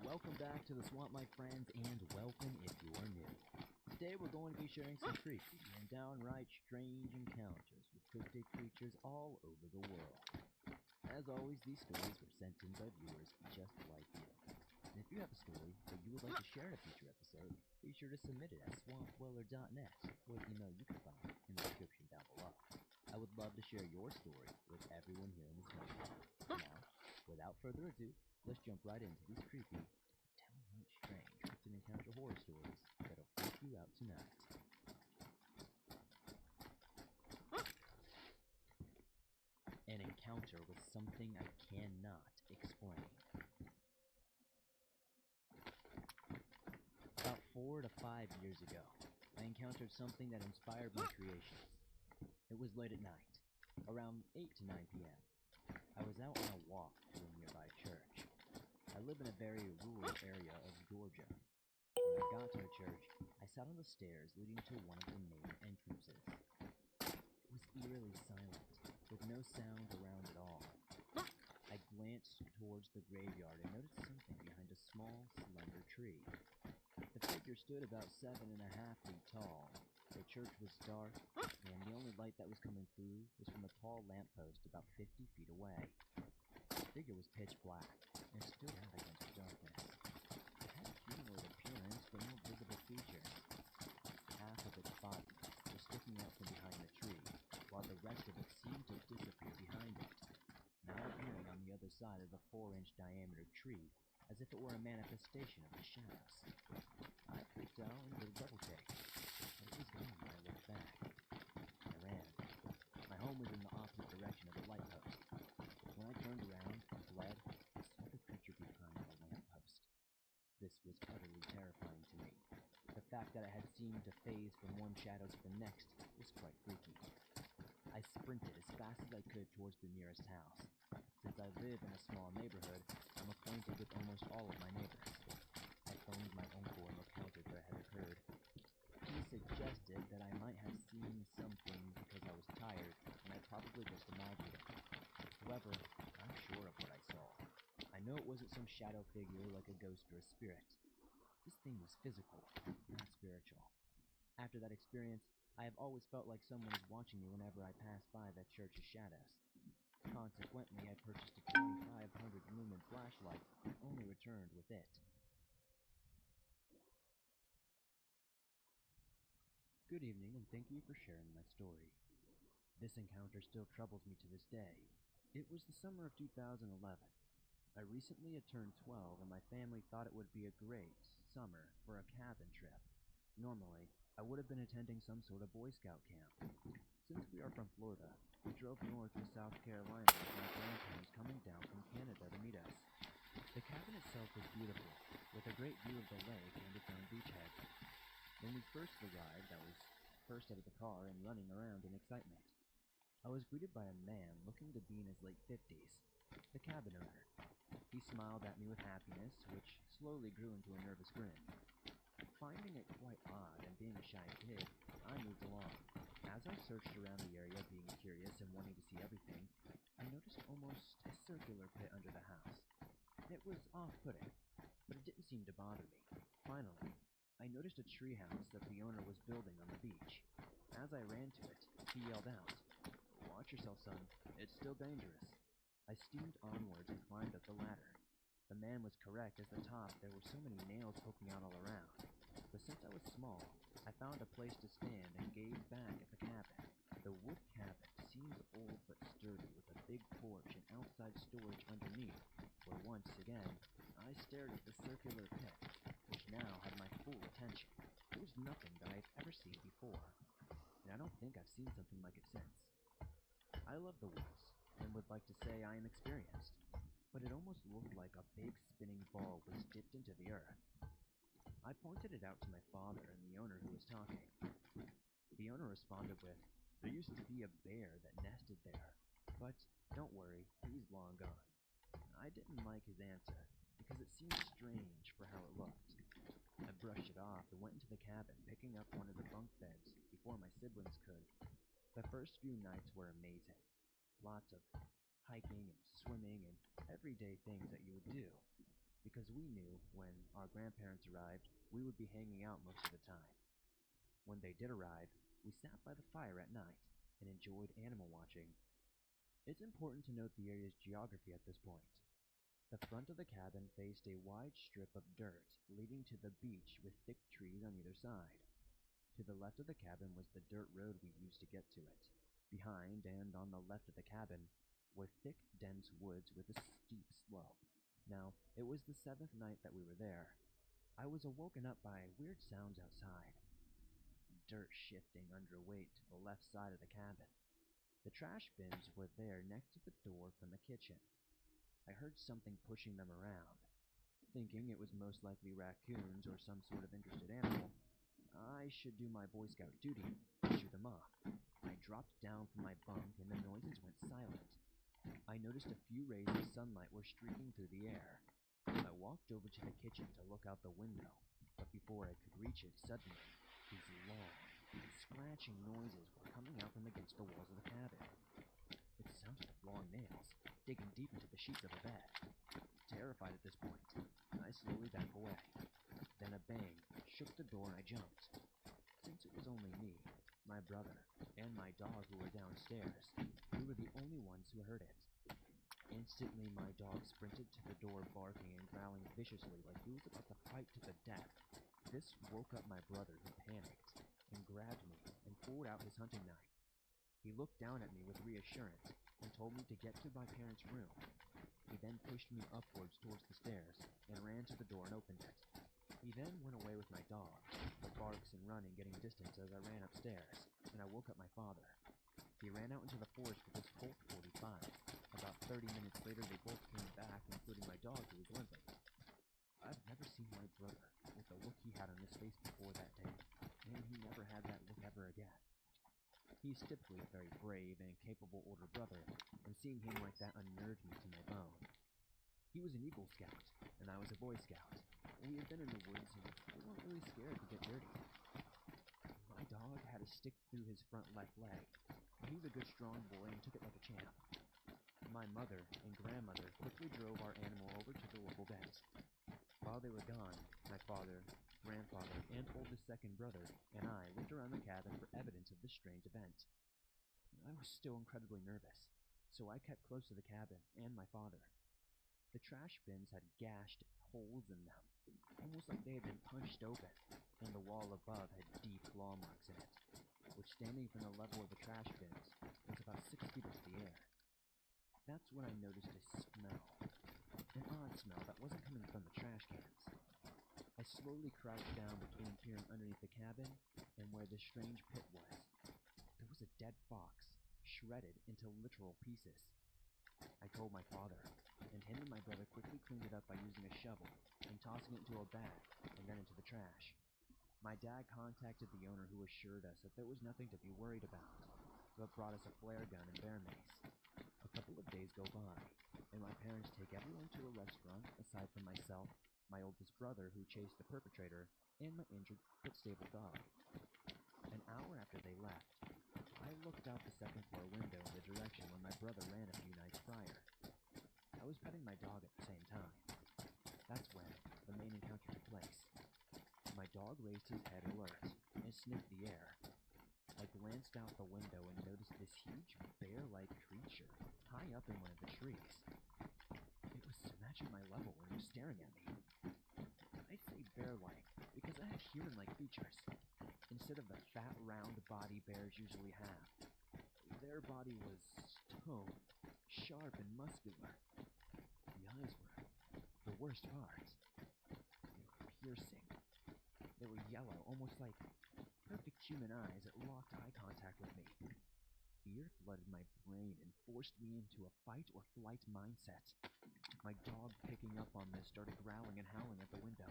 Welcome back to the swamp, my friends, and welcome if you are new. Today we're going to be sharing some creepy and downright strange encounters with cryptid creatures all over the world. As always, these stories were sent in by viewers just like you. And if you have a story that you would like to share in a future episode, be sure to submit it at swampdweller.net or the email you can find in the description down below. I would love to share your story with everyone here in the swamp. Now, without further ado, let's jump right into these creepy, downright strange cryptid encounter horror stories that'll freak you out tonight. encounter was something I cannot explain. About 4 to 5 years ago, I encountered something that inspired my creations. It was late at night, around 8 to 9 p.m. I was out on a walk to a nearby church. I live in a very rural area of Georgia. When I got to the church, I sat on the stairs leading to one of the main entrances. It was eerily silent, with no sound around at all. I glanced towards the graveyard and noticed something behind a small, slender tree. The figure stood about 7.5 feet tall. The church was dark, and the only light that was coming through was from a tall lamppost about 50 feet away. The figure was pitch black and stood out against the darkness. It had a humanoid appearance, but no visible features. Half of its body was sticking out from behind the tree, while the rest of it seemed to disappear behind it, now appearing on the other side of the 4-inch diameter tree, as if it were a manifestation of the shadows. I freaked out and did a double take, but it was gone when I looked back. I ran. My home was in the opposite direction of the light post. When I turned around and fled, I saw the creature behind the lamppost. This was utterly terrifying to me. The fact that it had seemed to phase from one shadow to the next was quite freaky. I sprinted as fast as I could towards the nearest house. Since I live in a small neighborhood, I'm acquainted with almost all of my neighbors. I phoned my uncle and recounted what had occurred. He suggested that I might have seen something because I was tired, and I probably just imagined it. However, I'm sure of what I saw. I know it wasn't some shadow figure like a ghost or a spirit. This thing was physical, not spiritual. After that experience, I have always felt like someone is watching me whenever I pass by that church's shadows. Consequently, I purchased a 2500 lumen flashlight and only returned with it. Good evening, and thank you for sharing my story. This encounter still troubles me to this day. It was the summer of 2011. I recently had turned 12, and my family thought it would be a great summer for a cabin trip. Normally, I would have been attending some sort of Boy Scout camp. Since we are from Florida, we drove north to South Carolina with my grandparents coming down from Canada to meet us. The cabin itself was beautiful, with a great view of the lake and its own beachhead. When we first arrived, I was first out of the car and running around in excitement. I was greeted by a man looking to be in his late 50s, the cabin owner. He smiled at me with happiness, which slowly grew into a nervous grin. Finding it quite odd and being a shy kid, I moved along. As I searched around the area, being curious and wanting to see everything, I noticed almost a circular pit under the house. It was off-putting, but it didn't seem to bother me. Finally, I noticed a treehouse that the owner was building on the beach. As I ran to it, he yelled out, "Watch yourself, son. It's still dangerous." I steamed onwards and climbed up the ladder. The man was correct. At the top, there were so many nails poking out all around. But since I was small, I found a place to stand and gazed back at the cabin. The wood cabin seemed old but sturdy, with a big porch and outside storage underneath, where once again, I stared at the circular pit, which now had my full attention. It was nothing that I've ever seen before, and I don't think I've seen something like it since. I love the woods, and would like to say I am experienced, but it almost looked like a big spinning ball was dipped into the earth. I pointed it out to my father and the owner who was talking. The owner responded with, "There used to be a bear that nested there, but don't worry, he's long gone." I didn't like his answer, because it seemed strange for how it looked. I brushed it off and went into the cabin, picking up one of the bunk beds before my siblings could. The first few nights were amazing. Lots of hiking and swimming and everyday things that you would do, because we knew when our grandparents arrived, we would be hanging out most of the time. When they did arrive, we sat by the fire at night and enjoyed animal watching. It's important to note the area's geography at this point. The front of the cabin faced a wide strip of dirt leading to the beach with thick trees on either side. To the left of the cabin was the dirt road we used to get to it. Behind and on the left of the cabin were thick, dense woods with a steep slope. Now, it was the 7th night that we were there. I was awoken up by weird sounds outside. Dirt shifting under weight to the left side of the cabin. The trash bins were there next to the door from the kitchen. I heard something pushing them around. Thinking it was most likely raccoons or some sort of interested animal, I should do my Boy Scout duty and shoo them off. I dropped down from my bunk and the noises went silent. I noticed a few rays of sunlight were streaking through the air. I walked over to the kitchen to look out the window, but before I could reach it, suddenly, these long, scratching noises were coming out from against the walls of the cabin. It sounded like long nails, digging deep into the sheets of the bed. Terrified at this point, I slowly backed away. Then a bang shook the door and I jumped. Since it was only me, my brother, and my dog who were downstairs, we were the only ones who heard it. Instantly, my dog sprinted to the door, barking and growling viciously like he was about to fight to the death. This woke up my brother, who panicked and grabbed me and pulled out his hunting knife. He looked down at me with reassurance and told me to get to my parents' room. He then pushed me upwards towards the stairs and ran to the door and opened it. He then went away with my dog, the barks and running getting distance as I ran upstairs, and I woke up my father. He ran out into the forest with his Colt 45. About 30 minutes later, they both came back, including my dog who was limping. I've never seen my brother with the look he had on his face before that day, and he never had that look ever again. He's typically a very brave and capable older brother, and seeing him like that unnerved me to my bone. He was an Eagle Scout, and I was a Boy Scout. We had been in the woods, and we weren't really scared to get dirty. My dog had a stick through his front left leg. He was a good strong boy and took it like a champ. My mother and grandmother quickly drove our animal over to the local vet. While they were gone, my father, grandfather, and oldest second brother and I looked around the cabin for evidence of this strange event. I was still incredibly nervous, so I kept close to the cabin and my father. The trash bins had gashed holes in them, almost like they had been punched open, and the wall above had deep claw marks in it, which, standing from the level of the trash bins, was about 6 feet into the air. That's when I noticed a smell, an odd smell that wasn't coming from the trash cans. I slowly crouched down between peering underneath the cabin and where the strange pit was. There was a dead fox, shredded into literal pieces. I told my father, and him and my brother quickly cleaned it up by using a shovel and tossing it into a bag and then into the trash. My dad contacted the owner, who assured us that there was nothing to be worried about, but brought us a flare gun and bear mace. A couple of days go by, and my parents take everyone to a restaurant aside from myself, my oldest brother who chased the perpetrator, and my injured but stable dog. An hour after they left, I looked out the second floor window in the direction where my brother ran a few nights prior. I was petting my dog at the same time. That's when the main encounter took place. My dog raised his head alert and sniffed the air. I glanced out the window and noticed this huge bear-like creature high up in one of the trees. It was matching my level and was staring at me. I say bear-like because it had human-like features, instead of the fat, round body bears usually have. Their body was toned, sharp, and muscular. The eyes were the worst part. They were piercing. They were yellow, almost like perfect human eyes that locked eye contact with me. Fear flooded my brain and forced me into a fight-or-flight mindset. My dog, picking up on this, started growling and howling at the window.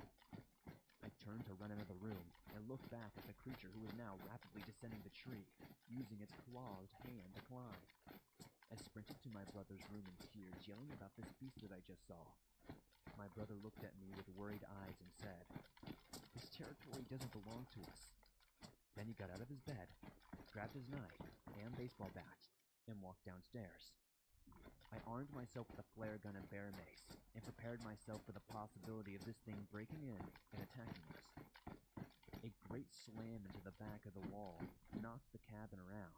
I turned to run out of the room and looked back at the creature, who was now rapidly descending the tree, using its clawed hand to climb. I sprinted to my brother's room in tears, yelling about this beast that I just saw. My brother looked at me with worried eyes and said, "This territory doesn't belong to us." Then he got out of his bed, grabbed his knife and baseball bat, and walked downstairs. I armed myself with a flare gun and bear mace, and prepared myself for the possibility of this thing breaking in and attacking us. A great slam into the back of the wall knocked the cabin around.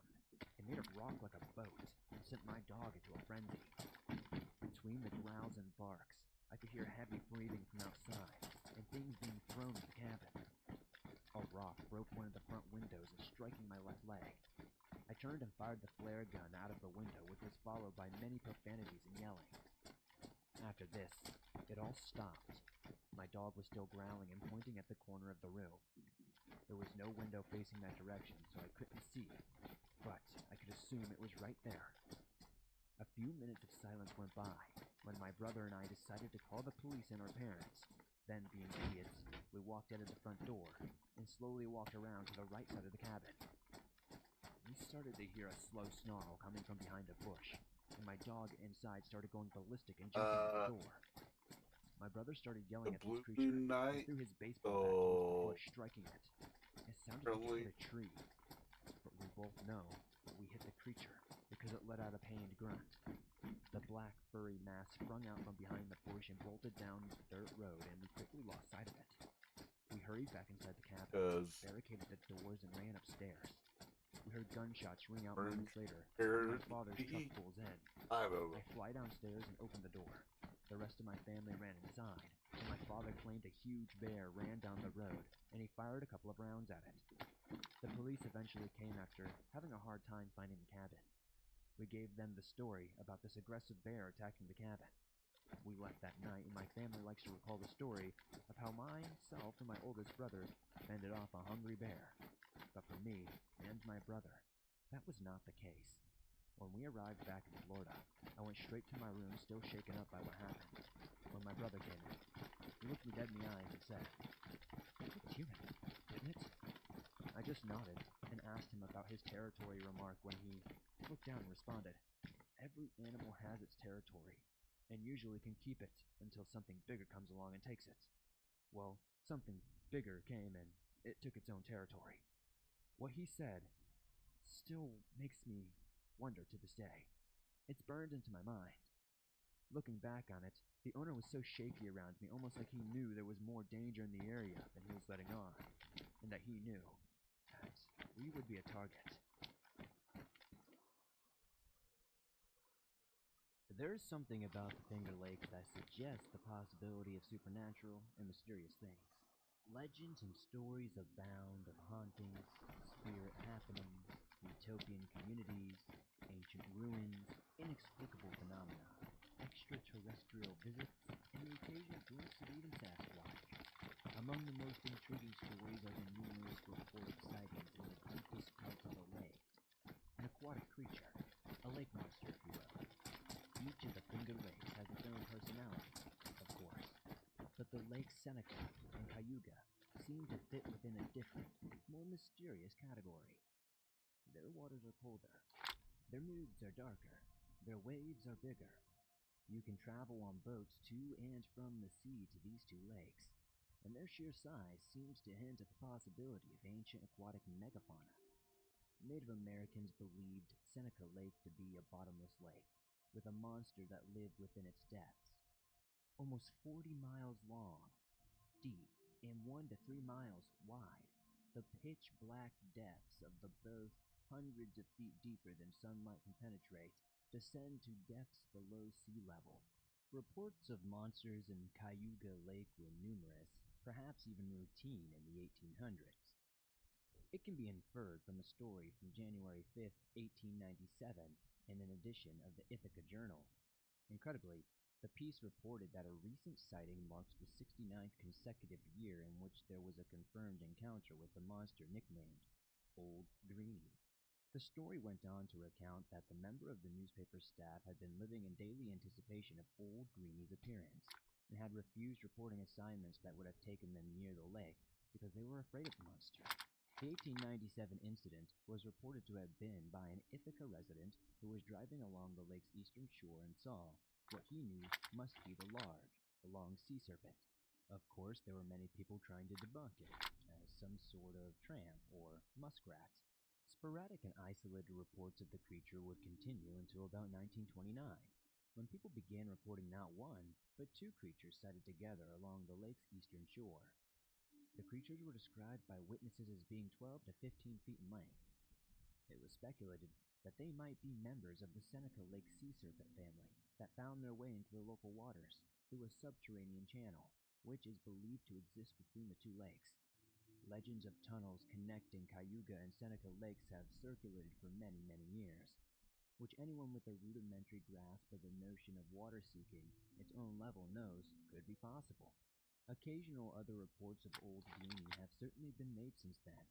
It made it rock like a boat and sent my dog into a frenzy. Between the growls and barks, I could hear heavy breathing from outside and things being thrown at the cabin. A rock broke one of the front windows and striking my left leg. I turned and fired the flare gun out of the window, which was followed by many profanities and yelling. After this, it all stopped. My dog was still growling and pointing at the corner of the room. There was no window facing that direction, so I couldn't see, but I could assume it was right there. A few minutes of silence went by when my brother and I decided to call the police and our parents. Then, being idiots, we walked out of the front door and slowly walked around to the right side of the cabin. We started to hear a slow snarl coming from behind a bush, and my dog inside started going ballistic and jumping at the door. My brother started yelling at this creature and threw his baseball bat towards the bush, striking it. It sounded like it hit a tree, but we both know that we hit the creature because it let out a pained grunt. The black furry mass sprung out from behind the bush and bolted down the dirt road, and we quickly lost sight of it. We hurried back inside the cabin, barricaded the doors, and ran upstairs. We heard gunshots ring out moments later, and my father's truck pulls in. I fly downstairs and open the door. The rest of my family ran inside, and my father claimed a huge bear ran down the road, and he fired a couple of rounds at it. The police eventually came after having a hard time finding the cabin. We gave them the story about this aggressive bear attacking the cabin. We left that night, and my family likes to recall the story of how myself and my oldest brother fended off a hungry bear. But for me and my brother, that was not the case. When we arrived back in Florida, I went straight to my room, still shaken up by what happened. When my brother came in, he looked me dead in the eyes and said, "It looked human, didn't it?" I just nodded and asked him about his territory remark when he looked down and responded, "Every animal has its territory, and usually can keep it until something bigger comes along and takes it." Well, something bigger came and it took its own territory. What he said still makes me wonder to this day. It's burned into my mind. Looking back on it, the owner was so shaky around me, almost like he knew there was more danger in the area than he was letting on, and that he knew that we would be a target. There is something about the Finger Lakes that suggests the possibility of supernatural and mysterious things. Legends and stories abound of hauntings, spirit happenings, utopian communities, ancient ruins, inexplicable phenomena, extraterrestrial visits, and the occasional glimpse of even Sasquatch. Among the most intriguing stories are the numerous reported sightings in the deepest parts of the lake. An aquatic creature, a lake monster if you will. Each of the Finger Lakes has its own personality, of course, but the Lakes Seneca and Cayuga seem to fit within a different, more mysterious category. Their waters are colder, their moods are darker, their waves are bigger. You can travel on boats to and from the sea to these two lakes, and their sheer size seems to hint at the possibility of ancient aquatic megafauna. Native Americans believed Seneca Lake to be a bottomless lake, with a monster that lived within its depths. Almost 40 miles long, deep, and 1 to 3 miles wide, the pitch-black depths of the both hundreds of feet deeper than sunlight can penetrate descend to depths below sea level. Reports of monsters in Cayuga Lake were numerous, perhaps even routine in the 1800s. It can be inferred from a story from January 5, 1897, in an edition of the Ithaca Journal. Incredibly, the piece reported that a recent sighting marks the 69th consecutive year in which there was a confirmed encounter with the monster nicknamed Old Greenie. The story went on to recount that the member of the newspaper staff had been living in daily anticipation of Old Greenie's appearance, and had refused reporting assignments that would have taken them near the lake because they were afraid of the monster. The 1897 incident was reported to have been by an Ithaca resident who was driving along the lake's eastern shore and saw what he knew must be the long sea serpent. Of course, there were many people trying to debunk it as some sort of tramp or muskrat. Sporadic and isolated reports of the creature would continue until about 1929, when people began reporting not one, but 2 creatures sighted together along the lake's eastern shore. The creatures were described by witnesses as being 12 to 15 feet in length. It was speculated that they might be members of the Seneca Lake sea serpent family that found their way into the local waters through a subterranean channel, which is believed to exist between the 2 lakes. Legends of tunnels connecting Cayuga and Seneca Lakes have circulated for many, many years, which anyone with a rudimentary grasp of the notion of water seeking its own level knows could be possible. Occasional other reports of Old Greenie have certainly been made since then,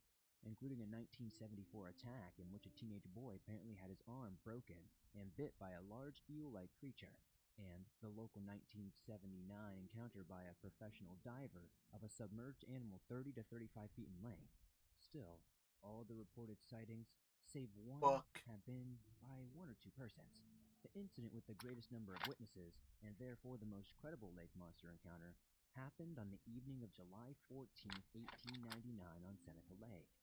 including a 1974 attack in which a teenage boy apparently had his arm broken and bit by a large eel-like creature, and the local 1979 encounter by a professional diver of a submerged animal 30 to 35 feet in length. Still, all the reported sightings, save one, have been by one or two persons. The incident with the greatest number of witnesses, and therefore the most credible lake monster encounter, happened on the evening of July 14, 1899 on Seneca Lake.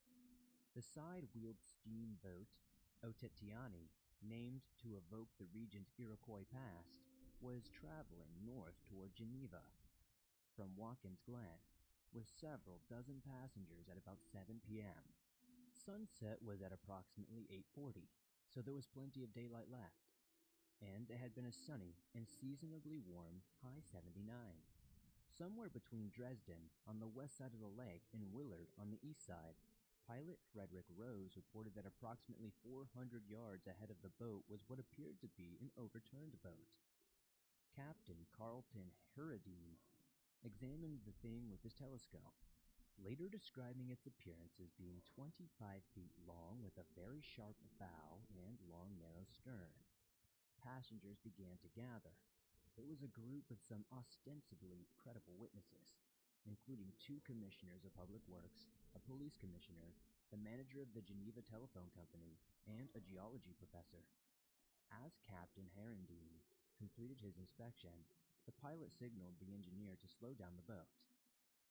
The side-wheeled steamboat Otetiani, named to evoke the region's Iroquois past, was traveling north toward Geneva from Watkins Glen, with several dozen passengers at about 7 p.m. Sunset was at approximately 8:40, so there was plenty of daylight left, and it had been a sunny and seasonably warm high 79. Somewhere between Dresden on the west side of the lake and Willard on the east side, pilot Frederick Rose reported that approximately 400 yards ahead of the boat was what appeared to be an overturned boat. Captain Carlton Herradine examined the thing with his telescope, later describing its appearance as being 25 feet long with a very sharp bow and long narrow stern. Passengers began to gather. It was a group of some ostensibly credible witnesses, including 2 commissioners of public works, a police commissioner, the manager of the Geneva Telephone Company, and a geology professor. As Captain Herendeen completed his inspection, the pilot signaled the engineer to slow down the boat.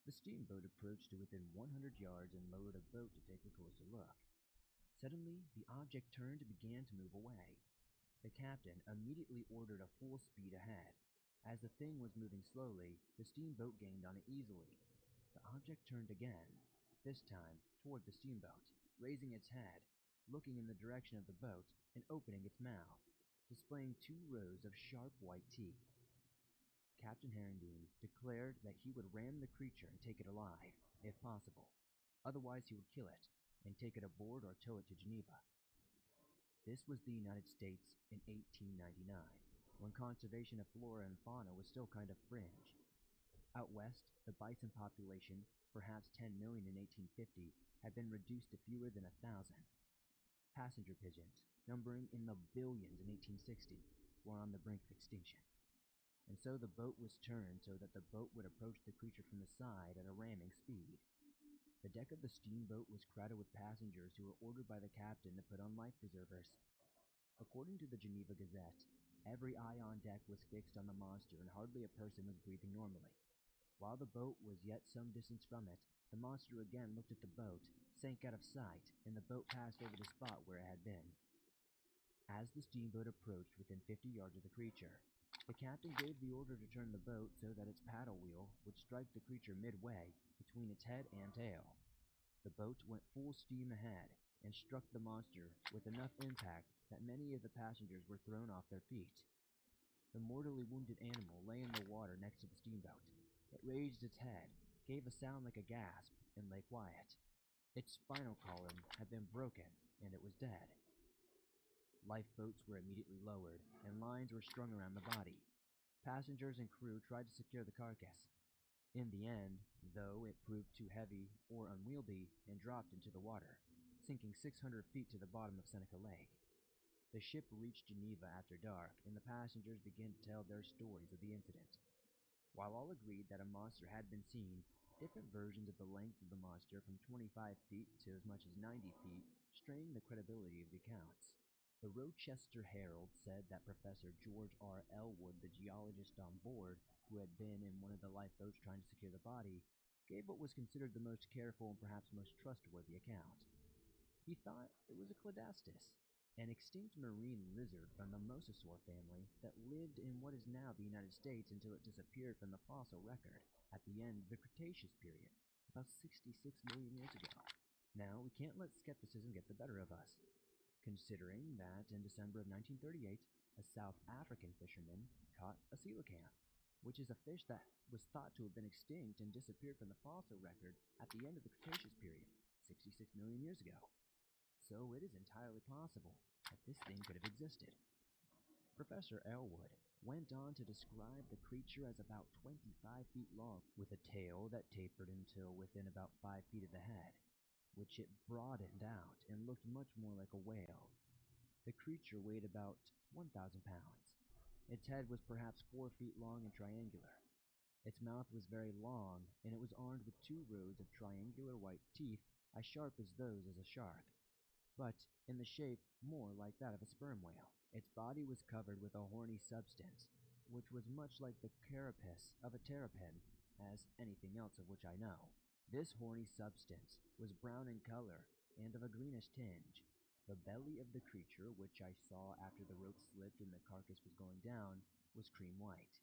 The steamboat approached to within 100 yards and lowered a boat to take a closer look. Suddenly, the object turned and began to move away. The captain immediately ordered a full speed ahead. As the thing was moving slowly, the steamboat gained on it easily. The object turned again, this time toward the steamboat, raising its head, looking in the direction of the boat, and opening its mouth, displaying 2 rows of sharp white teeth. Captain Herendeen declared that he would ram the creature and take it alive, if possible. Otherwise, he would kill it and take it aboard or tow it to Geneva. This was the United States in 1899, when conservation of flora and fauna was still kind of fringe. Out west, the bison population, perhaps 10 million in 1850, had been reduced to fewer than 1,000. Passenger pigeons, numbering in the billions in 1860, were on the brink of extinction. And so the boat was turned so that the boat would approach the creature from the side at a ramming speed. The deck of the steamboat was crowded with passengers who were ordered by the captain to put on life preservers. According to the Geneva Gazette, every eye on deck was fixed on the monster and hardly a person was breathing normally. While the boat was yet some distance from it, the monster again looked at the boat, sank out of sight, and the boat passed over the spot where it had been. As the steamboat approached within 50 yards of the creature, the captain gave the order to turn the boat so that its paddle wheel would strike the creature midway between its head and tail. The boat went full steam ahead and struck the monster with enough impact that many of the passengers were thrown off their feet. The mortally wounded animal lay in the water next to the steamboat. It raised its head, gave a sound like a gasp, and lay quiet. Its spinal column had been broken, and it was dead. Lifeboats were immediately lowered, and lines were strung around the body. Passengers and crew tried to secure the carcass. In the end, though, it proved too heavy or unwieldy and dropped into the water, sinking 600 feet to the bottom of Seneca Lake. The ship reached Geneva after dark, and the passengers began to tell their stories of the incident. While all agreed that a monster had been seen, different versions of the length of the monster from 25 feet to as much as 90 feet strained the credibility of the accounts. The Rochester Herald said that Professor George R. Elwood, the geologist on board, who had been in one of the lifeboats trying to secure the body, gave what was considered the most careful and perhaps most trustworthy account. He thought it was a cladastus, an extinct marine lizard from the mosasaur family that lived in what is now the United States until it disappeared from the fossil record at the end of the Cretaceous period, about 66 million years ago. Now, we can't let skepticism get the better of us, considering that in December of 1938, a South African fisherman caught a coelacanth, which is a fish that was thought to have been extinct and disappeared from the fossil record at the end of the Cretaceous period, 66 million years ago. So it is entirely possible that this thing could have existed. Professor Elwood went on to describe the creature as about 25 feet long, with a tail that tapered until within about 5 feet of the head. which it broadened out and looked much more like a whale. The creature weighed about 1,000 pounds. Its head was perhaps 4 feet long and triangular. Its mouth was very long, and it was armed with 2 rows of triangular white teeth as sharp as those as a shark, but in the shape more like that of a sperm whale. Its body was covered with a horny substance, which was much like the carapace of a terrapin, as anything else of which I know. This horny substance was brown in color and of a greenish tinge. The belly of the creature, which I saw after the rope slipped and the carcass was going down, was cream white.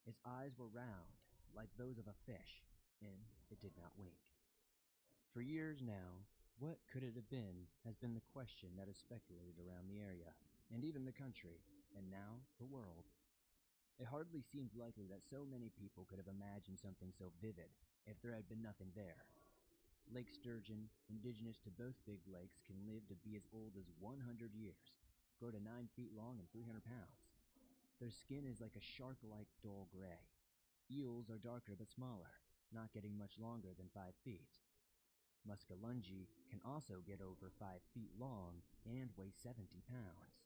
Its eyes were round, like those of a fish, and it did not wink. For years now, what could it have been has been the question that has speculated around the area, and even the country, and now the world. It hardly seems likely that so many people could have imagined something so vivid if there had been nothing there. Lake sturgeon, indigenous to both big lakes, can live to be as old as 100 years, grow to 9 feet long and 300 pounds. Their skin is like a shark-like dull gray. Eels are darker but smaller, not getting much longer than 5 feet. Muskellungi can also get over 5 feet long and weigh 70 pounds.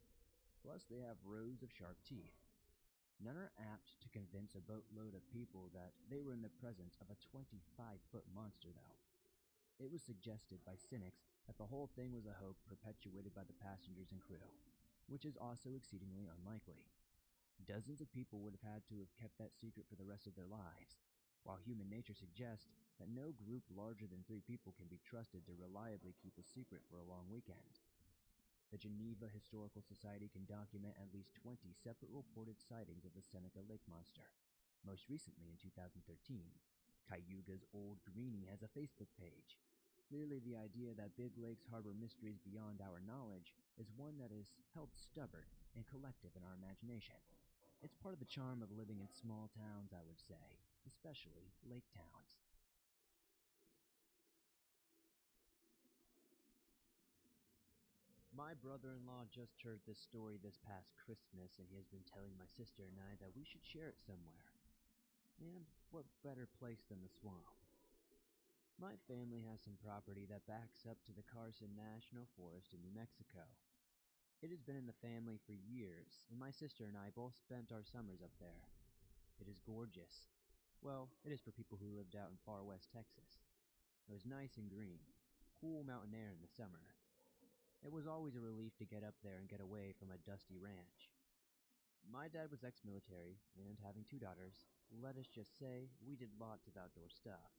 Plus they have rows of sharp teeth. None are apt to convince a boatload of people that they were in the presence of a 25-foot monster, though. It was suggested by cynics that the whole thing was a hoax perpetuated by the passengers and crew, which is also exceedingly unlikely. Dozens of people would have had to have kept that secret for the rest of their lives, while human nature suggests that no group larger than 3 people can be trusted to reliably keep a secret for a long weekend. The Geneva Historical Society can document at least 20 separate reported sightings of the Seneca Lake Monster. Most recently, in 2013, Cayuga's Old Greenie has a Facebook page. Clearly, the idea that big lakes harbor mysteries beyond our knowledge is one that is held stubborn and collective in our imagination. It's part of the charm of living in small towns, I would say, especially lake towns. My brother-in-law just heard this story this past Christmas, and he has been telling my sister and I that we should share it somewhere. And what better place than the swamp? My family has some property that backs up to the Carson National Forest in New Mexico. It has been in the family for years, and my sister and I both spent our summers up there. It is gorgeous. Well, it is for people who lived out in far west Texas. It was nice and green, cool mountain air in the summer. It was always a relief to get up there and get away from a dusty ranch. My dad was ex-military, and having 2 daughters, let us just say we did lots of outdoor stuff.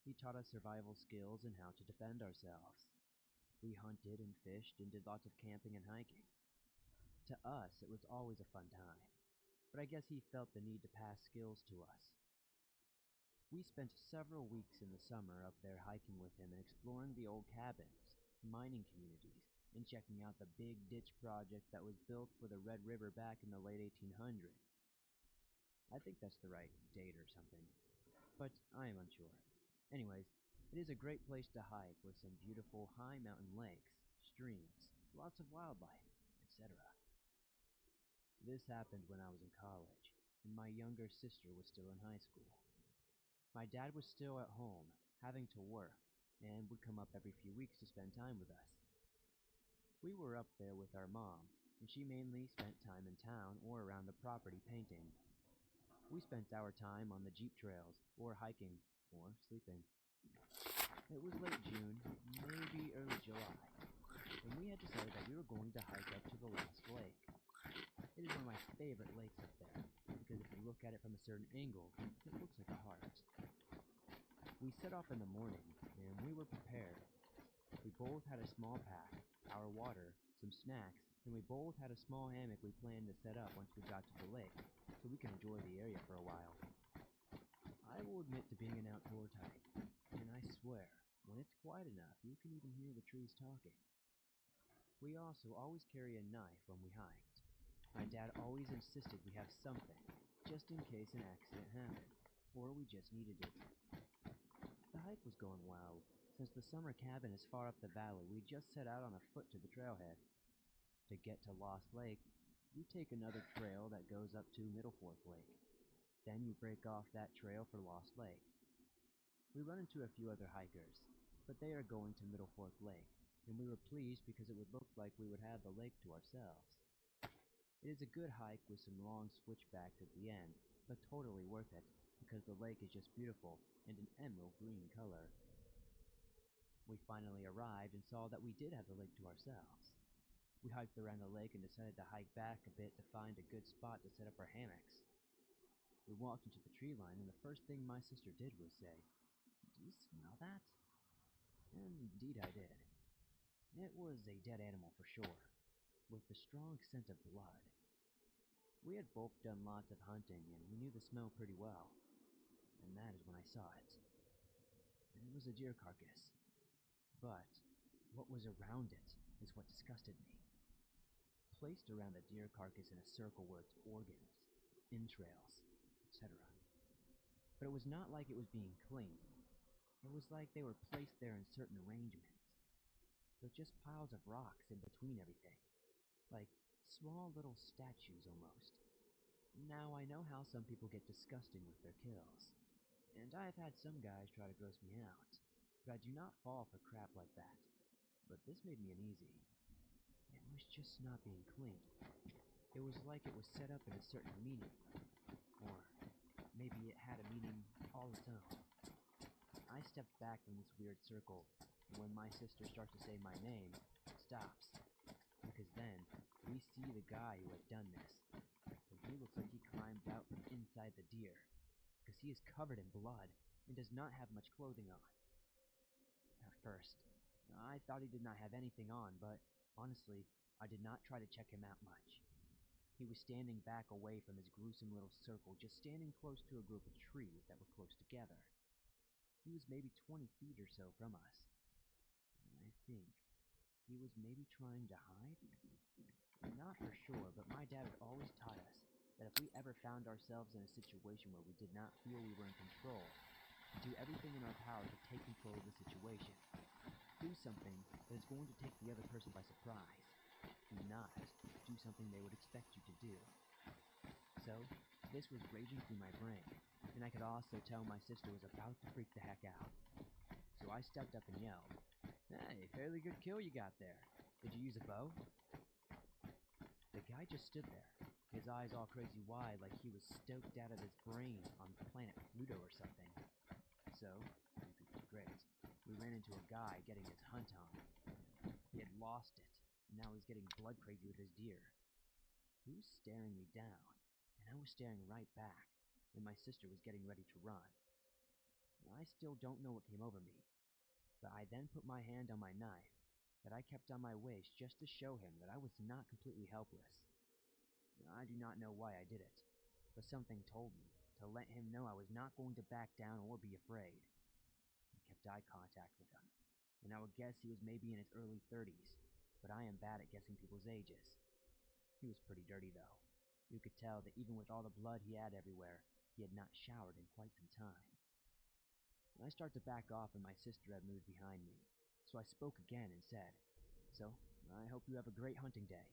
He taught us survival skills and how to defend ourselves. We hunted and fished and did lots of camping and hiking. To us, it was always a fun time, but I guess he felt the need to pass skills to us. We spent several weeks in the summer up there hiking with him and exploring the old cabins, mining communities, and checking out the big ditch project that was built for the Red River back in the late 1800s. I think that's the right date or something, but I am unsure. Anyways, it is a great place to hike with some beautiful high mountain lakes, streams, lots of wildlife, etc. This happened when I was in college, and my younger sister was still in high school. My dad was still at home, having to work, and would come up every few weeks to spend time with us. We were up there with our mom, and she mainly spent time in town or around the property painting. We spent our time on the Jeep trails, or hiking, or sleeping. It was late June, maybe early July, and we had decided that we were going to hike up to the Lost Lake. It is one of my favorite lakes up there, because if you look at it from a certain angle, it looks like a heart. We set off in the morning, and we were prepared. We both had a small pack, our water, some snacks, and we both had a small hammock we planned to set up once we got to the lake, so we could enjoy the area for a while. I will admit to being an outdoor type, and I swear, when it's quiet enough, you can even hear the trees talking. We also always carry a knife when we hiked. My dad always insisted we have something, just in case an accident happened, or we just needed it. The hike was going well. Since the summer cabin is far up the valley, we just set out on a foot to the trailhead. To get to Lost Lake, you take another trail that goes up to Middle Fork Lake. Then you break off that trail for Lost Lake. We run into a few other hikers. but they are going to Middle Fork Lake, and we were pleased because it would look like we would have the lake to ourselves. It is a good hike with some long switchbacks at the end, but totally worth it because the lake is just beautiful and an emerald green color. We finally arrived and saw that we did have the lake to ourselves. We hiked around the lake and decided to hike back a bit to find a good spot to set up our hammocks. We walked into the tree line, and the first thing my sister did was say, "Do you smell that?" And indeed I did. It was a dead animal for sure, with a strong scent of blood. We had both done lots of hunting, and we knew the smell pretty well, and that is when I saw it. It was a deer carcass, but what was around it is what disgusted me. Placed around the deer carcass in a circle were its organs, entrails, etc. But it was not like it was being cleaned. It was like they were placed there in certain arrangements, with just piles of rocks in between everything, like small little statues almost. Now I know how some people get disgusting with their kills, and I have had some guys try to gross me out, but I do not fall for crap like that. But this made me uneasy. It was just not being clean. It was like it was set up in a certain meaning, or maybe it had a meaning all its own. I stepped back from this weird circle, and when my sister starts to say my name, stops, because then we see the guy who had done this, and he looks like he climbed out from inside the deer, because he is covered in blood and does not have much clothing on. At first, I thought he did not have anything on, but honestly, I did not try to check him out much. He was standing back away from his gruesome little circle, just standing close to a group of trees that were close together. He was maybe 20 feet or so from us. I think he was maybe trying to hide? I'm not for sure, but my dad had always taught us that if we ever found ourselves in a situation where we did not feel we were in control, to do everything in our power to take control of the situation. Do something that is going to take the other person by surprise. Do not do something they would expect you to do. So, this was raging through my brain, and I could also tell my sister was about to freak the heck out. So I stepped up and yelled, "Hey, fairly good kill you got there. Did you use a bow?" The guy just stood there, his eyes all crazy wide like he was stoked out of his brain on planet Pluto or something. So, great. We ran into a guy getting his hunt on. He had lost it, and now he's getting blood crazy with his deer. He was staring me down, and I was staring right back, and my sister was getting ready to run. I still don't know what came over me, but I then put my hand on my knife that I kept on my waist just to show him that I was not completely helpless. I do not know why I did it, but something told me to let him know I was not going to back down or be afraid. I kept eye contact with him, and I would guess he was maybe in his early 30s, but I am bad at guessing people's ages. He was pretty dirty though. You could tell that even with all the blood he had everywhere, he had not showered in quite some time. I started to back off and my sister had moved behind me, so I spoke again and said, "So, I hope you have a great hunting day."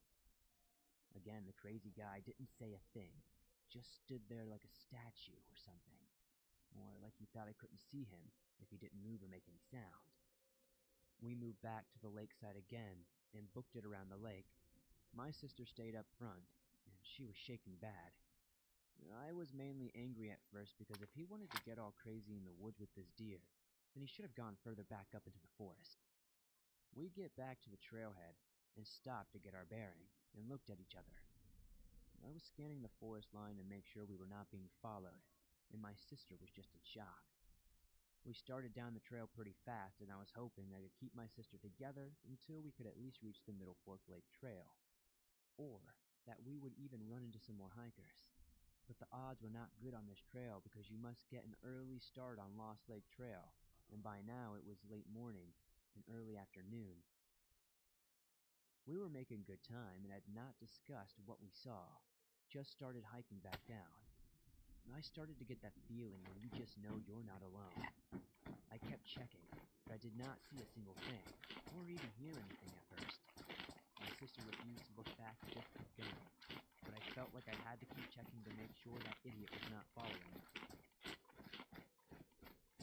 Again, the crazy guy didn't say a thing, just stood there like a statue or something, or like he thought I couldn't see him if he didn't move or make any sound. We moved back to the lakeside again and booked it around the lake. My sister stayed up front, and she was shaking bad. I was mainly angry at first because if he wanted to get all crazy in the woods with this deer, then he should have gone further back up into the forest. We get back to the trailhead and stopped to get our bearing and looked at each other. I was scanning the forest line to make sure we were not being followed, and my sister was just in shock. We started down the trail pretty fast, and I was hoping I could keep my sister together until we could at least reach the Middle Fork Lake Trail, or that we would even run into some more hikers. But the odds were not good on this trail because you must get an early start on Lost Lake Trail, and by now it was late morning and early afternoon. We were making good time and had not discussed what we saw, just started hiking back down. I started to get that feeling where you just know you're not alone. I kept checking, but I did not see a single thing, or even hear anything at first. My sister refused to look back and just kept going, but I felt like I had to keep checking to make sure that idiot was not following me.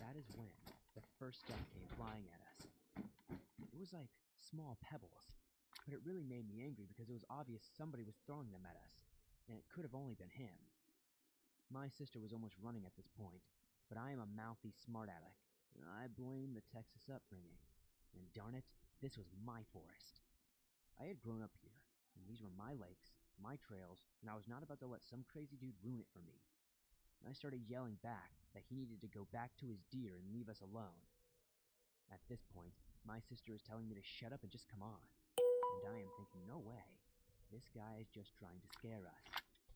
That is when the first duck came flying at us. was like small pebbles, but it really made me angry because it was obvious somebody was throwing them at us, and it could have only been him. My sister was almost running at this point, but I am a mouthy smart aleck. I blame the Texas upbringing, and darn it, this was my forest. I had grown up here, and these were my lakes, my trails, and I was not about to let some crazy dude ruin it for me. I started yelling back that he needed to go back to his deer and leave us alone. At this point, my sister is telling me to shut up and just come on, and I am thinking, no way, this guy is just trying to scare us.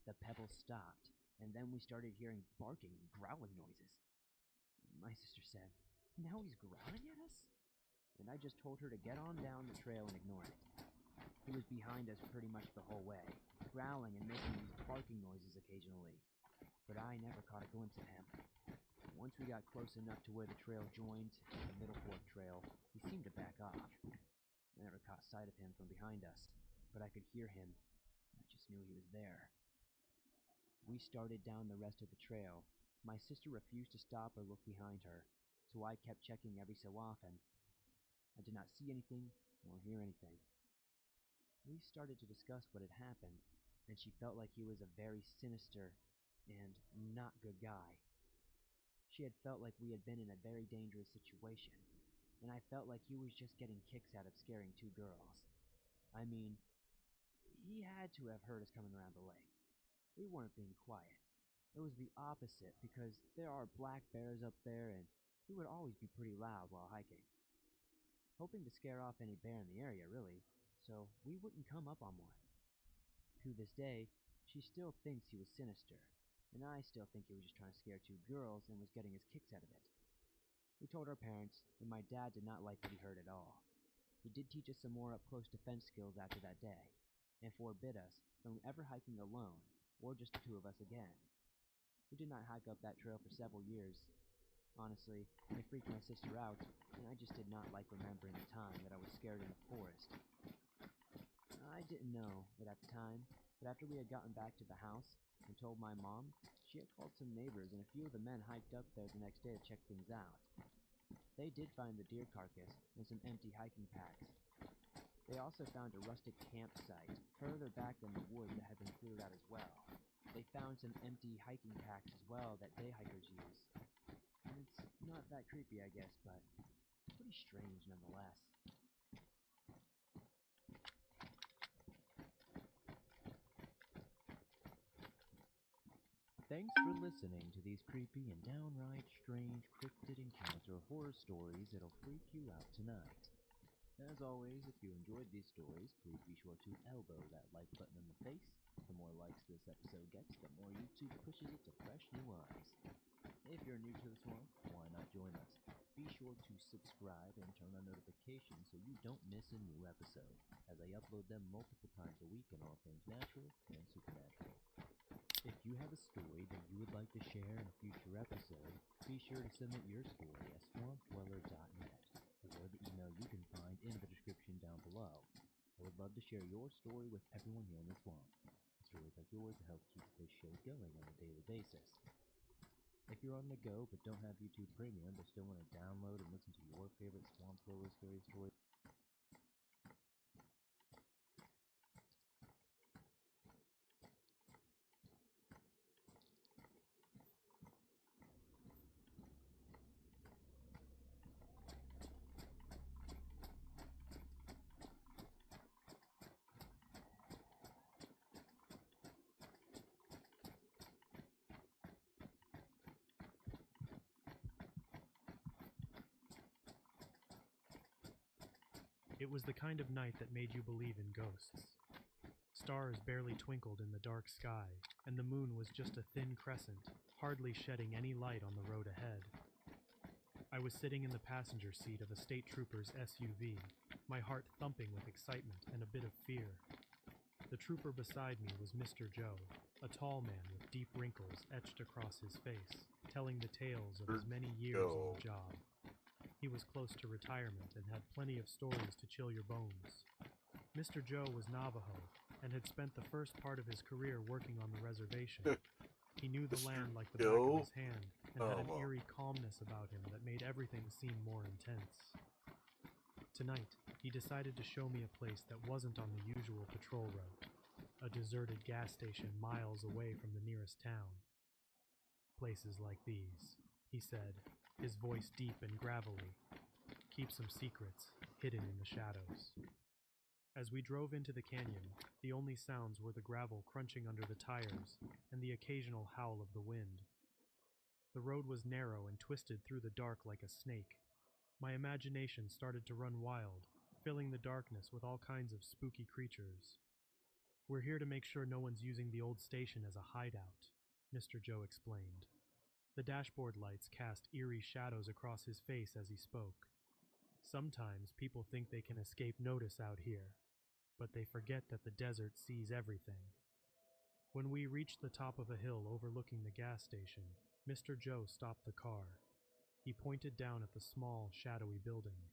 The pebbles stopped, and then we started hearing barking and growling noises. My sister said, "Now he's growling at us?" And I just told her to get on down the trail and ignore it. He was behind us pretty much the whole way, growling and making these barking noises occasionally, but I never caught a glimpse of him. Once we got close enough to where the trail joined the Middle Fork Trail, he seemed to back off. I never caught sight of him from behind us, but I could hear him. I just knew he was there. We started down the rest of the trail. My sister refused to stop or look behind her, so I kept checking every so often. I did not see anything or hear anything. We started to discuss what had happened, and she felt like he was a very sinister and not good guy. She had felt like we had been in a very dangerous situation, and I felt like he was just getting kicks out of scaring two girls. I mean, he had to have heard us coming around the lake. We weren't being quiet. It was the opposite, because there are black bears up there, and we would always be pretty loud while hiking. Hoping to scare off any bear in the area, really, so we wouldn't come up on one. To this day, she still thinks he was sinister, and I still think he was just trying to scare two girls and was getting his kicks out of it. We told our parents, and my dad did not like what he heard at all. He did teach us some more up-close defense skills after that day, and forbid us from ever hiking alone, or just the two of us again. We did not hike up that trail for several years. Honestly, it freaked my sister out, and I just did not like remembering the time that I was scared in the forest. I didn't know it at the time, but after we had gotten back to the house and told my mom, she had called some neighbors, and a few of the men hiked up there the next day to check things out. They did find the deer carcass and some empty hiking packs. They also found a rustic campsite further back in the woods that had been cleared out as well. They found some empty hiking packs as well that day hikers use. And it's not that creepy, I guess, but pretty strange nonetheless. Thanks for listening to these creepy and downright strange cryptid encounter horror stories that'll freak you out tonight. As always, if you enjoyed these stories, please be sure to elbow that like button in the face. The more likes this episode gets, the more YouTube pushes it to fresh new eyes. If you're new to the swamp, why not join us? Be sure to subscribe and turn on notifications so you don't miss a new episode, as I upload them multiple times a week in all things natural and supernatural. If you have a story that you would like to share in a future episode, be sure to submit your story at swampdweller.net, or the email you can find in the description down below. I would love to share your story with everyone here in the swamp. Stories like yours help keep this show going on a daily basis. If you're on the go but don't have YouTube Premium but still want to download and listen to your favorite Swamp Dweller scary stories, It was the kind of night that made you believe in ghosts. Stars barely twinkled in the dark sky, and the moon was just a thin crescent, hardly shedding any light on the road ahead. I was sitting in the passenger seat of a state trooper's SUV, my heart thumping with excitement and a bit of fear. The trooper beside me was Mr. Joe, a tall man with deep wrinkles etched across his face, telling the tales of his many years on the job. He was close to retirement and had plenty of stories to chill your bones. Mr. Joe was Navajo and had spent the first part of his career working on the reservation. He knew the land like the back of his hand and had an eerie calmness about him that made everything seem more intense. Tonight, he decided to show me a place that wasn't on the usual patrol route, a deserted gas station miles away from the nearest town. Places like these, he said, his voice deep and gravelly, keep some secrets hidden in the shadows. As we drove into the canyon, the only sounds were the gravel crunching under the tires and the occasional howl of the wind. The road was narrow and twisted through the dark like a snake. My imagination started to run wild, filling the darkness with all kinds of spooky creatures. We're here to make sure no one's using the old station as a hideout, Mr. Joe explained. The dashboard lights cast eerie shadows across his face as he spoke. Sometimes people think they can escape notice out here, but they forget that the desert sees everything. When we reached the top of a hill overlooking the gas station, Mr. Joe stopped the car. He pointed down at the small, shadowy building.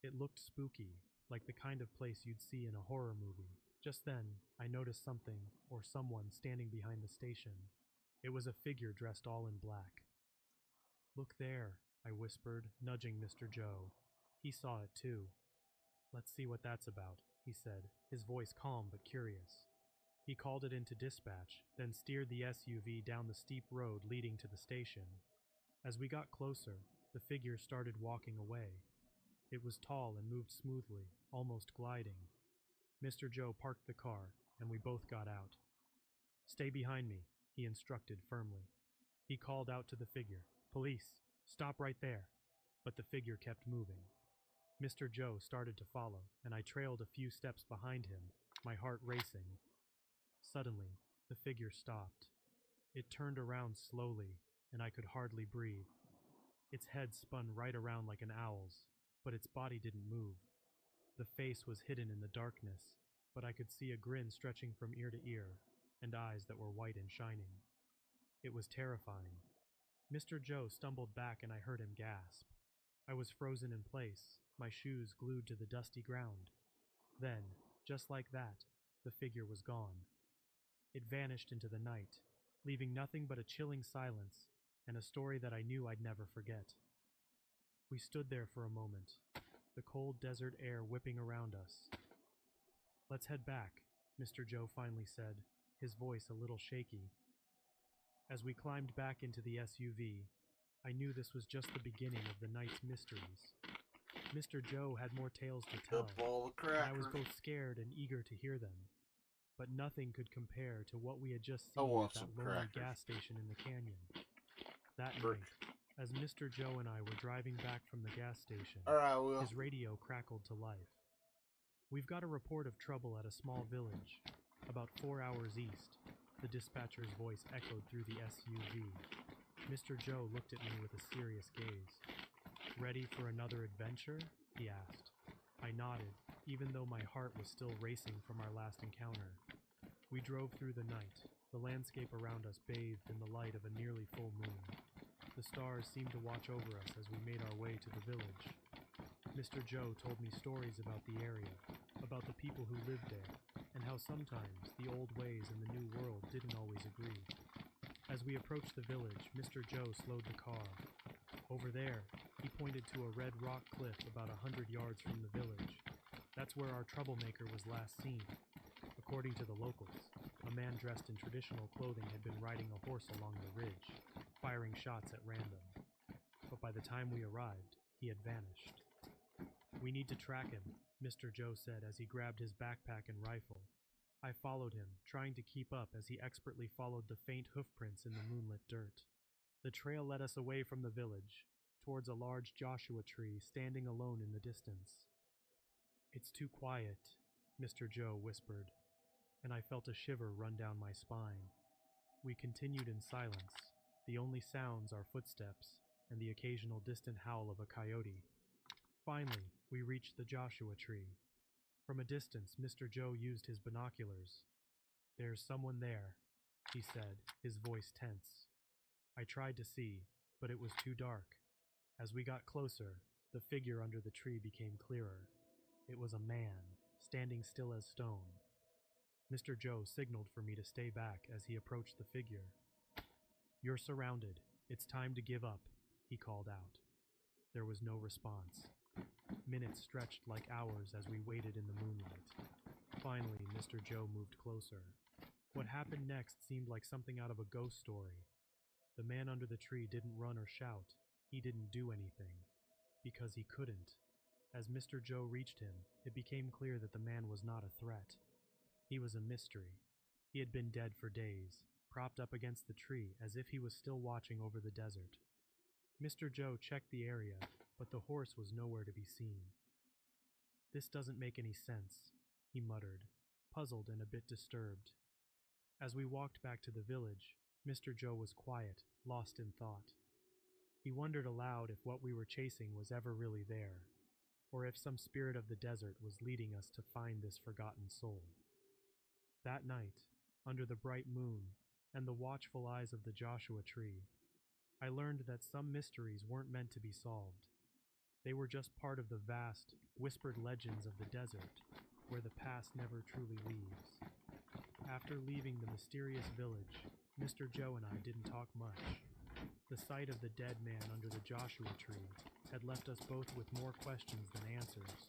It looked spooky, like the kind of place you'd see in a horror movie. Just then, I noticed something, or someone, standing behind the station. It was a figure dressed all in black. "Look there," I whispered, nudging Mr. Joe. He saw it too. "Let's see what that's about," he said, his voice calm but curious. He called it into dispatch, then steered the SUV down the steep road leading to the station. As we got closer, the figure started walking away. It was tall and moved smoothly, almost gliding. Mr. Joe parked the car, and we both got out. "Stay behind me," he instructed firmly. He called out to the figure, "Police, stop right there." But the figure kept moving. Mr. Joe started to follow, and I trailed a few steps behind him, my heart racing. Suddenly, the figure stopped. It turned around slowly, and I could hardly breathe. Its head spun right around like an owl's, but its body didn't move. The face was hidden in the darkness, but I could see a grin stretching from ear to ear, and eyes that were white and shining. It was terrifying. Mr. Joe stumbled back and I heard him gasp. I was frozen in place, my shoes glued to the dusty ground. Then, just like that, the figure was gone. It vanished into the night, leaving nothing but a chilling silence and a story that I knew I'd never forget. We stood there for a moment, the cold desert air whipping around us. "Let's head back," Mr. Joe finally said, his voice a little shaky. As we climbed back into the SUV, I knew this was just the beginning of the night's mysteries. Mr. Joe had more tales to tell, Up all the and I was crackers. both scared and eager to hear them. But nothing could compare to what we had just I seen want at some that lonely crackers. gas station in the canyon. That Frick. night, as Mr. Joe and I were driving back from the gas station, Alright, Will. his radio crackled to life. "We've got a report of trouble at a small village, about 4 hours east," the dispatcher's voice echoed through the SUV. Mr. Joe looked at me with a serious gaze. "Ready for another adventure?" he asked. I nodded, even though my heart was still racing from our last encounter. We drove through the night, the landscape around us bathed in the light of a nearly full moon. The stars seemed to watch over us as we made our way to the village. Mr. Joe told me stories about the area, about the people who lived there, and how sometimes the old ways and the new world didn't always agree. As we approached the village, Mr. Joe slowed the car. "Over there," he pointed to a red rock cliff about 100 yards from the village. "That's where our troublemaker was last seen." According to the locals, a man dressed in traditional clothing had been riding a horse along the ridge, firing shots at random. But by the time we arrived, he had vanished. "We need to track him," Mr. Joe said as he grabbed his backpack and rifle. I followed him, trying to keep up as he expertly followed the faint hoofprints in the moonlit dirt. The trail led us away from the village, towards a large Joshua tree standing alone in the distance. "It's too quiet," Mr. Joe whispered, and I felt a shiver run down my spine. We continued in silence, the only sounds our footsteps and the occasional distant howl of a coyote. Finally, we reached the Joshua tree. From a distance, Mr. Joe used his binoculars. "There's someone there," he said, his voice tense. I tried to see, but it was too dark. As we got closer, the figure under the tree became clearer. It was a man, standing still as stone. Mr. Joe signaled for me to stay back as he approached the figure. "You're surrounded. It's time to give up," he called out. There was no response. Minutes stretched like hours as we waited in the moonlight. Finally, Mr. Joe moved closer. What happened next seemed like something out of a ghost story. The man under the tree didn't run or shout. He didn't do anything. Because he couldn't. As Mr. Joe reached him, it became clear that the man was not a threat. He was a mystery. He had been dead for days, propped up against the tree as if he was still watching over the desert. Mr. Joe checked the area, but the horse was nowhere to be seen. "This doesn't make any sense," he muttered, puzzled and a bit disturbed. As we walked back to the village, Mr. Joe was quiet, lost in thought. He wondered aloud if what we were chasing was ever really there, or if some spirit of the desert was leading us to find this forgotten soul. That night, under the bright moon and the watchful eyes of the Joshua tree, I learned that some mysteries weren't meant to be solved. They were just part of the vast, whispered legends of the desert, where the past never truly leaves. After leaving the mysterious village, Mr. Joe and I didn't talk much. The sight of the dead man under the Joshua tree had left us both with more questions than answers,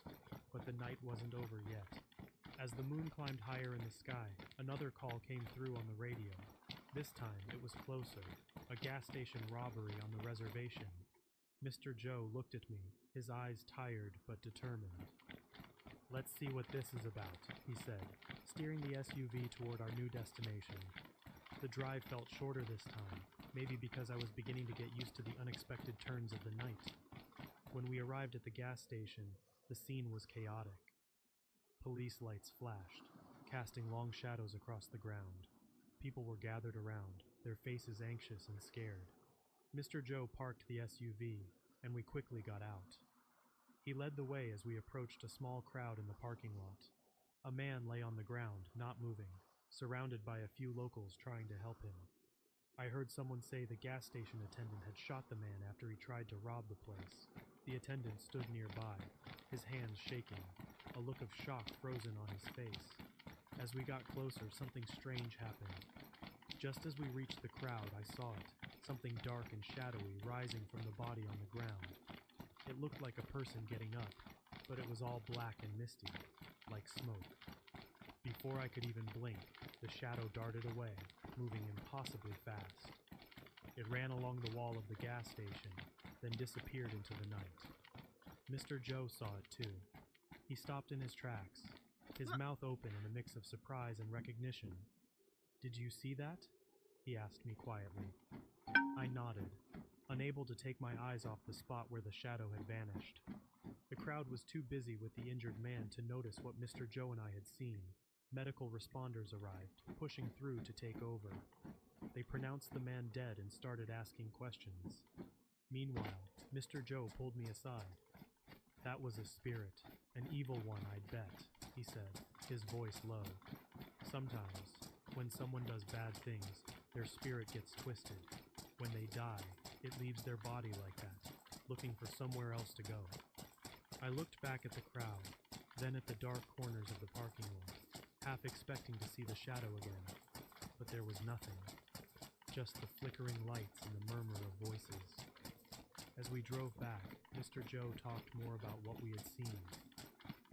but the night wasn't over yet. As the moon climbed higher in the sky, another call came through on the radio. This time, it was closer, a gas station robbery on the reservation. Mr. Joe looked at me, his eyes tired but determined. "Let's see what this is about," he said, steering the SUV toward our new destination. The drive felt shorter this time, maybe because I was beginning to get used to the unexpected turns of the night. When we arrived at the gas station, the scene was chaotic. Police lights flashed, casting long shadows across the ground. People were gathered around, their faces anxious and scared. Mr. Joe parked the SUV, and we quickly got out. He led the way as we approached a small crowd in the parking lot. A man lay on the ground, not moving, surrounded by a few locals trying to help him. I heard someone say the gas station attendant had shot the man after he tried to rob the place. The attendant stood nearby, his hands shaking, a look of shock frozen on his face. As we got closer, something strange happened. Just as we reached the crowd, I saw it, something dark and shadowy rising from the body on the ground. It looked like a person getting up, but it was all black and misty, like smoke. Before I could even blink, the shadow darted away, moving impossibly fast. It ran along the wall of the gas station, then disappeared into the night. Mr. Joe saw it too. He stopped in his tracks, his mouth open in a mix of surprise and recognition. "Did you see that?" he asked me quietly. I nodded, unable to take my eyes off the spot where the shadow had vanished. The crowd was too busy with the injured man to notice what Mr. Joe and I had seen. Medical responders arrived, pushing through to take over. They pronounced the man dead and started asking questions. Meanwhile, Mr. Joe pulled me aside. "That was a spirit, an evil one, I'd bet," he said, his voice low. "Sometimes, when someone does bad things, their spirit gets twisted. When they die, it leaves their body like that, looking for somewhere else to go." I looked back at the crowd, then at the dark corners of the parking lot, half expecting to see the shadow again, but there was nothing, just the flickering lights and the murmur of voices. As we drove back, Mr. Joe talked more about what we had seen.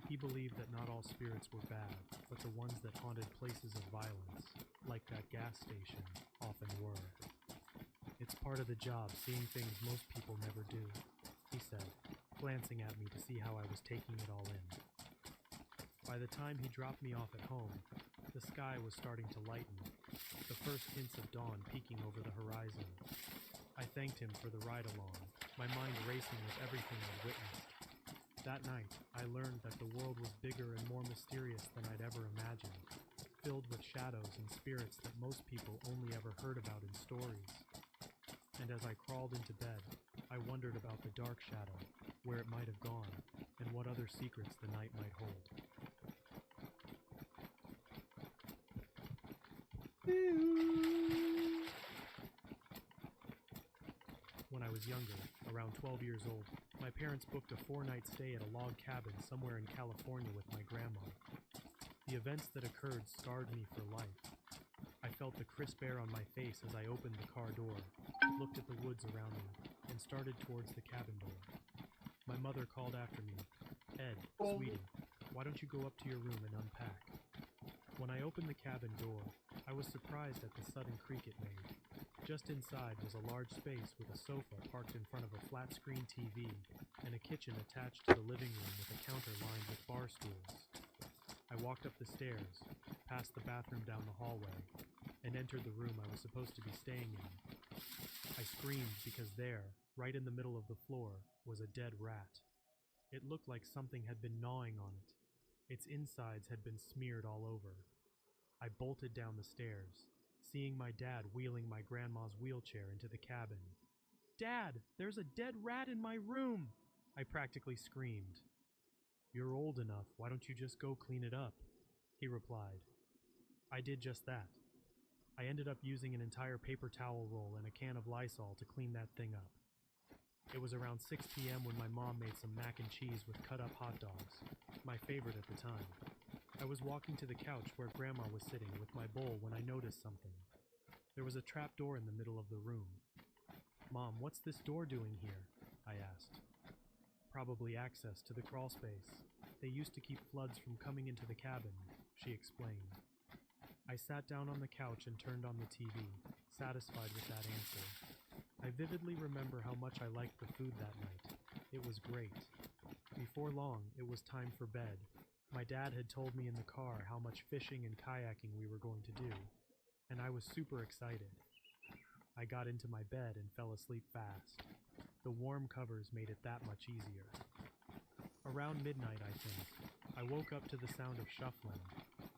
He believed that not all spirits were bad, but the ones that haunted places of violence, like that gas station, often were. "It's part of the job, seeing things most people never do," he said, glancing at me to see how I was taking it all in. By the time he dropped me off at home, the sky was starting to lighten, the first hints of dawn peeking over the horizon. I thanked him for the ride along, my mind racing with everything I'd witnessed. That night, I learned that the world was bigger and more mysterious than I'd ever imagined, filled with shadows and spirits that most people only ever heard about in stories. And as I crawled into bed, I wondered about the dark shadow, where it might have gone, and what other secrets the night might hold. When I was younger, around 12 years old, my parents booked a 4-night stay at a log cabin somewhere in California with my grandma. The events that occurred scarred me for life. I felt the crisp air on my face as I opened the car door, looked at the woods around me, and started towards the cabin door. My mother called after me, Ed, sweetie, why don't you go up to your room and unpack? When I opened the cabin door, I was surprised at the sudden creak it made. Just inside was a large space with a sofa parked in front of a flat-screen TV and a kitchen attached to the living room with a counter lined with bar stools. I walked up the stairs, past the bathroom down the hallway, and entered the room I was supposed to be staying in. I screamed because there, right in the middle of the floor, was a dead rat. It looked like something had been gnawing on it. Its insides had been smeared all over. I bolted down the stairs, seeing my dad wheeling my grandma's wheelchair into the cabin. "Dad, there's a dead rat in my room!" I practically screamed. "You're old enough, why don't you just go clean it up?" he replied. I did just that. I ended up using an entire paper towel roll and a can of Lysol to clean that thing up. It was around 6 p.m. when my mom made some mac and cheese with cut-up hot dogs, my favorite at the time. I was walking to the couch where Grandma was sitting with my bowl when I noticed something. There was a trap door in the middle of the room. "Mom, what's this door doing here?" I asked. "Probably access to the crawl space. They used to keep floods from coming into the cabin," she explained. I sat down on the couch and turned on the TV, satisfied with that answer. I vividly remember how much I liked the food that night. It was great. Before long, it was time for bed. My dad had told me in the car how much fishing and kayaking we were going to do, and I was super excited. I got into my bed and fell asleep fast. The warm covers made it that much easier. Around midnight, I think, I woke up to the sound of shuffling.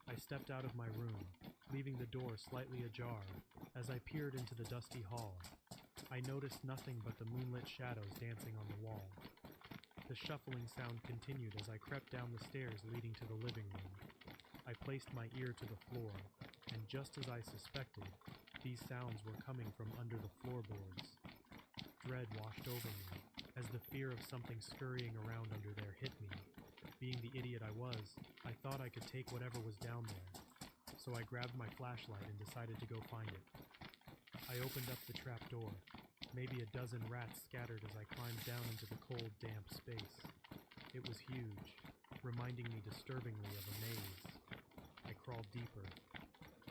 I stepped out of my room, leaving the door slightly ajar. As I peered into the dusty hall, I noticed nothing but the moonlit shadows dancing on the wall. The shuffling sound continued as I crept down the stairs leading to the living room. I placed my ear to the floor, and just as I suspected, these sounds were coming from under the floorboards. Dread washed over me, as the fear of something scurrying around under there hit me. Being the idiot I was, I thought I could take whatever was down there, so I grabbed my flashlight and decided to go find it. I opened up the trap door. Maybe a dozen rats scattered as I climbed down into the cold, damp space. It was huge, reminding me disturbingly of a maze. I crawled deeper.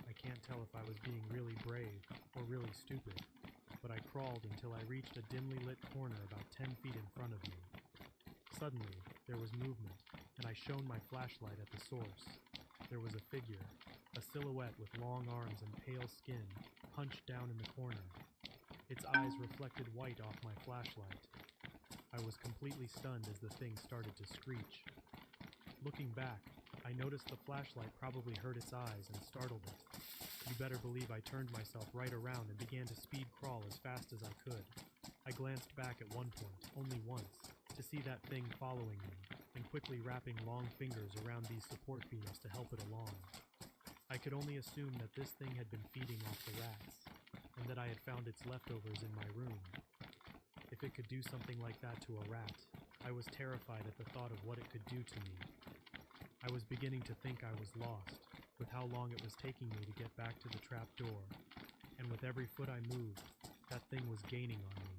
I can't tell if I was being really brave or really stupid, but I crawled until I reached a dimly lit corner about 10 feet in front of me. Suddenly, there was movement, and I shone my flashlight at the source. There was a figure, a silhouette with long arms and pale skin, hunched down in the corner. Its eyes reflected white off my flashlight. I was completely stunned as the thing started to screech. Looking back, I noticed the flashlight probably hurt its eyes and startled it. You better believe I turned myself right around and began to speed crawl as fast as I could. I glanced back at one point, only once, to see that thing following me, and quickly wrapping long fingers around these support beams to help it along. I could only assume that this thing had been feeding off the rats, and that I had found its leftovers in my room. If it could do something like that to a rat, I was terrified at the thought of what it could do to me. I was beginning to think I was lost, with how long it was taking me to get back to the trap door, and with every foot I moved, that thing was gaining on me.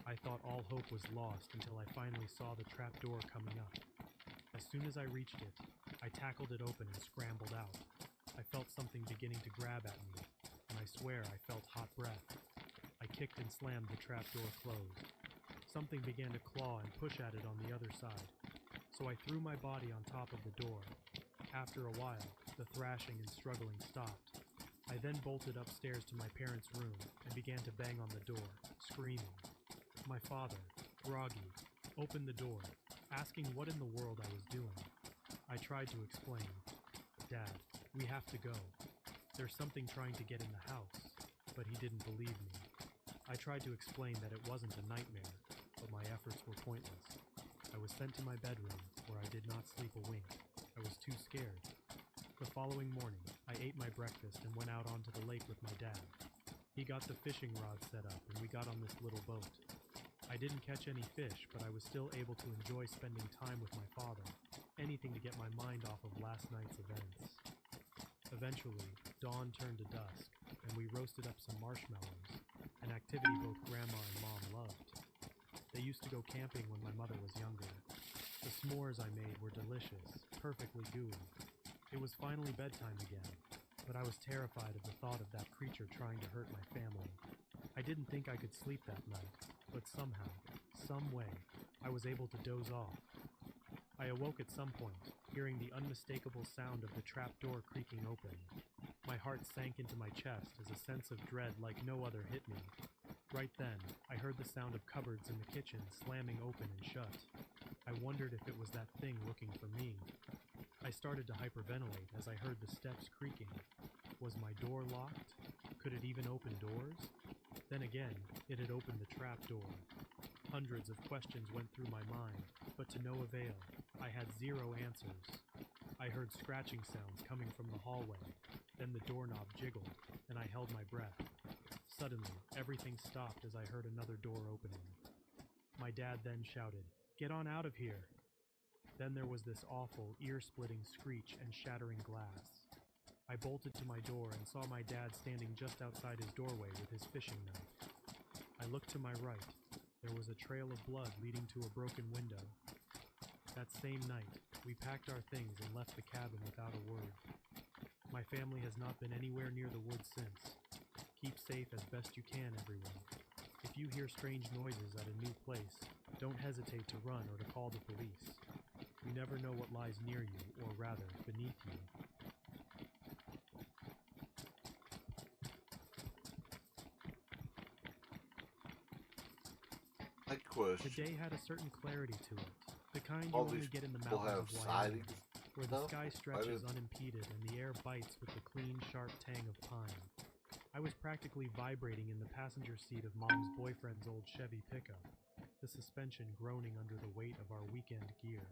I thought all hope was lost until I finally saw the trap door coming up. As soon as I reached it, I tackled it open and scrambled out. I felt something beginning to grab at me, and I swear I felt hot breath. I kicked and slammed the trap door closed. Something began to claw and push at it on the other side, so I threw my body on top of the door. After a while, the thrashing and struggling stopped. I then bolted upstairs to my parents' room and began to bang on the door, screaming. My father, groggy, opened the door, asking what in the world I was doing. I tried to explain. "Dad, we have to go. There's something trying to get in the house," but he didn't believe me. I tried to explain that it wasn't a nightmare, but my efforts were pointless. I was sent to my bedroom, where I did not sleep a wink. I was too scared. The following morning, I ate my breakfast and went out onto the lake with my dad. He got the fishing rod set up, and we got on this little boat. I didn't catch any fish, but I was still able to enjoy spending time with my father, anything to get my mind off of last night's events. Eventually, dawn turned to dusk, and we roasted up some marshmallows, an activity both Grandma and Mom loved. They used to go camping when my mother was younger. The s'mores I made were delicious, perfectly gooey. It was finally bedtime again, but I was terrified of the thought of that creature trying to hurt my family. I didn't think I could sleep that night, but somehow, some way, I was able to doze off. I awoke at some point, hearing the unmistakable sound of the trapdoor creaking open. My heart sank into my chest as a sense of dread like no other hit me. Right then, I heard the sound of cupboards in the kitchen slamming open and shut. I wondered if it was that thing looking for me. I started to hyperventilate as I heard the steps creaking. Was my door locked? Could it even open doors? Then again, it had opened the trap door. Hundreds of questions went through my mind, but to no avail. I had zero answers. I heard scratching sounds coming from the hallway. Then the doorknob jiggled, and I held my breath. Suddenly, everything stopped as I heard another door opening. My dad then shouted, "Get on out of here!" Then there was this awful, ear-splitting screech and shattering glass. I bolted to my door and saw my dad standing just outside his doorway with his fishing knife. I looked to my right. There was a trail of blood leading to a broken window. That same night, we packed our things and left the cabin without a word. My family has not been anywhere near the woods since. Keep safe as best you can, everyone. If you hear strange noises at a new place, don't hesitate to run or to call the police. You never know what lies near you, or rather, beneath you. My The question. day had a certain clarity to it, the kind you All only these get in the people mountains have of Wyoming, sightings. where the stuff? sky I stretches didn't- unimpeded and the air bites with the clean, sharp tang of pine. I was practically vibrating in the passenger seat of Mom's boyfriend's old Chevy pickup, the suspension groaning under the weight of our weekend gear.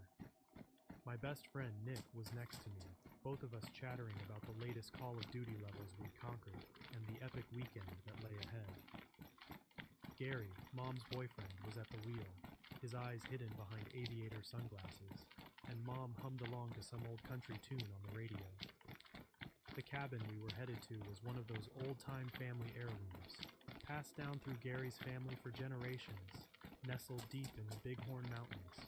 My best friend, Nick, was next to me, both of us chattering about the latest Call of Duty levels we'd conquered and the epic weekend that lay ahead. Gary, Mom's boyfriend, was at the wheel, his eyes hidden behind aviator sunglasses, and Mom hummed along to some old country tune on the radio. The cabin we were headed to was one of those old-time family heirlooms, passed down through Gary's family for generations, nestled deep in the Bighorn Mountains.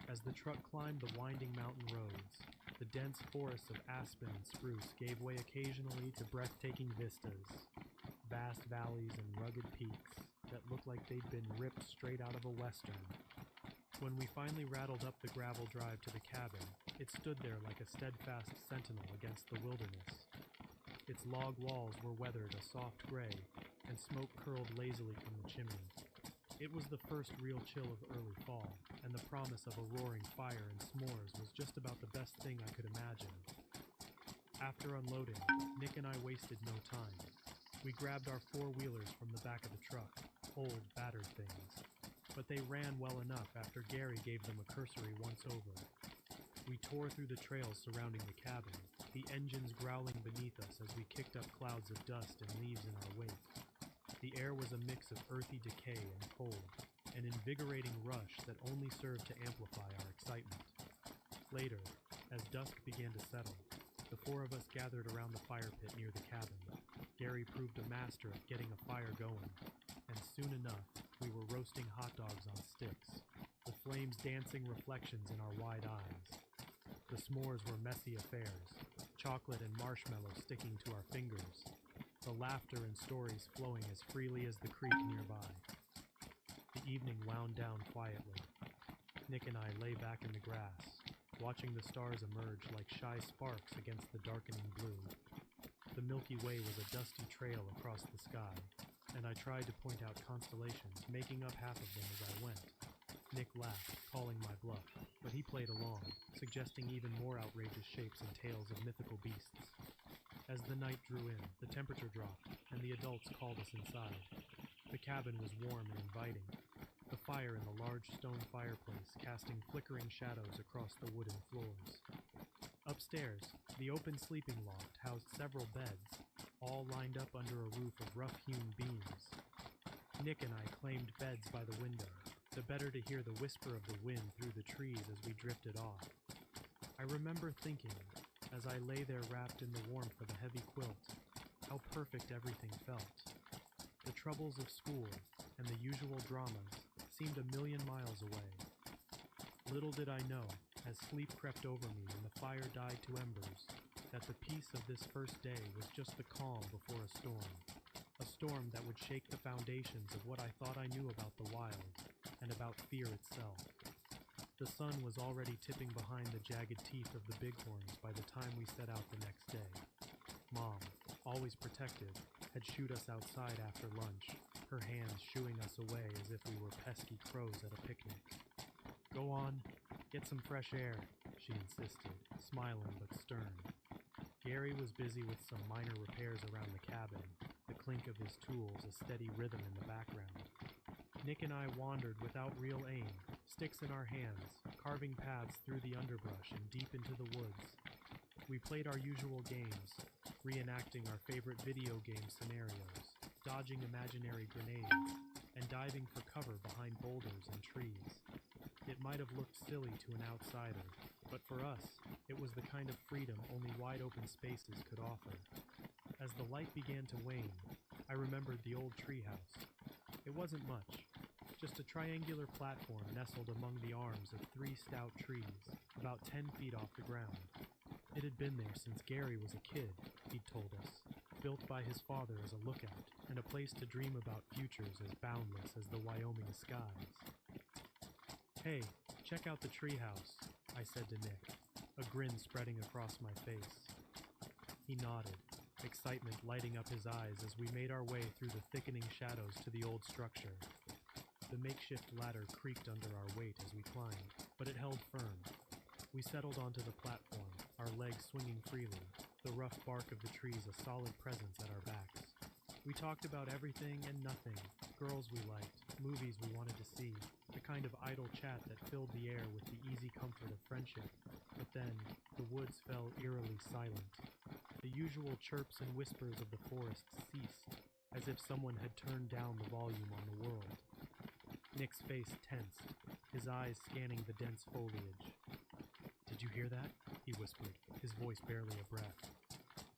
As the truck climbed the winding mountain roads, the dense forests of aspen and spruce gave way occasionally to breathtaking vistas, vast valleys and rugged peaks that looked like they'd been ripped straight out of a western. When we finally rattled up the gravel drive to the cabin, it stood there like a steadfast sentinel against the wilderness. Its log walls were weathered a soft gray, and smoke curled lazily from the chimney. It was the first real chill of early fall, and the promise of a roaring fire and s'mores was just about the best thing I could imagine. After unloading, Nick and I wasted no time. We grabbed our four-wheelers from the back of the truck, old, battered things. But they ran well enough after Gary gave them a cursory once-over. We tore through the trails surrounding the cabin, the engines growling beneath us as we kicked up clouds of dust and leaves in our wake. The air was a mix of earthy decay and cold, an invigorating rush that only served to amplify our excitement. Later, as dusk began to settle, the four of us gathered around the fire pit near the cabin. Gary proved a master at getting a fire going, and soon enough, we were roasting hot dogs on sticks, the flames dancing reflections in our wide eyes. The s'mores were messy affairs, chocolate and marshmallow sticking to our fingers, the laughter and stories flowing as freely as the creek nearby. The evening wound down quietly. Nick and I lay back in the grass, watching the stars emerge like shy sparks against the darkening blue. The Milky Way was a dusty trail across the sky, and I tried to point out constellations, making up half of them as I went. Nick laughed, calling my bluff, but he played along, suggesting even more outrageous shapes and tales of mythical beasts. As the night drew in, the temperature dropped, and the adults called us inside. The cabin was warm and inviting, the fire in the large stone fireplace casting flickering shadows across the wooden floors. Upstairs, the open sleeping loft housed several beds, all lined up under a roof of rough-hewn beams. Nick and I claimed beds by the window, the better to hear the whisper of the wind through the trees as we drifted off. I remember thinking, as I lay there wrapped in the warmth of a heavy quilt, how perfect everything felt. The troubles of school and the usual dramas seemed a million miles away. Little did I know, as sleep crept over me and the fire died to embers, that the peace of this first day was just the calm before a storm. A storm that would shake the foundations of what I thought I knew about the wild, and about fear itself. The sun was already tipping behind the jagged teeth of the bighorns by the time we set out the next day. Mom, always protective, had shooed us outside after lunch, her hands shooing us away as if we were pesky crows at a picnic. Go on, get some fresh air, she insisted, smiling but stern. Gary was busy with some minor repairs around the cabin, the clink of his tools a steady rhythm in the background. Nick and I wandered without real aim, sticks in our hands, carving paths through the underbrush and deep into the woods. We played our usual games, reenacting our favorite video game scenarios, dodging imaginary grenades, and diving for cover behind boulders and trees. It might have looked silly to an outsider, but for us, it was the kind of freedom only wide-open spaces could offer. As the light began to wane, I remembered the old treehouse. It wasn't much, just a triangular platform nestled among the arms of 3 stout trees, about 10 feet off the ground. It had been there since Gary was a kid, he'd told us, built by his father as a lookout, and a place to dream about futures as boundless as the Wyoming skies. Hey, check out the treehouse, I said to Nick, a grin spreading across my face. He nodded, excitement lighting up his eyes as we made our way through the thickening shadows to the old structure. The makeshift ladder creaked under our weight as we climbed, but it held firm. We settled onto the platform, our legs swinging freely, the rough bark of the trees a solid presence at our backs. We talked about everything and nothing, girls we liked, movies we wanted to see, the kind of idle chat that filled the air with the easy comfort of friendship. But then, the woods fell eerily silent. The usual chirps and whispers of the forest ceased, as if someone had turned down the volume on the world. Nick's face tensed, his eyes scanning the dense foliage. "Did you hear that?" he whispered, his voice barely a breath.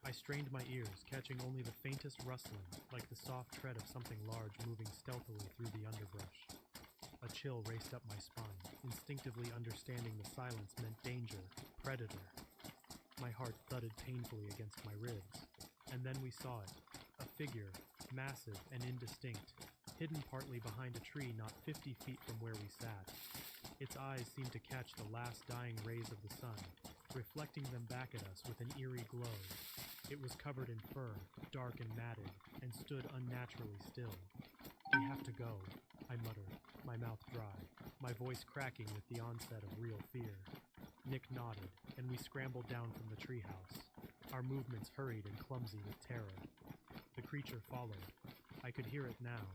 I strained my ears, catching only the faintest rustling, like the soft tread of something large moving stealthily through the underbrush. A chill raced up my spine, instinctively understanding the silence meant danger, predator. My heart thudded painfully against my ribs, and then we saw it, a figure, massive and indistinct, hidden partly behind a tree not 50 feet from where we sat. Its eyes seemed to catch the last dying rays of the sun, reflecting them back at us with an eerie glow. It was covered in fur, dark and matted, and stood unnaturally still. "We have to go," I muttered, my mouth dry, my voice cracking with the onset of real fear. Nick nodded, and we scrambled down from the treehouse, our movements hurried and clumsy with terror. The creature followed. I could hear it now,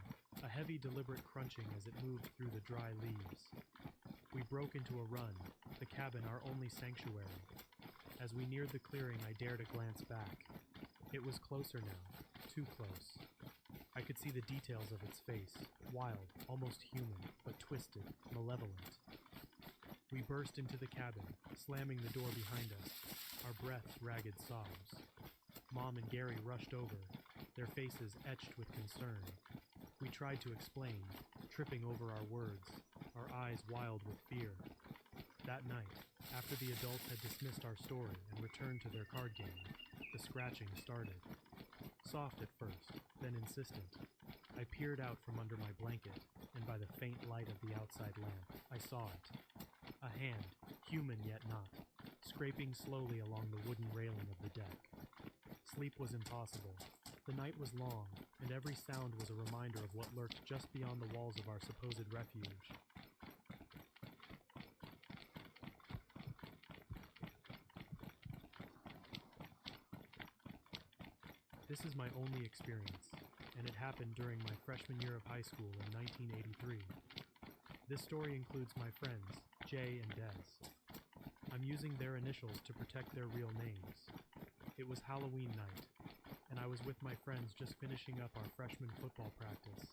a heavy, deliberate crunching as it moved through the dry leaves. We broke into a run, the cabin our only sanctuary. As we neared the clearing, I dared a glance back. It was closer now, too close. I could see the details of its face, wild, almost human, but twisted, malevolent. We burst into the cabin, slamming the door behind us, our breaths ragged sobs. Mom and Gary rushed over, their faces etched with concern. We tried to explain, tripping over our words, our eyes wild with fear. That night, after the adults had dismissed our story and returned to their card game, the scratching started. Soft at first, then insistent. I peered out from under my blanket, and by the faint light of the outside lamp, I saw it. A hand, human yet not, scraping slowly along the wooden railing of the deck. Sleep was impossible. The night was long, and every sound was a reminder of what lurked just beyond the walls of our supposed refuge. This is my only experience, and it happened during my freshman year of high school in 1983. This story includes my friends, Jay and Des. I'm using their initials to protect their real names. It was Halloween night, and I was with my friends just finishing up our freshman football practice.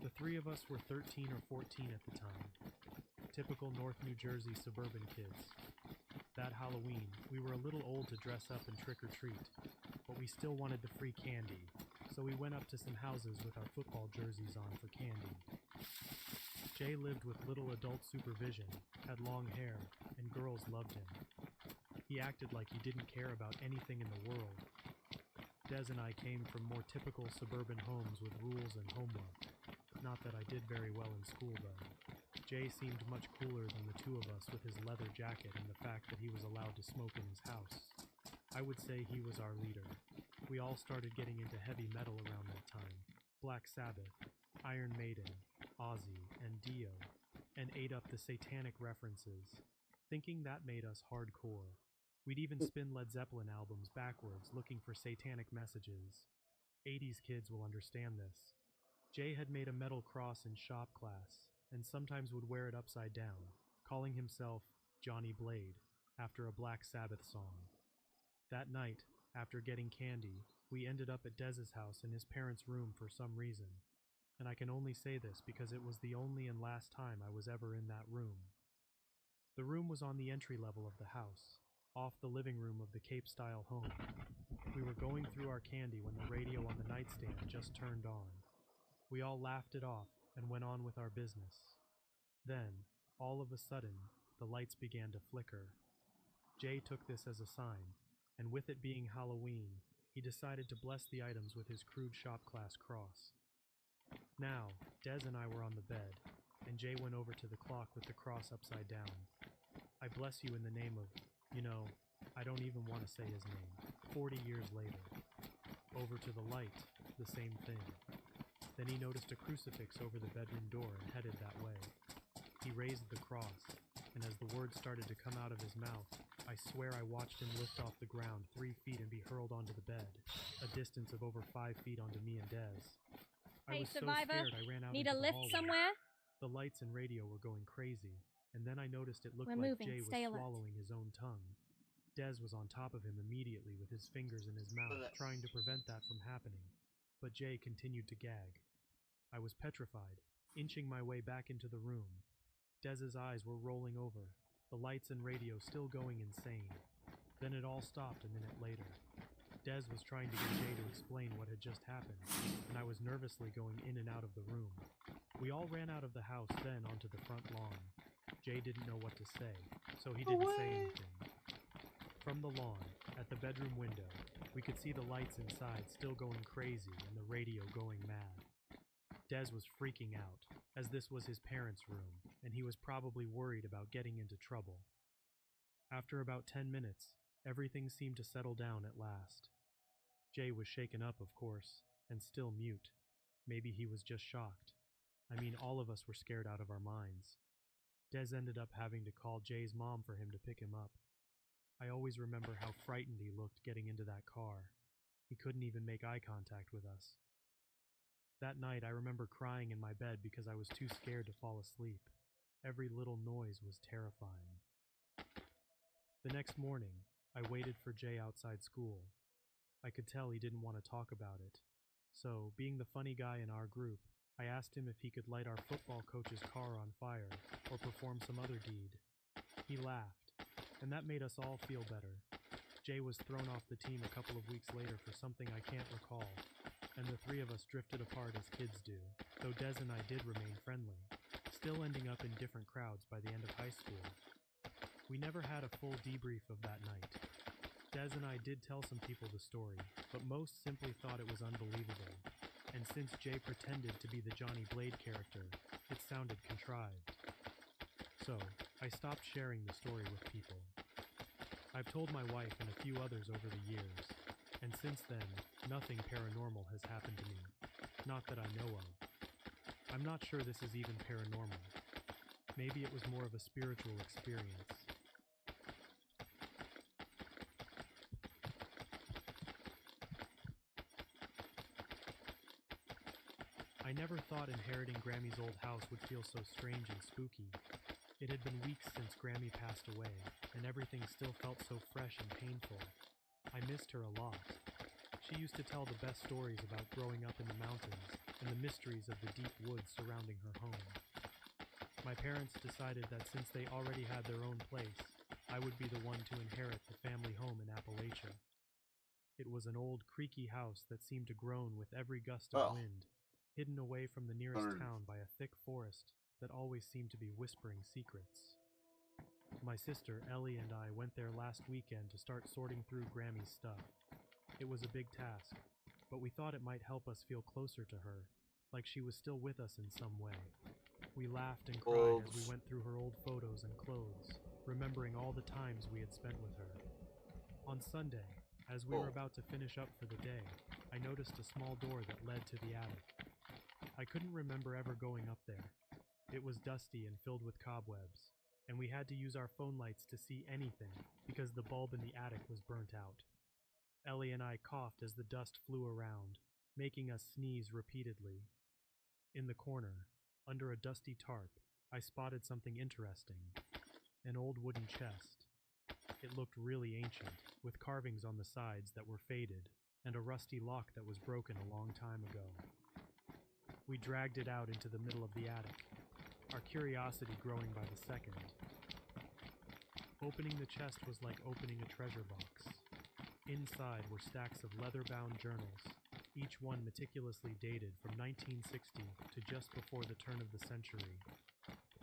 The 3 of us were 13 or 14 at the time. Typical North New Jersey suburban kids. That Halloween, we were a little old to dress up and trick-or-treat, but we still wanted the free candy, so we went up to some houses with our football jerseys on for candy. Jay lived with little adult supervision, had long hair, and girls loved him. He acted like he didn't care about anything in the world. Des and I came from more typical suburban homes with rules and homework. Not that I did very well in school, though. Jay seemed much cooler than the two of us with his leather jacket and the fact that he was allowed to smoke in his house. I would say he was our leader. We all started getting into heavy metal around that time. Black Sabbath, Iron Maiden, Ozzy, and Dio, and ate up the satanic references, thinking that made us hardcore. We'd even spin Led Zeppelin albums backwards looking for satanic messages. 80s kids will understand this. Jay had made a metal cross in shop class, and sometimes would wear it upside down, calling himself Johnny Blade, after a Black Sabbath song. That night, after getting candy, we ended up at Dez's house in his parents' room for some reason, and I can only say this because it was the only and last time I was ever in that room. The room was on the entry level of the house, off the living room of the Cape-style home. We were going through our candy when the radio on the nightstand just turned on. We all laughed it off and went on with our business. Then, all of a sudden, the lights began to flicker. Jay took this as a sign, and with it being Halloween, he decided to bless the items with his crude shop class cross. Now, Des and I were on the bed, and Jay went over to the clock with the cross upside down. I bless you in the name of, I don't even want to say his name. 40 years later. Over to the light, the same thing. Then he noticed a crucifix over the bedroom door and headed that way. He raised the cross, and as the words started to come out of his mouth, I swear I watched him lift off the ground 3 feet and be hurled onto the bed, a distance of over 5 feet onto me and Des. I was survivor, so scared I ran out need into a the lift hallway. somewhere? The lights and radio were going crazy, and then I noticed it looked We're like moving. Jay was Stay alert. swallowing his own tongue. Des was on top of him immediately with his fingers in his mouth, trying to prevent that from happening, but Jay continued to gag. I was petrified, inching my way back into the room. Des's eyes were rolling over, the lights and radio still going insane. Then it all stopped a minute later. Des was trying to get Jay to explain what had just happened, and I was nervously going in and out of the room. We all ran out of the house then onto the front lawn. Jay didn't know what to say, so he didn't say anything. From the lawn, at the bedroom window, we could see the lights inside still going crazy and the radio going mad. Des was freaking out, as this was his parents' room, and he was probably worried about getting into trouble. After about 10 minutes, everything seemed to settle down at last. Jay was shaken up, of course, and still mute. Maybe he was just shocked. I mean, all of us were scared out of our minds. Des ended up having to call Jay's mom for him to pick him up. I always remember how frightened he looked getting into that car. He couldn't even make eye contact with us. That night, I remember crying in my bed because I was too scared to fall asleep. Every little noise was terrifying. The next morning, I waited for Jay outside school. I could tell he didn't want to talk about it. So, being the funny guy in our group, I asked him if he could light our football coach's car on fire or perform some other deed. He laughed, and that made us all feel better. Jay was thrown off the team a couple of weeks later for something I can't recall, and the three of us drifted apart as kids do, though Des and I did remain friendly, still ending up in different crowds by the end of high school. We never had a full debrief of that night. Des and I did tell some people the story, but most simply thought it was unbelievable, and since Jay pretended to be the Johnny Blade character, it sounded contrived. So, I stopped sharing the story with people. I've told my wife and a few others over the years, and since then, nothing paranormal has happened to me, not that I know of. I'm not sure this is even paranormal. Maybe it was more of a spiritual experience. I never thought inheriting Grammy's old house would feel so strange and spooky. It had been weeks since Grammy passed away, and everything still felt so fresh and painful. I missed her a lot. She used to tell the best stories about growing up in the mountains and the mysteries of the deep woods surrounding her home. My parents decided that since they already had their own place, I would be the one to inherit the family home in Appalachia. It was an old, creaky house that seemed to groan with every gust of wind, hidden away from the nearest town by a thick forest and that always seemed to be whispering secrets. My sister Ellie and I went there last weekend to start sorting through Grammy's stuff. It was a big task, but we thought it might help us feel closer to her, like she was still with us in some way. We laughed and cried as we went through her old photos and clothes, remembering all the times we had spent with her. On Sunday, as we were about to finish up for the day, I noticed a small door that led to the attic. I couldn't remember ever going up there. It was dusty and filled with cobwebs, and we had to use our phone lights to see anything because the bulb in the attic was burnt out. Ellie and I coughed as the dust flew around, making us sneeze repeatedly. In the corner, under a dusty tarp, I spotted something interesting. An old wooden chest. It looked really ancient, with carvings on the sides that were faded, and a rusty lock that was broken a long time ago. We dragged it out into the middle of the attic, our curiosity growing by the second. Opening the chest was like opening a treasure box. Inside were stacks of leather-bound journals, each one meticulously dated from 1960 to just before the turn of the century.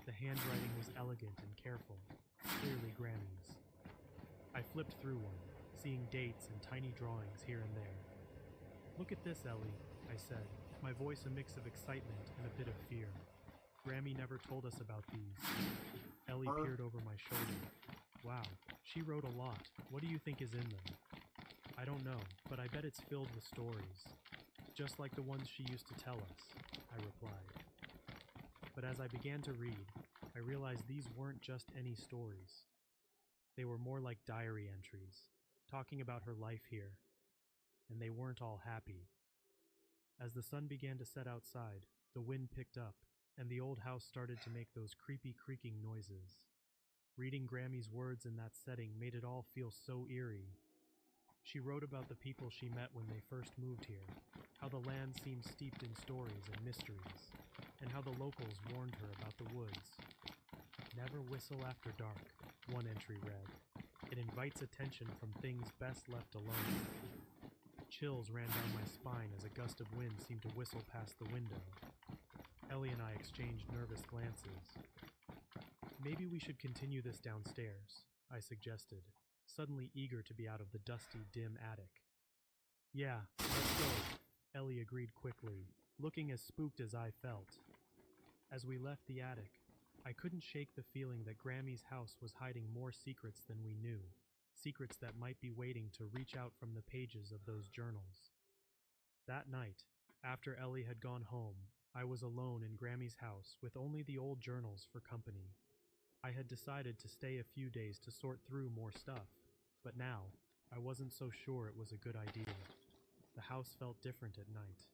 The handwriting was elegant and careful, clearly Grammy's. I flipped through one, seeing dates and tiny drawings here and there. "Look at this, Ellie," I said, my voice a mix of excitement and a bit of fear. Grammy never told us about these. Ellie peered over my shoulder. "Wow, she wrote a lot. What do you think is in them?" "I don't know, but I bet it's filled with stories. Just like the ones she used to tell us," I replied. But as I began to read, I realized these weren't just any stories. They were more like diary entries, talking about her life here. And they weren't all happy. As the sun began to set outside, the wind picked up, and the old house started to make those creepy creaking noises. Reading Grammy's words in that setting made it all feel so eerie. She wrote about the people she met when they first moved here, how the land seemed steeped in stories and mysteries, and how the locals warned her about the woods. "Never whistle after dark," one entry read. "It invites attention from things best left alone." Chills ran down my spine as a gust of wind seemed to whistle past the window. Ellie and I exchanged nervous glances. "Maybe we should continue this downstairs," I suggested, suddenly eager to be out of the dusty, dim attic. "Yeah, let's go," Ellie agreed quickly, looking as spooked as I felt. As we left the attic, I couldn't shake the feeling that Grammy's house was hiding more secrets than we knew, secrets that might be waiting to reach out from the pages of those journals. That night, after Ellie had gone home, I was alone in Grammy's house with only the old journals for company. I had decided to stay a few days to sort through more stuff, but now, I wasn't so sure it was a good idea. The house felt different at night,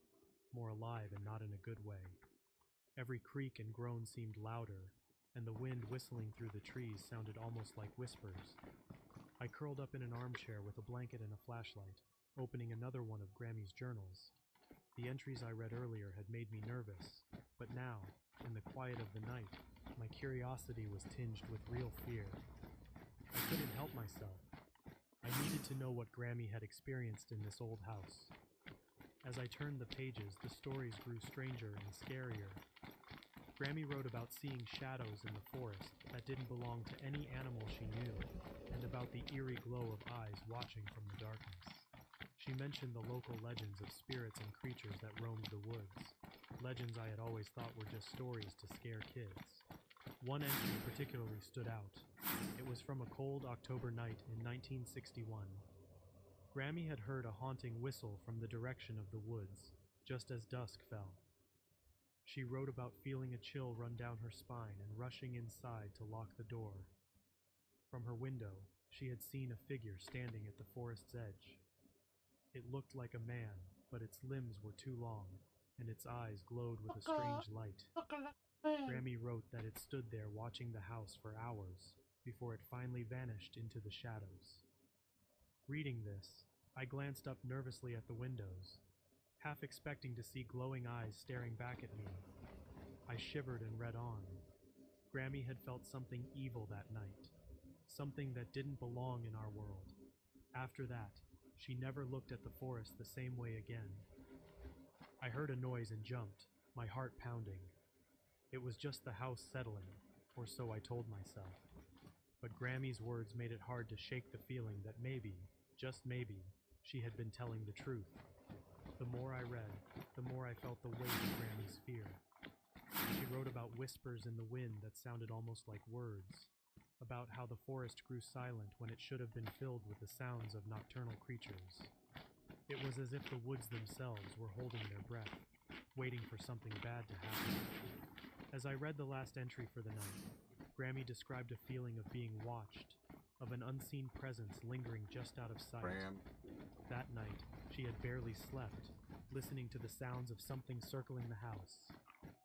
more alive and not in a good way. Every creak and groan seemed louder, and the wind whistling through the trees sounded almost like whispers. I curled up in an armchair with a blanket and a flashlight, opening another one of Grammy's journals. The entries I read earlier had made me nervous, but now, in the quiet of the night, my curiosity was tinged with real fear. I couldn't help myself. I needed to know what Grammy had experienced in this old house. As I turned the pages, the stories grew stranger and scarier. Grammy wrote about seeing shadows in the forest that didn't belong to any animal she knew, and about the eerie glow of eyes watching from the darkness. She mentioned the local legends of spirits and creatures that roamed the woods, legends I had always thought were just stories to scare kids. One entry particularly stood out. It was from a cold October night in 1961. Grammy had heard a haunting whistle from the direction of the woods, just as dusk fell. She wrote about feeling a chill run down her spine and rushing inside to lock the door. From her window, she had seen a figure standing at the forest's edge. It looked like a man, but its limbs were too long, and its eyes glowed with a strange light. Grammy wrote that it stood there watching the house for hours, before it finally vanished into the shadows. Reading this, I glanced up nervously at the windows, half expecting to see glowing eyes staring back at me. I shivered and read on. Grammy had felt something evil that night, something that didn't belong in our world. After that, she never looked at the forest the same way again. I heard a noise and jumped, my heart pounding. It was just the house settling, or so I told myself. But Grammy's words made it hard to shake the feeling that maybe, just maybe, she had been telling the truth. The more I read, the more I felt the weight of Grammy's fear. She wrote about whispers in the wind that sounded almost like words, about how the forest grew silent when it should have been filled with the sounds of nocturnal creatures. It was as if the woods themselves were holding their breath, waiting for something bad to happen. As I read the last entry for the night, Grammy described a feeling of being watched, of an unseen presence lingering just out of sight. Fran, That night, she had barely slept, listening to the sounds of something circling the house,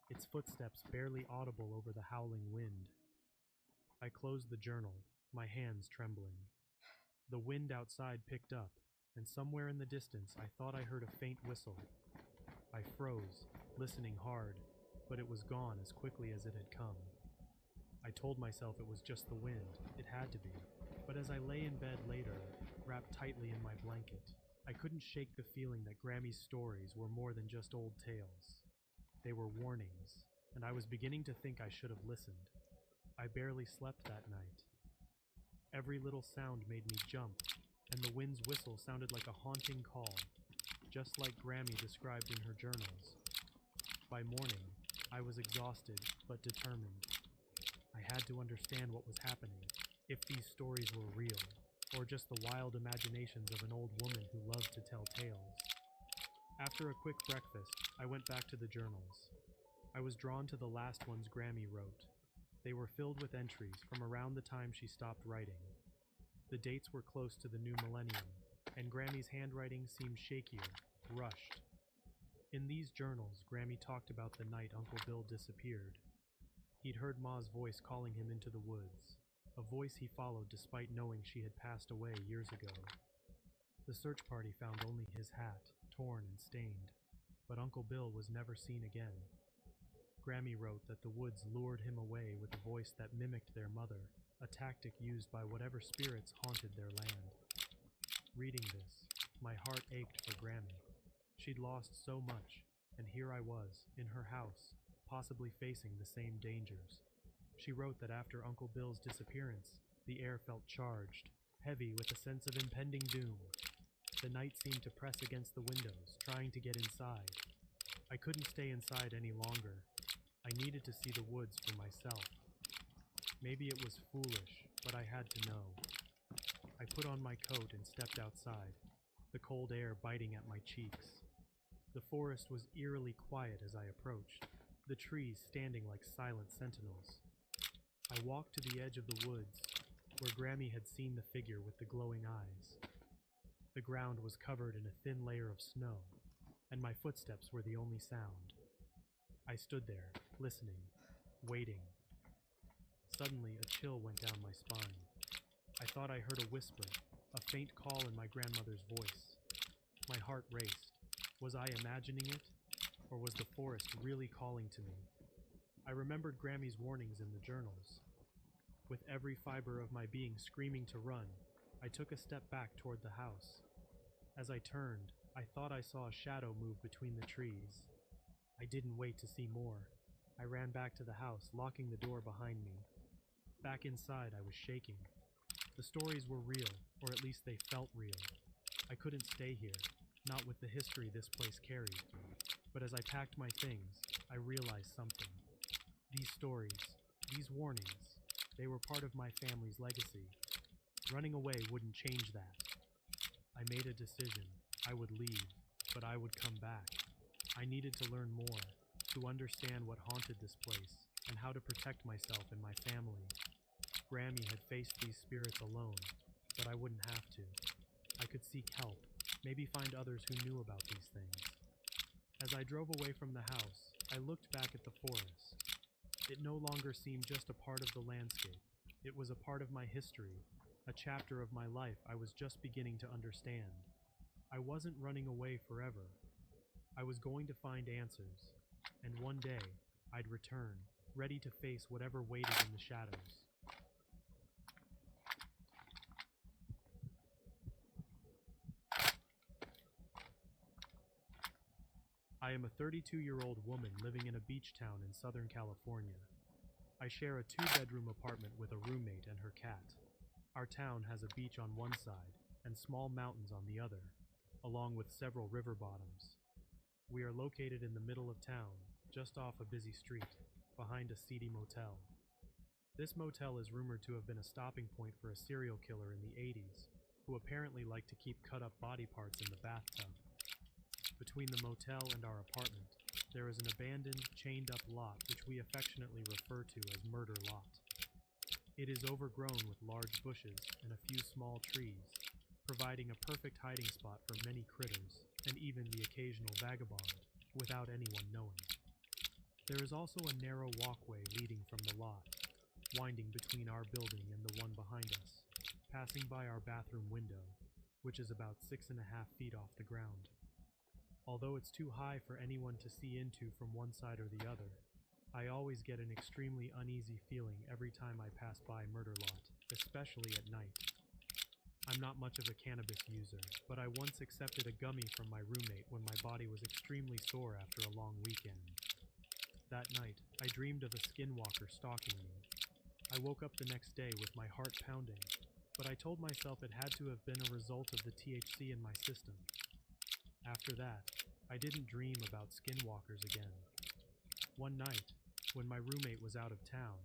its footsteps barely audible over the howling wind. I closed the journal, my hands trembling. The wind outside picked up, and somewhere in the distance I thought I heard a faint whistle. I froze, listening hard, but it was gone as quickly as it had come. I told myself it was just the wind, it had to be, but as I lay in bed later, wrapped tightly in my blanket, I couldn't shake the feeling that Grammy's stories were more than just old tales. They were warnings, and I was beginning to think I should have listened. I barely slept that night. Every little sound made me jump, and the wind's whistle sounded like a haunting call, just like Grammy described in her journals. By morning, I was exhausted but determined. I had to understand what was happening, if these stories were real, or just the wild imaginations of an old woman who loved to tell tales. After a quick breakfast, I went back to the journals. I was drawn to the last ones Grammy wrote. They were filled with entries from around the time she stopped writing. The dates were close to the new millennium, and Grammy's handwriting seemed shakier, rushed. In these journals, Grammy talked about the night Uncle Bill disappeared. He'd heard Ma's voice calling him into the woods, a voice he followed despite knowing she had passed away years ago. The search party found only his hat, torn and stained, but Uncle Bill was never seen again. Grammy wrote that the woods lured him away with a voice that mimicked their mother, a tactic used by whatever spirits haunted their land. Reading this, my heart ached for Grammy. She'd lost so much, and here I was, in her house, possibly facing the same dangers. She wrote that after Uncle Bill's disappearance, the air felt charged, heavy with a sense of impending doom. The night seemed to press against the windows, trying to get inside. I couldn't stay inside any longer. I needed to see the woods for myself. Maybe it was foolish, but I had to know. I put on my coat and stepped outside, the cold air biting at my cheeks. The forest was eerily quiet as I approached, the trees standing like silent sentinels. I walked to the edge of the woods, where Grammy had seen the figure with the glowing eyes. The ground was covered in a thin layer of snow, and my footsteps were the only sound. I stood there, listening, waiting. Suddenly, a chill went down my spine. I thought I heard a whisper, a faint call in my grandmother's voice. My heart raced. Was I imagining it? Or was the forest really calling to me? I remembered Grammy's warnings in the journals. With every fiber of my being screaming to run, I took a step back toward the house. As I turned, I thought I saw a shadow move between the trees. I didn't wait to see more. I ran back to the house, locking the door behind me. Back inside, I was shaking. The stories were real, or at least they felt real. I couldn't stay here, not with the history this place carried. But as I packed my things, I realized something. These stories, these warnings, they were part of my family's legacy. Running away wouldn't change that. I made a decision. I would leave, but I would come back. I needed to learn more, to understand what haunted this place, and how to protect myself and my family. Grammy had faced these spirits alone, but I wouldn't have to. I could seek help, maybe find others who knew about these things. As I drove away from the house, I looked back at the forest. It no longer seemed just a part of the landscape. It was a part of my history, a chapter of my life I was just beginning to understand. I wasn't running away forever. I was going to find answers, and one day, I'd return, ready to face whatever waited in the shadows. I am a 32-year-old woman living in a beach town in Southern California. I share a 2-bedroom apartment with a roommate and her cat. Our town has a beach on one side and small mountains on the other, along with several river bottoms. We are located in the middle of town, just off a busy street, behind a seedy motel. This motel is rumored to have been a stopping point for a serial killer in the 80s, who apparently liked to keep cut-up body parts in the bathtub. Between the motel and our apartment, there is an abandoned, chained-up lot which we affectionately refer to as Murder Lot. It is overgrown with large bushes and a few small trees, providing a perfect hiding spot for many critters, and even the occasional vagabond, without anyone knowing. There is also a narrow walkway leading from the lot, winding between our building and the one behind us, passing by our bathroom window, which is about 6.5 feet off the ground. Although it's too high for anyone to see into from one side or the other, I always get an extremely uneasy feeling every time I pass by Murder Lot, especially at night. I'm not much of a cannabis user, but I once accepted a gummy from my roommate when my body was extremely sore after a long weekend. That night, I dreamed of a skinwalker stalking me. I woke up the next day with my heart pounding, but I told myself it had to have been a result of the THC in my system. After that, I didn't dream about skinwalkers again. One night, when my roommate was out of town,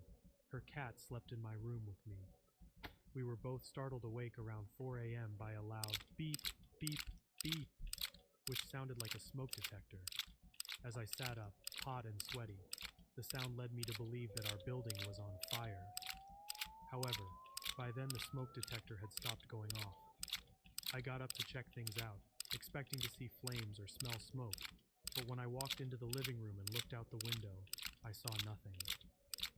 her cat slept in my room with me. We were both startled awake around 4 a.m. by a loud beep, beep, beep, which sounded like a smoke detector. As I sat up, hot and sweaty, the sound led me to believe that our building was on fire. However, by then the smoke detector had stopped going off. I got up to check things out, expecting to see flames or smell smoke, but when I walked into the living room and looked out the window, I saw nothing.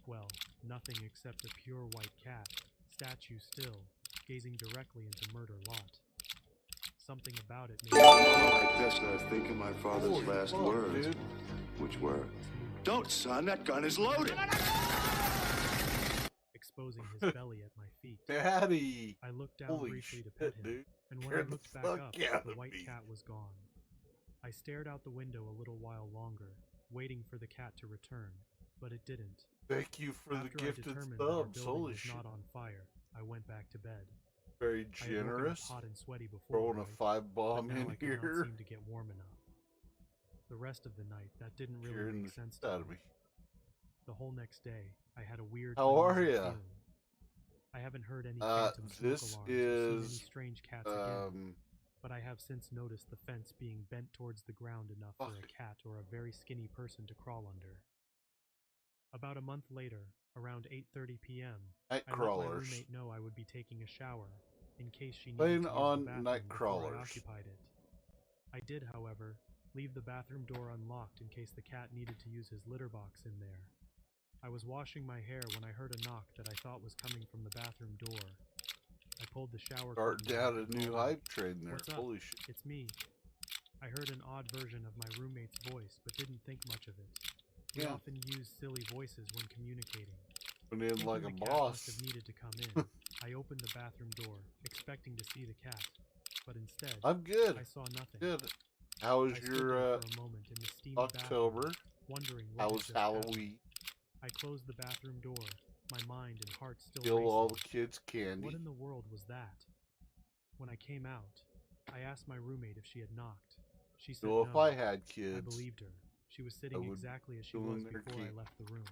Well, nothing except a pure white cat, statue still, gazing directly into Murder Lot. Something about it made me Like this, I was thinking my father's Holy last fuck, words, dude. which were, "Don't, son, that gun is loaded." exposing his belly at my feet. Daddy! I looked down Holy briefly to shit, pet him, dude. and when Scared I the looked back fuck up, out the of white me. cat was gone. I stared out the window a little while longer, waiting for the cat to return, but it didn't. Thank you for After the I gifted determined that our subs. building Holy was shit. not on fire, I went back to bed. Very I had woken up generous. hot and sweaty before, Throwing a right? 5 bomb but now in I could not here. seem to get warm enough. The rest of the night, that didn't really Scaring make the sense shit to out of me. me. The whole next day, I had a weird, How are uneasy ya? feeling. I haven't heard any phantom smoke This alarms or seen any is, strange cats again, but I have since noticed the fence being bent towards the ground enough for a cat or a very skinny person to crawl under. About a month later, around 8:30 p.m., I let my Nightcrawlers. roommate know I would be taking a shower, in case she needed Playing to use on the bathroom before I Nightcrawlers. occupied it. I did, however, leave the bathroom door unlocked in case the cat needed to use his litter box in there. I was washing my hair when I heard a knock that I thought was coming from the bathroom door. I pulled the shower Start curtain down back a and new called out, hype train there. "What's up? Holy shit. It's me." I heard an odd version of my roommate's voice, but didn't think much of it. We Yeah. often use silly voices when communicating. Went in Thinking like the a cat boss. must have needed to come in, I opened the bathroom door, expecting to see the cat, but instead, I'm good. I saw nothing. Good. How was I stood your there for a moment in the steamy October? bathroom, wondering what How had was just happened. Halloween? I closed the bathroom door, my mind and heart still Steal racing. all the kids' candy. What in the world was that? When I came out, I asked my roommate if she had knocked. She said So no. if I had I kids, believed her. She was sitting would exactly as she go in was there before I key. left the room.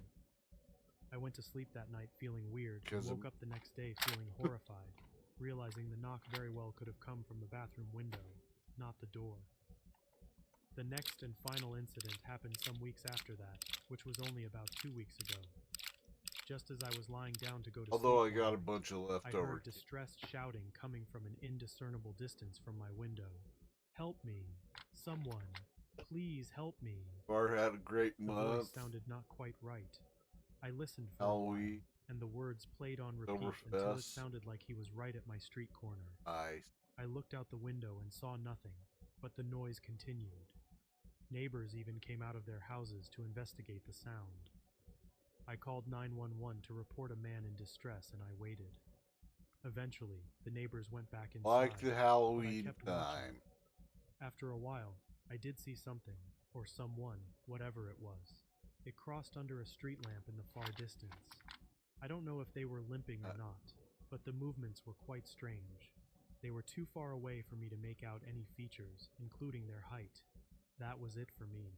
I went to sleep that night feeling weird and 'Cause woke up the next day feeling horrified, realizing the knock very well could have come from the bathroom window, not the door. The next and final incident happened some weeks after that, which was only about 2 weeks ago. Just as I was lying down to go to although I sleep, got a one night, bunch of I leftover heard distressed shouting coming from an indiscernible distance from my window. "Help me! Someone! Please help me!" Bar had a great The voice month. sounded not quite right. I listened for a while, Halloween. and the words played on repeat until it Oktoberfest. sounded like he was right at my street corner. Nice. I looked out the window and saw nothing, but the noise continued. Neighbors even came out of their houses to investigate the sound. I called 911 to report a man in distress, and I waited. Eventually, the neighbors went back inside, Like the but I Halloween kept watching. time. After a while, I did see something, or someone, whatever it was. It crossed under a street lamp in the far distance. I don't know if they were limping or not, but the movements were quite strange. They were too far away for me to make out any features, including their height. That was it for me.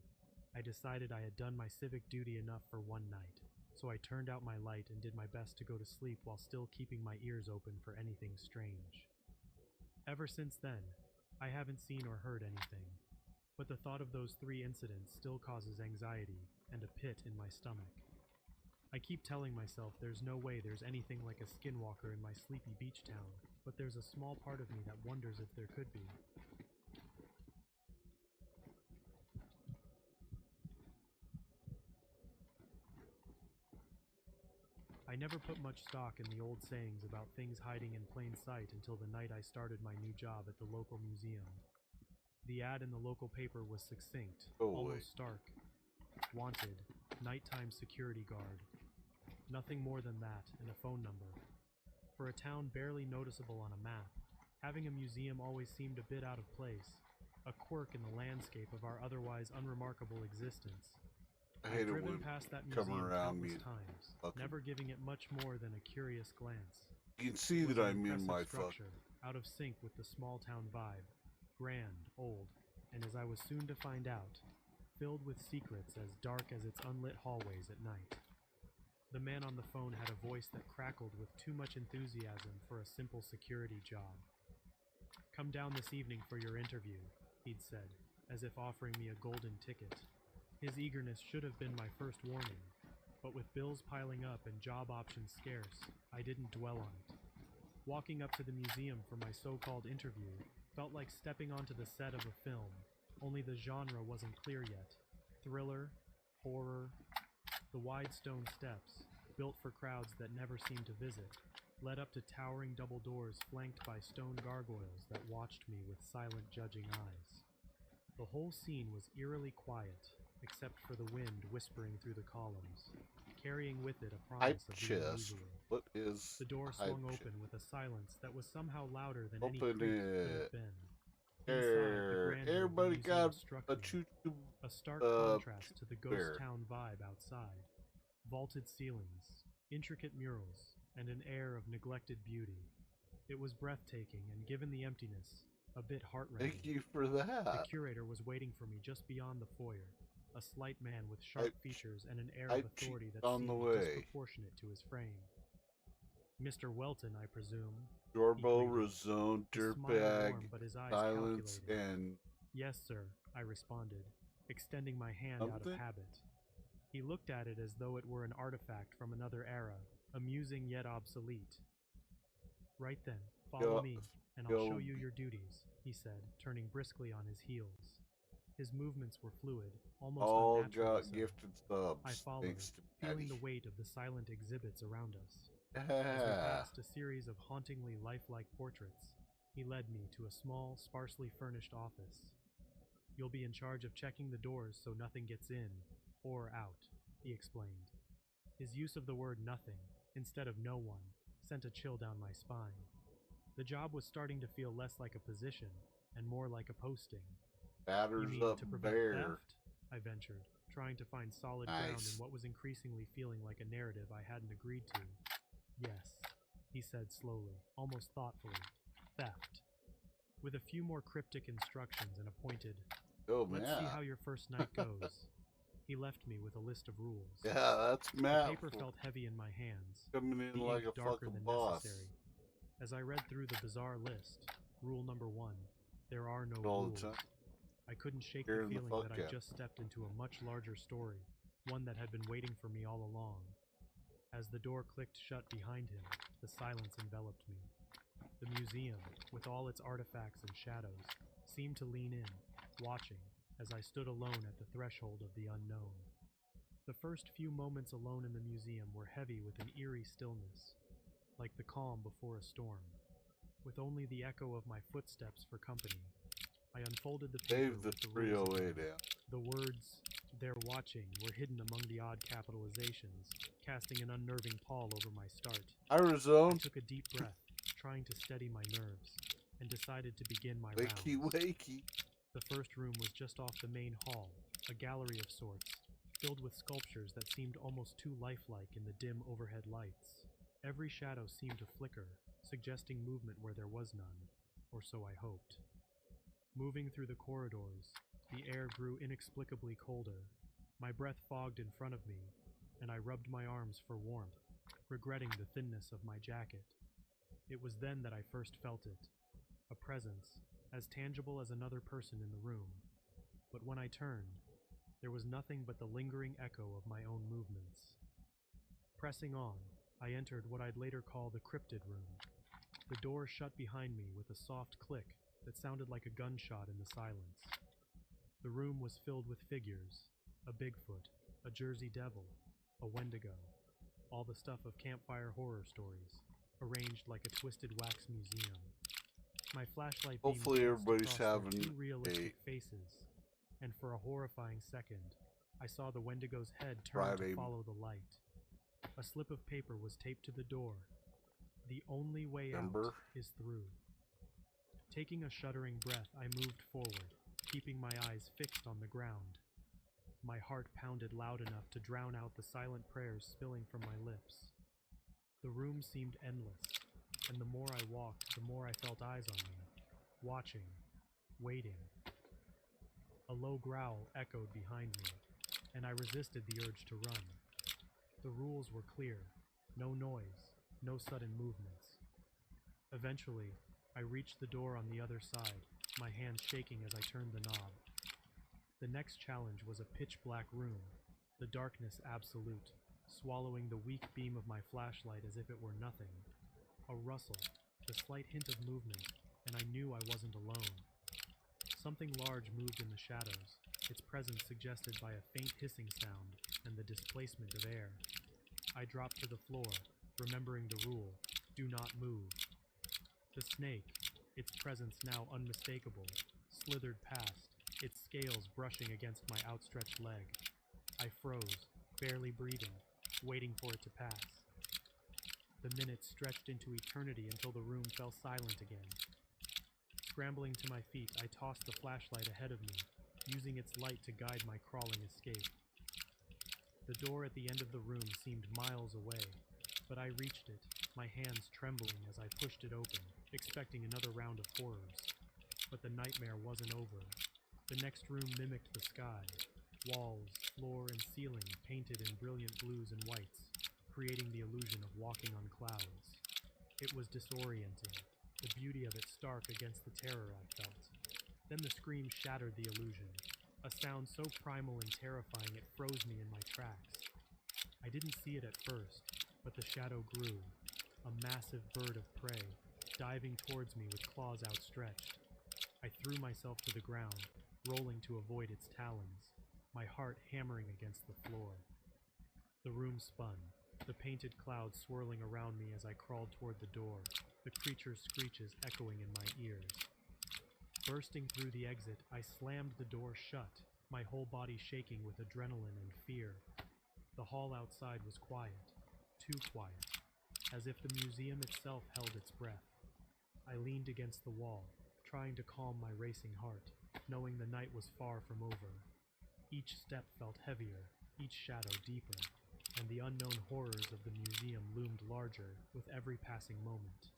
I decided I had done my civic duty enough for one night, so I turned out my light and did my best to go to sleep while still keeping my ears open for anything strange. Ever since then, I haven't seen or heard anything, but the thought of those 3 incidents still causes anxiety and a pit in my stomach. I keep telling myself there's no way there's anything like a skinwalker in my sleepy beach town, but there's a small part of me that wonders if there could be. I never put much stock in the old sayings about things hiding in plain sight until the night I started my new job at the local museum. The ad in the local paper was succinct, almost stark. Wanted, nighttime security guard. Nothing more than that, and a phone number. For a town barely noticeable on a map, having a museum always seemed a bit out of place, a quirk in the landscape of our otherwise unremarkable existence. I've driven past that museum countless times, never giving it much more than a curious glance. You can see that I'm in my structure, out of sync with the small town vibe, grand, old, and as I was soon to find out, filled with secrets as dark as its unlit hallways at night. The man on the phone had a voice that crackled with too much enthusiasm for a simple security job. "Come down this evening for your interview," he'd said, as if offering me a golden ticket. His eagerness should have been my first warning, but with bills piling up and job options scarce, I didn't dwell on it. Walking up to the museum for my so-called interview felt like stepping onto the set of a film, only the genre wasn't clear yet. Thriller, horror. The wide stone steps, built for crowds that never seemed to visit, led up to towering double doors flanked by stone gargoyles that watched me with silent judging eyes. The whole scene was eerily quiet, except for the wind whispering through the columns, carrying with it a promise of the unusual. What is the door swung open with a silence that was somehow louder than any Open creak could have been. Everybody got a a stark contrast to the ghost town vibe outside. Vaulted ceilings, intricate murals, and an air of neglected beauty. It was breathtaking, and given the emptiness, a bit heart-rending. Thank you for that. The curator was waiting for me just beyond the foyer, a slight man with sharp features and an air of authority that seemed disproportionate to his frame. "Mr. Welton, I presume." Doorbell, Razone, dirtbag, warm, but his eyes silence, calculated. and... "Yes, sir," I responded, extending my hand out of habit. He looked at it as though it were an artifact from another era, amusing yet obsolete. "Right then, follow me, and I'll show you your duties," he said, turning briskly on his heels. His movements were fluid, almost unnaturally so. Gifted subs. I followed, feeling the weight of the silent exhibits around us. As we passed a series of hauntingly lifelike portraits, he led me to a small, sparsely furnished office. "You'll be in charge of checking the doors so nothing gets in or out," he explained. His use of the word nothing, instead of no one, sent a chill down my spine. The job was starting to feel less like a position and more like a posting. "Batters "You mean up to prevent there," theft?" I ventured, trying to find solid ground in what was increasingly feeling like a narrative I hadn't agreed to. "Yes," he said slowly, almost thoughtfully. "Theft." With a few more cryptic instructions and a pointed, "Let's see how your first night goes." He left me with a list of rules. Yeah, that's Matt. The paper felt heavy in my hands, coming in like a darker fucking than boss. necessary. As I read through the bizarre list, rule number 1, there are no All rules. the time. I couldn't shake Scaring the the feeling fuck that I'd out. just stepped into a much larger story, one that had been waiting for me all along. As the door clicked shut behind him, the silence enveloped me. The museum, with all its artifacts and shadows, seemed to lean in, watching, as I stood alone at the threshold of the unknown. The first few moments alone in the museum were heavy with an eerie stillness, like the calm before a storm. With only the echo of my footsteps for company, I unfolded the paper Save the with the rules 308 again. out. The words, "They're watching," were hidden among the odd capitalizations, casting an unnerving pall over my start. I Arizona. took a deep breath, trying to steady my nerves, and decided to begin my Wakey, rounds. wakey. The first room was just off the main hall, a gallery of sorts, filled with sculptures that seemed almost too lifelike in the dim overhead lights. Every shadow seemed to flicker, suggesting movement where there was none, or so I hoped. Moving through the corridors, the air grew inexplicably colder. My breath fogged in front of me, and I rubbed my arms for warmth, regretting the thinness of my jacket. It was then that I first felt it, a presence, as tangible as another person in the room. But when I turned, there was nothing but the lingering echo of my own movements. Pressing on, I entered what I'd later call the cryptid room. The door shut behind me with a soft click that sounded like a gunshot in the silence. The room was filled with figures, a Bigfoot, a Jersey Devil, a Wendigo, all the stuff of campfire horror stories, arranged like a twisted wax museum. My flashlight beam Hopefully danced everybody's across their having two realistic faces, and for a horrifying second, I saw the Wendigo's head turn Friday. to follow the light. A slip of paper was taped to the door. The only way out is through. Taking a shuddering breath, I moved forward, keeping my eyes fixed on the ground. My heart pounded loud enough to drown out the silent prayers spilling from my lips. The room seemed endless, and the more I walked, the more I felt eyes on me, watching, waiting. A low growl echoed behind me, and I resisted the urge to run. The rules were clear: no noise, no sudden movements. Eventually, I reached the door on the other side, my hands shaking as I turned the knob. The next challenge was a pitch-black room, the darkness absolute, swallowing the weak beam of my flashlight as if it were nothing. A rustle, the slight hint of movement, and I knew I wasn't alone. Something large moved in the shadows, its presence suggested by a faint hissing sound and the displacement of air. I dropped to the floor, remembering the rule: do not move. The snake, its presence now unmistakable, slithered past, its scales brushing against my outstretched leg. I froze, barely breathing, waiting for it to pass. The minutes stretched into eternity until the room fell silent again. Scrambling to my feet, I tossed the flashlight ahead of me, using its light to guide my crawling escape. The door at the end of the room seemed miles away, but I reached it, my hands trembling as I pushed it open, expecting another round of horrors. But the nightmare wasn't over. The next room mimicked the sky, walls, floor, and ceiling painted in brilliant blues and whites, creating the illusion of walking on clouds. It was disorienting, the beauty of it stark against the terror I felt. Then the scream shattered the illusion, a sound so primal and terrifying it froze me in my tracks. I didn't see it at first, but the shadow grew, a massive bird of prey, diving towards me with claws outstretched. I threw myself to the ground, rolling to avoid its talons, my heart hammering against the floor. The room spun, the painted clouds swirling around me as I crawled toward the door, the creature's screeches echoing in my ears. Bursting through the exit, I slammed the door shut, my whole body shaking with adrenaline and fear. The hall outside was quiet, too quiet, as if the museum itself held its breath. I leaned against the wall, trying to calm my racing heart, knowing the night was far from over. Each step felt heavier, each shadow deeper, and the unknown horrors of the museum loomed larger with every passing moment.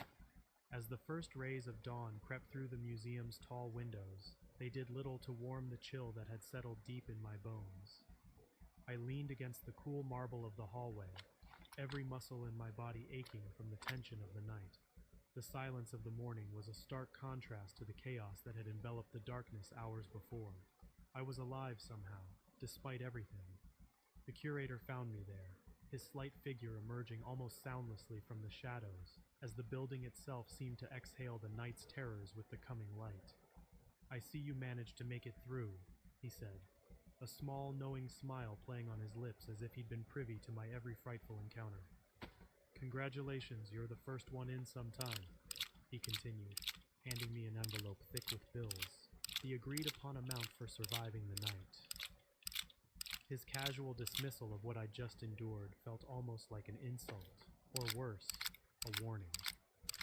As the first rays of dawn crept through the museum's tall windows, they did little to warm the chill that had settled deep in my bones. I leaned against the cool marble of the hallway, every muscle in my body aching from the tension of the night. The silence of the morning was a stark contrast to the chaos that had enveloped the darkness hours before. I was alive somehow, despite everything. The curator found me there, his slight figure emerging almost soundlessly from the shadows, as the building itself seemed to exhale the night's terrors with the coming light. "I see you managed to make it through," he said, a small, knowing smile playing on his lips as if he'd been privy to my every frightful encounter. "Congratulations, you're the first one in some time," he continued, handing me an envelope thick with bills, the agreed-upon amount for surviving the night. His casual dismissal of what I'd just endured felt almost like an insult, or worse, a warning.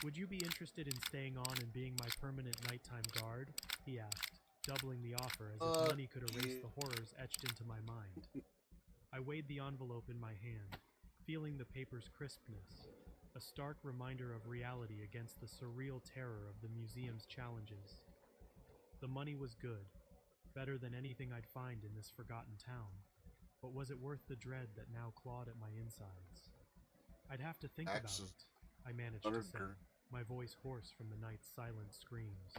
"Would you be interested in staying on and being my permanent nighttime guard?" he asked, doubling the offer as if money could erase the horrors etched into my mind. I weighed the envelope in my hand, feeling the paper's crispness, a stark reminder of reality against the surreal terror of the museum's challenges. The money was good, better than anything I'd find in this forgotten town, but was it worth the dread that now clawed at my insides? I'd have to think about it, I managed to say, my voice hoarse from the night's silent screams.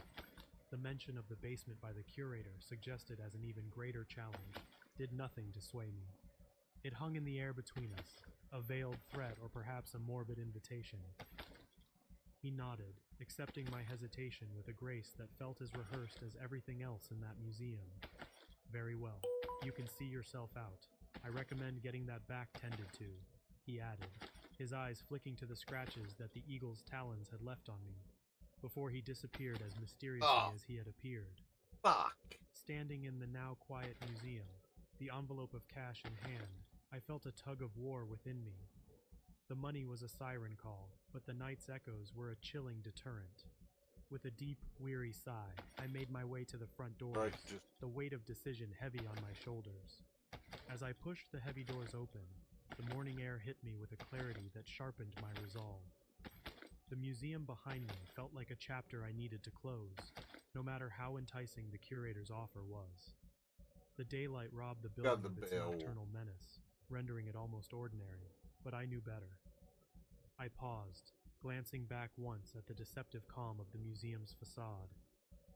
The mention of the basement by the curator, suggested as an even greater challenge, did nothing to sway me. It hung in the air between us, a veiled threat or perhaps a morbid invitation. He nodded, accepting my hesitation with a grace that felt as rehearsed as everything else in that museum. Very well. You can see yourself out. I recommend getting that back tended to, he added, his eyes flicking to the scratches that the eagle's talons had left on me, before he disappeared as mysteriously as he had appeared. Fuck. Standing in the now quiet museum, the envelope of cash in hand, I felt a tug of war within me. The money was a siren call, but the night's echoes were a chilling deterrent. With a deep, weary sigh, I made my way to the front doors, the weight of decision heavy on my shoulders. As I pushed the heavy doors open, the morning air hit me with a clarity that sharpened my resolve. The museum behind me felt like a chapter I needed to close, no matter how enticing the curator's offer was. The daylight robbed the building of its nocturnal menace, rendering it almost ordinary, but I knew better. I paused, glancing back once at the deceptive calm of the museum's facade.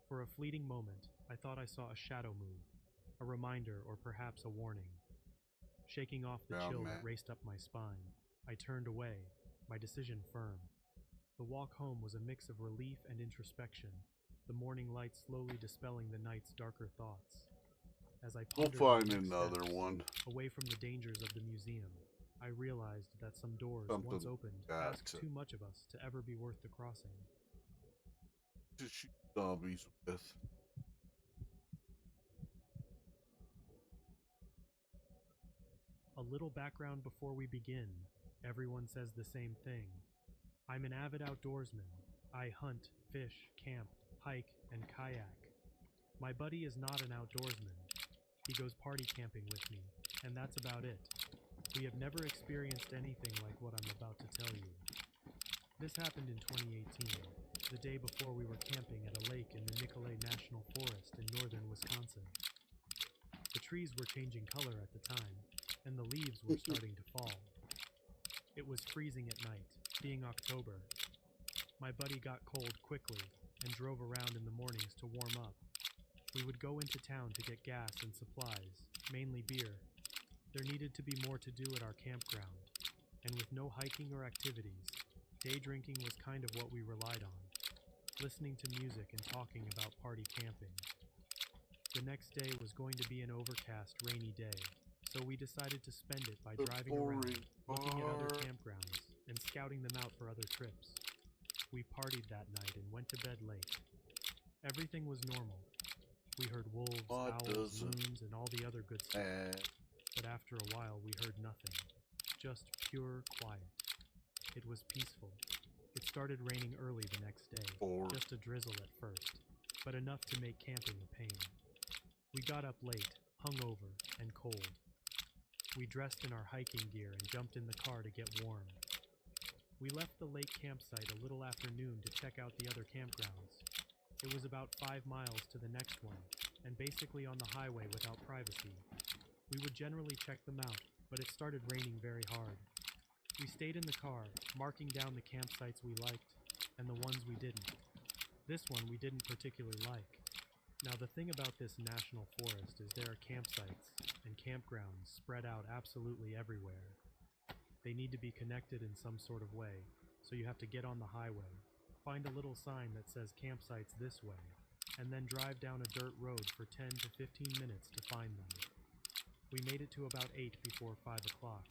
For a fleeting moment, I thought I saw a shadow move, a reminder or perhaps a warning. Shaking off the chill that raced up my spine, I turned away, my decision firm. The walk home was a mix of relief and introspection, the morning light slowly dispelling the night's darker thoughts. As I pondered away from the dangers of the museum, I realized that some doors once opened asked too much of us to ever be worth the crossing. To shoot zombies with. A little background before we begin. Everyone says the same thing. I'm an avid outdoorsman. I hunt, fish, camp, hike, and kayak. My buddy is not an outdoorsman. He goes party camping with me, and that's about it. We have never experienced anything like what I'm about to tell you. This happened in 2018, the day before we were camping at a lake in the Nicolet National Forest in northern Wisconsin. The trees were changing color at the time, and the leaves were starting to fall. It was freezing at night, being October. My buddy got cold quickly and drove around in the mornings to warm up. We would go into town to get gas and supplies, mainly beer. There needed to be more to do at our campground, and with no hiking or activities, day drinking was kind of what we relied on, listening to music and talking about party camping. The next day was going to be an overcast, rainy day, so we decided to spend it by driving around, looking at other campgrounds, and scouting them out for other trips. We partied that night and went to bed late. Everything was normal. We heard wolves, owls, loons, and all the other good stuff. But after a while, we heard nothing. Just pure quiet. It was peaceful. It started raining early the next day. Just a drizzle at first, but enough to make camping a pain. We got up late, hungover, and cold. We dressed in our hiking gear and jumped in the car to get warm. We left the lake campsite a little after noon to check out the other campgrounds. It was about 5 miles to the next one, and basically on the highway without privacy. We would generally check them out, but it started raining very hard. We stayed in the car, marking down the campsites we liked, and the ones we didn't. This one we didn't particularly like. Now the thing about this national forest is there are campsites and campgrounds spread out absolutely everywhere. They need to be connected in some sort of way, so you have to get on the highway, find a little sign that says campsites this way, and then drive down a dirt road for 10 to 15 minutes to find them. We made it to about 8 before 5 o'clock.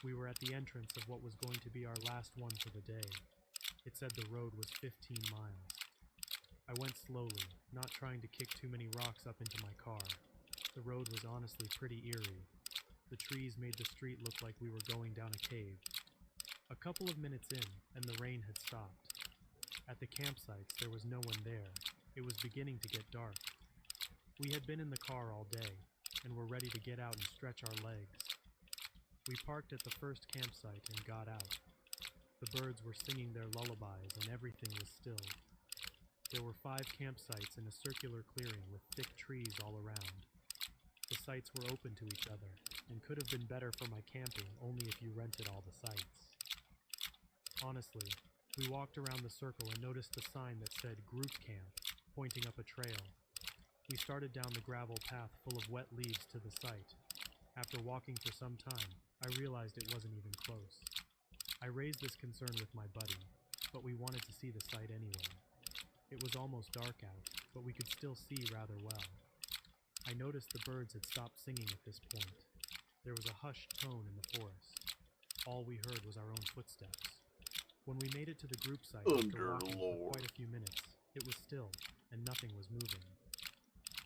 We were at the entrance of what was going to be our last one for the day. It said the road was 15 miles. I went slowly, not trying to kick too many rocks up into my car. The road was honestly pretty eerie. The trees made the street look like we were going down a cave. A couple of minutes in, and the rain had stopped. At the campsites, there was no one there. It was beginning to get dark. We had been in the car all day, and were ready to get out and stretch our legs. We parked at the first campsite and got out. The birds were singing their lullabies and everything was still. There were 5 campsites in a circular clearing with thick trees all around. The sites were open to each other, and could have been better for my camping only if you rented all the sites. Honestly, we walked around the circle and noticed a sign that said Group Camp, pointing up a trail. We started down the gravel path full of wet leaves to the site. After walking for some time, I realized it wasn't even close. I raised this concern with my buddy, but we wanted to see the site anyway. It was almost dark out, but we could still see rather well. I noticed the birds had stopped singing at this point. There was a hushed tone in the forest. All we heard was our own footsteps. When we made it to the group site after walking for quite a few minutes, it was still, and nothing was moving.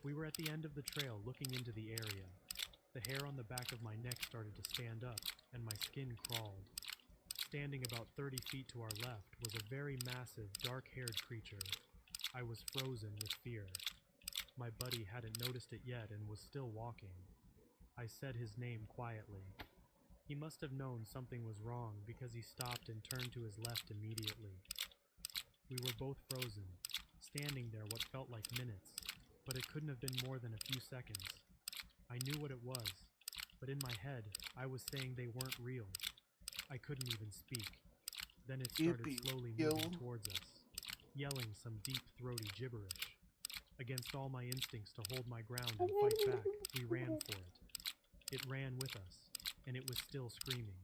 We were at the end of the trail looking into the area. The hair on the back of my neck started to stand up, and my skin crawled. Standing about 30 feet to our left was a very massive, dark-haired creature. I was frozen with fear. My buddy hadn't noticed it yet and was still walking. I said his name quietly. He must have known something was wrong because he stopped and turned to his left immediately. We were both frozen, standing there what felt like minutes, but it couldn't have been more than a few seconds. I knew what it was, but in my head, I was saying they weren't real. I couldn't even speak. Then it started slowly moving towards us, yelling some deep, throaty gibberish. Against all my instincts to hold my ground and fight back, we ran for it. It ran with us, and it was still screaming.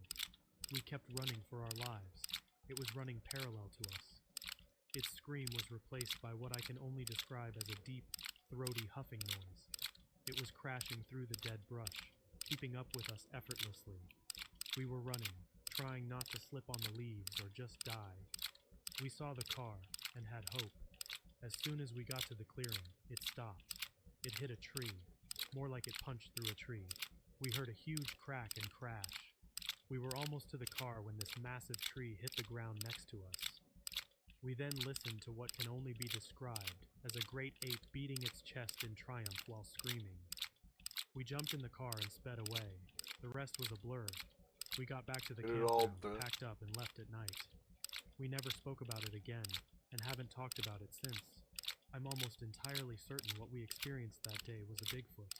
We kept running for our lives. It was running parallel to us. Its scream was replaced by what I can only describe as a deep, throaty huffing noise. It was crashing through the dead brush, keeping up with us effortlessly. We were running, trying not to slip on the leaves or just die. We saw the car and had hope. As soon as we got to the clearing, it stopped. It hit a tree, more like it punched through a tree. We heard a huge crack and crash. We were almost to the car when this massive tree hit the ground next to us. We then listened to what can only be described as a great ape beating its chest in triumph while screaming. We jumped in the car and sped away. The rest was a blur. We got back to the campground, packed up, and left at night. We never spoke about it again, and haven't talked about it since. I'm almost entirely certain what we experienced that day was a Bigfoot.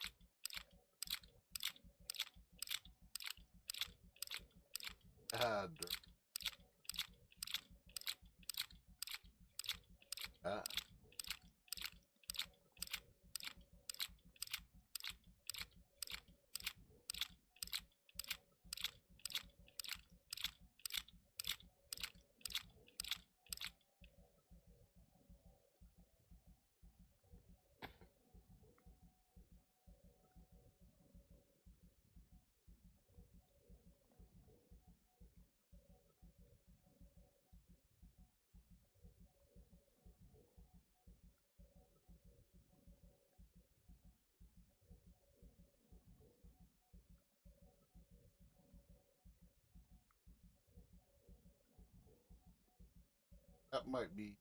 That might be.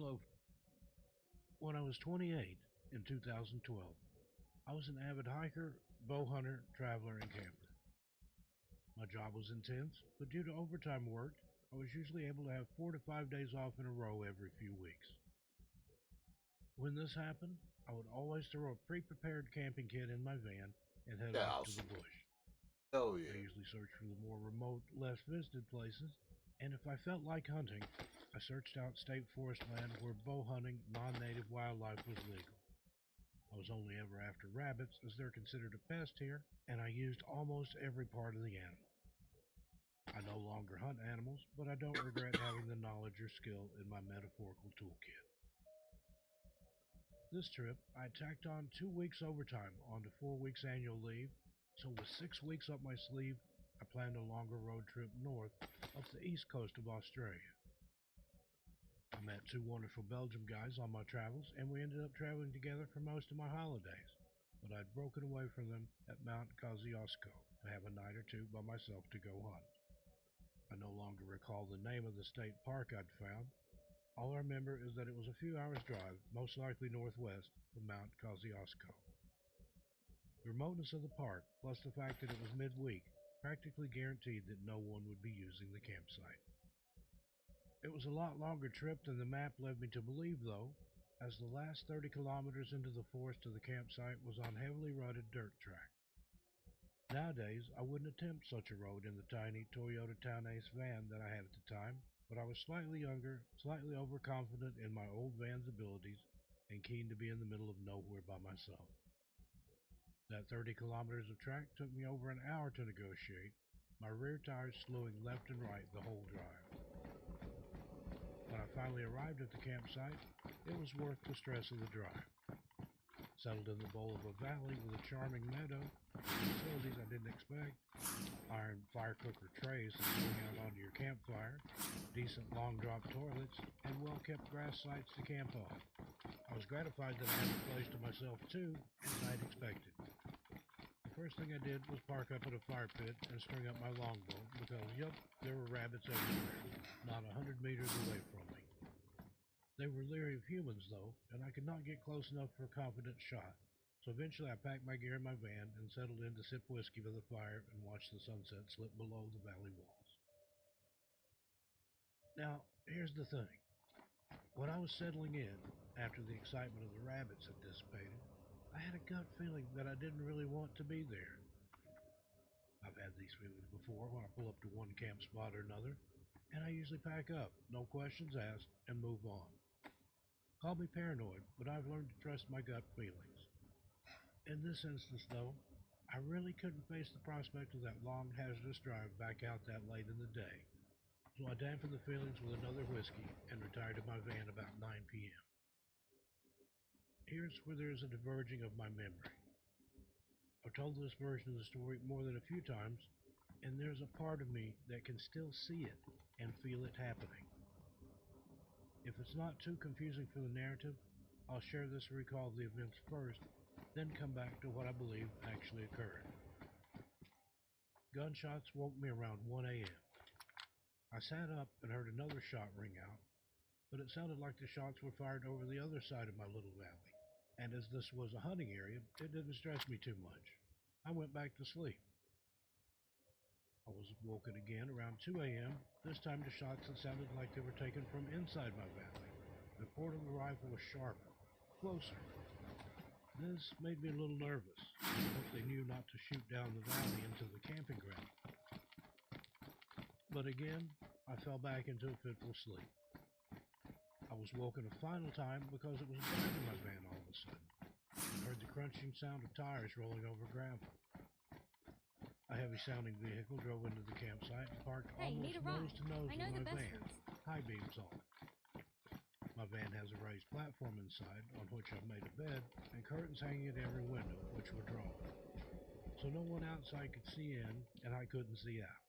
Hello. When I was 28 in 2012, I was an avid hiker, bow hunter, traveler, and camper. My job was intense, but due to overtime work, I was usually able to have 4 to 5 days off in a row every few weeks. When this happened, I would always throw a pre-prepared camping kit in my van and head off to the bush. Hell yeah. I usually searched for the more remote, less visited places, and if I felt like hunting, I searched out state forest land where bow hunting, non-native wildlife was legal. I was only ever after rabbits, as they're considered a pest here, and I used almost every part of the animal. I no longer hunt animals, but I don't regret having the knowledge or skill in my metaphorical toolkit. This trip, I tacked on 2 weeks overtime onto 4 weeks annual leave, so with 6 weeks up my sleeve, I planned a longer road trip north up the east coast of Australia. I met 2 wonderful Belgian guys on my travels, and we ended up traveling together for most of my holidays, but I'd broken away from them at Mount Kosciuszko to have a night or two by myself to go hunt. I no longer recall the name of the state park I'd found. All I remember is that it was a few hours' drive, most likely northwest of Mount Kosciuszko. The remoteness of the park, plus the fact that it was midweek, practically guaranteed that no one would be using the campsite. It was a lot longer trip than the map led me to believe, though, as the last 30 kilometers into the forest to the campsite was on heavily rutted dirt track. Nowadays, I wouldn't attempt such a road in the tiny Toyota Town Ace van that I had at the time, but I was slightly younger, slightly overconfident in my old van's abilities, and keen to be in the middle of nowhere by myself. That 30 kilometers of track took me over an hour to negotiate, my rear tires slewing left and right the whole drive. When I finally arrived at the campsite, it was worth the stress of the drive. Settled in the bowl of a valley with a charming meadow, facilities I didn't expect, iron fire cooker trays that hang out onto your campfire, decent long drop toilets, and well-kept grass sites to camp on. I was gratified that I had the place to myself too, as I'd expected. The first thing I did was park up at a fire pit and string up my longbow because, yup, there were rabbits everywhere, not 100 meters away from me. They were leery of humans, though, and I could not get close enough for a confident shot, so eventually I packed my gear in my van and settled in to sip whiskey by the fire and watch the sunset slip below the valley walls. Now, here's the thing. When I was settling in, after the excitement of the rabbits had dissipated, I had a gut feeling that I didn't really want to be there. I've had these feelings before when I pull up to one camp spot or another, and I usually pack up, no questions asked, and move on. Call me paranoid, but I've learned to trust my gut feelings. In this instance, though, I really couldn't face the prospect of that long, hazardous drive back out that late in the day, so I dampened the feelings with another whiskey and retired to my van about 9 p.m. Here's where there is a diverging of my memory. I've told this version of the story more than a few times, and there's a part of me that can still see it and feel it happening. If it's not too confusing for the narrative, I'll share this recall of the events first, then come back to what I believe actually occurred. Gunshots woke me around 1 a.m. I sat up and heard another shot ring out, but it sounded like the shots were fired over the other side of my little valley, and as this was a hunting area, it didn't stress me too much. I went back to sleep. I was woken again around 2 a.m., this time to shots that sounded like they were taken from inside my valley. The report of the rifle was sharper, closer. This made me a little nervous. I hope they knew not to shoot down the valley into the camping ground. But again, I fell back into a fitful sleep. I was woken a final time because it was dark in my van all of a sudden. I heard the crunching sound of tires rolling over gravel. A heavy-sounding vehicle drove into the campsite and parked almost nose to nose with my van, high beams on. My van has a raised platform inside on which I've made a bed and curtains hanging at every window, which were drawn. So no one outside could see in, and I couldn't see out.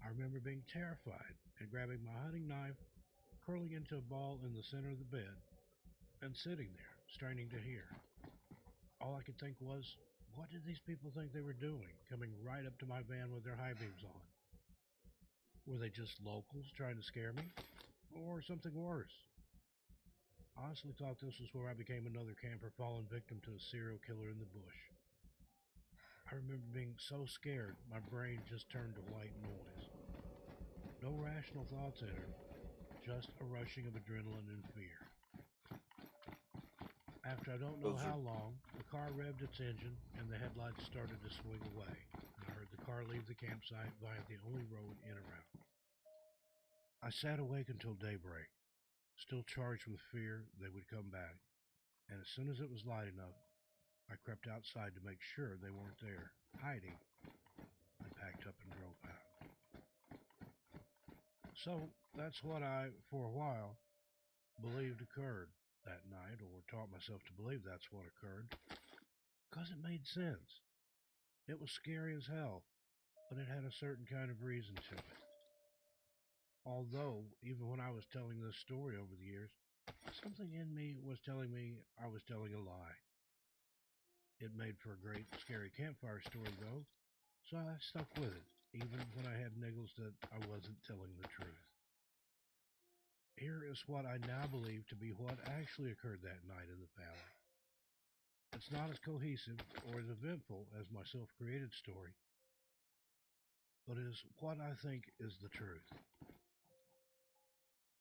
I remember being terrified and grabbing my hunting knife, curling into a ball in the center of the bed, and sitting there, straining to hear. All I could think was, what did these people think they were doing, coming right up to my van with their high beams on? Were they just locals trying to scare me? Or something worse? honestly thought this was where I became another camper fallen victim to a serial killer in the bush. I remember being so scared, my brain just turned to white noise. No rational thoughts entered, just a rushing of adrenaline and fear. After I don't know how long, the car revved its engine and the headlights started to swing away. I heard the car leave the campsite via the only road in or out. I sat awake until daybreak, still charged with fear they would come back, and as soon as it was light enough, I crept outside to make sure they weren't there, hiding, and packed up and drove out. So that's what I, for a while, believed occurred that night, or taught myself to believe that's what occurred, because it made sense. It was scary as hell, but it had a certain kind of reason to it. Although, even when I was telling this story over the years, something in me was telling me I was telling a lie. It made for a great, scary campfire story, though, so I stuck with it, even when I had niggles that I wasn't telling the truth. Here is what I now believe to be what actually occurred that night in the valley. It's not as cohesive or as eventful as my self-created story, but is what I think is the truth.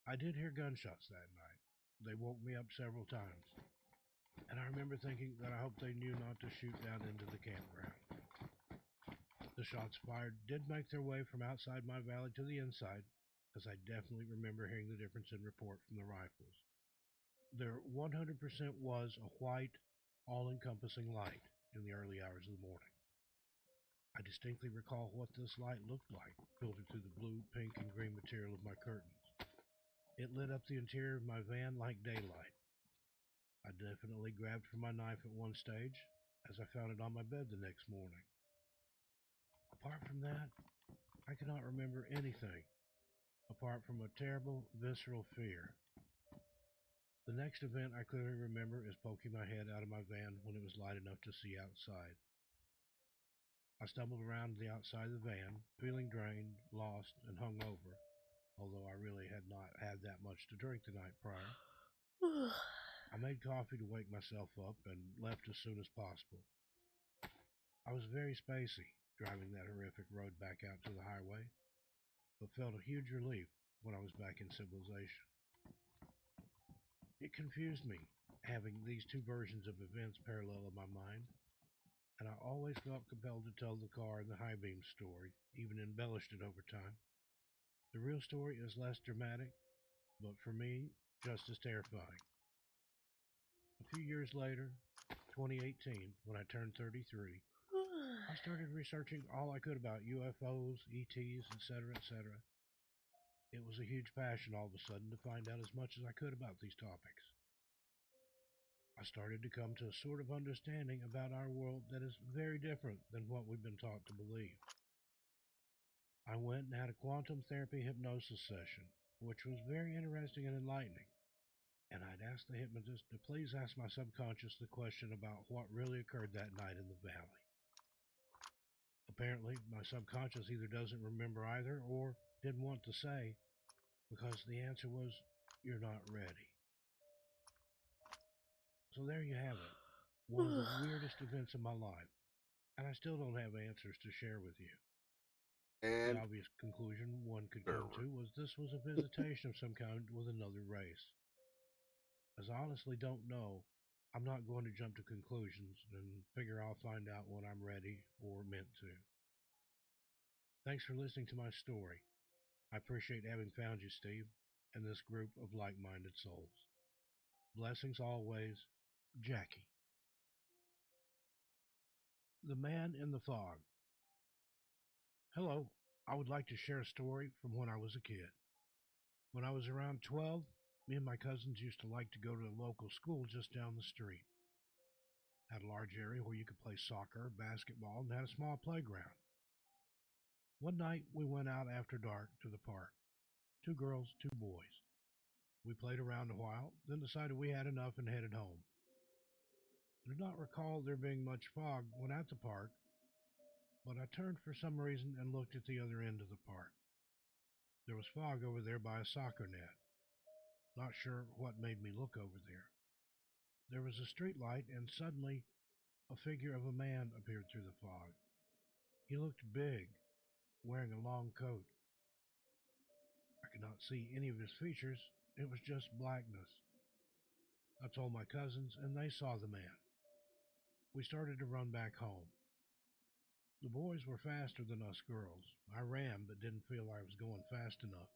I did hear gunshots that night. They woke me up several times, and I remember thinking that I hoped they knew not to shoot down into the campground. The shots fired did make their way from outside my valley to the inside, as I definitely remember hearing the difference in report from the rifles. There 100% was a white, all-encompassing light in the early hours of the morning. I distinctly recall what this light looked like, filtered through the blue, pink, and green material of my curtains. It lit up the interior of my van like daylight. I definitely grabbed for my knife at one stage, as I found it on my bed the next morning. Apart from that, I cannot remember anything, apart from a terrible, visceral fear. The next event I clearly remember is poking my head out of my van when it was light enough to see outside. I stumbled around the outside of the van, feeling drained, lost, and hungover, although I really had not had that much to drink the night prior. I made coffee to wake myself up and left as soon as possible. I was very spacey driving that horrific road back out to the highway, but felt a huge relief when I was back in civilization. It confused me, having these two versions of events parallel in my mind, and I always felt compelled to tell the car and the high beam story, even embellished it over time. The real story is less dramatic, but for me, just as terrifying. A few years later, 2018, when I turned 33, I started researching all I could about UFOs, ETs, etc., etc. It was a huge passion all of a sudden to find out as much as I could about these topics. I started to come to a sort of understanding about our world that is very different than what we've been taught to believe. I went and had a quantum therapy hypnosis session, which was very interesting and enlightening. And I'd asked the hypnotist to please ask my subconscious the question about what really occurred that night in the valley. Apparently, my subconscious either doesn't remember either or didn't want to say, because the answer was, "You're not ready." So there you have it, one of the weirdest events of my life, and I still don't have answers to share with you. The And obvious conclusion one could come to was this was a visitation of some kind with another race. As I honestly don't know, I'm not going to jump to conclusions and figure I'll find out when I'm ready or meant to. Thanks for listening to my story. I appreciate having found you, Steve, and this group of like-minded souls. Blessings always, Jackie. The Man in the Fog. Hello, I would like to share a story from when I was a kid. When I was around 12, me and my cousins used to like to go to a local school just down the street. Had a large area where you could play soccer, basketball, and had a small playground. One night we went out after dark to the park. 2 girls, 2 boys. We played around a while, then decided we had enough and headed home. I do not recall there being much fog when at the park, but I turned for some reason and looked at the other end of the park. There was fog over there by a soccer net. not sure what made me look over there. There was a street light, and suddenly a figure of a man appeared through the fog. He looked big, wearing a long coat. I could not see any of his features. It was just blackness. I told my cousins, and they saw the man. We started to run back home. The boys were faster than us girls. I ran, but didn't feel I was going fast enough.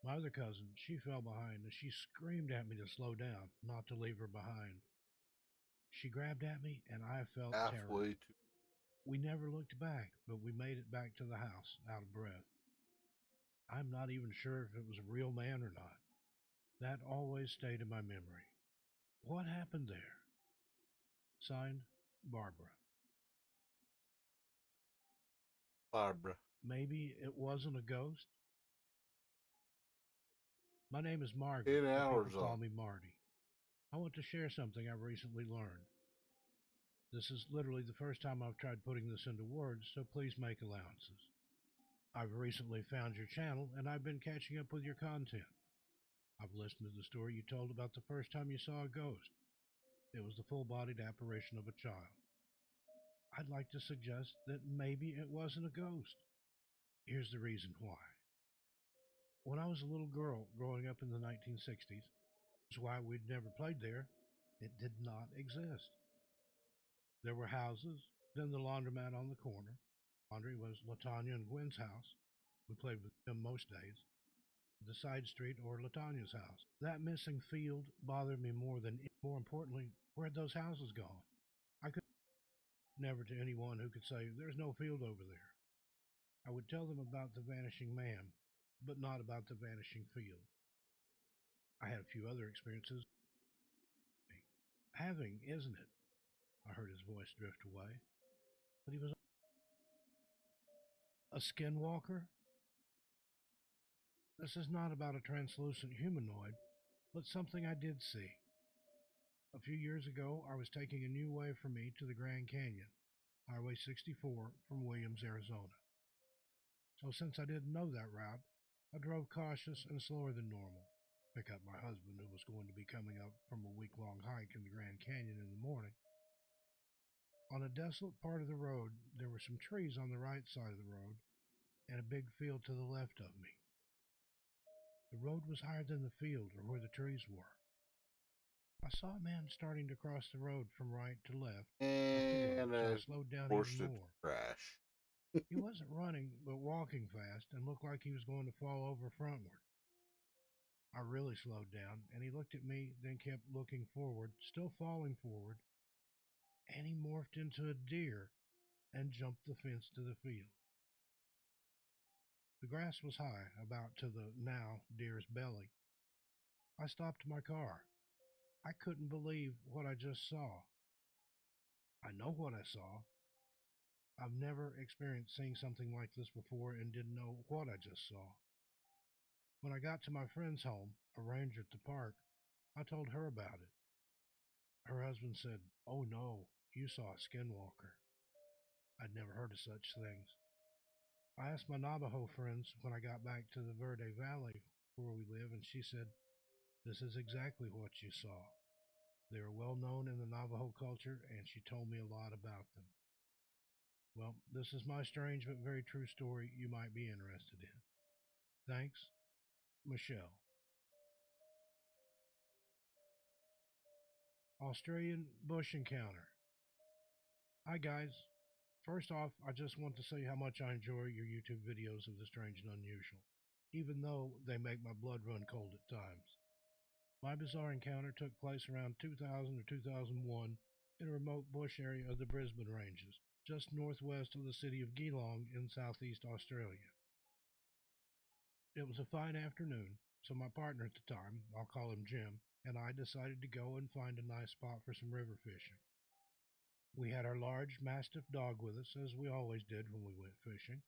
My other cousin, she fell behind, and she screamed at me to slow down, not to leave her behind. She grabbed at me, and I felt terror. Halfway to. We never looked back, but we made it back to the house, out of breath. I'm not even sure if it was a real man or not. That always stayed in my memory. What happened there? Signed, Barbara. Barbara. Maybe it wasn't a ghost? My name is Margaret. 10 but hours people call on. me Marty. I want to share something I recently learned. This is literally the first time I've tried putting this into words, so please make allowances. I've recently found your channel, and I've been catching up with your content. I've listened to the story you told about the first time you saw a ghost. It was the full-bodied apparition of a child. I'd like to suggest that maybe it wasn't a ghost. Here's the reason why. When I was a little girl growing up in the 1960s, that's why we'd never played there, it did not exist. There were houses, then the laundromat on the corner. Laundry was LaTanya and Gwen's house. We played with them most days. The side street or LaTanya's house. That missing field bothered me more importantly, where'd those houses gone? I could never to anyone who could say, there's no field over there. I would tell them about the vanishing man, but not about the vanishing field. I had a few other experiences. Having, isn't it? I heard his voice drift away. But he was a skinwalker? This is not about a translucent humanoid, but something I did see. A few years ago, I was taking a new way for me to the Grand Canyon, Highway 64 from Williams, Arizona. So since I didn't know that route, I drove cautious and slower than normal. Pick up my husband, who was going to be coming up from a week-long hike in the Grand Canyon in the morning. On a desolate part of the road, there were some trees on the right side of the road and a big field to the left of me. The road was higher than the field or where the trees were. I saw a man starting to cross the road from right to left, And so I slowed down forced even it more. to crash. He wasn't running, but walking fast and looked like he was going to fall over frontward. I really slowed down, and he looked at me, then kept looking forward, still falling forward, and he morphed into a deer and jumped the fence to the field. The grass was high, about to the now deer's belly. I stopped my car. I couldn't believe what I just saw. I know what I saw. I've never experienced seeing something like this before and didn't know what I just saw. When I got to my friend's home, a ranger at the park, I told her about it. Her husband said, "Oh no, you saw a skinwalker." I'd never heard of such things. I asked my Navajo friends when I got back to the Verde Valley where we live, and she said, "This is exactly what you saw." They are well known in the Navajo culture, and she told me a lot about them. Well, this is my strange but very true story you might be interested in. Thanks, Michelle. Australian Bush Encounter. Hi guys. First off, I just want to say how much I enjoy your YouTube videos of the strange and unusual, even though they make my blood run cold at times. My bizarre encounter took place around 2000 or 2001 in a remote bush area of the Brisbane Ranges, just northwest of the city of Geelong in southeast Australia. It was a fine afternoon, so my partner at the time, I'll call him Jim, and I decided to go and find a nice spot for some river fishing. We had our large Mastiff dog with us, as we always did when we went fishing.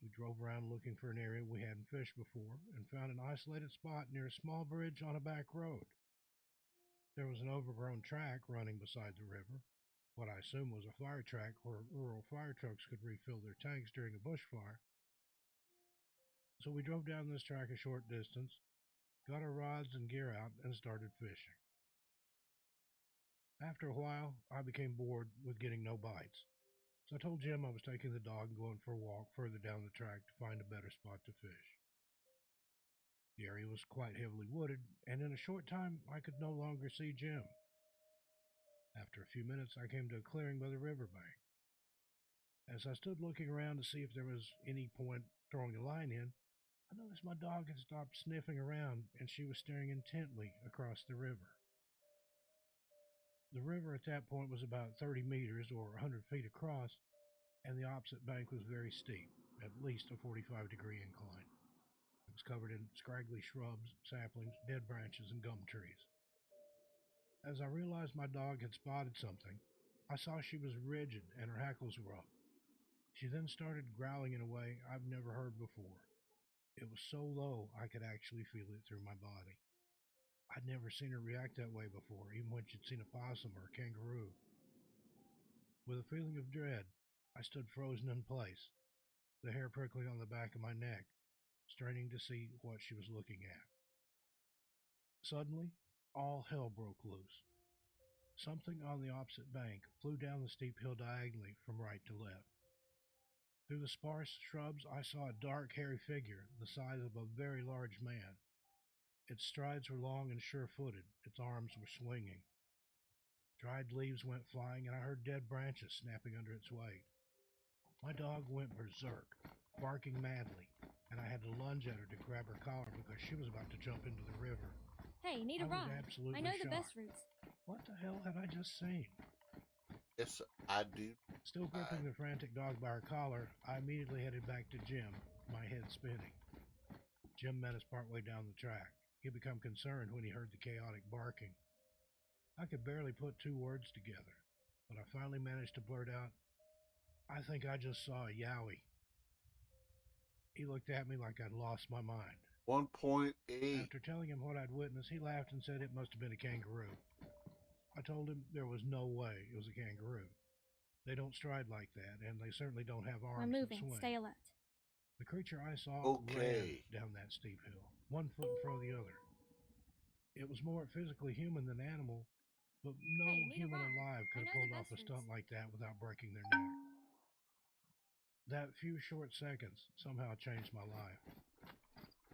We drove around looking for an area we hadn't fished before and found an isolated spot near a small bridge on a back road. There was an overgrown track running beside the river, what I assume was a fire track where rural fire trucks could refill their tanks during a bushfire. So we drove down this track a short distance, got our rods and gear out, and started fishing. After a while, I became bored with getting no bites, so I told Jim I was taking the dog and going for a walk further down the track to find a better spot to fish. The area was quite heavily wooded, and in a short time I could no longer see Jim. After a few minutes, I came to a clearing by the riverbank. As I stood looking around to see if there was any point throwing a line in, I noticed my dog had stopped sniffing around and she was staring intently across the river. The river at that point was about 30 meters or 100 feet across, and the opposite bank was very steep, at least a 45-degree incline. It was covered in scraggly shrubs, saplings, dead branches, and gum trees. As I realized my dog had spotted something, I saw she was rigid and her hackles were up. She then started growling in a way I've never heard before. It was so low I could actually feel it through my body. I'd never seen her react that way before, even when she'd seen a possum or a kangaroo. With a feeling of dread, I stood frozen in place, the hair prickling on the back of my neck, straining to see what she was looking at. Suddenly, all hell broke loose. Something on the opposite bank flew down the steep hill diagonally from right to left. Through the sparse shrubs, I saw a dark, hairy figure the size of a very large man. Its strides were long and sure-footed. Its arms were swinging. Dried leaves went flying, and I heard dead branches snapping under its weight. My dog went berserk, barking madly, and I had to lunge at her to grab her collar because she was about to jump into the river. Hey, need a I was ride? absolutely I know the shocked. best routes. What the hell had I just seen? Yes, I do. Still gripping the frantic dog by her collar, I immediately headed back to Jim, my head spinning. Jim met us partway down the track. He'd become concerned when he heard the chaotic barking. I could barely put two words together, but I finally managed to blurt out, "I think I just saw a yowie." He looked at me like I'd lost my mind. 1.8. After telling him what I'd witnessed, he laughed and said it must have been a kangaroo. I told him there was no way it was a kangaroo. They don't stride like that, and they certainly don't have arms I'm that moving. swing. Stay alert. The creature I saw Okay. ran down that steep hill, 1 foot in front of the other. It was more physically human than animal, but no Hey, need a human ride? alive I could have know the pulled off best a stunt routes. like that without breaking their neck. That few short seconds somehow changed my life.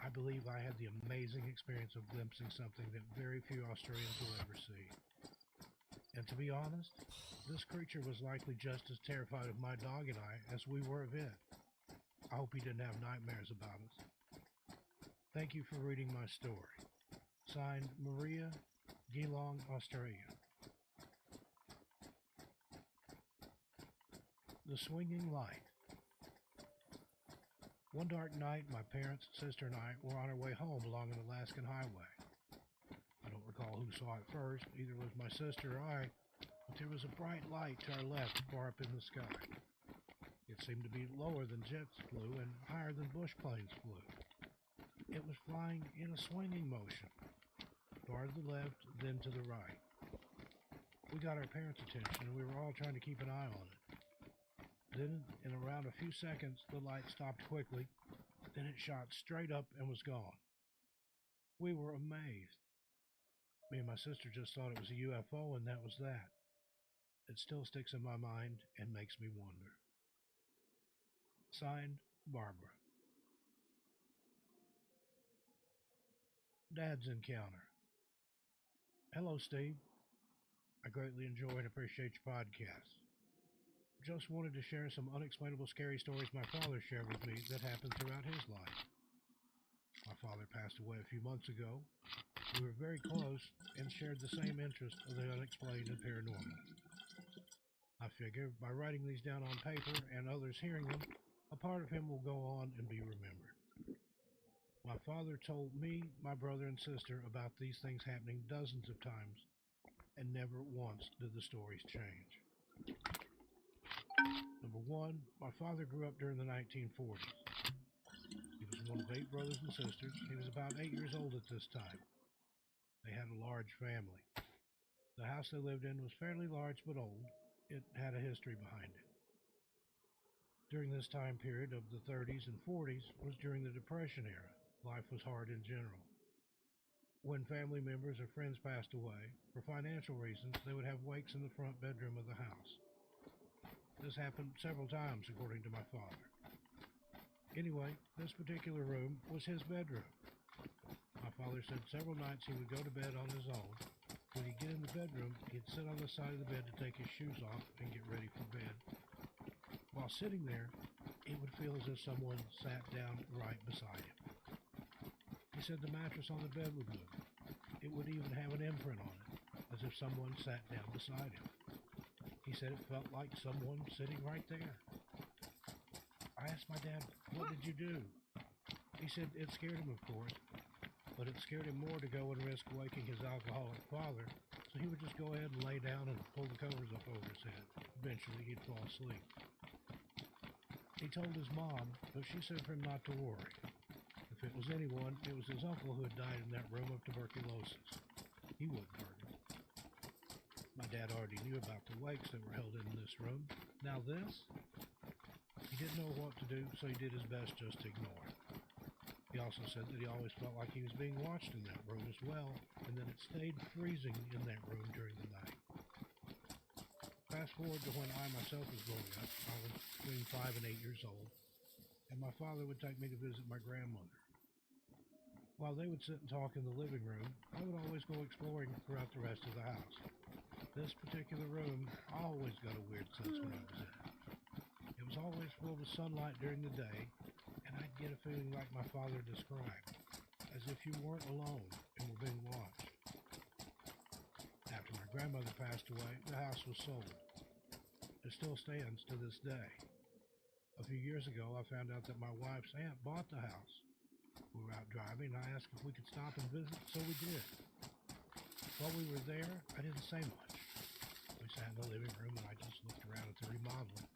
I believe I had the amazing experience of glimpsing something that very few Australians will ever see. And to be honest, this creature was likely just as terrified of my dog and I as we were of it. I hope he didn't have nightmares about us. Thank you for reading my story. Signed, Maria, Geelong, Australia. The Swinging Light. One dark night, my parents, sister, and I were on our way home along an Alaskan highway. I don't recall who saw it first, either was my sister or I, but there was a bright light to our left far up in the sky. It seemed to be lower than jets flew and higher than bush planes flew. It was flying in a swinging motion, far to the left, then to the right. We got our parents' attention, and we were all trying to keep an eye on it. Then, in around a few seconds, the light stopped quickly, then it shot straight up and was gone. We were amazed. Me and my sister just thought it was a UFO, and that was that. It still sticks in my mind and makes me wonder. Signed, Barbara. Dad's Encounter. Hello, Steve. I greatly enjoy and appreciate your podcast. Just wanted to share some unexplainable scary stories my father shared with me that happened throughout his life. My father passed away a few months ago. We were very close and shared the same interest of the unexplained and paranormal. I figure by writing these down on paper and others hearing them, a part of him will go on and be remembered. My father told me, my brother, and sister about these things happening dozens of times, and never once did the stories change. Number one, my father grew up during the 1940s. He was one of 8 brothers and sisters. He was about 8 years old at this time. They had a large family. The house they lived in was fairly large but old. It had a history behind it. During this time period of the 30s and 40s was during the Depression era. Life was hard in general. When family members or friends passed away, for financial reasons, they would have wakes in the front bedroom of the house. This happened several times, according to my father. Anyway, this particular room was his bedroom. My father said several nights he would go to bed on his own. When he'd get in the bedroom, he'd sit on the side of the bed to take his shoes off and get ready for bed. While sitting there, it would feel as if someone sat down right beside him. He said the mattress on the bed would move. It would even have an imprint on it, as if someone sat down beside him. He said it felt like someone sitting right there. I asked my dad, "What did you do?" He said it scared him, of course, but it scared him more to go and risk waking his alcoholic father, so he would just go ahead and lay down and pull the covers up over his head. Eventually, he'd fall asleep. He told his mom, but she said for him not to worry. If it was anyone, it was his uncle who had died in that room of tuberculosis. He wouldn't hurt him. My dad already knew about the wakes that were held in this room. Now this? He didn't know what to do, so he did his best just to ignore it. He also said that he always felt like he was being watched in that room as well, and that it stayed freezing in that room during the night. Fast forward to when I myself was growing up. I was between 5 and 8 years old, and my father would take me to visit my grandmother. While they would sit and talk in the living room, I would always go exploring throughout the rest of the house. This particular room always got a weird sense when I was in it. It was always full of sunlight during the day, and I'd get a feeling like my father described, as if you weren't alone and were being watched. After my grandmother passed away, the house was sold. It still stands to this day. A few years ago, I found out that my wife's aunt bought the house. We were out driving, and I asked if we could stop and visit, so we did. While we were there, I didn't say much. We sat in the living room, and I just looked around at the remodeling.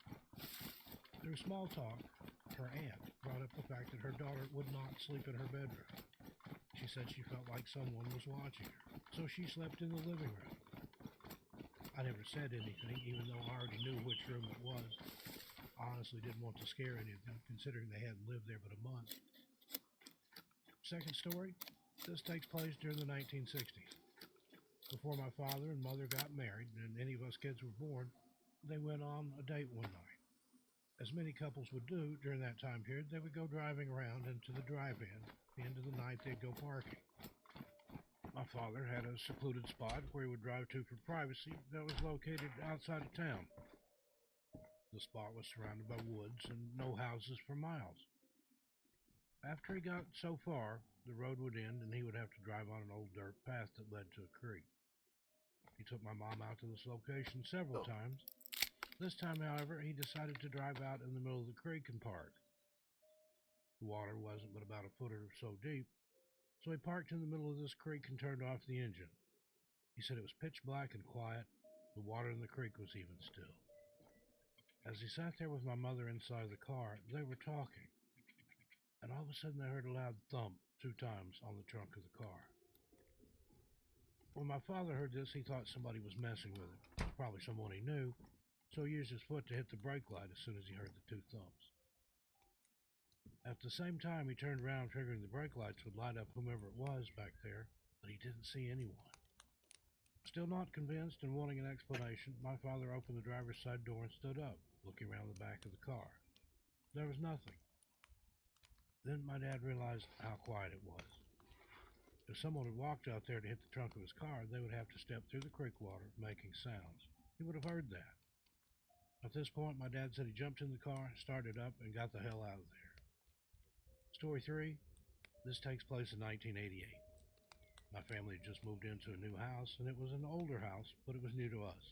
Through small talk, her aunt brought up the fact that her daughter would not sleep in her bedroom. She said she felt like someone was watching her, so she slept in the living room. I never said anything, even though I already knew which room it was. I honestly didn't want to scare any of them, considering they hadn't lived there but a month. Second story, this takes place during the 1960s. Before my father and mother got married and any of us kids were born, they went on a date one night. As many couples would do during that time period, they would go driving around into the drive-in. At the end of the night, they'd go parking. My father had a secluded spot where he would drive to for privacy that was located outside of town. The spot was surrounded by woods and no houses for miles. After he got so far, the road would end and he would have to drive on an old dirt path that led to a creek. He took my mom out to this location several times. This time, however, he decided to drive out in the middle of the creek and park. The water wasn't but about a foot or so deep, so he parked in the middle of this creek and turned off the engine. He said it was pitch black and quiet. The water in the creek was even still. As he sat there with my mother inside the car, they were talking, and all of a sudden they heard a loud thump 2 times on the trunk of the car. When my father heard this, he thought somebody was messing with him, probably someone he knew, so he used his foot to hit the brake light as soon as he heard the 2 thumps. At the same time, he turned around figuring the brake lights would light up whomever it was back there, but he didn't see anyone. Still not convinced and wanting an explanation, my father opened the driver's side door and stood up, looking around the back of the car. There was nothing. Then my dad realized how quiet it was. If someone had walked out there to hit the trunk of his car, they would have to step through the creek water, making sounds. He would have heard that. At this point, my dad said he jumped in the car, started up, and got the hell out of there. Story 3, this takes place in 1988. My family had just moved into a new house, and it was an older house, but it was new to us.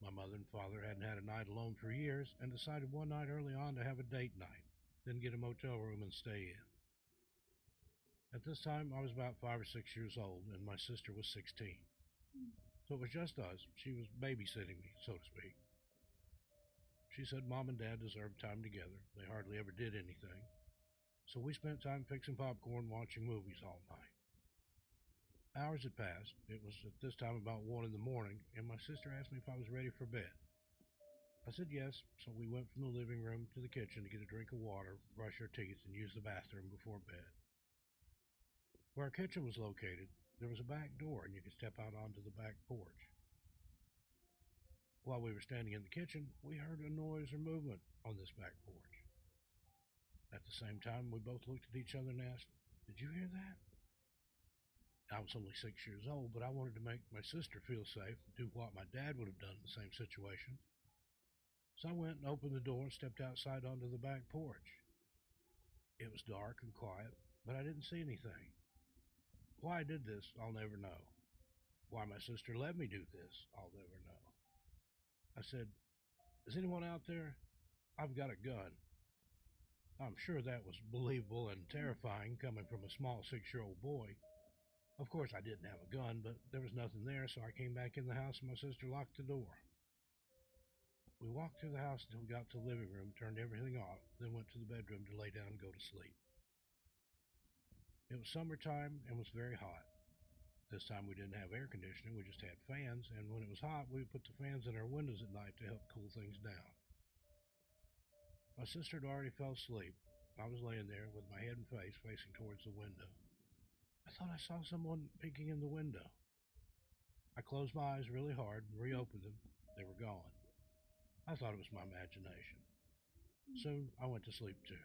My mother and father hadn't had a night alone for years, and decided one night early on to have a date night, then get a motel room and stay in. At this time, I was about 5 or 6 years old, and my sister was 16. So it was just us. She was babysitting me, so to speak. She said Mom and Dad deserved time together. They hardly ever did anything. So we spent time fixing popcorn, watching movies all night. Hours had passed. It was at this time about 1 in the morning, and my sister asked me if I was ready for bed. I said yes, so we went from the living room to the kitchen to get a drink of water, brush our teeth, and use the bathroom before bed. Where our kitchen was located, there was a back door and you could step out onto the back porch. While we were standing in the kitchen, we heard a noise or movement on this back porch. At the same time, we both looked at each other and asked, "Did you hear that?" I was only 6 years old, but I wanted to make my sister feel safe and do what my dad would have done in the same situation. So I went and opened the door and stepped outside onto the back porch. It was dark and quiet, but I didn't see anything. Why I did this, I'll never know. Why my sister let me do this, I'll never know. I said, "Is anyone out there? I've got a gun." I'm sure that was believable and terrifying coming from a small 6-year-old boy. Of course I didn't have a gun, but there was nothing there, so I came back in the house and my sister locked the door. We walked through the house until we got to the living room, turned everything off, then went to the bedroom to lay down and go to sleep. It was summertime and was very hot. This time we didn't have air conditioning, we just had fans, and when it was hot, we would put the fans in our windows at night to help cool things down. My sister had already fell asleep. I was laying there with my head and face facing towards the window. I thought I saw someone peeking in the window. I closed my eyes really hard and reopened them. They were gone. I thought it was my imagination. Soon I went to sleep too.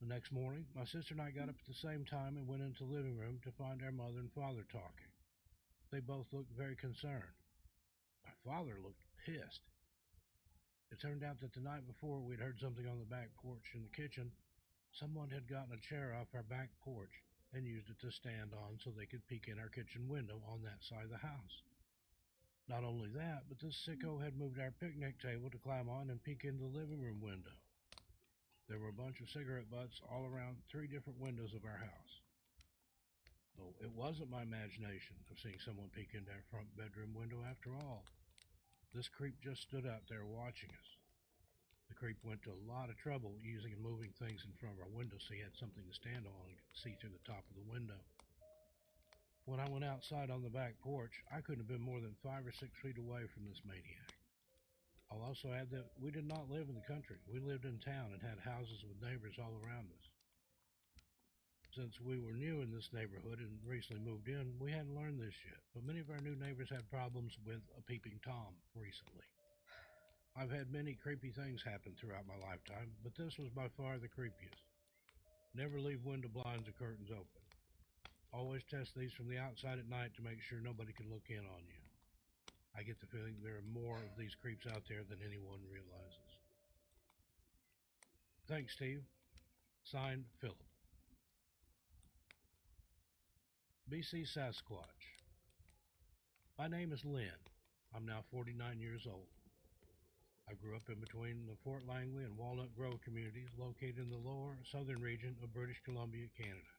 The next morning, my sister and I got up at the same time and went into the living room to find our mother and father talking. They both looked very concerned. My father looked pissed. It turned out that the night before we'd heard something on the back porch in the kitchen. Someone had gotten a chair off our back porch and used it to stand on so they could peek in our kitchen window on that side of the house. Not only that, but this sicko had moved our picnic table to climb on and peek into the living room window. There were a bunch of cigarette butts all around 3 different windows of our house. No, it wasn't my imagination of seeing someone peek into our front bedroom window after all. This creep just stood out there watching us. The creep went to a lot of trouble using and moving things in front of our window so he had something to stand on and could see through the top of the window. When I went outside on the back porch, I couldn't have been more than 5 or 6 feet away from this maniac. I'll also add that we did not live in the country. We lived in town and had houses with neighbors all around us. Since we were new in this neighborhood and recently moved in, we hadn't learned this yet, but many of our new neighbors had problems with a peeping Tom recently. I've had many creepy things happen throughout my lifetime, but this was by far the creepiest. Never leave window blinds or curtains open. Always test these from the outside at night to make sure nobody can look in on you. I get the feeling there are more of these creeps out there than anyone realizes. Thanks, Steve. Signed, Philip. BC Sasquatch. My name is Lynn. I'm now 49 years old. I grew up in between the Fort Langley and Walnut Grove communities located in the lower southern region of British Columbia, Canada.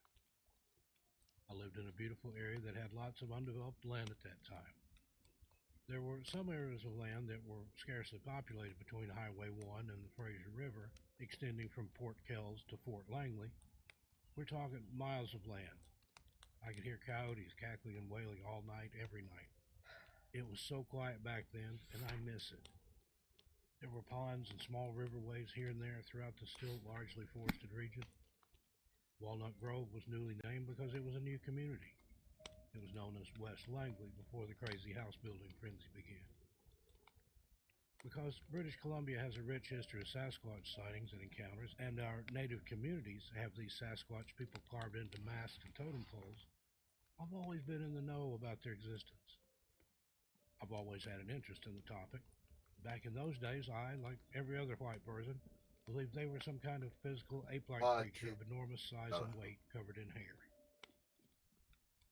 I lived in a beautiful area that had lots of undeveloped land at that time. There were some areas of land that were scarcely populated between Highway 1 and the Fraser River, extending from Port Kells to Fort Langley. We're talking miles of land. I could hear coyotes cackling and wailing all night, every night. It was so quiet back then, and I miss it. There were ponds and small riverways here and there throughout the still largely forested region. Walnut Grove was newly named because it was a new community. It was known as West Langley before the crazy house building frenzy began. Because British Columbia has a rich history of Sasquatch sightings and encounters, and our native communities have these Sasquatch people carved into masks and totem poles, I've always been in the know about their existence. I've always had an interest in the topic. Back in those days, I, like every other white person, believed they were some kind of physical ape-like creature of enormous size and weight covered in hair.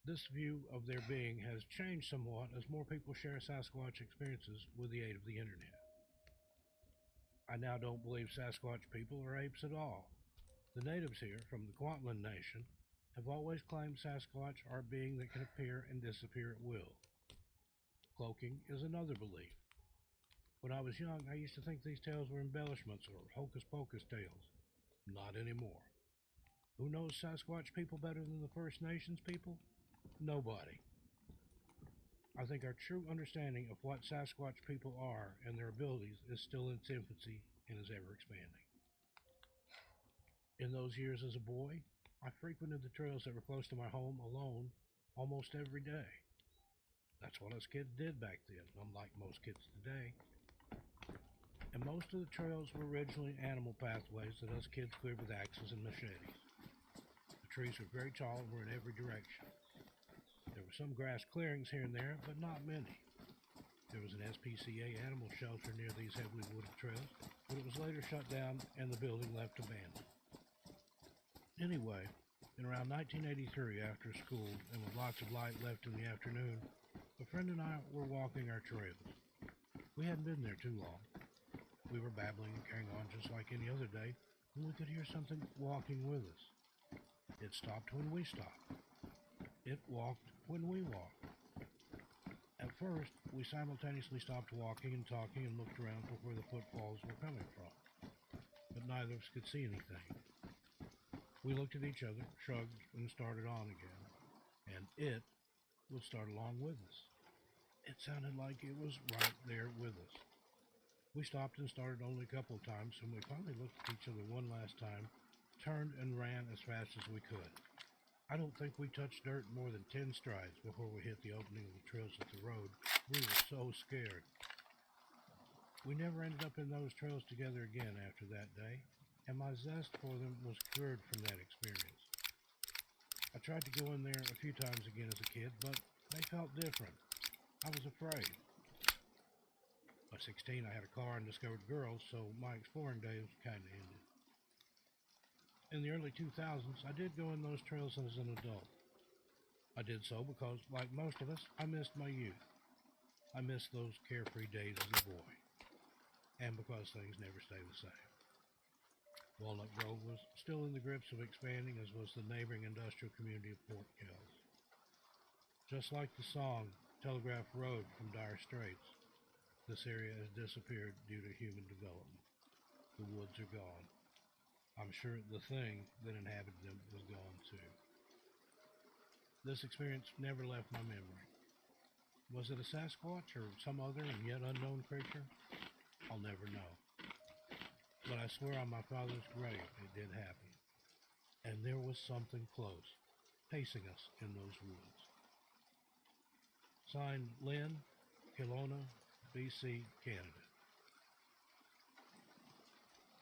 This view of their being has changed somewhat as more people share Sasquatch experiences with the aid of the internet. I now don't believe Sasquatch people are apes at all. The natives here, from the Kwantlen Nation, have always claimed Sasquatch are a being that can appear and disappear at will. Cloaking is another belief. When I was young, I used to think these tales were embellishments or hocus-pocus tales. Not anymore. Who knows Sasquatch people better than the First Nations people? Nobody. I think our true understanding of what Sasquatch people are and their abilities is still in its infancy and is ever expanding. In those years as a boy, I frequented the trails that were close to my home alone almost every day. That's what us kids did back then, unlike most kids today. And most of the trails were originally animal pathways that us kids cleared with axes and machetes. The trees were very tall and were in every direction. There were some grass clearings here and there, but not many. There was an SPCA animal shelter near these heavily wooded trails, but it was later shut down and the building left abandoned. Anyway, in around 1983, after school and with lots of light left in the afternoon, a friend and I were walking our trails. We hadn't been there too long. We were babbling and carrying on just like any other day when we could hear something walking with us. It stopped when we stopped. It walked when we walked. At first, we simultaneously stopped walking and talking and looked around for where the footfalls were coming from, but neither of us could see anything. We looked at each other, shrugged, and started on again, and it would start along with us. It sounded like it was right there with us. We stopped and started only a couple of times, and we finally looked at each other one last time, turned and ran as fast as we could. I don't think we touched dirt more than 10 strides before we hit the opening of the trails at the road. We were so scared. We never ended up in those trails together again after that day, and my zest for them was cured from that experience. I tried to go in there a few times again as a kid, but they felt different. I was afraid. By 16, I had a car and discovered girls, so my exploring days kind of ended. In the early 2000s, I did go in those trails as an adult. I did so because, like most of us, I missed my youth. I missed those carefree days as a boy. And because things never stay the same. Walnut Grove was still in the grips of expanding, as was the neighboring industrial community of Port Kells. Just like the song Telegraph Road from Dire Straits, this area has disappeared due to human development. The woods are gone. I'm sure the thing that inhabited them is gone too. This experience never left my memory. Was it a Sasquatch or some other and yet unknown creature? I'll never know. But I swear on my father's grave it did happen. And there was something close, pacing us in those woods. Signed, Lynn, Kelowna, BC, Canada.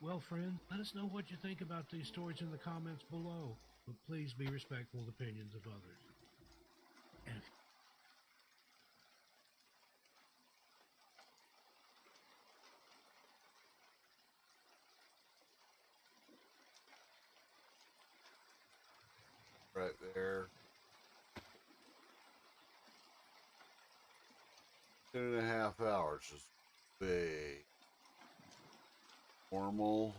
Well, friends, let us know what you think about these stories in the comments below, but please be respectful of the opinions of others. And Right there. 10.5 hours is big. Normal.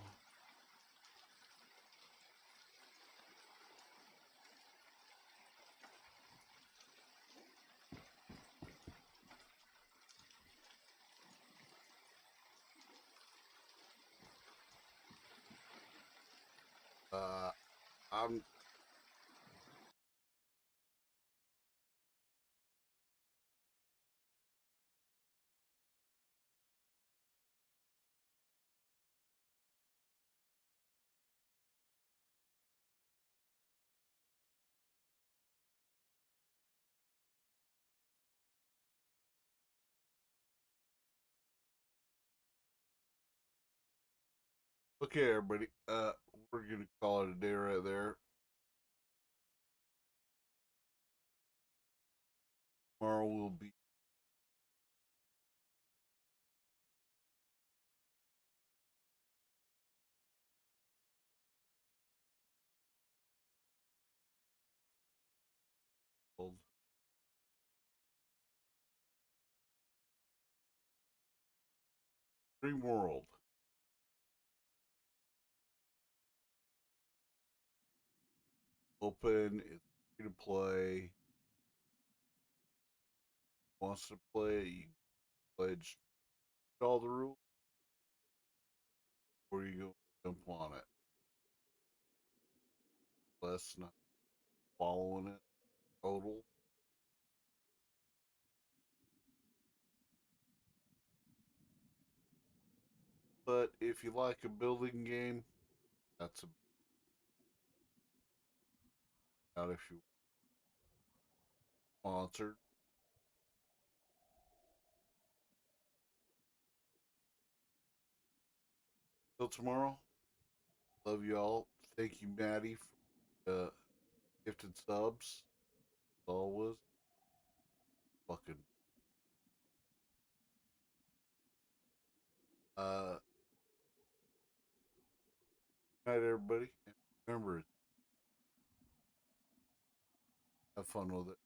I'm okay, everybody. We're gonna call it a day right there. Tomorrow will be Dream World. Open. It's free to play. Wants to play it, you play just all the rules, or you go jump on it. Less not following it total. But if you like a building game, that's a out if you sponsored. Till tomorrow. Love y'all. Thank you, Maddie, for gifted subs. As always. Fucking. Night, everybody. And remember, have fun with it.